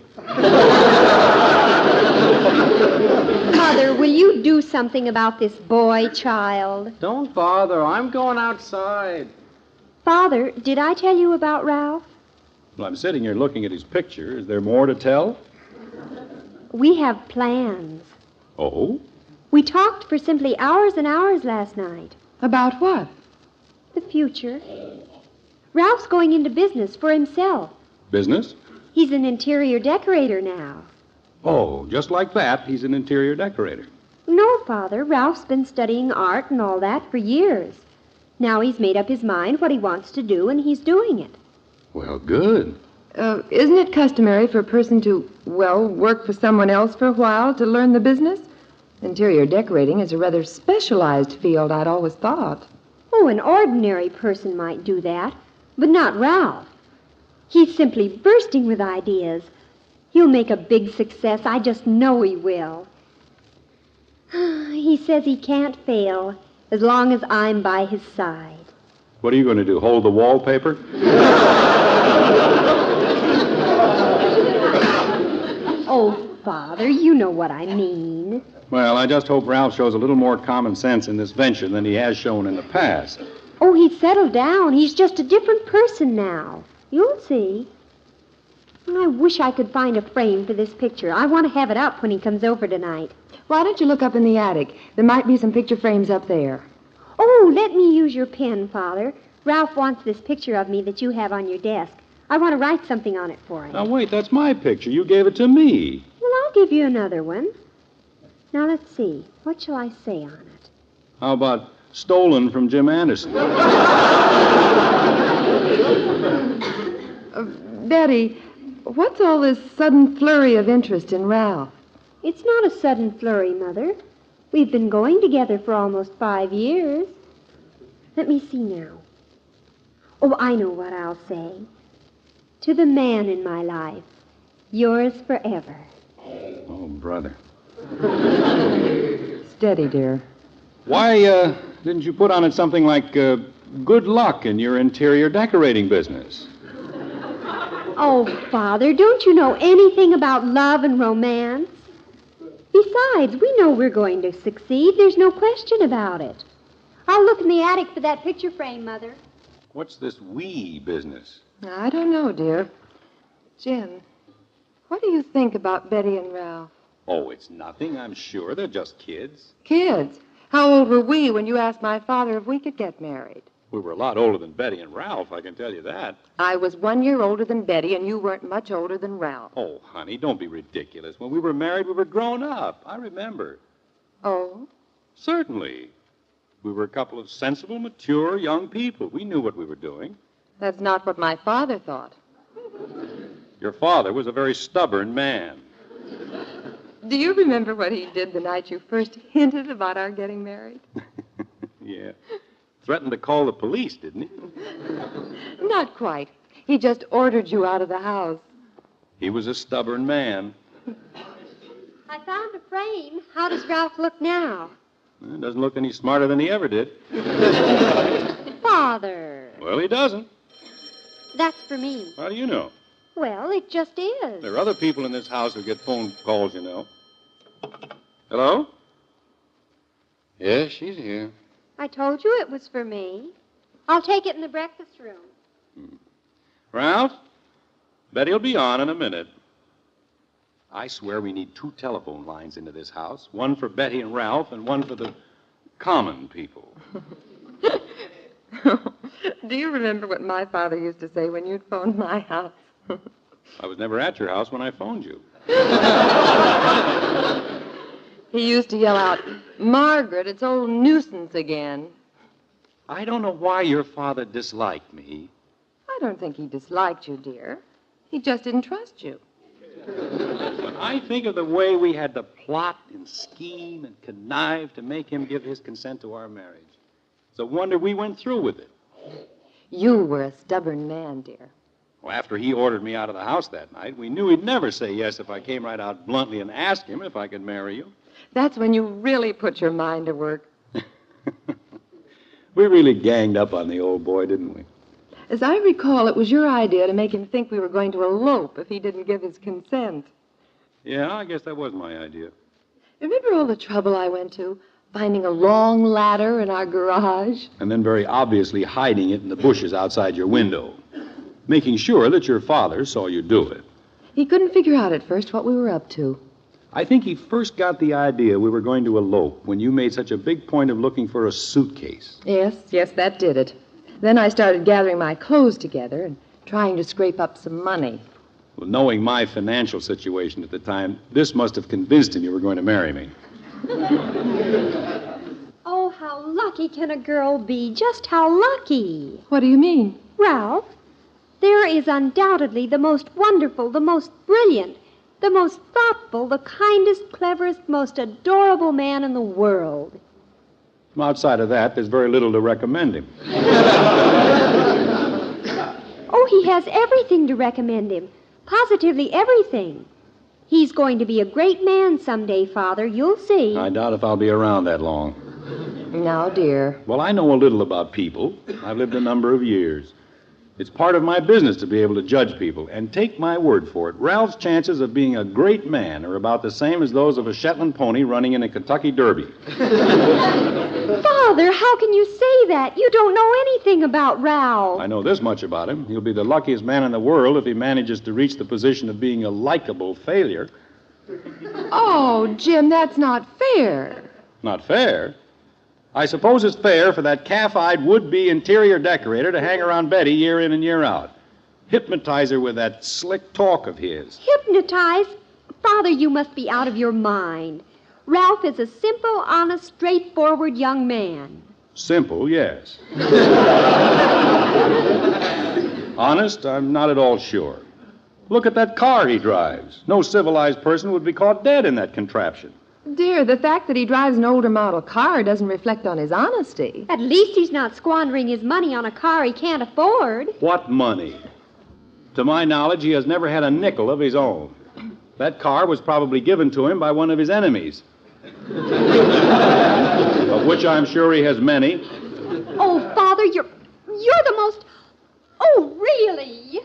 Mother, will you do something about this boy child? Don't bother. I'm going outside. Father, did I tell you about Ralph? Well, I'm sitting here looking at his picture. Is there more to tell? We have plans. Oh? We talked for simply hours and hours last night. About what? The future. Ralph's going into business for himself. Business? He's an interior decorator now. Oh, just like that, he's an interior decorator. No, Father. Ralph's been studying art and all that for years. Now he's made up his mind what he wants to do, and he's doing it. Well, good. Isn't it customary for a person to, work for someone else for a while to learn the business? Interior decorating is a rather specialized field, I'd always thought. Oh, an ordinary person might do that, but not Ralph. He's simply bursting with ideas. He'll make a big success. I just know he will. He says he can't fail as long as I'm by his side. What are you going to do, hold the wallpaper? Oh, Father, you know what I mean. Well, I just hope Ralph shows a little more common sense in this venture than he has shown in the past. Oh, he's settled down. He's just a different person now. You'll see. I wish I could find a frame for this picture. I want to have it up when he comes over tonight. Why don't you look up in the attic? There might be some picture frames up there. Oh, let me use your pen, Father. Ralph wants this picture of me that you have on your desk. I want to write something on it for him. Now, wait, that's my picture. You gave it to me. Well, I'll give you another one. Now, let's see. What shall I say on it? How about stolen from Jim Anderson? Betty, what's all this sudden flurry of interest in Ralph? It's not a sudden flurry, Mother. We've been going together for almost 5 years. Let me see now. Oh, I know what I'll say. To the man in my life, yours forever. Oh, brother. Steady, dear. Why didn't you put on it something like good luck in your interior decorating business? Oh, Father, don't you know anything about love and romance? Besides, we know we're going to succeed. There's no question about it. I'll look in the attic for that picture frame, Mother. What's this we business? I don't know, dear. Jim, what do you think about Betty and Ralph? Oh, it's nothing, I'm sure. They're just kids. Kids? How old were we when you asked my father if we could get married? We were a lot older than Betty and Ralph, I can tell you that. I was 1 year older than Betty, and you weren't much older than Ralph. Oh, honey, don't be ridiculous. When we were married, we were grown up. I remember. Oh? Certainly. We were a couple of sensible, mature young people. We knew what we were doing. That's not what my father thought. Your father was a very stubborn man. Do you remember what he did the night you first hinted about our getting married? Yeah. Threatened to call the police, didn't he? Not quite. He just ordered you out of the house. He was a stubborn man. I found a frame. How does Ralph look now? Doesn't look any smarter than he ever did. Father. Well, he doesn't. That's for me. How do you know? Well, it just is. There are other people in this house who get phone calls, you know. Hello? Yes, she's here. I told you it was for me. I'll take it in the breakfast room. Ralph? Betty'll be on in a minute. I swear we need 2 telephone lines into this house. One for Betty and Ralph and one for the common people. Do you remember what my father used to say when you'd phone my house? I was never at your house when I phoned you. He used to yell out, Margaret, it's old nuisance again. I don't know why your father disliked me. I don't think he disliked you, dear. He just didn't trust you. When I think of the way we had to plot and scheme and connive to make him give his consent to our marriage, it's a wonder we went through with it. You were a stubborn man, dear. Well, after he ordered me out of the house that night, we knew he'd never say yes if I came right out bluntly and asked him if I could marry you. That's when you really put your mind to work. We really ganged up on the old boy, didn't we? As I recall, it was your idea to make him think we were going to elope if he didn't give his consent. Yeah, I guess that was my idea. Remember all the trouble I went to, finding a long ladder in our garage? And then very obviously hiding it in the bushes outside your window, making sure that your father saw you do it. He couldn't figure out at first what we were up to. I think he first got the idea we were going to elope when you made such a big point of looking for a suitcase. Yes, that did it. Then I started gathering my clothes together and trying to scrape up some money. Well, knowing my financial situation at the time, this must have convinced him you were going to marry me. Oh, how lucky can a girl be? Just how lucky. What do you mean? Ralph, there is undoubtedly the most wonderful, the most brilliant, the most thoughtful, the kindest, cleverest, most adorable man in the world. Outside of that, there's very little to recommend him. Oh, he has everything to recommend him. Positively everything. He's going to be a great man someday, Father. You'll see. I doubt if I'll be around that long. Now, dear. Well, I know a little about people. I've lived a number of years. It's part of my business to be able to judge people. And take my word for it, Ralph's chances of being a great man are about the same as those of a Shetland pony running in a Kentucky Derby. Father, how can you say that? You don't know anything about Ralph. I know this much about him. He'll be the luckiest man in the world if he manages to reach the position of being a likable failure. Oh, Jim, that's not fair. Not fair? I suppose it's fair for that calf-eyed would-be interior decorator to hang around Betty year in and year out. Hypnotize her with that slick talk of his. Hypnotize? Father, you must be out of your mind. Ralph is a simple, honest, straightforward young man. Simple, yes. Honest, I'm not at all sure. Look at that car he drives. No civilized person would be caught dead in that contraption. Dear, the fact that he drives an older model car doesn't reflect on his honesty. At least he's not squandering his money on a car he can't afford. What money? To my knowledge, he has never had a nickel of his own. That car was probably given to him by one of his enemies, of which I'm sure he has many. Oh, Father, you're the most... Oh, really?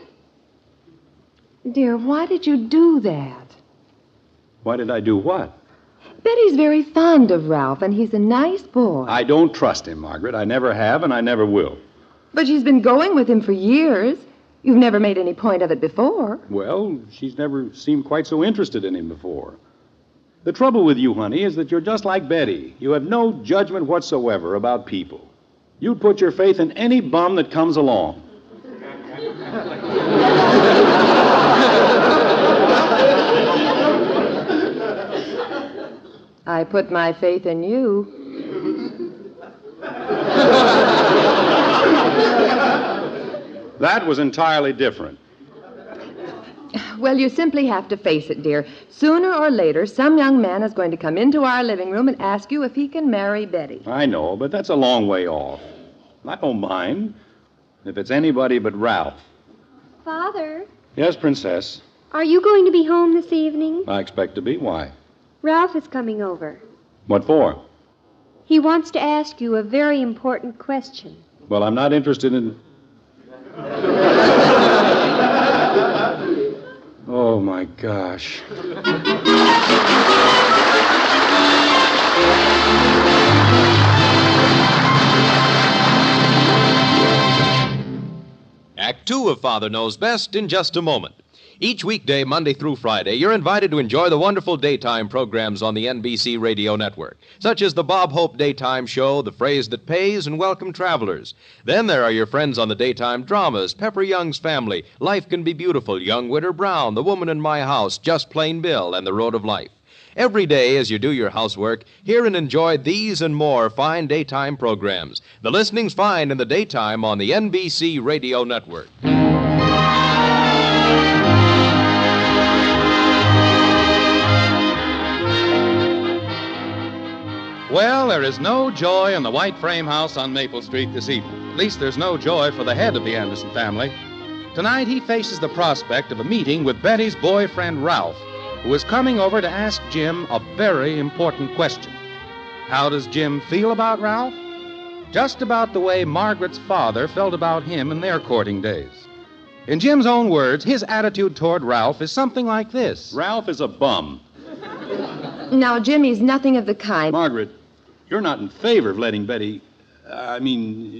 Dear, why did you do that? Why did I do what? Betty's very fond of Ralph, and he's a nice boy. I don't trust him, Margaret. I never have, and I never will. But she's been going with him for years. You've never made any point of it before. Well, she's never seemed quite so interested in him before. The trouble with you, honey, is that you're just like Betty. You have no judgment whatsoever about people. You'd put your faith in any bum that comes along. I put my faith in you. That was entirely different. Well, you simply have to face it, dear. Sooner or later, some young man is going to come into our living room and ask you if he can marry Betty. I know, but that's a long way off. I don't mind if it's anybody but Ralph. Father, Yes, Princess. are you going to be home this evening? I expect to be. Why? Ralph is coming over. What for? He wants to ask you a very important question. Well, I'm not interested in... Oh, my gosh. Act 2 of Father Knows Best in just a moment. Each weekday, Monday through Friday, you're invited to enjoy the wonderful daytime programs on the NBC Radio Network, such as the Bob Hope Daytime Show, The Phrase That Pays, and Welcome Travelers. Then there are your friends on the daytime dramas, Pepper Young's Family, Life Can Be Beautiful, Young Witter Brown, The Woman in My House, Just Plain Bill, and The Road of Life. Every day, as you do your housework, hear and enjoy these and more fine daytime programs. The listening's fine in the daytime on the NBC Radio Network. Well, there is no joy in the white frame house on Maple Street this evening. At least there's no joy for the head of the Anderson family. Tonight he faces the prospect of a meeting with Betty's boyfriend, Ralph, who is coming over to ask Jim a very important question. How does Jim feel about Ralph? Just about the way Margaret's father felt about him in their courting days. In Jim's own words, his attitude toward Ralph is something like this. Ralph is a bum. Now, Jimmy's nothing of the kind. Margaret, you're not in favor of letting Betty...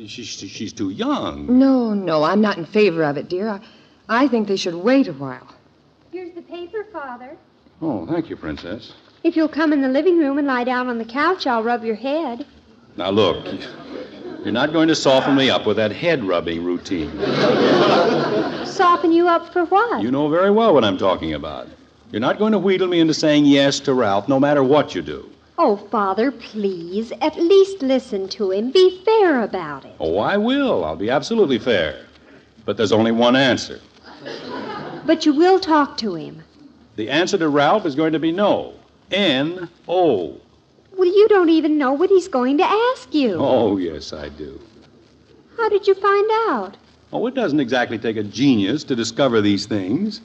she's too young. No, I'm not in favor of it, dear. I think they should wait a while. Here's the paper, Father. Oh, thank you, Princess. If you'll come in the living room and lie down on the couch, I'll rub your head. Now, look, you're not going to soften me up with that head-rubbing routine. Soften you up for what? You know very well what I'm talking about. You're not going to wheedle me into saying yes to Ralph, no matter what you do. Oh, Father, please, at least listen to him. Be fair about it. Oh, I will. I'll be absolutely fair. But there's only one answer. But you will talk to him. The answer to Ralph is going to be no. N-O. Well, you don't even know what he's going to ask you. Oh, yes, I do. How did you find out? Oh, it doesn't exactly take a genius to discover these things.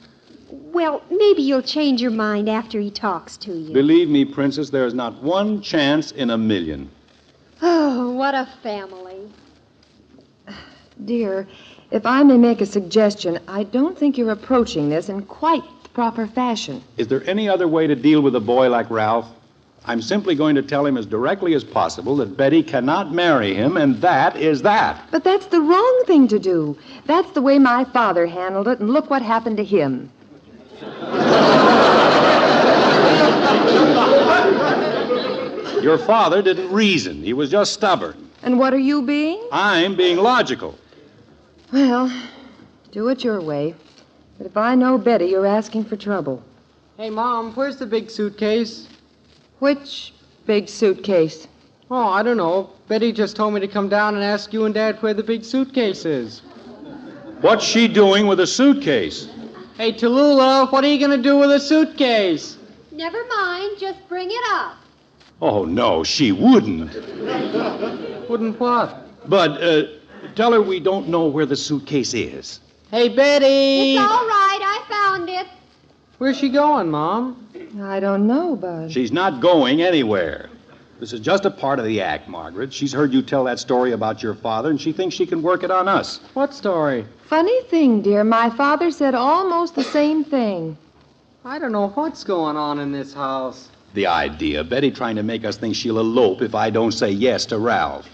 Well, maybe you'll change your mind after he talks to you. Believe me, Princess, there is not one chance in a million. Oh, what a family. Dear, if I may make a suggestion, I don't think you're approaching this in quite the proper fashion. Is there any other way to deal with a boy like Ralph? I'm simply going to tell him as directly as possible that Betty cannot marry him, and that is that. But that's the wrong thing to do. That's the way my father handled it, and look what happened to him. Your father didn't reason. He was just stubborn. And what are you being? I'm being logical. Well, do it your way. But if I know Betty, you're asking for trouble. Hey, Mom, where's the big suitcase? Which big suitcase? Oh, I don't know. Betty just told me to come down and ask you and Dad where the big suitcase is. What's she doing with a suitcase? Hey, Tallulah, what are you going to do with a suitcase? Never mind, just bring it up. Oh, no, she wouldn't. Wouldn't what? But, tell her we don't know where the suitcase is. Hey, Betty! It's all right, I found it. Where's she going, Mom? I don't know, Bud. She's not going anywhere. This is just a part of the act, Margaret. She's heard you tell that story about your father, and she thinks she can work it on us. What story? Funny thing, dear. My father said almost the same thing. I don't know what's going on in this house. The idea, Betty trying to make us think she'll elope if I don't say yes to Ralph.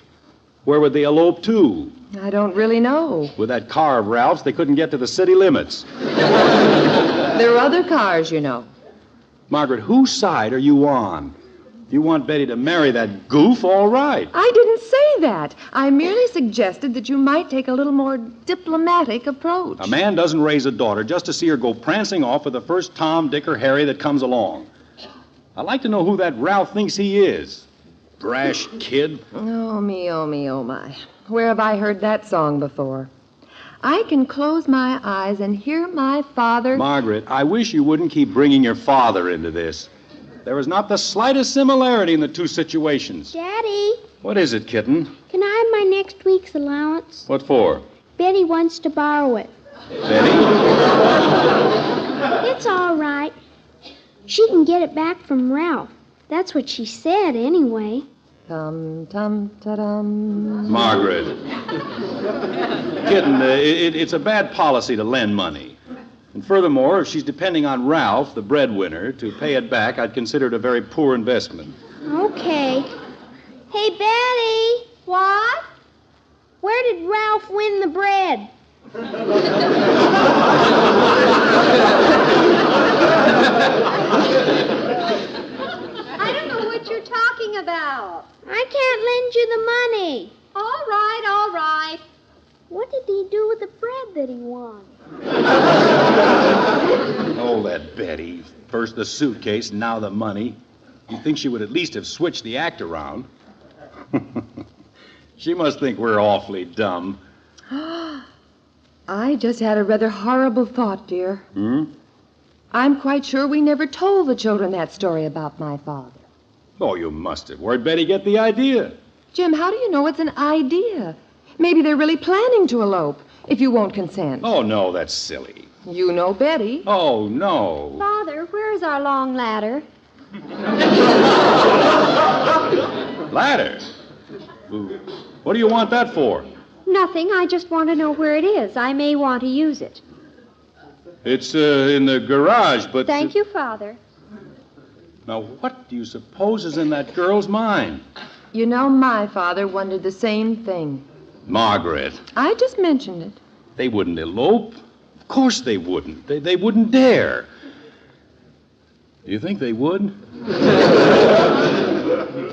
Where would they elope to? I don't really know. With that car of Ralph's, they couldn't get to the city limits. There are other cars, you know. Margaret, whose side are you on? If you want Betty to marry that goof, all right. I didn't say that. I merely suggested that you might take a little more diplomatic approach. A man doesn't raise a daughter just to see her go prancing off with the first Tom, Dick, or Harry that comes along. I'd like to know who that Ralph thinks he is. Brash kid. Oh, me, oh, me, oh, my. Where have I heard that song before? I can close my eyes and hear my father. Margaret, I wish you wouldn't keep bringing your father into this. There is not the slightest similarity in the two situations. Daddy, What is it, kitten? can I have my next week's allowance? What for? Betty wants to borrow it. Betty? It's all right. She can get it back from Ralph. That's what she said, anyway. Tum-tum-ta-dum. Margaret. Kitten, it's a bad policy to lend money. And furthermore, if she's depending on Ralph, the breadwinner, to pay it back, I'd consider it a very poor investment. Okay. Hey, Betty. What? Where did Ralph win the bread? I don't know what you're talking about. I can't lend you the money. All right, all right. What did he do with the bread that he won? Oh, that Betty. First the suitcase, now the money. You'd think she would at least have switched the act around. She must think we're awfully dumb. I just had a rather horrible thought, dear. I'm quite sure we never told the children that story about my father. Oh, you must have. Where'd Betty get the idea? Jim, how do you know it's an idea? Maybe they're really planning to elope, if you won't consent. Oh, no, that's silly. You know Betty. Oh, no. Father, where's our long ladder? Ladder? What do you want that for? Nothing. I just want to know where it is. I may want to use it. It's in the garage, but... Thank you, Father. Now, what do you suppose is in that girl's mind? You know, my father wondered the same thing. Margaret, I just mentioned it. they wouldn't elope. Of course they wouldn't. They wouldn't dare. Do you think they would?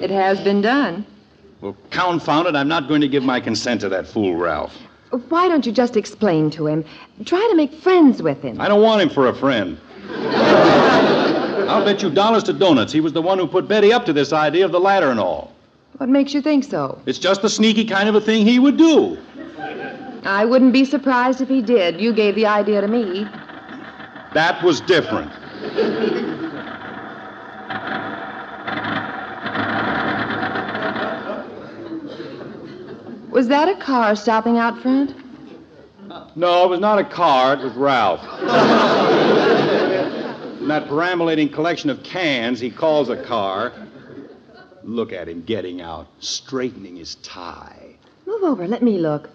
It has been done. Well, confound it, I'm not going to give my consent to that fool Ralph. Why don't you just explain to him? Try to make friends with him. I don't want him for a friend. I'll bet you dollars to donuts he was the one who put Betty up to this idea of the ladder and all. What makes you think so? It's just the sneaky kind of a thing he would do. I wouldn't be surprised if he did. You gave the idea to me. That was different. Was that a car stopping out front? No, it was not a car, it was Ralph. In that perambulating collection of cans he calls a car. Look at him getting out, straightening his tie. Move over, let me look.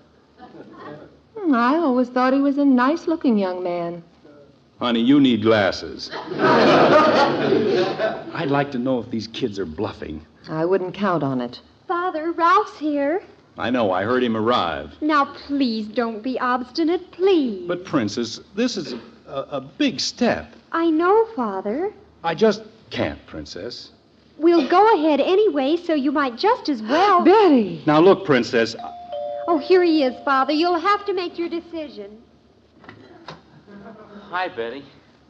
I always thought he was a nice-looking young man. Honey, you need glasses. I'd like to know if these kids are bluffing. I wouldn't count on it. Father, Ralph's here. I know, I heard him arrive. Now, please don't be obstinate, please. But, Princess, this is a big step. I know, Father. I just can't, Princess. We'll go ahead anyway, so you might just as well. Betty! Now, look, Princess. Oh, here he is, Father. You'll have to make your decision. Hi, Betty.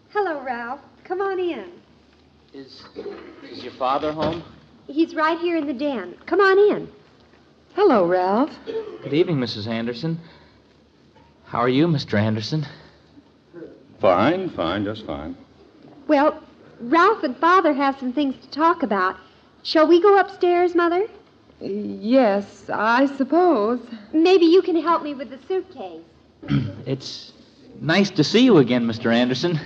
Hello, Ralph. Come on in. Is your father home? He's right here in the den. Come on in. Hello, Ralph. Good evening, Mrs. Anderson. How are you, Mr. Anderson? Fine, just fine. Well, Ralph and Father have some things to talk about. Shall we go upstairs, Mother? Yes, I suppose. Maybe you can help me with the suitcase. It's nice to see you again, Mr. Anderson.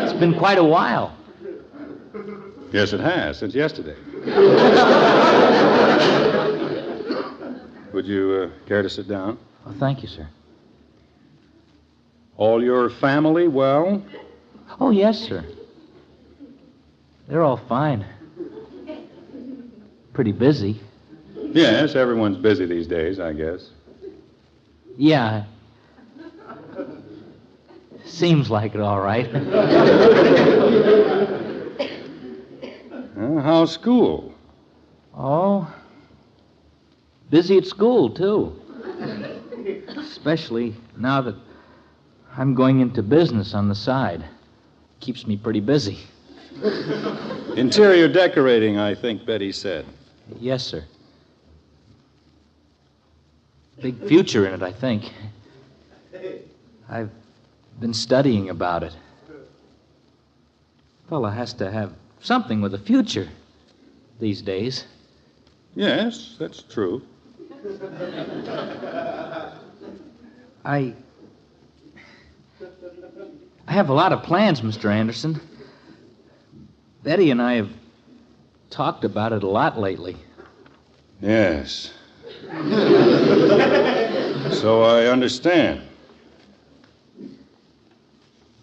It's been quite a while. Yes, it has, since yesterday. Would you care to sit down? Oh, thank you, sir. All your family well? Oh, yes, sir. They're all fine. Pretty busy. Yes, everyone's busy these days, I guess. Yeah. Seems like it, all right. How's school? Oh, busy at school, too. Especially now that I'm going into business on the side. Keeps me pretty busy. Interior decorating, I think Betty said. Yes, sir. big future in it, I think. I've been studying about it. Fella has to have something with a future these days. Yes, that's true. I have a lot of plans, Mr. Anderson. Betty and I have talked about it a lot lately. Yes. So I understand.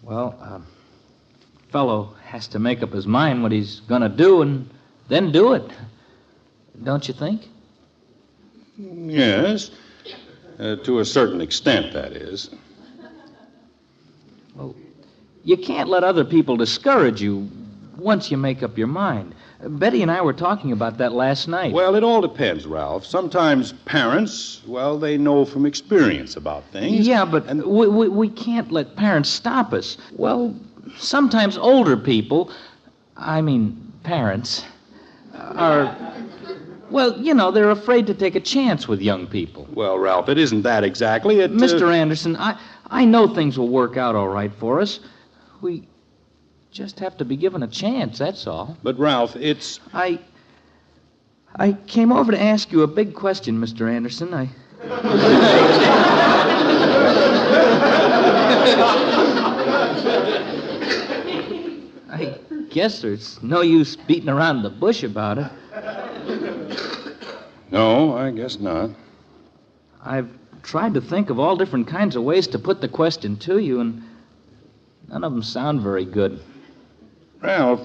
Well, fellow has to make up his mind what he's going to do and then do it. Don't you think? Yes. To a certain extent, that is. Well, you can't let other people discourage you once you make up your mind. Betty and I were talking about that last night. Well, it all depends, Ralph. Sometimes parents, well, they know from experience about things. Yeah, but we can't let parents stop us. Well, sometimes older people, parents, are... Well, you know, they're afraid to take a chance with young people. Well, Ralph, it isn't that exactly. Mr. Anderson, I know things will work out all right for us. We just have to be given a chance, that's all. But, Ralph, it's... I came over to ask you a big question, Mr. Anderson. I guess there's no use beating around the bush about it. No, I guess not. I've tried to think of all different kinds of ways to put the question to you, and none of them sound very good. Ralph,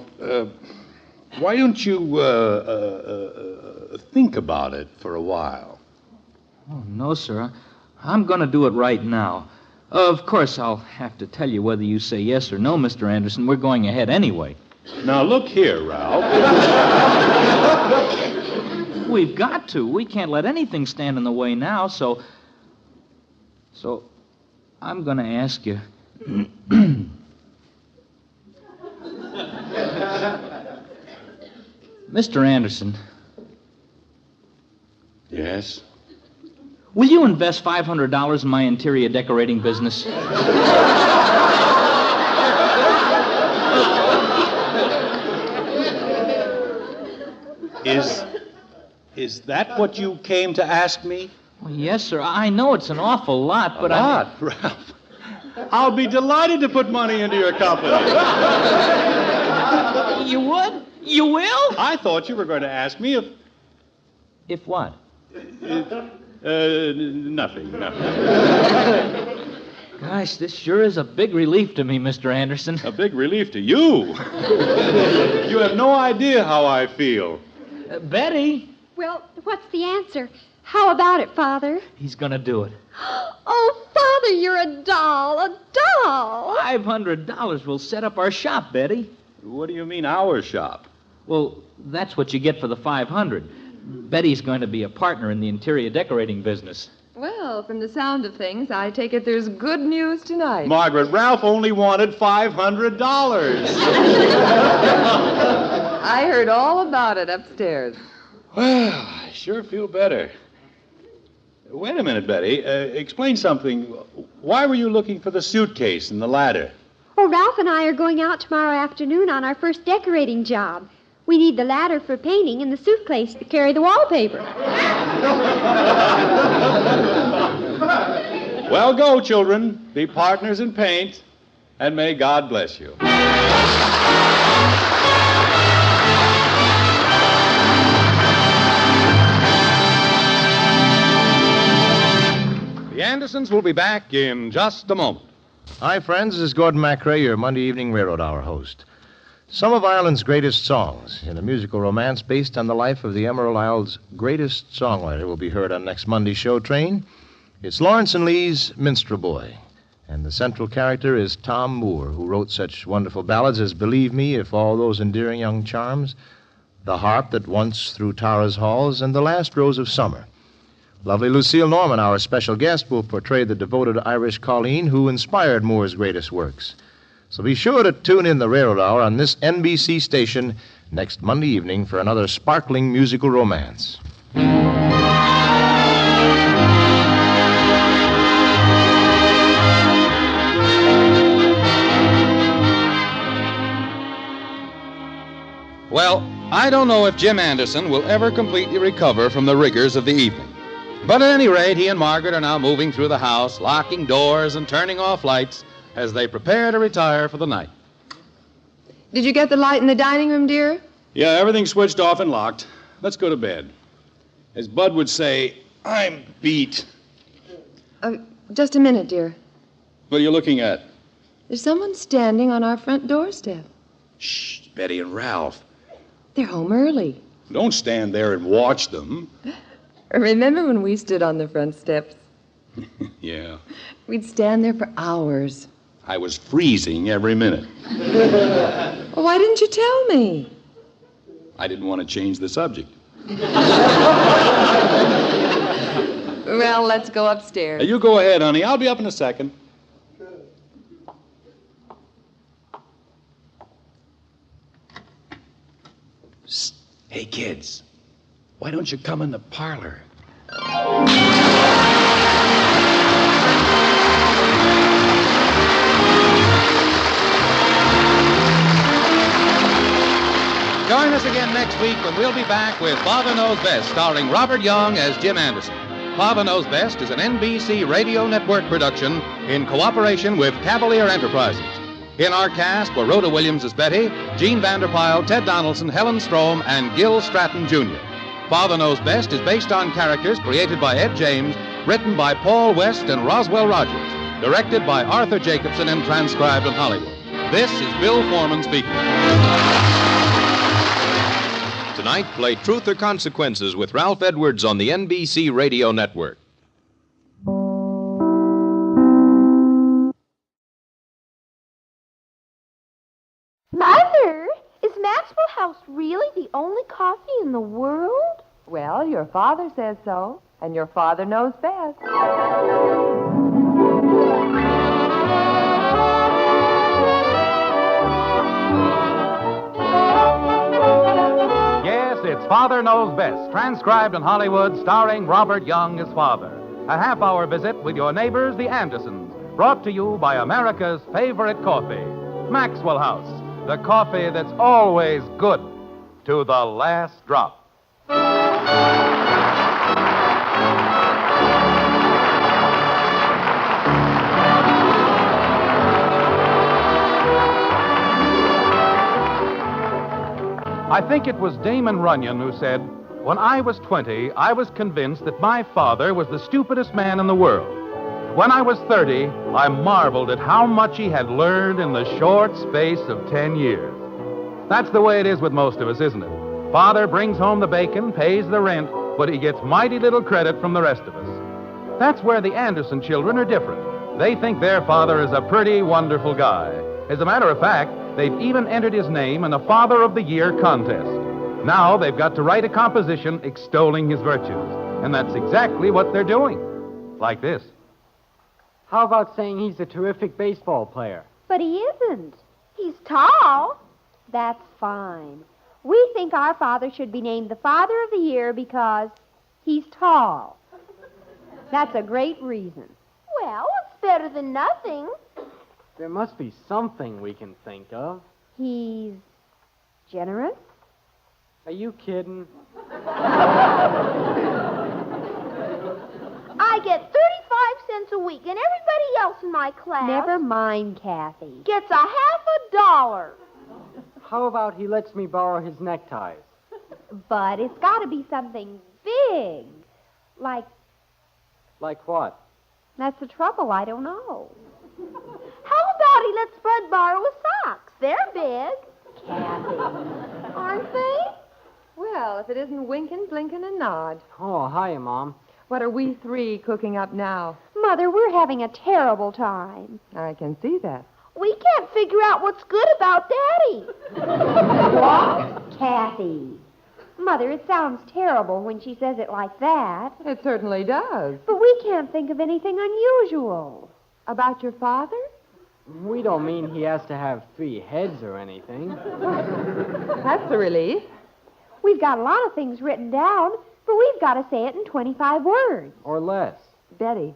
why don't you think about it for a while? Oh, no, sir. I'm going to do it right now. Of course, I'll have to tell you whether you say yes or no, Mr. Anderson. We're going ahead anyway. Now, look here, Ralph. We've got to. We can't let anything stand in the way now, so I'm going to ask you. Mr. Anderson. Yes? Will you invest $500 in my interior decorating business? Is that what you came to ask me? Well, yes, sir. I know it's an awful lot, but Ralph. I'll be delighted to put money into your company. You would? You will? I thought you were going to ask me if... If what? Nothing. Gosh, this sure is a big relief to me, Mr. Anderson. A big relief to you? You have no idea how I feel. Betty? Well, what's the answer? How about it, Father? He's going to do it. Oh, Father, you're a doll, a doll. $500 will set up our shop, Betty. What do you mean, our shop? Well, that's what you get for the $500. Betty's going to be a partner in the interior decorating business. Well, from the sound of things, I take it there's good news tonight. Margaret, Ralph only wanted $500. I heard all about it upstairs. Well, I sure feel better. Wait a minute, Betty. Explain something. Why were you looking for the suitcase and the ladder? Oh, Ralph and I are going out tomorrow afternoon on our first decorating job. We need the ladder for painting and the suitcase to carry the wallpaper. Well, go, children. Be partners in paint, and may God bless you. The Andersons will be back in just a moment. Hi, friends. This is Gordon MacRae, your Monday Evening Railroad Hour host. Some of Ireland's greatest songs in a musical romance based on the life of the Emerald Isle's greatest songwriter will be heard on next Monday's show train. It's Lawrence and Lee's Minstrel Boy, and the central character is Tom Moore, who wrote such wonderful ballads as Believe Me, If All Those Endearing Young Charms, The Harp That Once Through Tara's Halls, and The Last Rose of Summer. Lovely Lucille Norman, our special guest, will portray the devoted Irish Colleen who inspired Moore's greatest works. So be sure to tune in the Railroad Hour on this NBC station next Monday evening for another sparkling musical romance. I don't know if Jim Anderson will ever completely recover from the rigors of the evening. But at any rate, he and Margaret are now moving through the house, locking doors and turning off lights as they prepare to retire for the night. Did you get the light in the dining room, dear? Yeah, everything's switched off and locked. Let's go to bed. As Bud would say, I'm beat. Just a minute, dear. What are you looking at? There's someone standing on our front doorstep. Shh, Betty and Ralph. They're home early. Don't stand there and watch them. Remember when we stood on the front steps? Yeah. We'd stand there for hours. I was freezing every minute. Well, why didn't you tell me? I didn't want to change the subject. Well, let's go upstairs. You go ahead, honey. I'll be up in a second. Psst. Hey, kids. Why don't you come in the parlor? Join us again next week when we'll be back with Father Knows Best, starring Robert Young as Jim Anderson. Father Knows Best is an NBC Radio Network production in cooperation with Cavalier Enterprises. In our cast were Rhoda Williams as Betty, Gene Vanderpyle, Ted Donaldson, Helen Strom, and Gil Stratton, Jr. Father Knows Best is based on characters created by Ed James, written by Paul West and Roswell Rogers, directed by Arthur Jacobson, and transcribed in Hollywood. This is Bill Foreman speaking. Tonight, play Truth or Consequences with Ralph Edwards on the NBC Radio Network. Mother, is Maxwell House really the only coffee in the world? Well, your father says so, and your father knows best. Yes, it's Father Knows Best, transcribed in Hollywood, starring Robert Young as father. A half-hour visit with your neighbors, the Andersons, brought to you by America's favorite coffee, Maxwell House, the coffee that's always good to the last drop. I think it was Damon Runyon who said, "When I was 20, I was convinced that my father was the stupidest man in the world. When I was 30, I marveled at how much he had learned in the short space of 10 years. That's the way it is with most of us, isn't it? Father brings home the bacon, pays the rent, but he gets mighty little credit from the rest of us. That's where the Anderson children are different. They think their father is a pretty wonderful guy. As a matter of fact, they've even entered his name in a Father of the Year contest. Now they've got to write a composition extolling his virtues. And that's exactly what they're doing. Like this. How about saying he's a terrific baseball player? But he isn't. He's tall. That's fine. We think our father should be named the Father of the Year because he's tall. That's a great reason. Well, it's better than nothing. There must be something we can think of. He's generous. Are you kidding? I get 35 cents a week, and everybody else in my class Never mind, Kathy. gets a $50. How about he lets me borrow his neckties? But it's got to be something big. Like, Like what? that's the trouble. I don't know. How about he lets Bud borrow his socks? They're big. Kathy. Aren't they? Well, if it isn't winking, blinking, and nod. Oh, hiya, Mom. What are we three cooking up now? Mother, we're having a terrible time. I can see that. We can't figure out what's good about Daddy. What? Kathy. Mother, it sounds terrible when she says it like that. It certainly does. But we can't think of anything unusual. About your father? We don't mean he has to have 3 heads or anything. That's a relief. We've got a lot of things written down, but we've got to say it in 25 words. Or less. Betty,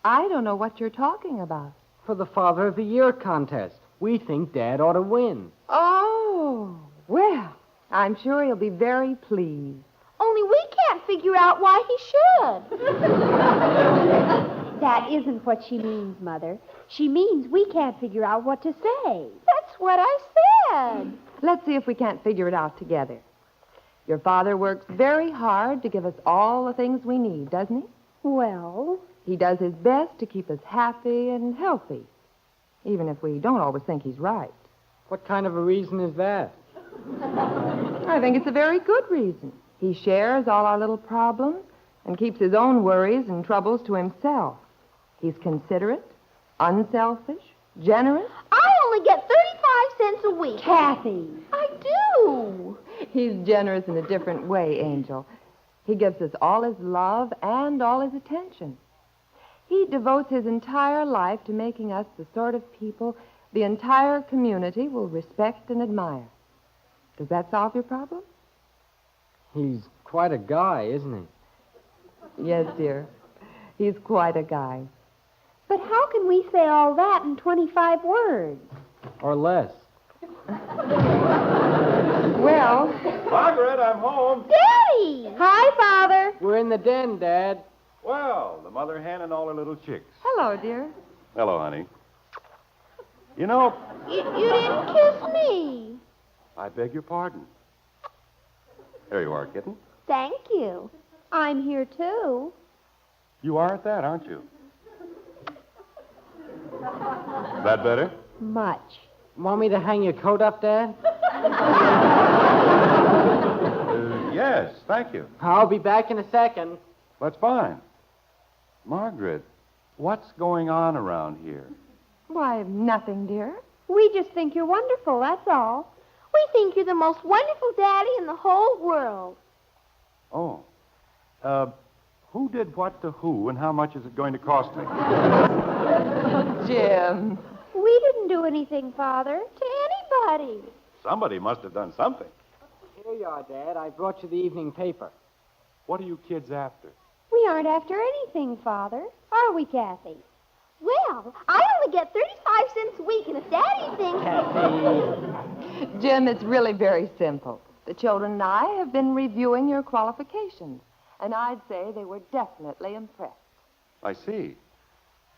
I don't know what you're talking about. For the Father of the Year contest. We think Dad ought to win. Oh, well, I'm sure he'll be very pleased. Only we can't figure out why he should. That isn't what she means, Mother. She means we can't figure out what to say. That's what I said. Let's see if we can't figure it out together. Your father works very hard to give us all the things we need, doesn't he? Well, he does his best to keep us happy and healthy, even if we don't always think he's right. What kind of a reason is that? I think it's a very good reason. He shares all our little problems and keeps his own worries and troubles to himself. He's considerate, unselfish, generous. I only get 35 cents a week. Kathy. I do. He's generous in a different way, Angel. He gives us all his love and all his attention. He devotes his entire life to making us the sort of people the entire community will respect and admire. Does that solve your problem? He's quite a guy, isn't he? Yes, dear. He's quite a guy. But how can we say all that in 25 words? Or less. Well... Margaret, I'm home. Daddy! Hi, Father. We're in the den, Dad. Well, the mother hen and all her little chicks. Hello, dear. Hello, honey. You know... You didn't kiss me. I beg your pardon. There you are, kitten. Thank you. I'm here, too. You are at that, aren't you? Is that better? Much. Want me to hang your coat up, Dad? Yes, thank you. I'll be back in a second. That's fine. Margaret, what's going on around here? Why, nothing, dear. We just think you're wonderful, that's all. We think you're the most wonderful daddy in the whole world. Oh. Who did what to who, and how much is it going to cost me? Jim. We didn't do anything, Father, to anybody. Somebody must have done something. Here you are, Dad. I brought you the evening paper. What are you kids after? We aren't after anything, Father. Are we, Kathy? Well, I only get 35 cents a week, and if Daddy thinks... Kathy. Jim, it's really very simple. The children and I have been reviewing your qualifications, and I'd say they were definitely impressed. I see.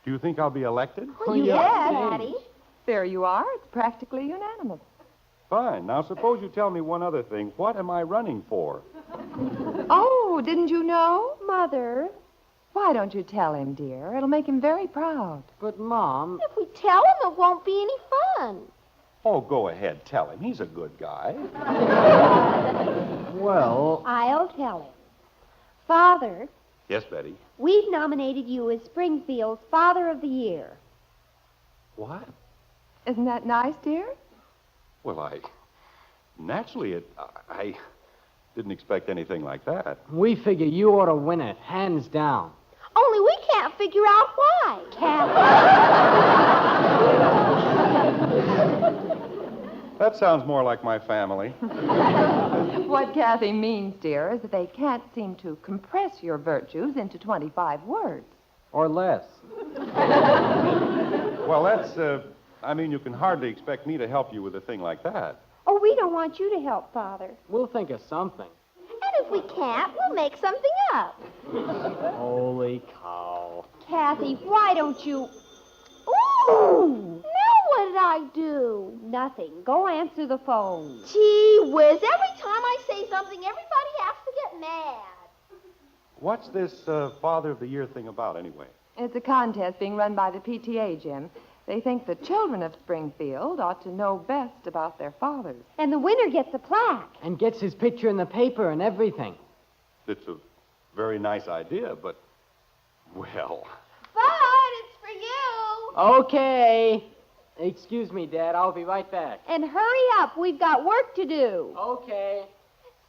Do you think I'll be elected? Yes, Daddy. There you are. It's practically unanimous. Fine. Now, suppose you tell me one other thing. What am I running for? Oh, didn't you know? Mother. Why don't you tell him, dear? It'll make him very proud. But, Mom... If we tell him, it won't be any fun. Oh, go ahead. Tell him. He's a good guy. Well... I'll tell him. Father, Yes, Betty. we've nominated you as Springfield's Father of the Year. What? Isn't that nice, dear? Well, naturally, I didn't expect anything like that. We figure you ought to win it, hands down. Only we can't figure out why. That sounds more like my family. What Kathy means, dear, is that they can't seem to compress your virtues into 25 words. Or less. Well, you can hardly expect me to help you with a thing like that. Oh, we don't want you to help, Father. We'll think of something. And if we can't, we'll make something up. Holy cow. Kathy, why don't you... Ooh! Now what did I do? Nothing. Go answer the phone. Gee whiz, every time I say something, everybody has to get mad. What's this Father of the Year thing about, anyway? It's a contest being run by the PTA, Jim. They think the children of Springfield ought to know best about their fathers. And the winner gets a plaque. And gets his picture in the paper and everything. It's a very nice idea, but, well... But it's for you. Okay. Excuse me, Dad. I'll be right back. And hurry up. We've got work to do. Okay.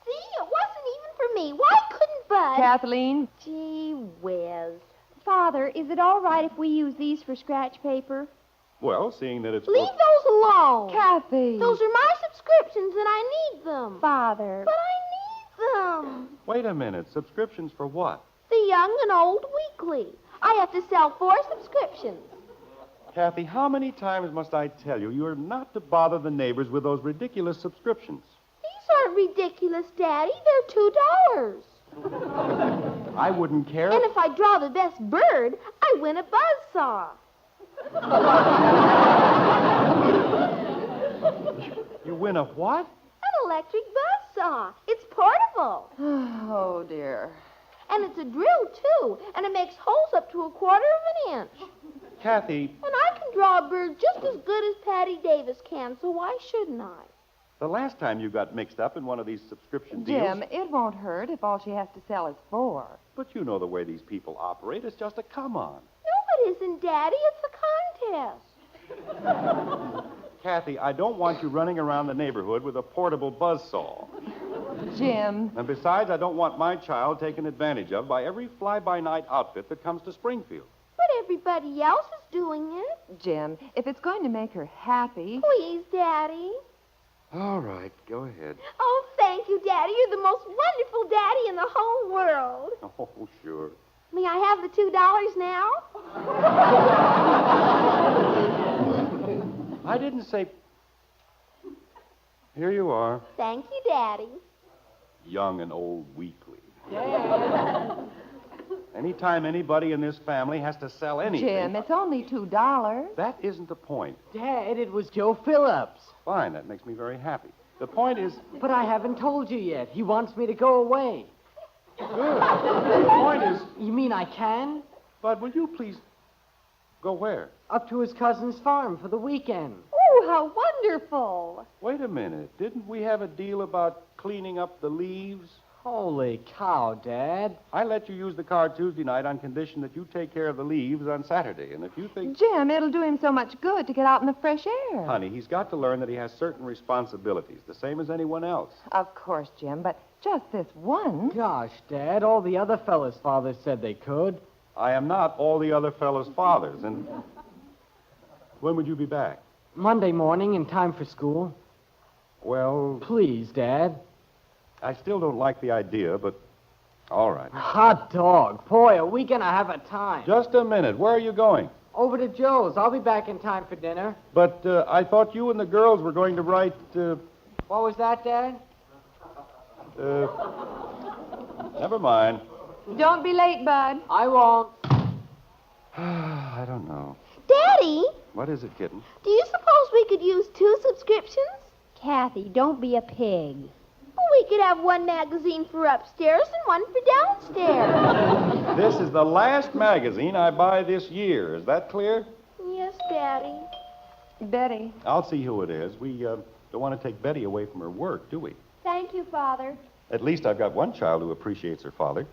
See, it wasn't even for me. Why couldn't Bud? Kathleen? Gee whiz. Father, is it all right if we use these for scratch paper? Well, seeing that it's... Leave those alone. Kathy. Those are my subscriptions, and I need them. Father. But I need them. Wait a minute. Subscriptions for what? The Young and Old Weekly. I have to sell 4 subscriptions. Kathy, how many times must I tell you you're not to bother the neighbors with those ridiculous subscriptions? These aren't ridiculous, Daddy. They're $2. I wouldn't care. And if I draw the best bird, I win a buzzsaw. You win a what? An electric buzzsaw. It's portable. Oh, dear. And it's a drill, too. And it makes holes up to 1/4 of an inch. Kathy, And I can draw a bird just as good as Patty Davis can, so why shouldn't I? the last time you got mixed up in one of these subscription deals... Jim, it won't hurt if all she has to sell is 4. But you know the way these people operate. It's just a come-on. No, it isn't, Daddy. It's a contest. Kathy, I don't want you running around the neighborhood with a portable buzzsaw. Jim. And besides, I don't want my child taken advantage of by every fly-by-night outfit that comes to Springfield. But everybody else is doing it. Jim, if it's going to make her happy... Please, Daddy. All right, go ahead. Oh, thank you, Daddy. You're the most wonderful daddy in the whole world. Oh, sure. May I have the $2 now? I didn't say... Here you are. Thank you, Daddy. Young and old weekly. Dad. Anytime anybody in this family has to sell anything... Jim, it's only $2. That isn't the point. Dad, it was Joe Phillips. Fine, that makes me very happy. The point is... But I haven't told you yet. He wants me to go away. Good. The point is... You mean I can? Bud, will you please go where? Up to his cousin's farm for the weekend. Oh, how wonderful. Wait a minute. Didn't we have a deal about cleaning up the leaves? Holy cow, Dad. I let you use the car Tuesday night on condition that you take care of the leaves on Saturday. And if you think... Jim, it'll do him so much good to get out in the fresh air. Honey, he's got to learn that he has certain responsibilities, the same as anyone else. Of course, Jim, but just this one. Gosh, Dad, all the other fellas' fathers said they could. I am not all the other fellows' fathers, and... When would you be back? Monday morning in time for school. Well... Please, Dad. I still don't like the idea, but all right. Hot dog. Boy, are we going to have a time. Just a minute. Where are you going? Over to Joe's. I'll be back in time for dinner. But I thought you and the girls were going to write... What was that, Dad? Never mind. Don't be late, Bud. I won't. I don't know. Daddy, What is it, kitten? do you suppose we could use 2 subscriptions? Kathy, don't be a pig. We could have one magazine for upstairs and one for downstairs. This is the last magazine I buy this year. Is that clear? Yes, Daddy. Betty. I'll see who it is. We don't want to take Betty away from her work, do we? Thank you, Father. At least I've got one child who appreciates her father.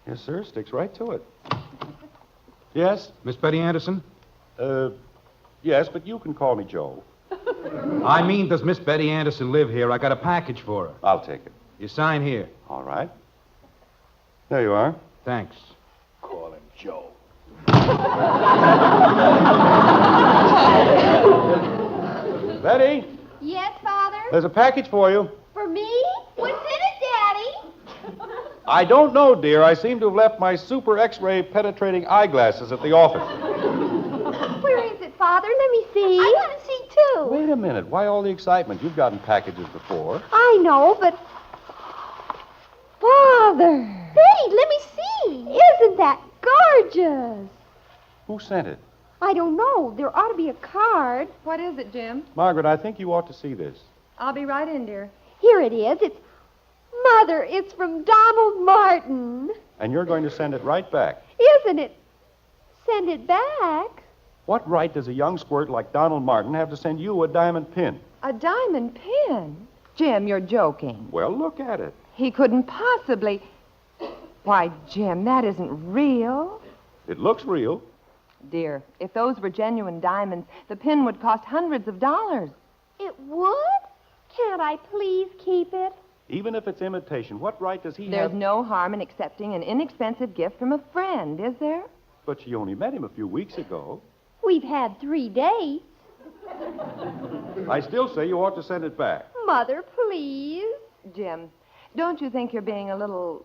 Yes, sir. Sticks right to it. Yes? Miss Betty Anderson? Yes, but you can call me Joe. I mean, does Miss Betty Anderson live here? I got a package for her. I'll take it. You sign here. All right. There you are. Thanks. Call him Joe. Betty, Yes, Father? there's a package for you. For me? What's in it, Daddy? I don't know, dear. I seem to have left my super X-ray penetrating eyeglasses at the office. Where is it, Father? Let me see. I want to see, too. Wait a minute. Why all the excitement? You've gotten packages before. I know, but... Father! Betty, let me see. Isn't that gorgeous? Who sent it? I don't know. There ought to be a card. What is it, Jim? Margaret, I think you ought to see this. I'll be right in, dear. Here it is. It's... Mother, it's from Donald Martin. And you're going to send it right back. Isn't it? Send it back? What right does a young squirt like Donald Martin have to send you a diamond pin? A diamond pin? Jim, you're joking. Well, look at it. He couldn't possibly... Why, Jim, that isn't real. It looks real. Dear, if those were genuine diamonds, the pin would cost hundreds of dollars. It would? Can't I please keep it? Even if it's imitation, what right does he There's have... no harm in accepting an inexpensive gift from a friend, is there? But she only met him a few weeks ago. We've had 3 dates. I still say you ought to send it back. Mother, please. Jim, don't you think you're being a little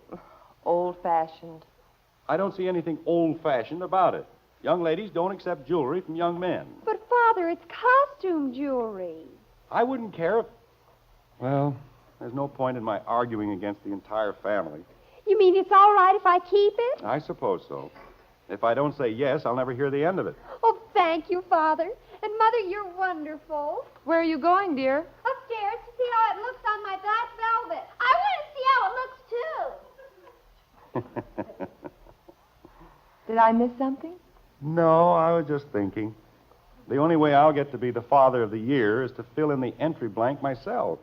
old-fashioned? I don't see anything old-fashioned about it. Young ladies don't accept jewelry from young men. But, Father, it's costume jewelry. I wouldn't care if... Well, There's no point in my arguing against the entire family. You mean it's all right if I keep it? I suppose so. If I don't say yes, I'll never hear the end of it. Oh, thank you, Father. And, Mother, you're wonderful. Where are you going, dear? Upstairs to see how it looks on my black velvet. I want to see how it looks, too. Did I miss something? No, I was just thinking. The only way I'll get to be the Father of the Year is to fill in the entry blank myself.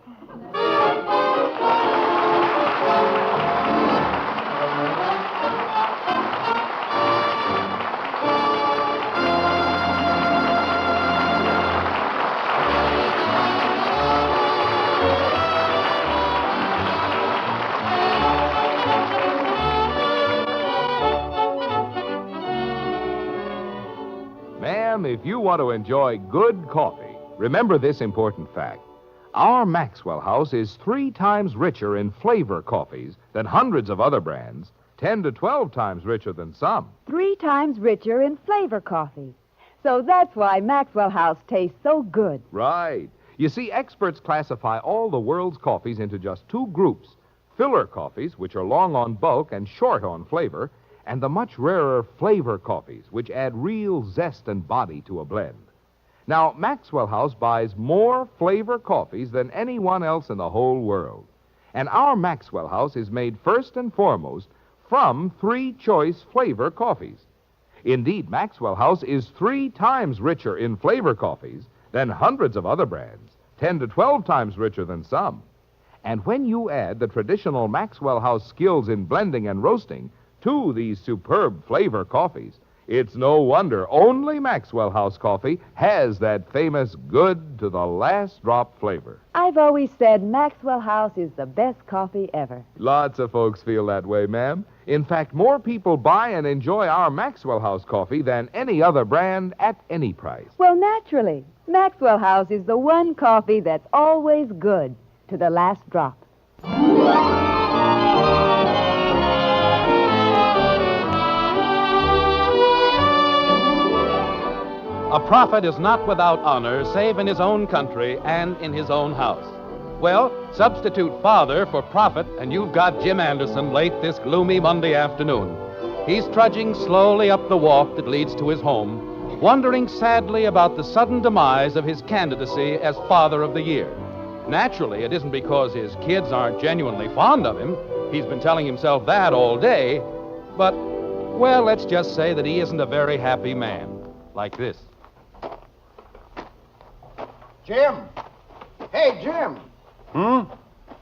Ma'am, if you want to enjoy good coffee, remember this important fact. Our Maxwell House is 3 times richer in flavor coffees than hundreds of other brands, 10 to 12 times richer than some. 3 times richer in flavor coffee. So that's why Maxwell House tastes so good. Right. You see, experts classify all the world's coffees into just 2 groups. Filler coffees, which are long on bulk and short on flavor, and the much rarer flavor coffees, which add real zest and body to a blend. Now, Maxwell House buys more flavor coffees than anyone else in the whole world. And our Maxwell House is made first and foremost from 3 choice flavor coffees. Indeed, Maxwell House is 3 times richer in flavor coffees than hundreds of other brands, 10 to 12 times richer than some. And when you add the traditional Maxwell House skills in blending and roasting to these superb flavor coffees, it's no wonder only Maxwell House coffee has that famous good to the last drop flavor. I've always said Maxwell House is the best coffee ever. Lots of folks feel that way, ma'am. In fact, more people buy and enjoy our Maxwell House coffee than any other brand at any price. Well, naturally, Maxwell House is the one coffee that's always good to the last drop. A prophet is not without honor save in his own country and in his own house. Well, substitute father for prophet, and you've got Jim Anderson late this gloomy Monday afternoon. He's trudging slowly up the walk that leads to his home, wondering sadly about the sudden demise of his candidacy as Father of the Year. Naturally, it isn't because his kids aren't genuinely fond of him. He's been telling himself that all day. But, well, let's just say that he isn't a very happy man. Like this. Jim! Hey, Jim! Oh,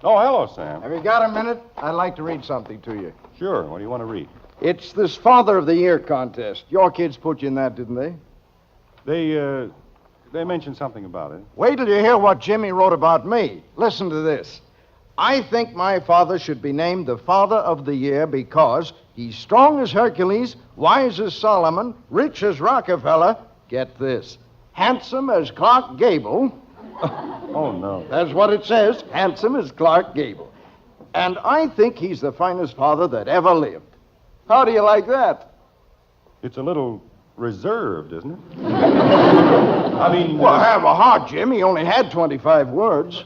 hello, Sam. Have you got a minute? I'd like to read something to you. Sure. What do you want to read? It's this Father of the Year contest. Your kids put you in that, didn't they? They mentioned something about it. Wait till you hear what Jimmy wrote about me. Listen to this. I think my father should be named the Father of the Year because he's strong as Hercules, wise as Solomon, rich as Rockefeller. Get this. Handsome as Clark Gable. Oh, no. That's what it says, handsome as Clark Gable. And I think he's the finest father that ever lived. How do you like that? It's a little reserved, isn't it? I mean... Well, have a heart, Jim. He only had 25 words.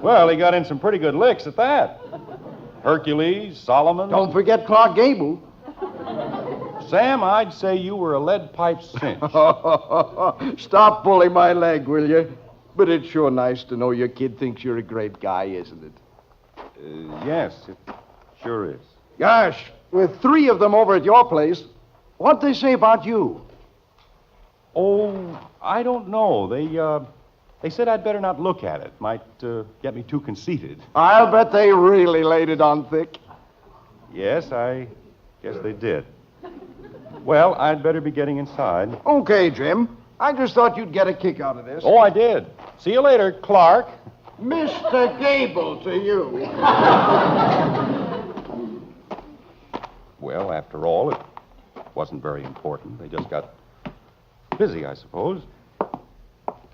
Well, he got in some pretty good licks at that. Hercules, Solomon... Don't forget Clark Gable. Sam, I'd say you were a lead pipe cinch. Stop pulling my leg, will you? But it's sure nice to know your kid thinks you're a great guy, isn't it? Yes, it sure is. Gosh, with 3 of them over at your place, what'd they say about you? Oh, I don't know. They said I'd better not look at it. Might get me too conceited. I'll bet they really laid it on thick. Yes, I guess they did. Well, I'd better be getting inside. Okay, Jim. I just thought you'd get a kick out of this. Oh, I did. See you later, Clark. Mr. Gable to you. Well, after all, it wasn't very important. They just got busy, I suppose.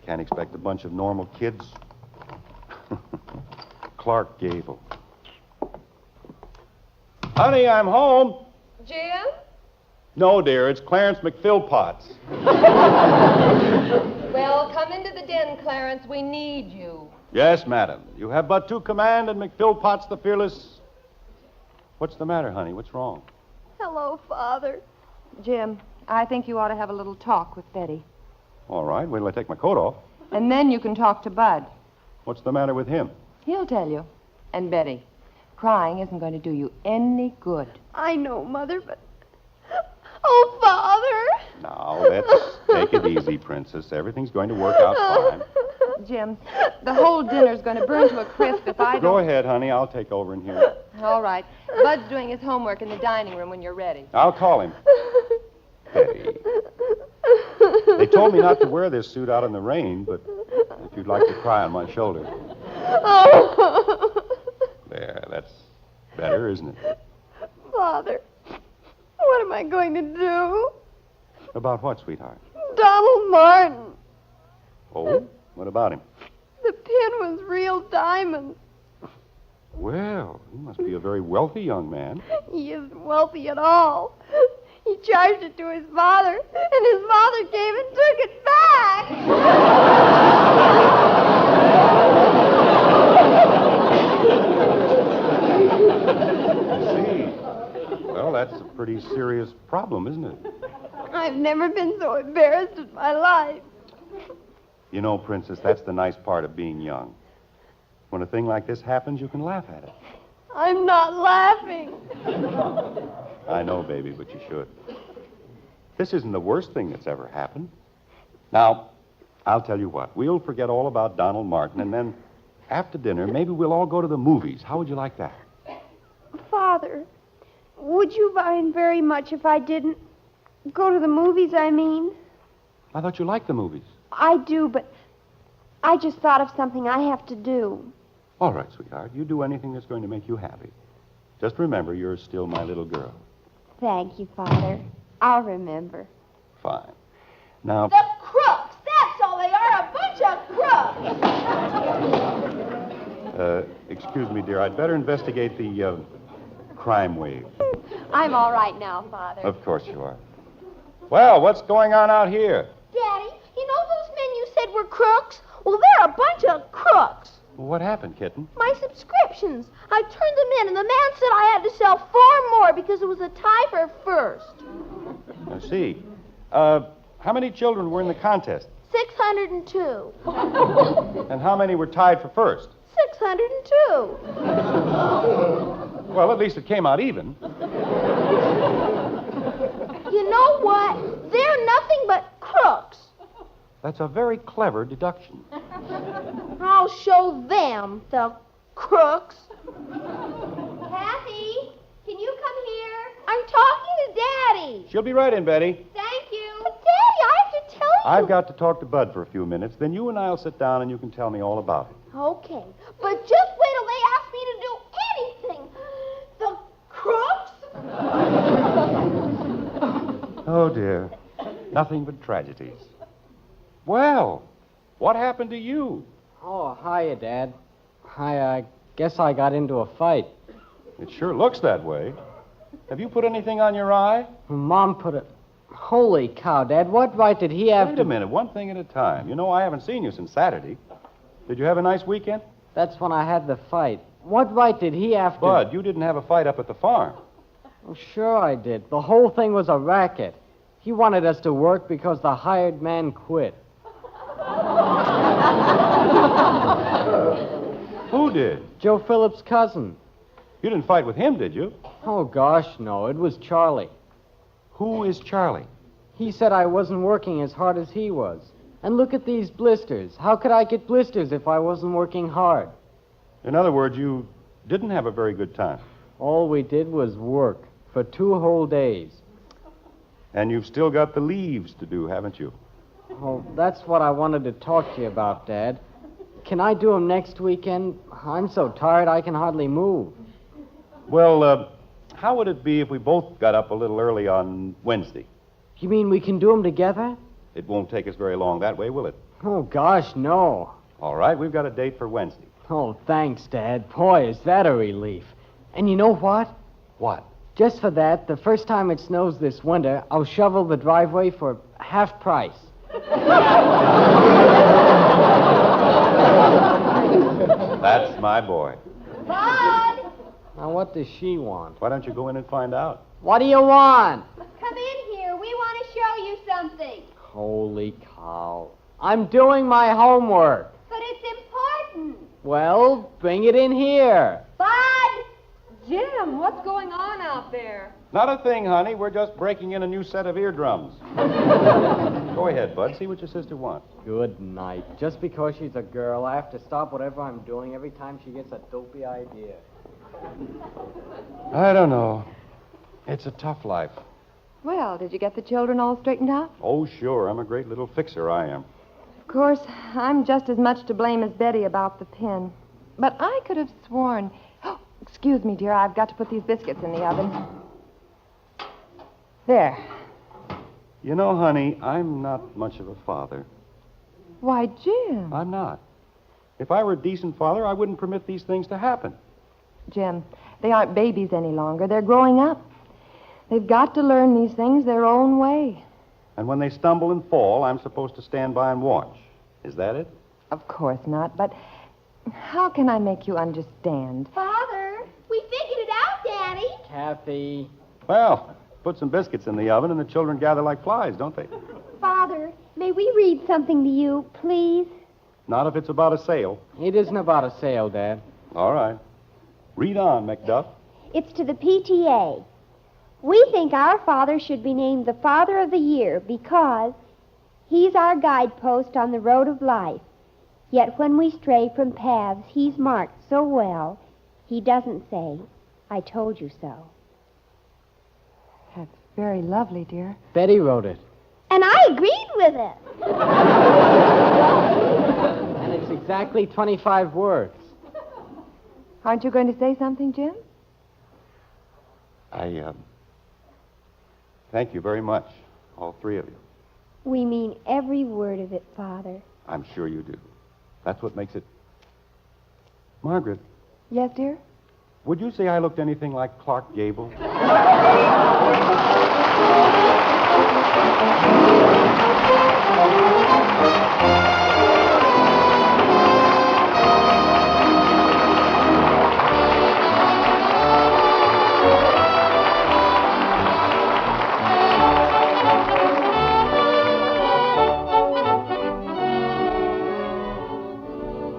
Can't expect a bunch of normal kids. Clark Gable. Honey, I'm home. Jim? No, dear, it's Clarence McPhilpotts. Well, come into the den, Clarence. We need you. Yes, madam. You have but to command, and McPhilpot's the fearless. What's the matter, honey? What's wrong? Hello, Father. Jim, I think you ought to have a little talk with Betty. All right, wait till I take my coat off. And then you can talk to Bud. What's the matter with him? He'll tell you. And Betty, crying isn't going to do you any good. I know, Mother, but... Oh, Father! Now, let's take it easy, Princess. Everything's going to work out fine. Jim, the whole dinner's going to burn to a crisp if I don't... Go ahead, honey. I'll take over in here. All right. Bud's doing his homework in the dining room when you're ready. I'll call him. Betty. They told me not to wear this suit out in the rain, but if you'd like to cry on my shoulder. Oh. There, that's better, isn't it? Father, what am I going to do? About what, sweetheart? Donald Martin. Oh? What about him? The pin was real diamond. Well, he must be a very wealthy young man. He isn't wealthy at all. He charged it to his father, and his father came and took it back. I see. Well, that's a pretty serious problem, isn't it? I've never been so embarrassed in my life. You know, Princess, that's the nice part of being young. When a thing like this happens, you can laugh at it. I'm not laughing. I know, baby, but you should. This isn't the worst thing that's ever happened. Now, I'll tell you what. We'll forget all about Donald Martin, and then after dinner, maybe we'll all go to the movies. How would you like that? Father, would you mind very much if I didn't go to the movies, I mean? I thought you liked the movies. I do, but I just thought of something I have to do. All right, sweetheart. You do anything that's going to make you happy. Just remember, you're still my little girl. Thank you, Father. I'll remember. Fine. Now... The crooks! That's all they are, a bunch of crooks! Excuse me, dear. I'd better investigate the, crime wave. I'm all right now, Father. Of course you are. Well, what's going on out here? Daddy, you know those men you said were crooks? Well, they're a bunch of crooks. What happened, kitten? My subscriptions. I turned them in, and the man said I had to sell 4 more because it was a tie for first. I see. How many children were in the contest? 602. And how many were tied for first? 602. Well, at least it came out even. You know what? They're nothing but crooks. That's a very clever deduction. I'll show them, the crooks. Kathy, can you come here? I'm talking to Daddy. She'll be right in, Betty. Thank you. But, Daddy, I have to tell you. I've got to talk to Bud for a few minutes. Then you and I'll sit down and you can tell me all about it. Okay, but just wait till they ask me to do anything. The crooks? Oh, dear. Nothing but tragedies. Well, what happened to you? Oh, hiya, Dad. I guess I got into a fight. It sure looks that way. Have you put anything on your eye? Mom put it... Holy cow, Dad, what right did he have Wait to... a minute, one thing at a time. You know, I haven't seen you since Saturday. Did you have a nice weekend? That's when I had the fight. What right did he have to... Bud, you didn't have a fight up at the farm. Oh, sure I did. The whole thing was a racket. He wanted us to work because the hired man quit. Who did? Joe Phillips' cousin. You didn't fight with him, did you? Oh, gosh, no. It was Charlie. Who is Charlie? He said I wasn't working as hard as he was. And look at these blisters. How could I get blisters if I wasn't working hard? In other words, you didn't have a very good time. All we did was work for 2 whole days. And you've still got the leaves to do, haven't you? Oh, that's what I wanted to talk to you about, Dad. Can I do them next weekend? I'm so tired I can hardly move. Well, how would it be if we both got up a little early on Wednesday? You mean we can do them together? It won't take us very long that way, will it? Oh, gosh, no. All right, we've got a date for Wednesday. Oh, thanks, Dad. Boy, is that a relief. And you know what? What? Just for that, the first time it snows this winter, I'll shovel the driveway for half price. That's my boy. Bud! Now, what does she want? Why don't you go in and find out? What do you want? Come in here. We want to show you something. Holy cow. I'm doing my homework. But it's important. Well, bring it in here. Bud! Jim, what's going on out there? Not a thing, honey. We're just breaking in a new set of eardrums. Go ahead, Bud. See what your sister wants. Good night. Just because she's a girl, I have to stop whatever I'm doing every time she gets a dopey idea. I don't know. It's a tough life. Well, did you get the children all straightened out? Oh, sure. I'm a great little fixer, I am. Of course, I'm just as much to blame as Betty about the pin. But I could have sworn... Oh, excuse me, dear. I've got to put these biscuits in the oven. There. You know, honey, I'm not much of a father. Why, Jim. I'm not. If I were a decent father, I wouldn't permit these things to happen. Jim, they aren't babies any longer. They're growing up. They've got to learn these things their own way. And when they stumble and fall, I'm supposed to stand by and watch. Is that it? Of course not, but how can I make you understand? Father, we figured it out, Daddy. Kathy. Well, put some biscuits in the oven and the children gather like flies, don't they? Father, may we read something to you, please? Not if it's about a sale. It isn't about a sale, Dad. All right. Read on, Macduff. It's to the PTA. We think our father should be named the Father of the Year because he's our guidepost on the road of life. Yet when we stray from paths he's marked so well, he doesn't say, I told you so. That's very lovely, dear. Betty wrote it. And I agreed with it. And it's exactly 25 words. Aren't you going to say something, Jim? Thank you very much, all three of you. We mean every word of it, Father. I'm sure you do. That's what makes it... Margaret, Yes, dear? would you say I looked anything like Clark Gable?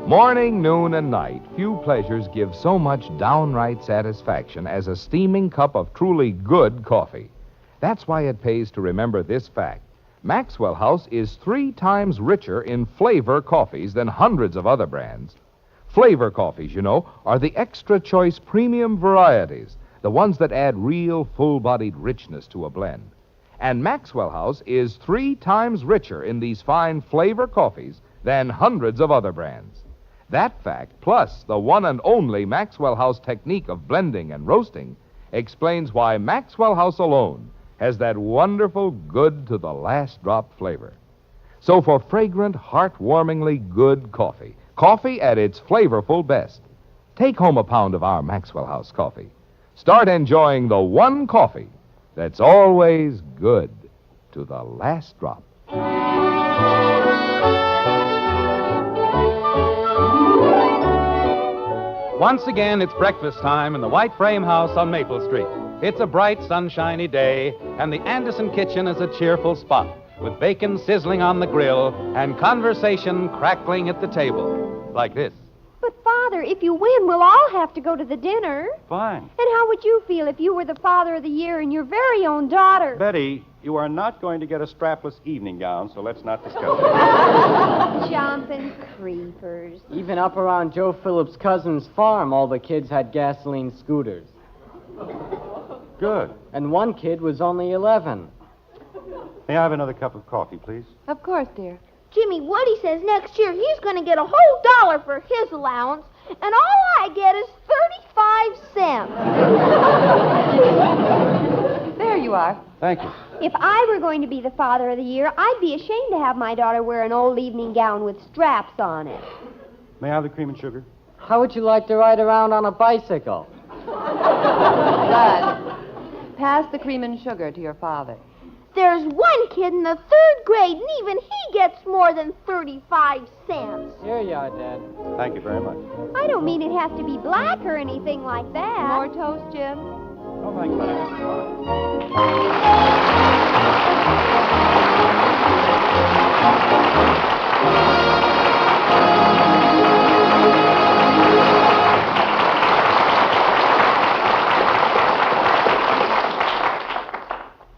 Morning, noon, and night, few pleasures give so much downright satisfaction as a steaming cup of truly good coffee. That's why it pays to remember this fact. Maxwell House is 3 times richer in flavor coffees than hundreds of other brands. Flavor coffees, you know, are the extra choice premium varieties, the ones that add real full-bodied richness to a blend. And Maxwell House is 3 times richer in these fine flavor coffees than hundreds of other brands. That fact, plus the one and only Maxwell House technique of blending and roasting, explains why Maxwell House alone has that wonderful good to the last drop flavor. So for fragrant, heartwarmingly good coffee, coffee at its flavorful best, take home a pound of our Maxwell House coffee. Start enjoying the one coffee that's always good to the last drop. Once again, it's breakfast time in the White Frame House on Maple Street. It's a bright, sunshiny day, and the Anderson kitchen is a cheerful spot, with bacon sizzling on the grill and conversation crackling at the table, like this. But, Father, if you win, we'll all have to go to the dinner. Fine. And how would you feel if you were the Father of the Year and your very own daughter? Betty, you are not going to get a strapless evening gown, so let's not discuss it. Jumping creepers. Even up around Joe Phillips' cousin's farm, all the kids had gasoline scooters. Good. And one kid was only 11. May I have another cup of coffee, please? Of course, dear. Jimmy Woody says next year he's going to get a whole $1 for his allowance, and all I get is 35 cents. There you are. Thank you. If I were going to be the Father of the Year, I'd be ashamed to have my daughter wear an old evening gown with straps on it. May I have the cream and sugar? How would you like to ride around on a bicycle? Bud, pass the cream and sugar to your father. There's one kid in the 3rd grade, and even he gets more than 35 cents. Here you are, Dad. Thank you very much. I don't mean it has to be black or anything like that. More toast, Jim? Oh, thanks,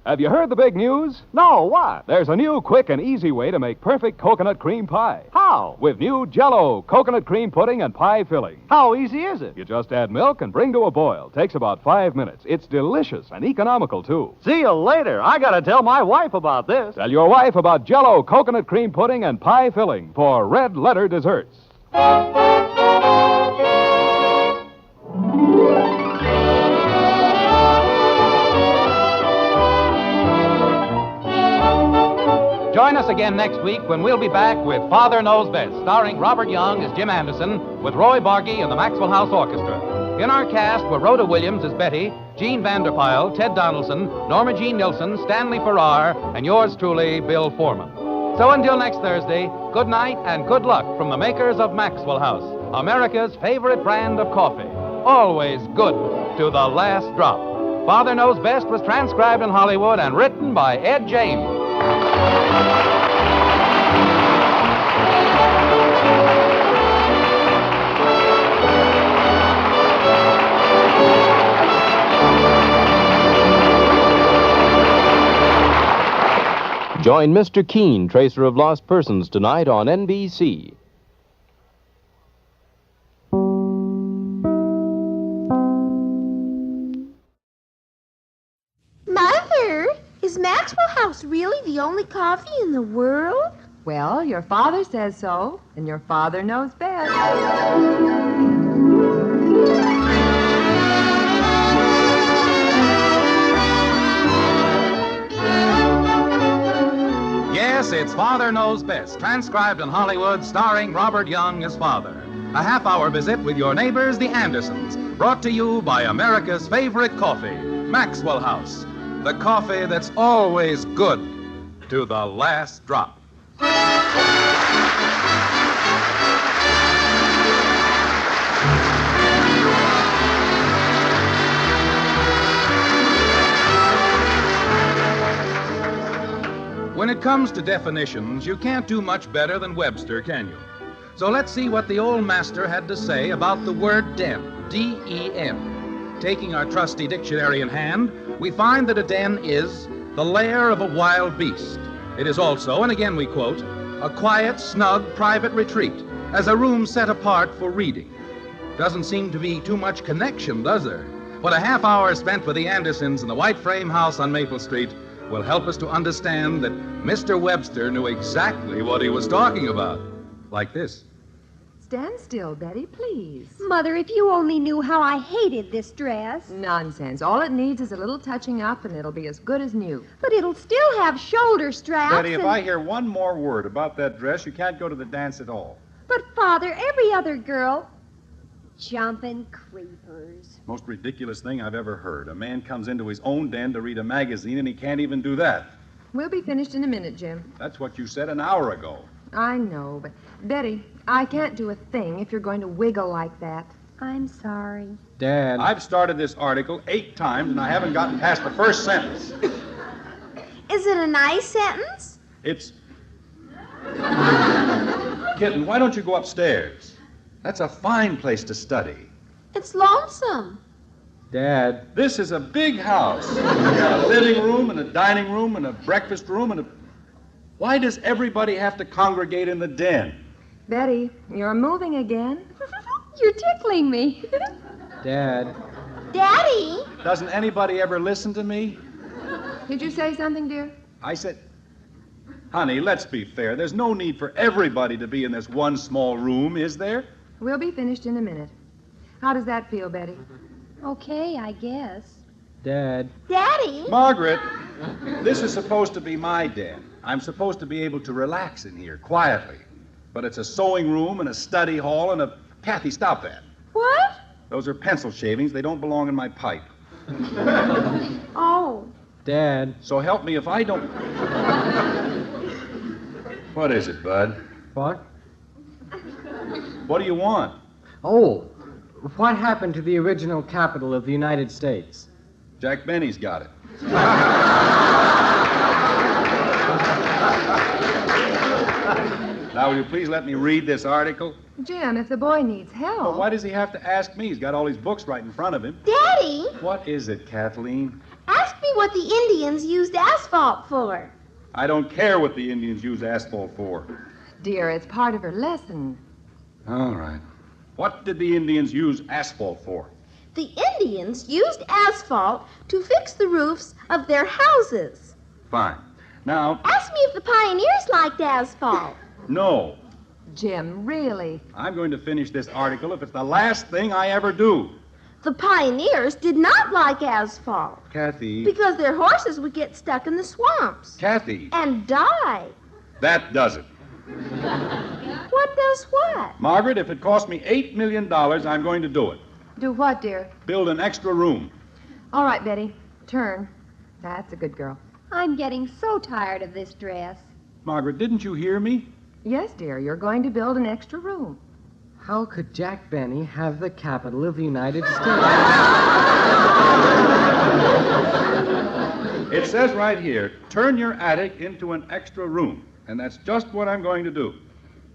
Have you heard the big news? No, what? There's a new, quick, and easy way to make perfect coconut cream pie. How? With new Jell-O coconut cream pudding and pie filling. How easy is it? You just add milk and bring to a boil. Takes about 5 minutes. It's delicious and economical, too. See you later. I gotta tell my wife about this. Tell your wife about Jell-O coconut cream pudding and pie filling for red letter desserts. Join us again next week when we'll be back with Father Knows Best, starring Robert Young as Jim Anderson with Roy Bargy and the Maxwell House Orchestra. In our cast were Rhoda Williams as Betty, Gene Vanderpyle, Ted Donaldson, Norma Jean Nilsson, Stanley Farrar, and yours truly, Bill Foreman. So until next Thursday, good night and good luck from the makers of Maxwell House, America's favorite brand of coffee. Always good to the last drop. Father Knows Best was transcribed in Hollywood and written by Ed James. Join Mr. Keene, Tracer of Lost Persons, tonight on NBC. Mother, is Maxwell House really the only coffee in the world? Well, your father says so, and your father knows best. Yes, it's Father Knows Best, transcribed in Hollywood, starring Robert Young as father. A half-hour visit with your neighbors, the Andersons, brought to you by America's favorite coffee, Maxwell House. The coffee that's always good to the last drop. When it comes to definitions, you can't do much better than Webster, can you? So let's see what the old master had to say about the word den, D-E-N. Taking our trusty dictionary in hand, we find that a den is the lair of a wild beast. It is also, and again we quote, a quiet, snug, private retreat, as a room set apart for reading. Doesn't seem to be too much connection, does there? But a half hour spent with the Andersons in the white frame house on Maple Street will help us to understand that Mr. Webster knew exactly what he was talking about. Like this. Stand still, Betty, please. Mother, if you only knew how I hated this dress. Nonsense. All it needs is a little touching up, and it'll be as good as new. But it'll still have shoulder straps. Betty, if I hear one more word about that dress, you can't go to the dance at all. But, Father, every other girl... Jumping creepers. Most ridiculous thing I've ever heard. A man comes into his own den to read a magazine, and he can't even do that. We'll be finished in a minute, Jim. That's what you said an hour ago. I know, but, Betty, I can't do a thing if you're going to wiggle like that. I'm sorry. Dad. I've started this article 8 times, and I haven't gotten past the first sentence. Is it a nice sentence? It's... Kitten, why don't you go upstairs? That's a fine place to study. It's lonesome. Dad. This is a big house. We've got a living room and a dining room and a breakfast room and a... Why does everybody have to congregate in the den? Betty, you're moving again. You're tickling me. Dad. Daddy? Doesn't anybody ever listen to me? Did you say something, dear? I said... Honey, let's be fair. There's no need for everybody to be in this one small room, is there? We'll be finished in a minute. How does that feel, Betty? Okay, I guess. Dad. Daddy? Margaret, this is supposed to be my den. I'm supposed to be able to relax in here quietly. But it's a sewing room and a study hall and a... Kathy, stop that. What? Those are pencil shavings. They don't belong in my pipe. Oh. Dad. So help me if I don't... What is it, Bud? What? What do you want? Oh, what happened to the original capital of the United States? Jack Benny's got it. Now, will you please let me read this article? Jim, if the boy needs help... Well, why does he have to ask me? He's got all these books right in front of him. Daddy, What is it, Kathleen? ask me what the Indians used asphalt for. I don't care what the Indians use asphalt for. Dear, it's part of her lesson. All right. What did the Indians use asphalt for? The Indians used asphalt to fix the roofs of their houses. Fine. Now, Ask me if the pioneers liked asphalt. no. Jim, really? I'm going to finish this article if it's the last thing I ever do. The pioneers did not like asphalt Kathy. because their horses would get stuck in the swamps Kathy. and die. That does it. What does what? Margaret, if it costs me $8 million, I'm going to do it. Do what, dear? Build an extra room. All right, Betty. Turn. That's a good girl. I'm getting so tired of this dress. Margaret, didn't you hear me? Yes, dear, you're going to build an extra room. How could Jack Benny have the capital of the United States? It says right here, turn your attic into an extra room. And that's just what I'm going to do.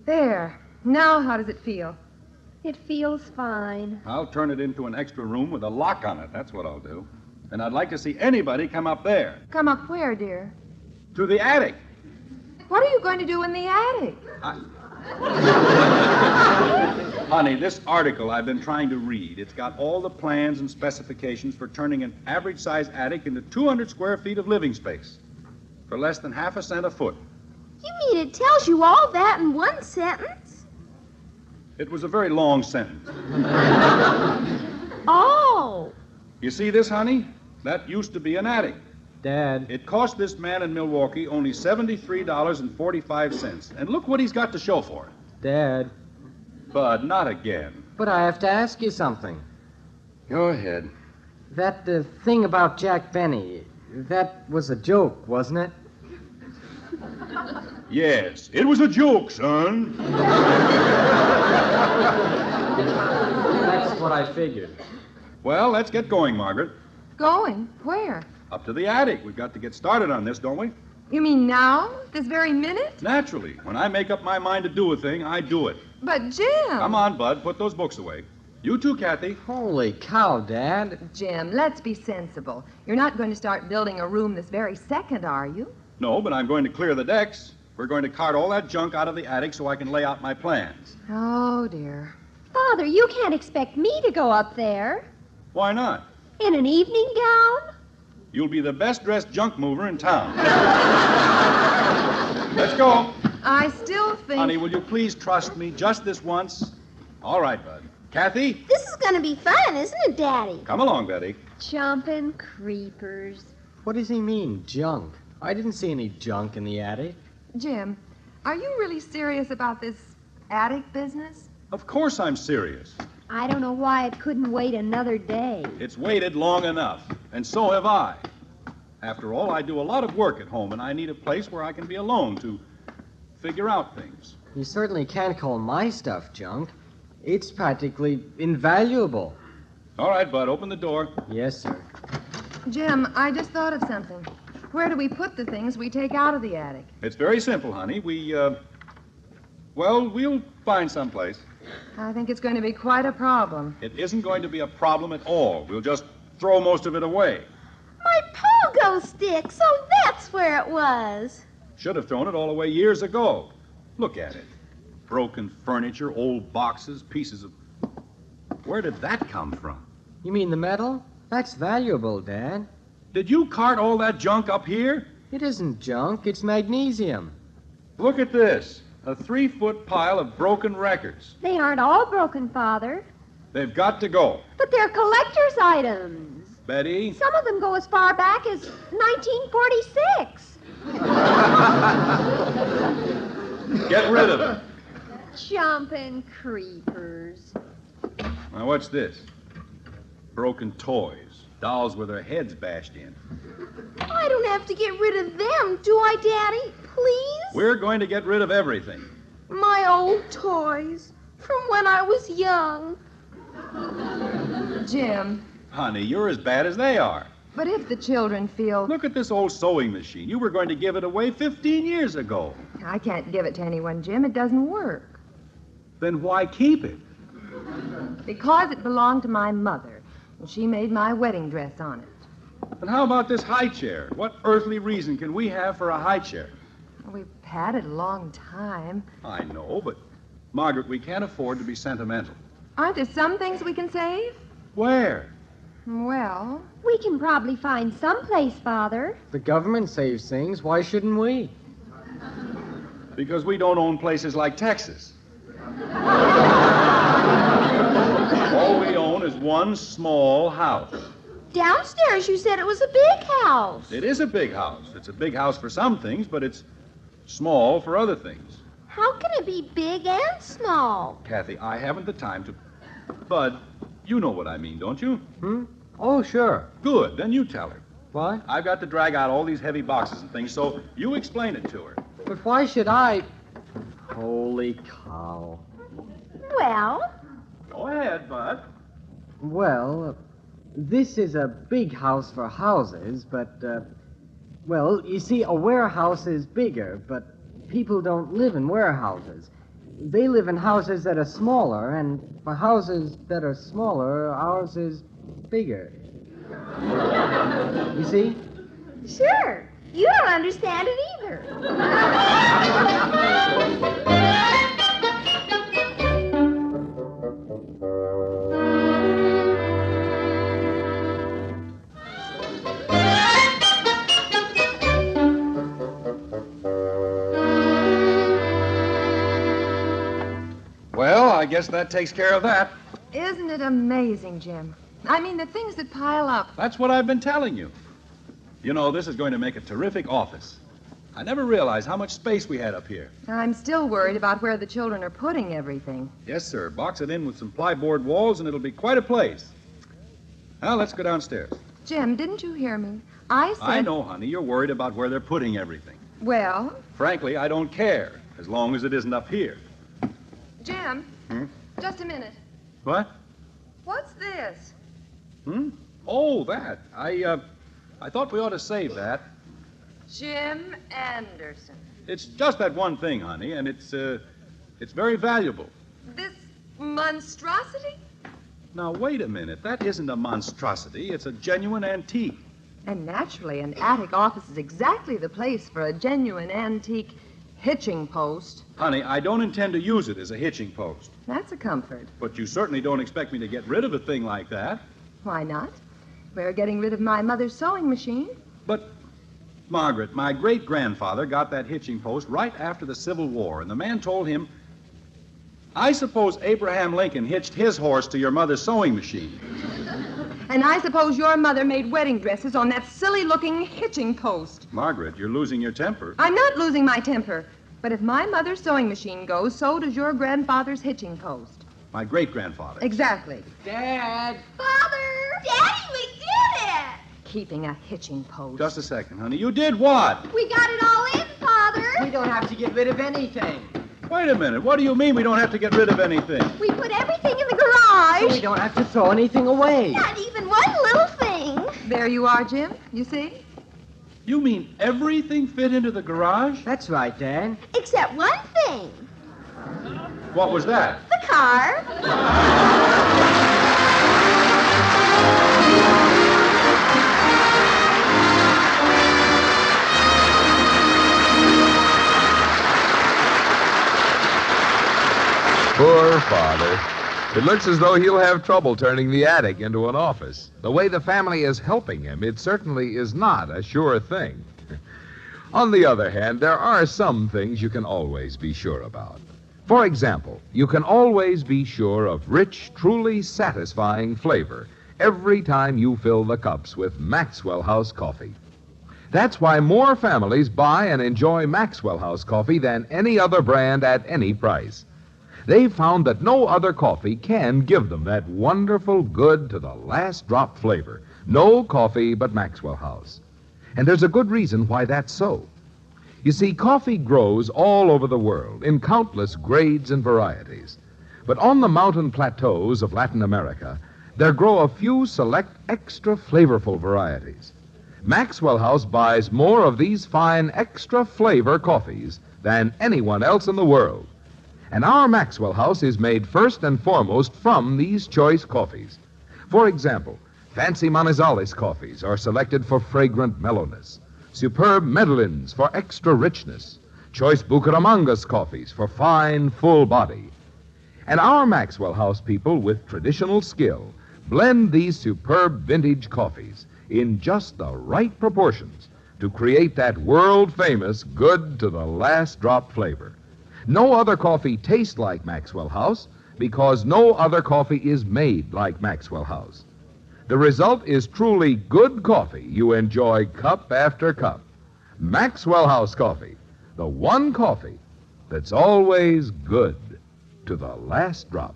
There. Now, how does it feel? It feels fine. I'll turn it into an extra room with a lock on it. That's what I'll do. And I'd like to see anybody come up there. Come up where, dear? To the attic. What are you going to do in the attic? Honey, this article I've been trying to read, it's got all the plans and specifications for turning an average-sized attic into 200 square feet of living space for less than half a cent a foot. You mean it tells you all that in one sentence? It was a very long sentence. Oh. You see this, honey? That used to be an attic. Dad. It cost this man in Milwaukee only $73.45. And look what he's got to show for it. Dad. Bud, not again. But I have to ask you something. Go ahead. That thing about Jack Benny, that was a joke, wasn't it? Yes, it was a joke, son. That's what I figured. Well, let's get going, Margaret. Going? Where? Up to the attic. We've got to get started on this, don't we? You mean now? This very minute? Naturally. When I make up my mind to do a thing, I do it. But, Jim... Come on, Bud. Put those books away. You too, Kathy. Holy cow, Dad. Jim, let's be sensible. You're not going to start building a room this very second, are you? No, but I'm going to clear the decks. We're going to cart all that junk out of the attic so I can lay out my plans. Oh, dear. Father, you can't expect me to go up there. Why not? In an evening gown? You'll be the best-dressed junk mover in town. Let's go. I still think... Honey, will you please trust me just this once? All right, Bud. Kathy? This is going to be fun, isn't it, Daddy? Come along, Betty. Jumping creepers. What does he mean, junk? I didn't see any junk in the attic. Jim, are you really serious about this attic business? Of course I'm serious. I don't know why it couldn't wait another day. It's waited long enough, and so have I. After all, I do a lot of work at home, and I need a place where I can be alone to figure out things. You certainly can't call my stuff junk. It's practically invaluable. All right, Bud, open the door. Yes, sir. Jim, I just thought of something. Where do we put the things we take out of the attic? It's very simple, honey. We'll find someplace. I think it's going to be quite a problem. It isn't going to be a problem at all. We'll just throw most of it away. My pogo stick, so that's where it was. Should have thrown it all away years ago. Look at it. Broken furniture, old boxes, pieces of... Where did that come from? You mean the metal? That's valuable, Dad. Did you cart all that junk up here? It isn't junk. It's magnesium. Look at this. A 3-foot pile of broken records. They aren't all broken, Father. They've got to go. But they're collector's items. Betty? Some of them go as far back as 1946. Get rid of them. Jumping creepers. Now, what's this? Broken toys. Dolls with their heads bashed in. I don't have to get rid of them, do I, Daddy? Please? We're going to get rid of everything. My old toys from when I was young. Jim, Honey, you're as bad as they are. but if the children feel... Look at this old sewing machine. You were going to give it away 15 years ago. I can't give it to anyone, Jim. It doesn't work. Then why keep it? Because it belonged to my mother, and she made my wedding dress on it. And how about this high chair? What earthly reason can we have for a high chair? We've had it a long time. I know, but, Margaret, we can't afford to be sentimental. Aren't there some things we can save? Where? Well... We can probably find some place, Father. The government saves things. Why shouldn't we? Because we don't own places like Texas. All we own is one small house. Downstairs, you said it was a big house. It is a big house. It's a big house for some things, but it's small for other things. How can it be big and small? Kathy, I haven't the time to... Bud, you know what I mean, don't you? Oh, sure. Good, then you tell her. Why? I've got to drag out all these heavy boxes and things, so you explain it to her. But why should I? Holy cow. Well? Go ahead, Bud. Well, this is a big house for houses, but, well, you see, a warehouse is bigger, but people don't live in warehouses. They live in houses that are smaller, and for houses that are smaller, ours is bigger. You see? Sure. You don't understand it either. Well, I guess that takes care of that. Isn't it amazing, Jim? I mean, the things that pile up. That's what I've been telling you. You know, this is going to make a terrific office. I never realized how much space we had up here. I'm still worried about where the children are putting everything. Yes, sir. Box it in with some plyboard walls, and it'll be quite a place. Now, let's go downstairs. Jim, didn't you hear me? I said... I know, honey. You're worried about where they're putting everything. Well? Frankly, I don't care, as long as it isn't up here. Jim, just a minute. What? What's this? Oh, that. I thought we ought to save that. Jim Anderson. It's just that one thing, honey, and it's very valuable. This monstrosity? Now, wait a minute. That isn't a monstrosity. It's a genuine antique. And naturally, an attic office is exactly the place for a genuine antique hitching post. Honey, I don't intend to use it as a hitching post. That's a comfort. But you certainly don't expect me to get rid of a thing like that. Why not? We're getting rid of my mother's sewing machine. But, Margaret, my great-grandfather got that hitching post right after the Civil War, and the man told him, I suppose Abraham Lincoln hitched his horse to your mother's sewing machine. And I suppose your mother made wedding dresses on that silly-looking hitching post. Margaret, you're losing your temper. I'm not losing my temper. But if my mother's sewing machine goes, so does your grandfather's hitching post. My great-grandfather. Exactly. Dad! Father! Daddy, we did it! Keeping a hitching post. Just a second, honey. You did what? We got it all in, Father. We don't have to get rid of anything. Wait a minute. What do you mean we don't have to get rid of anything? We put everything in the garage. So we don't have to throw anything away. Not even one little thing. There you are, Jim. You see? You mean everything fit into the garage? That's right, Dad. Except one thing. What was that? The car. Poor father. It looks as though he'll have trouble turning the attic into an office. The way the family is helping him, it certainly is not a sure thing. On the other hand, there are some things you can always be sure about. For example, you can always be sure of rich, truly satisfying flavor every time you fill the cups with Maxwell House coffee. That's why more families buy and enjoy Maxwell House coffee than any other brand at any price. They've found that no other coffee can give them that wonderful, good to the last drop flavor. No coffee but Maxwell House. And there's a good reason why that's so. You see, coffee grows all over the world in countless grades and varieties. But on the mountain plateaus of Latin America, there grow a few select extra flavorful varieties. Maxwell House buys more of these fine extra flavor coffees than anyone else in the world. And our Maxwell House is made first and foremost from these choice coffees. For example, fancy Manizales coffees are selected for fragrant mellowness, superb Medellins for extra richness, choice Bucaramangas coffees for fine, full body. And our Maxwell House people, with traditional skill, blend these superb vintage coffees in just the right proportions to create that world-famous good-to-the-last-drop flavor. No other coffee tastes like Maxwell House because no other coffee is made like Maxwell House. The result is truly good coffee you enjoy cup after cup. Maxwell House coffee, the one coffee that's always good to the last drop.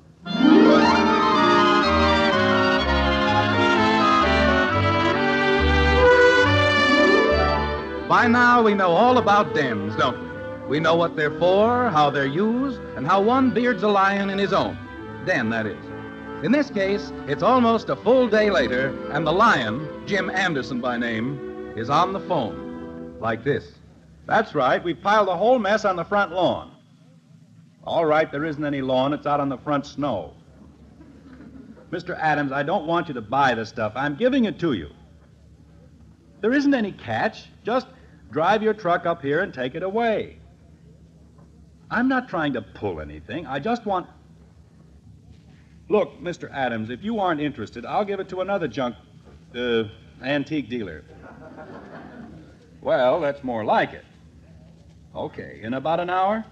By now, we know all about dens, don't we? We know what they're for, how they're used, and how one beards a lion in his own. Den, that is. In this case, it's almost a full day later, and the lion, Jim Anderson by name, is on the phone. Like this. That's right. We piled the whole mess on the front lawn. All right, there isn't any lawn. It's out on the front snow. Mr. Adams, I don't want you to buy the stuff. I'm giving it to you. There isn't any catch. Just drive your truck up here and take it away. I'm not trying to pull anything. I just want... Look, Mr. Adams, if you aren't interested, I'll give it to another antique dealer. Well, that's more like it. Okay, in about an hour?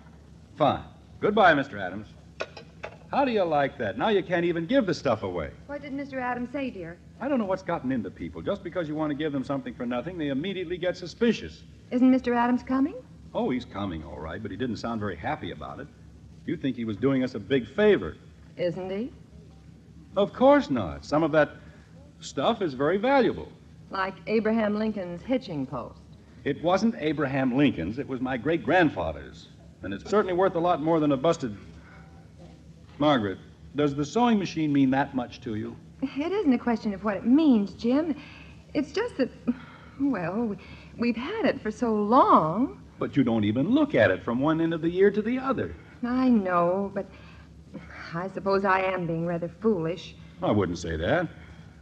Fine. Goodbye, Mr. Adams. How do you like that? Now you can't even give the stuff away. What did Mr. Adams say, dear? I don't know what's gotten into people. Just because you want to give them something for nothing, they immediately get suspicious. Isn't Mr. Adams coming? Oh, he's coming, all right, but he didn't sound very happy about it. You'd think he was doing us a big favor. Isn't he? Of course not. Some of that stuff is very valuable. Like Abraham Lincoln's hitching post. It wasn't Abraham Lincoln's. It was my great-grandfather's. And it's certainly worth a lot more than a busted... Margaret, does the sewing machine mean that much to you? It isn't a question of what it means, Jim. It's just that, well, we've had it for so long. But you don't even look at it from one end of the year to the other. I know, but I suppose I am being rather foolish. I wouldn't say that.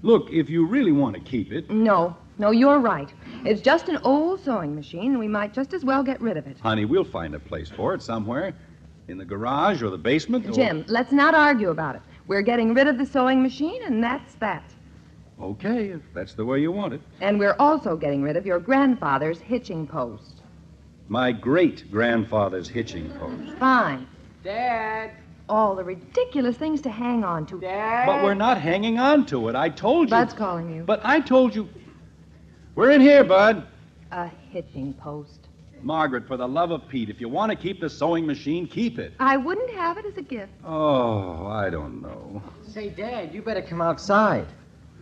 Look, if you really want to keep it... No, you're right. It's just an old sewing machine, and we might just as well get rid of it. Honey, we'll find a place for it somewhere. In the garage or the basement or... Jim, let's not argue about it. We're getting rid of the sewing machine, and that's that. Okay, if that's the way you want it. And we're also getting rid of your grandfather's hitching post. My great-grandfather's hitching post. Fine. Dad. All the ridiculous things to hang on to. Dad. But we're not hanging on to it. I told you. Bud's calling you. But I told you... We're in here, Bud. A hitching post. Margaret, for the love of Pete, if you want to keep the sewing machine, keep it. I wouldn't have it as a gift. Oh, I don't know. Say, Dad, you better come outside.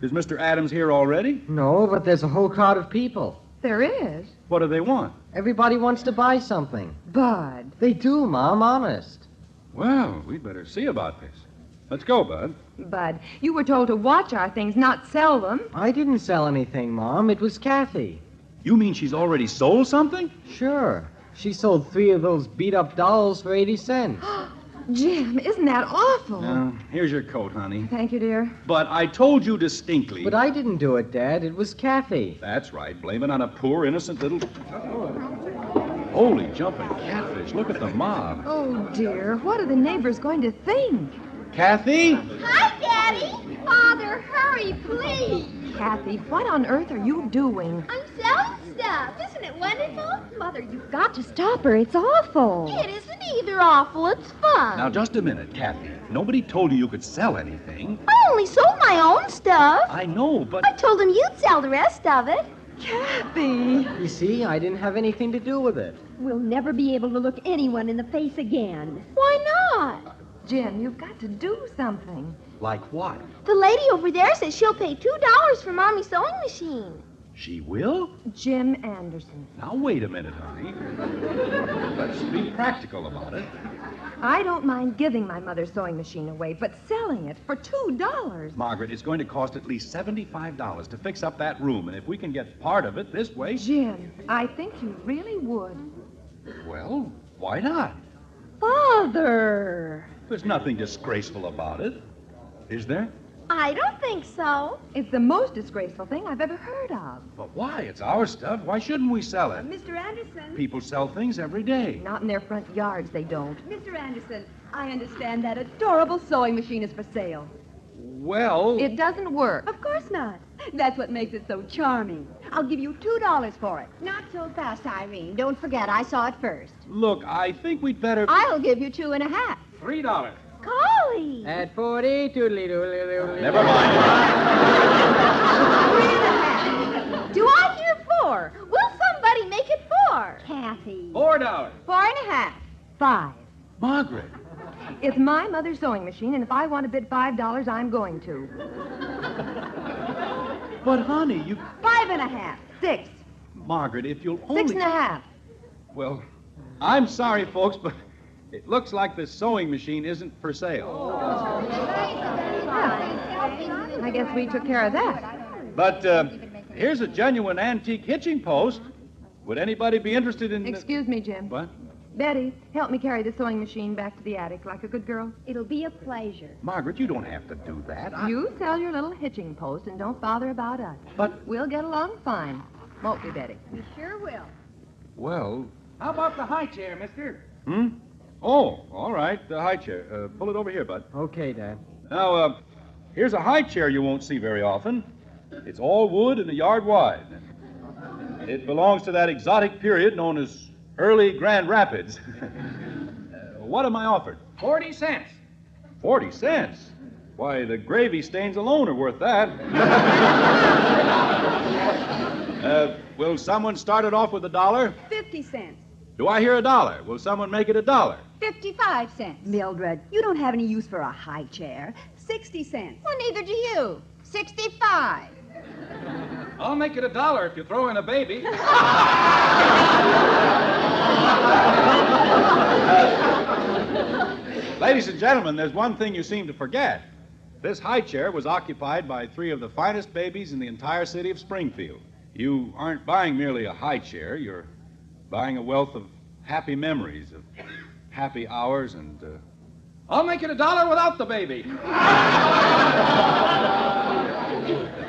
Is Mr. Adams here already? No, but there's a whole crowd of people. There is? What do they want? Everybody wants to buy something. Bud. They do, Mom, honest. Well, we'd better see about this. Let's go, Bud. Bud, you were told to watch our things, not sell them. I didn't sell anything, Mom. It was Kathy. You mean she's already sold something? Sure. She sold 3 of those beat-up dolls for 80 cents. Jim, isn't that awful? Here's your coat, honey. Thank you, dear. But I told you distinctly... But I didn't do it, Dad. It was Kathy. That's right. Blame it on a poor, innocent little... Holy jumping catfish. Look at the mob. Oh, dear. What are the neighbors going to think? Kathy? Hi, Daddy. Father, hurry, please. Kathy, what on earth are you doing? I'm selling stuff. Isn't it wonderful? Mother, you've got to stop her. It's awful. It isn't either awful. It's fun. Now, just a minute, Kathy. Nobody told you could sell anything. I only sold my own stuff. I know, but... I told him you'd sell the rest of it. Kathy! You see, I didn't have anything to do with it. We'll never be able to look anyone in the face again. Why not? Jim, you've got to do something. Like what? The lady over there says she'll pay $2 for Mommy's sewing machine. She will? Jim Anderson. Now, wait a minute, honey. Let's be practical about it. I don't mind giving my mother's sewing machine away, but selling it for $2. Margaret, it's going to cost at least $75 to fix up that room, and if we can get part of it this way... Jim, I think you really would. Well, why not? Father! There's nothing disgraceful about it. Is there? I don't think so. It's the most disgraceful thing I've ever heard of. But why? It's our stuff. Why shouldn't we sell it? Mr. Anderson. People sell things every day. Not in their front yards, they don't. Mr. Anderson, I understand that adorable sewing machine is for sale. Well... It doesn't work. Of course not. That's what makes it so charming. I'll give you $2 for it. Not so fast, Irene. Don't forget, I saw it first. Look, I think we'd better... I'll give you 2.5. $3. Collie! At 40, toodly-doodly-doodly. Never mind. 3.5. Do I hear 4? Will somebody make it 4? Kathy. $4. 4.5. 5. Margaret. It's my mother's sewing machine, and if I want to bid $5, I'm going to. But, honey, you... 5.5. 6. Margaret, if you'll only... 6.5. Well, I'm sorry, folks, but it looks like this sewing machine isn't for sale. I guess we took care of that. But here's a genuine antique hitching post. Would anybody be interested in... Excuse me, Jim. What? Betty, help me carry the sewing machine back to the attic like a good girl. It'll be a pleasure. Margaret, you don't have to do that. You sell your little hitching post and don't bother about us. But... We'll get along fine. Won't we, Betty? We sure will. Well... How about the high chair, mister? Oh, all right, the high chair. Pull it over here, bud. Okay, Dad. Now, here's a high chair you won't see very often. It's all wood and a yard wide. It belongs to that exotic period known as early Grand Rapids. What am I offered? 40 cents. 40 cents? Why, the gravy stains alone are worth that. Will someone start it off with $1? 50 cents. Do I hear $1? Will someone make it $1? 55 cents. Mildred, you don't have any use for a high chair. 60 cents. Well, neither do you. 65. I'll make it $1 if you throw in a baby. Ladies and gentlemen, there's one thing you seem to forget. This high chair was occupied by 3 of the finest babies in the entire city of Springfield. You aren't buying merely a high chair. You're buying a wealth of happy memories, of happy hours, and... I'll make it $1 without the baby.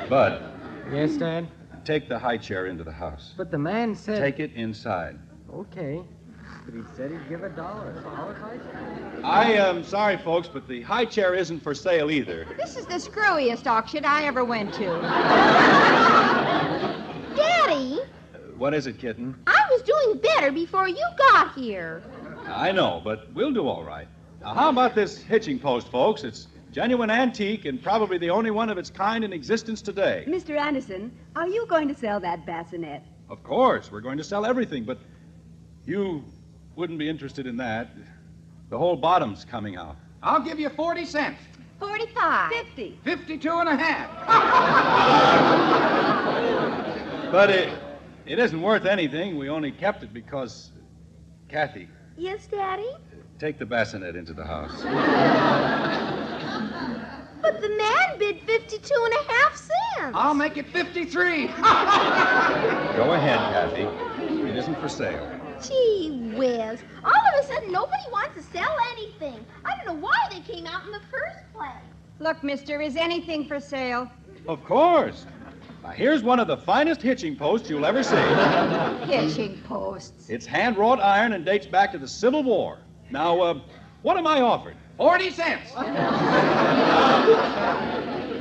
Bud. Yes, Dad? Take the high chair into the house. But the man said... Take it inside. Okay. But he said he'd give $1. So how is high chair? I am sorry, folks, but the high chair isn't for sale either. This is the screwiest auction I ever went to. Daddy, What is it, kitten? I was doing better before you got here. I know, but we'll do all right. Now, how about this hitching post, folks? It's genuine antique and probably the only one of its kind in existence today. Mr. Anderson, are you going to sell that bassinet? Of course, we're going to sell everything, but you wouldn't be interested in that. The whole bottom's coming out. I'll give you 40 cents. 45. 50. 52.5. But it isn't worth anything. We only kept it because... Kathy, Yes, Daddy? take the bassinet into the house. But the man bid 52.5 cents. I'll make it 53. Go ahead, Kathy. It isn't for sale. Gee whiz. All of a sudden, nobody wants to sell anything. I don't know why they came out in the first place. Look, mister, is anything for sale? Of course. Now, here's one of the finest hitching posts you'll ever see. Hitching posts. It's hand-wrought iron and dates back to the Civil War. Now, what am I offered? 40 cents.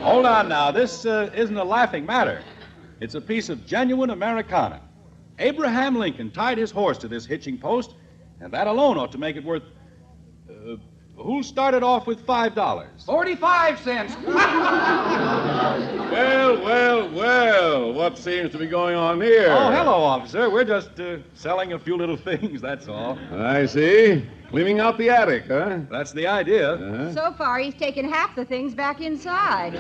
Hold on now. This isn't a laughing matter. It's a piece of genuine Americana. Abraham Lincoln tied his horse to this hitching post, and that alone ought to make it worth Who started off with $5? 45 cents. Well, what seems to be going on here? Oh, hello, officer. We're just selling a few little things, that's all. I see. Cleaning out the attic, huh? That's the idea. So far, he's taken half the things back inside.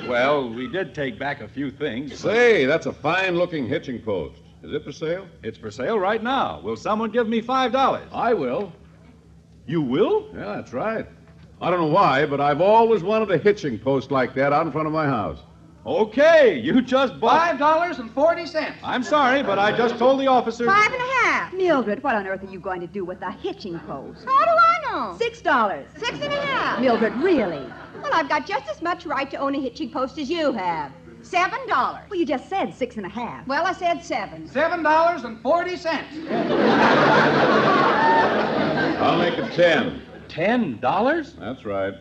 Well, we did take back a few things. Say, that's a fine-looking hitching post. Is it for sale? It's for sale right now. Will someone give me $5? I will. You will? Yeah, that's right. I don't know why, but I've always wanted a hitching post like that out in front of my house. Okay, you just bought... $5.40. I'm sorry, but I just told the officer... 5.5. Mildred, what on earth are you going to do with a hitching post? How do I know? $6. 6.5. Mildred, really? Well, I've got just as much right to own a hitching post as you have. $7. Well, you just said 6.5. Well, I said 7. $7.40. I'll make it 10. $10? That's right.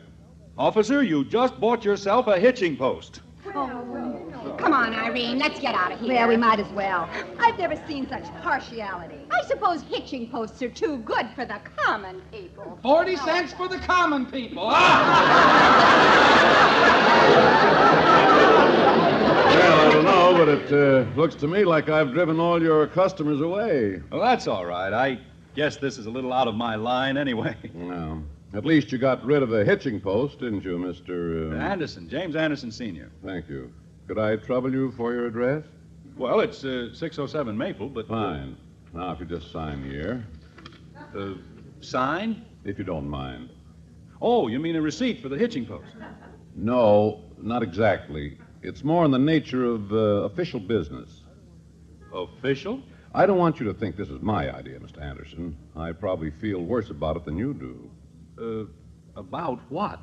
Officer, you just bought yourself a hitching post. Come on, Irene, let's get out of here. Well, we might as well. I've never seen such partiality. I suppose hitching posts are too good for the common people. 40 cents for the common people. Well, I don't know, but it looks to me like I've driven all your customers away. Well, that's all right. I guess this is a little out of my line anyway. No. At least you got rid of the hitching post, didn't you, Mr. Anderson, James Anderson, Sr. Thank you. Could I trouble you for your address? Well, it's 607 Maple, but... Fine. Now, if you just sign here. Sign? If you don't mind. Oh, you mean a receipt for the hitching post? No, not exactly. It's more in the nature of official business. Official? I don't want you to think this is my idea, Mr. Anderson. I probably feel worse about it than you do. About what?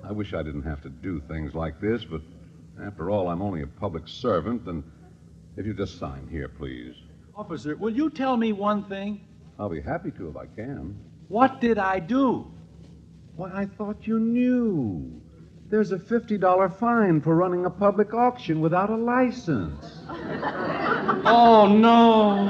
I wish I didn't have to do things like this, but after all, I'm only a public servant, and if you just sign here, please. Officer, will you tell me one thing? I'll be happy to if I can. What did I do? Why, I thought you knew. There's a $50 fine for running a public auction without a license. Oh, no.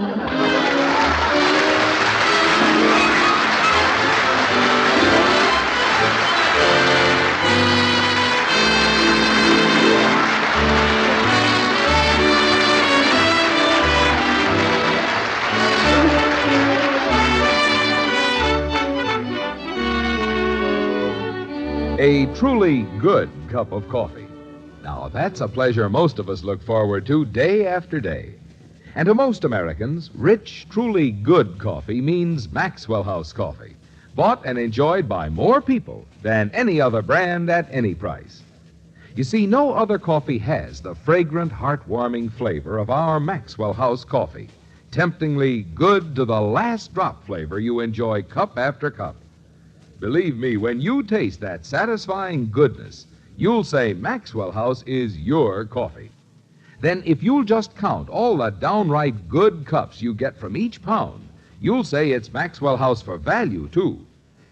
A truly good cup of coffee. Now, that's a pleasure most of us look forward to day after day. And to most Americans, rich, truly good coffee means Maxwell House coffee, bought and enjoyed by more people than any other brand at any price. You see, no other coffee has the fragrant, heartwarming flavor of our Maxwell House coffee, temptingly good to the last drop flavor you enjoy cup after cup. Believe me, when you taste that satisfying goodness, you'll say Maxwell House is your coffee. Then if you'll just count all the downright good cups you get from each pound, you'll say it's Maxwell House for value, too.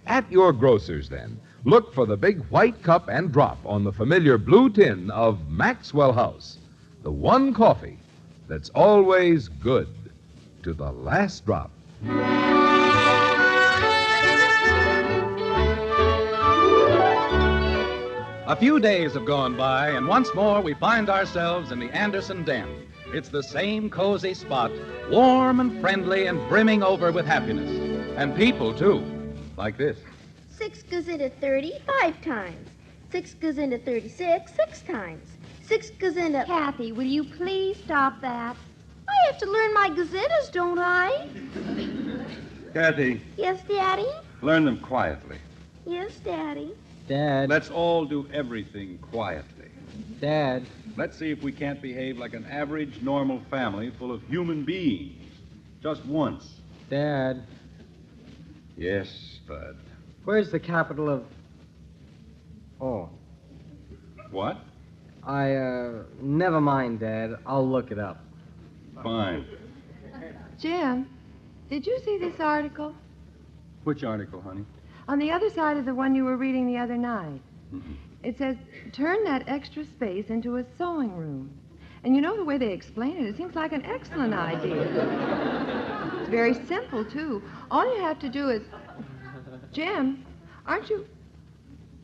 At your grocer's, then, look for the big white cup and drop on the familiar blue tin of Maxwell House, the one coffee that's always good to the last drop. A few days have gone by, and once more we find ourselves in the Anderson Den. It's the same cozy spot, warm and friendly and brimming over with happiness. And people, too, like this. 6 goes into 30 5 times. 6 goes into 36 6 times. 6 goes into... Kathy, will you please stop that? I have to learn my gazettas, don't I? Kathy, Yes, Daddy? learn them quietly. Yes, Daddy. Dad. Let's all do everything quietly. Dad. Let's see if we can't behave like an average, normal family full of human beings. Just once. Dad. Yes, Bud. Where's the capital of... Oh. What? Never mind, Dad. I'll look it up. Fine. Jim, did you see this article? Which article, honey? On the other side of the one you were reading the other night. Mm-hmm. It says, turn that extra space into a sewing room. And you know the way they explain it, it seems like an excellent idea. It's very simple, too. All you have to do is... Jim, Aren't you...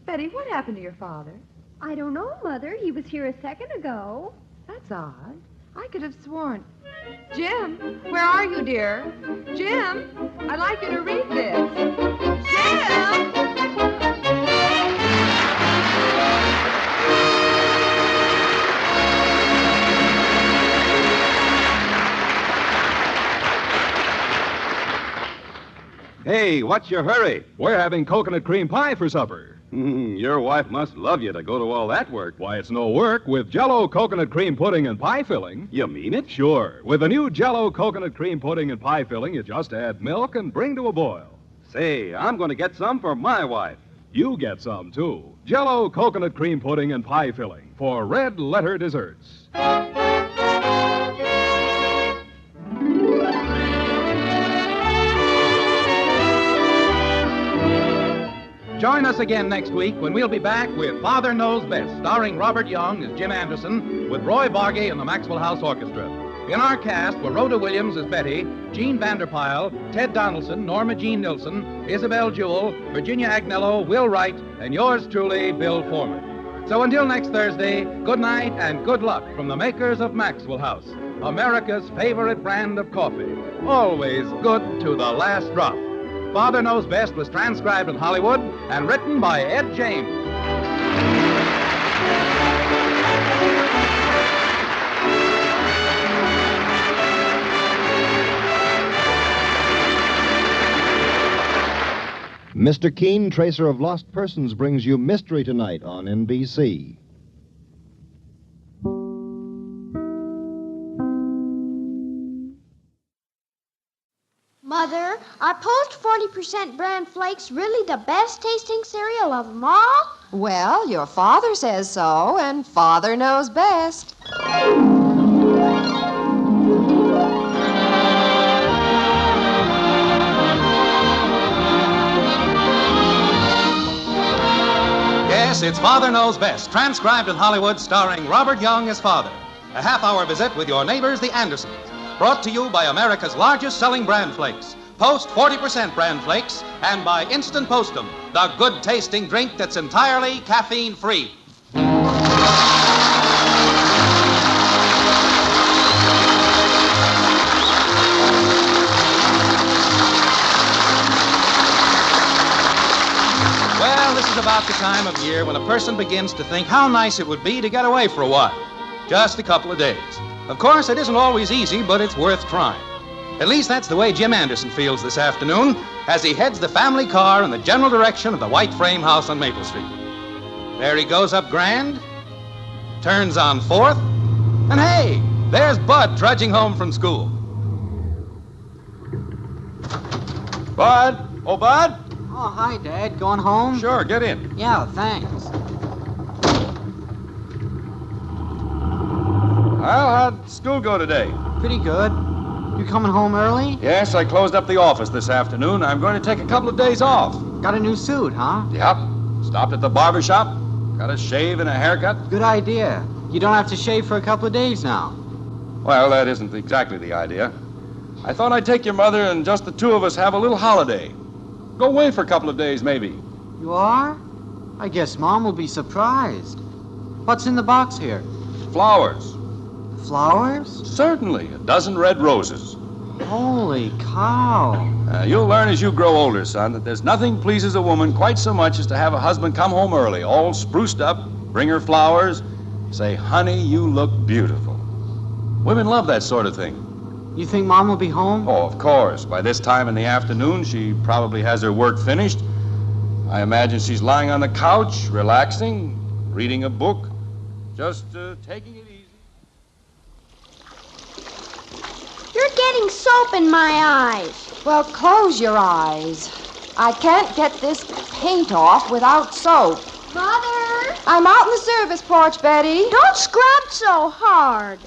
Betty, what happened to your father? I don't know, Mother. He was here a second ago. That's odd. I could have sworn... Jim, where are you, dear? Jim, I'd like you to read this. Jim! Hey, what's your hurry? We're having coconut cream pie for supper. Your wife must love you to go to all that work. Why, it's no work. With Jell-O coconut cream pudding and pie filling. You mean it? Sure. With the new Jell-O coconut cream pudding and pie filling, you just add milk and bring to a boil. Say, I'm going to get some for my wife. You get some, too. Jell-O coconut cream pudding and pie filling for red letter desserts. Join us again next week when we'll be back with Father Knows Best, starring Robert Young as Jim Anderson, with Roy Bargy and the Maxwell House Orchestra. In our cast were Rhoda Williams as Betty, Jean Vanderpyle, Ted Donaldson, Norma Jean Nilsson, Isabel Jewell, Virginia Agnello, Will Wright, and yours truly, Bill Foreman. So until next Thursday, good night and good luck from the makers of Maxwell House, America's favorite brand of coffee. Always good to the last drop. Father Knows Best was transcribed in Hollywood and written by Ed James. Mr. Keen, Tracer of Lost Persons, brings you Mystery Tonight on NBC. Mother, are Post 40% bran flakes really the best tasting cereal of them all? Well, your father says so, and Father knows best. Yes, it's Father Knows Best, transcribed in Hollywood, starring Robert Young as father. A half-hour visit with your neighbors, the Andersons. Brought to you by America's largest selling bran flakes. Post 40% bran flakes, and by Instant Postum, the good-tasting drink that's entirely caffeine-free. Well, this is about the time of year when a person begins to think how nice it would be to get away for a while. Just a couple of days. Of course, it isn't always easy, but it's worth trying. At least that's the way Jim Anderson feels this afternoon as he heads the family car in the general direction of the white frame house on Maple Street. There he goes up Grand, turns on 4th, and hey, there's Bud trudging home from school. Bud? Oh, Bud? Oh, hi, Dad. Going home? Sure, get in. Yeah, thanks. Well, how'd school go today? Pretty good. You coming home early? Yes, I closed up the office this afternoon. I'm going to take a couple of days off. Got a new suit, huh? Yep. Stopped at the barber shop. Got a shave and a haircut. Good idea. You don't have to shave for a couple of days now. Well, that isn't exactly the idea. I thought I'd take your mother and just the two of us have a little holiday. Go away for a couple of days, maybe. You are? I guess Mom will be surprised. What's in the box here? Flowers. Flowers? Certainly. A dozen red roses. Holy cow. You'll learn as you grow older, son, that there's nothing pleases a woman quite so much as to have a husband come home early, all spruced up, bring her flowers, say, honey, you look beautiful. Women love that sort of thing. You think Mom will be home? Oh, of course. By this time in the afternoon, she probably has her work finished. I imagine she's lying on the couch, relaxing, reading a book, just taking it easy. You're getting soap in my eyes. Well, close your eyes. I can't get this paint off without soap. Mother! I'm out in the service porch, Betty. Don't scrub so hard.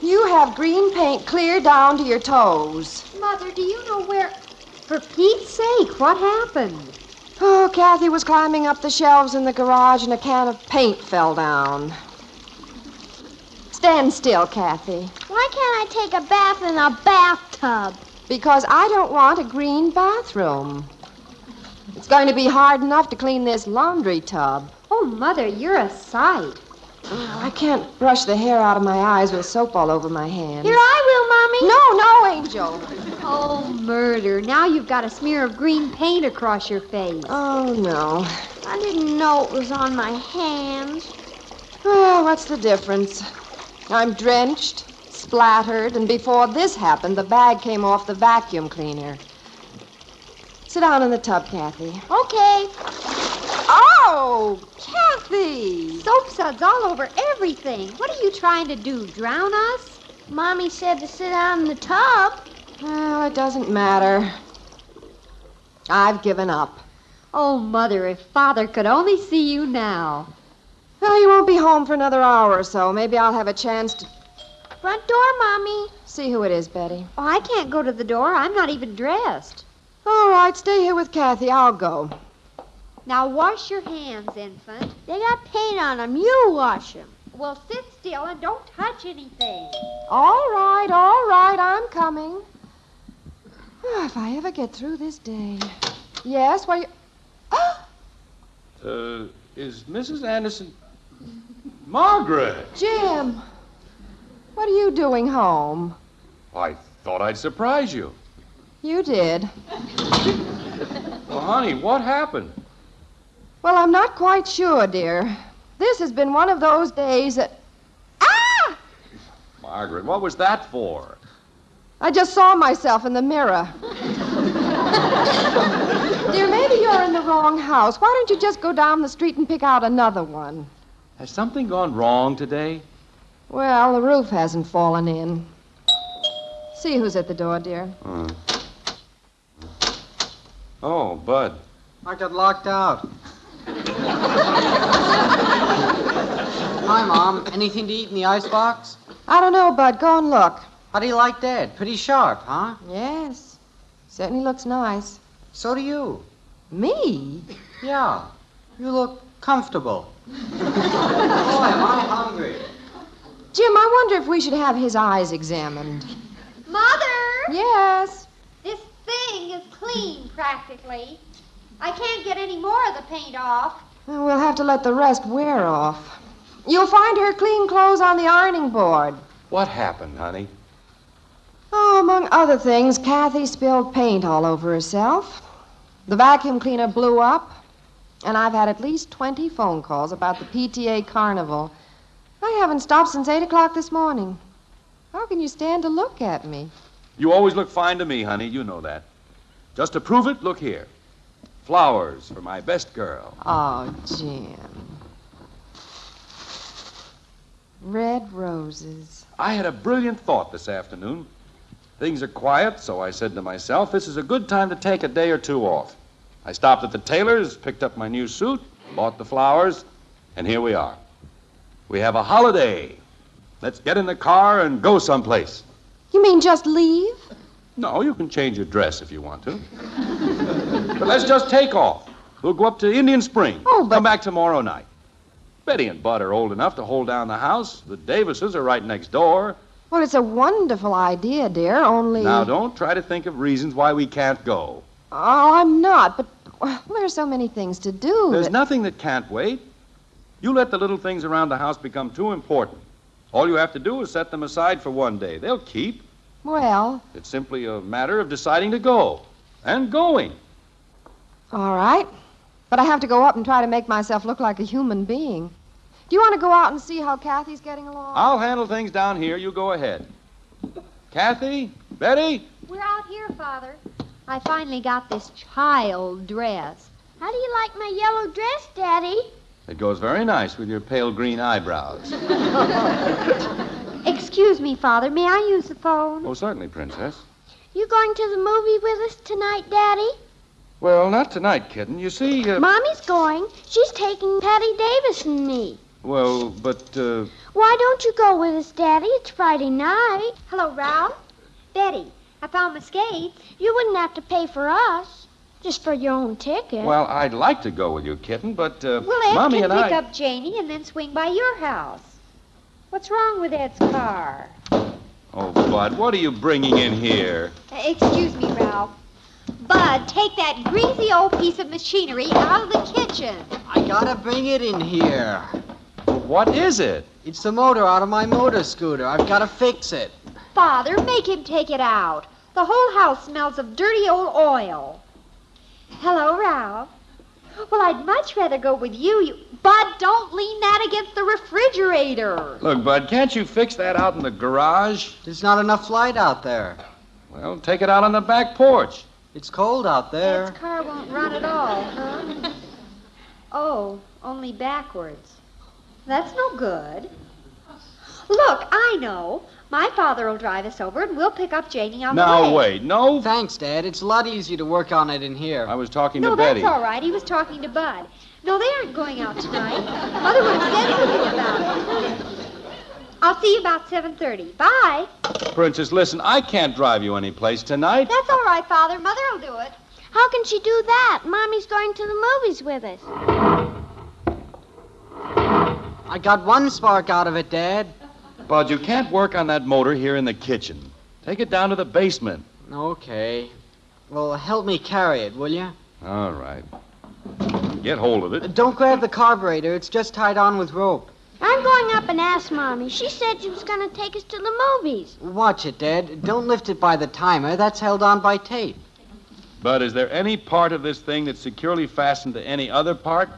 You have green paint clear down to your toes. Mother, do you know where... For Pete's sake, what happened? Oh, Kathy was climbing up the shelves in the garage and a can of paint fell down. Stand still, Kathy. Why can't I take a bath in a bathtub? Because I don't want a green bathroom. It's going to be hard enough to clean this laundry tub. Oh, Mother, you're a sight. I can't brush the hair out of my eyes with soap all over my hands. Here, I No, Angel. Oh, murder. Now you've got a smear of green paint across your face. Oh, no. will, Mommy. I didn't know it was on my hands. Well, what's the difference? I'm drenched, splattered, and before this happened, the bag came off the vacuum cleaner. Sit down in the tub, Kathy. Okay. Oh, Kathy! Soap suds all over everything. What are you trying to do, drown us? Mommy said to sit down in the tub. Well, it doesn't matter. I've given up. Oh, Mother, if Father could only see you now. Well, he won't be home for another hour or so. Maybe I'll have a chance to... Front door, Mommy. See who it is, Betty. Oh, I can't go to the door. I'm not even dressed. All right, stay here with Kathy. I'll go. Now wash your hands, infant. They got paint on them. You wash them. Well, sit still and don't touch anything. All right, I'm coming. If I ever get through this day. Yes, what you... Is Mrs. Anderson... Margaret! Jim, what are you doing home? I thought I'd surprise you. You did. Well, honey, what happened? Well, I'm not quite sure, dear. This has been one of those days that... Margaret, what was that for? I just saw myself in the mirror. Dear, maybe you're in the wrong house. Why don't you just go down the street and pick out another one? Has something gone wrong today? Well, the roof hasn't fallen in. See who's at the door, dear. Oh, Bud. I got locked out. Hi, Mom. Anything to eat in the icebox? I don't know, Bud. Go and look. How do you like that? Pretty sharp, huh? Yes. Certainly looks nice. So do you. Me? Yeah. You look comfortable. Boy, am I hungry. Jim, I wonder if we should have his eyes examined. Mother! Yes? This thing is clean, practically. I can't get any more of the paint off. Well, we'll have to let the rest wear off. You'll find her clean clothes on the ironing board. What happened, honey? Oh, among other things, Kathy spilled paint all over herself. The vacuum cleaner blew up. And I've had at least 20 phone calls about the PTA carnival. I haven't stopped since 8 o'clock this morning. How can you stand to look at me? You always look fine to me, honey. You know that. Just to prove it, look here. Flowers for my best girl. Oh, Jim. Red roses. I had a brilliant thought this afternoon. Things are quiet, so I said to myself, this is a good time to take a day or two off. I stopped at the tailor's, picked up my new suit, bought the flowers, and here we are. We have a holiday. Let's get in the car and go someplace. You mean just leave? No, you can change your dress if you want to. But let's just take off. We'll go up to Indian Springs. Oh, but... Come back tomorrow night. Betty and Bud are old enough to hold down the house. The Davises are right next door. Well, it's a wonderful idea, dear, only... Now, don't try to think of reasons why we can't go. Oh, I'm not, but well, there's so many things to do. There's nothing that can't wait. You let the little things around the house become too important. All you have to do is set them aside for one day. They'll keep. Well... It's simply a matter of deciding to go. And going. All right. But I have to go up and try to make myself look like a human being. Do you want to go out and see how Kathy's getting along? I'll handle things down here. You go ahead. Kathy? Betty? We're out here, Father. I finally got this child dress. How do you like my yellow dress, Daddy? It goes very nice with your pale green eyebrows. Excuse me, Father. May I use the phone? Oh, certainly, Princess. You going to the movie with us tonight, Daddy? Well, not tonight, kitten. You see, Mommy's going. She's taking Patty Davis and me. Well, but, Why don't you go with us, Daddy? It's Friday night. Hello, Ralph. Betty, I found my skates. You wouldn't have to pay for us. Just for your own ticket. Well, I'd like to go with you, kitten, but, Well, Ed Mommy can and pick up Janie and then swing by your house. What's wrong with Ed's car? Oh, Bud, what are you bringing in here? Excuse me, Ralph. Bud, take that greasy old piece of machinery out of the kitchen. I gotta bring it in here. What is it? It's the motor out of my motor scooter. I've gotta fix it. Father, make him take it out. The whole house smells of dirty old oil. Hello, Ralph. Well, I'd much rather go with you. Bud, don't lean that against the refrigerator. Look, Bud, can't you fix that out in the garage? There's not enough light out there. Well, take it out on the back porch. It's cold out there. Dad's car won't run at all, huh? Oh, only backwards. That's no good. Look, I know. My father will drive us over and we'll pick up Janie on the way. Now, wait, no. Thanks, Dad. It's a lot easier to work on it in here. I was talking No, to Betty. that's all right. He was talking to Bud. No, they aren't going out tonight. Mother would have said something about it. I'll see you about 7:30. Bye. Princess, listen, I can't drive you anyplace tonight. That's all right, Father. Mother will do it. How can she do that? Mommy's going to the movies with us. I got one spark out of it, Dad. Bud, you can't work on that motor here in the kitchen. Take it down to the basement. Okay. Well, help me carry it, will you? All right. Get hold of it. Don't grab the carburetor. It's just tied on with rope. I'm going up and ask Mommy. She said she was going to take us to the movies. Watch it, Dad. Don't lift it by the timer. That's held on by tape. Bud, is there any part of this thing that's securely fastened to any other part?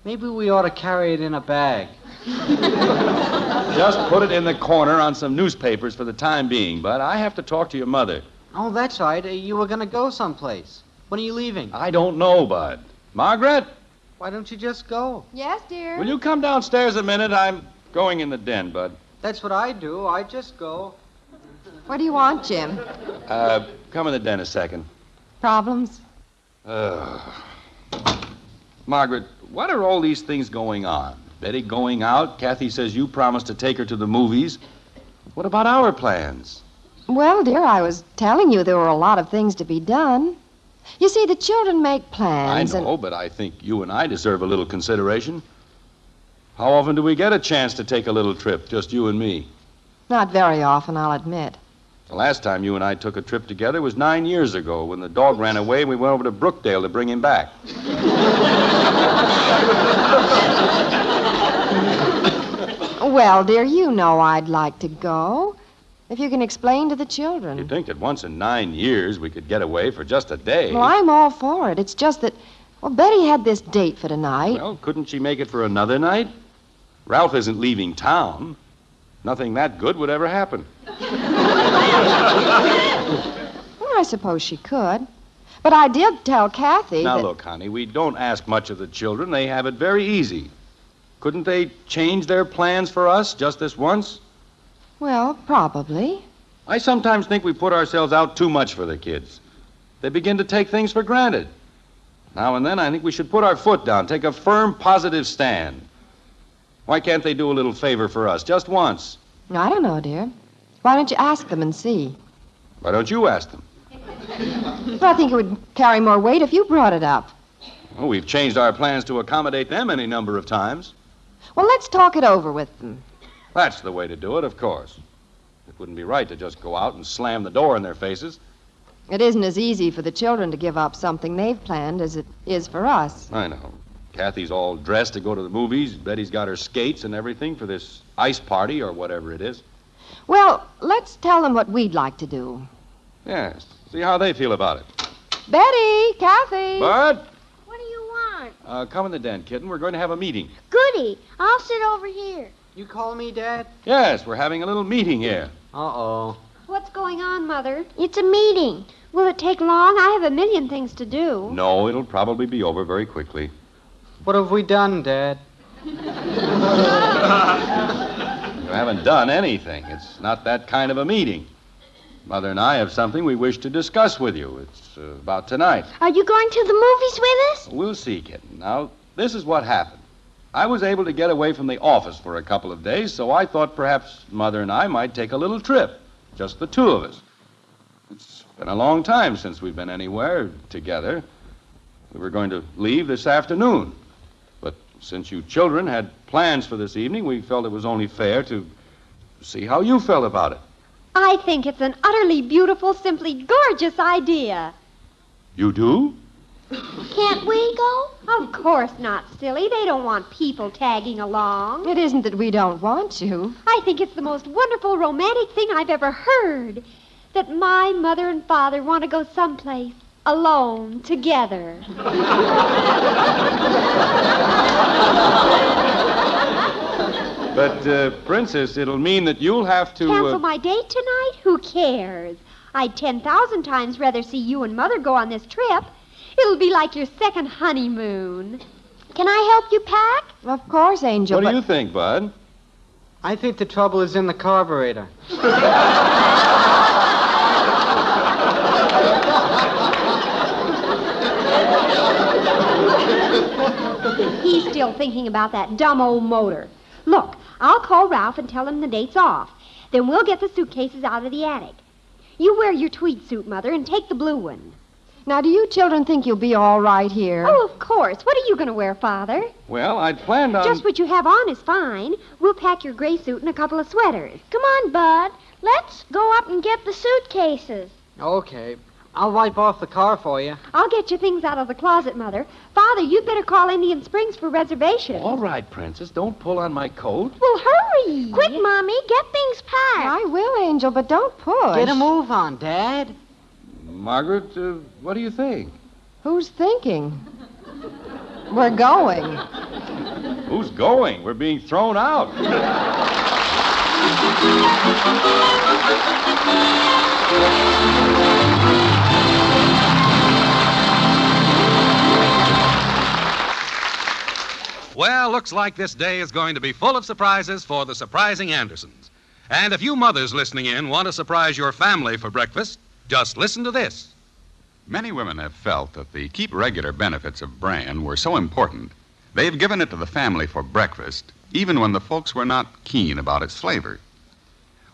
Maybe we ought to carry it in a bag. Just put it in the corner on some newspapers for the time being, Bud. I have to talk to your mother. Oh, that's right. You were going to go someplace. When are you leaving? I don't know, Bud. Margaret? Why don't you just go? Yes, dear. Will you come downstairs a minute? I'm going in the den, Bud. That's what I do. I just go. What do you want, Jim? Come in the den a second. Problems? Margaret, what are all these things going on? Betty going out. Kathy says you promised to take her to the movies. What about our plans? Well, dear, I was telling you there were a lot of things to be done. You see, the children make plans. I know, but I think you and I deserve a little consideration. How often do we get a chance to take a little trip, just you and me? Not very often, I'll admit. The last time you and I took a trip together was 9 years ago when the dog ran away and we went over to Brookdale to bring him back. Well, dear, you know I'd like to go. If you can explain to the children. You'd think that once in 9 years we could get away for just a day. Well, I'm all for it. It's just that, well, Betty had this date for tonight. Well, couldn't she make it for another night? Ralph isn't leaving town. Nothing that good would ever happen. Well, I suppose she could. But I did tell Kathy Now, that... look, honey, we don't ask much of the children. They have it very easy. Couldn't they change their plans for us just this once? Well, probably. I sometimes think we put ourselves out too much for the kids. They begin to take things for granted. Now and then, I think we should put our foot down, take a firm, positive stand. Why can't they do a little favor for us, just once? I don't know, dear. Why don't you ask them and see? Why don't you ask them? Well, I think it would carry more weight if you brought it up. Well, we've changed our plans to accommodate them any number of times. Well, let's talk it over with them. That's the way to do it, of course. It wouldn't be right to just go out and slam the door in their faces. It isn't as easy for the children to give up something they've planned as it is for us. I know. Kathy's all dressed to go to the movies. Betty's got her skates and everything for this ice party or whatever it is. Well, let's tell them what we'd like to do. Yes. See how they feel about it. Betty, Kathy. Bud, What do you want? come in the den, kitten. We're going to have a meeting. Goody. I'll sit over here. You call me, Dad? Yes, we're having a little meeting here. Uh-oh. What's going on, Mother? It's a meeting. Will it take long? I have a million things to do. No, it'll probably be over very quickly. What have we done, Dad? You haven't done anything. It's not that kind of a meeting. Mother and I have something we wish to discuss with you. It's about tonight. Are you going to the movies with us? We'll see, kitten. Now, this is what happened. I was able to get away from the office for a couple of days, so I thought perhaps Mother and I might take a little trip. Just the two of us. It's been a long time since we've been anywhere together. We were going to leave this afternoon. But since you children had plans for this evening, we felt it was only fair to see how you felt about it. I think it's an utterly beautiful, simply gorgeous idea. You do? Can't we go? Of course not, silly. They don't want people tagging along. It isn't that we don't want to. I think it's the most wonderful romantic thing I've ever heard. That my mother and father want to go someplace alone, together. But, Princess, it'll mean that you'll have to... Cancel my date tonight? Who cares? I'd 10,000 times rather see you and Mother go on this trip. It'll be like your second honeymoon. Can I help you pack? Of course, Angel. What do you think, Bud? I think the trouble is in the carburetor. He's still thinking about that dumb old motor. Look, I'll call Ralph and tell him the date's off. Then we'll get the suitcases out of the attic. You wear your tweed suit, Mother, and take the blue one. Now, do you children think you'll be all right here? Oh, of course. What are you going to wear, Father? Well, I'd planned on... Just what you have on is fine. We'll pack your gray suit and a couple of sweaters. Come on, Bud. Let's go up and get the suitcases. Okay. I'll wipe off the car for you. I'll get your things out of the closet, Mother. Father, you'd better call Indian Springs for reservations. All right, Princess, don't pull on my coat. Well, hurry. Quick, Mommy. Get things packed. I will, Angel, but don't push. Get a move on, Dad. Margaret, what do you think? Who's thinking? We're going. Who's going? We're being thrown out. Well, looks like this day is going to be full of surprises for the surprising Andersons. And if you mothers listening in want to surprise your family for breakfast, just listen to this. Many women have felt that the keep regular benefits of bran were so important, they've given it to the family for breakfast, even when the folks were not keen about its flavor.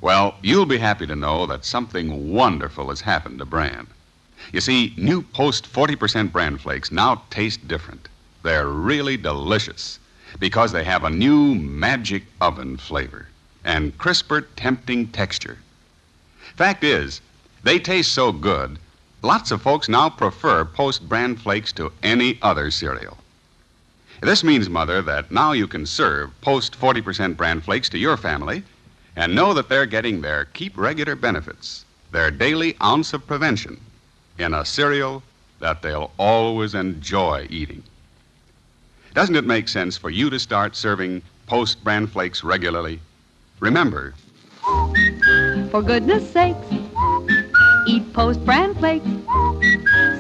Well, you'll be happy to know that something wonderful has happened to bran. You see, new Post 40% bran flakes now taste different. They're really delicious because they have a new magic oven flavor and crisper, tempting texture. Fact is, they taste so good, lots of folks now prefer Post bran flakes to any other cereal. This means, Mother, that now you can serve Post 40% bran flakes to your family and know that they're getting their keep regular benefits, their daily ounce of prevention, in a cereal that they'll always enjoy eating. Doesn't it make sense for you to start serving Post bran flakes regularly? Remember, for goodness sakes, eat Post bran flakes.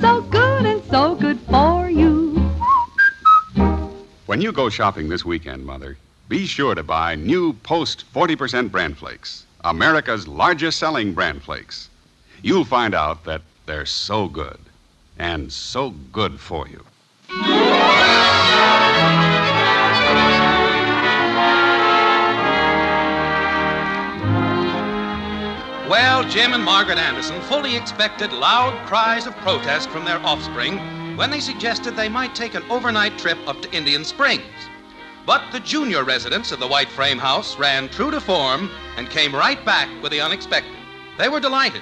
So good and so good for you. when you go shopping this weekend, Mother, be sure to buy new Post 40% bran flakes, America's largest selling bran flakes. You'll find out that they're so good and so good for you. Well, Jim and Margaret Anderson fully expected loud cries of protest from their offspring when they suggested they might take an overnight trip up to Indian Springs. But the junior residents of the white frame house ran true to form and came right back with the unexpected. They were delighted.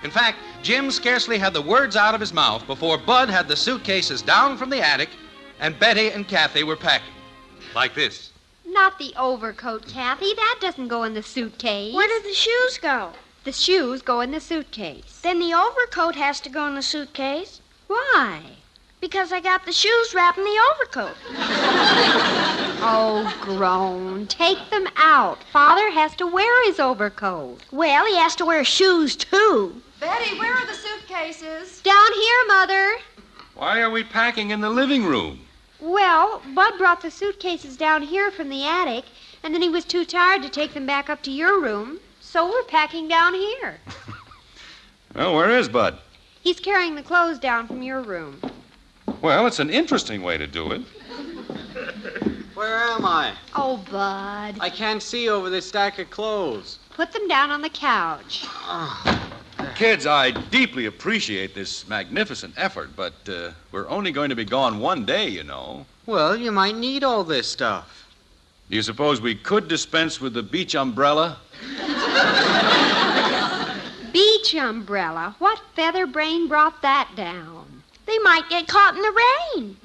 In fact, Jim scarcely had the words out of his mouth before Bud had the suitcases down from the attic and Betty and Kathy were packing. Like this. Not the overcoat, Kathy. That doesn't go in the suitcase. Where did the shoes go? The shoes go in the suitcase. Then the overcoat has to go in the suitcase. Why? Because I got the shoes wrapped in the overcoat. Oh, groan. Take them out. Father has to wear his overcoat. Well, he has to wear shoes, too. Betty, where are the suitcases? Down here, Mother. Why are we packing in the living room? Well, Bud brought the suitcases down here from the attic, and then he was too tired to take them back up to your room, so we're packing down here. Well, where is Bud? He's carrying the clothes down from your room. Well, it's an interesting way to do it. Where am I? Oh, Bud. I can't see over this stack of clothes. Put them down on the couch. Kids, I deeply appreciate this magnificent effort, but we're only going to be gone one day, you know. Well, you might need all this stuff. Do you suppose we could dispense with the beach umbrella? Beach umbrella? What feather brain brought that down? They might get caught in the rain.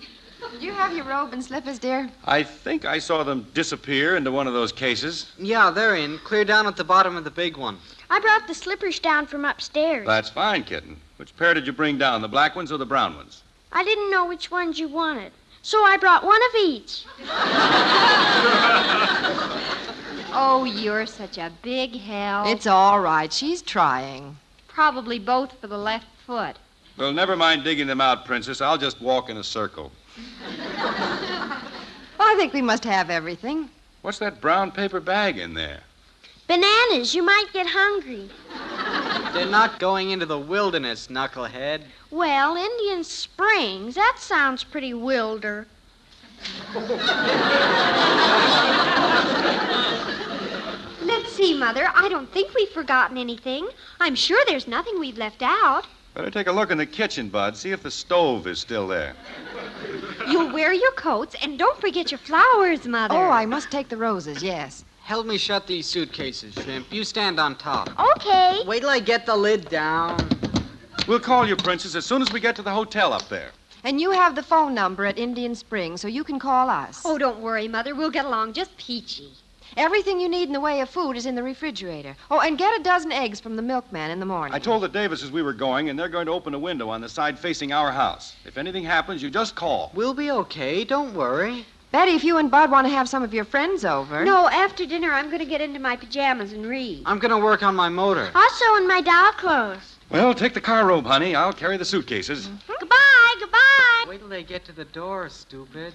Did you have your robe and slippers, dear? I think I saw them disappear into one of those cases. Yeah, they're in. Clear down at the bottom of the big one. I brought the slippers down from upstairs. That's fine, kitten. Which pair did you bring down, the black ones or the brown ones? I didn't know which ones you wanted, so I brought one of each. Oh, you're such a big help. It's all right. She's trying. Probably both for the left foot. Well, never mind digging them out, Princess. I'll just walk in a circle. I think we must have everything. What's that brown paper bag in there? Bananas, you might get hungry. They're not going into the wilderness, knucklehead. Well, Indian Springs, that sounds pretty wilder. Let's see, Mother. I don't think we've forgotten anything. I'm sure there's nothing we've left out. Better take a look in the kitchen, Bud. See if the stove is still there. You'll wear your coats, and don't forget your flowers, Mother. Oh, I must take the roses, yes. Help me shut these suitcases, Shrimp. You stand on top. Okay. Wait till I get the lid down. We'll call you, Princess, as soon as we get to the hotel up there. And you have the phone number at Indian Springs, so you can call us. Oh, don't worry, Mother. We'll get along just peachy. Everything you need in the way of food is in the refrigerator. Oh, and get a dozen eggs from the milkman in the morning. I told the Davises we were going, and they're going to open a window on the side facing our house. If anything happens, you just call. We'll be okay. Don't worry. Betty, if you and Bud want to have some of your friends over... No, after dinner, I'm going to get into my pajamas and read. I'm going to work on my motor. I'll sew in my doll clothes. Well, take the car robe, honey. I'll carry the suitcases. Goodbye, goodbye. Wait till they get to the door, stupid.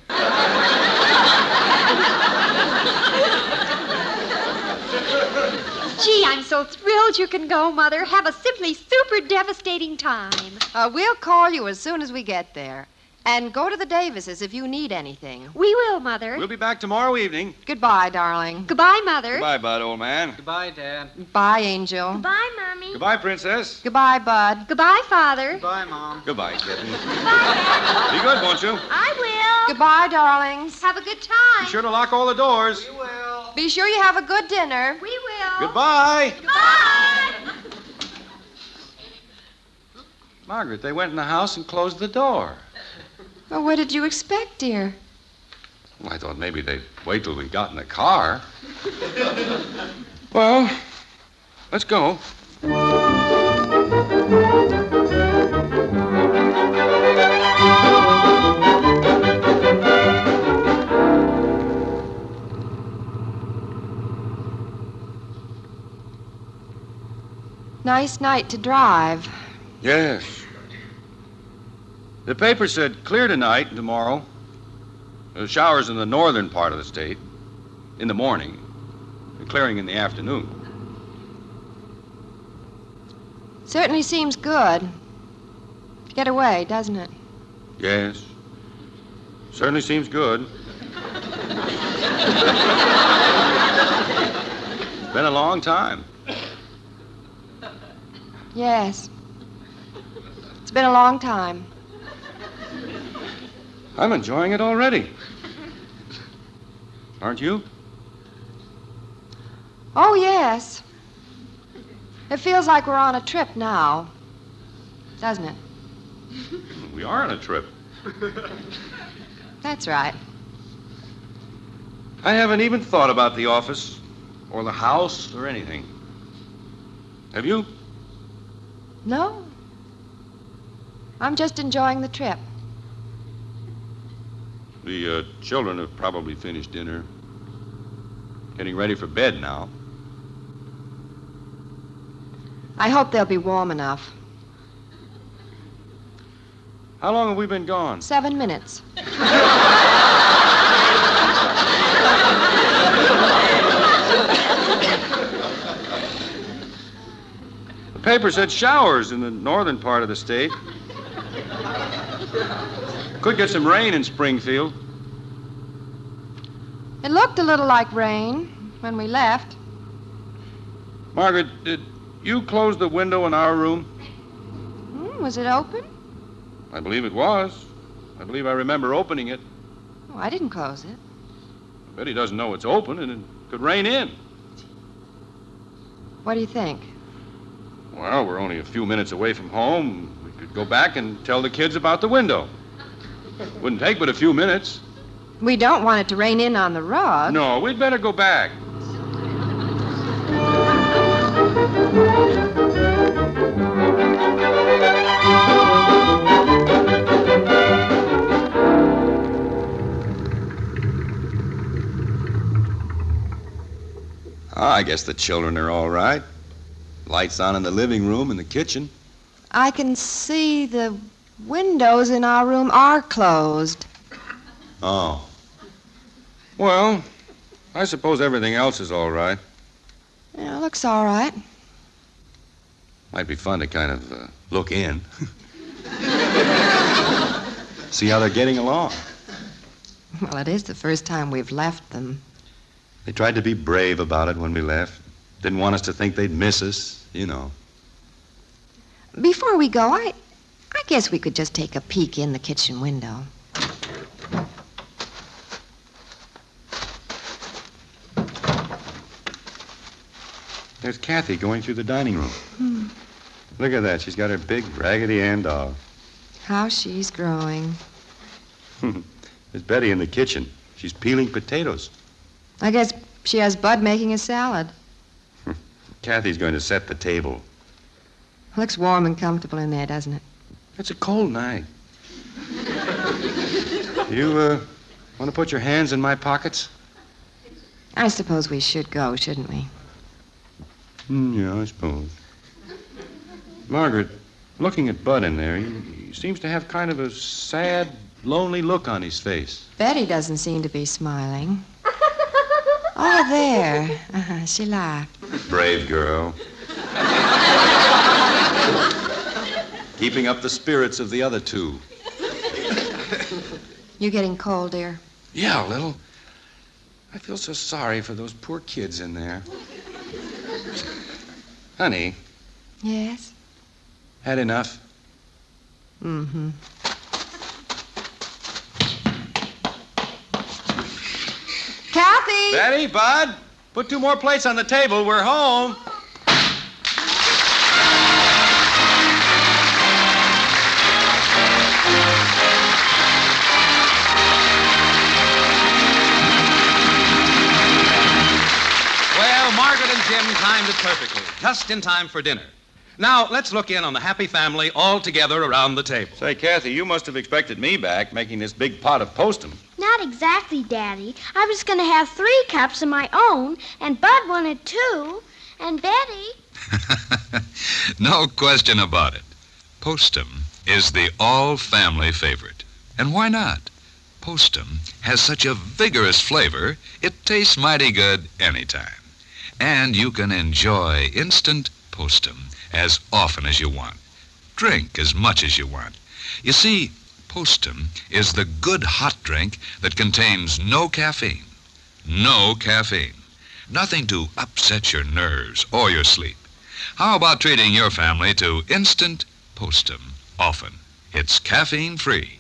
Gee, I'm so thrilled you can go, Mother. Have a simply super devastating time. We'll call you as soon as we get there. And go to the Davises if you need anything. We will, Mother. We'll be back tomorrow evening. Goodbye, darling. Goodbye, Mother. Goodbye, Bud, old man. Goodbye, Dad. Bye, Angel. Goodbye, Mommy. Goodbye, Princess. Goodbye, Bud. Goodbye, Father. Goodbye, Mom. Goodbye, kitten. Be good, won't you? I will. Goodbye, darlings. Have a good time. Be sure to lock all the doors. We will. Be sure you have a good dinner. We will. Goodbye. Bye. Margaret, they went in the house and closed the door. Well, what did you expect, dear? Well, I thought maybe they'd wait till we got in the car. Well, let's go. Nice night to drive. Yes. The paper said clear tonight and tomorrow. There's showers in the northern part of the state in the morning, and clearing in the afternoon. Certainly seems good. Getaway, doesn't it? Yes. Certainly seems good. It's been a long time. Yes. It's been a long time. I'm enjoying it already. Aren't you? Oh, yes. It feels like we're on a trip now, doesn't it? We are on a trip. That's right. I haven't even thought about the office or the house or anything. Have you? No. I'm just enjoying the trip. The children have probably finished dinner. Getting ready for bed now. I hope they'll be warm enough. How long have we been gone? 7 minutes. The paper said showers in the northern part of the state. Could get some rain in Springfield. It looked a little like rain when we left. Margaret, did you close the window in our room? Was it open? I believe it was. I believe I remember opening it. Oh, I didn't close it. Betty doesn't know it's open, and it could rain in. What do you think? Well, we're only a few minutes away from home. We You'd go back and tell the kids about the window. Wouldn't take but a few minutes. We don't want it to rain in on the rug. No, we'd better go back. I guess the children are all right. Lights on in the living room and the kitchen. I can see the windows in our room are closed. Oh. Well, I suppose everything else is all right. Yeah, looks all right. Might be fun to kind of look in. See how they're getting along. Well, it is the first time we've left them. They tried to be brave about it when we left. Didn't want us to think they'd miss us, you know. Before we go, I guess we could just take a peek in the kitchen window. There's Kathy going through the dining room. Look at that. She's got her big Raggedy Ann doll. How she's growing. There's Betty in the kitchen. She's peeling potatoes. I guess she has Bud making a salad. Kathy's going to set the table. Looks warm and comfortable in there, doesn't it? It's a cold night. You want to put your hands in my pockets? I suppose we should go, shouldn't we? Yeah, I suppose. Margaret, looking at Bud in there, he seems to have kind of a sad, lonely look on his face. Betty doesn't seem to be smiling. Oh, there. She laughed. Brave girl. Keeping up the spirits of the other two. You getting cold, dear? Yeah, a little. I feel so sorry for those poor kids in there. Honey. Yes? Had enough? Mm-hmm. Kathy! Betty, Bud, put 2 more plates on the table. We're home. Well, Margaret and Jim timed it perfectly, just in time for dinner. Now, let's look in on the happy family all together around the table. Say, Kathy, you must have expected me back making this big pot of postum. Not exactly, Daddy. I was going to have 3 cups of my own, and Bud wanted 2, and Betty. No question about it. Postum is the all-family favorite. And why not? Postum has such a vigorous flavor, it tastes mighty good anytime. And you can enjoy instant postum as often as you want. Drink as much as you want. You see, postum is the good hot drink that contains no caffeine. No caffeine. Nothing to upset your nerves or your sleep. How about treating your family to instant postum often? It's caffeine-free.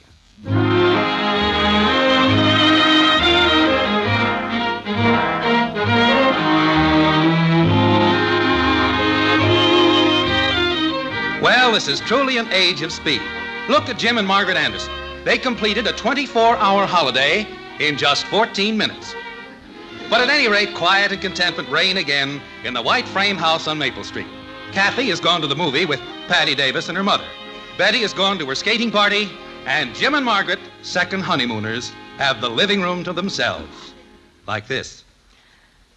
Well, this is truly an age of speed. Look at Jim and Margaret Anderson. They completed a 24-hour holiday in just 14 minutes. But at any rate, quiet and contentment reign again in the white frame house on Maple Street. Kathy has gone to the movie with Patty Davis and her mother. Betty has gone to her skating party, and Jim and Margaret, second honeymooners, have the living room to themselves. Like this.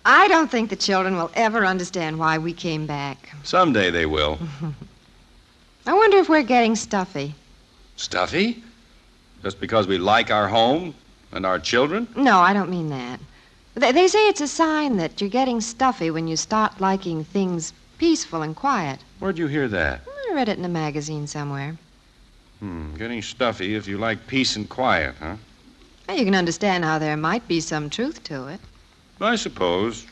I don't think the children will ever understand why we came back. Someday they will. I wonder if we're getting stuffy. Stuffy? Just because we like our home and our children? No, I don't mean that. They say it's a sign that you're getting stuffy when you start liking things peaceful and quiet. Where'd you hear that? I read it in a magazine somewhere. Getting stuffy if you like peace and quiet, huh? Well, you can understand how there might be some truth to it. I suppose.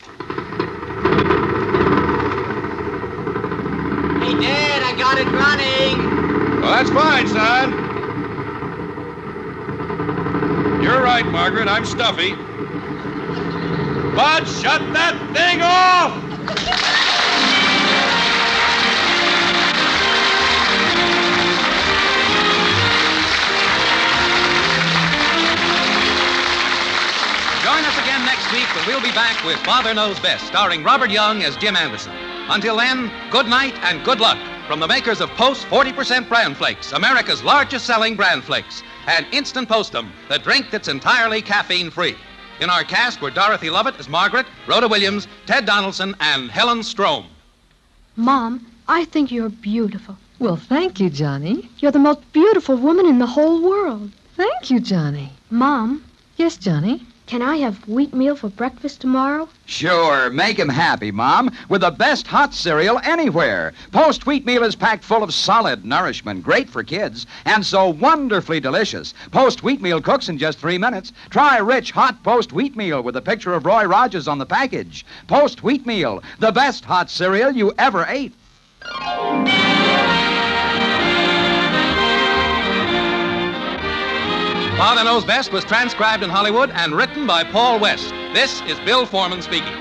Hey, Dad, I got it running. Well, that's fine, son. You're right, Margaret. I'm stuffy. But shut that thing off! and we'll be back with Father Knows Best, starring Robert Young as Jim Anderson. Until then, good night and good luck from the makers of Post 40% Bran Flakes, America's largest selling Bran Flakes, and Instant Postum, the drink that's entirely caffeine-free. In our cast were Dorothy Lovett as Margaret, Rhoda Williams, Ted Donaldson, and Helen Strome. Mom, I think you're beautiful. Well, thank you, Johnny. You're the most beautiful woman in the whole world. Thank you, Johnny. Mom, Yes, Johnny? can I have wheatmeal for breakfast tomorrow? Sure, make him happy, Mom, with the best hot cereal anywhere. Post Wheatmeal is packed full of solid nourishment, great for kids, and so wonderfully delicious. Post Wheatmeal cooks in just 3 minutes. Try rich, hot Post Wheatmeal with a picture of Roy Rogers on the package. Post Wheatmeal, the best hot cereal you ever ate. Father Knows Best was transcribed in Hollywood and written by Paul West. This is Bill Foreman speaking.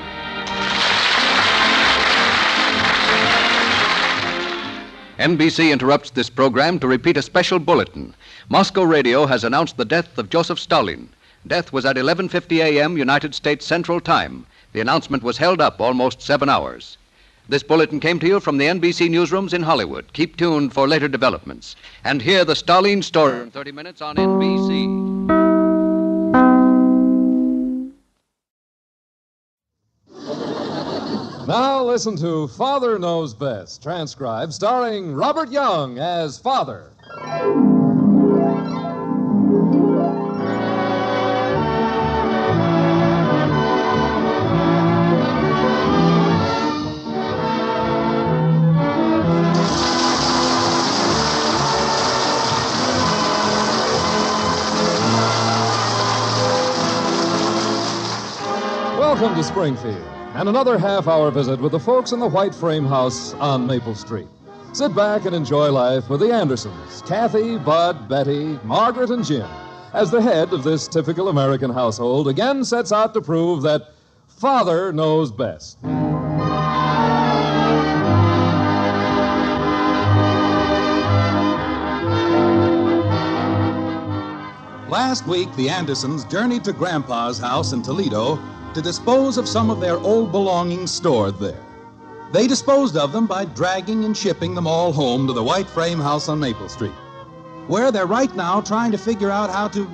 NBC interrupts this program to repeat a special bulletin. Moscow radio has announced the death of Joseph Stalin. Death was at 11:50 a.m. United States Central Time. The announcement was held up almost 7 hours. This bulletin came to you from the NBC newsrooms in Hollywood. Keep tuned for later developments. And hear the Stalin story in 30 minutes on NBC. Now listen to Father Knows Best, transcribed, starring Robert Young as Father. Welcome to Springfield, and another half-hour visit with the folks in the white frame house on Maple Street. Sit back and enjoy life with the Andersons, Kathy, Bud, Betty, Margaret, and Jim, as the head of this typical American household again sets out to prove that Father knows best. Last week, the Andersons journeyed to Grandpa's house in Toledo to dispose of some of their old belongings stored there. They disposed of them by dragging and shipping them all home to the white frame house on Maple Street, where they're right now trying to figure out how to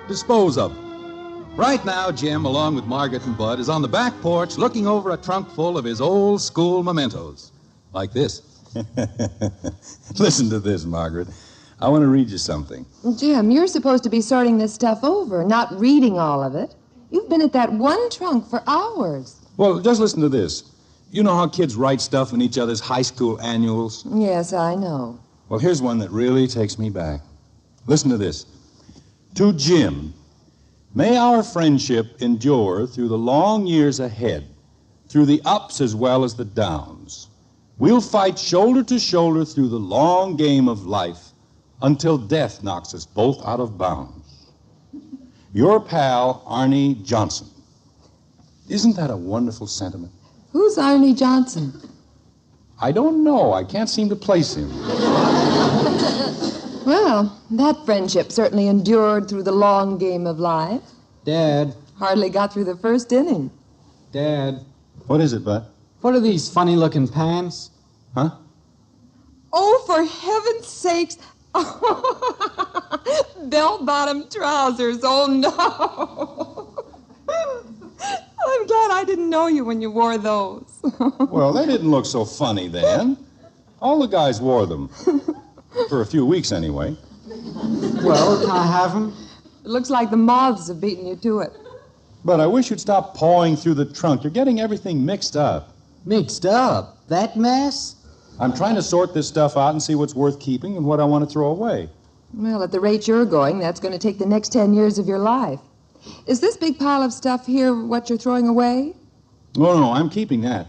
dispose of them. Right now, Jim, along with Margaret and Bud, is on the back porch looking over a trunk full of his old school mementos, like this. Listen to this, Margaret. I want to read you something. Jim, you're supposed to be sorting this stuff over, not reading all of it. You've been at that one trunk for hours. Well, just listen to this. You know how kids write stuff in each other's high school annuals? Yes, I know. Well, here's one that really takes me back. Listen to this. To Jim, may our friendship endure through the long years ahead, through the ups as well as the downs. We'll fight shoulder to shoulder through the long game of life until death knocks us both out of bounds. Your pal, Arnie Johnson. Isn't that a wonderful sentiment? Who's Arnie Johnson? I don't know. I can't seem to place him. Well, that friendship certainly endured through the long game of life. Dad. Hardly got through the first inning. Dad. What is it, Bud? What are these funny-looking pants? Huh? Oh, for heaven's sakes. Bell-bottom trousers. Oh, no. I'm glad I didn't know you when you wore those. Well, they didn't look so funny then. All the guys wore them. For a few weeks, anyway. Well, can I have them? It looks like the moths have beaten you to it. But I wish you'd stop pawing through the trunk. You're getting everything mixed up. Mixed up? That mess? I'm trying to sort this stuff out and see what's worth keeping and what I want to throw away. Well, at the rate you're going, that's going to take the next 10 years of your life. Is this big pile of stuff here what you're throwing away? No, I'm keeping that.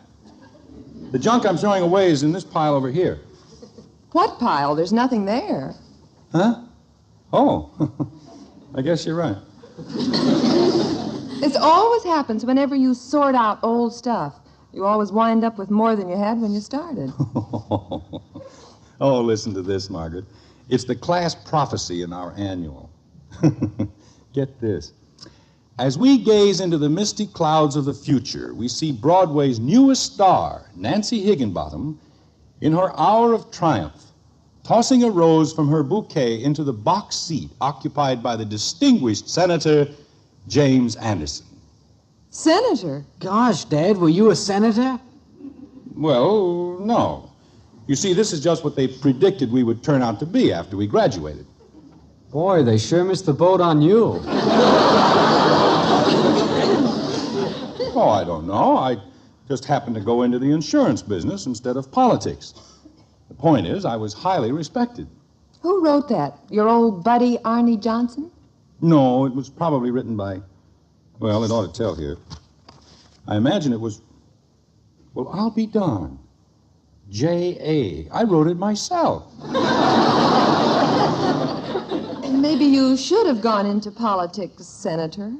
The junk I'm throwing away is in this pile over here. What pile? There's nothing there. Huh? Oh, I guess you're right. This always happens whenever you sort out old stuff. You always wind up with more than you had when you started. Oh, listen to this, Margaret. It's the class prophecy in our annual. Get this. As we gaze into the misty clouds of the future, we see Broadway's newest star, Nancy Higginbottom, in her hour of triumph, tossing a rose from her bouquet into the box seat occupied by the distinguished Senator James Anderson. Senator? Gosh, Dad, were you a senator? Well, no. You see, this is just what they predicted we would turn out to be after we graduated. Boy, they sure missed the boat on you. Oh, I don't know. I just happened to go into the insurance business instead of politics. The point is, I was highly respected. Who wrote that? Your old buddy, Arnie Johnson? No, it was probably written by... Well, it ought to tell here. I imagine it was... Well, I'll be darned. J.A. I wrote it myself. Maybe you should have gone into politics, Senator.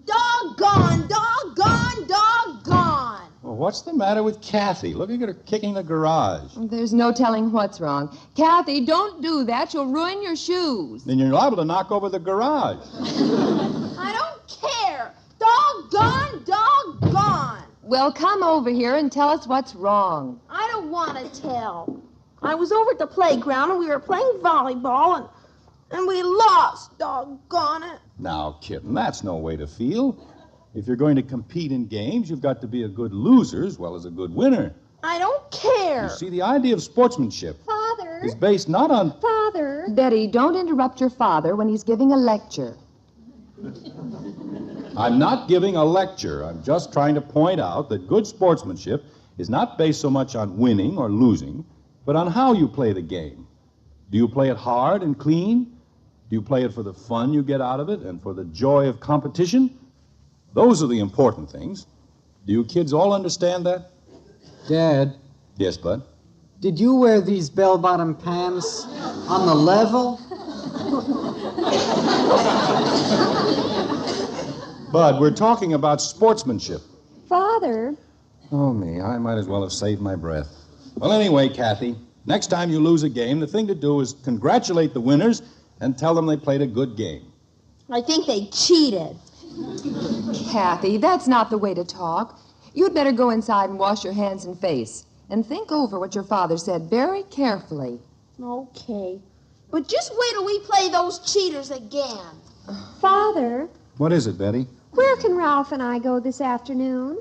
Doggone, doggone, doggone. Well, what's the matter with Kathy? Look at her kicking the garage. There's no telling what's wrong. Kathy, don't do that. You'll ruin your shoes. Then you're liable to knock over the garage. I don't care. Doggone, doggone. Well, come over here and tell us what's wrong. I don't want to tell. I was over at the playground and we were playing volleyball and we lost, doggone it. Now, kitten, that's no way to feel. If you're going to compete in games, you've got to be a good loser as well as a good winner. I don't care. You see, the idea of sportsmanship Father. is based not on... Father. Betty, don't interrupt your father when he's giving a lecture. I'm not giving a lecture. I'm just trying to point out that good sportsmanship is not based so much on winning or losing, but on how you play the game. Do you play it hard and clean? Do you play it for the fun you get out of it and for the joy of competition? Those are the important things. Do you kids all understand that? Dad. Yes, Bud? Did you wear these bell-bottom pants on the level? Bud, we're talking about sportsmanship. Father. Oh, me, I might as well have saved my breath. Well, anyway, Kathy, next time you lose a game, the thing to do is congratulate the winners and tell them they played a good game. I think they cheated. Kathy, that's not the way to talk. You'd better go inside and wash your hands and face and think over what your father said very carefully. Okay. But just wait till we play those cheaters again. Father. What is it, Betty? Where can Ralph and I go this afternoon?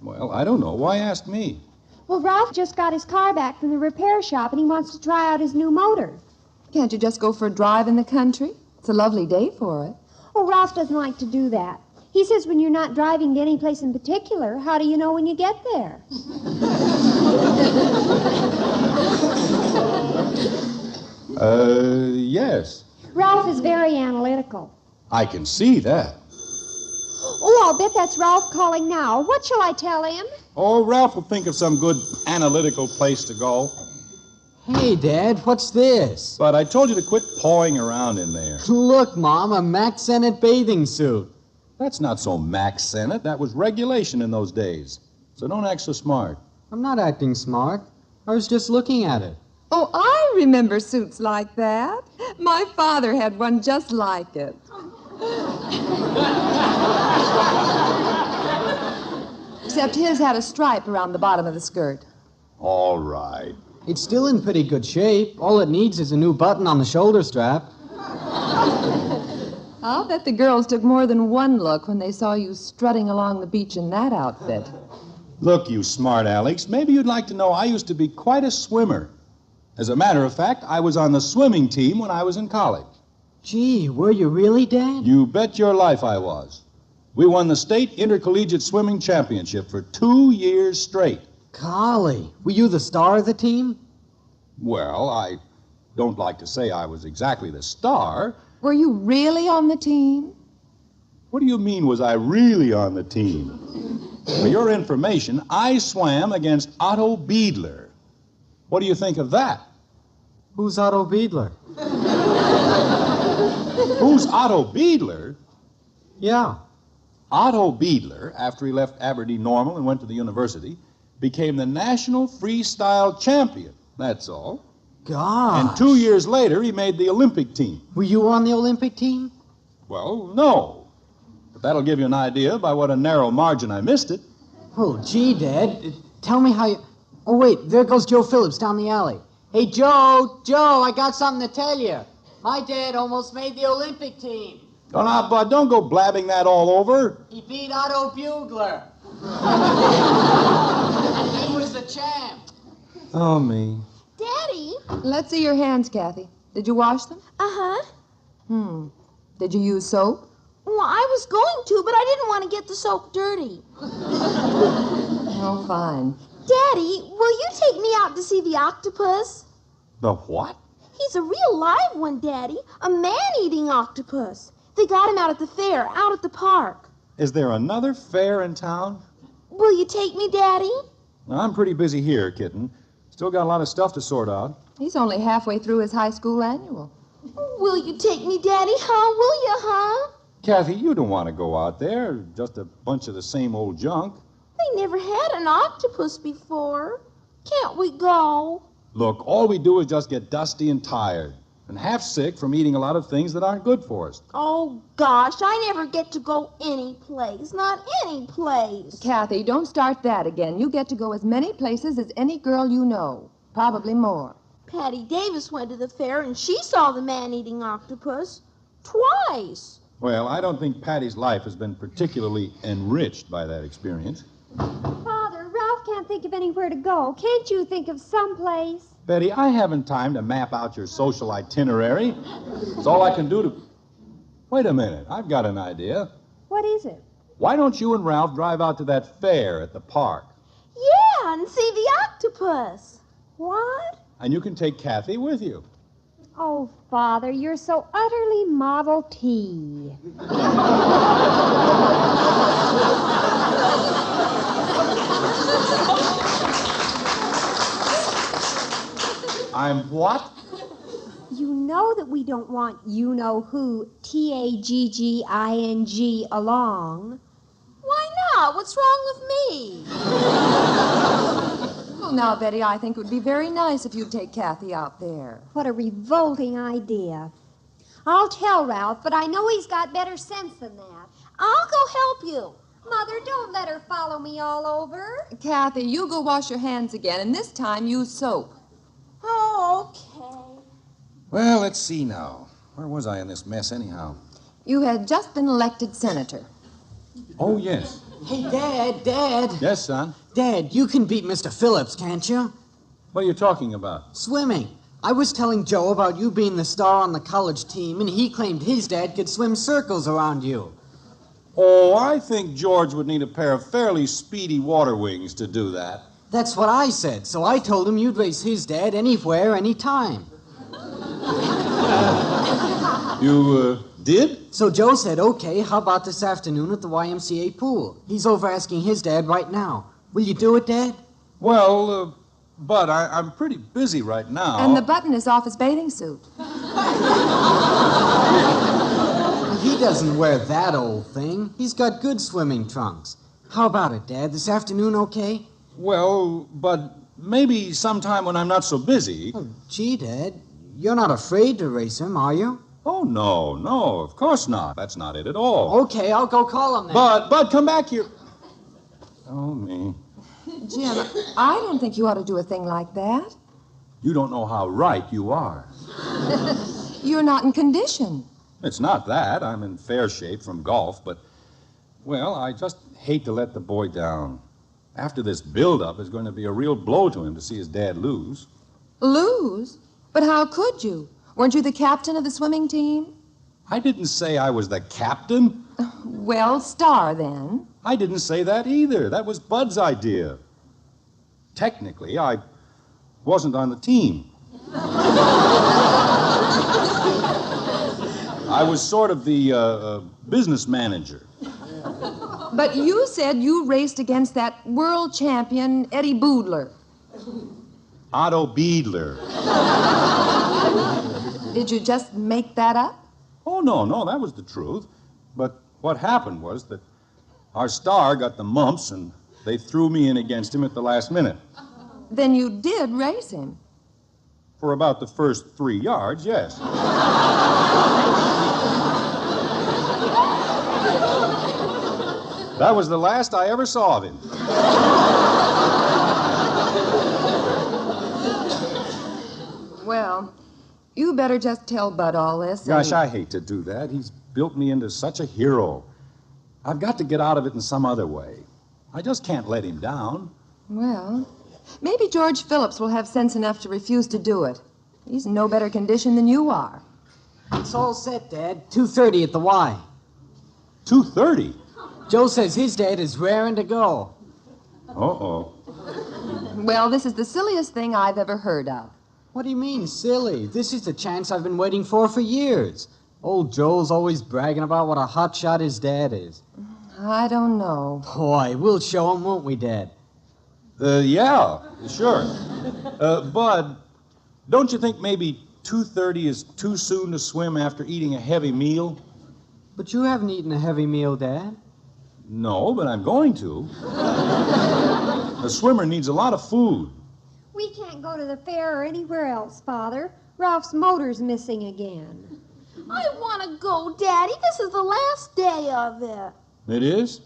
Well, I don't know. Why ask me? Well, Ralph just got his car back from the repair shop and he wants to try out his new motor. Can't you just go for a drive in the country? It's a lovely day for it. Oh, Ralph doesn't like to do that. He says when you're not driving to any place in particular, how do you know when you get there? Yes. Ralph is very analytical. I can see that. Oh, I'll bet that's Ralph calling now. What shall I tell him? Oh, Ralph will think of some good analytical place to go. Hey, Dad, what's this? But I told you to quit pawing around in there. Look, Mom, a Max Sennett bathing suit. That's not so Max Sennett. That was regulation in those days. So don't act so smart. I'm not acting smart. I was just looking at it. Oh, I remember suits like that. My father had one just like it. Except his had a stripe around the bottom of the skirt. All right. It's still in pretty good shape. All it needs is a new button on the shoulder strap. I'll bet the girls took more than one look when they saw you strutting along the beach in that outfit. Look, you smart Alex, maybe you'd like to know I used to be quite a swimmer. As a matter of fact, I was on the swimming team when I was in college. Gee, were you really, Dad? You bet your life I was. We won the state intercollegiate swimming championship for 2 years straight. Golly, were you the star of the team? Well, I don't like to say I was exactly the star. Were you really on the team? What do you mean, was I really on the team? For your information, I swam against Otto Biedler. What do you think of that? Who's Otto Biedler? Who's Otto Biedler? Yeah. Otto Biedler, after he left Aberdeen Normal and went to the university, became the national freestyle champion. That's all. God. And 2 years later, he made the Olympic team. Were you on the Olympic team? Well, no. But That'll give you an idea by what a narrow margin I missed it. Oh, gee, Dad. Tell me how you... Oh, wait, there goes Joe Phillips down the alley. Hey, Joe, I got something to tell you. My dad almost made the Olympic team. Oh, now, Bud, don't go blabbing that all over. He beat Otto Bugler. And he was the champ. Oh, me. Daddy? Let's see your hands, Kathy. Did you wash them? Uh-huh. Did you use soap? Well, I was going to, but I didn't want to get the soap dirty. Oh, fine. Daddy, will you take me out to see the octopus? The what? He's a real live one, Daddy. A man-eating octopus. They got him out at the fair, out at the park. Is there another fair in town? Will you take me, Daddy? Now, I'm pretty busy here, kitten. Still got a lot of stuff to sort out. He's only halfway through his high school annual. Will you take me, Daddy? Huh? Will you, huh? Kathy, you don't want to go out there. Just a bunch of the same old junk. They never had an octopus before. Can't we go? Look, all we do is just get dusty and tired and half sick from eating a lot of things that aren't good for us. Oh, gosh, I never get to go any place. Not any place. Kathy, don't start that again. You get to go as many places as any girl you know. Probably more. Patty Davis went to the fair and she saw the man-eating octopus. Twice. Well, I don't think Patty's life has been particularly enriched by that experience. Father, Ralph can't think of anywhere to go. Can't you think of some place? Betty, I haven't time to map out your social itinerary. It's all I can do to... Wait a minute. I've got an idea. What is it? Why don't you and Ralph drive out to that fair at the park? Yeah, and see the octopus. What? And you can take Kathy with you. Oh, Father, you're so utterly Model T. I'm what? You know that we don't want you-know-who, Tagging, along. Why not? What's wrong with me? Well, now, Betty, I think it would be very nice if you'd take Kathy out there. What a revolting idea. I'll tell Ralph, but I know he's got better sense than that. I'll go help you. Mother, don't let her follow me all over. Kathy, you go wash your hands again, and this time use soap. Oh, okay. Well, let's see now. Where was I in this mess anyhow? You had just been elected senator. Oh, yes. Hey, Dad. Yes, son? Dad, you can beat Mr. Phillips, can't you? What are you talking about? Swimming. I was telling Joe about you being the star on the college team, and he claimed his dad could swim circles around you. Oh, I think George would need a pair of fairly speedy water wings to do that. That's what I said, so I told him you'd race his dad anywhere, anytime. You, did? So Joe said, okay, how about this afternoon at the YMCA pool? He's over asking his dad right now. Will you do it, Dad? Well, Bud, I'm pretty busy right now. And the button is off his bathing suit. He doesn't wear that old thing. He's got good swimming trunks. How about it, Dad? This afternoon okay? Well, Bud, maybe sometime when I'm not so busy. Oh, gee, Dad, you're not afraid to race him, are you? Oh, no, of course not. That's not it at all. Okay, I'll go call him then. Bud, come back here. Oh, me. Jim, I don't think you ought to do a thing like that. You don't know how right you are. You're not in condition. It's not that. I'm in fair shape from golf, but, well, I just hate to let the boy down. After this build-up, it's going to be a real blow to him to see his dad lose. Lose? But how could you? Weren't you the captain of the swimming team? I didn't say I was the captain. Well, star then. I didn't say that either. That was Bud's idea. Technically, I wasn't on the team. I was sort of the business manager. But you said you raced against that world champion, Eddie Boodler. Otto Beadler. Did you just make that up? Oh, no, that was the truth. But what happened was that our star got the mumps, and they threw me in against him at the last minute. Then you did race him. For about the first 3 yards, yes. That was the last I ever saw of him. Well, you better just tell Bud all this. Gosh, I hate to do that. He's built me into such a hero. I've got to get out of it in some other way. I just can't let him down. Well, maybe George Phillips will have sense enough to refuse to do it. He's in no better condition than you are. It's all set, Dad. 2:30 at the Y. 2:30? Joe says his dad is raring to go. Uh-oh. Well, this is the silliest thing I've ever heard of. What do you mean, silly? This is the chance I've been waiting for years. Old Joel's always bragging about what a hotshot his dad is. I don't know. Boy, we'll show him, won't we, Dad? Yeah, sure. Bud, don't you think maybe 2:30 is too soon to swim after eating a heavy meal? But you haven't eaten a heavy meal, Dad. No, but I'm going to. A swimmer needs a lot of food. We can't go to the fair or anywhere else, Father. Ralph's motor's missing again. I want to go, Daddy. This is the last day of it. It is?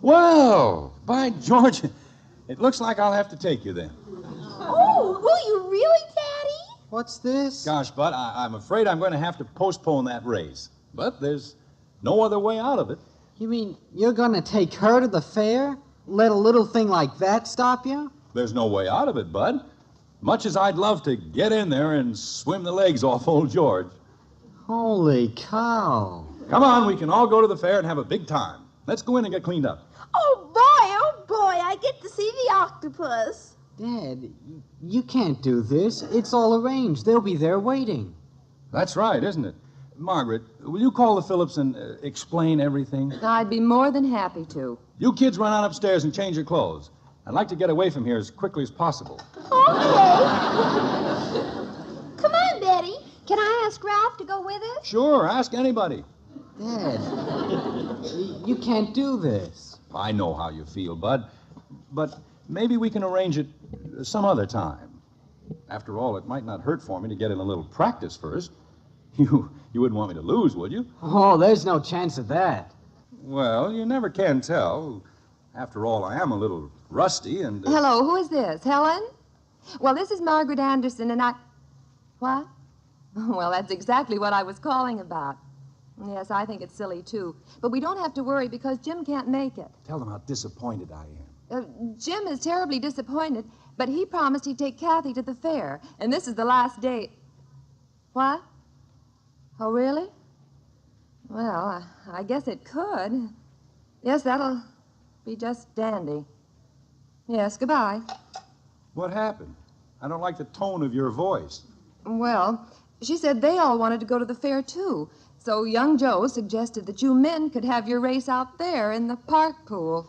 Well, by George, it looks like I'll have to take you then. Oh, will you really, Daddy? What's this? Gosh, Bud, I'm afraid I'm going to have to postpone that race. But there's no other way out of it. You mean you're going to take her to the fair? Let a little thing like that stop you? There's no way out of it, Bud. Much as I'd love to get in there and swim the legs off old George. Holy cow. Come on, we can all go to the fair and have a big time. Let's go in and get cleaned up. Oh, boy, I get to see the octopus. Dad, you can't do this. It's all arranged. They'll be there waiting. That's right, isn't it? Margaret, will you call the Phillips and explain everything? I'd be more than happy to. You kids run on upstairs and change your clothes. I'd like to get away from here as quickly as possible. Okay. Come on, Betty. Can I ask Ralph to go with us? Sure, ask anybody. Dad, you can't do this. I know how you feel, Bud. But maybe we can arrange it some other time. After all, it might not hurt for me to get in a little practice first. You wouldn't want me to lose, would you? Oh, there's no chance of that. Well, you never can tell. After all, I am a little rusty and... Hello, who is this? Helen? Well, this is Margaret Anderson, and I... What? Well, that's exactly what I was calling about. Yes, I think it's silly, too. But we don't have to worry because Jim can't make it. Tell them how disappointed I am. Jim is terribly disappointed, but he promised he'd take Kathy to the fair, and this is the last day... What? Oh, really? Well, I guess it could. Yes, that'll be just dandy. Yes, goodbye. What happened? I don't like the tone of your voice. Well, she said they all wanted to go to the fair, too. So young Joe suggested that you men could have your race out there in the park pool.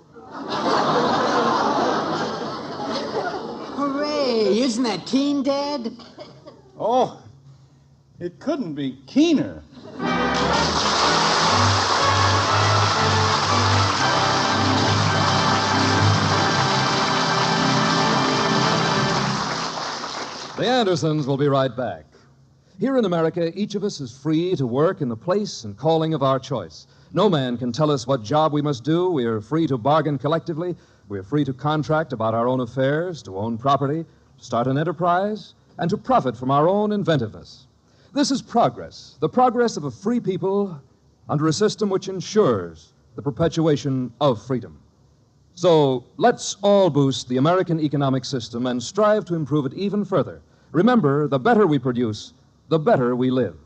Hooray! Isn't that keen, Dad? Oh, it couldn't be keener. The Andersons will be right back. Here in America, each of us is free to work in the place and calling of our choice. No man can tell us what job we must do. We are free to bargain collectively. We are free to contract about our own affairs, to own property, to start an enterprise, and to profit from our own inventiveness. This is progress, the progress of a free people under a system which ensures the perpetuation of freedom. So let's all boost the American economic system and strive to improve it even further. Remember, the better we produce, the better we live.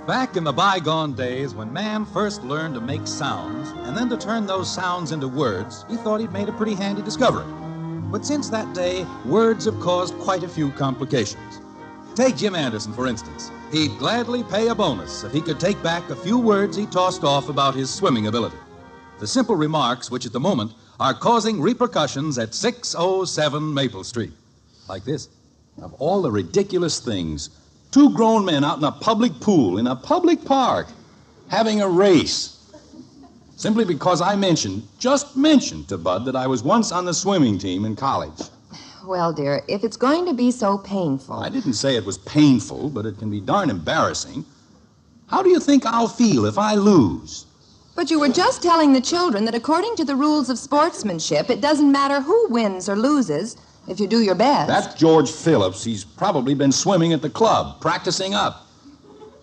Back in the bygone days when man first learned to make sounds and then to turn those sounds into words, he thought he'd made a pretty handy discovery. But since that day, words have caused quite a few complications. Take Jim Anderson, for instance. He'd gladly pay a bonus if he could take back a few words he tossed off about his swimming ability. The simple remarks, which at the moment are causing repercussions at 607 Maple Street. Like this. Of all the ridiculous things, two grown men out in a public pool, in a public park, having a race. Simply because I just mentioned to Bud that I was once on the swimming team in college. Well, dear, if it's going to be so painful... I didn't say it was painful, but it can be darn embarrassing. How do you think I'll feel if I lose? But you were just telling the children that according to the rules of sportsmanship, it doesn't matter who wins or loses if you do your best. That's George Phillips. He's probably been swimming at the club, practicing up.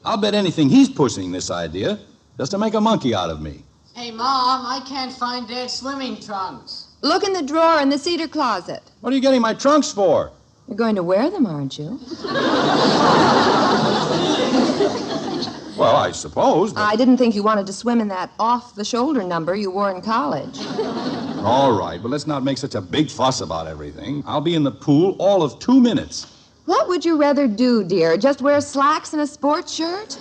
I'll bet anything he's pushing this idea just to make a monkey out of me. Hey, Mom, I can't find Dad's swimming trunks. Look in the drawer in the cedar closet. What are you getting my trunks for? You're going to wear them, aren't you? Well, I suppose, but... I didn't think you wanted to swim in that off-the-shoulder number you wore in college. All right, but let's not make such a big fuss about everything. I'll be in the pool all of 2 minutes. What would you rather do, dear? Just wear slacks and a sports shirt?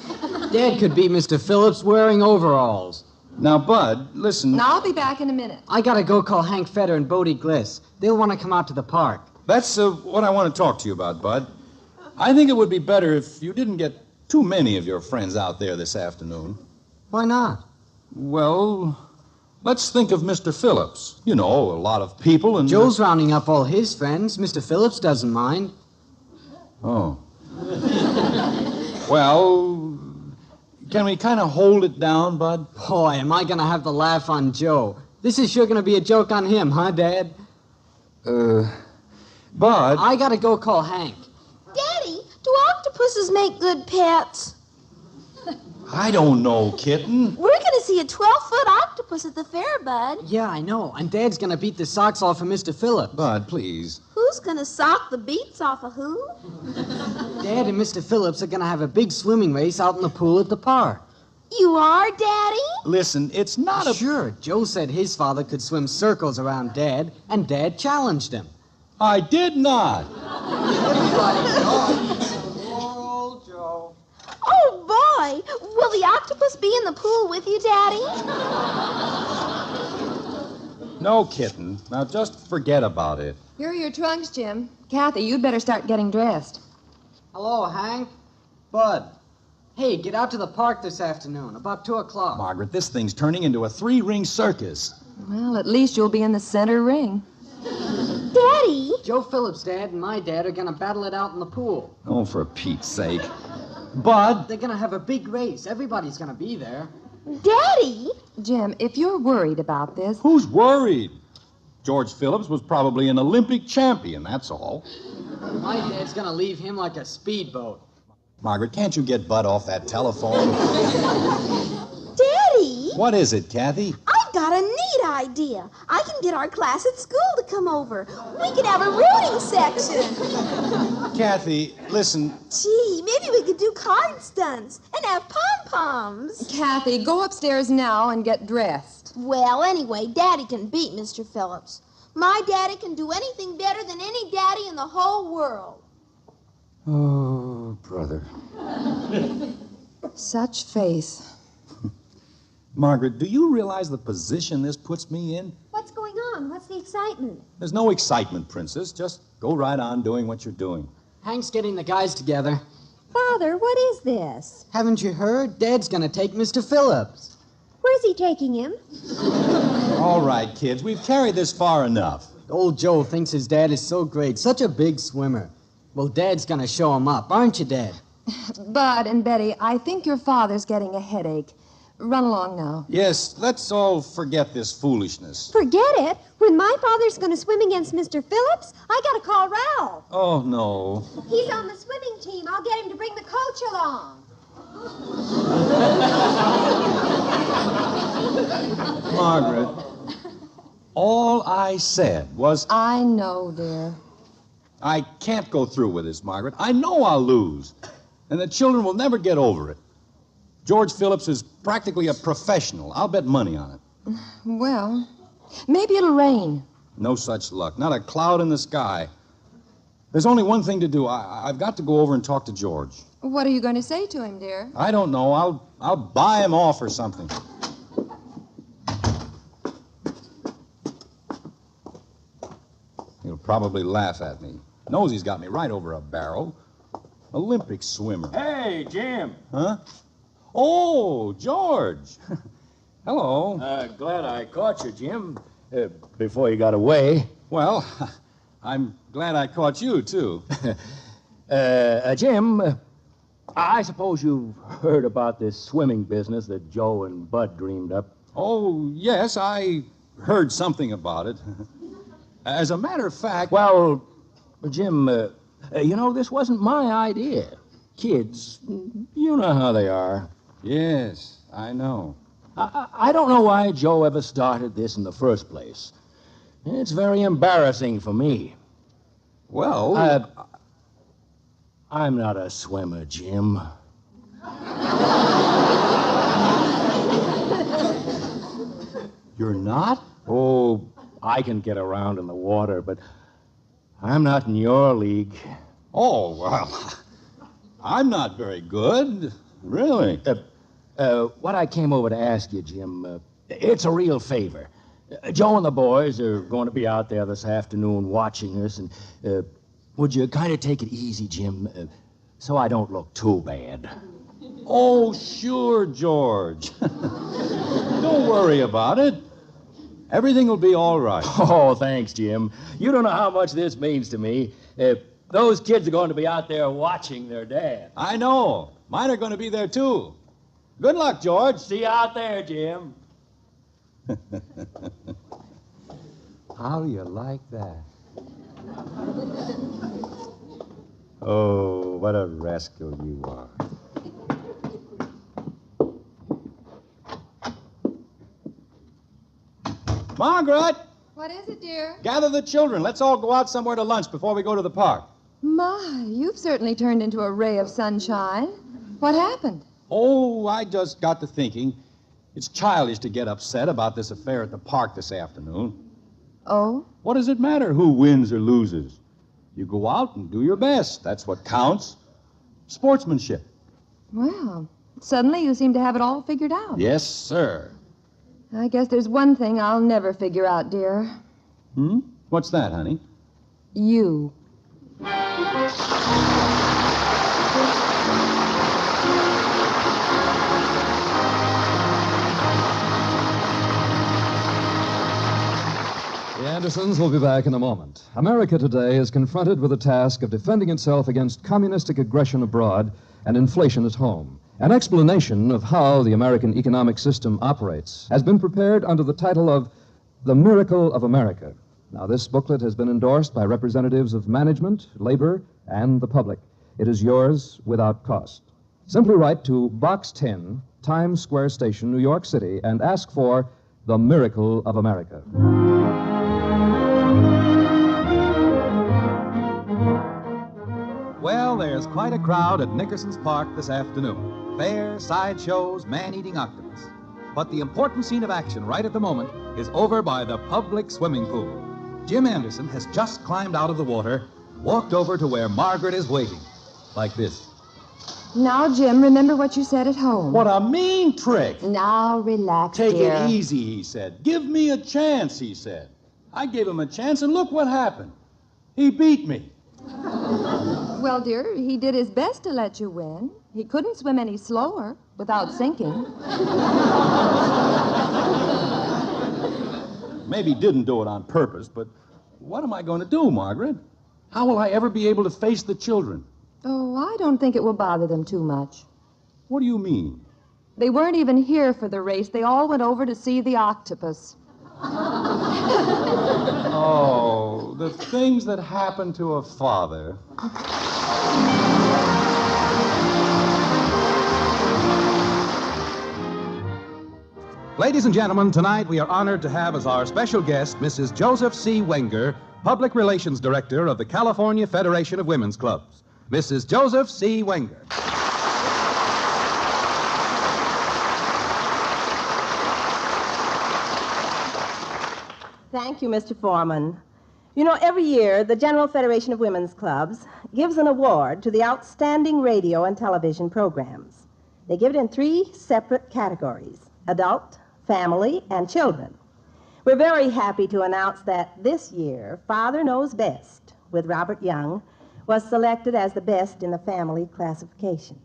Dad could beat Mr. Phillips wearing overalls. Now, Bud, listen... I'll be back in a minute. I gotta go call Hank Feder and Bodie Gliss. They'll want to come out to the park. That's what I want to talk to you about, Bud. I think it would be better if you didn't get too many of your friends out there this afternoon. Why not? Well, let's think of Mr. Phillips. You know, a lot of people and... Joe's rounding up all his friends. Mr. Phillips doesn't mind. Oh. Well, can we kind of hold it down, Bud? Boy, am I going to have the laugh on Joe. This is sure going to be a joke on him, huh, Dad? Bud... I got to go call Hank. Daddy, do octopuses make good pets? I don't know, kitten. We're going to see a 12-foot octopus at the fair, Bud. Yeah, I know. And Dad's going to beat the socks off of Mr. Phillips. Bud, please. Who's going to sock the beats off of who? Dad and Mr. Phillips are going to have a big swimming race out in the pool at the park. You are, Daddy? Listen, it's not a... Sure, Joe said his father could swim circles around Dad, and Dad challenged him. I did not. Oh, boy! Will the octopus be in the pool with you, Daddy? No, kitten. Now just forget about it. Here are your trunks, Jim. Kathy, you'd better start getting dressed. Hello, Hank. Bud. Hey, get out to the park this afternoon, about 2 o'clock. Margaret, this thing's turning into a 3-ring circus. Well, at least you'll be in the center ring. Daddy! Joe Phillips' dad and my dad are going to battle it out in the pool. Oh, for Pete's sake. Bud! They're going to have a big race. Everybody's going to be there. Daddy! Jim, if you're worried about this... Who's worried? George Phillips was probably an Olympic champion, that's all. My dad's going to leave him like a speedboat. Margaret, can't you get Bud off that telephone? Daddy! What is it, Kathy? I've got a neat idea. I can get our class at school to come over. We could have a rooting section. Kathy, listen. Gee, maybe we could do card stunts and have pom-poms. Kathy, go upstairs now and get dressed. Well, anyway, Daddy can beat Mr. Phillips. My daddy can do anything better than any daddy in the whole world. Oh, brother. Such faith. Margaret, do you realize the position this puts me in? What's going on? What's the excitement? There's no excitement, Princess. Just go right on doing what you're doing. Hank's getting the guys together. Father, what is this? Haven't you heard? Dad's going to take Mr. Phillips. Where's he taking him? All right, kids, we've carried this far enough. Old Joe thinks his dad is so great, such a big swimmer. Well, Dad's going to show him up, aren't you, Dad? Bud and Betty, I think your father's getting a headache. Run along now. Yes, let's all forget this foolishness. Forget it? When my father's going to swim against Mr. Phillips, I got to call Ralph. Oh, no. He's on the swimming team. I'll get him to bring the coach along. Margaret, all I said was... I know, dear. I can't go through with this, Margaret. I know I'll lose. And the children will never get over it. George Phillips is practically a professional. I'll bet money on it. Well, maybe it'll rain. No such luck. Not a cloud in the sky. There's only one thing to do. I've got to go over and talk to George. What are you going to say to him, dear? I don't know. I'll buy him off or something. He'll probably laugh at me. Knows he's got me right over a barrel. Olympic swimmer. Hey, Jim. Huh? Oh, George. Hello. Glad I caught you, Jim. Before you got away. Well, I'm glad I caught you, too. Jim, I suppose you've heard about this swimming business that Joe and Bud dreamed up. Oh, yes, I heard something about it. As a matter of fact... Well, Jim, this wasn't my idea. Kids, you know how they are. Yes, I know. I don't know why Joe ever started this in the first place. It's very embarrassing for me. Well... I'm not a swimmer, Jim. You're not? Oh, I can get around in the water, but I'm not in your league. Oh, well, I'm not very good. Really. What I came over to ask you, Jim, it's a real favor. Joe and the boys are going to be out there this afternoon watching us, and would you kind of take it easy, Jim, so I don't look too bad? Oh, sure, George. Don't worry about it. Everything will be all right. Oh, thanks, Jim. You don't know how much this means to me. Those kids are going to be out there watching their dad. I know. Mine are going to be there, too. Good luck, George. See you out there, Jim. How do you like that? Oh, what a rascal you are. Margaret! What is it, dear? Gather the children. Let's all go out somewhere to lunch before we go to the park. My, you've certainly turned into a ray of sunshine. What happened? Oh, I just got to thinking. It's childish to get upset about this affair at the park this afternoon. Oh? What does it matter who wins or loses? You go out and do your best. That's what counts. Sportsmanship. Well, suddenly you seem to have it all figured out. Yes, sir. I guess there's one thing I'll never figure out, dear. What's that, honey? You. The Andersons will be back in a moment. America today is confronted with the task of defending itself against communistic aggression abroad and inflation at home. An explanation of how the American economic system operates has been prepared under the title of The Miracle of America. Now, this booklet has been endorsed by representatives of management, labor, and the public. It is yours without cost. Simply write to Box 10, Times Square Station, New York City, and ask for The Miracle of America. Well, there's quite a crowd at Nickerson's Park this afternoon. Fair, sideshows, man-eating octopus. But the important scene of action right at the moment is over by the public swimming pool. Jim Anderson has just climbed out of the water, walked over to where Margaret is waiting, like this. Now, Jim, remember what you said at home. What a mean trick. Now, relax, Take dear. it easy, he said. Give me a chance, he said. I gave him a chance, and look what happened. He beat me. Well, dear, he did his best to let you win. He couldn't swim any slower without sinking. Maybe didn't do it on purpose, but what am I going to do, Margaret? How will I ever be able to face the children? Oh, I don't think it will bother them too much. What do you mean? They weren't even here for the race. They all went over to see the octopus. Oh, the things that happen to a father. Ladies and gentlemen, tonight we are honored to have as our special guest Mrs. Joseph C. Wenger, Public Relations Director of the California Federation of Women's Clubs. Mrs. Joseph C. Wenger. Thank you, Mr. Foreman. You know, every year, the General Federation of Women's Clubs gives an award to the outstanding radio and television programs. They give it in 3 separate categories: adult, family, and children. We're very happy to announce that this year, Father Knows Best, with Robert Young, was selected as the best in the family classification.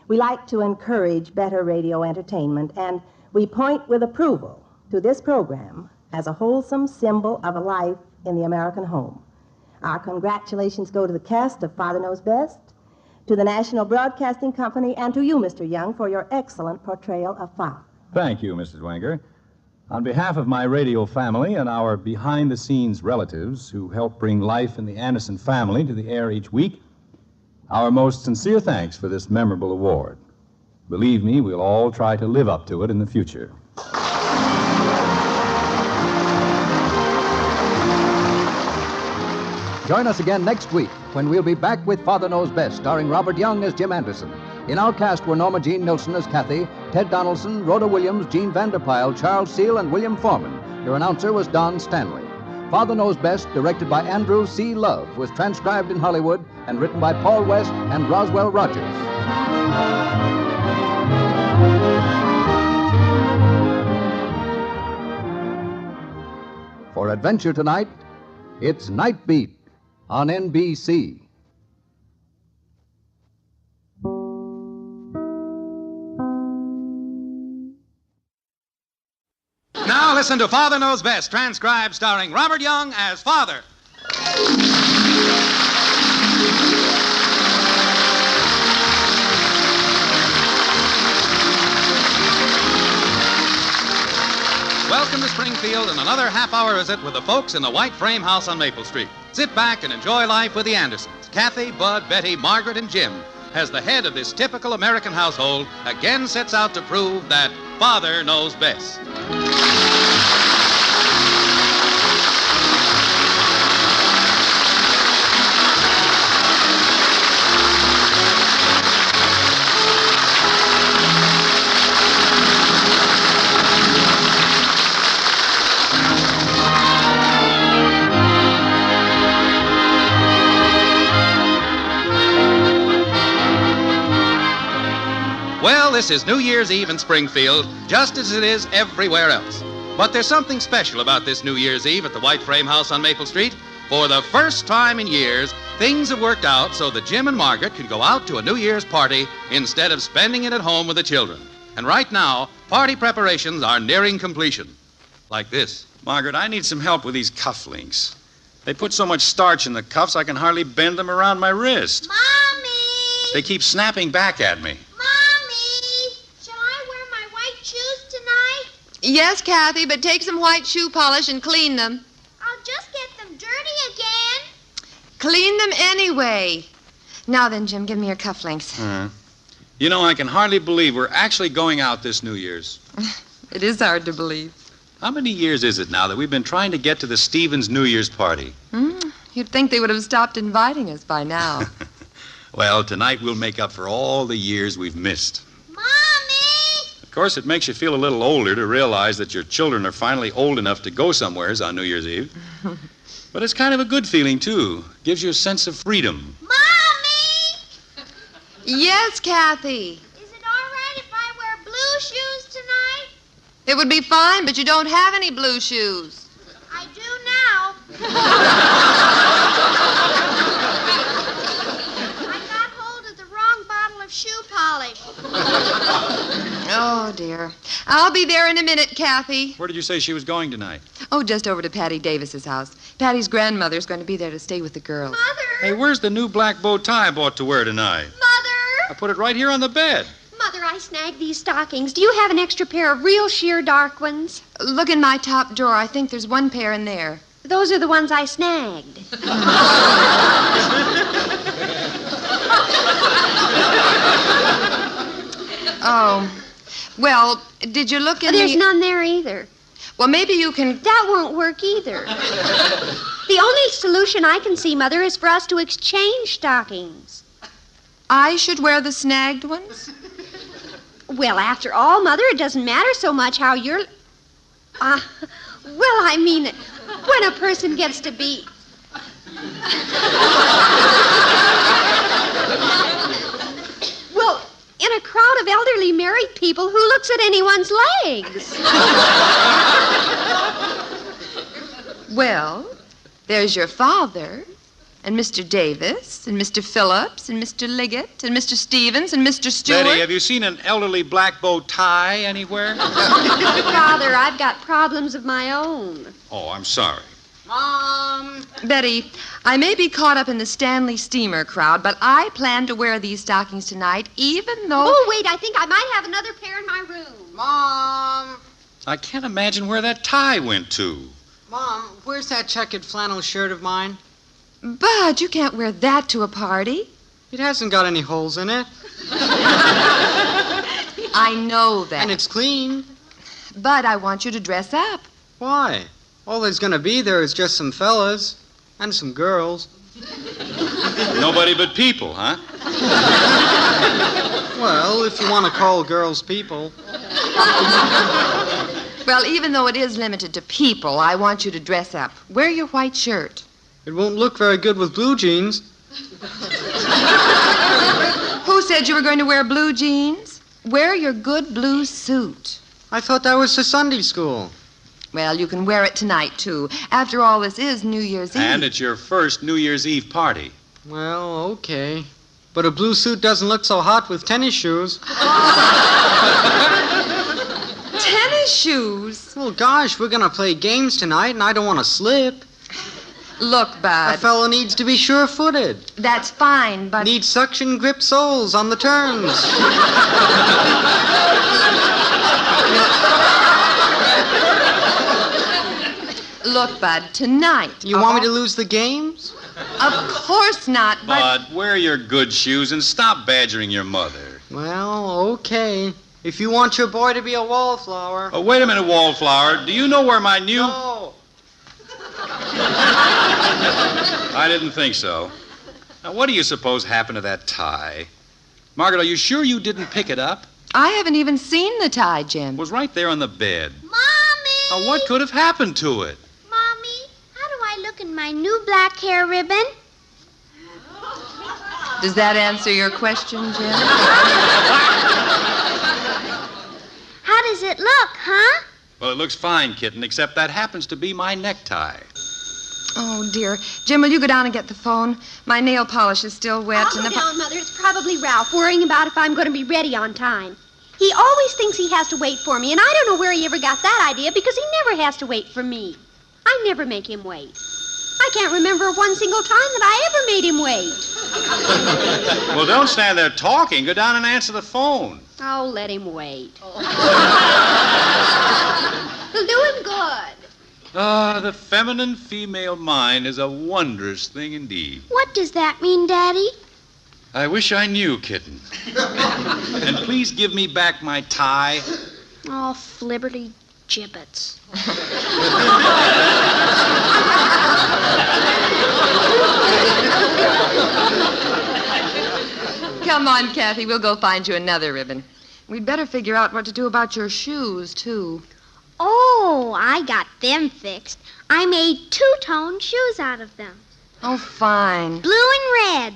We like to encourage better radio entertainment, and we point with approval to this program as a wholesome symbol of a life in the American home. Our congratulations go to the cast of Father Knows Best, to the National Broadcasting Company, and to you, Mr. Young, for your excellent portrayal of Father. Thank you, Mrs. Wenger. On behalf of my radio family and our behind-the-scenes relatives who help bring life in the Anderson family to the air each week, our most sincere thanks for this memorable award. Believe me, we'll all try to live up to it in the future. Join us again next week when we'll be back with Father Knows Best, starring Robert Young as Jim Anderson. In our cast were Norma Jean Nilsson as Kathy, Ted Donaldson, Rhoda Williams, Gene Vanderpyle, Charles Seal, and William Foreman. Your announcer was Don Stanley. Father Knows Best, directed by Andrew C. Love, was transcribed in Hollywood and written by Paul West and Roswell Rogers. For Adventure Tonight, it's Night Beat on NBC. Now listen to Father Knows Best, transcribed starring Robert Young as Father. Welcome to Springfield and another half-hour visit with the folks in the white frame house on Maple Street. Sit back and enjoy life with the Andersons. Kathy, Bud, Betty, Margaret, and Jim, as the head of this typical American household, again sets out to prove that Father knows best. Well, this is New Year's Eve in Springfield, just as it is everywhere else. But there's something special about this New Year's Eve at the White Frame House on Maple Street. For the first time in years, things have worked out so that Jim and Margaret can go out to a New Year's party instead of spending it at home with the children. And right now, party preparations are nearing completion. Like this. Margaret, I need some help with these cufflinks. They put so much starch in the cuffs I can hardly bend them around my wrist. Mommy! They keep snapping back at me. Shall I wear my white shoes tonight? Yes, Kathy, but take some white shoe polish and clean them. I'll just get them dirty again. Clean them anyway. Now then, Jim, give me your cufflinks. You know, I can hardly believe we're actually going out this New Year's. It is hard to believe. How many years is it now that we've been trying to get to the Stevens New Year's party? You'd think they would have stopped inviting us by now. Well, tonight we'll make up for all the years we've missed. Mommy! Of course, it makes you feel a little older to realize that your children are finally old enough to go somewheres on New Year's Eve. But it's kind of a good feeling, too. Gives you a sense of freedom. Mommy! Yes, Kathy. Is it all right if I wear blue shoes tonight? It would be fine, but you don't have any blue shoes. I do now. I got hold of the wrong bottle of shoe polish. Oh, dear. I'll be there in a minute, Kathy. Where did you say she was going tonight? Oh, just over to Patty Davis's house. Patty's grandmother's going to be there to stay with the girls. Hey, where's the new black bow tie I bought to wear tonight? Mother! I put it right here on the bed. Mother, I snagged these stockings. Do you have an extra pair of real sheer dark ones? Look in my top drawer. I think there's one pair in there. Those are the ones I snagged. Oh. Well, did you look in There's none there either. Well, maybe you can... That won't work either. The only solution I can see, Mother, is for us to exchange stockings. I should wear the snagged ones? Well, after all, Mother, it doesn't matter so much how you're... well, I mean, when a person gets to be... Well, in a crowd of elderly married people, who looks at anyone's legs? Well, there's your father, and Mr. Davis, and Mr. Phillips, and Mr. Liggett, and Mr. Stevens, and Mr. Stewart. Betty, have you seen an elderly black bow tie anywhere? Father, I've got problems of my own. Oh, I'm sorry. Mom! Betty, I may be caught up in the Stanley steamer crowd, but I plan to wear these stockings tonight, even though... Oh, wait, I think I might have another pair in my room. Mom! I can't imagine where that tie went to. Mom, where's that checkered flannel shirt of mine? Bud, you can't wear that to a party. It hasn't got any holes in it. I know that. And it's clean. But I want you to dress up. Why? All there's gonna be there is just some fellas and some girls. Nobody but people, huh? Well, if you want to call girls people. Well, even though it is limited to people, I want you to dress up. Wear your white shirt. It won't look very good with blue jeans. Who said you were going to wear blue jeans? Wear your good blue suit. I thought that was for Sunday school. Well, you can wear it tonight, too. After all, this is New Year's Eve. And it's your first New Year's Eve party. Well, okay. But a blue suit doesn't look so hot with tennis shoes. Tennis shoes? Well, gosh, we're going to play games tonight, and I don't want to slip. Look, Bud. A fellow needs to be sure-footed. That's fine, but... Needs suction grip soles on the turns. Look, Bud, tonight... You want me to lose the games? Of course not, but... Bud, wear your good shoes and stop badgering your mother. Well, okay. If you want your boy to be a wallflower... Oh, wait a minute, Wallflower. Do you know where my new... No. I didn't think so. Now, what do you suppose happened to that tie? Margaret, are you sure you didn't pick it up? I haven't even seen the tie, Jim. It was right there on the bed. Mommy! Now, what could have happened to it? Mommy, how do I look in my new black hair ribbon? Does that answer your question, Jim? How does it look, huh? Well, it looks fine, kitten, except that happens to be my necktie. Oh, dear. Jim, will you go down and get the phone? My nail polish is still wet. I'll go down, Mother. It's probably Ralph worrying about if I'm going to be ready on time. He always thinks he has to wait for me, and I don't know where he ever got that idea because he never has to wait for me. I never make him wait. I can't remember one single time that I ever made him wait. Well, don't stand there talking. Go down and answer the phone. Oh, let him wait. He'll do him good. Ah, the feminine female mind is a wondrous thing indeed. What does that mean, Daddy? I wish I knew, kitten. And please give me back my tie. Oh, flibberty gibbets. Come on, Kathy. We'll go find you another ribbon. We'd better figure out what to do about your shoes, too. Oh, I got them fixed. I made two-tone shoes out of them. Oh, fine. Blue and red.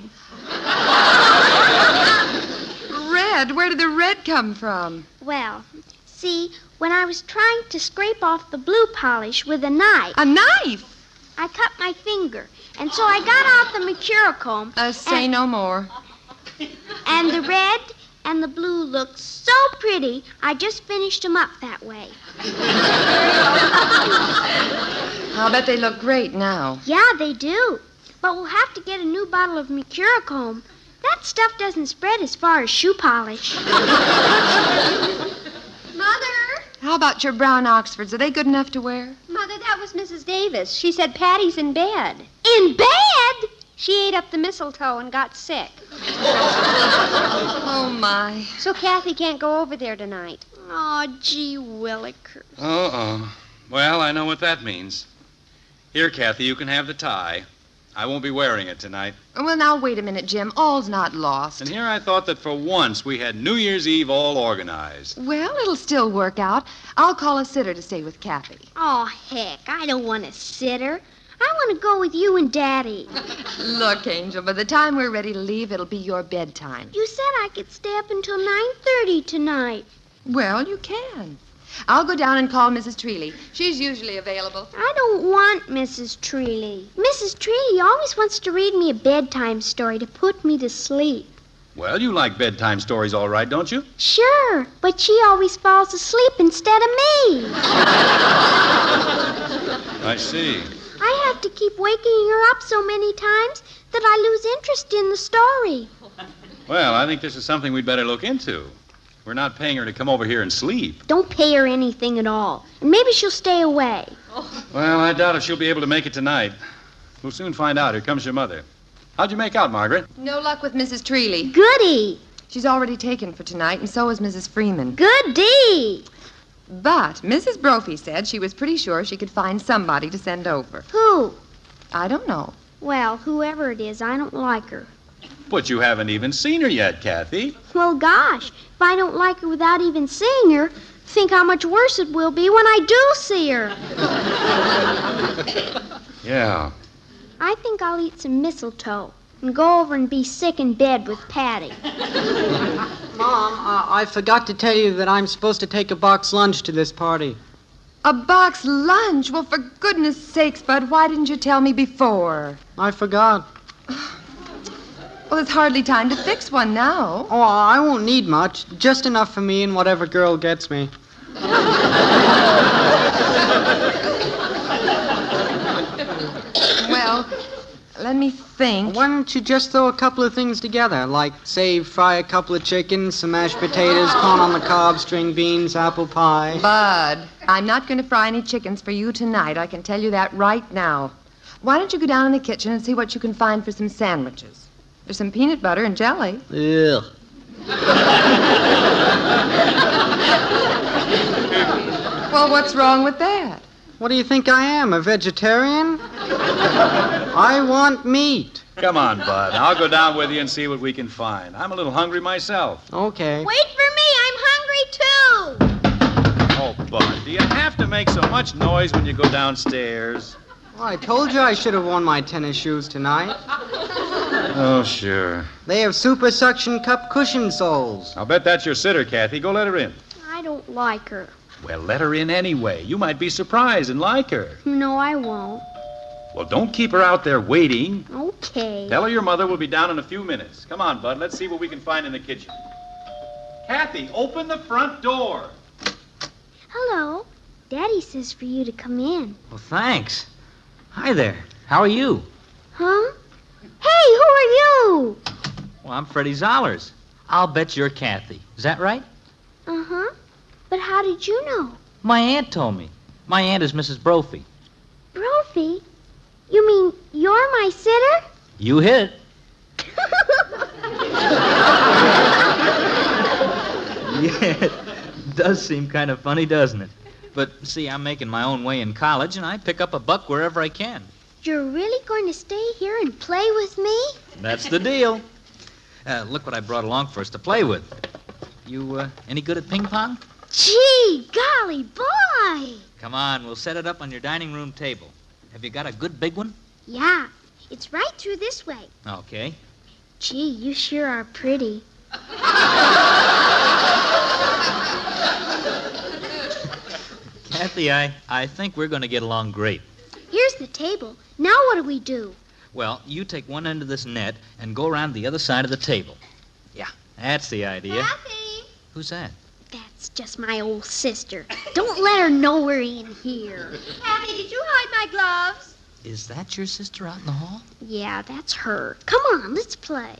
Red? Where did the red come from? Well, see, when I was trying to scrape off the blue polish with a knife... A knife? I cut my finger, and so I got out the Mercurochrome... Say no more. And the red and the blue looked so pretty, I just finished them up that way. I'll bet they look great now. Yeah, they do. But we'll have to get a new bottle of Mercurochrome. That stuff doesn't spread as far as shoe polish. Mother! How about your brown Oxfords? Are they good enough to wear? Mother, that was Mrs. Davis. She said Patty's in bed. In bed? She ate up the mistletoe and got sick. Oh, my. So Kathy can't go over there tonight. Oh, gee willikers. Uh-oh. Well, I know what that means. Here, Kathy, you can have the tie. I won't be wearing it tonight. Well, now, wait a minute, Jim. All's not lost. And here I thought that for once we had New Year's Eve all organized. Well, it'll still work out. I'll call a sitter to stay with Kathy. Oh, heck, I don't want a sitter. I want to go with you and Daddy. Look, Angel, by the time we're ready to leave, it'll be your bedtime. You said I could stay up until 9:30 tonight. Well, you can. I'll go down and call Mrs. Treeley. She's usually available. I don't want Mrs. Treeley. Mrs. Treeley always wants to read me a bedtime story to put me to sleep. Well, you like bedtime stories all right, don't you? Sure, but she always falls asleep instead of me. I see. I have to keep waking her up so many times that I lose interest in the story. Well, I think this is something we'd better look into. We're not paying her to come over here and sleep. Don't pay her anything at all. And maybe she'll stay away. Well, I doubt if she'll be able to make it tonight. We'll soon find out. Here comes your mother. How'd you make out, Margaret? No luck with Mrs. Treeley. Goody. She's already taken for tonight, and so is Mrs. Freeman. Goody. But Mrs. Brophy said she was pretty sure she could find somebody to send over. Who? I don't know. Well, whoever it is, I don't like her. But you haven't even seen her yet, Kathy. Well, gosh, if I don't like her without even seeing her, think how much worse it will be when I do see her. Yeah. I think I'll eat some mistletoe and go over and be sick in bed with Patty. Mom, I forgot to tell you that I'm supposed to take a box lunch to this party. A box lunch? Well, for goodness sakes, Bud, why didn't you tell me before? I forgot. Well, it's hardly time to fix one now. Oh, I won't need much. Just enough for me and whatever girl gets me. Well, let me think. Why don't you just throw a couple of things together? Like, say, fry a couple of chickens, some mashed potatoes, corn on the cob, string beans, apple pie. Bud, I'm not going to fry any chickens for you tonight. I can tell you that right now. Why don't you go down in the kitchen and see what you can find for some sandwiches? There's some peanut butter and jelly. Ugh. Well, what's wrong with that? What do you think I am, a vegetarian? I want meat. Come on, Bud. I'll go down with you and see what we can find. I'm a little hungry myself. Okay. Wait for me. I'm hungry, too. Oh, Bud, do you have to make so much noise when you go downstairs? Well, I told you I should have worn my tennis shoes tonight. Oh, sure. They have super suction cup cushion soles. I'll bet that's your sitter, Kathy. Go let her in. I don't like her. Well, let her in anyway. You might be surprised and like her. No, I won't. Well, don't keep her out there waiting. Okay. Tell her your mother will be down in a few minutes. Come on, Bud. Let's see what we can find in the kitchen. Kathy, open the front door. Hello. Daddy says for you to come in. Well, thanks. Hi there. How are you? Huh? Hey, who are you? Well, I'm Freddie Zollers. I'll bet you're Kathy. Is that right? Uh-huh. But how did you know? My aunt told me. My aunt is Mrs. Brophy. Brophy? You mean you're my sitter? You hit it. Yeah, it does seem kind of funny, doesn't it? But, see, I'm making my own way in college, and I pick up a buck wherever I can. You're really going to stay here and play with me? That's the deal. Look what I brought along for us to play with. You, any good at ping pong? Gee, golly, boy! Come on, we'll set it up on your dining room table. Have you got a good big one? Yeah, it's right through this way. Okay. Gee, you sure are pretty. Kathy, I think we're going to get along great. Here's the table. Now what do we do? Well, you take one end of this net and go around the other side of the table. Yeah, that's the idea. Kathy! Who's that? That's just my old sister. Don't let her know we're in here. Kathy, did you hide my gloves? Is that your sister out in the hall? Yeah, that's her. Come on, let's play.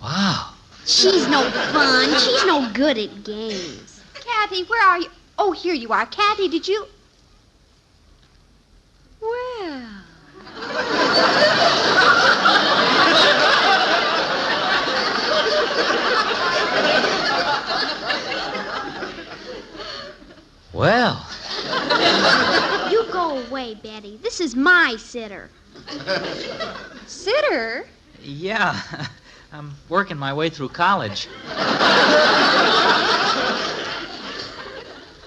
Wow. She's no fun. She's no good at games. Kathy, where are you? Oh, here you are. Kathy, did you... Well... Well. You go away, Betty. This is my sitter. Sitter? Yeah, I'm working my way through college.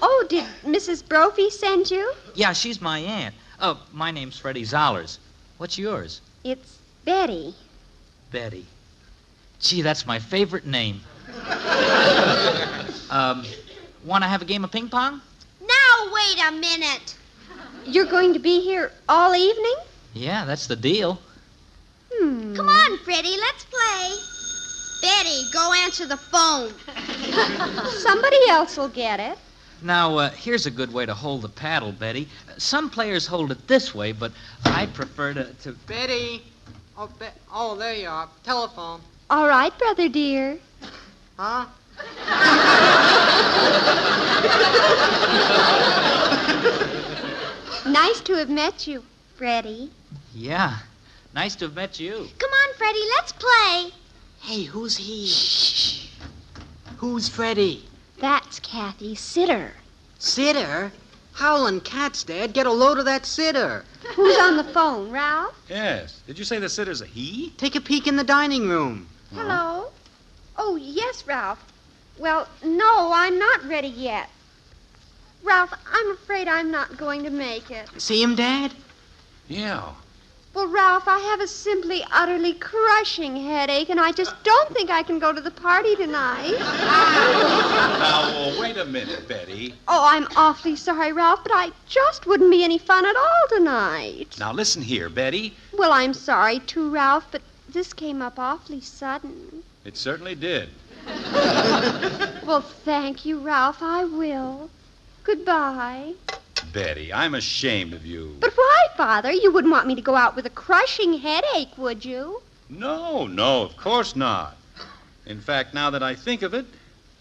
Oh, did Mrs. Brophy send you? Yeah, she's my aunt. Oh, my name's Freddie Zollers. What's yours? It's Betty. Betty. Gee, that's my favorite name. Want to have a game of ping pong? Now, wait a minute. You're going to be here all evening? Yeah, that's the deal. Come on, Freddie, let's play. Betty, go answer the phone. Somebody else will get it. Now, here's a good way to hold the paddle, Betty. Some players hold it this way, but I prefer to... Betty! Oh, there you are. Telephone. All right, brother dear. Huh? Nice to have met you, Freddie. Yeah. Nice to have met you. Come on, Freddie, let's play. Hey, who's he? Shh. Who's Freddie? That's Kathy's sitter. Sitter? Howlin' cats, Dad. Get a load of that sitter. Who's on the phone, Ralph? Yes. Did you say the sitter's a he? Take a peek in the dining room. Hello? Oh, yes, Ralph. Well, no, I'm not ready yet. Ralph, I'm afraid I'm not going to make it. See him, Dad? Yeah. Well, Ralph, I have a simply, utterly crushing headache, and I just don't think I can go to the party tonight. Now, wait a minute, Betty. Oh, I'm awfully sorry, Ralph, but I just wouldn't be any fun at all tonight. Now, listen here, Betty. Well, I'm sorry, too, Ralph, but this came up awfully sudden. It certainly did. Well, thank you, Ralph. I will. Goodbye. Betty, I'm ashamed of you. But why, Father? You wouldn't want me to go out with a crushing headache, would you? No, of course not. In fact, now that I think of it,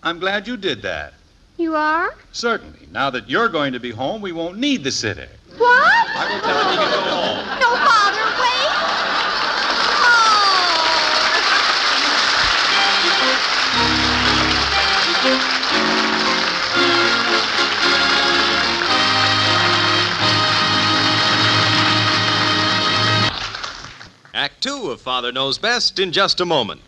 I'm glad you did that. You are? Certainly. Now that you're going to be home, we won't need the sitter. What? I will tell him he can go home. No, Father, wait. Act 2 of Father Knows Best in just a moment.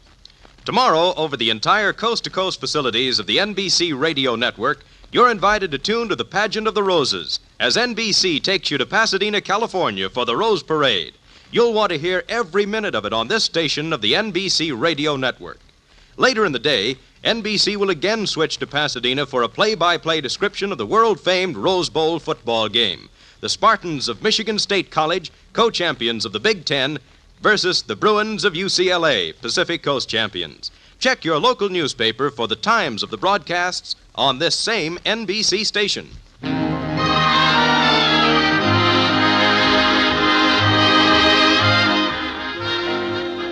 Tomorrow, over the entire coast-to-coast facilities of the NBC radio network, you're invited to tune to the Pageant of the Roses as NBC takes you to Pasadena, California for the Rose Parade. You'll want to hear every minute of it on this station of the NBC radio network. Later in the day, NBC will again switch to Pasadena for a play-by-play description of the world-famed Rose Bowl football game. The Spartans of Michigan State College, co-champions of the Big Ten, versus the Bruins of UCLA, Pacific Coast champions. Check your local newspaper for the times of the broadcasts on this same NBC station.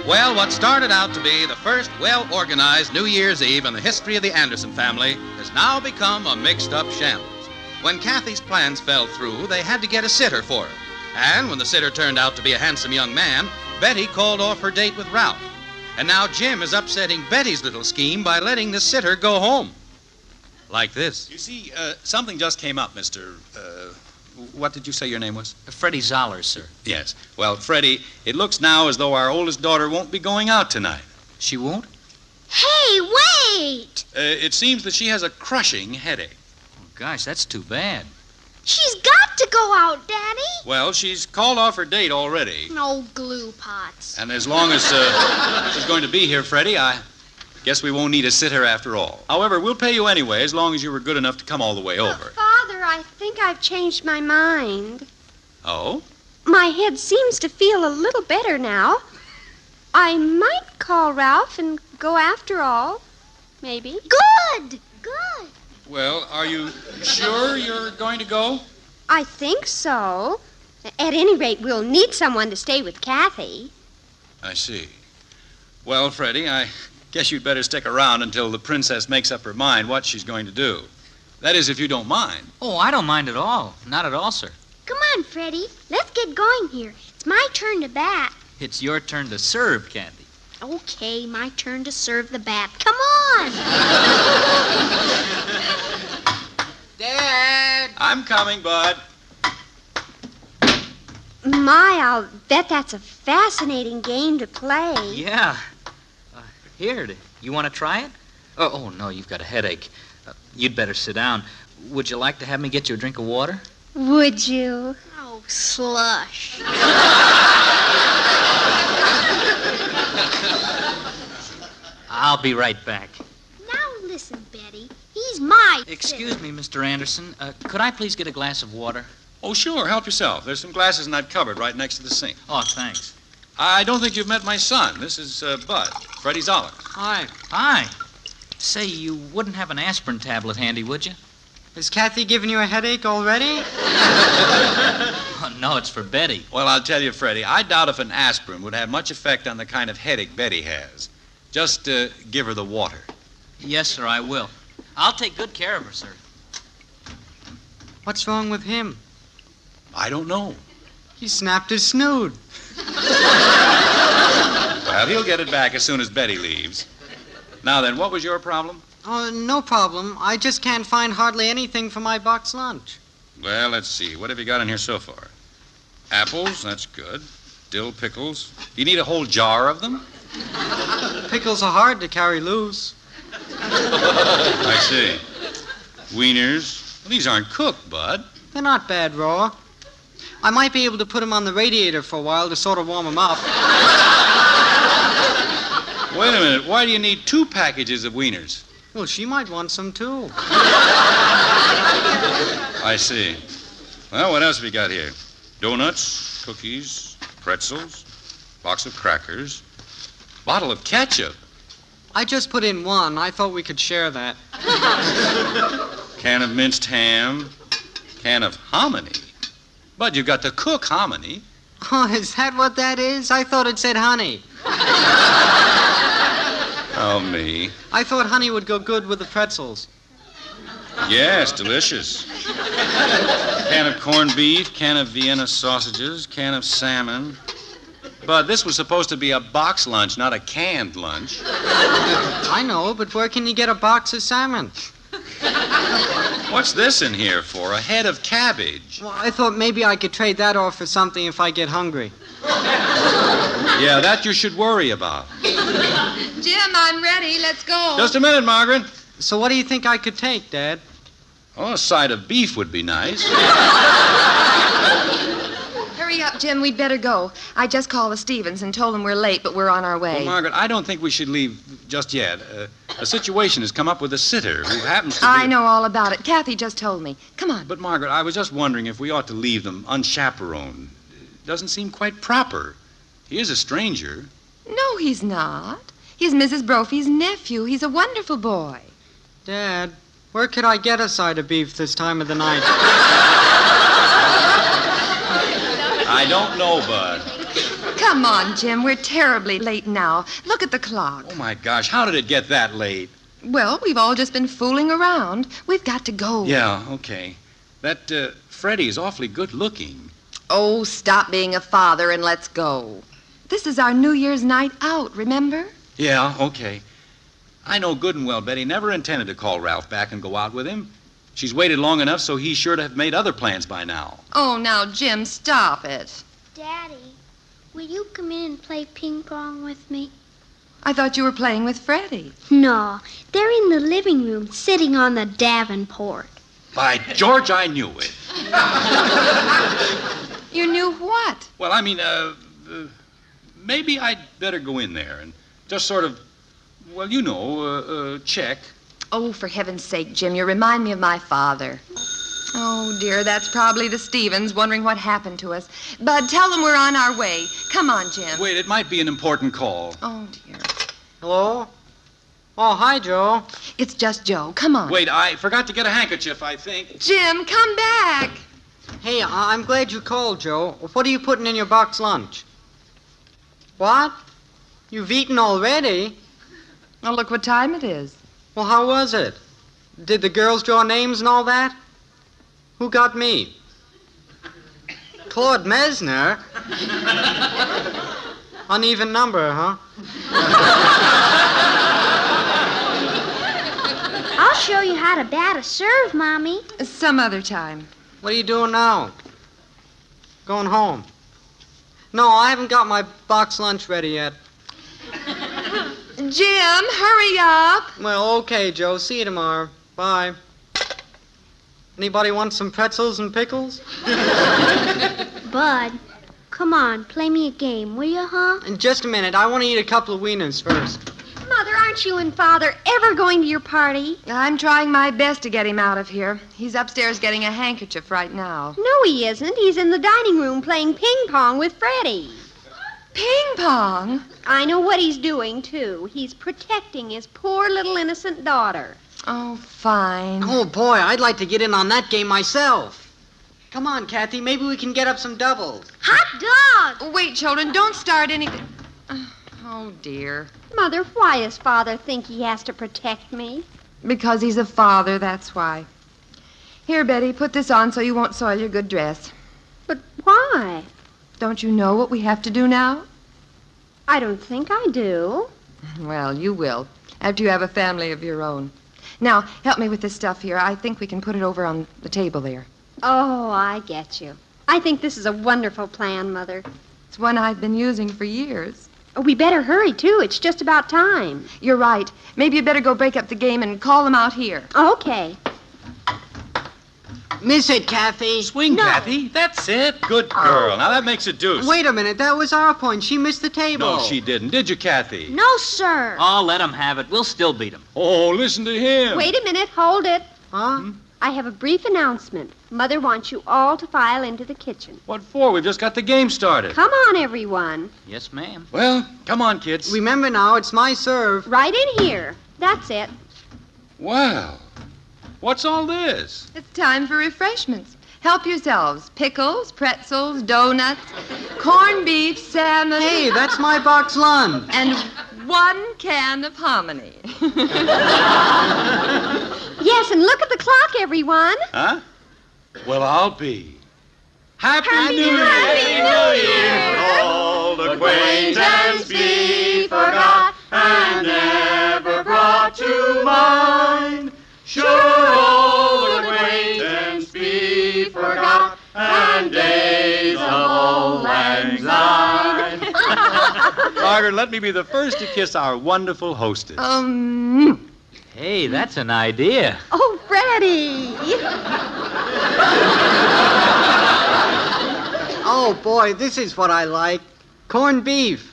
Well, what started out to be the first well-organized New Year's Eve in the history of the Anderson family has now become a mixed-up shambles. When Kathy's plans fell through, they had to get a sitter for her. And when the sitter turned out to be a handsome young man, Betty called off her date with Ralph. And now Jim is upsetting Betty's little scheme by letting the sitter go home. Like this. You see, something just came up, Mr. What did you say your name was? Freddie Zollers, sir. Yes. Well, Freddie, it looks now as though our oldest daughter won't be going out tonight. She won't? Hey, wait! It seems that she has a crushing headache. Oh, gosh, that's too bad. She's got to go out, Daddy. Well, she's called off her date already. No glue pots. And as long as she's going to be here, Freddie, I guess we won't need a sitter after all. However, we'll pay you anyway as long as you were good enough to come all the way over. Father, I think I've changed my mind. Oh? My head seems to feel a little better now. I might call Ralph and go after all. Maybe. Good! Well, are you sure you're going to go? I think so. At any rate, we'll need someone to stay with Kathy. I see. Well, Freddie, I guess you'd better stick around until the princess makes up her mind what she's going to do. That is, if you don't mind. Oh, I don't mind at all. Not at all, sir. Come on, Freddie. Let's get going here. It's my turn to bat. It's your turn to serve, Candy. Okay, my turn to serve the bat. Come on! Dad! I'm coming, Bud. My, I'll bet that's a fascinating game to play. Yeah. Here, you want to try it? Oh, no, you've got a headache. You'd better sit down. Would you like to have me get you a drink of water? Would you? Oh, slush. I'll be right back. Now listen, Betty. He's my Excuse me, Mr. Anderson. Could I please get a glass of water? Oh, sure. Help yourself. There's some glasses in that cupboard right next to the sink. Oh, thanks. I don't think you've met my son. This is Bud, Freddie Zollers. Hi. Hi. Say, you wouldn't have an aspirin tablet handy, would you? Is Kathy giving you a headache already? Oh, no, it's for Betty. Well, I'll tell you, Freddie, I doubt if an aspirin would have much effect on the kind of headache Betty has. Just give her the water. Yes, sir, I will. I'll take good care of her, sir. What's wrong with him? I don't know. He snapped his snoot. Well, he'll get it back as soon as Betty leaves. Now then, what was your problem? Oh, no problem. I just can't find hardly anything for my box lunch. Well, let's see. What have you got in here so far? Apples, that's good. Dill pickles. You need a whole jar of them? Pickles are hard to carry loose. I see. Wieners. Well, these aren't cooked, Bud. They're not bad raw. I might be able to put them on the radiator for a while to sort of warm them up. Wait a minute. Why do you need 2 packages of wieners? Well, she might want some, too. I see. Well, what else have we got here? Donuts, cookies, pretzels, box of crackers, bottle of ketchup. I just put in 1. I thought we could share that. Can of minced ham, can of hominy. But you've got to cook hominy. Oh, is that what that is? I thought it said honey. Oh, me. I thought honey would go good with the pretzels. Yes, delicious. Can of corned beef, can of Vienna sausages, can of salmon. But this was supposed to be a box lunch, not a canned lunch. I know, but where can you get a box of salmon? What's this in here for? A head of cabbage. Well, I thought maybe I could trade that off for something if I get hungry. Yeah, that you should worry about. Jim, I'm ready. Let's go. Just a minute, Margaret. So what do you think I could take, Dad? Oh, a side of beef would be nice. Hurry up, Jim. We'd better go. I just called the Stevens and told them we're late, but we're on our way. Well, Margaret, I don't think we should leave just yet. A situation has come up with a sitter who happens to be... I know all about it. Kathy just told me. Come on. But, Margaret, I was just wondering if we ought to leave them unchaperoned. Doesn't seem quite proper. He is a stranger. No, he's not. He's Mrs. Brophy's nephew. He's a wonderful boy. Dad, where could I get a side of beef this time of the night? I don't know, Bud. Come on, Jim. We're terribly late now. Look at the clock. Oh, my gosh, how did it get that late? Well, we've all just been fooling around. We've got to go. Yeah, okay. That Freddie is awfully good looking. Oh, stop being a father and let's go. This is our New Year's night out, remember? Yeah, okay. I know good and well Betty never intended to call Ralph back and go out with him. She's waited long enough so he's sure to have made other plans by now. Oh, now, Jim, stop it. Daddy, will you come in and play ping pong with me? I thought you were playing with Freddie. No, they're in the living room, sitting on the Davenport. By George, I knew it. You knew what? Well, I mean, maybe I'd better go in there and just sort of, well, you know, check. Oh, for heaven's sake, Jim, you remind me of my father. Oh, dear, that's probably the Stevens wondering what happened to us. Bud, tell them we're on our way. Come on, Jim. Wait, it might be an important call. Oh, dear. Hello? Oh, hi, Joe. It's just Joe. Come on. Wait, I forgot to get a handkerchief, I think. Jim, come back. Hey, I'm glad you called, Joe. What are you putting in your box lunch? What? You've eaten already? Oh, look what time it is. Well, how was it? Did the girls draw names and all that? Who got me? Claude Mesner? Uneven number, huh? I'll show you how to bat a serve, Mommy. Some other time. What are you doing now? Going home. No, I haven't got my box lunch ready yet. Jim, hurry up. Well, okay, Joe. See you tomorrow. Bye. Anybody want some pretzels and pickles? Bud, come on, play me a game, will you, huh? In just a minute. I want to eat a couple of wieners first. Mother, aren't you and Father ever going to your party? I'm trying my best to get him out of here. He's upstairs getting a handkerchief right now. No, he isn't. He's in the dining room playing ping pong with Freddie. Ping pong? I know what he's doing, too. He's protecting his poor little innocent daughter. Oh, fine. Oh, boy, I'd like to get in on that game myself. Come on, Kathy, maybe we can get up some doubles. Hot dog! Wait, children, don't start anything. Oh, dear. Mother, why does Father think he has to protect me? Because he's a father, that's why. Here, Betty, put this on so you won't soil your good dress. But why? Don't you know what we have to do now? I don't think I do. Well, you will, after you have a family of your own. Now, help me with this stuff here. I think we can put it over on the table there. Oh, I get you. I think this is a wonderful plan, Mother. It's one I've been using for years. Oh, we better hurry, too. It's just about time. You're right. Maybe you'd better go break up the game and call them out here. Okay. Miss it, Kathy. Swing, Kathy. That's it. Good girl. Now that makes a deuce. Wait a minute. That was our point. She missed the table. No, she didn't. Did you, Kathy? No, sir. Oh, let him have it. We'll still beat him. Oh, listen to him. Wait a minute. Hold it. Huh? I have a brief announcement. Mother wants you all to file into the kitchen. What for? We've just got the game started. Come on, everyone. Yes, ma'am. Well, come on, kids. Remember now, it's my serve. Right in here. That's it. Well, what's all this? It's time for refreshments. Help yourselves. Pickles, pretzels, donuts, corned beef, salmon. Hey, that's my box lunch. And 1 can of hominy. Yes, and look at the clock, everyone. Huh? Well, I'll be. Happy New Year! Happy New Year! Old acquaintance be forgot and never brought to mind. Sure, old acquaintance be forgot and days of old lang syne. Margaret, let me be the first to kiss our wonderful hostess. Hey, that's an idea. Oh, Freddie! Oh, boy, this is what I like. Corned beef.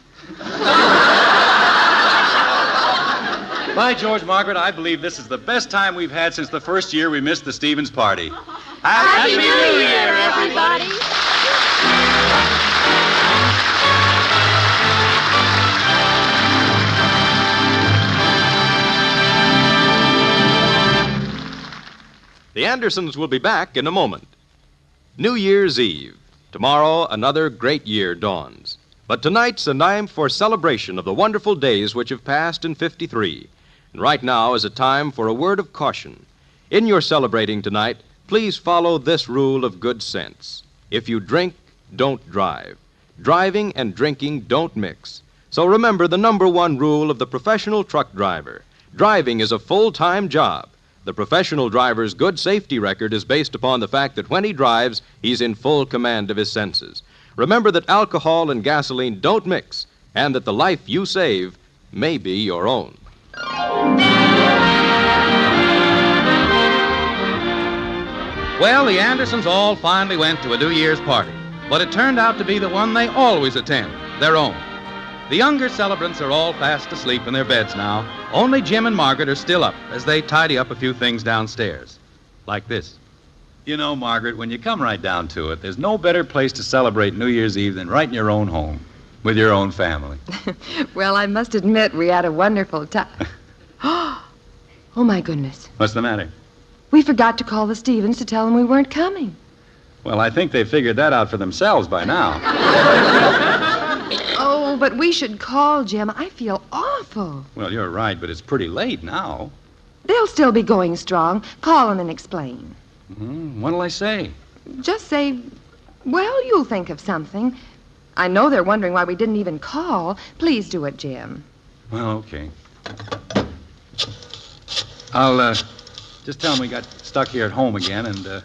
By George, Margaret, I believe this is the best time we've had since the first year we missed the Stevens party. Happy New Year, everybody! The Andersons will be back in a moment. New Year's Eve. Tomorrow, another great year dawns. But tonight's a time for celebration of the wonderful days which have passed in '53. And right now is a time for a word of caution. In your celebrating tonight, please follow this rule of good sense. If you drink, don't drive. Driving and drinking don't mix. So remember the number one rule of the professional truck driver. Driving is a full-time job. The professional driver's good safety record is based upon the fact that when he drives, he's in full command of his senses. Remember that alcohol and gasoline don't mix, and that the life you save may be your own. Well, the Andersons all finally went to a New Year's party, but it turned out to be the one they always attend, their own. The younger celebrants are all fast asleep in their beds now. Only Jim and Margaret are still up as they tidy up a few things downstairs. Like this. You know, Margaret, when you come right down to it, there's no better place to celebrate New Year's Eve than right in your own home, with your own family. Well, I must admit we had a wonderful time. Oh, my goodness. What's the matter? We forgot to call the Stevens to tell them we weren't coming. Well, I think they figured that out for themselves by now. Oh, but we should call, Jim. I feel awful. Well, you're right, but it's pretty late now. They'll still be going strong. Call them and explain. What'll I say? Just say, well, you'll think of something. I know they're wondering why we didn't even call. Please do it, Jim. Well, okay. I'll just tell them we got stuck here at home again, and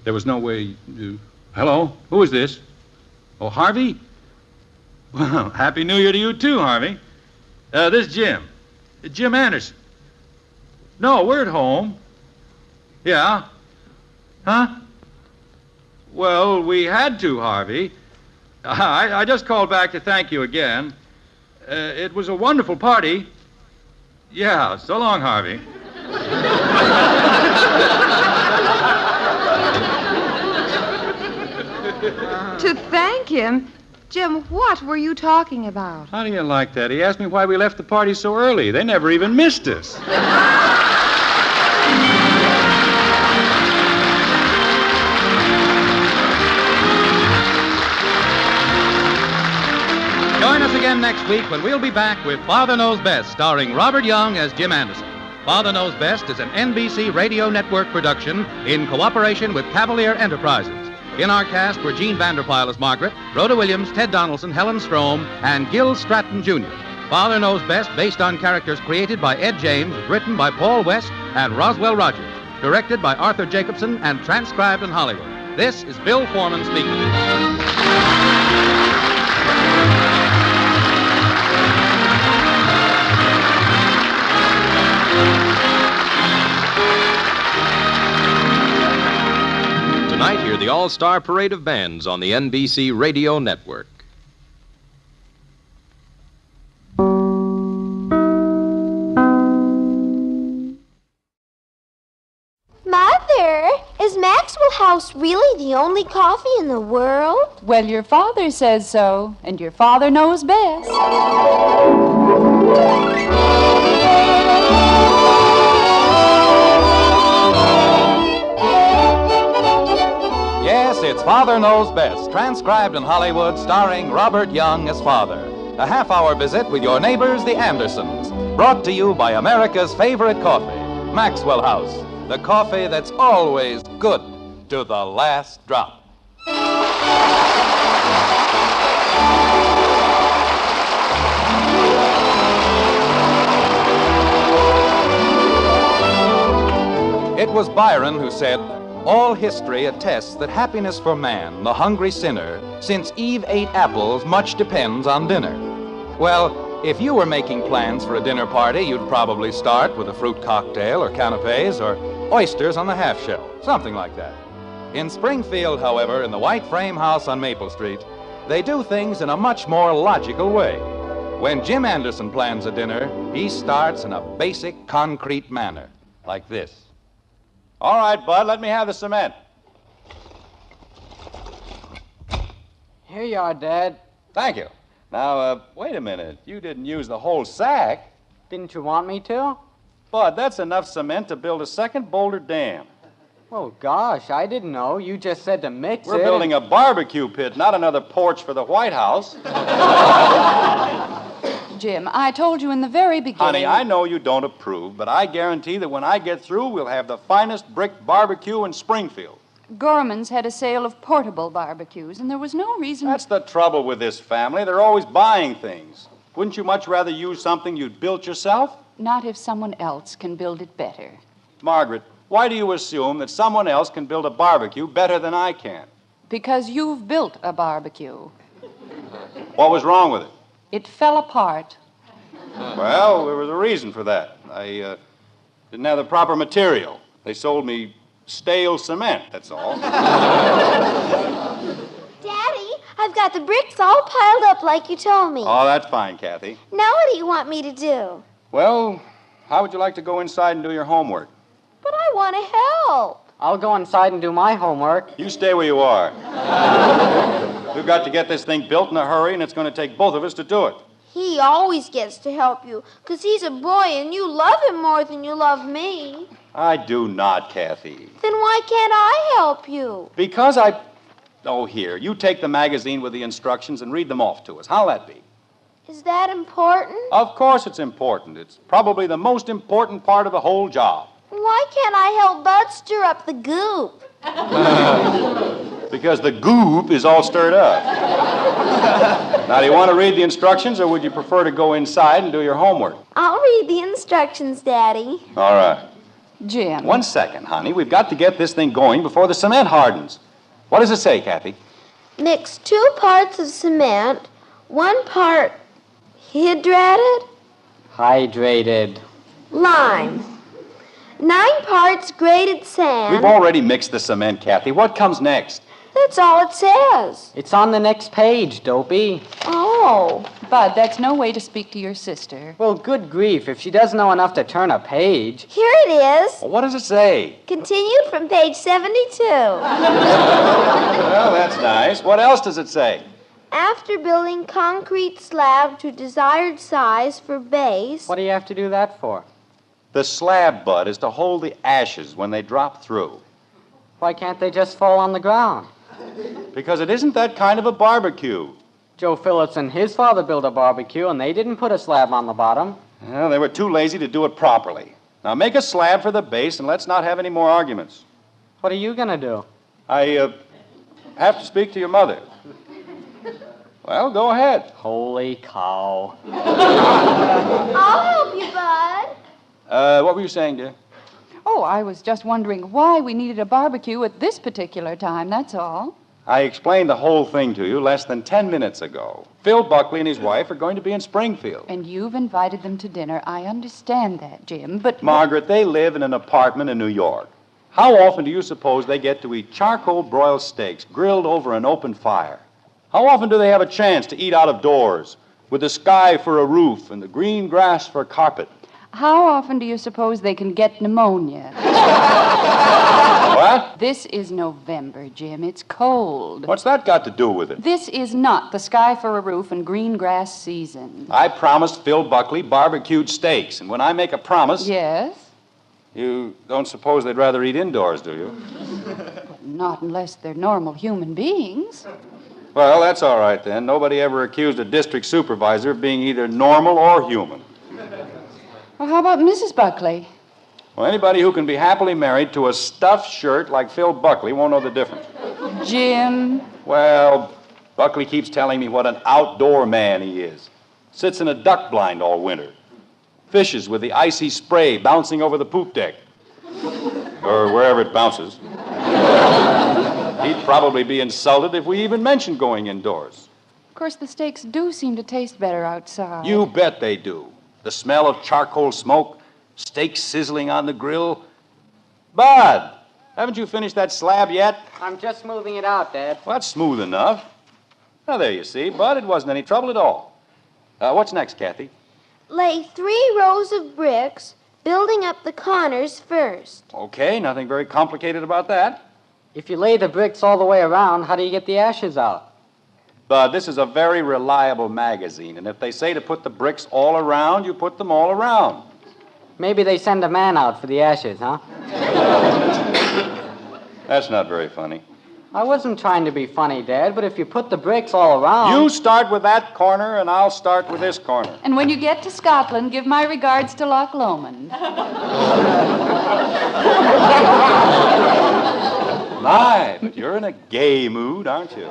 there was no way to... Hello? Who is this? Oh, Harvey? Well, Happy New Year to you, too, Harvey. This is Jim. Jim Anderson. No, we're at home. Yeah. Huh? Well, we had to, Harvey. I just called back to thank you again. It was a wonderful party. Yeah, so long, Harvey. To thank him? Jim, what were you talking about? How do you like that? He asked me why we left the party so early. They never even missed us. Join us again next week when we'll be back with Father Knows Best, starring Robert Young as Jim Anderson. Father Knows Best is an NBC Radio Network production in cooperation with Cavalier Enterprises. In our cast were Gene Vanderpyle as Margaret, Rhoda Williams, Ted Donaldson, Helen Strome, and Gil Stratton, Jr. Father Knows Best, based on characters created by Ed James, written by Paul West and Roswell Rogers, directed by Arthur Jacobson, and transcribed in Hollywood. This is Bill Foreman speaking. Tonight, hear the All-Star Parade of Bands on the NBC Radio Network. Mother, is Maxwell House really the only coffee in the world? Well, your father says so, and your father knows best. Yes, it's Father Knows Best, transcribed in Hollywood, starring Robert Young as father. A half-hour visit with your neighbors, the Andersons. Brought to you by America's favorite coffee, Maxwell House. The coffee that's always good to the last drop. It was Byron who said, "All history attests that happiness for man, the hungry sinner, since Eve ate apples, much depends on dinner." Well, if you were making plans for a dinner party, you'd probably start with a fruit cocktail or canapes or oysters on the half shell, something like that. In Springfield, however, in the white frame house on Maple Street, they do things in a much more logical way. When Jim Anderson plans a dinner, he starts in a basic, concrete manner, like this. All right, Bud, let me have the cement. Here you are, Dad. Thank you. Now, wait a minute. You didn't use the whole sack. Didn't you want me to? Bud, that's enough cement to build a second Boulder Dam. Oh, gosh, I didn't know. You just said to mix it. We're building a barbecue pit, not another porch for the White House. Jim, I told you in the very beginning. Honey, I know you don't approve, but I guarantee that when I get through, we'll have the finest brick barbecue in Springfield. Gorman's had a sale of portable barbecues, and there was no reason... That's the trouble with this family. They're always buying things. Wouldn't you much rather use something you'd built yourself? Not if someone else can build it better. Margaret, why do you assume that someone else can build a barbecue better than I can? Because you've built a barbecue. What was wrong with it? It fell apart. Well, there was a reason for that. I didn't have the proper material. They sold me stale cement, that's all. Daddy, I've got the bricks all piled up like you told me. Oh, that's fine, Kathy. Now what do you want me to do? Well, how would you like to go inside and do your homework? But I want to help. I'll go inside and do my homework. You stay where you are. We've got to get this thing built in a hurry, and it's going to take both of us to do it. He always gets to help you, 'cause he's a boy and you love him more than you love me. I do not, Kathy. Then why can't I help you? Because I... Oh, here, you take the magazine with the instructions and read them off to us. How'll that be? Is that important? Of course it's important. It's probably the most important part of the whole job. Why can't I help Bud stir up the goop? Because the goop is all stirred up. Now, do you want to read the instructions, or would you prefer to go inside and do your homework? I'll read the instructions, Daddy. All right. Jim. 1 second, honey. We've got to get this thing going before the cement hardens. What does it say, Kathy? Mix 2 parts of cement, 1 part hydrated, lime, 9 parts grated sand. We've already mixed the cement, Kathy. What comes next? That's all it says. It's on the next page, Dopey. Oh. Bud, that's no way to speak to your sister. Well, good grief, if she doesn't know enough to turn a page. Here it is. Well, what does it say? Continued from page 72. Well, that's nice. What else does it say? After building concrete slab to desired size for base, What do you have to do that for? The slab, Bud, is to hold the ashes when they drop through. Why can't they just fall on the ground? Because it isn't that kind of a barbecue. Joe Phillips and his father built a barbecue, and they didn't put a slab on the bottom. Well, they were too lazy to do it properly. Now make a slab for the base, and let's not have any more arguments. What are you going to do? I have to speak to your mother. Well, go ahead. Holy cow. I'll help you, Bud. What were you saying, dear? Oh, I was just wondering why we needed a barbecue at this particular time, that's all. I explained the whole thing to you less than 10 minutes ago. Phil Buckley and his wife are going to be in Springfield. And you've invited them to dinner. I understand that, Jim, but... Margaret, they live in an apartment in New York. How often do you suppose they get to eat charcoal broiled steaks grilled over an open fire? How often do they have a chance to eat out of doors with the sky for a roof and the green grass for a carpet? How often do you suppose they can get pneumonia? What? This is November, Jim. It's cold. What's that got to do with it? This is not the sky for a roof and green grass season. I promised Phil Buckley barbecued steaks, and when I make a promise... Yes? You don't suppose they'd rather eat indoors, do you? Not unless they're normal human beings. Well, that's all right then. Nobody ever accused a district supervisor of being either normal or human. Well, how about Mrs. Buckley? Well, anybody who can be happily married to a stuffed shirt like Phil Buckley won't know the difference. Jim? Well, Buckley keeps telling me what an outdoor man he is. Sits in a duck blind all winter. Fishes with the icy spray bouncing over the poop deck. Or wherever it bounces. He'd probably be insulted if we even mentioned going indoors. Of course, the steaks do seem to taste better outside. You bet they do. The smell of charcoal smoke, steaks sizzling on the grill. Bud, haven't you finished that slab yet? I'm just moving it out, Dad. Well, that's smooth enough. Now, there you see, Bud, it wasn't any trouble at all. What's next, Kathy? Lay 3 rows of bricks, building up the corners first. Okay, nothing very complicated about that. If you lay the bricks all the way around, how do you get the ashes out? Bud, this is a very reliable magazine, and if they say to put the bricks all around, you put them all around. Maybe they send a man out for the ashes, huh? That's not very funny. I wasn't trying to be funny, Dad, but if you put the bricks all around... You start with that corner, and I'll start with this corner. And when you get to Scotland, give my regards to Loch Lomond. My, but you're in a gay mood, aren't you?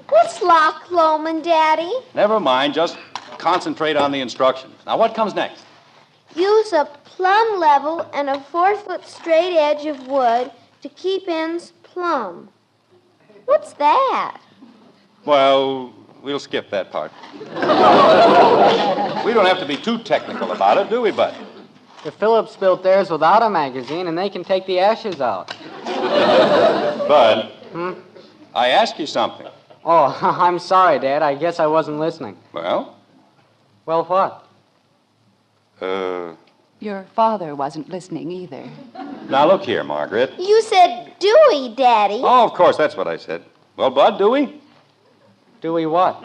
What's Loch Lomond, Daddy? Never mind, just concentrate on the instructions. Now, what comes next? Use a plumb level and a 4-foot straight edge of wood to keep ends plumb. What's that? Well, we'll skip that part. We don't have to be too technical about it, do we, Bud? The Phillips built theirs without a magazine, and they can take the ashes out. Bud, I asked you something. Oh, I'm sorry, Dad. I guess I wasn't listening. Well? Well, what? Your father wasn't listening either. Now, look here, Margaret. You said Dewey, Daddy. Oh, of course, that's what I said. Well, Bud, Dewey? Dewey what?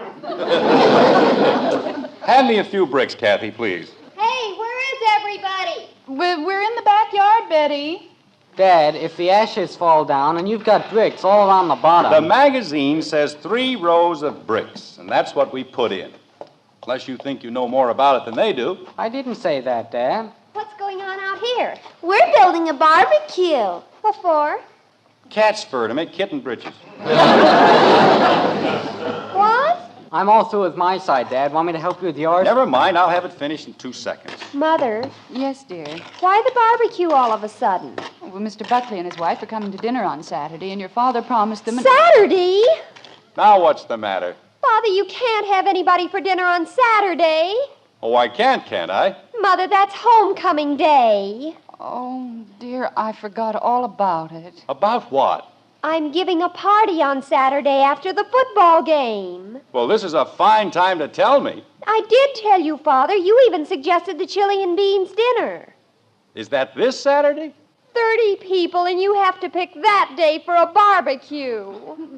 Hand me a few bricks, Kathy, please. Hey, where is everybody? We're in the backyard, Betty. Dad, if the ashes fall down and you've got bricks all around the bottom... The magazine says 3 rows of bricks, and that's what we put in. Unless you think you know more about it than they do. I didn't say that, Dad. What's going on out here? We're building a barbecue. What for? Cat's fur to make kitten britches. What? I'm all through with my side, Dad. Want me to help you with yours? Never mind, I'll have it finished in 2 seconds. Mother, Yes, dear. why the barbecue all of a sudden? Well, Mr. Buckley and his wife are coming to dinner on Saturday, and your father promised them... Saturday? Now what's the matter? Father, you can't have anybody for dinner on Saturday. Oh, I can't I? Mother, that's homecoming day. Oh, dear, I forgot all about it. About what? I'm giving a party on Saturday after the football game. Well, this is a fine time to tell me. I did tell you, Father. You even suggested the chili and beans dinner. Is that this Saturday? 30 people, and you have to pick that day for a barbecue.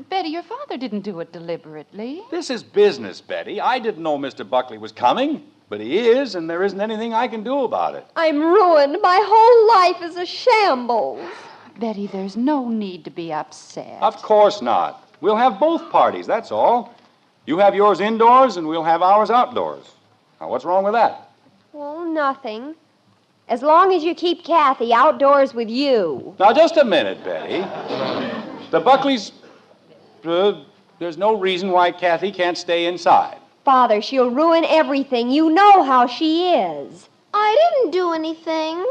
Betty, your father didn't do it deliberately. This is business, Betty. I didn't know Mr. Buckley was coming, but he is, and there isn't anything I can do about it. I'm ruined. My whole life is a shambles. Betty, there's no need to be upset. Of course not. We'll have both parties, that's all. You have yours indoors, and we'll have ours outdoors. Now, what's wrong with that? Well, nothing. As long as you keep Kathy outdoors with you. Now, just a minute, Betty. The Buckleys... there's no reason why Kathy can't stay inside. Father, she'll ruin everything. You know how she is. I didn't do anything.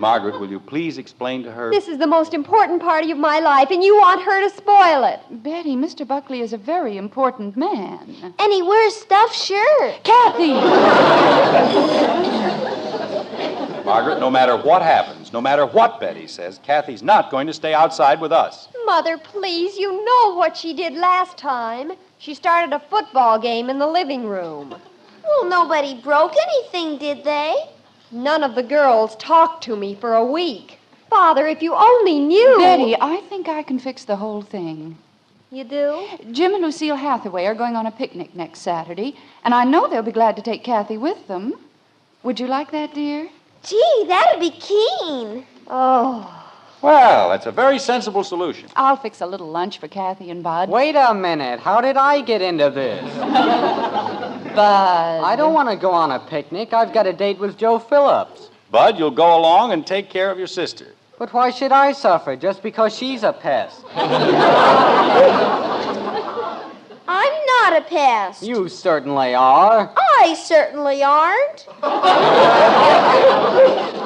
Margaret, will you please explain to her... This is the most important part of my life, and you want her to spoil it. Betty, Mr. Buckley is a very important man. And he wears stuffed shirts. Kathy! Margaret, no matter what happens, no matter what Betty says, Kathy's not going to stay outside with us. Mother, please, you know what she did last time. She started a football game in the living room. Well, nobody broke anything, did they? None of the girls talked to me for a week. Father, if you only knew... Betty, I think I can fix the whole thing. You do? Jim and Lucille Hathaway are going on a picnic next Saturday, and I know they'll be glad to take Kathy with them. Would you like that, dear? Gee, that'd be keen. Oh. Well, that's a very sensible solution. I'll fix a little lunch for Kathy and Bud. Wait a minute. How did I get into this? Bud. I don't want to go on a picnic. I've got a date with Joe Phillips. Bud, you'll go along and take care of your sister. But why should I suffer just because she's a pest? I'm not a pest. You certainly are. I certainly aren't.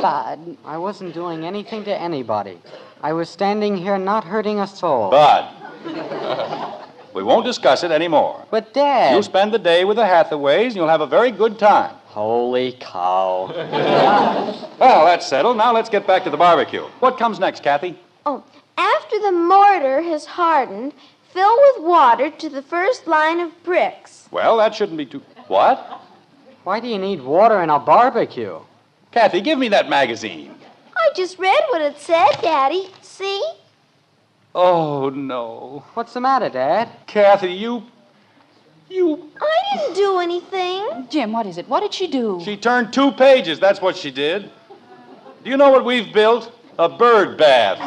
Bud. I wasn't doing anything to anybody. I was standing here not hurting a soul. Bud, we won't discuss it anymore. But, Dad... You'll spend the day with the Hathaways, and you'll have a very good time. Holy cow. Well, that's settled. Now let's get back to the barbecue. What comes next, Kathy? Oh, after the mortar has hardened, fill with water to the first line of bricks. Well, that shouldn't be too... What? Why do you need water in a barbecue? Kathy, give me that magazine. I just read what it said, Daddy. See? Oh, no. What's the matter, Dad? Kathy, you... I didn't do anything. Jim, what is it? What did she do? She turned 2 pages, that's what she did. Do you know what we've built? A bird bath.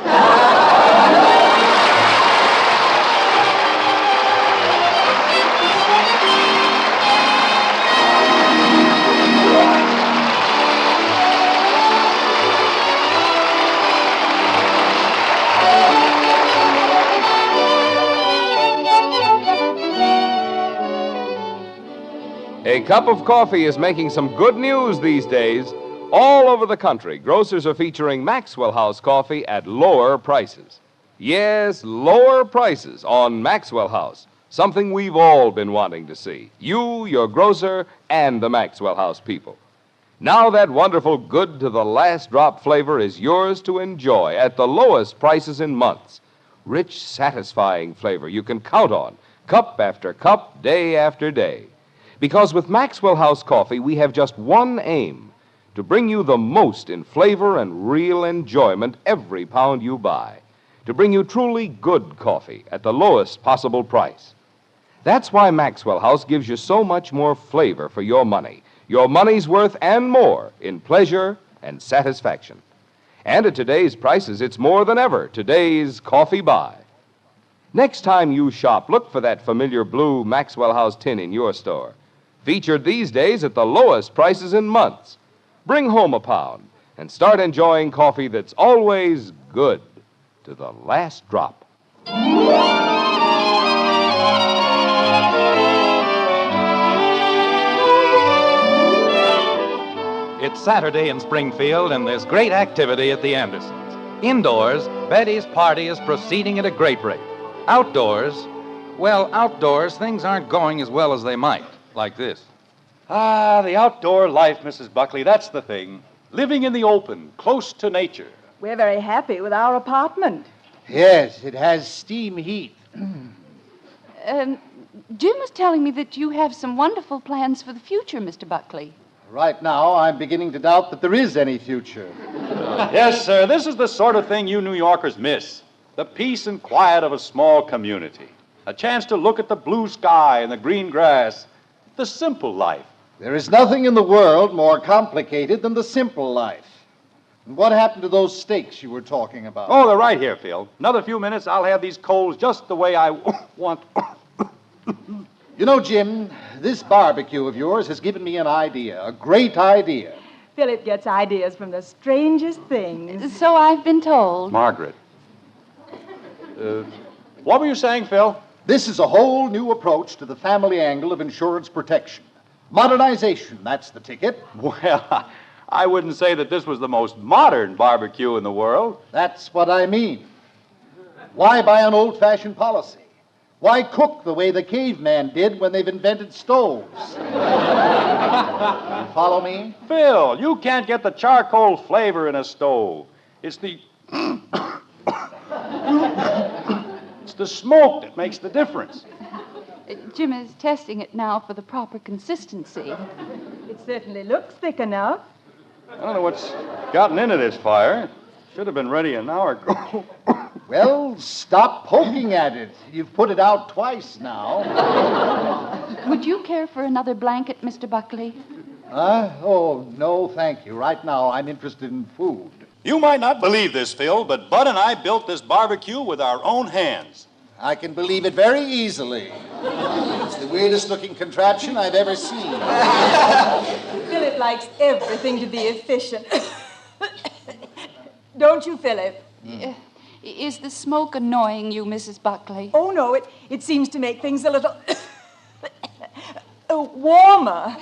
A cup of coffee is making some good news these days. All over the country, grocers are featuring Maxwell House coffee at lower prices. Yes, lower prices on Maxwell House, something we've all been wanting to see. You, your grocer, and the Maxwell House people. Now that wonderful good to the last drop flavor is yours to enjoy at the lowest prices in months. Rich, satisfying flavor you can count on, cup after cup, day after day. Because with Maxwell House coffee, we have just one aim, to bring you the most in flavor and real enjoyment every pound you buy. To bring you truly good coffee at the lowest possible price. That's why Maxwell House gives you so much more flavor for your money. Your money's worth and more in pleasure and satisfaction. And at today's prices, it's more than ever today's coffee buy. Next time you shop, look for that familiar blue Maxwell House tin in your store. Featured these days at the lowest prices in months. Bring home a pound and start enjoying coffee that's always good to the last drop. It's Saturday in Springfield, and there's great activity at the Andersons. Indoors, Betty's party is proceeding at a great rate. Outdoors, things aren't going as well as they might. Like this. Ah, the outdoor life, Mrs. Buckley, that's the thing. Living in the open, close to nature. We're very happy with our apartment. Yes, it has steam heat. Jim was telling me that you have some wonderful plans for the future, Mr. Buckley. Right now, I'm beginning to doubt that there is any future. Yes, sir, this is the sort of thing you New Yorkers miss. The peace and quiet of a small community. A chance to look at the blue sky and the green grass. The simple life. There is nothing in the world more complicated than the simple life. And what happened to those steaks you were talking about? Oh, they're right here, Phil. Another few minutes, I'll have these coals just the way I want. You know, Jim, this barbecue of yours has given me an idea, a great idea. Philip gets ideas from the strangest things. So I've been told. Margaret. What were you saying, Phil? This is a whole new approach to the family angle of insurance protection. Modernization, that's the ticket. Well, I wouldn't say that this was the most modern barbecue in the world. That's what I mean. Why buy an old-fashioned policy? Why cook the way the caveman did when they've invented stoves? Follow me? Phil, you can't get the charcoal flavor in a stove. It's the... it's the smoke that makes the difference. Jim is testing it now for the proper consistency. It certainly looks thick enough. I don't know what's gotten into this fire. Should have been ready an hour ago. Well, stop poking at it. You've put it out twice now. Would you care for another blanket, Mr. Buckley? Oh, no, thank you. Right now, I'm interested in food. You might not believe this, Phil, but Bud and I built this barbecue with our own hands. I can believe it very easily. It's the weirdest-looking contraption I've ever seen. Philip likes everything to be efficient. Don't you, Philip? Is the smoke annoying you, Mrs. Buckley? Oh, no, it seems to make things a little warmer.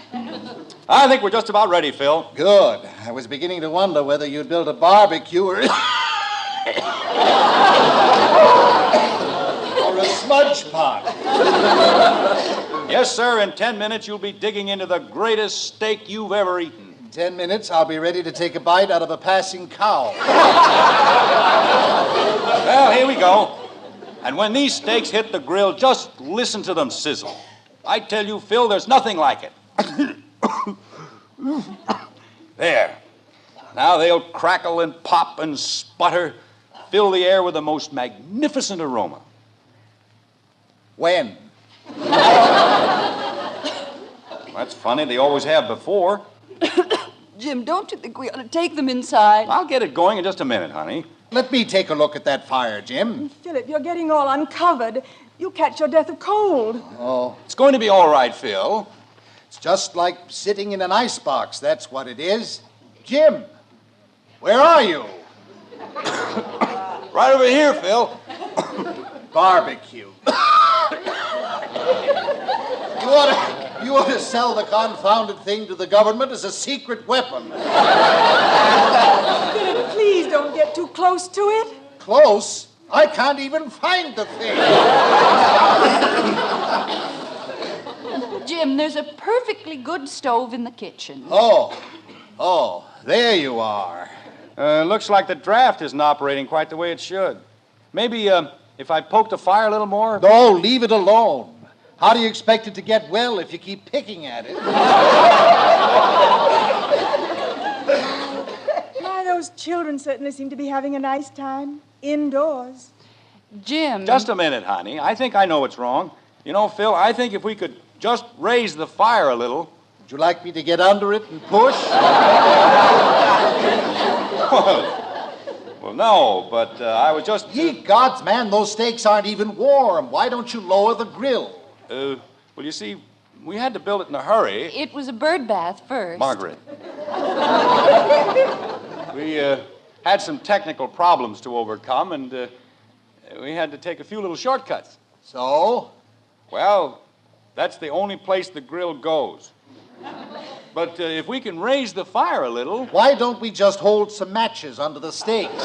I think we're just about ready, Phil. Good. I was beginning to wonder whether you'd build a barbecue or... or a smudge pot. Yes, sir. In 10 minutes, you'll be digging into the greatest steak you've ever eaten. In 10 minutes, I'll be ready to take a bite out of a passing cow. Well, here we go. And when these steaks hit the grill, just listen to them sizzle. I tell you, Phil, there's nothing like it. There. Now they'll crackle and pop and sputter, fill the air with the most magnificent aroma. When? That's funny. They always have before. Jim, don't you think we ought to take them inside? I'll get it going in just a minute, honey. Let me take a look at that fire, Jim. Philip, you're getting all uncovered. You'll catch your death of cold. Oh. It's going to be all right, Phil. It's just like sitting in an icebox, that's what it is. Jim, where are you? Right over here, Phil. Barbecue. You ought to sell the confounded thing to the government as a secret weapon. Philip, please don't get too close to it. Close? I can't even find the thing. Jim, there's a perfectly good stove in the kitchen. Oh, there you are. Looks like the draft isn't operating quite the way it should. Maybe if I poke the fire a little more? No, leave it alone. How do you expect it to get well if you keep picking at it? My, those children certainly seem to be having a nice time indoors. Jim. Just a minute, honey. I think I know what's wrong. You know, Phil, I think if we could just raise the fire a little. Would you like me to get under it and push? Well, no, but I was just... Ye gods, man, those steaks aren't even warm. Why don't you lower the grill? Well, you see, we had to build it in a hurry. It was a bird bath first. Margaret. We had some technical problems to overcome, and we had to take a few little shortcuts. So? Well, that's the only place the grill goes. But if we can raise the fire a little... Why don't we just hold some matches under the steaks?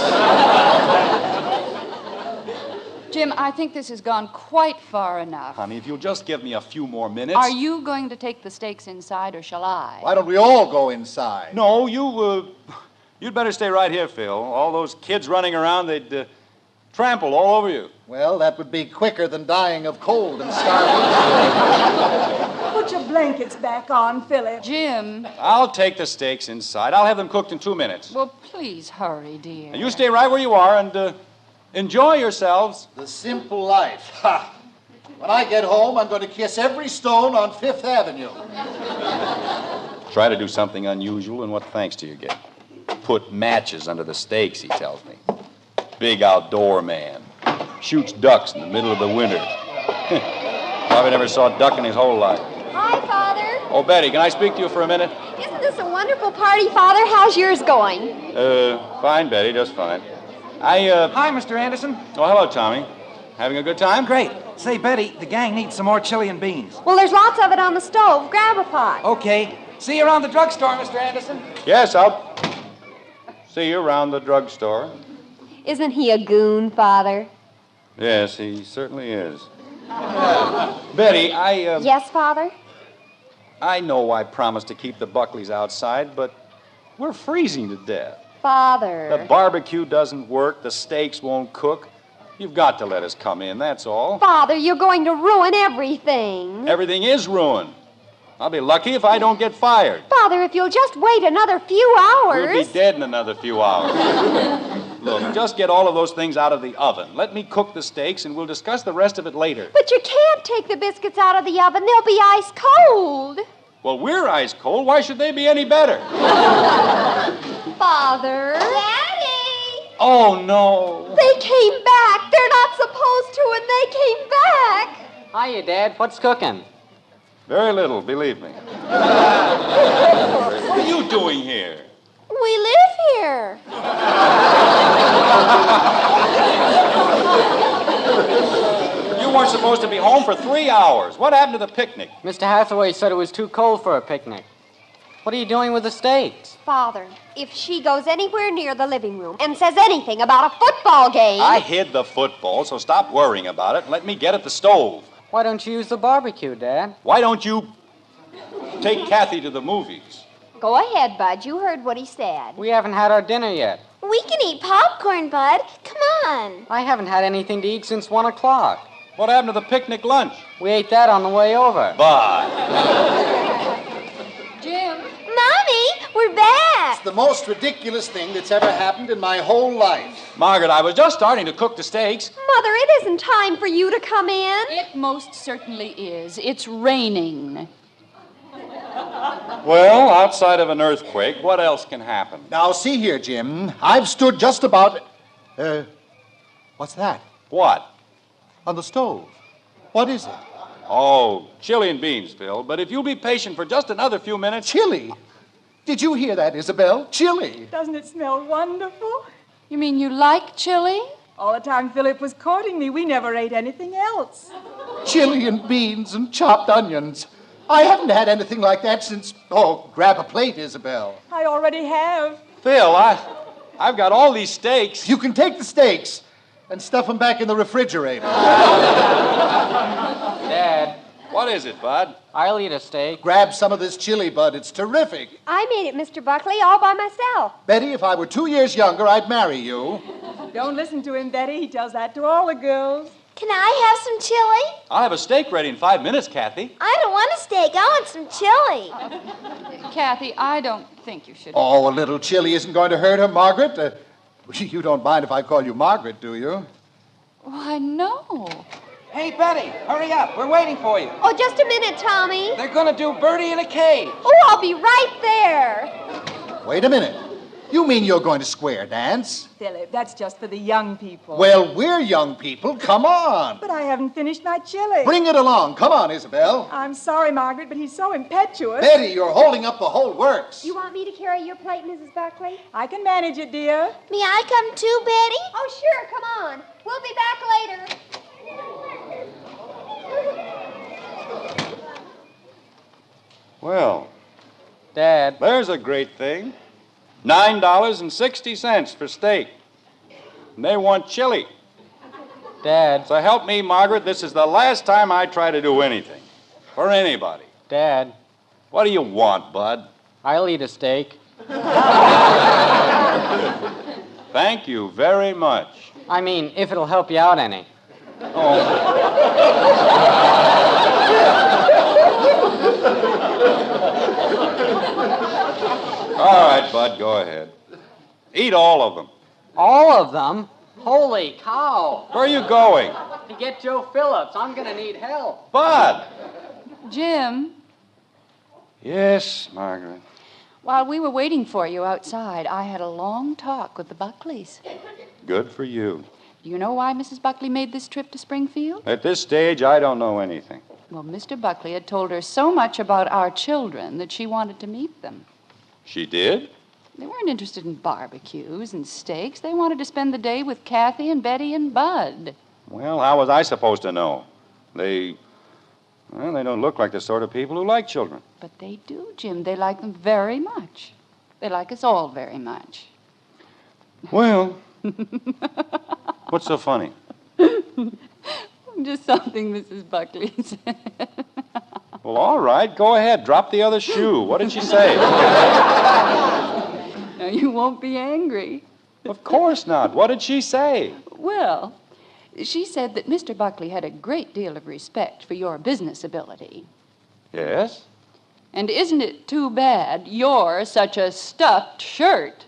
Jim, I think this has gone quite far enough. Honey, if you'll just give me a few more minutes... Are you going to take the steaks inside, or shall I? Why don't we all go inside? No, you'd better stay right here, Phil. All those kids running around, they'd trample all over you. Well, that would be quicker than dying of cold and starvation. Put your blankets back on, Philip. Jim. I'll take the steaks inside. I'll have them cooked in 2 minutes. Well, please hurry, dear. And you stay right where you are and enjoy yourselves. The simple life. Ha! When I get home, I'm going to kiss every stone on Fifth Avenue. Try to do something unusual, and what thanks do you get? Put matches under the steaks, he tells me. Big outdoor man. Shoots ducks in the middle of the winter. Probably never saw a duck in his whole life. Hi, Father. Oh, Betty, can I speak to you for a minute? Isn't this a wonderful party, Father? How's yours going? Fine, Betty, just fine. Hi, Mr. Anderson. Oh, hello, Tommy. Having a good time? Great. Say, Betty, the gang needs some more chili and beans. Well, there's lots of it on the stove. Grab a pot. Okay. See you around the drugstore, Mr. Anderson. Yes, I'll see you around the drugstore. Isn't he a goon, Father? Yes, he certainly is. Betty, Yes, Father? I know I promised to keep the Buckleys outside, but we're freezing to death. Father. The barbecue doesn't work. The steaks won't cook. You've got to let us come in, that's all. Father, you're going to ruin everything. Everything is ruined. I'll be lucky if I don't get fired. Father, if you'll just wait another few hours. We'll be dead in another few hours. Look, just get all of those things out of the oven. Let me cook the steaks, and we'll discuss the rest of it later. But you can't take the biscuits out of the oven. They'll be ice cold. Well, we're ice cold. Why should they be any better? Father. Daddy! Oh, no. They came back. They're not supposed to, and they came back. Hiya, Dad. What's cooking? Very little, believe me. What are you doing here? We live here. You weren't supposed to be home for 3 hours. What happened to the picnic? Mr. Hathaway said it was too cold for a picnic. What are you doing with the steaks? Father, if she goes anywhere near the living room and says anything about a football game... I hid the football, so stop worrying about it and let me get at the stove. Why don't you use the barbecue, Dad? Why don't you take Kathy to the movies? Go ahead, Bud. You heard what he said. We haven't had our dinner yet. We can eat popcorn, Bud. Come on. I haven't had anything to eat since 1 o'clock. What happened to the picnic lunch? We ate that on the way over. Bye. Jim. Mommy, we're back. It's the most ridiculous thing that's ever happened in my whole life. Margaret, I was just starting to cook the steaks. Mother, it isn't time for you to come in. It most certainly is. It's raining. Well, outside of an earthquake, what else can happen? Now, see here, Jim. I've stood just about... what's that? What? On the stove. What is it? Oh, chili and beans, Phil. But if you'll be patient for just another few minutes... Chili? Did you hear that, Isabel? Chili. Doesn't it smell wonderful? You mean you like chili? All the time Philip was courting me, we never ate anything else. Chili and beans and chopped onions. I haven't had anything like that since... Oh, grab a plate, Isabel. I already have. Phil, I've got all these steaks. You can take the steaks and stuff them back in the refrigerator. Dad. What is it, Bud? I'll eat a steak. Grab some of this chili, Bud. It's terrific. I made it, Mr. Buckley, all by myself. Betty, if I were 2 years younger, I'd marry you. Don't listen to him, Betty. He tells that to all the girls. Can I have some chili? I'll have a steak ready in 5 minutes, Kathy. I don't want a steak. I want some chili. Kathy, I don't think you should. Oh, a little chili isn't going to hurt her, Margaret. You don't mind if I call you Margaret, do you? Why, no. Hey, Betty, hurry up. We're waiting for you. Oh, just a minute, Tommy. They're going to do Birdie in a cage. Oh, I'll be right there. Wait a minute. You mean you're going to square dance? Philip, that's just for the young people. Well, we're young people. Come on. But I haven't finished my chili. Bring it along. Come on, Isabel. I'm sorry, Margaret, but he's so impetuous. Betty, you're holding up the whole works. You want me to carry your plate, Mrs. Buckley? I can manage it, dear. May I come too, Betty? Oh, sure. Come on. We'll be back later. Well, Dad. There's a great thing. $9.60 for steak. And they want chili. Dad. So help me, Margaret, this is the last time I try to do anything. For anybody. Dad. What do you want, Bud? I'll eat a steak. Thank you very much. I mean, if it'll help you out any. Oh. All right, Bud, go ahead. Eat all of them. All of them? Holy cow. Where are you going? To get Joe Phillips. I'm going to need help. Bud! Jim, Yes, Margaret. while we were waiting for you outside, I had a long talk with the Buckleys. Good for you. Do you know why Mrs. Buckley made this trip to Springfield? At this stage, I don't know anything. Well, Mr. Buckley had told her so much about our children that she wanted to meet them. She did? They weren't interested in barbecues and steaks. They wanted to spend the day with Kathy and Betty and Bud. Well, how was I supposed to know? They don't look like the sort of people who like children. But they do, Jim. They like them very much. They like us all very much. Well, what's so funny? Just something Mrs. Buckley said. Well, all right, go ahead. Drop the other shoe. What did she say? Now, you won't be angry. Of course not. What did she say? Well, she said that Mr. Buckley had a great deal of respect for your business ability. Yes? And isn't it too bad you're such a stuffed shirt?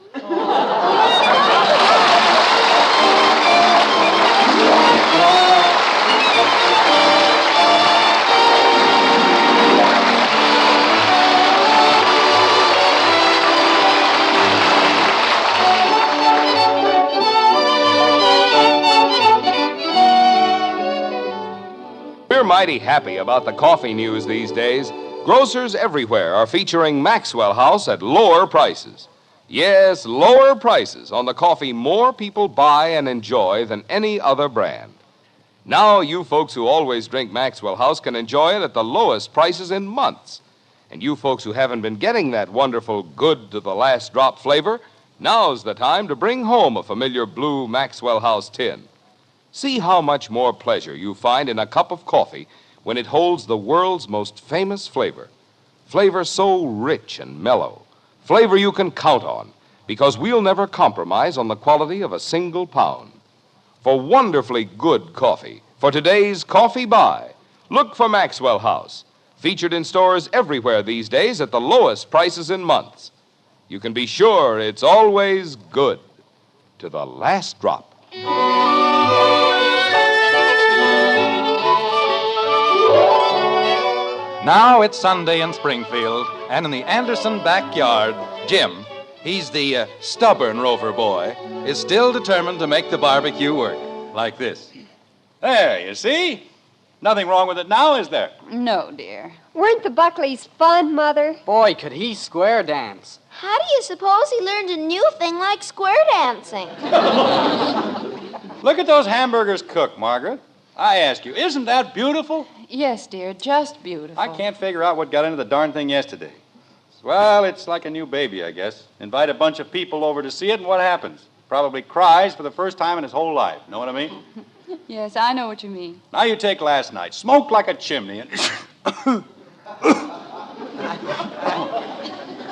We're mighty happy about the coffee news these days. Grocers everywhere are featuring Maxwell House at lower prices. Yes, lower prices on the coffee more people buy and enjoy than any other brand. Now, you folks who always drink Maxwell House can enjoy it at the lowest prices in months. And you folks who haven't been getting that wonderful good to the last drop flavor, now's the time to bring home a familiar blue Maxwell House tin. See how much more pleasure you find in a cup of coffee when it holds the world's most famous flavor. Flavor so rich and mellow. Flavor you can count on, because we'll never compromise on the quality of a single pound. For wonderfully good coffee, for today's coffee buy, look for Maxwell House, featured in stores everywhere these days at the lowest prices in months. You can be sure it's always good to the last drop. Now it's Sunday in Springfield, and in the Anderson backyard, Jim, he's the stubborn rover boy, is still determined to make the barbecue work. Like this. There, you see? Nothing wrong with it now, is there? No, dear. Weren't the Buckleys fun, Mother? Boy, could he square dance. How do you suppose he learned a new thing like square dancing? Look at those hamburgers cooked, Margaret. I ask you, isn't that beautiful? Yes, dear, just beautiful. I can't figure out what got into the darn thing yesterday. Well, it's like a new baby, I guess. Invite a bunch of people over to see it, and what happens? Probably cries for the first time in his whole life. Know what I mean? Yes, I know what you mean. Now you take last night. Smoked like a chimney, and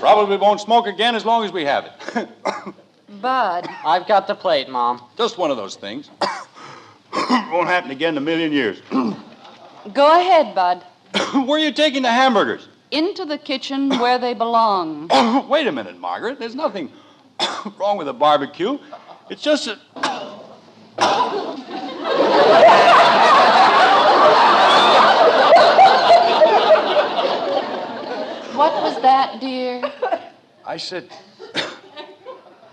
probably won't smoke again as long as we have it. Bud. I've got the plate, Mom. Just one of those things. Won't happen again in a million years. Go ahead, Bud. Where are you taking the hamburgers? Into the kitchen where they belong. Wait a minute, Margaret. There's nothing wrong with a barbecue. It's just a... What was that, dear? I said...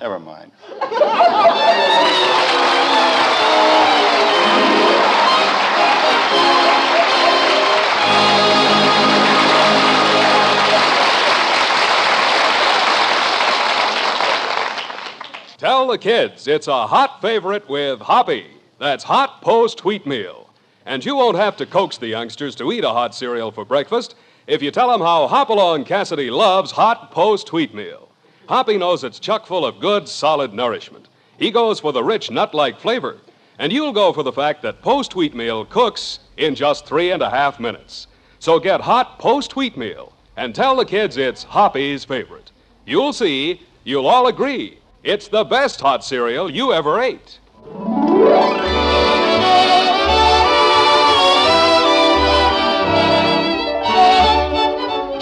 Never mind. Tell the kids it's a hot favorite with Hoppy. That's hot post wheat meal. And you won't have to coax the youngsters to eat a hot cereal for breakfast if you tell them how Hopalong Cassidy loves hot post wheat meal. Hoppy knows it's chock full of good, solid nourishment. He goes for the rich, nut-like flavor. And you'll go for the fact that post wheat meal cooks in just 3.5 minutes. So get hot post wheat meal and tell the kids it's Hoppy's favorite. You'll see, you'll all agree, it's the best hot cereal you ever ate.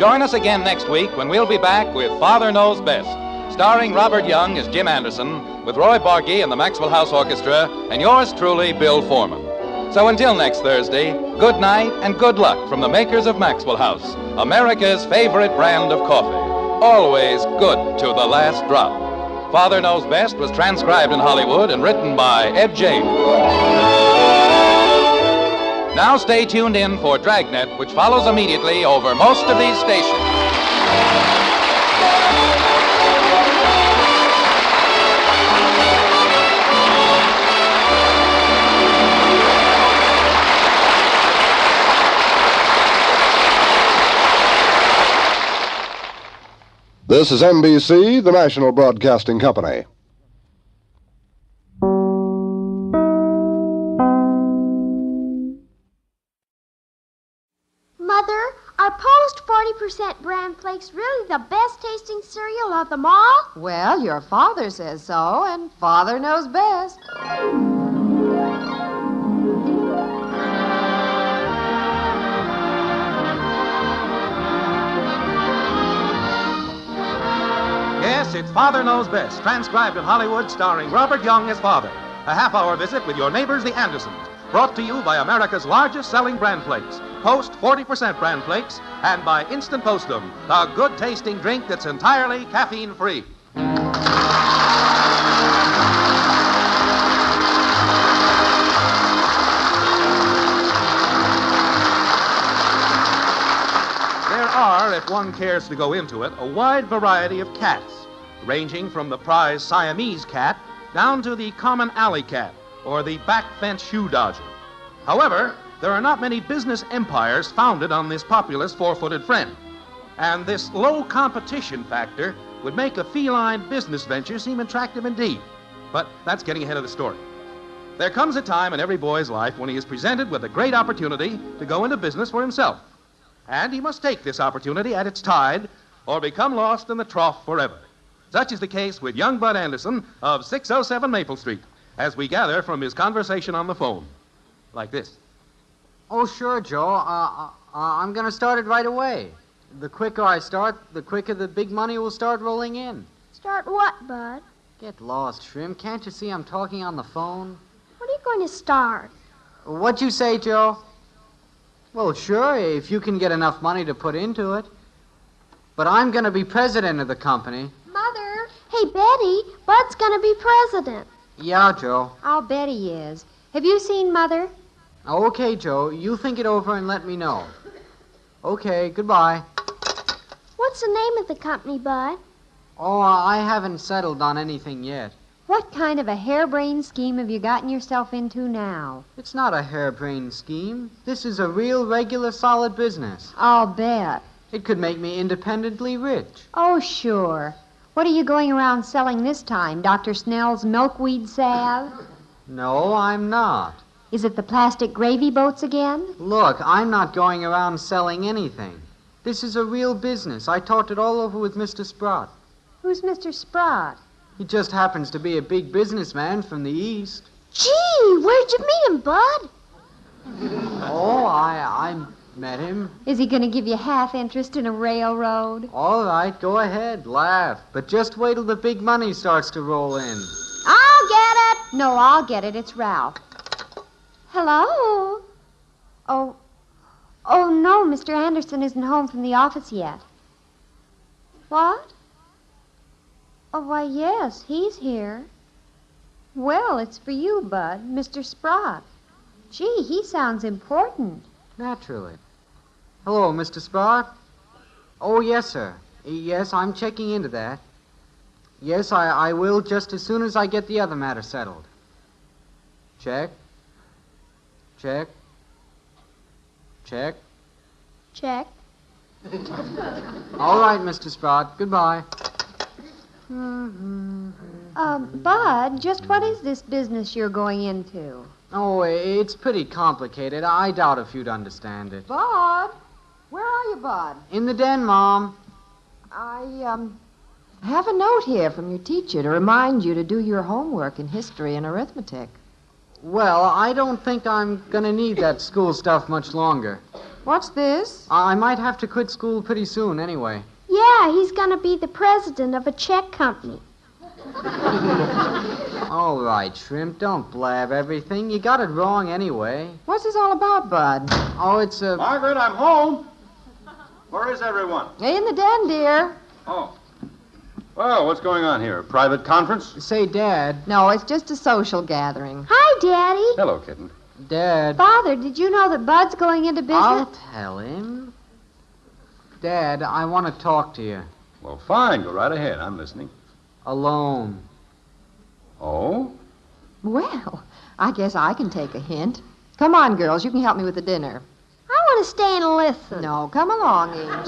Join us again next week when we'll be back with Father Knows Best, starring Robert Young as Jim Anderson, with Roy Bargy and the Maxwell House Orchestra, and yours truly, Bill Foreman. So until next Thursday, good night and good luck from the makers of Maxwell House, America's favorite brand of coffee. Always good to the last drop. Father Knows Best was transcribed in Hollywood and written by Ed James. Now stay tuned in for Dragnet, which follows immediately over most of these stations. This is NBC, the National Broadcasting Company. Mother, are Post 40% bran flakes really the best tasting cereal of them all? Well, your father says so, and Father knows best. Yes, it's Father Knows Best, transcribed in Hollywood, starring Robert Young as Father. A half-hour visit with your neighbors, the Andersons, brought to you by America's largest-selling bran flakes, Post 40% bran flakes, and by Instant Postum, the good-tasting drink that's entirely caffeine-free. There are, if one cares to go into it, a wide variety of cats, ranging from the prize Siamese cat down to the common alley cat or the back fence shoe dodger. However, there are not many business empires founded on this populous four-footed friend, and this low competition factor would make a feline business venture seem attractive indeed. But that's getting ahead of the story. There comes a time in every boy's life when he is presented with a great opportunity to go into business for himself. And he must take this opportunity at its tide or become lost in the trough forever. Such is the case with young Bud Anderson of 607 Maple Street, as we gather from his conversation on the phone. Like this. Oh, sure, Joe. I'm going to start it right away. The quicker I start, the quicker the big money will start rolling in. Start what, Bud? Get lost, Shrimp. Can't you see I'm talking on the phone? What are you going to start? What'd you say, Joe? Well, sure, if you can get enough money to put into it. But I'm going to be president of the company. Mother. Hey, Betty, Bud's going to be president. Yeah, Joe. I'll bet he is. Have you seen Mother? Okay, Joe. You think it over and let me know. Okay, goodbye. What's the name of the company, Bud? Oh, I haven't settled on anything yet. What kind of a harebrained scheme have you gotten yourself into now? It's not a harebrained scheme. This is a real, regular, solid business. I'll bet. It could make me independently rich. Oh, sure. What are you going around selling this time? Dr. Snell's milkweed salve? No, I'm not. Is it the plastic gravy boats again? Look, I'm not going around selling anything. This is a real business. I talked it all over with Mr. Sprott. Who's Mr. Sprott? He just happens to be a big businessman from the East. Gee, where'd you meet him, Bud? Oh, I met him. Is he going to give you half interest in a railroad? All right, go ahead, laugh. But just wait till the big money starts to roll in. I'll get it. No, I'll get it. It's Ralph. Hello? Oh, no, Mr. Anderson isn't home from the office yet. What? Oh, why, yes, he's here. Well, it's for you, Bud, Mr. Sprott. Gee, he sounds important. Naturally. Hello, Mr. Sprott. Oh, yes, sir. Yes, I'm checking into that. Yes, I will just as soon as I get the other matter settled. Check. Check. Check. Check. All right, Mr. Sprott. Goodbye. Bud, just what is this business you're going into? Oh, it's pretty complicated. I doubt if you'd understand it. Bud? Where are you, Bud? In the den, Mom. I have a note here from your teacher to remind you to do your homework in history and arithmetic. Well, I don't think I'm going to need that school stuff much longer. What's this? I might have to quit school pretty soon anyway. Yeah, he's going to be the president of a check company. All right, Shrimp, don't blab everything. You got it wrong anyway. What's this all about, Bud? Oh, it's a... Margaret, I'm home. Where is everyone? In the den, dear. Oh. Well, what's going on here? A private conference? Say, Dad. No, it's just a social gathering. Hi, Daddy. Hello, kitten. Dad. Father, did you know that Bud's going into business? I'll tell him. Dad, I want to talk to you. Well, fine. Go right ahead. I'm listening. Alone. Oh? Well, I guess I can take a hint. Come on, girls. You can help me with the dinner. I want to stay and listen. No, come along, Angel.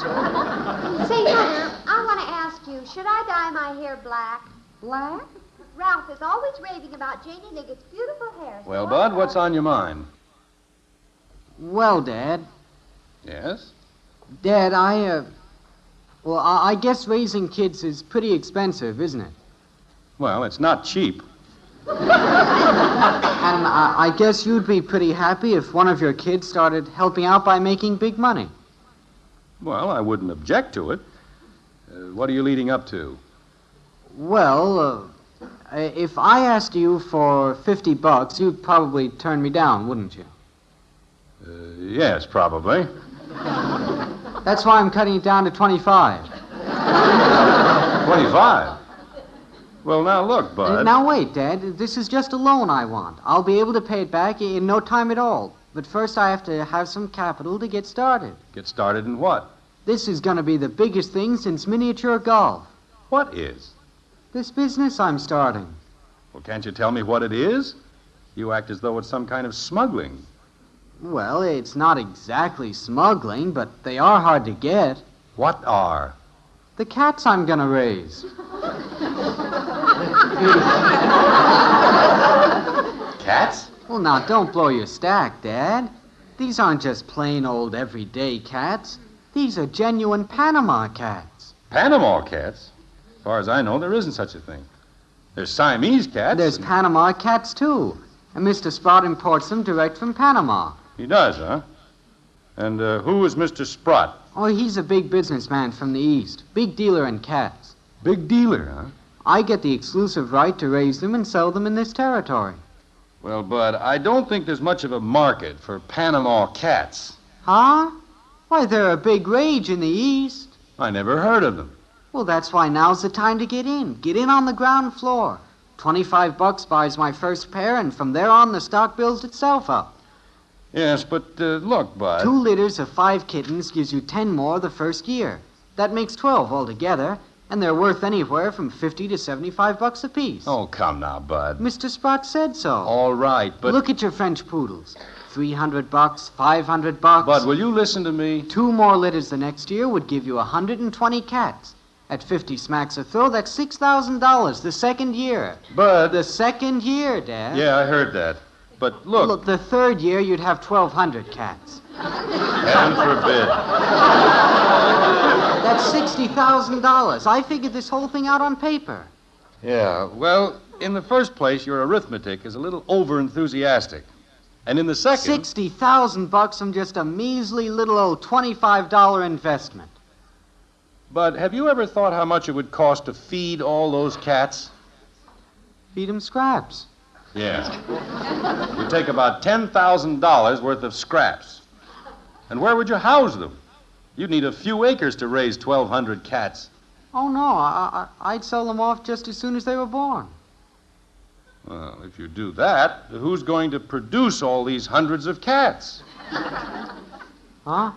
Say, Mother, I want to ask you, should I dye my hair black? Black? Ralph is always raving about Janie Liggett's beautiful hair. Well, Bud, what's on your mind? Well, Dad. Yes? Dad, I guess raising kids is pretty expensive, isn't it? Well, it's not cheap. And I guess you'd be pretty happy if one of your kids started helping out by making big money. Well, I wouldn't object to it. What are you leading up to? Well, if I asked you for $50, you'd probably turn me down, wouldn't you? Yes, probably. That's why I'm cutting it down to 25. 25? Well, now look, Bud. Now wait, Dad. This is just a loan I want. I'll be able to pay it back in no time at all. But first I have to have some capital to get started. Get started in what? This is going to be the biggest thing since miniature golf. What is? This business I'm starting. Well, can't you tell me what it is? You act as though it's some kind of smuggling. Well, it's not exactly smuggling, but they are hard to get. What are? The cats I'm going to raise. Cats? Well, now, don't blow your stack, Dad. These aren't just plain old everyday cats. These are genuine Panama cats. Panama cats? As far as I know, there isn't such a thing. There's Siamese cats. There's Panama cats, too. And Mr. Sprout imports them direct from Panama. He does, huh? And who is Mr. Sprott? Oh, he's a big businessman from the East. Big dealer in cats. Big dealer, huh? I get the exclusive right to raise them and sell them in this territory. Well, Bud, I don't think there's much of a market for Panama cats. Huh? Why, they're a big rage in the East. I never heard of them. Well, that's why now's the time to get in. Get in on the ground floor. $25 buys my first pair, and from there on, the stock builds itself up. Yes, but look, Bud. 2 litters of 5 kittens gives you 10 more the first year. That makes 12 altogether, and they're worth anywhere from $50 to $75 apiece. Oh, come now, Bud. Mr. Sprott said so. All right, but... Look at your French poodles. $300, $500. Bud, will you listen to me? 2 more litters the next year would give you 120 cats. At 50 smacks a throw, that's $6,000 the second year. Bud. The second year, Dad. Yeah, I heard that. But look... Look, the third year, you'd have 1,200 cats. Heaven forbid. That's $60,000. I figured this whole thing out on paper. Yeah, well, in the first place, your arithmetic is a little over-enthusiastic. And in the second... $60,000 from just a measly little old $25 investment. But have you ever thought how much it would cost to feed all those cats? Feed them scraps. Yeah. You'd take about $10,000 worth of scraps. And where would you house them? You'd need a few acres to raise 1,200 cats. Oh, no. I'd sell them off just as soon as they were born. Well, if you do that, who's going to produce all these hundreds of cats? Huh?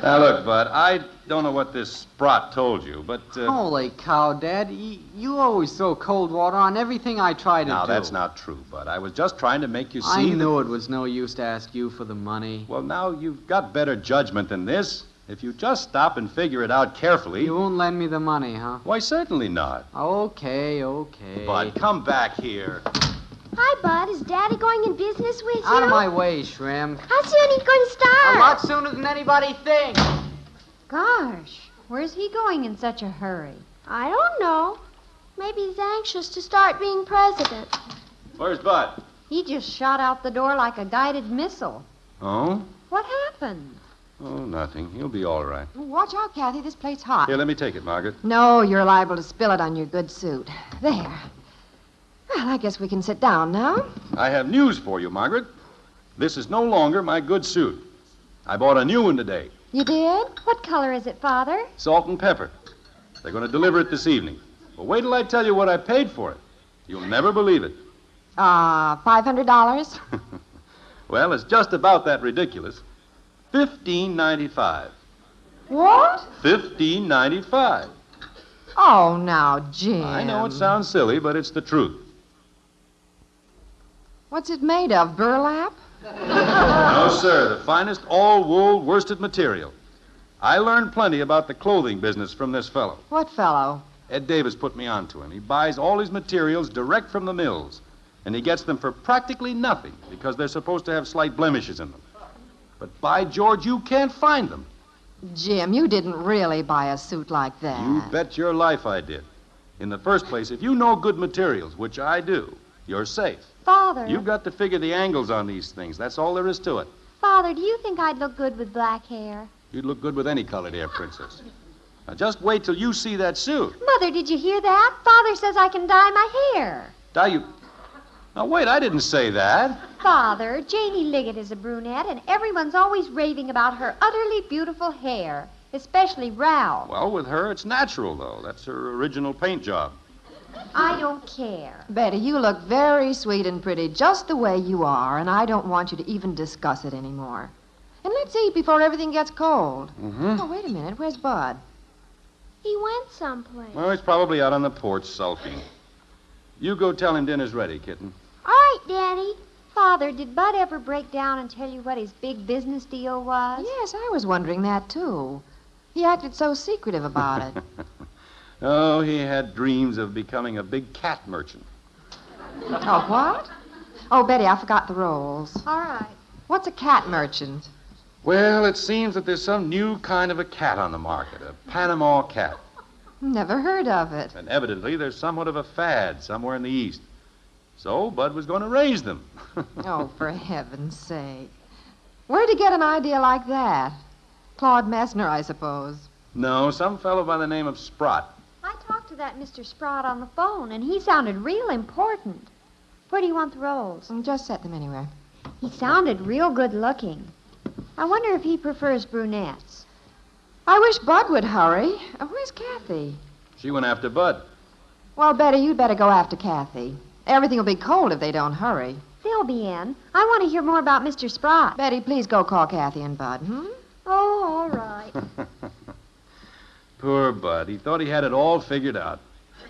Now, look, Bud, I don't know what this Sprott told you, but... Holy cow, Dad. You always throw cold water on everything I try to do. Now, that's not true, Bud. I was just trying to make you see... I knew it was no use to ask you for the money. Well, now, you've got better judgment than this. If you just stop and figure it out carefully... You won't lend me the money, huh? Why, certainly not. Okay. Bud, come back here. Hi, Bud. Is Daddy going in business with you? Out of my way, Shrimp. How soon are you going to start? A lot sooner than anybody thinks. Gosh, where's he going in such a hurry? I don't know. Maybe he's anxious to start being president. Where's Bud? He just shot out the door like a guided missile. Oh? What happened? Oh, nothing. He'll be all right. Watch out, Kathy. This plate's hot. Here, let me take it, Margaret. No, you're liable to spill it on your good suit. There. Well, I guess we can sit down now. I have news for you, Margaret. This is no longer my good suit. I bought a new one today. You did? What color is it, Father? Salt and pepper. They're going to deliver it this evening. But wait till I tell you what I paid for it. You'll never believe it. $500? Well, it's just about that ridiculous. $15.95. What? $15.95. Oh, now, Jim. I know it sounds silly, but it's the truth. What's it made of, burlap? No, sir. The finest all-wool worsted material. I learned plenty about the clothing business from this fellow. What fellow? Ed Davis put me on to him. He buys all his materials direct from the mills, and he gets them for practically nothing because they're supposed to have slight blemishes in them. But by George, you can't find them. Jim, you didn't really buy a suit like that. You bet your life I did. In the first place, if you know good materials, which I do, you're safe. Father. You've got to figure the angles on these things. That's all there is to it. Father, do you think I'd look good with black hair? You'd look good with any colored hair, Princess. Now, just wait till you see that suit. Mother, did you hear that? Father says I can dye my hair. Dye you... Now, wait, I didn't say that. Father, Janie Liggett is a brunette, and everyone's always raving about her utterly beautiful hair, especially Ralph. Well, with her, it's natural, though. That's her original paint job. I don't care. Betty, you look very sweet and pretty just the way you are, and I don't want you to even discuss it anymore. And let's eat before everything gets cold. Mm-hmm. Oh, wait a minute. Where's Bud? He went someplace. Well, he's probably out on the porch sulking. You go tell him dinner's ready, kitten. All right, Daddy. Father, did Bud ever break down and tell you what his big business deal was? Yes, I was wondering that, too. He acted so secretive about it. Oh, he had dreams of becoming a big cat merchant. Oh, what? Oh, Betty, I forgot the rolls. All right. What's a cat merchant? Well, it seems that there's some new kind of a cat on the market, a Panama cat. Never heard of it. And evidently there's somewhat of a fad somewhere in the East. So Bud was going to raise them. Oh, for heaven's sake. Where'd he get an idea like that? Claude Messner, I suppose. No, some fellow by the name of Sprott. I talked to that Mr. Sprout on the phone, and he sounded real important. Where do you want the rolls? Just set them anywhere. He sounded real good looking. I wonder if he prefers brunettes. I wish Bud would hurry. Where's Kathy? She went after Bud. Well, Betty, you'd better go after Kathy. Everything will be cold if they don't hurry. They'll be in. I want to hear more about Mr. Sprott. Betty, please go call Kathy and Bud, Oh, all right. Poor Bud. He thought he had it all figured out.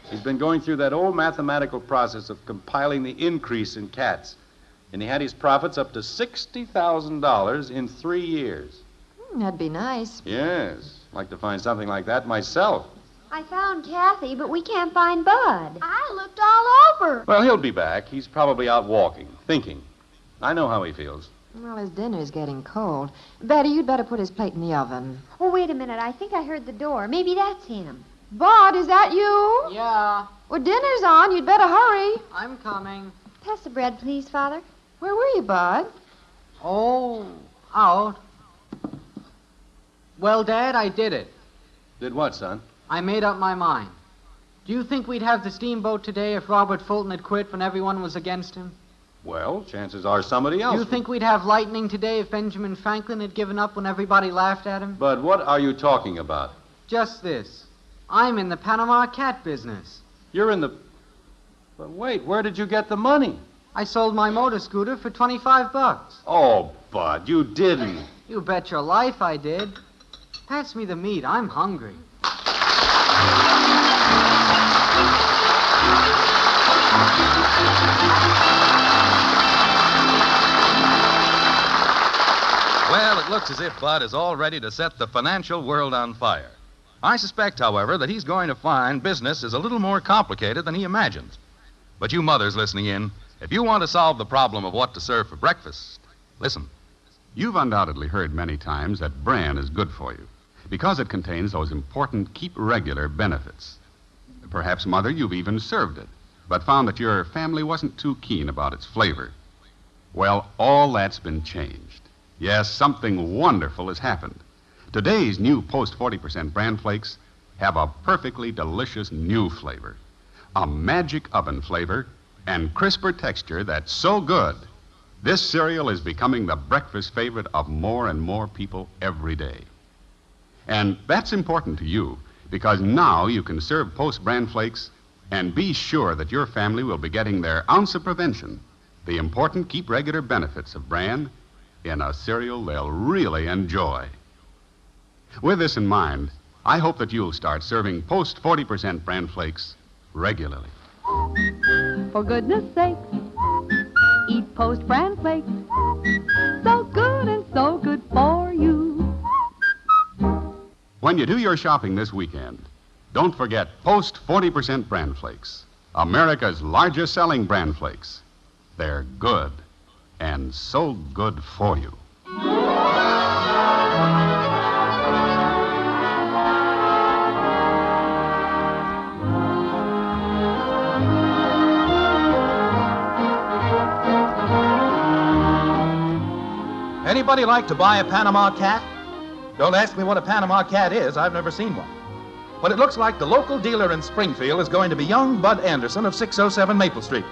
He's been going through that old mathematical process of compiling the increase in cats. And he had his profits up to $60,000 in 3 years. That'd be nice. Yes. I'd like to find something like that myself. I found Kathy, but we can't find Bud. I looked all over. Well, he'll be back. He's probably out walking, thinking. I know how he feels. Well, his dinner's getting cold. Betty, you'd better put his plate in the oven. Oh, wait a minute. I think I heard the door. Maybe that's him. Bud, is that you? Yeah. Well, dinner's on. You'd better hurry. I'm coming. Pass the bread, please, Father. Where were you, Bud? Oh, out. Well, Dad, I did it. Did what, son? I made up my mind. Do you think we'd have the steamboat today if Robert Fulton had quit when everyone was against him? Well, chances are somebody else. Do you think we'd have lightning today if Benjamin Franklin had given up when everybody laughed at him? But what are you talking about? Just this. I'm in the Panama cat business. You're in the... But wait, where did you get the money? I sold my motor scooter for $25. Oh, Bud, you didn't. You bet your life I did. Pass me the meat. I'm hungry. Well, it looks as if Bud is all ready to set the financial world on fire. I suspect, however, that he's going to find business is a little more complicated than he imagines. But you mothers listening in, if you want to solve the problem of what to serve for breakfast, listen. You've undoubtedly heard many times that bran is good for you because it contains those important keep regular benefits. Perhaps, Mother, you've even served it, but found that your family wasn't too keen about its flavor. Well, all that's been changed. Yes, something wonderful has happened. Today's new Post 40% bran flakes have a perfectly delicious new flavor, a magic oven flavor, and crisper texture that's so good. This cereal is becoming the breakfast favorite of more and more people every day. And that's important to you because now you can serve Post bran flakes and be sure that your family will be getting their ounce of prevention, the important keep regular benefits of bran, in a cereal they'll really enjoy. With this in mind, I hope that you'll start serving Post 40% bran flakes regularly. For goodness sake, eat Post bran flakes. So good and so good for you. When you do your shopping this weekend, don't forget Post 40% bran flakes, America's largest selling bran flakes. They're good and so good for you. Anybody like to buy a Panama cat? Don't ask me what a Panama cat is. I've never seen one. But it looks like the local dealer in Springfield is going to be young Bud Anderson of 607 Maple Street.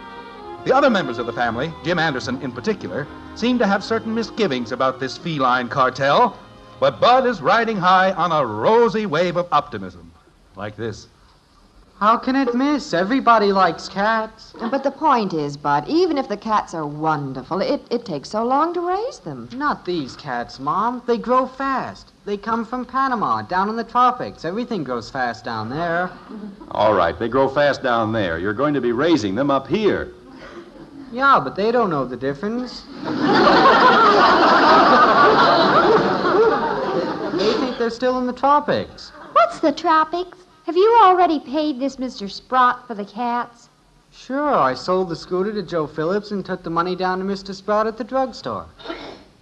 The other members of the family, Jim Anderson in particular, seem to have certain misgivings about this feline cartel, but Bud is riding high on a rosy wave of optimism. Like this. How can it miss? Everybody likes cats. But the point is, Bud, even if the cats are wonderful, it takes so long to raise them. Not these cats, Mom. They grow fast. They come from Panama, down in the tropics. Everything grows fast down there. All right, they grow fast down there. You're going to be raising them up here. Yeah, but they don't know the difference. They think they're still in the tropics. What's the tropics? Have you already paid this Mr. Sprott for the cats? Sure, I sold the scooter to Joe Phillips and took the money down to Mr. Sprott at the drugstore.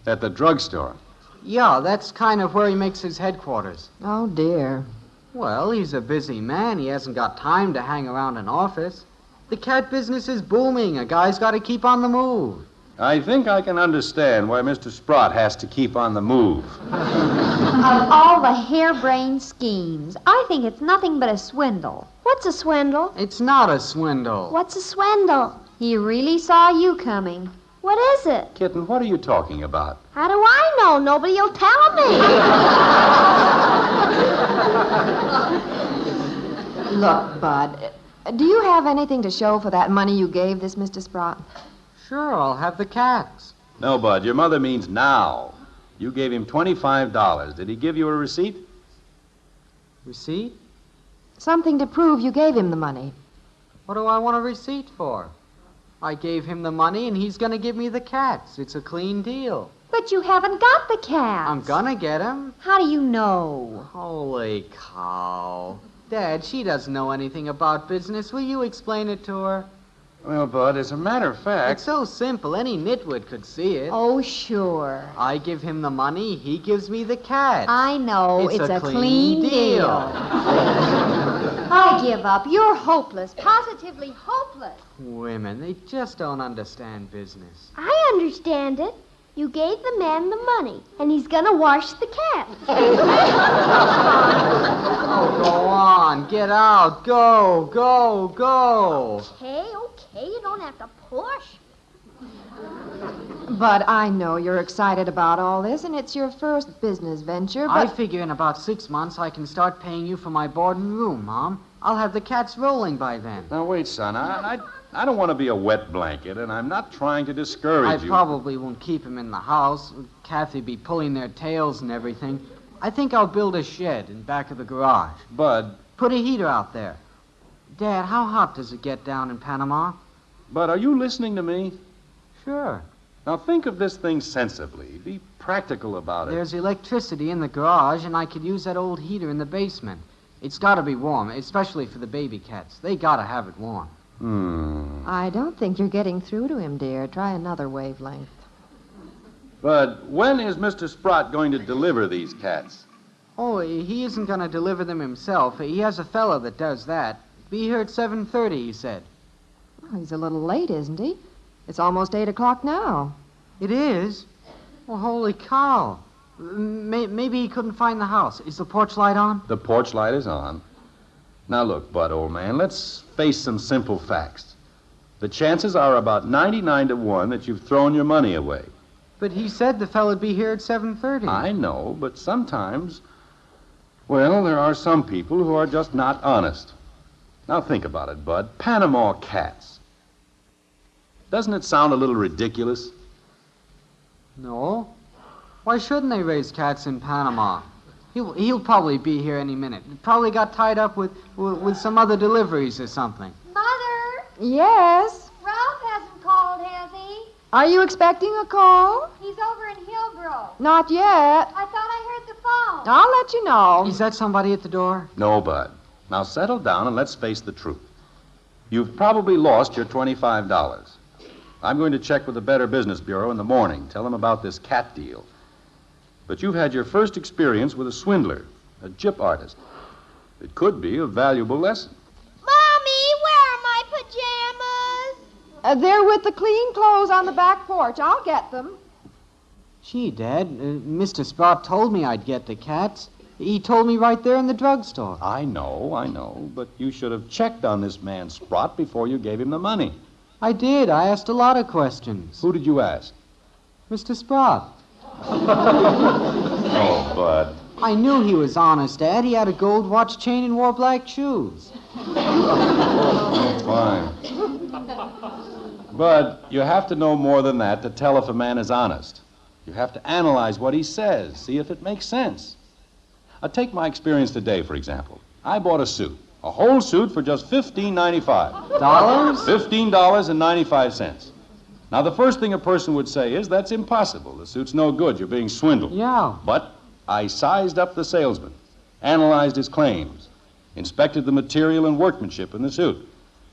At the drugstore? Yeah, that's kind of where he makes his headquarters. Oh, dear. Well, he's a busy man. He hasn't got time to hang around an office. The cat business is booming. A guy's got to keep on the move. I think I can understand why Mr. Sprott has to keep on the move. Of all the harebrained schemes, I think it's nothing but a swindle. What's a swindle? It's not a swindle. What's a swindle? He really saw you coming. What is it? Kitten, what are you talking about? How do I know? Nobody'll tell me. Look, Bud, do you have anything to show for that money you gave this Mr. Sprott? Sure, I'll have the cats. No, Bud, your mother means now. You gave him $25. Did he give you a receipt? Receipt? Something to prove you gave him the money. What do I want a receipt for? I gave him the money and he's going to give me the cats. It's a clean deal. But you haven't got the cats. I'm going to get them. How do you know? Holy cow. Dad, she doesn't know anything about business. Will you explain it to her? Well, Bud, as a matter of fact... It's so simple. Any nitwit could see it. Oh, sure. I give him the money. He gives me the cat. I know. It's a clean deal. I give up. You're hopeless. Positively hopeless. Women, they just don't understand business. I understand it. You gave the man the money, and he's gonna wash the cat. Oh, go on. Get out. Go, go, go. Okay, you don't have to push. But I know you're excited about all this, and it's your first business venture, I but... figure in about 6 months I can start paying you for my board and room, Mom. I'll have the cats rolling by then. Now, wait, son. I don't want to be a wet blanket, and I'm not trying to discourage I you. probably won't keep them in the house. Kathy be pulling their tails and everything. I think I'll build a shed in back of the garage. Bud. Put a heater out there. Dad, how hot does it get down in Panama? Bud, are you listening to me? Sure. Now, think of this thing sensibly. Be practical about it. There's electricity in the garage, and I could use that old heater in the basement. It's got to be warm, especially for the baby cats. They got to have it warm. I don't think you're getting through to him, dear. Try another wavelength. But when is Mr. Sprott going to deliver these cats? Oh, he isn't going to deliver them himself. He has a fellow that does that. Be here at 7:30, he said. Oh, he's a little late, isn't he? It's almost 8 o'clock now. It is? Well, holy cow. Maybe he couldn't find the house. Is the porch light on? The porch light is on. Now look, Bud, old man, let's face some simple facts. The chances are about 99 to 1 that you've thrown your money away. But he said the fella'd be here at 7:30. I know, but sometimes, well, there are some people who are just not honest. Now think about it, Bud. Panama cats. Doesn't it sound a little ridiculous? No. Why shouldn't they raise cats in Panama? He'll probably be here any minute. He probably got tied up with some other deliveries or something. Mother, Yes? Ralph hasn't called, has he? Are you expecting a call? He's over in Hillbrook. Not yet. I thought I heard the phone. I'll let you know. Is that somebody at the door? No, Bud. Now settle down and let's face the truth. You've probably lost your $25. I'm going to check with the Better Business Bureau in the morning. Tell them about this cat deal. But you've had your first experience with a swindler, a gyp artist. It could be a valuable lesson. Mommy, where are my pajamas? They're with the clean clothes on the back porch. I'll get them. Gee, Dad, Mr. Sprout told me I'd get the cats. He told me right there in the drugstore. I know, but you should have checked on this man Sprott before you gave him the money. I did. I asked a lot of questions. Who did you ask? Mr. Sprout. Oh, Bud. I knew he was honest, Dad. He had a gold watch chain and wore black shoes. Fine. Bud, you have to know more than that to tell if a man is honest. You have to analyze what he says, see if it makes sense. Take my experience today, for example. I bought a suit, a whole suit for just $15.95. Dollars? $15.95. Now, the first thing a person would say is, that's impossible. The suit's no good. You're being swindled. Yeah. But I sized up the salesman, analyzed his claims, inspected the material and workmanship in the suit,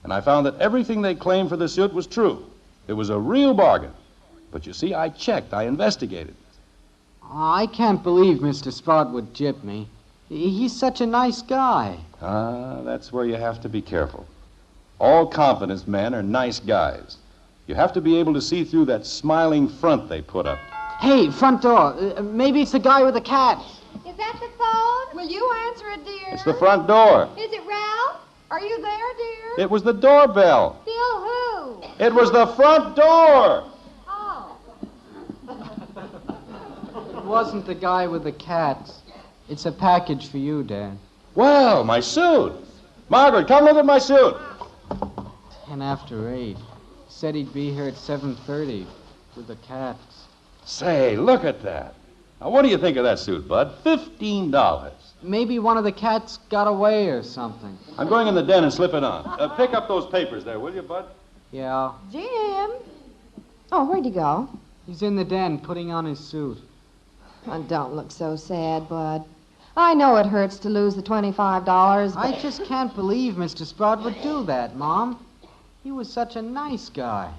and I found that everything they claimed for the suit was true. It was a real bargain. But you see, I checked, I investigated. I can't believe Mr. Sprout would gyp me. He's such a nice guy. That's where you have to be careful. All confidence men are nice guys. You have to be able to see through that smiling front they put up. Hey, front door. Maybe it's the guy with the cat. Is that the phone? Will you answer it, dear? It's the front door. Is it Ralph? Are you there, dear? It was the doorbell. Bill who? It was the front door. Oh. It wasn't the guy with the cats. It's a package for you, Dad. Well, my suit. Margaret, come look at my suit. 10 after 8. Said he'd be here at 7:30 with the cats. Say, look at that. Now, what do you think of that suit, Bud? $15. Maybe one of the cats got away or something. I'm going in the den and slip it on. Pick up those papers there, will you, Bud? Yeah. Jim. Oh, where'd he go? He's in the den putting on his suit. Oh, don't look so sad, Bud. I know it hurts to lose the $25, but... I just can't believe Mr. Sprout would do that, Mom. He was such a nice guy.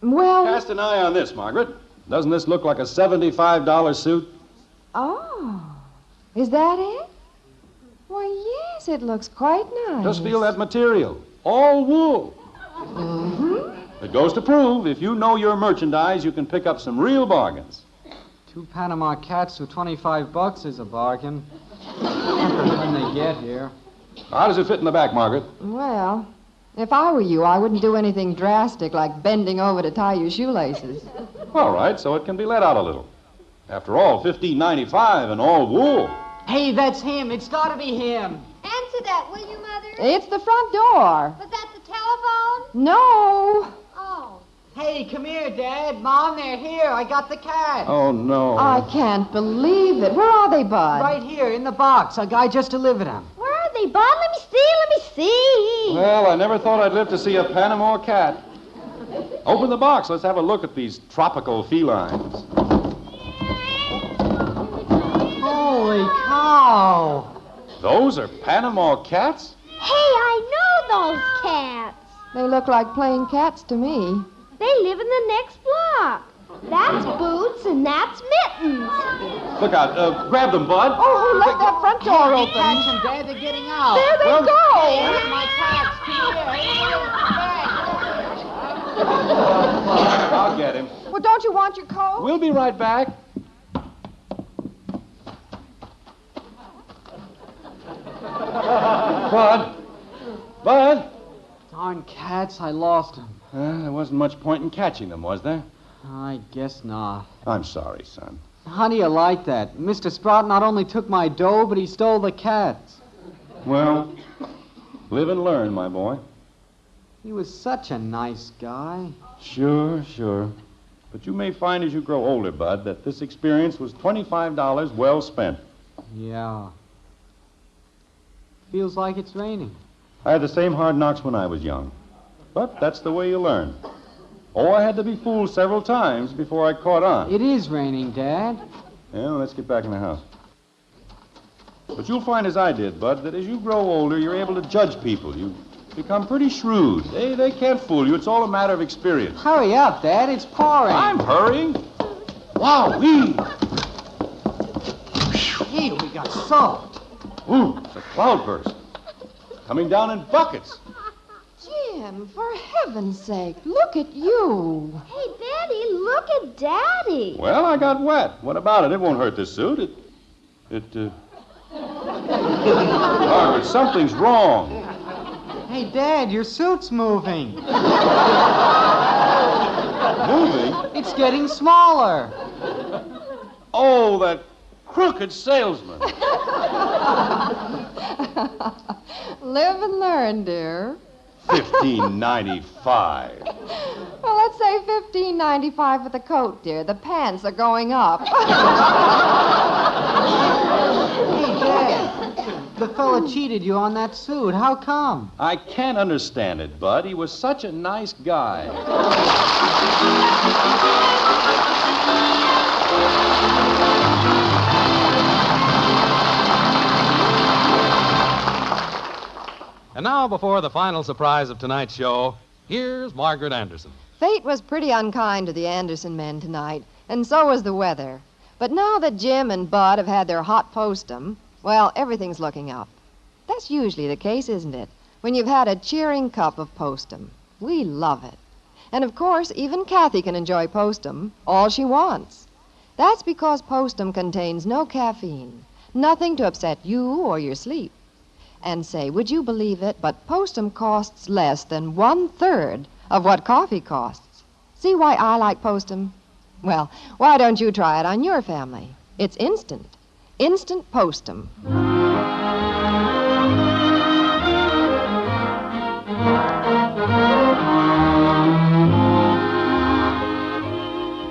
Well... Cast an eye on this, Margaret. Doesn't this look like a $75 suit? Oh, is that it? Why, yes, it looks quite nice. Just feel that material. All wool. Mm-hmm. It goes to prove if you know your merchandise, you can pick up some real bargains. 2 Panama cats for $25 is a bargain. When they get here. How does it fit in the back, Margaret? Well, if I were you, I wouldn't do anything drastic like bending over to tie your shoelaces. All right, so it can be let out a little. After all, $15.95 and all wool. Hey, that's him. It's got to be him. Answer that, will you, Mother? It's the front door. Was that the telephone? No. Oh. Hey, come here, Dad. Mom, they're here. I got the cat. Oh, no. I can't believe it. Where are they, Bud? Right here, in the box. A guy just delivered them. Where are they, Bud? Let me see. Well, I never thought I'd live to see a Panama cat. Open the box. Let's have a look at these tropical felines. Holy cow. Those are Panama cats? Hey, I know those cats. They look like plain cats to me. They live in the next block. That's Boots and that's Mittens. Look out. Grab them, Bud. Oh, who left that front door open? Catch them, Dad. They're getting out. There they go. Where's my cats? Come here. I'll get him. Well, Well, don't you want your coat? We'll be right back. Bud? Darn cats, I lost them. There wasn't much point in catching them, was there? I guess not. I'm sorry, son. How do you like that? Mr. Sprout not only took my dough, but he stole the cats. Well, live and learn, my boy. He was such a nice guy. Sure. But you may find as you grow older, Bud, that this experience was $25 well spent. Yeah. Feels like it's raining. I had the same hard knocks when I was young. But that's the way you learn. Oh, I had to be fooled several times before I caught on. It is raining, Dad. Yeah, let's get back in the house. But you'll find, as I did, Bud, that as you grow older, you're able to judge people. You become pretty shrewd. They can't fool you. It's all a matter of experience. Hurry up, Dad. It's pouring. I'm hurrying. Wow-wee. Gee, we got soaked. Ooh, it's a cloudburst. Coming down in buckets. Jim, for heaven's sake, look at you. Hey, Daddy, look at Daddy. Well, I got wet. What about it? It won't hurt this suit. Margaret, something's wrong. Hey, Dad, your suit's moving. Moving? It's getting smaller. Oh, that crooked salesman. Live and learn, dear. $15.95. Well, let's say $15.95 for the coat, dear. The pants are going up. Hey, Dad, the fella cheated you on that suit. How come? I can't understand it, Bud. He was such a nice guy. And now, before the final surprise of tonight's show, here's Margaret Anderson. Fate was pretty unkind to the Anderson men tonight, and so was the weather. But now that Jim and Bud have had their hot postum, well, everything's looking up. That's usually the case, isn't it? When you've had a cheering cup of postum. We love it. And of course, even Kathy can enjoy postum all she wants. That's because postum contains no caffeine, nothing to upset you or your sleep. And say, would you believe it, but postum costs less than 1/3 of what coffee costs. See why I like postum? Well, why don't you try it on your family? It's instant. Instant postum.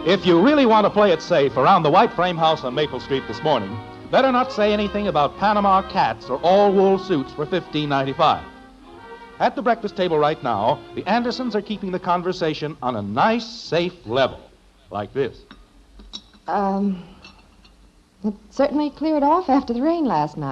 If you really want to play it safe around the white frame house on Maple Street this morning, better not say anything about Panama cats or all-wool suits for $15.95. At the breakfast table right now, the Andersons are keeping the conversation on a nice, safe level, like this. It certainly cleared off after the rain last night.